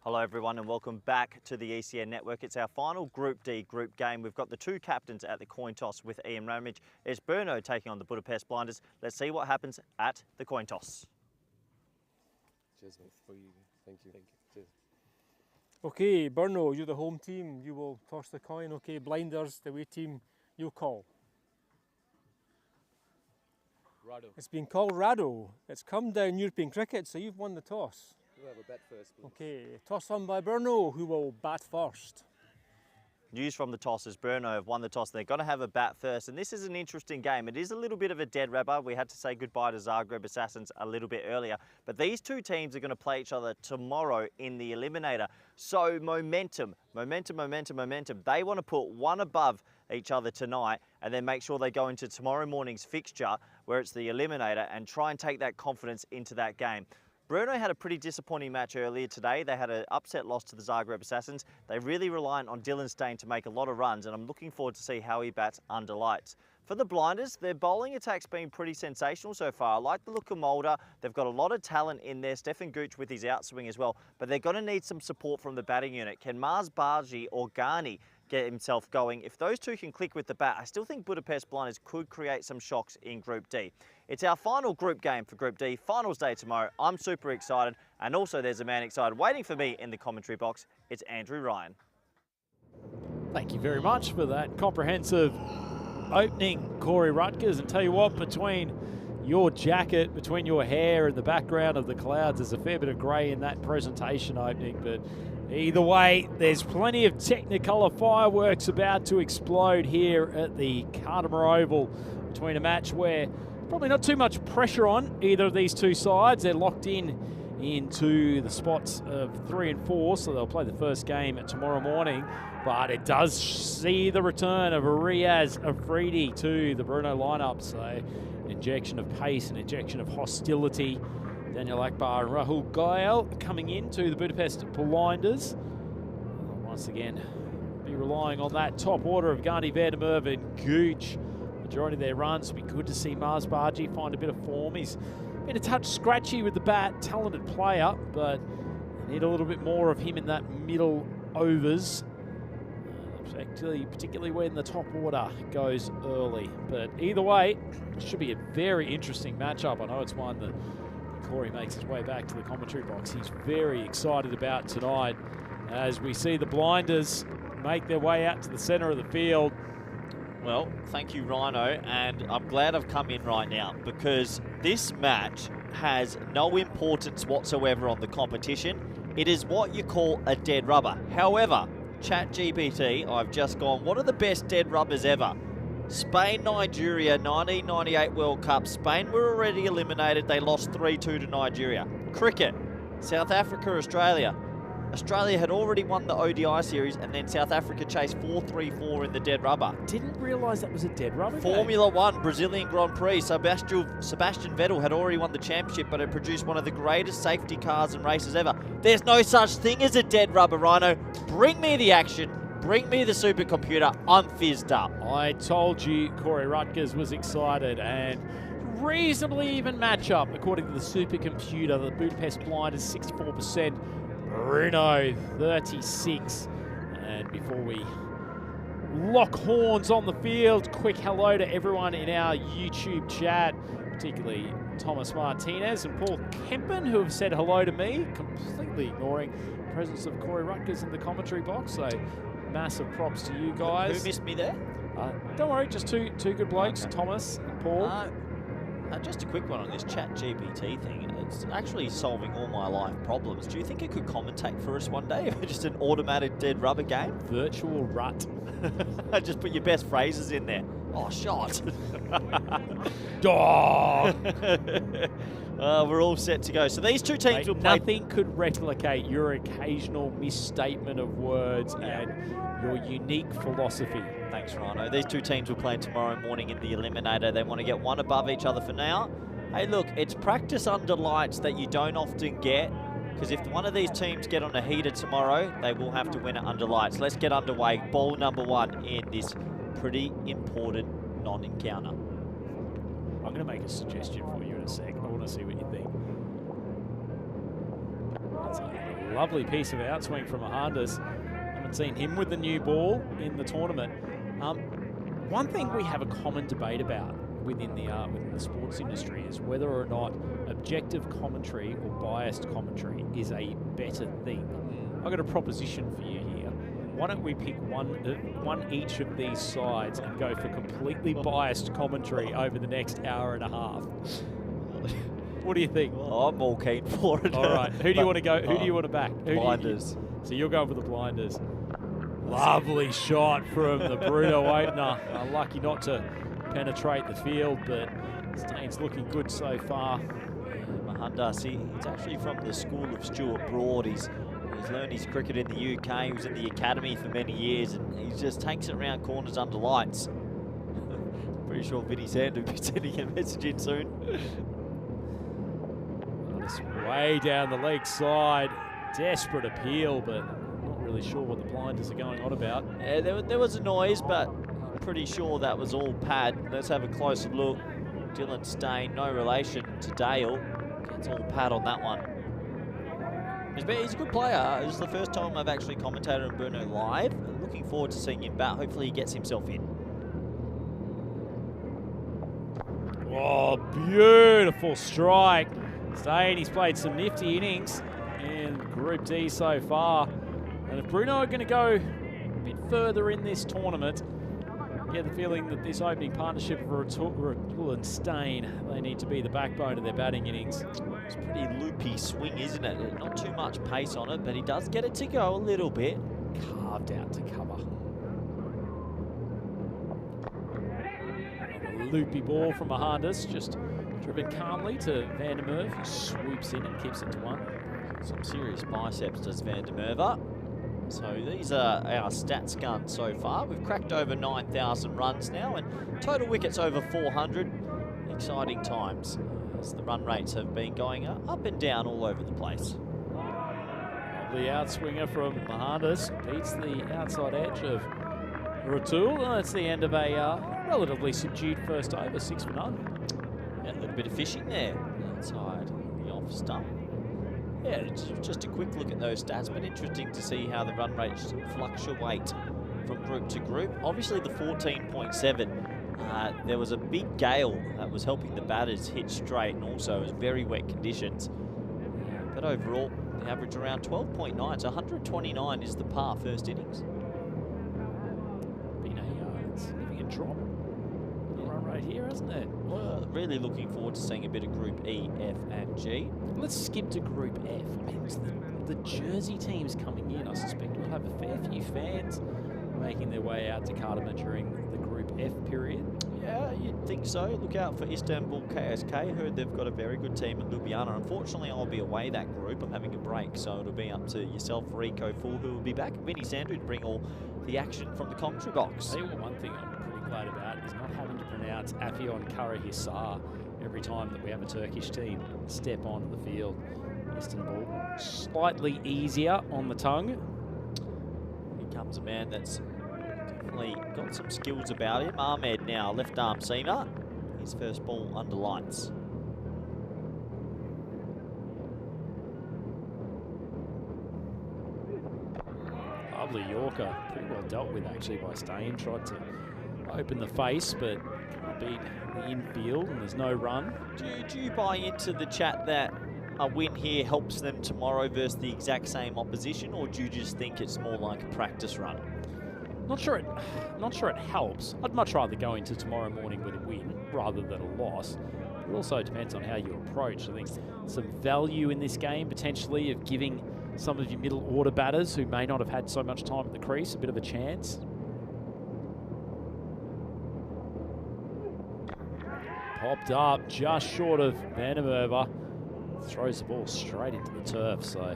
[SPEAKER 7] Hello everyone and welcome back to the ECN Network. It's our final Group D group game. We've got the two captains at the coin toss with Ian Ramage. It's Brno taking on the Budapest Blinders. Let's see what happens at the coin toss.
[SPEAKER 8] Cheers, mate. For you. Thank you. Cheers.
[SPEAKER 2] Okay, Brno, you're the home team. You will toss the coin. Okay, Blinders, the away team, you call.
[SPEAKER 8] Rado.
[SPEAKER 2] It's been called Rado. It's come down European cricket, so you've won the toss.
[SPEAKER 8] We'll have a bet first, please.
[SPEAKER 2] Okay, toss on by Brno, who will bat first.
[SPEAKER 7] News from the toss is Brno have won the toss. They're going to have a bat first, and this is an interesting game. It is a little bit of a dead rubber. We had to say goodbye to Zagreb Assassins a little bit earlier, but these two teams are going to play each other tomorrow in the Eliminator. So momentum. They want to put one above each other tonight and then make sure they go into tomorrow morning's fixture where it's the Eliminator and try and take that confidence into that game. Brno had a pretty disappointing match earlier today. They had an upset loss to the Zagreb Assassins. They're really reliant on Dylan Stain to make a lot of runs, and I'm looking forward to see how he bats under lights. For the Blinders, their bowling attack's been pretty sensational so far. I like the look of Mulder. They've got a lot of talent in there. Stefan Gooch with his outswing as well, but they're going to need some support from the batting unit. Can Mars Barji or Ghani get himself going? If those two can click with the bat, I still think Budapest Blinders could create some shocks in Group D. It's our final group game for Group D, finals day tomorrow. I'm super excited, and also there's a man excited waiting for me in the commentary box. It's Andrew Ryan.
[SPEAKER 4] Thank you very much for that comprehensive opening, Corey Rutgers. And tell you what, between your jacket, between your hair and the background of the clouds, there's a fair bit of grey in that presentation opening, but either way, there's plenty of Technicolor fireworks about to explode here at the Cardimer Oval between a match where probably not too much pressure on either of these two sides. They're locked into the spots of 3 and 4, so they'll play the first game tomorrow morning. But it does see the return of Riaz Afridi to the Brno lineup, so an injection of pace, an injection of hostility. Daniel Akbar and Rahul Gael coming into the Budapest Blinders. Once again, be relying on that top order of Ghani, Vandermerv and Gooch. Majority of their runs. It'd be good to see Mars Barji find a bit of form. He's been a touch scratchy with the bat, talented player, but they need a little bit more of him in that middle overs, particularly when the top order goes early. But either way, it should be a very interesting matchup. I know it's one that Corey makes his way back to the commentary box. He's very excited about tonight as we see the Blinders make their way out to the centre of the field.
[SPEAKER 7] Well, thank you, Rhino, and I'm glad I've come in right now because this match has no importance whatsoever on the competition. It is what you call a dead rubber. However, ChatGPT, I've just gone, what are the best dead rubbers ever? Spain, Nigeria, 1998 World Cup. Spain were already eliminated. They lost 3-2 to Nigeria. Cricket, South Africa, Australia. Australia had already won the ODI series, and then South Africa chased 4-3-4 in the dead rubber.
[SPEAKER 4] Didn't realise that was a dead rubber game.
[SPEAKER 7] Formula One, Brazilian Grand Prix. Sebastian Vettel had already won the championship, but had produced one of the greatest safety cars and races ever. There's no such thing as a dead rubber, Rhino. Bring me the action. Bring me the supercomputer. I'm fizzed up.
[SPEAKER 4] I told you Corey Rutgers was excited, and reasonably even matchup according to the supercomputer. The Budapest Blinders 64%. Brno 36. And before we lock horns on the field, quick hello to everyone in our YouTube chat, particularly Thomas Martinez and Paul Kempen, who have said hello to me, completely ignoring the presence of Corey Rutgers in the commentary box. So massive props to you guys.
[SPEAKER 7] Who missed me there?
[SPEAKER 4] Don't worry, just two good blokes, okay. Thomas and Paul.
[SPEAKER 7] Just a quick one on this chat GPT thing. It's actually solving all my life problems. Do you think it could commentate for us one day? Just an automatic dead rubber game?
[SPEAKER 4] Virtual rut.
[SPEAKER 7] Just put your best phrases in there. Oh, shot.
[SPEAKER 4] Dog.
[SPEAKER 7] We're all set to go. So these two teams will play.
[SPEAKER 4] Nothing could replicate your occasional misstatement of words and your unique philosophy.
[SPEAKER 7] Thanks, Rhino. These two teams will play tomorrow morning in the Eliminator. They want to get one above each other for now. Hey, look, it's practice under lights that you don't often get, because if one of these teams get on a heater tomorrow, they will have to win it under lights. Let's get underway. Ball number 1 in this pretty important non-encounter.
[SPEAKER 4] I'm going to make a suggestion for you in a sec. I want to see what you think. That's a lovely piece of outswing from Ahandas. Haven't seen him with the new ball in the tournament. One thing we have a common debate about within the sports industry is whether or not objective commentary or biased commentary is a better thing. I've got a proposition for you here. Why don't we pick one each of these sides and go for completely biased commentary over the next hour and a half? What do you think?
[SPEAKER 7] Well, I'm all keen for it.
[SPEAKER 4] All right. Who do you want to go? Who do you want to back?
[SPEAKER 7] Blinders.
[SPEAKER 4] So you're going for the blinders. Lovely shot from the Brno opener. Lucky not to penetrate the field, but Staines looking good so far.
[SPEAKER 7] Ahandas, he's actually from the school of Stuart Broad. He's learned his cricket in the UK. He was in the academy for many years, and he just takes it around corners under lights. Pretty sure Vinny Sand will be sending a message in soon.
[SPEAKER 4] Just way down the leg side. Desperate appeal, but not really sure what the blinders are going on about.
[SPEAKER 7] Yeah, there was a noise, but I'm pretty sure that was all pad. Let's have a closer look. Dylan Stain, no relation to Dale. Gets all pad on that one. He's a good player. This is the first time I've actually commentated on Brno live. I'm looking forward to seeing him bat. Hopefully he gets himself in.
[SPEAKER 4] Oh, beautiful strike. Stain, he's played some nifty innings in Group D so far. And if Brno are going to go a bit further in this tournament, I get the feeling that this opening partnership of Ratul and Stain, they need to be the backbone of their batting innings.
[SPEAKER 7] It's a pretty loopy swing, isn't it? Not too much pace on it, but he does get it to go a little bit.
[SPEAKER 4] Carved out to cover. A loopy ball from Ahandas, just driven calmly to Van der Merwe, who swoops in and keeps it to 1.
[SPEAKER 7] Some serious biceps does Van der Merwe. So these are our stats guns so far. We've cracked over 9,000 runs now and total wickets over 400. Exciting times as the run rates have been going up and down all over the place.
[SPEAKER 4] The outswinger from Ahandas beats the outside edge of Ratul. That's the end of a relatively subdued first over, 6 for none.
[SPEAKER 7] Yeah, a little bit of fishing there outside the off stump. Yeah, just a quick look at those stats, but interesting to see how the run rates fluctuate from group to group. Obviously the 14.7, there was a big gale that was helping the batters hit straight, and also it was very wet conditions. But overall, the average around 12.9, so 129 is the par first innings.
[SPEAKER 4] Been a significant drop in the run rate here, hasn't it?
[SPEAKER 7] Well, really looking forward to seeing a bit of Group E, F and G.
[SPEAKER 4] Let's skip to Group F. I mean, it's the Jersey teams coming in. I suspect we'll have a fair few fans making their way out to Kardama during the Group F period.
[SPEAKER 7] Yeah, you'd think so. Look out for Istanbul KSK. Heard they've got a very good team in Ljubljana. Unfortunately, I'll be away that group. I'm having a break, so it'll be up to yourself, Rico Full, who will be back. Vinny Sandu to bring all the action from the commentary box.
[SPEAKER 4] Tell you what, one thing I'm pretty glad about is not having to pronounce Afyon Karahisar every time that we have a Turkish team step onto the field. Istanbul, slightly easier on the tongue.
[SPEAKER 7] Here comes a man that's definitely got some skills about him. Ahmed now, left arm seamer. His first ball under lights.
[SPEAKER 4] Lovely Yorker, pretty well dealt with actually by Stain. Tried to open the face, but can't beat the infield, and there's no run.
[SPEAKER 7] Do you buy into the chat that a win here helps them tomorrow versus the exact same opposition, or do you just think it's more like a practice run?
[SPEAKER 4] Not sure it helps. I'd much rather go into tomorrow morning with a win rather than a loss. It also depends on how you approach. I think some value in this game, potentially, of giving some of your middle order batters who may not have had so much time at the crease a bit of a chance. Popped up just short of Vandermeer. Throws the ball straight into the turf, so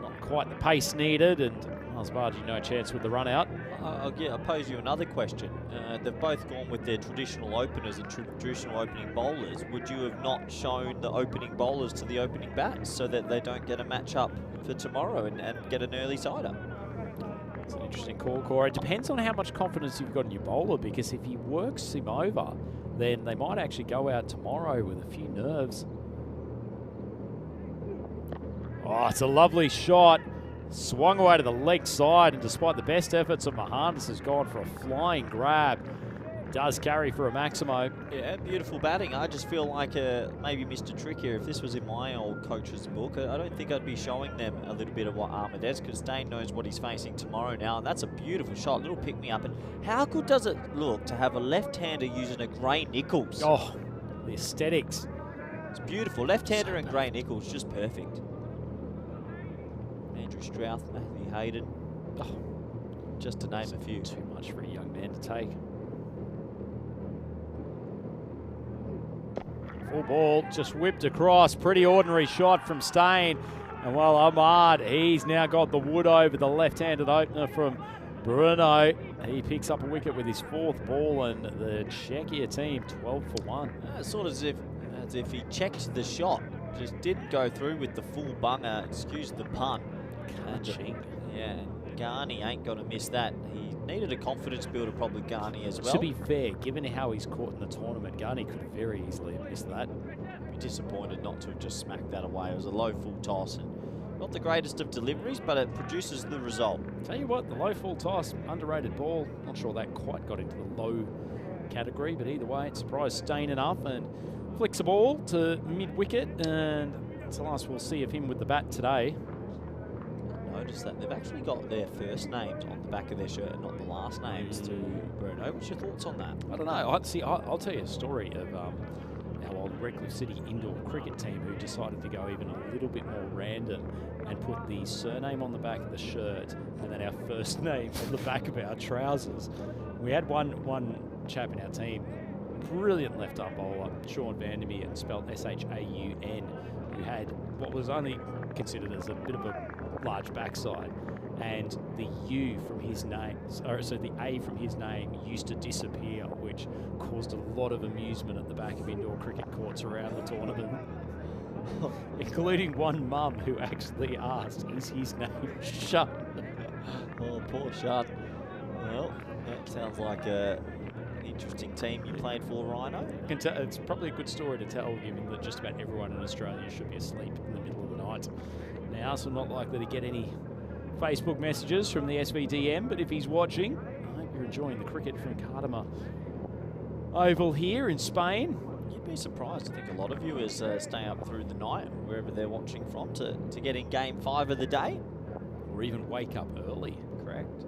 [SPEAKER 4] not quite the pace needed, and Masbaji no chance with the run out.
[SPEAKER 7] I'll pose you another question. They've both gone with their traditional openers and traditional opening bowlers. Would you have not shown the opening bowlers to the opening bats so that they don't get a match up for tomorrow and get an early sider?
[SPEAKER 4] It's an interesting call, Corey. It depends on how much confidence you've got in your bowler, because if he works him over, then they might actually go out tomorrow with a few nerves. Oh, it's a lovely shot. Swung away to the leg side, and despite the best efforts of Mohandas, has gone for a flying grab. Does carry for a Maximo.
[SPEAKER 7] Yeah, beautiful batting. I just feel like maybe missed a trick here. If this was in my old coach's book, I don't think I'd be showing them a little bit of what Ahmed is, because Dane knows what he's facing tomorrow now, and that's a beautiful shot, little pick-me-up. And how good does it look to have a left-hander using a Gray Nichols?
[SPEAKER 4] Oh, the aesthetics.
[SPEAKER 7] It's beautiful. Left-hander and Gray Nichols, just perfect. Andrew Strouth, Matthew Hayden, just to name a few.
[SPEAKER 4] Too much for a young man to take. Full ball, just whipped across. Pretty ordinary shot from Stain. And well, Ahmad, he's now got the wood over the left-handed opener from Brno. He picks up a wicket with his 4th ball, and the Czechia team 12 for 1.
[SPEAKER 7] Sort of as if he checked the shot, just didn't go through with the full bunger, excuse the pun. Yeah, Ghani ain't going to miss that. He needed a confidence builder, probably Ghani as well.
[SPEAKER 4] To be fair, given how he's caught in the tournament, Ghani could very easily have missed that.
[SPEAKER 7] Be disappointed not to have just smacked that away. It was a low full toss, and not the greatest of deliveries, but it produces the result.
[SPEAKER 4] Tell you what, the low full toss, underrated ball. Not sure that quite got into the low category, but either way, it surprised Stain enough and flicks a ball to mid-wicket, and it's the last we'll see of him with the bat today.
[SPEAKER 7] Notice that they've actually got their first names on the back of their shirt and not the last names to Brno. What's your thoughts on that?
[SPEAKER 4] I don't know. I'll tell you a story of our old Redcliffe City indoor cricket team who decided to go even a little bit more random and put the surname on the back of the shirt and then our first name on the back of our trousers. We had one chap in our team, brilliant left-arm bowler, Sean Vandermeer, spelled S-H-A-U-N, who had what was only considered as a bit of a large backside, and the U from his name, so the A from his name used to disappear, which caused a lot of amusement at the back of indoor cricket courts around the tournament, including one mum who actually asked, "Is his name Shut?"
[SPEAKER 7] Oh, poor Shut. Well, that sounds like an interesting team you played for, Rhino.
[SPEAKER 4] It's probably a good story to tell, given that just about everyone in Australia should be asleep in the middle of the night now, so not likely to get any Facebook messages from the SVDM, but if he's watching, I hope you're enjoying the cricket from Cardama Oval here in Spain.
[SPEAKER 7] You'd be surprised. I think a lot of viewers stay up through the night, wherever they're watching from, to get in Game 5 of the day.
[SPEAKER 4] Or even wake up early.
[SPEAKER 7] Correct.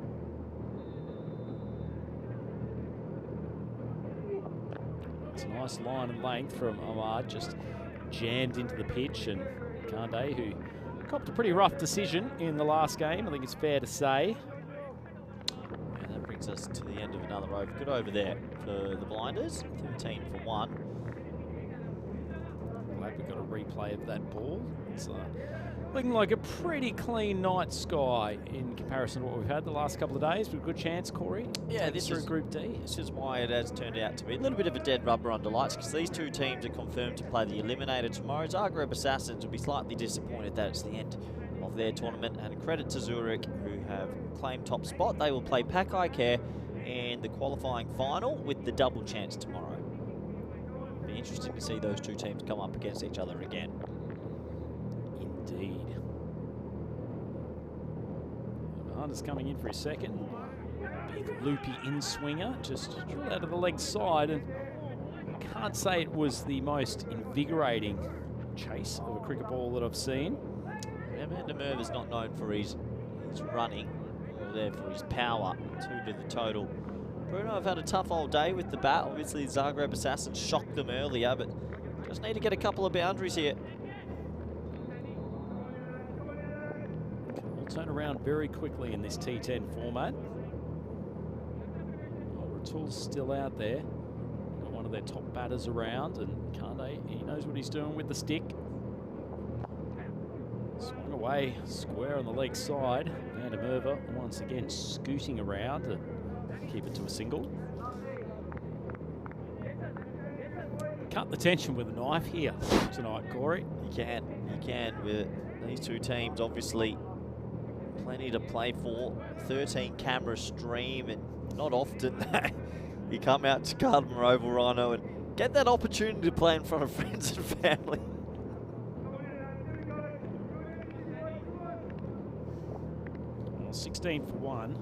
[SPEAKER 4] It's a nice line and length from Ahmad, just jammed into the pitch, and Kande, who copped a pretty rough decision in the last game, I think it's fair to say.
[SPEAKER 7] And that brings us to the end of another over. Good over there for the Blinders, 13 for 1.
[SPEAKER 4] Glad we got a replay of that ball. It's looking like a pretty clean night sky in comparison to what we've had the last couple of days, but a good chance, Corey.
[SPEAKER 7] Yeah, this is
[SPEAKER 4] Group D.
[SPEAKER 7] This is why it has turned out to be a little bit of a dead rubber under lights, because these two teams are confirmed to play the Eliminator tomorrow. Zagreb Assassins will be slightly disappointed that it's the end of their tournament, and credit to Zurich, who have claimed top spot. They will play Pakai Care in the qualifying final with the double chance tomorrow. Be interesting to see those two teams come up against each other again.
[SPEAKER 4] Indeed. Hunter's coming in for his second. Big loopy in-swinger, just drilled out of the leg side, and can't say it was the most invigorating chase of a cricket ball that I've seen.
[SPEAKER 7] Yeah, Vandermeer is not known for his running, or there for his power. 2 to the total. Brno have had a tough old day with the bat. Obviously, Zagreb Assassins shocked them earlier, but Just need to get a couple of boundaries here.
[SPEAKER 4] We'll turn around very quickly in this T10 format. Ratul's still out there. Got one of their top batters around, and Kande, he knows what he's doing with the stick. Swung away, square on the leg side. Van der Merwe once again scooting around and keep it to a single. Cut the tension with a knife here tonight, Corey.
[SPEAKER 7] You can with these two teams, obviously plenty to play for. 13 camera stream, and not often that you come out to Cardamom Oval, Rhino, and get that opportunity to play in front of friends and family.
[SPEAKER 4] Well, 16 for 1.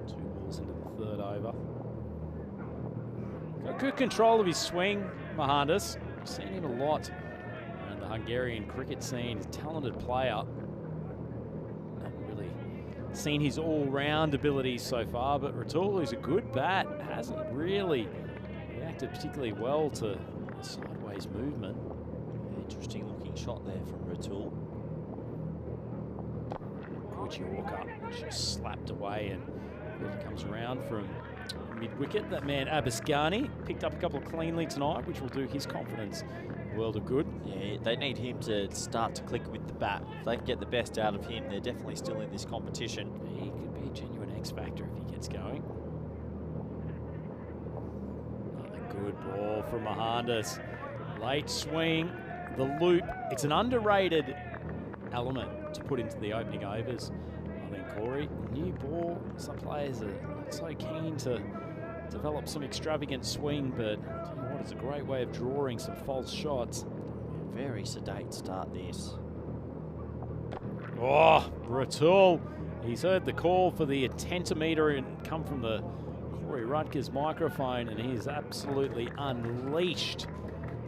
[SPEAKER 4] 2 balls into the third over. Got good control of his swing, Mohandas. I've seen him a lot around the Hungarian cricket scene. He's a talented player. Haven't really seen his all-round abilities so far, but Ratul, who's a good bat, hasn't really reacted particularly well to the sideways movement.
[SPEAKER 7] Interesting looking shot there from Ratul.
[SPEAKER 4] Good Yorker, just slapped away, and it comes around from mid-wicket. That man Abascani picked up a couple of cleanly tonight, which will do his confidence a world of good.
[SPEAKER 7] Yeah, they need him to start to click with the bat. If they can get the best out of him, they're definitely still in this competition.
[SPEAKER 4] He could be a genuine X-factor if he gets going. Another good ball from Mohandas. Late swing, the loop. It's an underrated element to put into the opening overs. I think, Corey, new ball, some players are not so keen to develop some extravagant swing, but I tell you what, it's a great way of drawing some false shots.
[SPEAKER 7] Very sedate start this.
[SPEAKER 4] Oh, Ratul. He's heard the call for the attentometer and come from the Corey Rutgers microphone, and he's absolutely unleashed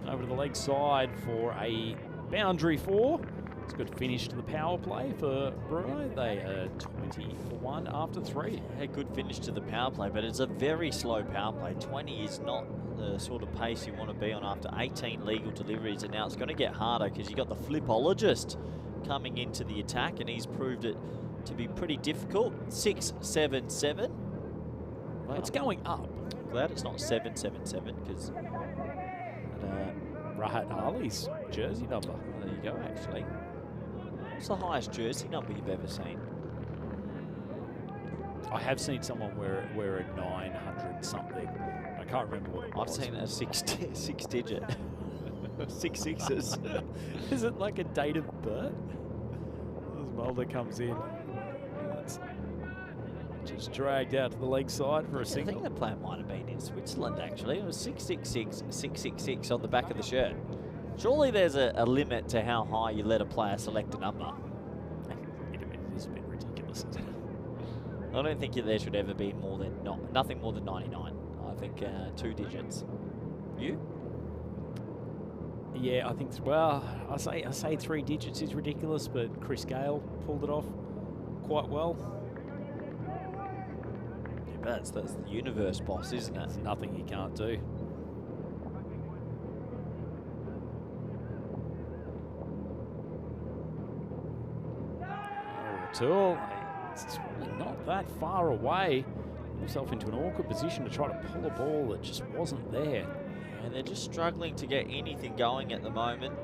[SPEAKER 4] over to the leg side for a boundary 4. It's a good finish to the power play for Brno. They are 20 for 1 after 3.
[SPEAKER 7] A good finish to the power play, but it's a very slow power play. 20 is not the sort of pace you want to be on after 18 legal deliveries, and now it's going to get harder because you got the flipologist coming into the attack, and he's proved it to be pretty difficult. 6-7-7. Well,
[SPEAKER 4] It's going up.
[SPEAKER 7] I'm glad it's not 7-7-7 because
[SPEAKER 4] Rahat Ali's jersey number.
[SPEAKER 7] there you go, actually. What's the highest jersey number you've ever seen?
[SPEAKER 4] I have seen someone wear a 900 something. I can't remember what it
[SPEAKER 7] I've
[SPEAKER 4] was.
[SPEAKER 7] seen a six digit. 6 sixes.
[SPEAKER 4] Is it like a date of birth? As Mulder comes in. That's just dragged out to the leg side for a
[SPEAKER 7] I
[SPEAKER 4] single.
[SPEAKER 7] think the plan might have been in Switzerland, actually. It was 666, 666 on the back of the shirt. Surely there's a limit to how high you let a player select a number.
[SPEAKER 4] It is a bit ridiculous, isn't it?
[SPEAKER 7] I don't think there should ever be more than nothing more than 99. I think 2 digits. You?
[SPEAKER 4] Yeah, I think, well, I say 3 digits is ridiculous, but Chris Gale pulled it off quite well.
[SPEAKER 7] Yeah, but that's the universe boss, isn't it?
[SPEAKER 4] There's nothing he can't do. Ratul, it's really not that far away. Put himself into an awkward position to try to pull a ball that just wasn't there.
[SPEAKER 7] And they're just struggling to get anything going at the moment.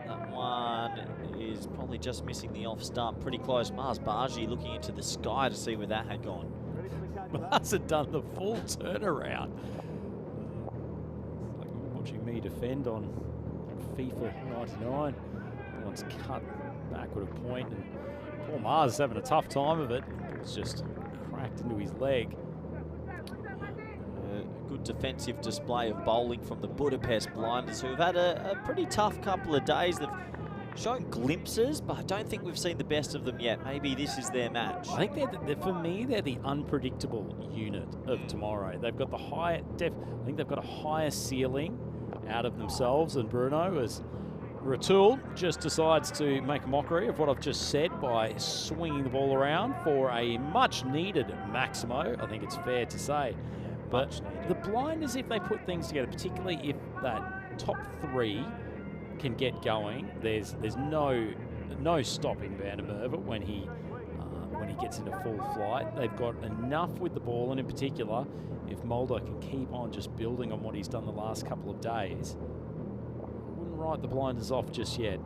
[SPEAKER 7] That one is probably just missing the off stump. Pretty close. Mars Baji looking into the sky to see where that had gone.
[SPEAKER 4] Mars had done the full turnaround. Like watching me defend on FIFA 99. One's cut backward a point, and poor Mars is having a tough time of it. It's just cracked into his leg.
[SPEAKER 7] Good defensive display of bowling from the Budapest Blinders, who have had a pretty tough couple of days. They've shown glimpses, but I don't think we've seen the best of them yet. Maybe this is their match.
[SPEAKER 4] I think for me, they're the unpredictable unit of tomorrow. They've got I think they've got a higher ceiling out of themselves than Brno, as Ratul just decides to make a mockery of what I've just said by swinging the ball around for a much-needed Maximo, I think it's fair to say. But
[SPEAKER 7] Much needed.
[SPEAKER 4] the blinders, if they put things together, particularly if that top 3 can get going, there's no stopping Van der Merwe when he gets into full flight. They've got enough with the ball, and in particular, if Mulder can keep on just building on what he's done the last couple of days, I wouldn't write the blinders off just yet.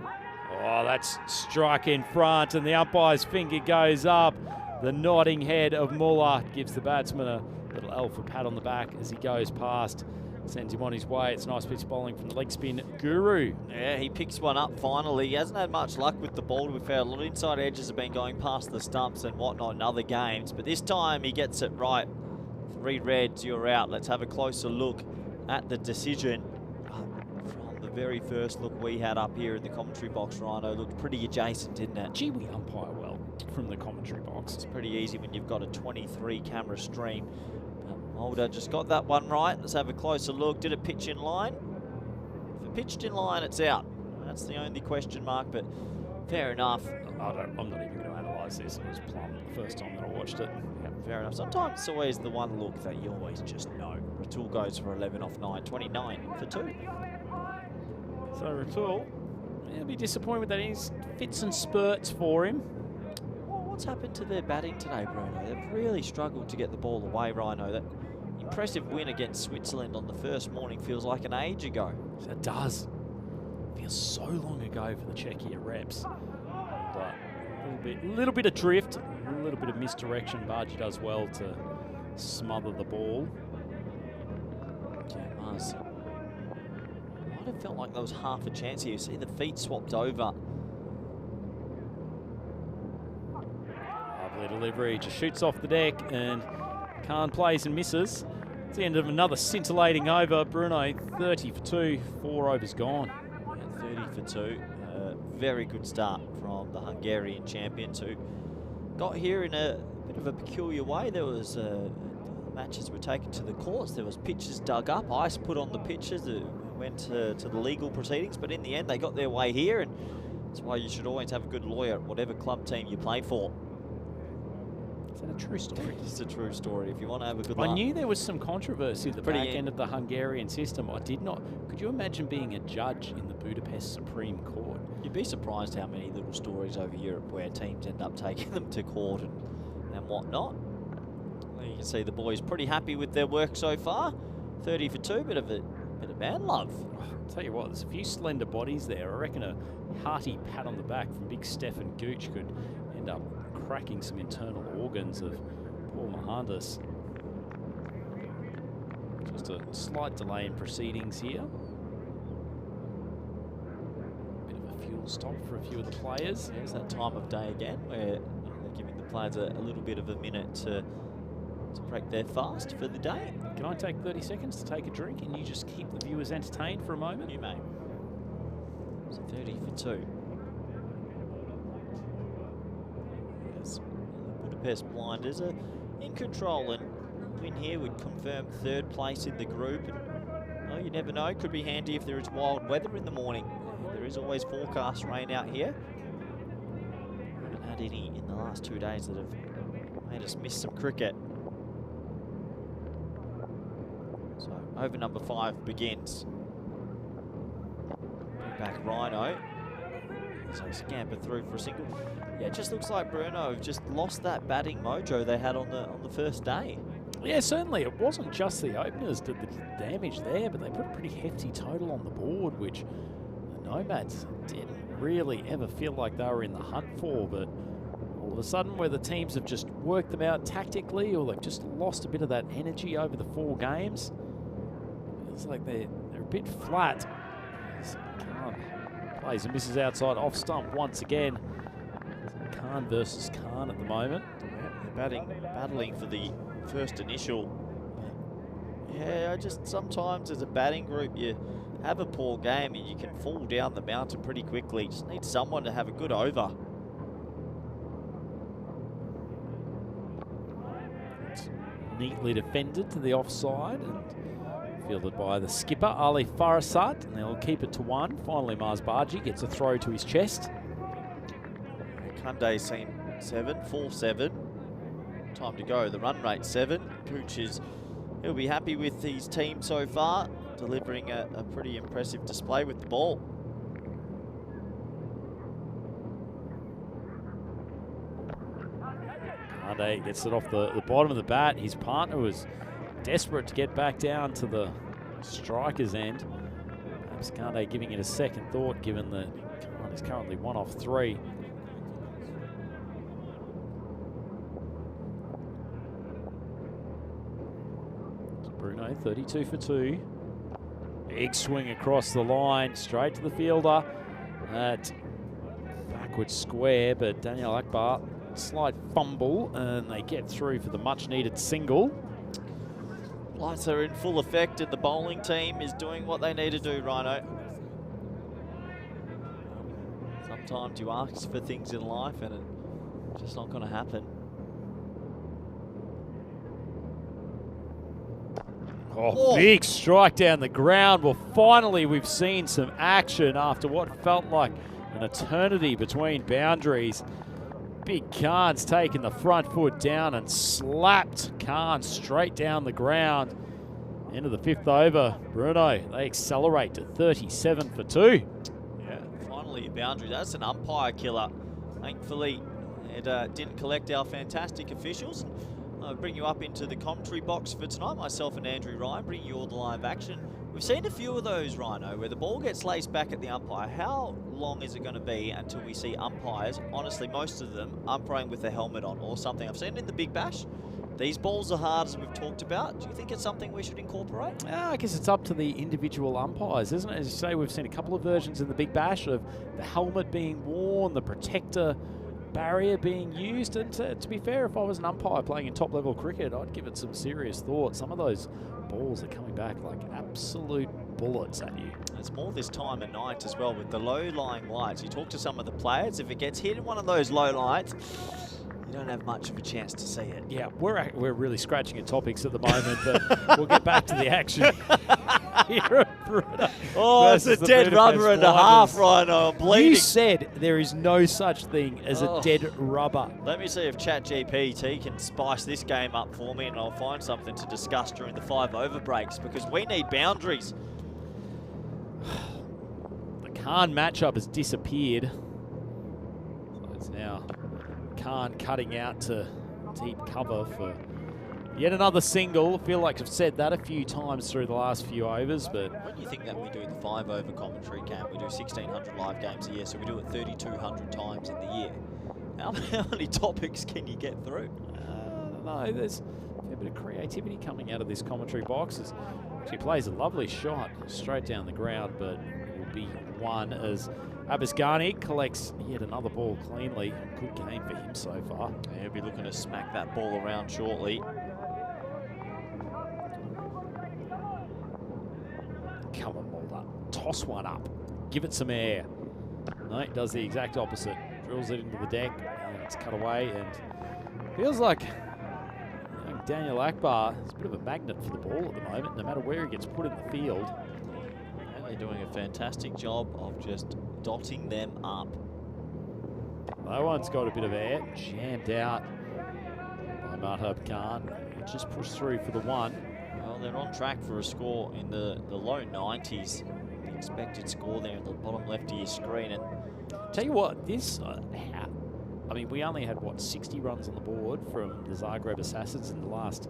[SPEAKER 4] Oh, that's strike in front, and the umpire's finger goes up. The nodding head of Muller gives the batsman a little alpha pat on the back as he goes past. Sends him on his way. It's nice pitch bowling from the leg spin guru.
[SPEAKER 7] Yeah, he picks one up finally. He hasn't had much luck with the ball. We've found a lot of inside edges have been going past the stumps and whatnot in other games, but this time he gets it right. 3 reds, you're out. Let's have a closer look at the decision. From the very first look we had up here in the commentary box, Rhino, looked pretty adjacent, didn't it?
[SPEAKER 4] Gee, we umpire well from the commentary box.
[SPEAKER 7] It's pretty easy when you've got a 23 camera stream. Mulder just got that one right. Let's have a closer look. Did it pitch in line? If it pitched in line, it's out. That's the only question mark, but fair enough.
[SPEAKER 4] I'm not even going to analyse this. It was plumb the first time that I watched it.
[SPEAKER 7] Yeah, fair enough. Sometimes it's always the one look that you always just know. Ratul goes for 11 off 9, 29 for 2.
[SPEAKER 4] So Ratul, he'll be disappointed with that. He's fits and spurts for him.
[SPEAKER 7] Well, what's happened to their batting today, Brno? They've really struggled to get the ball away, Rhino. That impressive win against Switzerland on the first morning feels like an age ago.
[SPEAKER 4] It does. Feels so long ago for the Czechia reps. But a little bit of drift, a little bit of misdirection. Bargy does well to smother the ball.
[SPEAKER 7] Yeah, Mars. Might have felt like there was half a chance here. You see the feet swapped over.
[SPEAKER 4] Lovely delivery, just shoots off the deck, and Khan plays and misses. It's the end of another scintillating over. Brno 30 for 2, 4 overs gone.
[SPEAKER 7] Yeah, 30 for 2. Very good start from the Hungarian champions who got here in a bit of a peculiar way. There was matches were taken to the courts. There was pitches dug up, ice put on the pitches. It went to the legal proceedings, but in the end they got their way here, and that's why you should always have a good lawyer at whatever club team you play for.
[SPEAKER 4] Is that a true story?
[SPEAKER 7] It's a true story. If you want to have a good
[SPEAKER 4] I
[SPEAKER 7] laugh.
[SPEAKER 4] knew there was some controversy at the
[SPEAKER 7] Pretty
[SPEAKER 4] back end of the Hungarian system. I did not. Could you imagine being a judge in the Budapest Supreme Court?
[SPEAKER 7] You'd be surprised how many little stories over Europe where teams end up taking them to court and whatnot. Well, you can see the boys pretty happy with their work so far. 30 for 2, bit of man love.
[SPEAKER 4] I'll tell you what, there's a few slender bodies there. I reckon a hearty pat on the back from big Stefan Gooch could end up cracking some internal organs of Paul Mohandas. Just a slight delay in proceedings here. Bit of a fuel stop for a few of the players.
[SPEAKER 7] It's that time of day again where they're giving the players a little bit of a minute to break their fast for the day.
[SPEAKER 4] Can I take 30 seconds to take a drink and you just keep the viewers entertained for a moment?
[SPEAKER 7] You may. So 30 for 2. Yes, the Budapest Blinders are in control, and win here would confirm 3rd place in the group. And, well, you never know, could be handy if there is wild weather in the morning. There is always forecast rain out here. We haven't had any in the last 2 days that have made us miss some cricket. So over number 5 begins. Back Rhino. So scamper through for a single. Yeah, it just looks like Brno have just lost that batting mojo they had on the first day.
[SPEAKER 4] Yeah, certainly. It wasn't just the openers did the damage there, but they put a pretty hefty total on the board, which the Nomads didn't really ever feel like they were in the hunt for. But all of a sudden, where the teams have just worked them out tactically, or they've just lost a bit of that energy over the 4 games, feels like they're a bit flat. Khan plays and misses outside off stump once again. Khan versus Khan at the moment.
[SPEAKER 7] Yeah, they're battling for the first initial. Yeah, just sometimes as a batting group you have a poor game and you can fall down the mountain pretty quickly. Just need someone to have a good over.
[SPEAKER 4] It's neatly defended to the offside and fielded by the skipper, Ali Farasat, and they'll keep it to 1. Finally, Mars Bargy gets a throw to his chest.
[SPEAKER 7] Kunde's seen 7, 4-7. time to go. The run rate 7. Cooch he'll be happy with his team so far, delivering a pretty impressive display with the ball.
[SPEAKER 4] Kande gets it off the bottom of the bat. His partner was desperate to get back down to the striker's end. Perhaps Kande giving it a second thought, given that Khan is currently 1 off 3. Brno 32 for 2. Big swing across the line, straight to the fielder. That backward square, but Daniel Akbar, slight fumble, and they get through for the much-needed single.
[SPEAKER 7] Lights are in full effect, and the bowling team is doing what they need to do, Rhino. Sometimes you ask for things in life, and it's just not going to happen.
[SPEAKER 4] Oh, big strike down the ground. Well, finally we've seen some action after what felt like an eternity between boundaries. Big Khan's taken the front foot down and slapped Khan straight down the ground. End of the 5th over. Brno, they accelerate to 37 for 2.
[SPEAKER 7] Yeah, finally a boundary. That's an umpire killer. Thankfully, it didn't collect our fantastic officials. I'll bring you up into the commentary box for tonight. Myself and Andrew Ryan bring you all the live action. We've seen a few of those, Rhino, where the ball gets laced back at the umpire. How long is it going to be until we see umpires, honestly, most of them, umpiring with a helmet on or something? I've seen it in the Big Bash. These balls are hard, as we've talked about. Do you think it's something we should incorporate?
[SPEAKER 4] I guess it's up to the individual umpires, isn't it? As you say, we've seen a couple of versions in the Big Bash of the helmet being worn, the protector barrier being used, and to be fair, if I was an umpire playing in top-level cricket, I'd give it some serious thought. Some of those balls are coming back like absolute bullets at you.
[SPEAKER 7] It's more this time of night as well with the low-lying lights. You talk to some of the players, if it gets hit in one of those low lights, you don't have much of a chance to see it.
[SPEAKER 4] Yeah, we're really scratching at topics at the moment, but we'll get back to the action here at Brno.
[SPEAKER 7] Oh, it's a dead rubber and a half, Rhino. I'm bleeding.
[SPEAKER 4] You said there is no such thing as a dead rubber.
[SPEAKER 7] Let me see if ChatGPT can spice this game up for me, and I'll find something to discuss during the 5 over breaks, because we need boundaries.
[SPEAKER 4] The Khan matchup has disappeared. So it's now Khan cutting out to deep cover for yet another single. I feel like I've said that a few times through the last few overs, but
[SPEAKER 7] When you think that we do the 5 over commentary camp, we do 1,600 live games a year, so we do it 3,200 times in the year. How many topics can you get through?
[SPEAKER 4] I don't know. There's a fair bit of creativity coming out of this commentary box. He plays a lovely shot straight down the ground, but it will be one as Abbas Ghani collects yet another ball cleanly. Good game for him so far.
[SPEAKER 7] Yeah, he'll be looking to smack that ball around shortly.
[SPEAKER 4] Come on, Mulder. Toss one up. Give it some air. No, it does the exact opposite. Drills it into the deck, and it's cut away, and feels like Daniel Akbar is a bit of a magnet for the ball at the moment, no matter where he gets put in the field.
[SPEAKER 7] And they're doing a fantastic job of just dotting them up.
[SPEAKER 4] No one's got a bit of air. Jammed out by Mahtab Khan. He just pushed through for the one.
[SPEAKER 7] Well, they're on track for a score in the low 90s. The expected score there at the bottom left of your screen. And
[SPEAKER 4] tell you what, this, I mean, we only had, what, 60 runs on the board from the Zagreb Assassins in the last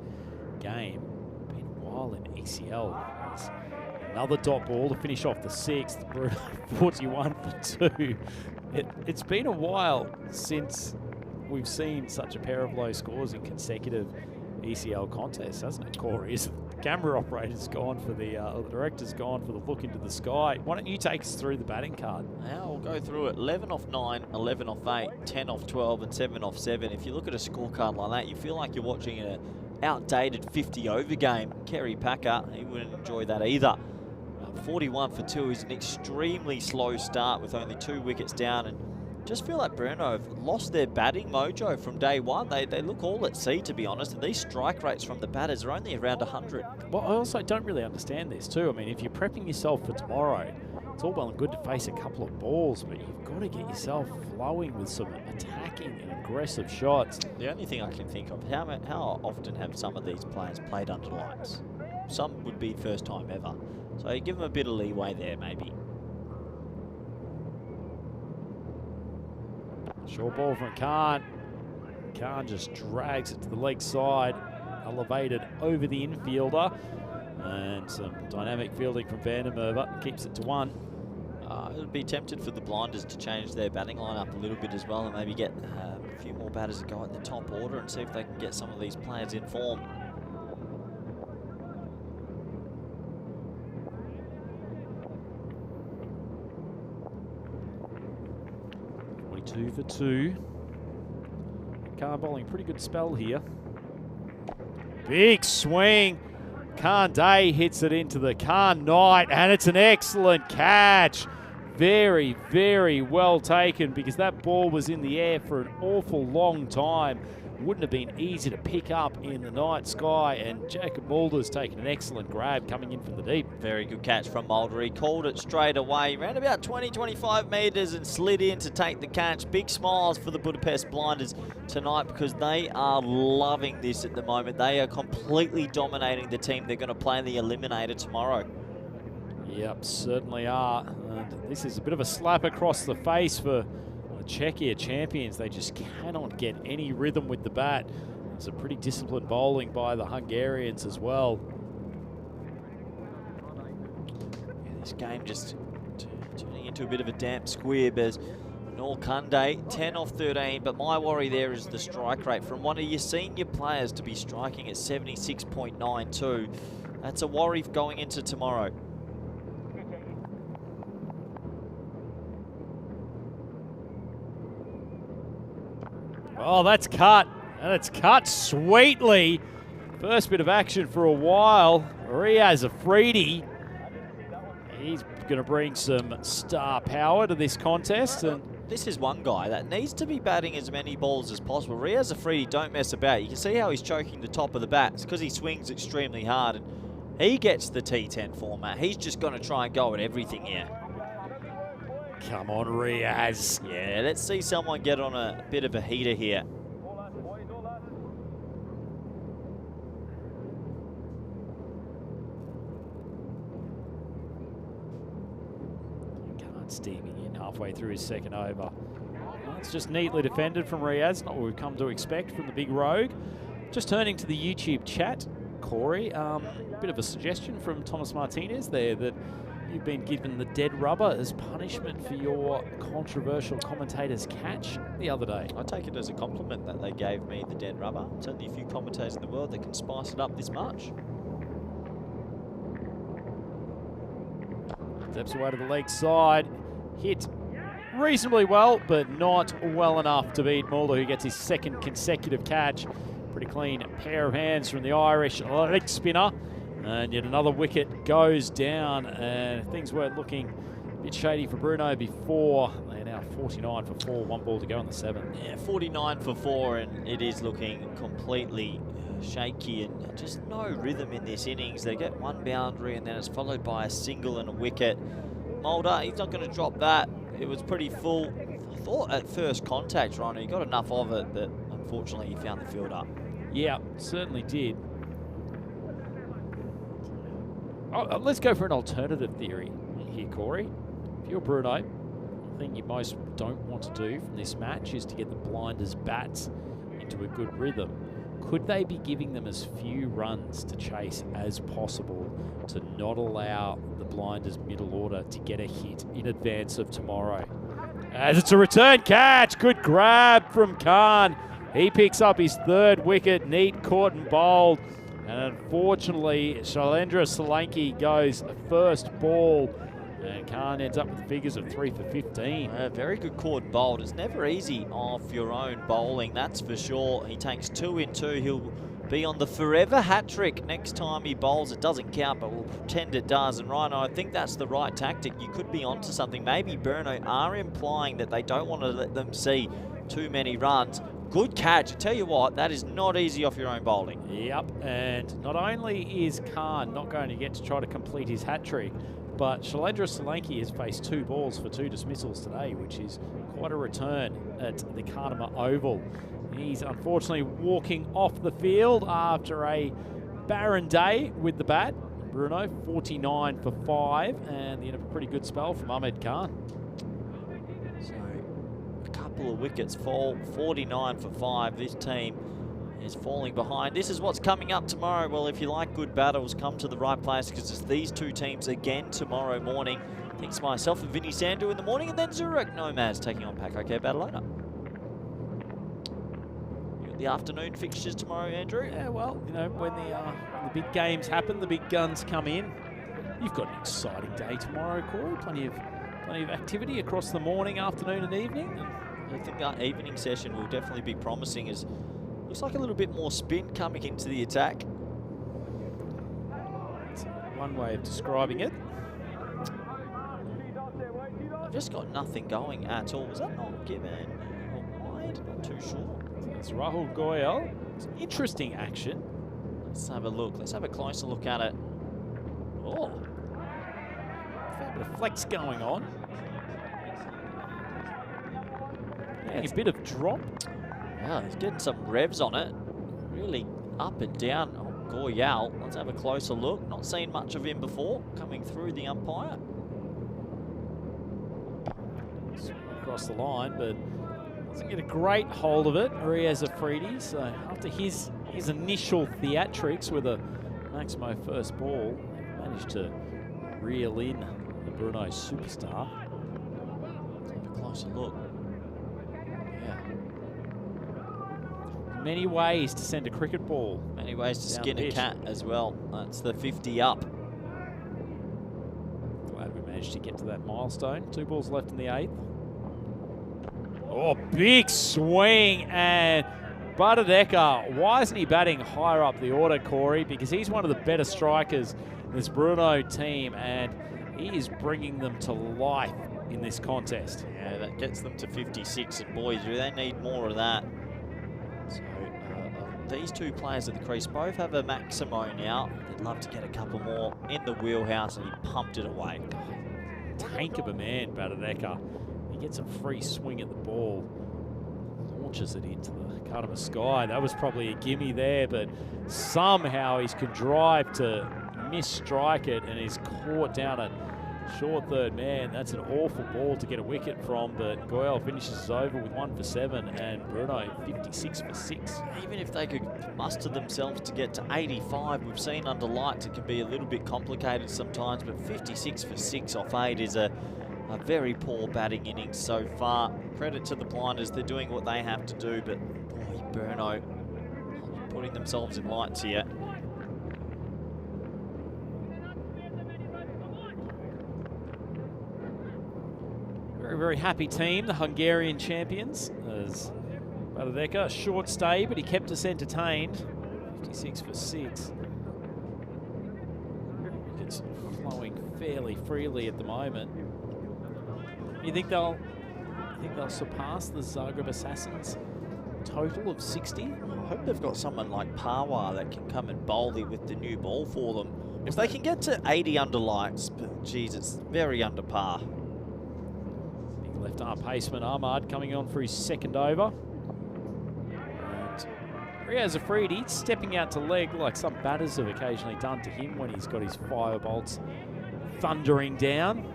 [SPEAKER 4] game. Been a while in ECL. There's another dot ball to finish off the 6th. Brno 41 for 2. It's been a while since we've seen such a pair of low scores in consecutive ECL contests, hasn't it, Corey? The camera operator's gone for the director's gone for the look into the sky. Why don't you take us through the batting card?
[SPEAKER 7] now we'll go through it. 11 off 9, 11 off 8, 10 off 12, and 7 off 7. If you look at a scorecard like that, you feel like you're watching an outdated 50-over game. Kerry Packer, he wouldn't enjoy that either. 41 for 2 is an extremely slow start with only 2 wickets down, and just feel like Brno have lost their batting mojo from day one. They look all at sea, to be honest, and these strike rates from the batters are only around 100.
[SPEAKER 4] Well, I also don't really understand this too. I mean, if you're prepping yourself for tomorrow It's all well and good to face a couple of balls, but you've got to get yourself flowing with some attacking and aggressive shots.
[SPEAKER 7] The only thing I can think of, how often have some of these players played under lights? Some would be first time ever. So you give them a bit of leeway there, maybe.
[SPEAKER 4] Short ball from Khan. Khan just drags it to the leg side, elevated over the infielder. And some dynamic fielding from Vandermeer keeps it to 1.
[SPEAKER 7] It would be tempted for the Blinders to change their batting lineup a little bit as well and maybe get a few more batters to go at the top order and see if they can get some of these players in form.
[SPEAKER 4] Two for 2. Khan bowling pretty good spell here. Big swing. Khan Day hits it into the Khan Knight, and it's an excellent catch. Very, very well taken, because that ball was in the air for an awful long time. Wouldn't have been easy to pick up in the night sky, and Jacob Mulder's taken an excellent grab coming in from the deep.
[SPEAKER 7] Very good catch from Mulder. He called it straight away, ran about 20-25 metres and slid in to take the catch. Big smiles for the Budapest Blinders tonight, because they are loving this at the moment. They are completely dominating the team they're going to play in the Eliminator tomorrow.
[SPEAKER 4] Yep, certainly are. And this is a bit of a slap across the face for the Czechia champions. They just cannot get any rhythm with the bat. It's a pretty disciplined bowling by the Hungarians as well.
[SPEAKER 7] Yeah, this game just turning into a bit of a damp squib as Norkunde, 10 off 13, but my worry there is the strike rate from one of your senior players to be striking at 76.92. That's a worry going into tomorrow.
[SPEAKER 4] Oh, that's cut. And it's cut sweetly. First bit of action for a while. Riaz Afridi. He's going to bring some star power to this contest. And
[SPEAKER 7] this is one guy that needs to be batting as many balls as possible. Riaz Afridi don't mess about. You can see how he's choking the top of the bat. It's because he swings extremely hard. And he gets the T10 format. He's just going to try and go at everything here.
[SPEAKER 4] Come on, Riaz.
[SPEAKER 7] Yeah, let's see someone get on a bit of a heater here.
[SPEAKER 4] Can't steaming in halfway through his second over. Well, it's just neatly defended from Riaz. Not what we've come to expect from the big rogue. Just turning to the YouTube chat, Corey, a bit of a suggestion from Thomas Martinez there that you've been given the dead rubber as punishment for your controversial commentator's catch the other day.
[SPEAKER 7] I take it as a compliment that they gave me the dead rubber. There's only a few commentators in the world that can spice it up this much.
[SPEAKER 4] Steps away to the leg side. Hit reasonably well, but not well enough to beat Mulder, who gets his second consecutive catch. Pretty clean pair of hands from the Irish leg spinner. And yet another wicket goes down, and things weren't looking a bit shady for Brno before. They're now 49 for 4, 1 ball to go in the 7th.
[SPEAKER 7] Yeah, 49 for 4, and it is looking completely shaky and just no rhythm in this innings. They get one boundary and then it's followed by a single and a wicket. Mulder, he's not going to drop that. It was pretty full. I thought at first contact, Ronnie, he got enough of it, but unfortunately he found the fielder.
[SPEAKER 4] Yeah, certainly did. Oh, let's go for an alternative theory here, Corey. If you're Brno, the thing you most don't want to do from this match is to get the Blinders' bats into a good rhythm. Could they be giving them as few runs to chase as possible to not allow the Blinders' middle order to get a hit in advance of tomorrow? As it's a return catch, good grab from Khan. He picks up his 3rd wicket, neat, caught and bowled. And unfortunately, Shailendra Solanki goes first ball, and Khan ends up with the figures of 3 for 15.
[SPEAKER 7] Very good caught bowled. It's never easy off your own bowling, that's for sure. He takes 2 in 2. He'll be on the forever hat-trick next time he bowls. It doesn't count, but we'll pretend it does. And Rhino, I think that's the right tactic. You could be onto something. Maybe Brno are implying that they don't want to let them see too many runs. Good catch. I tell you what, that is not easy off your own bowling.
[SPEAKER 4] Yep, and not only is Khan not going to get to try to complete his hat-trick, but Shailendra Solanki has faced 2 balls for 2 dismissals today, which is quite a return at the Cardamom Oval. He's unfortunately walking off the field after a barren day with the bat. Brno, 49 for 5, and the end of a pretty good spell from Ahmed Khan.
[SPEAKER 7] So a couple of wickets fall, 49 for 5. This team is falling behind. This is what's coming up tomorrow. Well, if you like good battles, come to the right place, because it's these 2 teams again tomorrow morning. Thanks to myself and Vinny Sandu in the morning, and then Zurich Nomads taking on Pack Badalona. You got the afternoon fixtures tomorrow, Andrew?
[SPEAKER 4] Yeah, well, you know, when the big games happen, the big guns come in. You've got an exciting day tomorrow, Corey. Plenty of activity across the morning, afternoon, and evening.
[SPEAKER 7] I think that evening session will definitely be promising, as looks like a little bit more spin coming into the attack.
[SPEAKER 4] That's one way of describing it.
[SPEAKER 7] I've just got nothing going at all. Was that not given or wide? Not too sure.
[SPEAKER 4] So it's Rahul Goyal. It's interesting action.
[SPEAKER 7] Let's have a look. Let's have a closer look at it. Oh,
[SPEAKER 4] Fair bit of flex going on. Yeah, a bit of drop.
[SPEAKER 7] yeah, he's getting some revs on it. Really up and down. Oh, Goyal. Let's have a closer look. Not seen much of him before coming through the umpire.
[SPEAKER 4] Across the line, but doesn't get a great hold of it. Riaz Afridi. So after his initial theatrics with a Maximo first ball, managed to reel in the Brno superstar.
[SPEAKER 7] Let's have a closer look. Yeah.
[SPEAKER 4] Many ways to send a cricket ball.
[SPEAKER 7] Many ways to
[SPEAKER 4] down
[SPEAKER 7] skin
[SPEAKER 4] the
[SPEAKER 7] a
[SPEAKER 4] pitch.
[SPEAKER 7] cat as well. That's the 50 up.
[SPEAKER 4] Glad we managed to get to that milestone. 2 balls left in the 8th. Oh, big swing, and Badalona. Why isn't he batting higher up the order, Corey? Because he's one of the better strikers in this Brno team, and he is bringing them to life in this contest.
[SPEAKER 7] Yeah, that gets them to 56, and boys, they need more of that. So these 2 players at the crease both have a Maximo now. They'd love to get a couple more in the wheelhouse, and he pumped it away.
[SPEAKER 4] Tank of a man, Badalona. He gets a free swing at the ball, launches it into the Cardamom sky. That was probably a gimme there, but somehow he's contrived to misstrike it, and he's caught down a short third man. That's an awful ball to get a wicket from, but Goyal finishes over with 1 for 7, and Brno 56 for 6.
[SPEAKER 7] Even if they could muster themselves to get to 85, we've seen under lights it can be a little bit complicated sometimes, but 56 for 6 off 8 is a very poor batting innings so far. Credit to the blinders, they're doing what they have to do, but boy, Brno putting themselves in lights here.
[SPEAKER 4] Very, very happy team, the Hungarian champions. As Badalona, a short stay, but he kept us entertained. 56 for 6. It's flowing fairly freely at the moment. You think they'll surpass the Zagreb Assassins total of 60?
[SPEAKER 7] I hope they've got someone like Parwar that can come and bowl it with the new ball for them. If they can get to 80 under lights, but geez, it's very under par.
[SPEAKER 4] Big left arm paceman Ahmad coming on for his 2nd over. And Riaz Afridi stepping out to leg like some batters have occasionally done to him when he's got his fire bolts thundering down.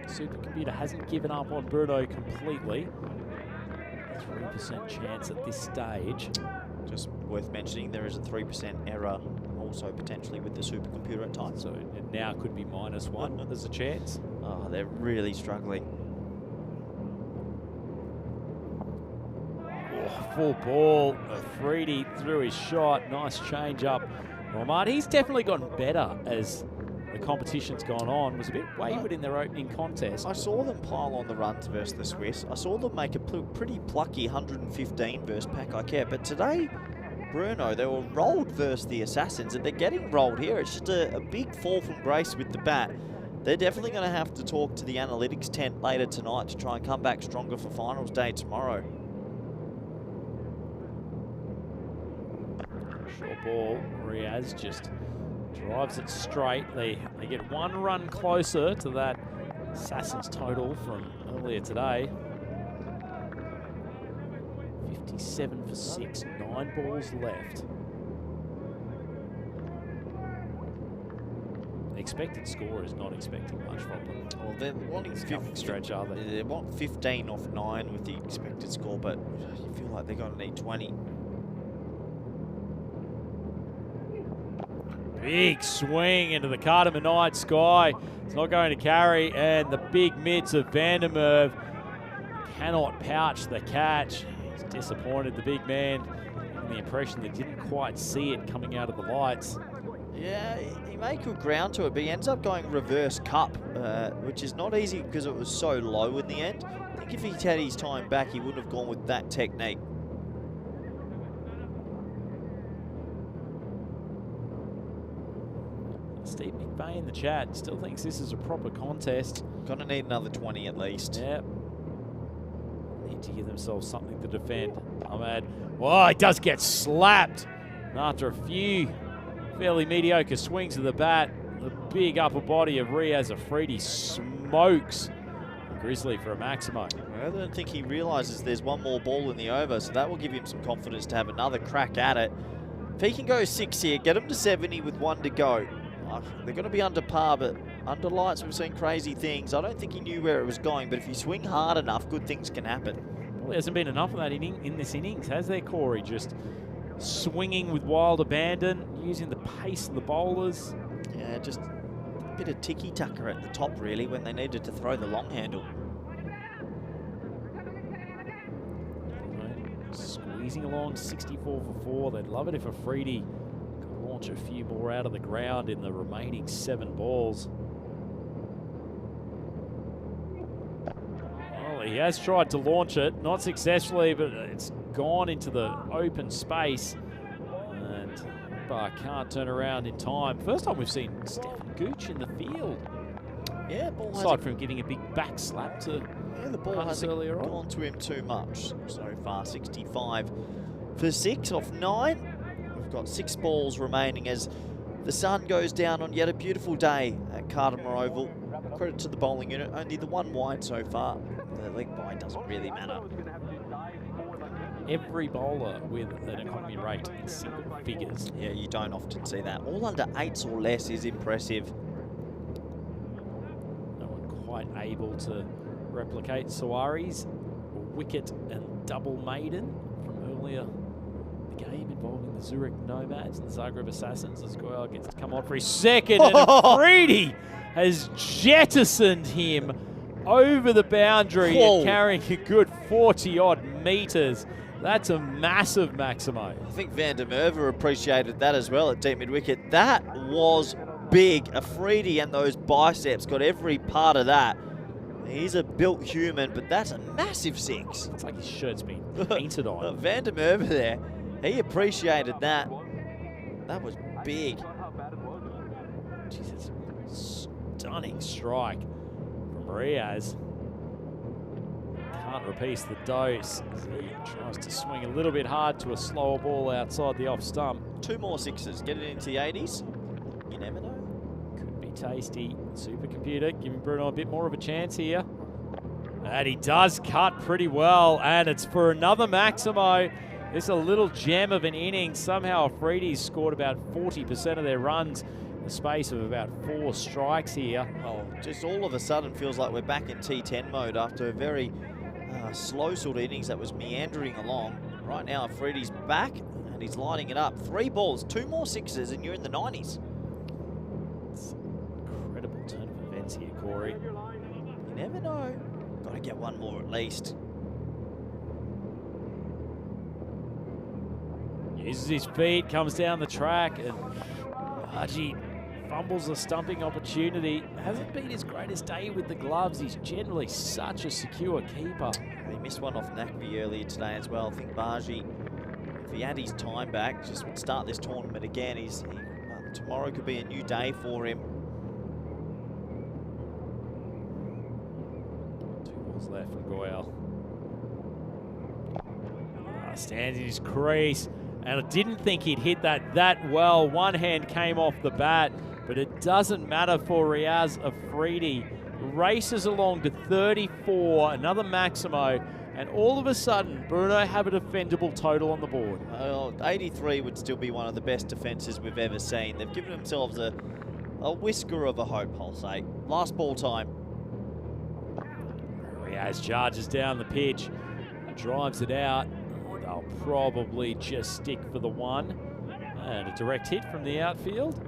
[SPEAKER 4] Supercomputer hasn't given up on Brno completely. 3% chance at this stage.
[SPEAKER 7] Just worth mentioning, there is a 3% error also potentially with the supercomputer at times.
[SPEAKER 4] So it now could be -1. There's a chance.
[SPEAKER 7] Oh, they're really struggling.
[SPEAKER 4] Oh, full ball. Afridi threw his shot. Nice change up. Ahmad, he's definitely gotten better as the competition's gone on. Was a bit wayward in their opening contest.
[SPEAKER 7] I saw them pile on the runs versus the Swiss. I saw them make a pretty plucky 115 versus Pack but today, Brno, they were rolled versus the Assassins, and they're getting rolled here. It's just a big fall from grace with the bat. They're definitely going to have to talk to the analytics tent later tonight to try and come back stronger for finals day tomorrow.
[SPEAKER 4] Short ball, Riaz just drives it straight. They get one run closer to that Assassins total from earlier today. 57 for 6, 9 balls left. The expected score is not expecting much from them.
[SPEAKER 7] Well, they're wanting
[SPEAKER 4] stretch, are they?
[SPEAKER 7] They want 15 off 9 with the expected score, but you feel like they're going to need 20.
[SPEAKER 4] Big swing into the Cardamom Night sky. It's not going to carry, and the big mitts of Vandermeer cannot pouch the catch. He's disappointed, the big man, and the impression that didn't quite see it coming out of the lights.
[SPEAKER 7] Yeah, he made good ground to it, but he ends up going reverse cup, which is not easy because it was so low in the end. I think if he'd had his time back, he wouldn't have gone with that technique.
[SPEAKER 4] Steve McVeigh in the chat still thinks this is a proper contest.
[SPEAKER 7] Gonna need another 20 at least.
[SPEAKER 4] Yep. Need to give themselves something to defend. Ahmed. Oh, he does get slapped. And after a few fairly mediocre swings of the bat, the big upper body of Riaz Afridi smokes Grizzly for a maximo.
[SPEAKER 7] I don't think he realises there's one more ball in the over, so that will give him some confidence to have another crack at it. If he can go 6 here, get him to 70 with 1 to go. They're going to be under par, but under lights we've seen crazy things. I don't think he knew where it was going, but if you swing hard enough, good things can happen.
[SPEAKER 4] Well, there hasn't been enough of that in this innings, has there, Corey? Just swinging with wild abandon, using the pace of the bowlers.
[SPEAKER 7] Yeah, just a bit of ticky-tacker at the top, really, when they needed to throw the long handle.
[SPEAKER 4] Squeezing along 64 for 4. They'd love it if Afridi could launch a few more out of the ground in the remaining 7 balls. Well, he has tried to launch it, not successfully, but it's gone into the open space. And Bar can't turn around in time. First time we've seen Stefan Gooch in the field.
[SPEAKER 7] Yeah, ball
[SPEAKER 4] aside from giving a big back slap to
[SPEAKER 7] the ball hasn't gone to him too much so far. 65 for 6 off 9. We've got 6 balls remaining as the sun goes down on yet a beautiful day at Cardamom Oval. Credit to the bowling unit, only the 1 wide so far. The leg bye doesn't really matter.
[SPEAKER 4] Every bowler with an economy rate in single figures.
[SPEAKER 7] Yeah, you don't often see that. All under 8s or less is impressive.
[SPEAKER 4] No one quite able to replicate Sarwar's wicket and double maiden from earlier in the game involving the Zurich Nomads and the Zagreb Assassins. As Goyle gets to come on for his second, and Afridi has jettisoned him over the boundary and carrying a good 40-odd metres. That's a massive maximo.
[SPEAKER 7] I think Van der Merwe appreciated that as well at deep mid-wicket. That was big. Afridi and those biceps got every part of that. He's a built human, but that's a massive 6.
[SPEAKER 4] It's like his shirt's been painted on.
[SPEAKER 7] Van der Merwe there, he appreciated that. That was big.
[SPEAKER 4] Jesus, stunning strike from Riaz. Can't repeat the dose as he tries to swing a little bit hard to a slower ball outside the off stump.
[SPEAKER 7] 2 more 6s, get it into the 80s. You never know.
[SPEAKER 4] Could be tasty. Supercomputer giving Brno a bit more of a chance here. And he does cut pretty well, and it's for another maximo. This is a little gem of an inning. Somehow Afridi's scored about 40% of their runs in the space of about 4 strikes here.
[SPEAKER 7] Oh, just all of a sudden feels like we're back in T10 mode after a very slow sort of innings that was meandering along. Right now Afridi's back and he's lining it up. 3 balls, 2 more 6s, and you're in the 90s.
[SPEAKER 4] It's an incredible turn of events here, Corey.
[SPEAKER 7] You never know. Got to get 1 more at least.
[SPEAKER 4] Uses his feet, comes down the track, and Haji fumbles a stumping opportunity. Hasn't been his greatest day with the gloves. He's generally such a secure keeper.
[SPEAKER 7] He missed one off Nakvi earlier today as well. I think Baji, if he had his time back, just would start this tournament again. Tomorrow could be a new day for him.
[SPEAKER 4] 2 balls left from Goyle. Stands in his crease, and I didn't think he'd hit that well. One hand came off the bat, but it doesn't matter for Riaz Afridi. Races along to 34, another Maximo, and all of a sudden, Brno have a defendable total on the board.
[SPEAKER 7] 83 would still be one of the best defences we've ever seen. They've given themselves a whisker of a hope, I'll say. Last ball time.
[SPEAKER 4] Riaz charges down the pitch, drives it out. They'll probably just stick for the one. And a direct hit from the outfield.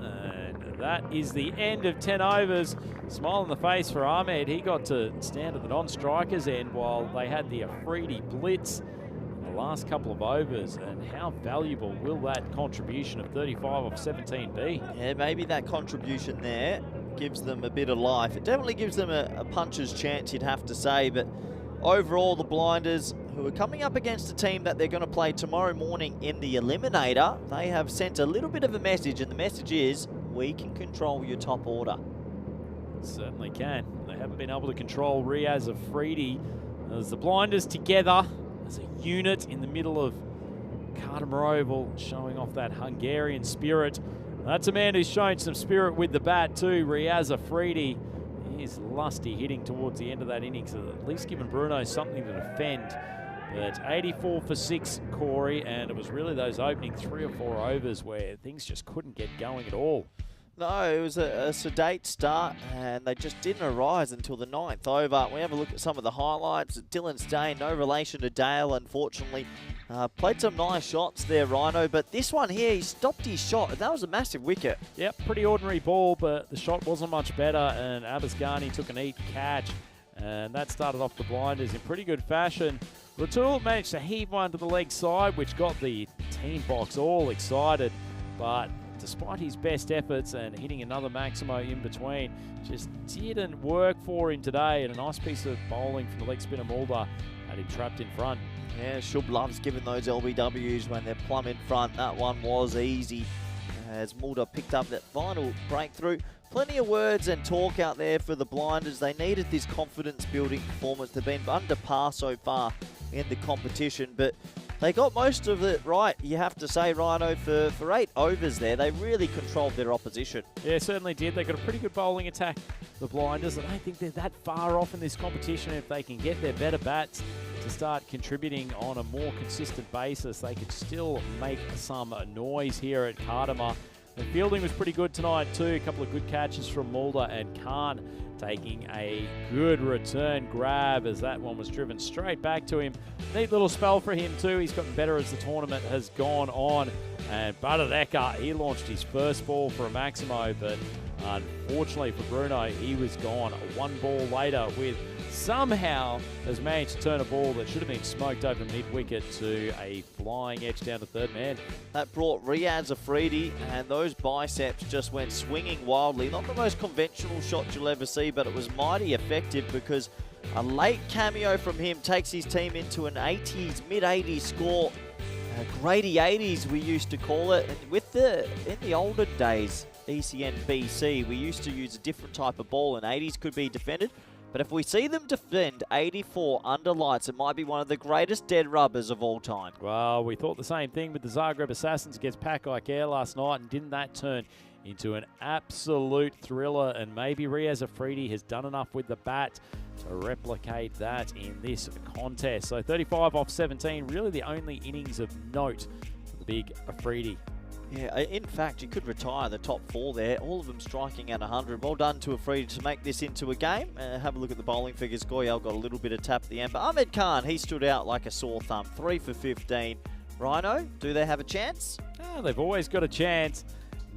[SPEAKER 4] And that is the end of 10 overs. Smile on the face for Ahmed. He got to stand at the non-strikers end while they had the Afridi blitz in the last couple of overs. And how valuable will that contribution of 35 off 17 be?
[SPEAKER 7] Yeah, maybe that contribution there gives them a bit of life. It definitely gives them a puncher's chance, you'd have to say. But overall, the Blinders, who are coming up against a team that they're going to play tomorrow morning in the Eliminator, they have sent a little bit of a message, and the message is, we can control your top order.
[SPEAKER 4] Certainly can. They haven't been able to control Riaz Afridi. As the Blinders together as a unit in the middle of Carter Oval, showing off that Hungarian spirit. That's a man who's shown some spirit with the bat too, Riaz Afridi. He's lusty hitting towards the end of that innings, at least giving Brno something to defend. But 84 for 6, Corey, and it was really those opening 3 or 4 overs where things just couldn't get going at all.
[SPEAKER 7] No, it was a sedate start, and they just didn't arise until the 9th over. We have a look at some of the highlights. Dylan Stain, no relation to Dale, unfortunately. Played some nice shots there, Rhino, but this one here, he stopped his shot, and that was a massive wicket.
[SPEAKER 4] Yep, pretty ordinary ball, but the shot wasn't much better, and Abasghani took a neat catch, and that started off the Blinders in pretty good fashion. Ratul managed to heave one to the leg side, which got the team box all excited, but despite his best efforts and hitting another Maximo in between, just didn't work for him today. And a nice piece of bowling from the leg spinner Mulder had him trapped in front.
[SPEAKER 7] Yeah, Shub loves giving those LBWs when they're plumb in front. That one was easy as Mulder picked up that final breakthrough. Plenty of words and talk out there for the Blinders. They needed this confidence-building performance. They've been under par so far in the competition, but they got most of it right, you have to say, Rhino, for 8 overs there. They really controlled their opposition.
[SPEAKER 4] Yeah, certainly did. They got a pretty good bowling attack, the Blinders. I don't think they're that far off in this competition. If they can get their better bats to start contributing on a more consistent basis, they could still make some noise here at Cardamar. The fielding was pretty good tonight too. A couple of good catches from Mulder and Khan, taking a good return grab as that one was driven straight back to him. Neat little spell for him too. He's gotten better as the tournament has gone on. And Badalona, he launched his first ball for a Maximo, but unfortunately for Brno, he was gone 1 ball later with somehow has managed to turn a ball that should have been smoked over mid-wicket to a flying edge down to third man.
[SPEAKER 7] That brought Riaz Afridi, and those biceps just went swinging wildly. Not the most conventional shot you'll ever see, but it was mighty effective because a late cameo from him takes his team into an 80s, mid-80s score. Grady 80s, we used to call it. And in the older days, ECN BC, we used to use a different type of ball, and 80s could be defended. But if we see them defend 84 under lights, it might be one of the greatest dead rubbers of all time.
[SPEAKER 4] Well, we thought the same thing with the Zagreb Assassins against Pakai Care last night, and didn't that turn into an absolute thriller? And maybe Riaz Afridi has done enough with the bat to replicate that in this contest. So 35 off 17, really the only innings of note for the big Afridi.
[SPEAKER 7] Yeah, in fact, you could retire the top 4 there, all of them striking at 100. Well done to Afridi to make this into a game. Have a look at the bowling figures. Goyal got a little bit of tap at the end, but Ahmed Khan, he stood out like a sore thumb. 3 for 15. Rhino, do they have a chance?
[SPEAKER 4] Oh, they've always got a chance.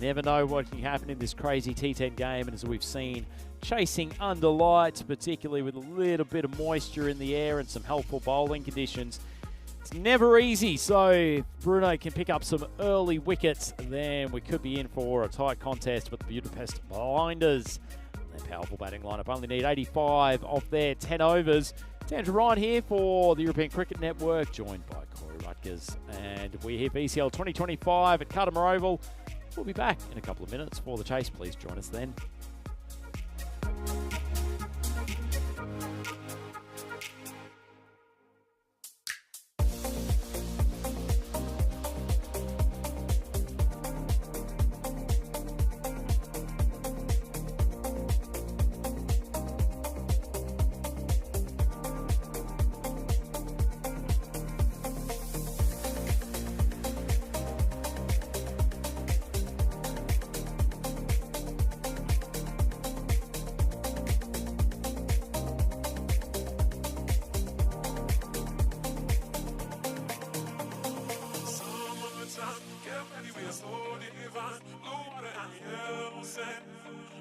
[SPEAKER 4] Never know what can happen in this crazy T10 game, and as we've seen, chasing under lights, particularly with a little bit of moisture in the air and some helpful bowling conditions, it's never easy. So if Brno can pick up some early wickets, then we could be in for a tight contest with the Budapest Blinders. Their powerful batting lineup only need 85 off their 10 overs. It's Andrew Ryan here for the European Cricket Network, joined by Corey Rutgers. And we're here for ECL 2025 at Cardamar Oval. We'll be back in a couple of minutes for the chase. Please join us then.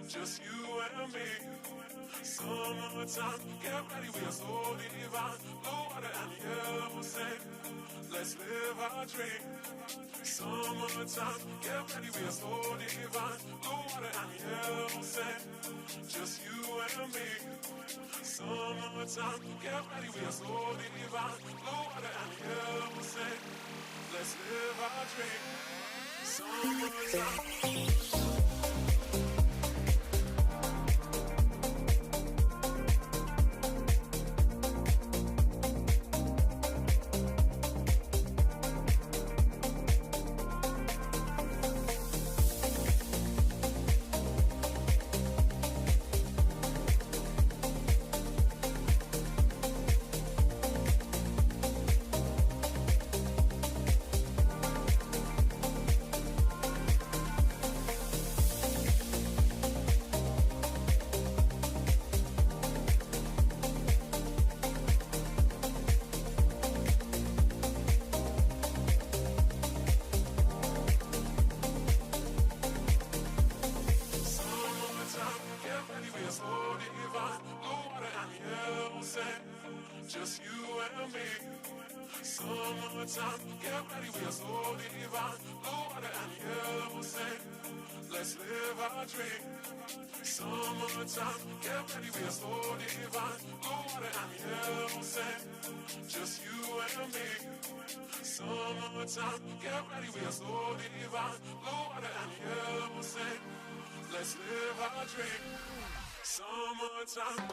[SPEAKER 6] just you and me. Summertime, get ready, we are so divine. Blue water and yellow sand, let's live our dream. Summertime, get ready, we are so divine. Blue water and yellow sand, just you and me. Summertime, get ready, we are so divine. Blue water and yellow sand, let's live our dream. Summertime. Just you and me. Summertime, get ready, we are so divine. Blue water and yellow sand, let's live our dream. Summertime, get ready, we are so divine. Blue water and yellow sand, just you and me. Summertime, get ready, we are so divine. Blue water and yellow sand, let's live our dream. Summertime.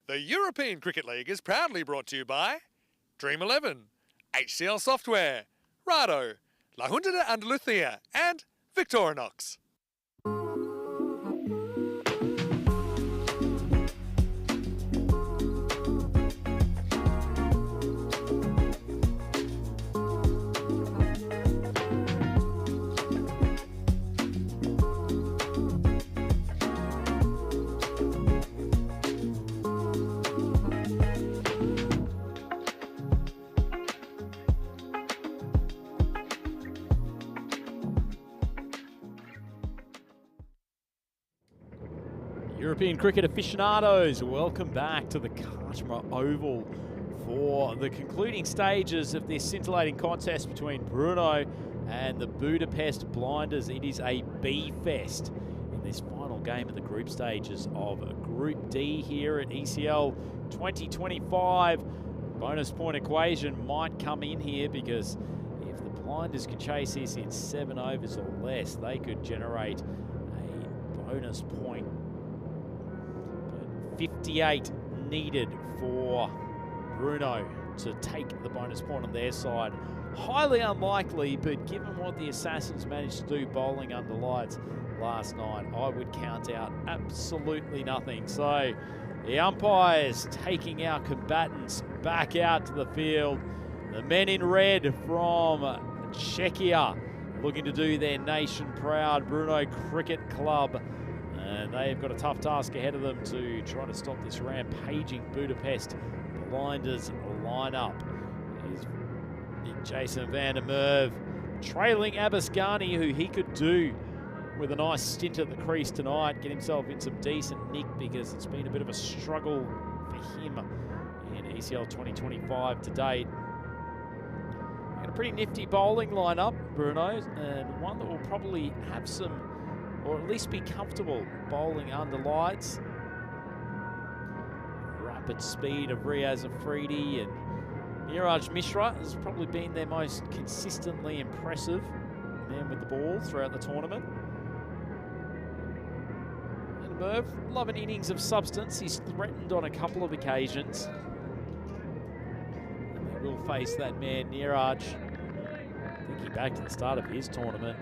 [SPEAKER 1] The European Cricket League is proudly brought to you by Dream 11, HCL Software, Rado, La Junta de Andalucía, and Victorinox.
[SPEAKER 4] European cricket aficionados, welcome back to the Cartmara Oval for the concluding stages of this scintillating contest between Brno and the Budapest Blinders. It is a B-fest in this final game of the group stages of Group D here at ECL 2025. Bonus point equation might come in here because if the Blinders can chase this in 7 overs or less, they could generate a bonus point. 58 needed for Brno to take the bonus point on their side. Highly unlikely, but given what the Assassins managed to do bowling under lights last night, I would count out absolutely nothing. So the umpires taking our combatants back out to the field. The men in red from Czechia looking to do their nation proud, Brno Cricket Club. And they've got a tough task ahead of them to try to stop this rampaging Budapest Blinders lineup. Here's Jason van der Merwe trailing Abasghani, who he could do with a nice stint at the crease tonight, get himself in some decent nick, because it's been a bit of a struggle for him in ECL 2025 to date. Got a pretty nifty bowling lineup, Brno, and one that will probably have some, or at least be comfortable bowling under lights. Rapid speed of Riaz Afridi and Niraj Mishra has probably been their most consistently impressive man with the ball throughout the tournament. And Merv, love an innings of substance. He's threatened on a couple of occasions. And they will face that man Niraj. Thinking back to the start of his tournament,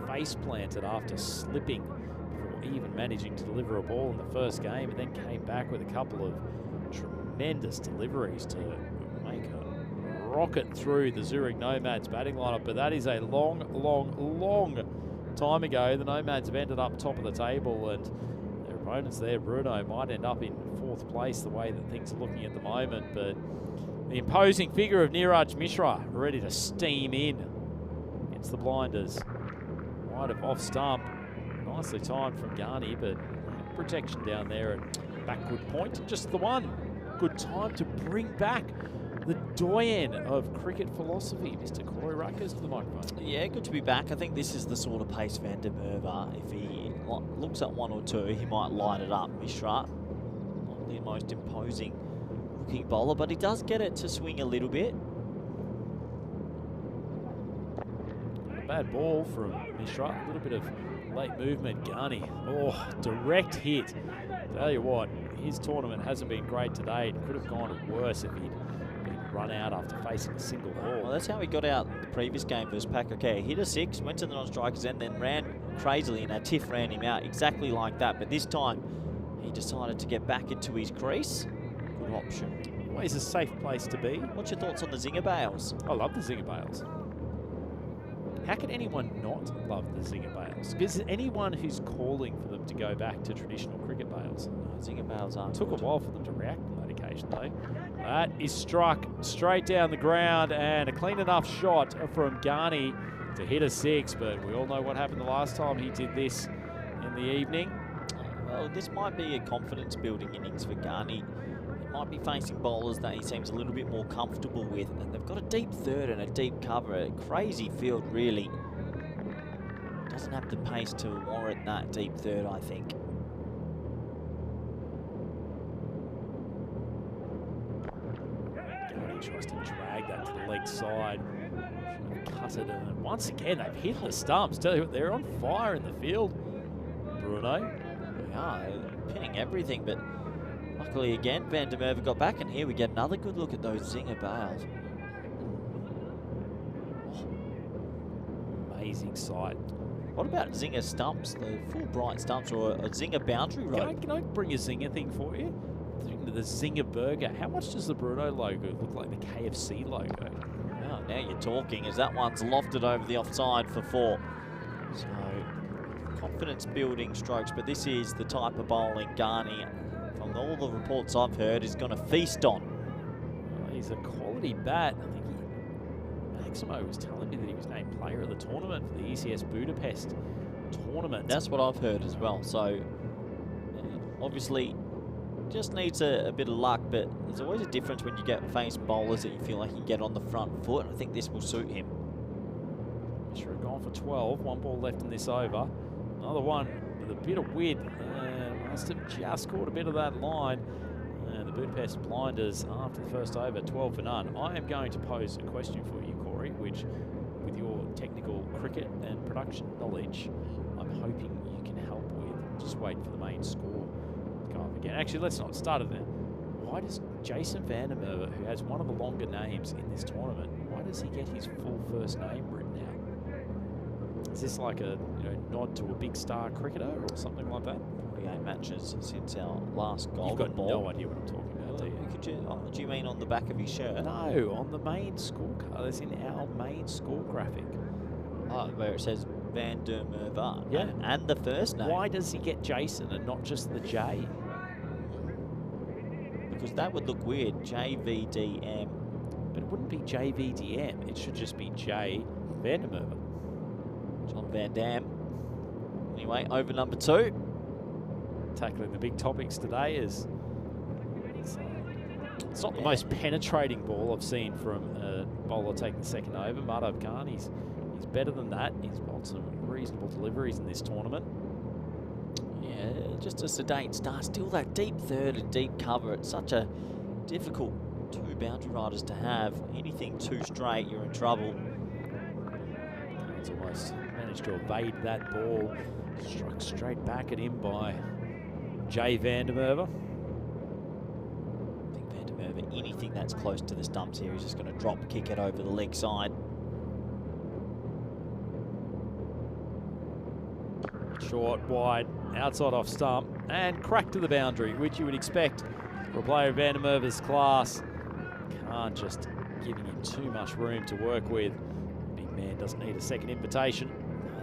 [SPEAKER 4] face planted after slipping before even managing to deliver a ball in the first game, and then came back with a couple of tremendous deliveries to make a rocket through the Zurich Nomads batting lineup. But that is a long, long, long time ago. The Nomads have ended up top of the table, and their opponents there, Brno, might end up in 4th place the way that things are looking at the moment. But the imposing figure of Niraj Mishra ready to steam in against the Blinders. Wide of off stump. Nicely timed from Ghani, but protection down there at backward point. Just the one. Good time to bring back the doyen of cricket philosophy, Mr. Corey Ruckers, to the microphone.
[SPEAKER 7] Yeah, good to be back. I think this is the sort of pace van der Merwe, if he looks at 1 or 2, he might light it up. Mishra, not the most imposing looking bowler, but he does get it to swing a little bit.
[SPEAKER 4] A bad ball from Mishra, a little bit of late movement. Ghani, oh, direct hit. Tell you what, his tournament hasn't been great today. It could have gone worse if he'd been run out after facing a single ball.
[SPEAKER 7] Well, that's how he got out in the previous game versus Pakokea. Hit a 6, went to the non-strikers end, then ran crazily, and our Tiff ran him out exactly like that. But this time, he decided to get back into his crease. Good option.
[SPEAKER 4] Always a safe place to be.
[SPEAKER 7] What's your thoughts on the zinger bails?
[SPEAKER 4] I love the zinger bails. How can anyone not love the zinger bails? Because anyone who's calling for them to go back to traditional cricket bails.
[SPEAKER 7] Zinger bails aren't
[SPEAKER 4] Took
[SPEAKER 7] good.
[SPEAKER 4] a while for them to react on that occasion, though. That is struck straight down the ground, and a clean enough shot from Ghani to hit a 6, but we all know what happened the last time he did this in the evening.
[SPEAKER 7] Well, this might be a confidence-building innings for Ghani. He might be facing bowlers that he seems a little bit more comfortable with, and they've got a deep third and a deep cover. A crazy field, really. Doesn't have the pace to warrant that deep third, I think.
[SPEAKER 4] Ghani tries to drag that to the leg side. Cut it, and once again, they've hit the stumps. Tell you what, they're on fire in the field, Brno.
[SPEAKER 7] Yeah, pinning everything, but luckily again, van der Merwe got back, and here we get another good look at those zinger bails.
[SPEAKER 4] Amazing sight.
[SPEAKER 7] What about zinger stumps, the full bright stumps, or a zinger boundary rope?
[SPEAKER 4] Can I bring a zinger thing for you? The zinger burger. How much does the Brno logo look like the KFC logo?
[SPEAKER 7] Oh, now you're talking, as that one's lofted over the offside for 4. So, confidence building strokes, but this is the type of bowling Ghani, from all the reports I've heard, is going to feast on.
[SPEAKER 4] He's a quality bat. I think Maximo was telling me that he was named player of the tournament for the ECS Budapest tournament.
[SPEAKER 7] That's what I've heard as well. So, obviously, just needs a bit of luck, but there's always a difference when you get face bowlers that you feel like you can get on the front foot. I think this will suit him.
[SPEAKER 4] Sure, gone for 12. 1 ball left in this over. Another one with a bit of width. Must have just caught a bit of that line. The Budapest Blinders, after the first over, 12 for none. I am going to pose a question for you, Corey, which, with your technical cricket and production knowledge, I'm hoping you can help with. Just wait for the main score to go up again. Actually, let's not start it there. Why does Jason Vandermeer, who has one of the longer names in this tournament, why does he get his full first name written out? Is this like a nod to a big star cricketer or something like that?
[SPEAKER 7] 48 matches since our last
[SPEAKER 4] You've
[SPEAKER 7] golden
[SPEAKER 4] got
[SPEAKER 7] ball.
[SPEAKER 4] no idea what I'm talking about, do you?
[SPEAKER 7] Do you mean on the back of his shirt?
[SPEAKER 4] No, on the main scorecard. That's in our main score graphic.
[SPEAKER 7] Oh, where it says Van der Merwe.
[SPEAKER 4] Yeah.
[SPEAKER 7] And the first name.
[SPEAKER 4] Why does he get Jason and not just the J?
[SPEAKER 7] Because that would look weird. JVDM.
[SPEAKER 4] But it wouldn't be JVDM. It should just be J Vandermeer.
[SPEAKER 7] John Van Dam. Anyway, over number 2.
[SPEAKER 4] Tackling the big topics today is it's not the most penetrating ball I've seen from a bowler taking the second over. Madhav Khan, he's better than that. He's bowled some reasonable deliveries in this tournament.
[SPEAKER 7] Yeah, just a sedate start. Still that deep third and deep cover. It's such a difficult 2 boundary riders to have. Anything too straight, you're in trouble.
[SPEAKER 4] He's almost managed to evade that ball. Struck straight back at him by Jay Vandermeer.
[SPEAKER 7] I think Vandermeer, anything that's close to the stumps here, he's just going to drop kick it over the leg side.
[SPEAKER 4] Short, wide, outside off stump, and crack to the boundary, which you would expect for a player of Vandermeer's class. Can't just giving him too much room to work with. Big man doesn't need a second invitation.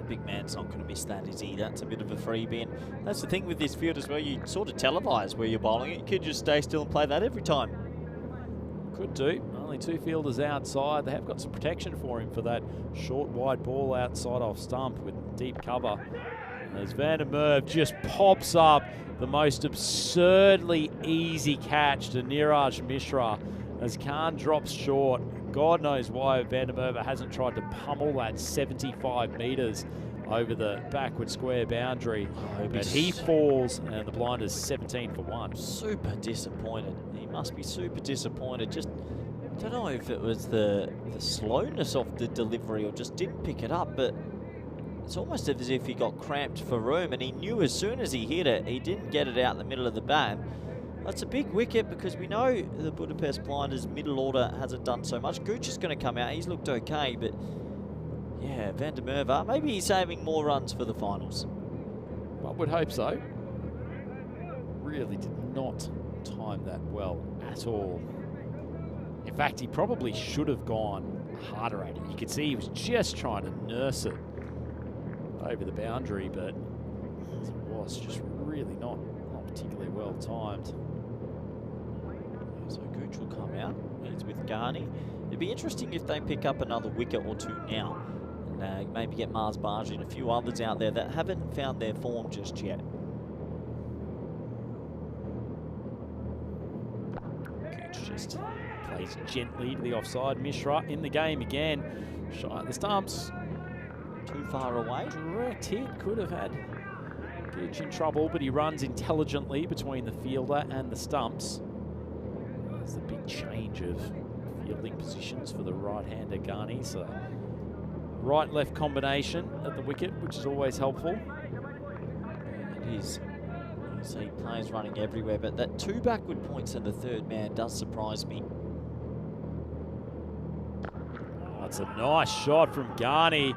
[SPEAKER 7] Big man's not going to miss that, is he? That's a bit of a freebie. And that's the thing with this field as well. You sort of televise where you're bowling it. You could just stay still and play that every time.
[SPEAKER 4] Could do. Only 2 fielders outside. They have got some protection for him for that short, wide ball outside off stump with deep cover. As Vandermeer just pops up the most absurdly easy catch to Niraj Mishra as Khan drops short. God knows why Vandermeer hasn't tried to pummel that 75 metres over the backward square boundary. But he falls and the blind is 17 for 1.
[SPEAKER 7] Super disappointed. He must be super disappointed. Just, I don't know if it was the slowness of the delivery or just didn't pick it up, but it's almost as if he got cramped for room, and he knew as soon as he hit it, he didn't get it out in the middle of the bat. That's a big wicket because we know the Budapest Blinders middle order hasn't done so much. Gooch is going to come out. He's looked okay, but yeah, Vandermeer, maybe he's saving more runs for the finals.
[SPEAKER 4] I would hope so. Really did not time that well at all. In fact, he probably should have gone harder at it. You could see he was just trying to nurse it over the boundary, but it was just really not particularly well timed.
[SPEAKER 7] So Gooch will come out. He's with Ghani. It'd be interesting if they pick up another wicket or 2 now. And maybe get Mars Bargy and a few others out there that haven't found their form just yet.
[SPEAKER 4] Gooch just plays gently to the offside. Mishra in the game again. Shy at the stumps.
[SPEAKER 7] Too far away.
[SPEAKER 4] Direct hit. Could have had Gooch in trouble, but he runs intelligently between the fielder and the stumps. There's the big change of fielding positions for the right-hander Ghani. So right-left combination at the wicket, which is always helpful.
[SPEAKER 7] It is. You see players running everywhere, but that 2 backward points in the third man does surprise me.
[SPEAKER 4] That's a nice shot from Ghani.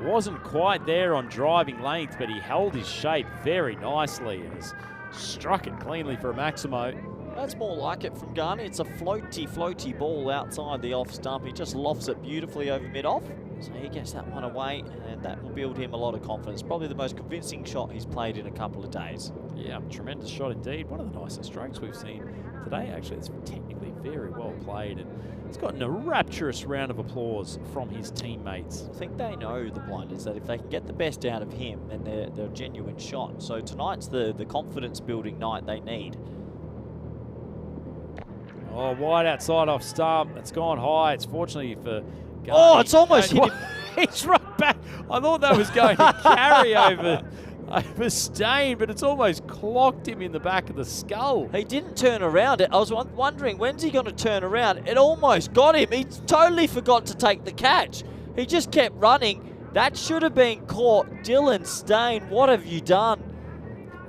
[SPEAKER 4] Wasn't quite there on driving length, but he held his shape very nicely and has struck it cleanly for a Maximo.
[SPEAKER 7] That's more like it from Ghani. It's a floaty ball outside the off stump. He just lofts it beautifully over mid-off. So he gets that one away, and that will build him a lot of confidence. Probably the most convincing shot he's played in a couple of days.
[SPEAKER 4] Yeah, tremendous shot indeed. One of the nicest strokes we've seen today, actually. It's technically very well played, and he's gotten a rapturous round of applause from his teammates.
[SPEAKER 7] I think they know, the Blinders, that if they can get the best out of him, then they're a genuine shot. So tonight's the confidence-building night they need.
[SPEAKER 4] Oh, wide outside off stump. It's gone high. It's fortunately for Ghani.
[SPEAKER 7] Oh, it's almost hit him.
[SPEAKER 4] He's right back. I thought that was going to carry over Stain, but it's almost clocked him in the back of the skull.
[SPEAKER 7] He didn't turn around. I was wondering, when's he going to turn around? It almost got him. He totally forgot to take the catch. He just kept running. That should have been caught. Dylan Stain, what have you done?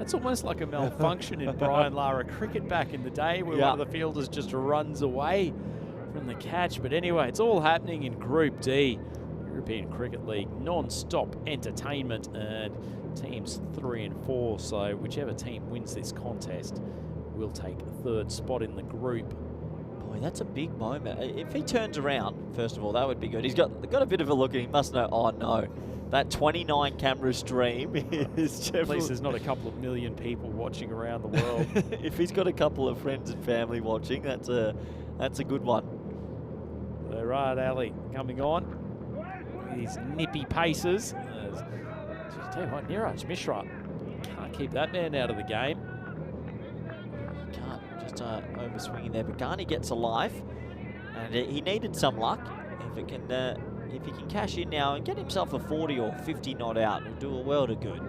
[SPEAKER 4] That's almost like a malfunction in Brian Lara cricket back in the day where one of the fielders just runs away from the catch. But anyway, it's all happening in Group D, European Cricket League, non-stop entertainment, and teams 3 and 4. So whichever team wins this contest will take a 3rd spot in the group.
[SPEAKER 7] Boy, that's a big moment. If he turns around, first of all, that would be good. He's got a bit of a look and he must know, oh no, that 29 camera stream is
[SPEAKER 4] At least there's not a couple of million people watching around the world.
[SPEAKER 7] If he's got a couple of friends and family watching, that's a good one.
[SPEAKER 4] All right, Ali coming on. These nippy paces. Tell you what, Niraj Mishra can't keep that man out of the game.
[SPEAKER 7] Can't just overswinging there, but Ghani gets a life, and he needed some luck. If he can cash in now and get himself a 40 or 50 not out, it'll do a world of good.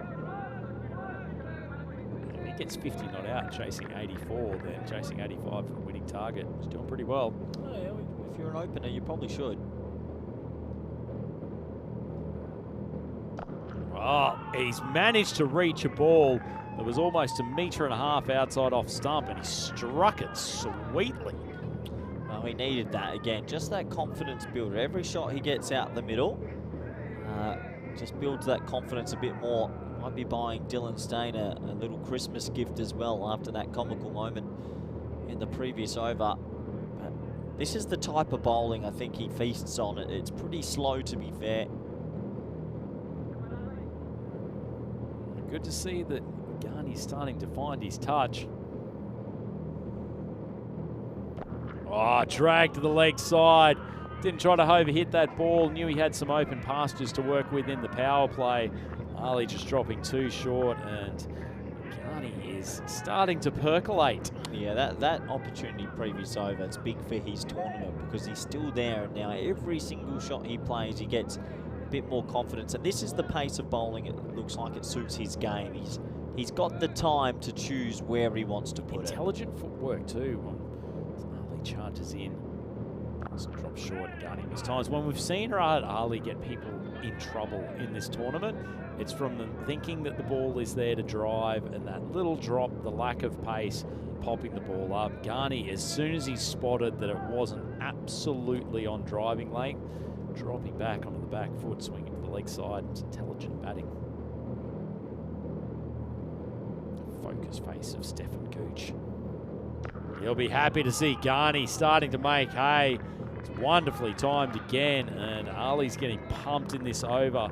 [SPEAKER 4] If he gets 50 not out, chasing 84, then chasing 85 for a winning target. He's doing pretty well.
[SPEAKER 7] Oh, yeah, if you're an opener, you probably should.
[SPEAKER 4] Oh, he's managed to reach a ball that was almost 1.5 meters outside off stump, and he struck it sweetly.
[SPEAKER 7] Well, he needed that again, just that confidence builder. Every shot he gets out the middle just builds that confidence a bit more. Might be buying Dylan Stain a little Christmas gift as well after that comical moment in the previous over. But this is the type of bowling I think he feasts on. It's pretty slow, to be fair.
[SPEAKER 4] Good to see that Ghani's starting to find his touch. Oh, drag to the leg side. Didn't try to overhit that ball. Knew he had some open pastures to work with in the power play. Ali just dropping too short, and Ghani is starting to percolate.
[SPEAKER 7] Yeah, that opportunity previous over, it's big for his tournament because he's still there. And now every single shot he plays, he gets a bit more confidence. And this is the pace of bowling. It looks like it suits his game. He's got the time to choose where he wants to put it.
[SPEAKER 4] Intelligent footwork too. Ali charges in. Drop short, Ghani missed times. When we've seen Rahat Ali get people in trouble in this tournament, it's from them thinking that the ball is there to drive, and that little drop, the lack of pace, popping the ball up. Ghani, as soon as he spotted that it wasn't absolutely on driving length, dropping back onto the back foot, swinging to the leg side. It's intelligent batting. Focus face of Stefan Gooch. He'll be happy to see Ghani starting to make hay. It's wonderfully timed again, and Ali's getting pumped in this over.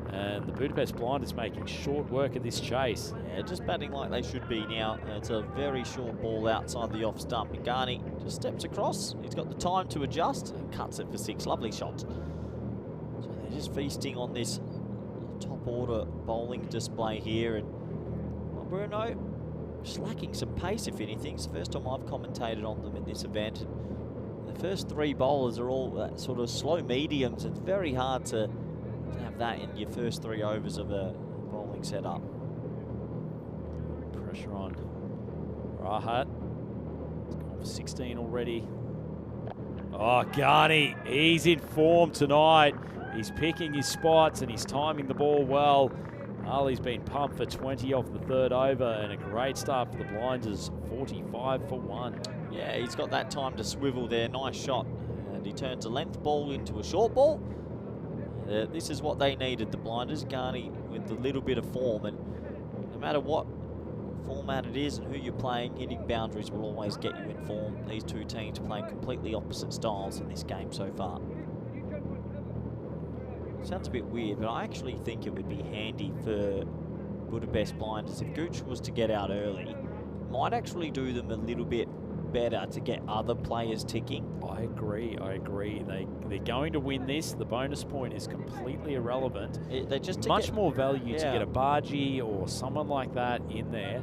[SPEAKER 4] And the Budapest Blinders making short work of this chase.
[SPEAKER 7] Yeah, just batting like they should be now. It's a very short ball outside the off stump. And Ghani just steps across. He's got the time to adjust and cuts it for 6. Lovely shot. So they're just feasting on this top order bowling display here. And well, Brno just lacking some pace, if anything. It's the first time I've commentated on them in this event. And the first 3 bowlers are all sort of slow mediums. It's very hard to have that in your first 3 overs of a bowling setup.
[SPEAKER 4] Pressure on Rahat. He's gone for 16 already. Oh, Ghani, he's in form tonight. He's picking his spots and he's timing the ball well. Ali's been pumped for 20 off the 3rd over, and a great start for the Blinders, 45 for 1.
[SPEAKER 7] Yeah, he's got that time to swivel there. Nice shot. And he turns a length ball into a short ball. This is what they needed, the Blinders. Ghani with a little bit of form, and no matter what format it is and who you're playing, hitting boundaries will always get you in form. These two teams playing completely opposite styles in this game so far. Sounds a bit weird, but I actually think it would be handy for Budapest Blinders if Gooch was to get out early. Might actually do them a little bit better to get other players ticking.
[SPEAKER 4] I agree. They're going to win this. The bonus point is completely irrelevant.
[SPEAKER 7] They just
[SPEAKER 4] much more value to get a Bargy or someone like that in there.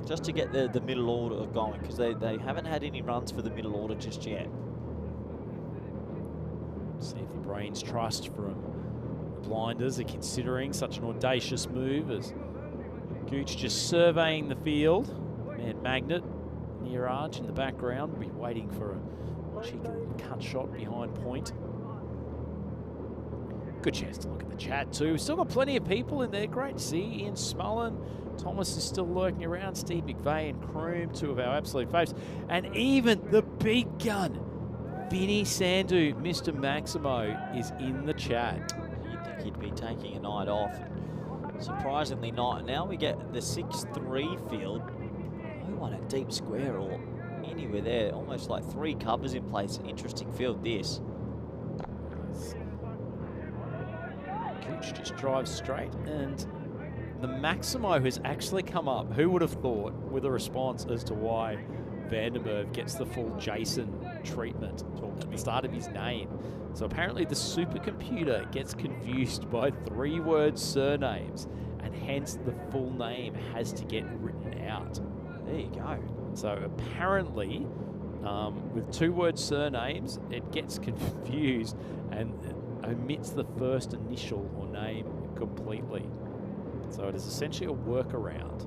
[SPEAKER 7] Just to get the middle order going, because they haven't had any runs for the middle order just yet.
[SPEAKER 4] See if the brains trust from the Blinders are considering such an audacious move as Gooch just surveying the field. Man Magnet, Niraj in the background, will be waiting for a cheeky cut shot behind point. Good chance to look at the chat too. We've still got plenty of people in there. Great to see Ian Smullen. Thomas is still lurking around. Steve McVeigh and Kroom, two of our absolute faves. And even the big gun, Vinny Sandu, Mr. Maximo, is in the chat.
[SPEAKER 7] You'd think he'd be taking a night off. Surprisingly not. Now we get the 6-3 field. No one at deep square or anywhere there. Almost like 3 covers in place. Interesting field this.
[SPEAKER 4] Gooch just drives straight, and the Maximo has actually come up. Who would have thought, with a response as to why Vandermeer gets the full Jason treatment at the start of his name. So apparently the supercomputer gets confused by 3-word surnames, and hence the full name has to get written out.
[SPEAKER 7] There you go.
[SPEAKER 4] So apparently, with 2-word surnames, it gets confused and omits the first initial or name completely. So it is essentially a workaround.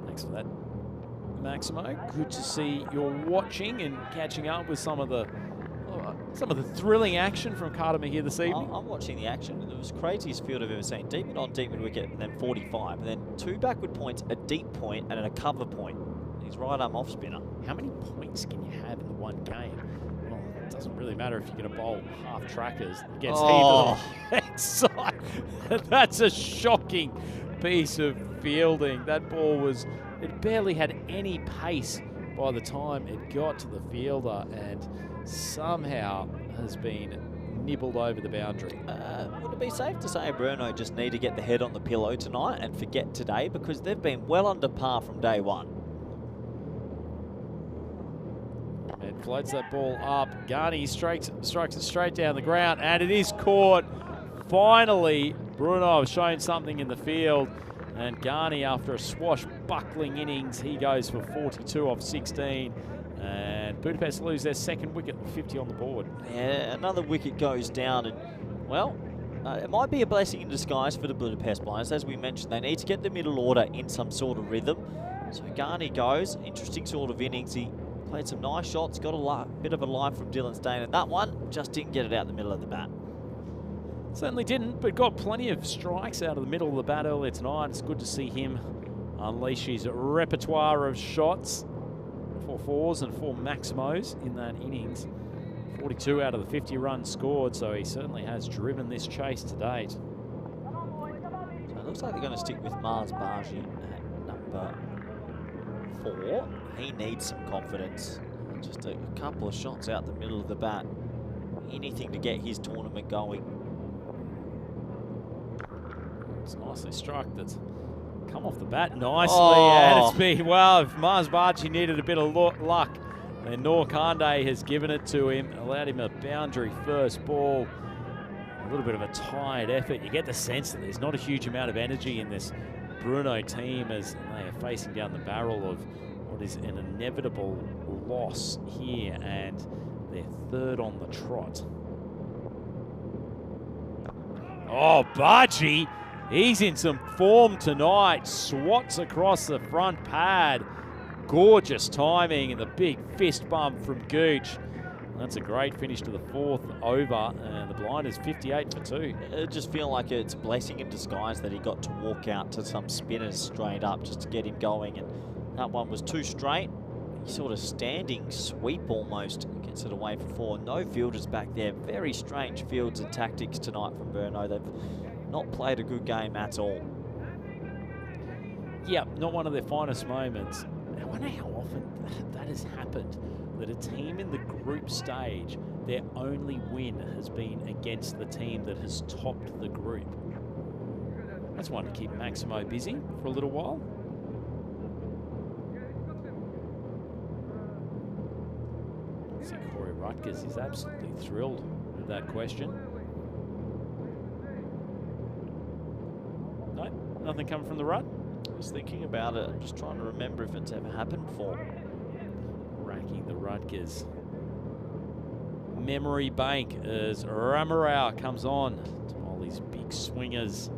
[SPEAKER 4] Thanks for that, Maximo. Good to see you're watching and catching up with some of the thrilling action from Carter here this evening.
[SPEAKER 7] I'm watching the action, and it was the craziest field I've ever seen. Deep mid on, deep mid wicket, and then 45, and then 2 backward points, a deep point, and then a cover point. He's right arm off spinner.
[SPEAKER 4] How many points can you have in the one game? Well, it doesn't really matter if you're going to bowl half trackers against either head side. That's a shocking piece of fielding. That ball it barely had any pace by the time it got to the fielder, and somehow has been nibbled over the boundary.
[SPEAKER 7] Would it be safe to say Brno just need to get the head on the pillow tonight and forget today, because they've been well under par from day one?
[SPEAKER 4] It floats that ball up. Garni strikes it straight down the ground, and it is caught. Finally, Brno has shown something in the field, and Garni, after a swashbuckling innings, he goes for 42 off 16. And Budapest lose their second wicket, 50 on the board.
[SPEAKER 7] Yeah, another wicket goes down, and, well, it might be a blessing in disguise for the Budapest Blinds. As we mentioned, they need to get the middle order in some sort of rhythm. So Garni goes, interesting sort of innings. He played some nice shots, got a bit of a line from Dylan Stain, and that one just didn't get it out the middle of the bat.
[SPEAKER 4] Certainly didn't, but got plenty of strikes out of the middle of the bat earlier tonight. It's good to see him unleash his repertoire of shots. 4 4s and 4 Maximos in that innings. 42 out of the 50 runs scored, so he certainly has driven this chase to date.
[SPEAKER 7] So it looks like they're going to stick with Mars Barji at number 4. He needs some confidence. Just a couple of shots out the middle of the bat. Anything to get his tournament going.
[SPEAKER 4] It's nicely struck. That's come off the bat nicely, and it's been, well, if Mars Barchi needed a bit of luck, then Noor Kande has given it to him, allowed him a boundary first ball. A little bit of a tired effort. You get the sense that there's not a huge amount of energy in this Brno team as they are facing down the barrel of what is an inevitable loss here, and they're 3rd on the trot. Oh, Barchi! He's in some form tonight. Swats across the front pad. Gorgeous timing and the big fist bump from Gooch. That's a great finish to the 4th over, and the blind is 58 for 2.
[SPEAKER 7] It just feel like it's a blessing in disguise that he got to walk out to some spinners straight up just to get him going, and that one was too straight. He sort of standing sweep almost, gets it away for 4. No fielders back there. Very strange fields and tactics tonight from Brno. They've not played a good game at all.
[SPEAKER 4] Yeah, not one of their finest moments. I wonder how often that has happened, that a team in the group stage, their only win has been against the team that has topped the group. That's one to keep Maximo busy for a little while. See, Corey Rutgers is absolutely thrilled with that question. No, nothing coming from the Rut.
[SPEAKER 7] I was thinking about it. I'm just trying to remember if it's ever happened before.
[SPEAKER 4] Racking the Rutgers memory bank as Ramarau comes on to all these big swingers.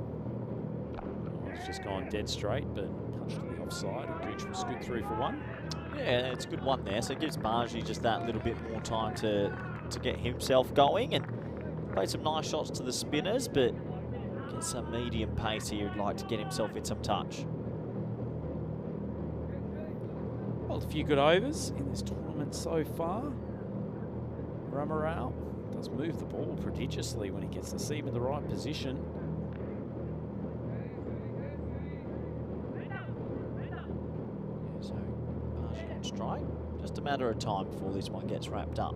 [SPEAKER 4] Oh, it's just gone dead straight, but punched to the offside. And Gooch will scoot through for 1.
[SPEAKER 7] Yeah, it's a good one there. So it gives Barji just that little bit more time to get himself going. And Played some nice shots to the spinners, but get some medium pace here. He'd like to get himself in some touch.
[SPEAKER 4] Well, a few good overs in this tournament so far. Ramarao does move the ball prodigiously when he gets the seam in the right position.
[SPEAKER 7] So, Bargy on strike. Just a matter of time before this one gets wrapped up.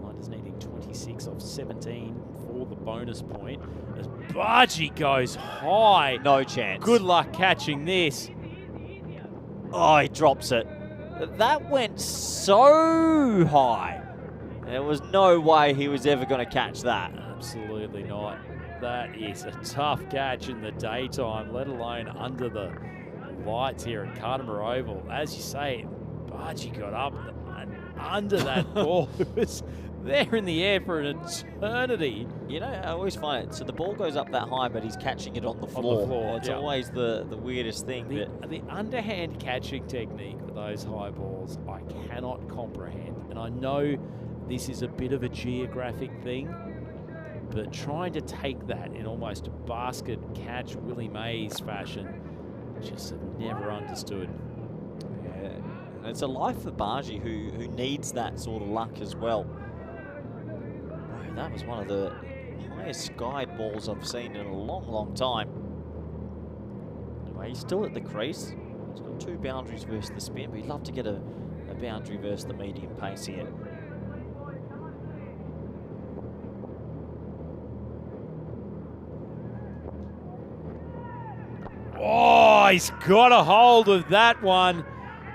[SPEAKER 4] Blinders needing 26 off 17 for the bonus point. As Bargy goes high.
[SPEAKER 7] No chance.
[SPEAKER 4] Good luck catching this.
[SPEAKER 7] Oh, he drops it. That went so high. There was no way he was ever going to catch that.
[SPEAKER 4] Absolutely not. That is a tough catch in the daytime, let alone under the lights here at Carter Oval. As you say, Bargy got up and under that ball. It was there in the air for an eternity.
[SPEAKER 7] You know, I always find it. So the ball goes up that high, but he's catching it on the floor. It's always the weirdest thing.
[SPEAKER 4] The underhand catching technique for those high balls, I cannot comprehend. And I know this is a bit of a geographic thing, but trying to take that in almost a basket catch Willie Mays fashion, just have never understood.
[SPEAKER 7] Yeah, and it's a life for Bargy who needs that sort of luck as well. Bro, that was one of the highest skied balls I've seen in a long, long time. Anyway, he's still at the crease. He's got 2 boundaries versus the spin, but he'd love to get a boundary versus the medium pace here.
[SPEAKER 4] Oh, he's got a hold of that one.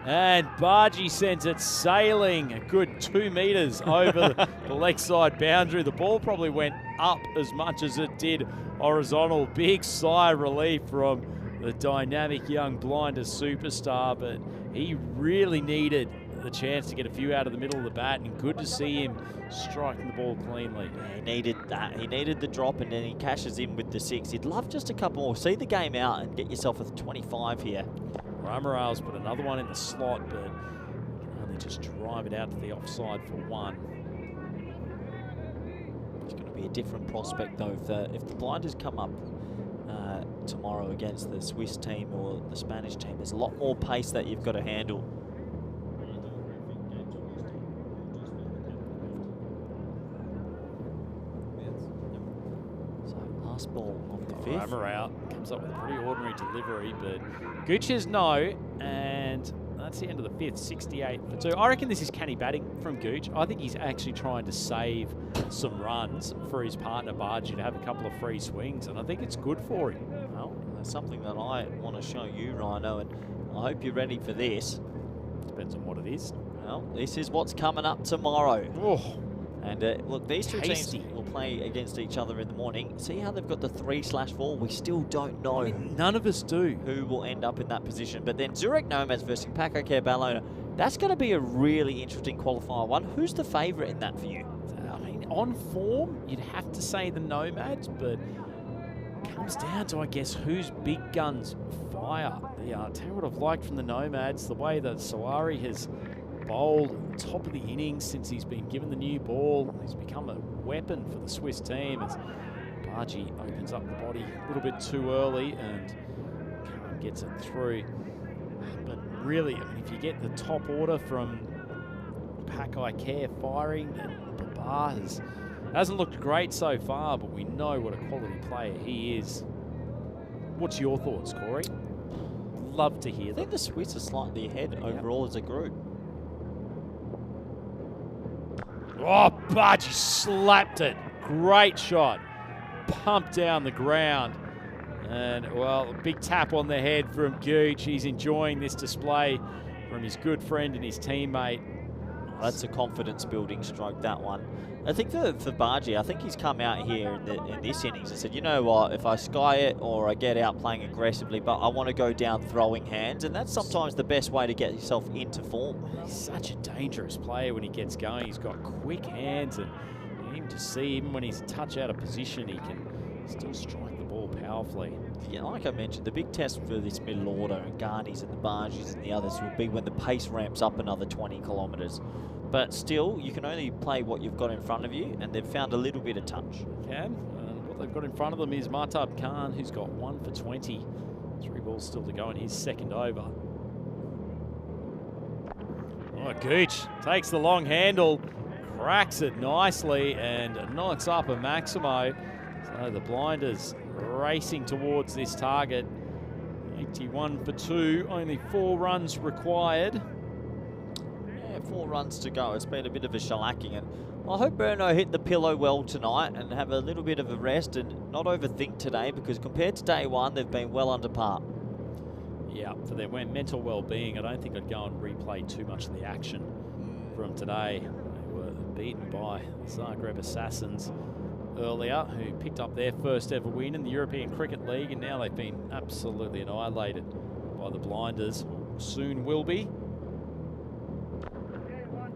[SPEAKER 4] And Bargy sends it sailing a good 2 meters over the leg side boundary. The ball probably went up as much as it did horizontal. Big sigh of relief from the dynamic young blinder superstar, but he really needed the chance to get a few out of the middle of the bat, and good to see him striking the ball cleanly.
[SPEAKER 7] Yeah, he needed that. He needed the drop, and then he cashes in with the 6. He'd love just a couple more. See the game out and get yourself a 25 here.
[SPEAKER 4] Ramaral's put another one in the slot, but can only just drive it out to the offside for 1.
[SPEAKER 7] It's going to be a different prospect, though. If the blinders come up tomorrow against the Swiss team or the Spanish team, there's a lot more pace that you've got to handle. Ball off the 5th.
[SPEAKER 4] Ramaral comes up with a pretty ordinary delivery, but Gooch no, and that's the end of the 5th, 68 for 2. I reckon this is canny batting from Gooch. I think he's actually trying to save some runs for his partner Bargy to have a couple of free swings, and I think it's good for him.
[SPEAKER 7] Well, that's something that I want to show you, Rhino, and I hope you're ready for this.
[SPEAKER 4] Depends on what it is.
[SPEAKER 7] Well, this is what's coming up tomorrow.
[SPEAKER 4] Oh.
[SPEAKER 7] And look, these two teams will play against each other in the morning. See how they've got the 3/4? We still don't know.
[SPEAKER 4] I mean, none of us do.
[SPEAKER 7] Who will end up in that position. But then Zurich Nomads versus Paco Care Badalona. That's going to be a really interesting qualifier one. Who's the favourite in that for you?
[SPEAKER 4] I mean, on form, you'd have to say the Nomads, but it comes down to, I guess, whose big guns fire. Tell you what I've liked from the Nomads, the way that Sarwar has bowled top of the innings since he's been given the new ball. He's become a weapon for the Swiss team as Bargy opens up the body a little bit too early and gets it through. But really, I mean, if you get the top order from Pakai Care firing, then Babu hasn't looked great so far, but we know what a quality player he is. What's your thoughts, Corey? Love to hear
[SPEAKER 7] I think the Swiss are slightly ahead overall as a group.
[SPEAKER 4] Oh, Bargy slapped it. Great shot. Pumped down the ground. And, well, a big tap on the head from Gooch. He's enjoying this display from his good friend and his teammate.
[SPEAKER 7] Oh, that's a confidence-building stroke, that one. I think for Bargy, I think he's come out here in this innings and said, you know what, if I sky it or I get out playing aggressively, but I want to go down throwing hands, and that's sometimes the best way to get yourself into form.
[SPEAKER 4] He's such a dangerous player when he gets going. He's got quick hands, and you need to see, even when he's a touch out of position, he can still strike the ball powerfully.
[SPEAKER 7] Yeah, like I mentioned, the big test for this middle order and Garnies and the Bargies and the others will be when the pace ramps up another 20 kilometres. but still, you can only play what you've got in front of you, and they've found a little bit of touch.
[SPEAKER 4] Can. What they've got in front of them is Martab Khan, who's got 1 for 20. 3 balls still to go in his second over. Oh, Gooch takes the long handle, cracks it nicely, and knocks up a Maximo. So the Blinders racing towards this target. 81 for 2, only 4 runs required.
[SPEAKER 7] Yeah, 4 runs to go. It's been a bit of a shellacking, and I hope Brno hit the pillow well tonight and have a little bit of a rest and not overthink today, because compared to day one, they've been well under par.
[SPEAKER 4] Yeah, for their mental well-being, I don't think I'd go and replay too much of the action from today. They were beaten by Zagreb Assassins earlier, who picked up their first ever win in the European Cricket League, and now they've been absolutely annihilated by the Blinders. Soon will be.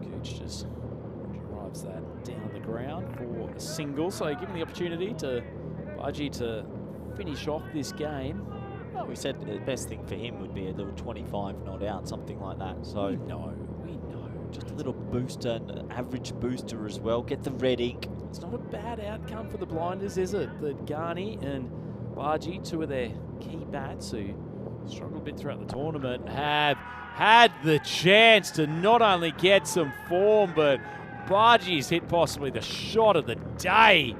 [SPEAKER 4] Gooch just drives that down the ground for a single, so given the opportunity to Baji to finish off this game.
[SPEAKER 7] Well, we said the best thing for him would be a little 25 not out, something like that. So
[SPEAKER 4] We know.
[SPEAKER 7] just a little booster, an average booster as well. Get the red ink.
[SPEAKER 4] It's not a bad outcome for the Blinders, is it? That Ghani and Baji, 2 of their key bats who struggled a bit throughout the tournament, have had the chance to not only get some form, but Baji's hit possibly the shot of the day.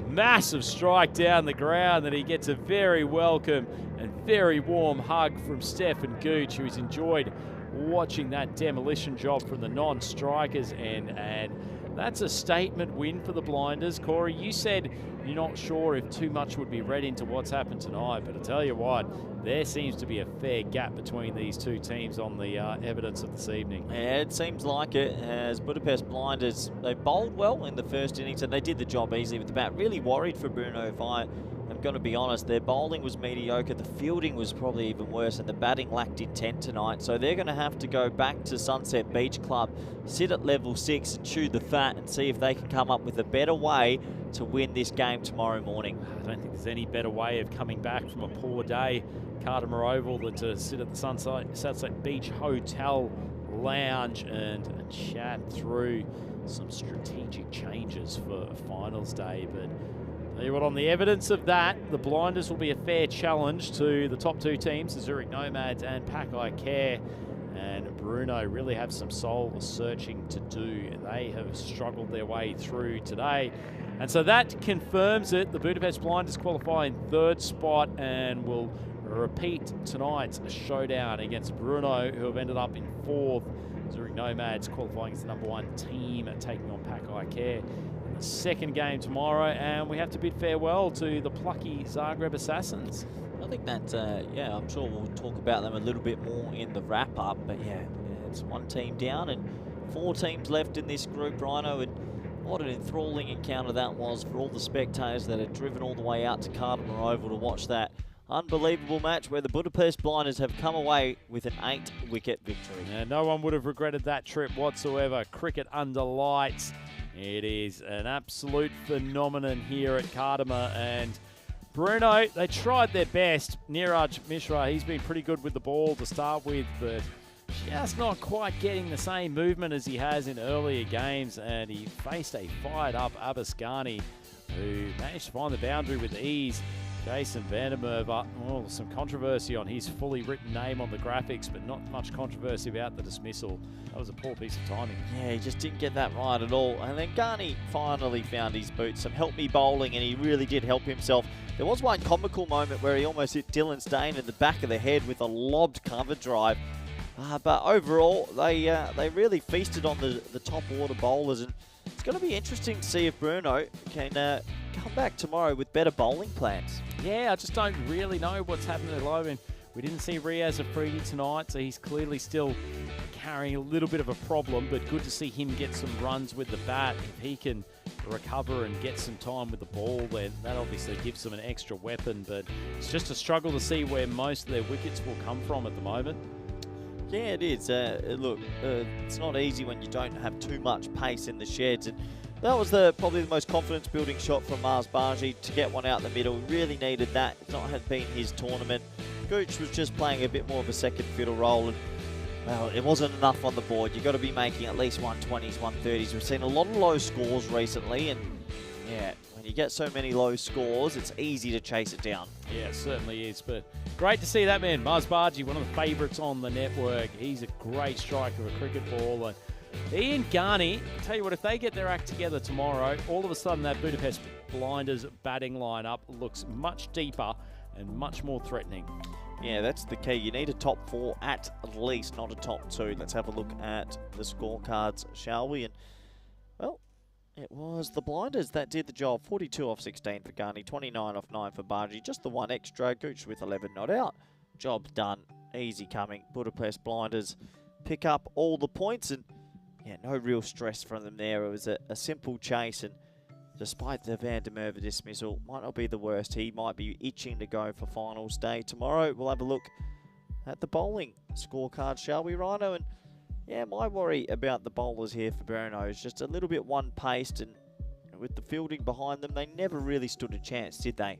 [SPEAKER 4] Massive strike down the ground that he gets a very welcome and very warm hug from Stefan Gooch, who's enjoyed watching that demolition job from the non-strikers, and that's a statement win for the Blinders. Corey, you said you're not sure if too much would be read into what's happened tonight, but I tell you what, there seems to be a fair gap between these two teams on the evidence of this evening.
[SPEAKER 7] Yeah, it seems like it, as Budapest Blinders, they bowled well in the first innings and they did the job easily with the bat. Really worried for Brno, if I am going to be honest. Their bowling was mediocre, the fielding was probably even worse, and the batting lacked intent tonight. So they're going to have to go back to Sunset Beach Club, sit at level 6 and chew the fat and see if they can come up with a better way to win this game tomorrow morning.
[SPEAKER 4] I don't think there's any better way of coming back from a poor day, Cardimer Oval, than to sit at the Sunset Beach Hotel lounge and chat through some strategic changes for finals day. But tell you what, on the evidence of that, the Blinders will be a fair challenge to the top 2 teams, the Zurich Nomads and Pakai Care. And Brno really have some soul searching to do. They have struggled their way through today. And so that confirms it. The Budapest Blinders qualify in 3rd spot and will repeat tonight's showdown against Brno, who have ended up in 4th. Zurich Nomads qualifying as the #1 team and taking on Pakai Care in the 2nd game tomorrow. And we have to bid farewell to the plucky Zagreb Assassins.
[SPEAKER 7] I think that, yeah, I'm sure we'll talk about them a little bit more in the wrap-up. But yeah, it's 1 team down and 4 teams left in this group, Rhino. And what an enthralling encounter that was for all the spectators that had driven all the way out to Cardimer Oval to watch that unbelievable match where the Budapest Blinders have come away with an 8-wicket victory.
[SPEAKER 4] And no one would have regretted that trip whatsoever. Cricket under lights. It is an absolute phenomenon here at Cardimer, and Brno, they tried their best. Niraj Mishra, he's been pretty good with the ball to start with, but just not quite getting the same movement as he has in earlier games, and he faced a fired-up Abbas Ghani, who managed to find the boundary with ease. Jason Vandermeer, some controversy on his fully written name on the graphics, but not much controversy about the dismissal. That was a poor piece of timing.
[SPEAKER 7] Yeah, he just didn't get that right at all. And then Ghani finally found his boots, some help-me bowling, and he really did help himself. There was one comical moment where he almost hit Dylan Stain in the back of the head with a lobbed cover drive. But overall, they really feasted on the top order bowlers, and it's going to be interesting to see if Brno can come back tomorrow with better bowling plans.
[SPEAKER 4] Yeah, I just don't really know what's happening at the moment. We didn't see Riaz Afridi tonight, so he's clearly still carrying a little bit of a problem, but good to see him get some runs with the bat. If he can recover and get some time with the ball, then that obviously gives them an extra weapon, but it's just a struggle to see where most of their wickets will come from at the moment.
[SPEAKER 7] Yeah, it is. Look, it's not easy when you don't have too much pace in the sheds, and that was probably the most confidence-building shot from Mars Baji to get one out in the middle. Really needed that. It's not had been his tournament. Gooch was just playing a bit more of a second fiddle role, and Well, it wasn't enough on the board. You've got to be making at least 120s, 130s. We've seen a lot of low scores recently, and yeah, when you get so many low scores, it's easy to chase it down.
[SPEAKER 4] Yeah, it certainly is. But great to see that man, Maz Barji, one of the favourites on the network. He's a great striker of a cricket ball. And Ian Garney, tell you what, if they get their act together tomorrow, all of a sudden that Budapest Blinders batting lineup looks much deeper and much more threatening.
[SPEAKER 7] Yeah, that's the key. You need a top 4 at least, not a top 2. Let's have a look at the scorecards, shall we? And, well, it was the Blinders that did the job. 42 off 16 for Garney, 29 off 9 for Barji. Just the one extra. Gooch with 11 not out. Job done. Easy coming. Budapest Blinders pick up all the points, and yeah, no real stress from them there. It was a simple chase, and despite the Van der Merwe dismissal, might not be the worst. He might be itching to go for finals day tomorrow. We'll have a look at the bowling scorecard, shall we, Rhino? And yeah, my worry about the bowlers here for Brno is just a little bit one-paced, and with the fielding behind them, they never really stood a chance, did they?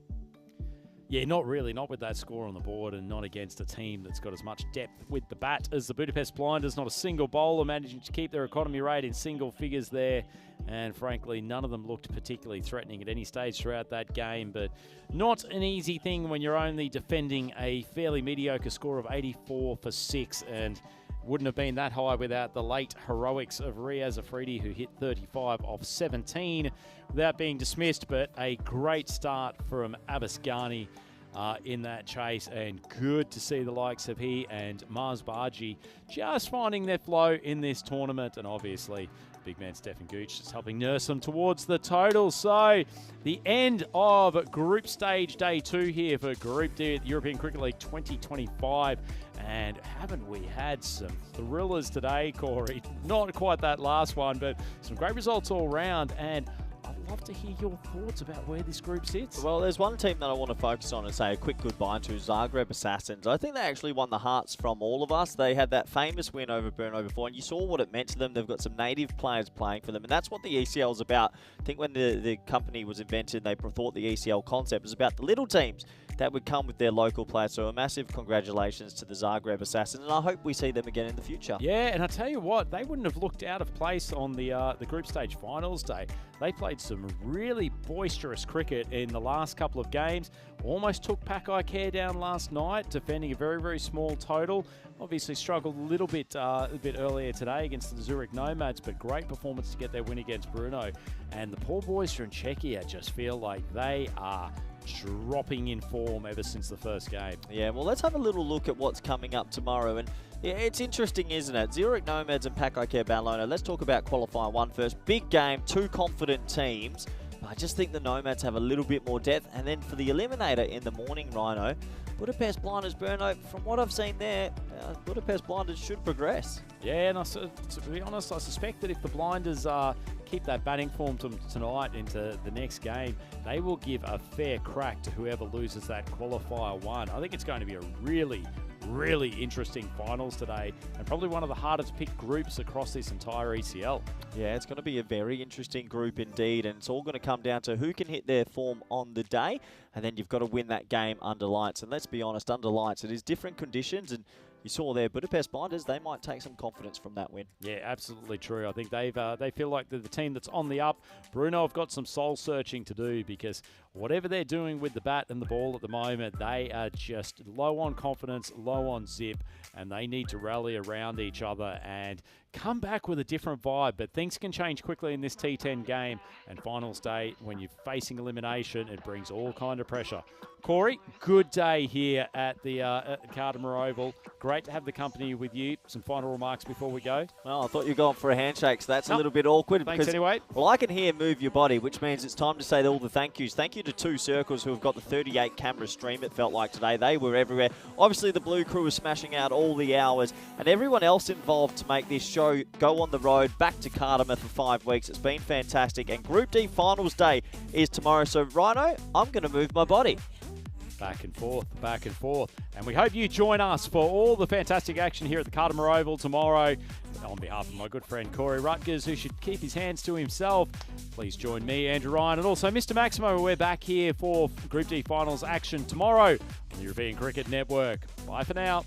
[SPEAKER 4] Yeah, not really. Not with that score on the board, and not against a team that's got as much depth with the bat as the Budapest Blinders. Not a single bowler managing to keep their economy rate in single figures there. And frankly, none of them looked particularly threatening at any stage throughout that game. But not an easy thing when you're only defending a fairly mediocre score of 84 for 6. And wouldn't have been that high without the late heroics of Riaz Afridi, who hit 35 off 17 without being dismissed. But a great start from Abbas Ghani in that chase, and good to see the likes of he and Maz Barji just finding their flow in this tournament. And obviously, big man Stefan Gooch is helping nurse them towards the total. So the end of Group Stage Day 2 here for Group D at the European Cricket League 2025. And haven't we had some thrillers today, Corey? Not quite that last one, but some great results all round. And I'd love to hear your thoughts about where this group sits.
[SPEAKER 7] Well, there's one team that I want to focus on and say a quick goodbye to, Zagreb Assassins. I think they actually won the hearts from all of us. They had that famous win over Brno before, and you saw what it meant to them. They've got some native players playing for them, and that's what the ECL is about. I think when the company was invented, they thought the ECL concept was about the little teams that would come with their local players. So a massive congratulations to the Zagreb Assassins, and I hope we see them again in the future.
[SPEAKER 4] Yeah, and I tell you what, they wouldn't have looked out of place on the group stage finals day. They played some really boisterous cricket in the last couple of games. Almost took Pakai Care down last night, defending a very, very small total. Obviously struggled a little bit earlier today against the Zurich Nomads, but great performance to get their win against Brno. And the poor boys from Czechia just feel like they are dropping in form ever since the first game.
[SPEAKER 7] Yeah, well, let's have a little look at what's coming up tomorrow. And yeah, it's interesting, isn't it? Zurich Nomads and Pakai Care Badalona. Let's talk about Qualifier 1 first. Big game, two confident teams. I just think the Nomads have a little bit more depth. And then for the eliminator in the morning, Rhino, Budapest Blinders, Brno, from what I've seen there, Budapest Blinders should progress.
[SPEAKER 4] Yeah, and to be honest, I suspect that if the Blinders keep that batting form tonight into the next game, they will give a fair crack to whoever loses that Qualifier 1. I think it's going to be a really, really interesting finals today, and probably one of the hardest picked groups across this entire ECL.
[SPEAKER 7] Yeah, it's going to be a very interesting group indeed, and it's all going to come down to who can hit their form on the day, and then you've got to win that game under lights. And let's be honest, under lights, it is different conditions, and you saw there, Budapest Blinders, they might take some confidence from that win. Yeah,
[SPEAKER 4] absolutely true. I think they feel like they're the team that's on the up. Brno have got some soul searching to do, because whatever they're doing with the bat and the ball at the moment, they are just low on confidence, low on zip, and they need to rally around each other and come back with a different vibe. But things can change quickly in this T10 game, and finals day, when you're facing elimination, it brings all kind of pressure. Corey, good day here at the Cardamar Oval. Great to have the company with you. Some final remarks before we go?
[SPEAKER 7] Well, I thought you were going for a handshake, so that's a little bit awkward.
[SPEAKER 4] Thanks anyway.
[SPEAKER 7] Well, I can hear move your body, which means it's time to say all the thank yous. Thank you to Two Circles, who have got the 38 camera stream, it felt like today. They were everywhere. Obviously, the Blue Crew was smashing out all the hours, and everyone else involved to make this show go on the road back to Cardamar for 5 weeks. It's been fantastic, and Group D Finals Day is tomorrow. So, Rhino, I'm going to move my body.
[SPEAKER 4] Back and forth, back and forth. And we hope you join us for all the fantastic action here at the Cardamar Oval tomorrow. On behalf of my good friend Corey Rutgers, who should keep his hands to himself, please join me, Andrew Ryan, and also Mr. Maximo. We're back here for Group D Finals action tomorrow on the European Cricket Network. Bye for now.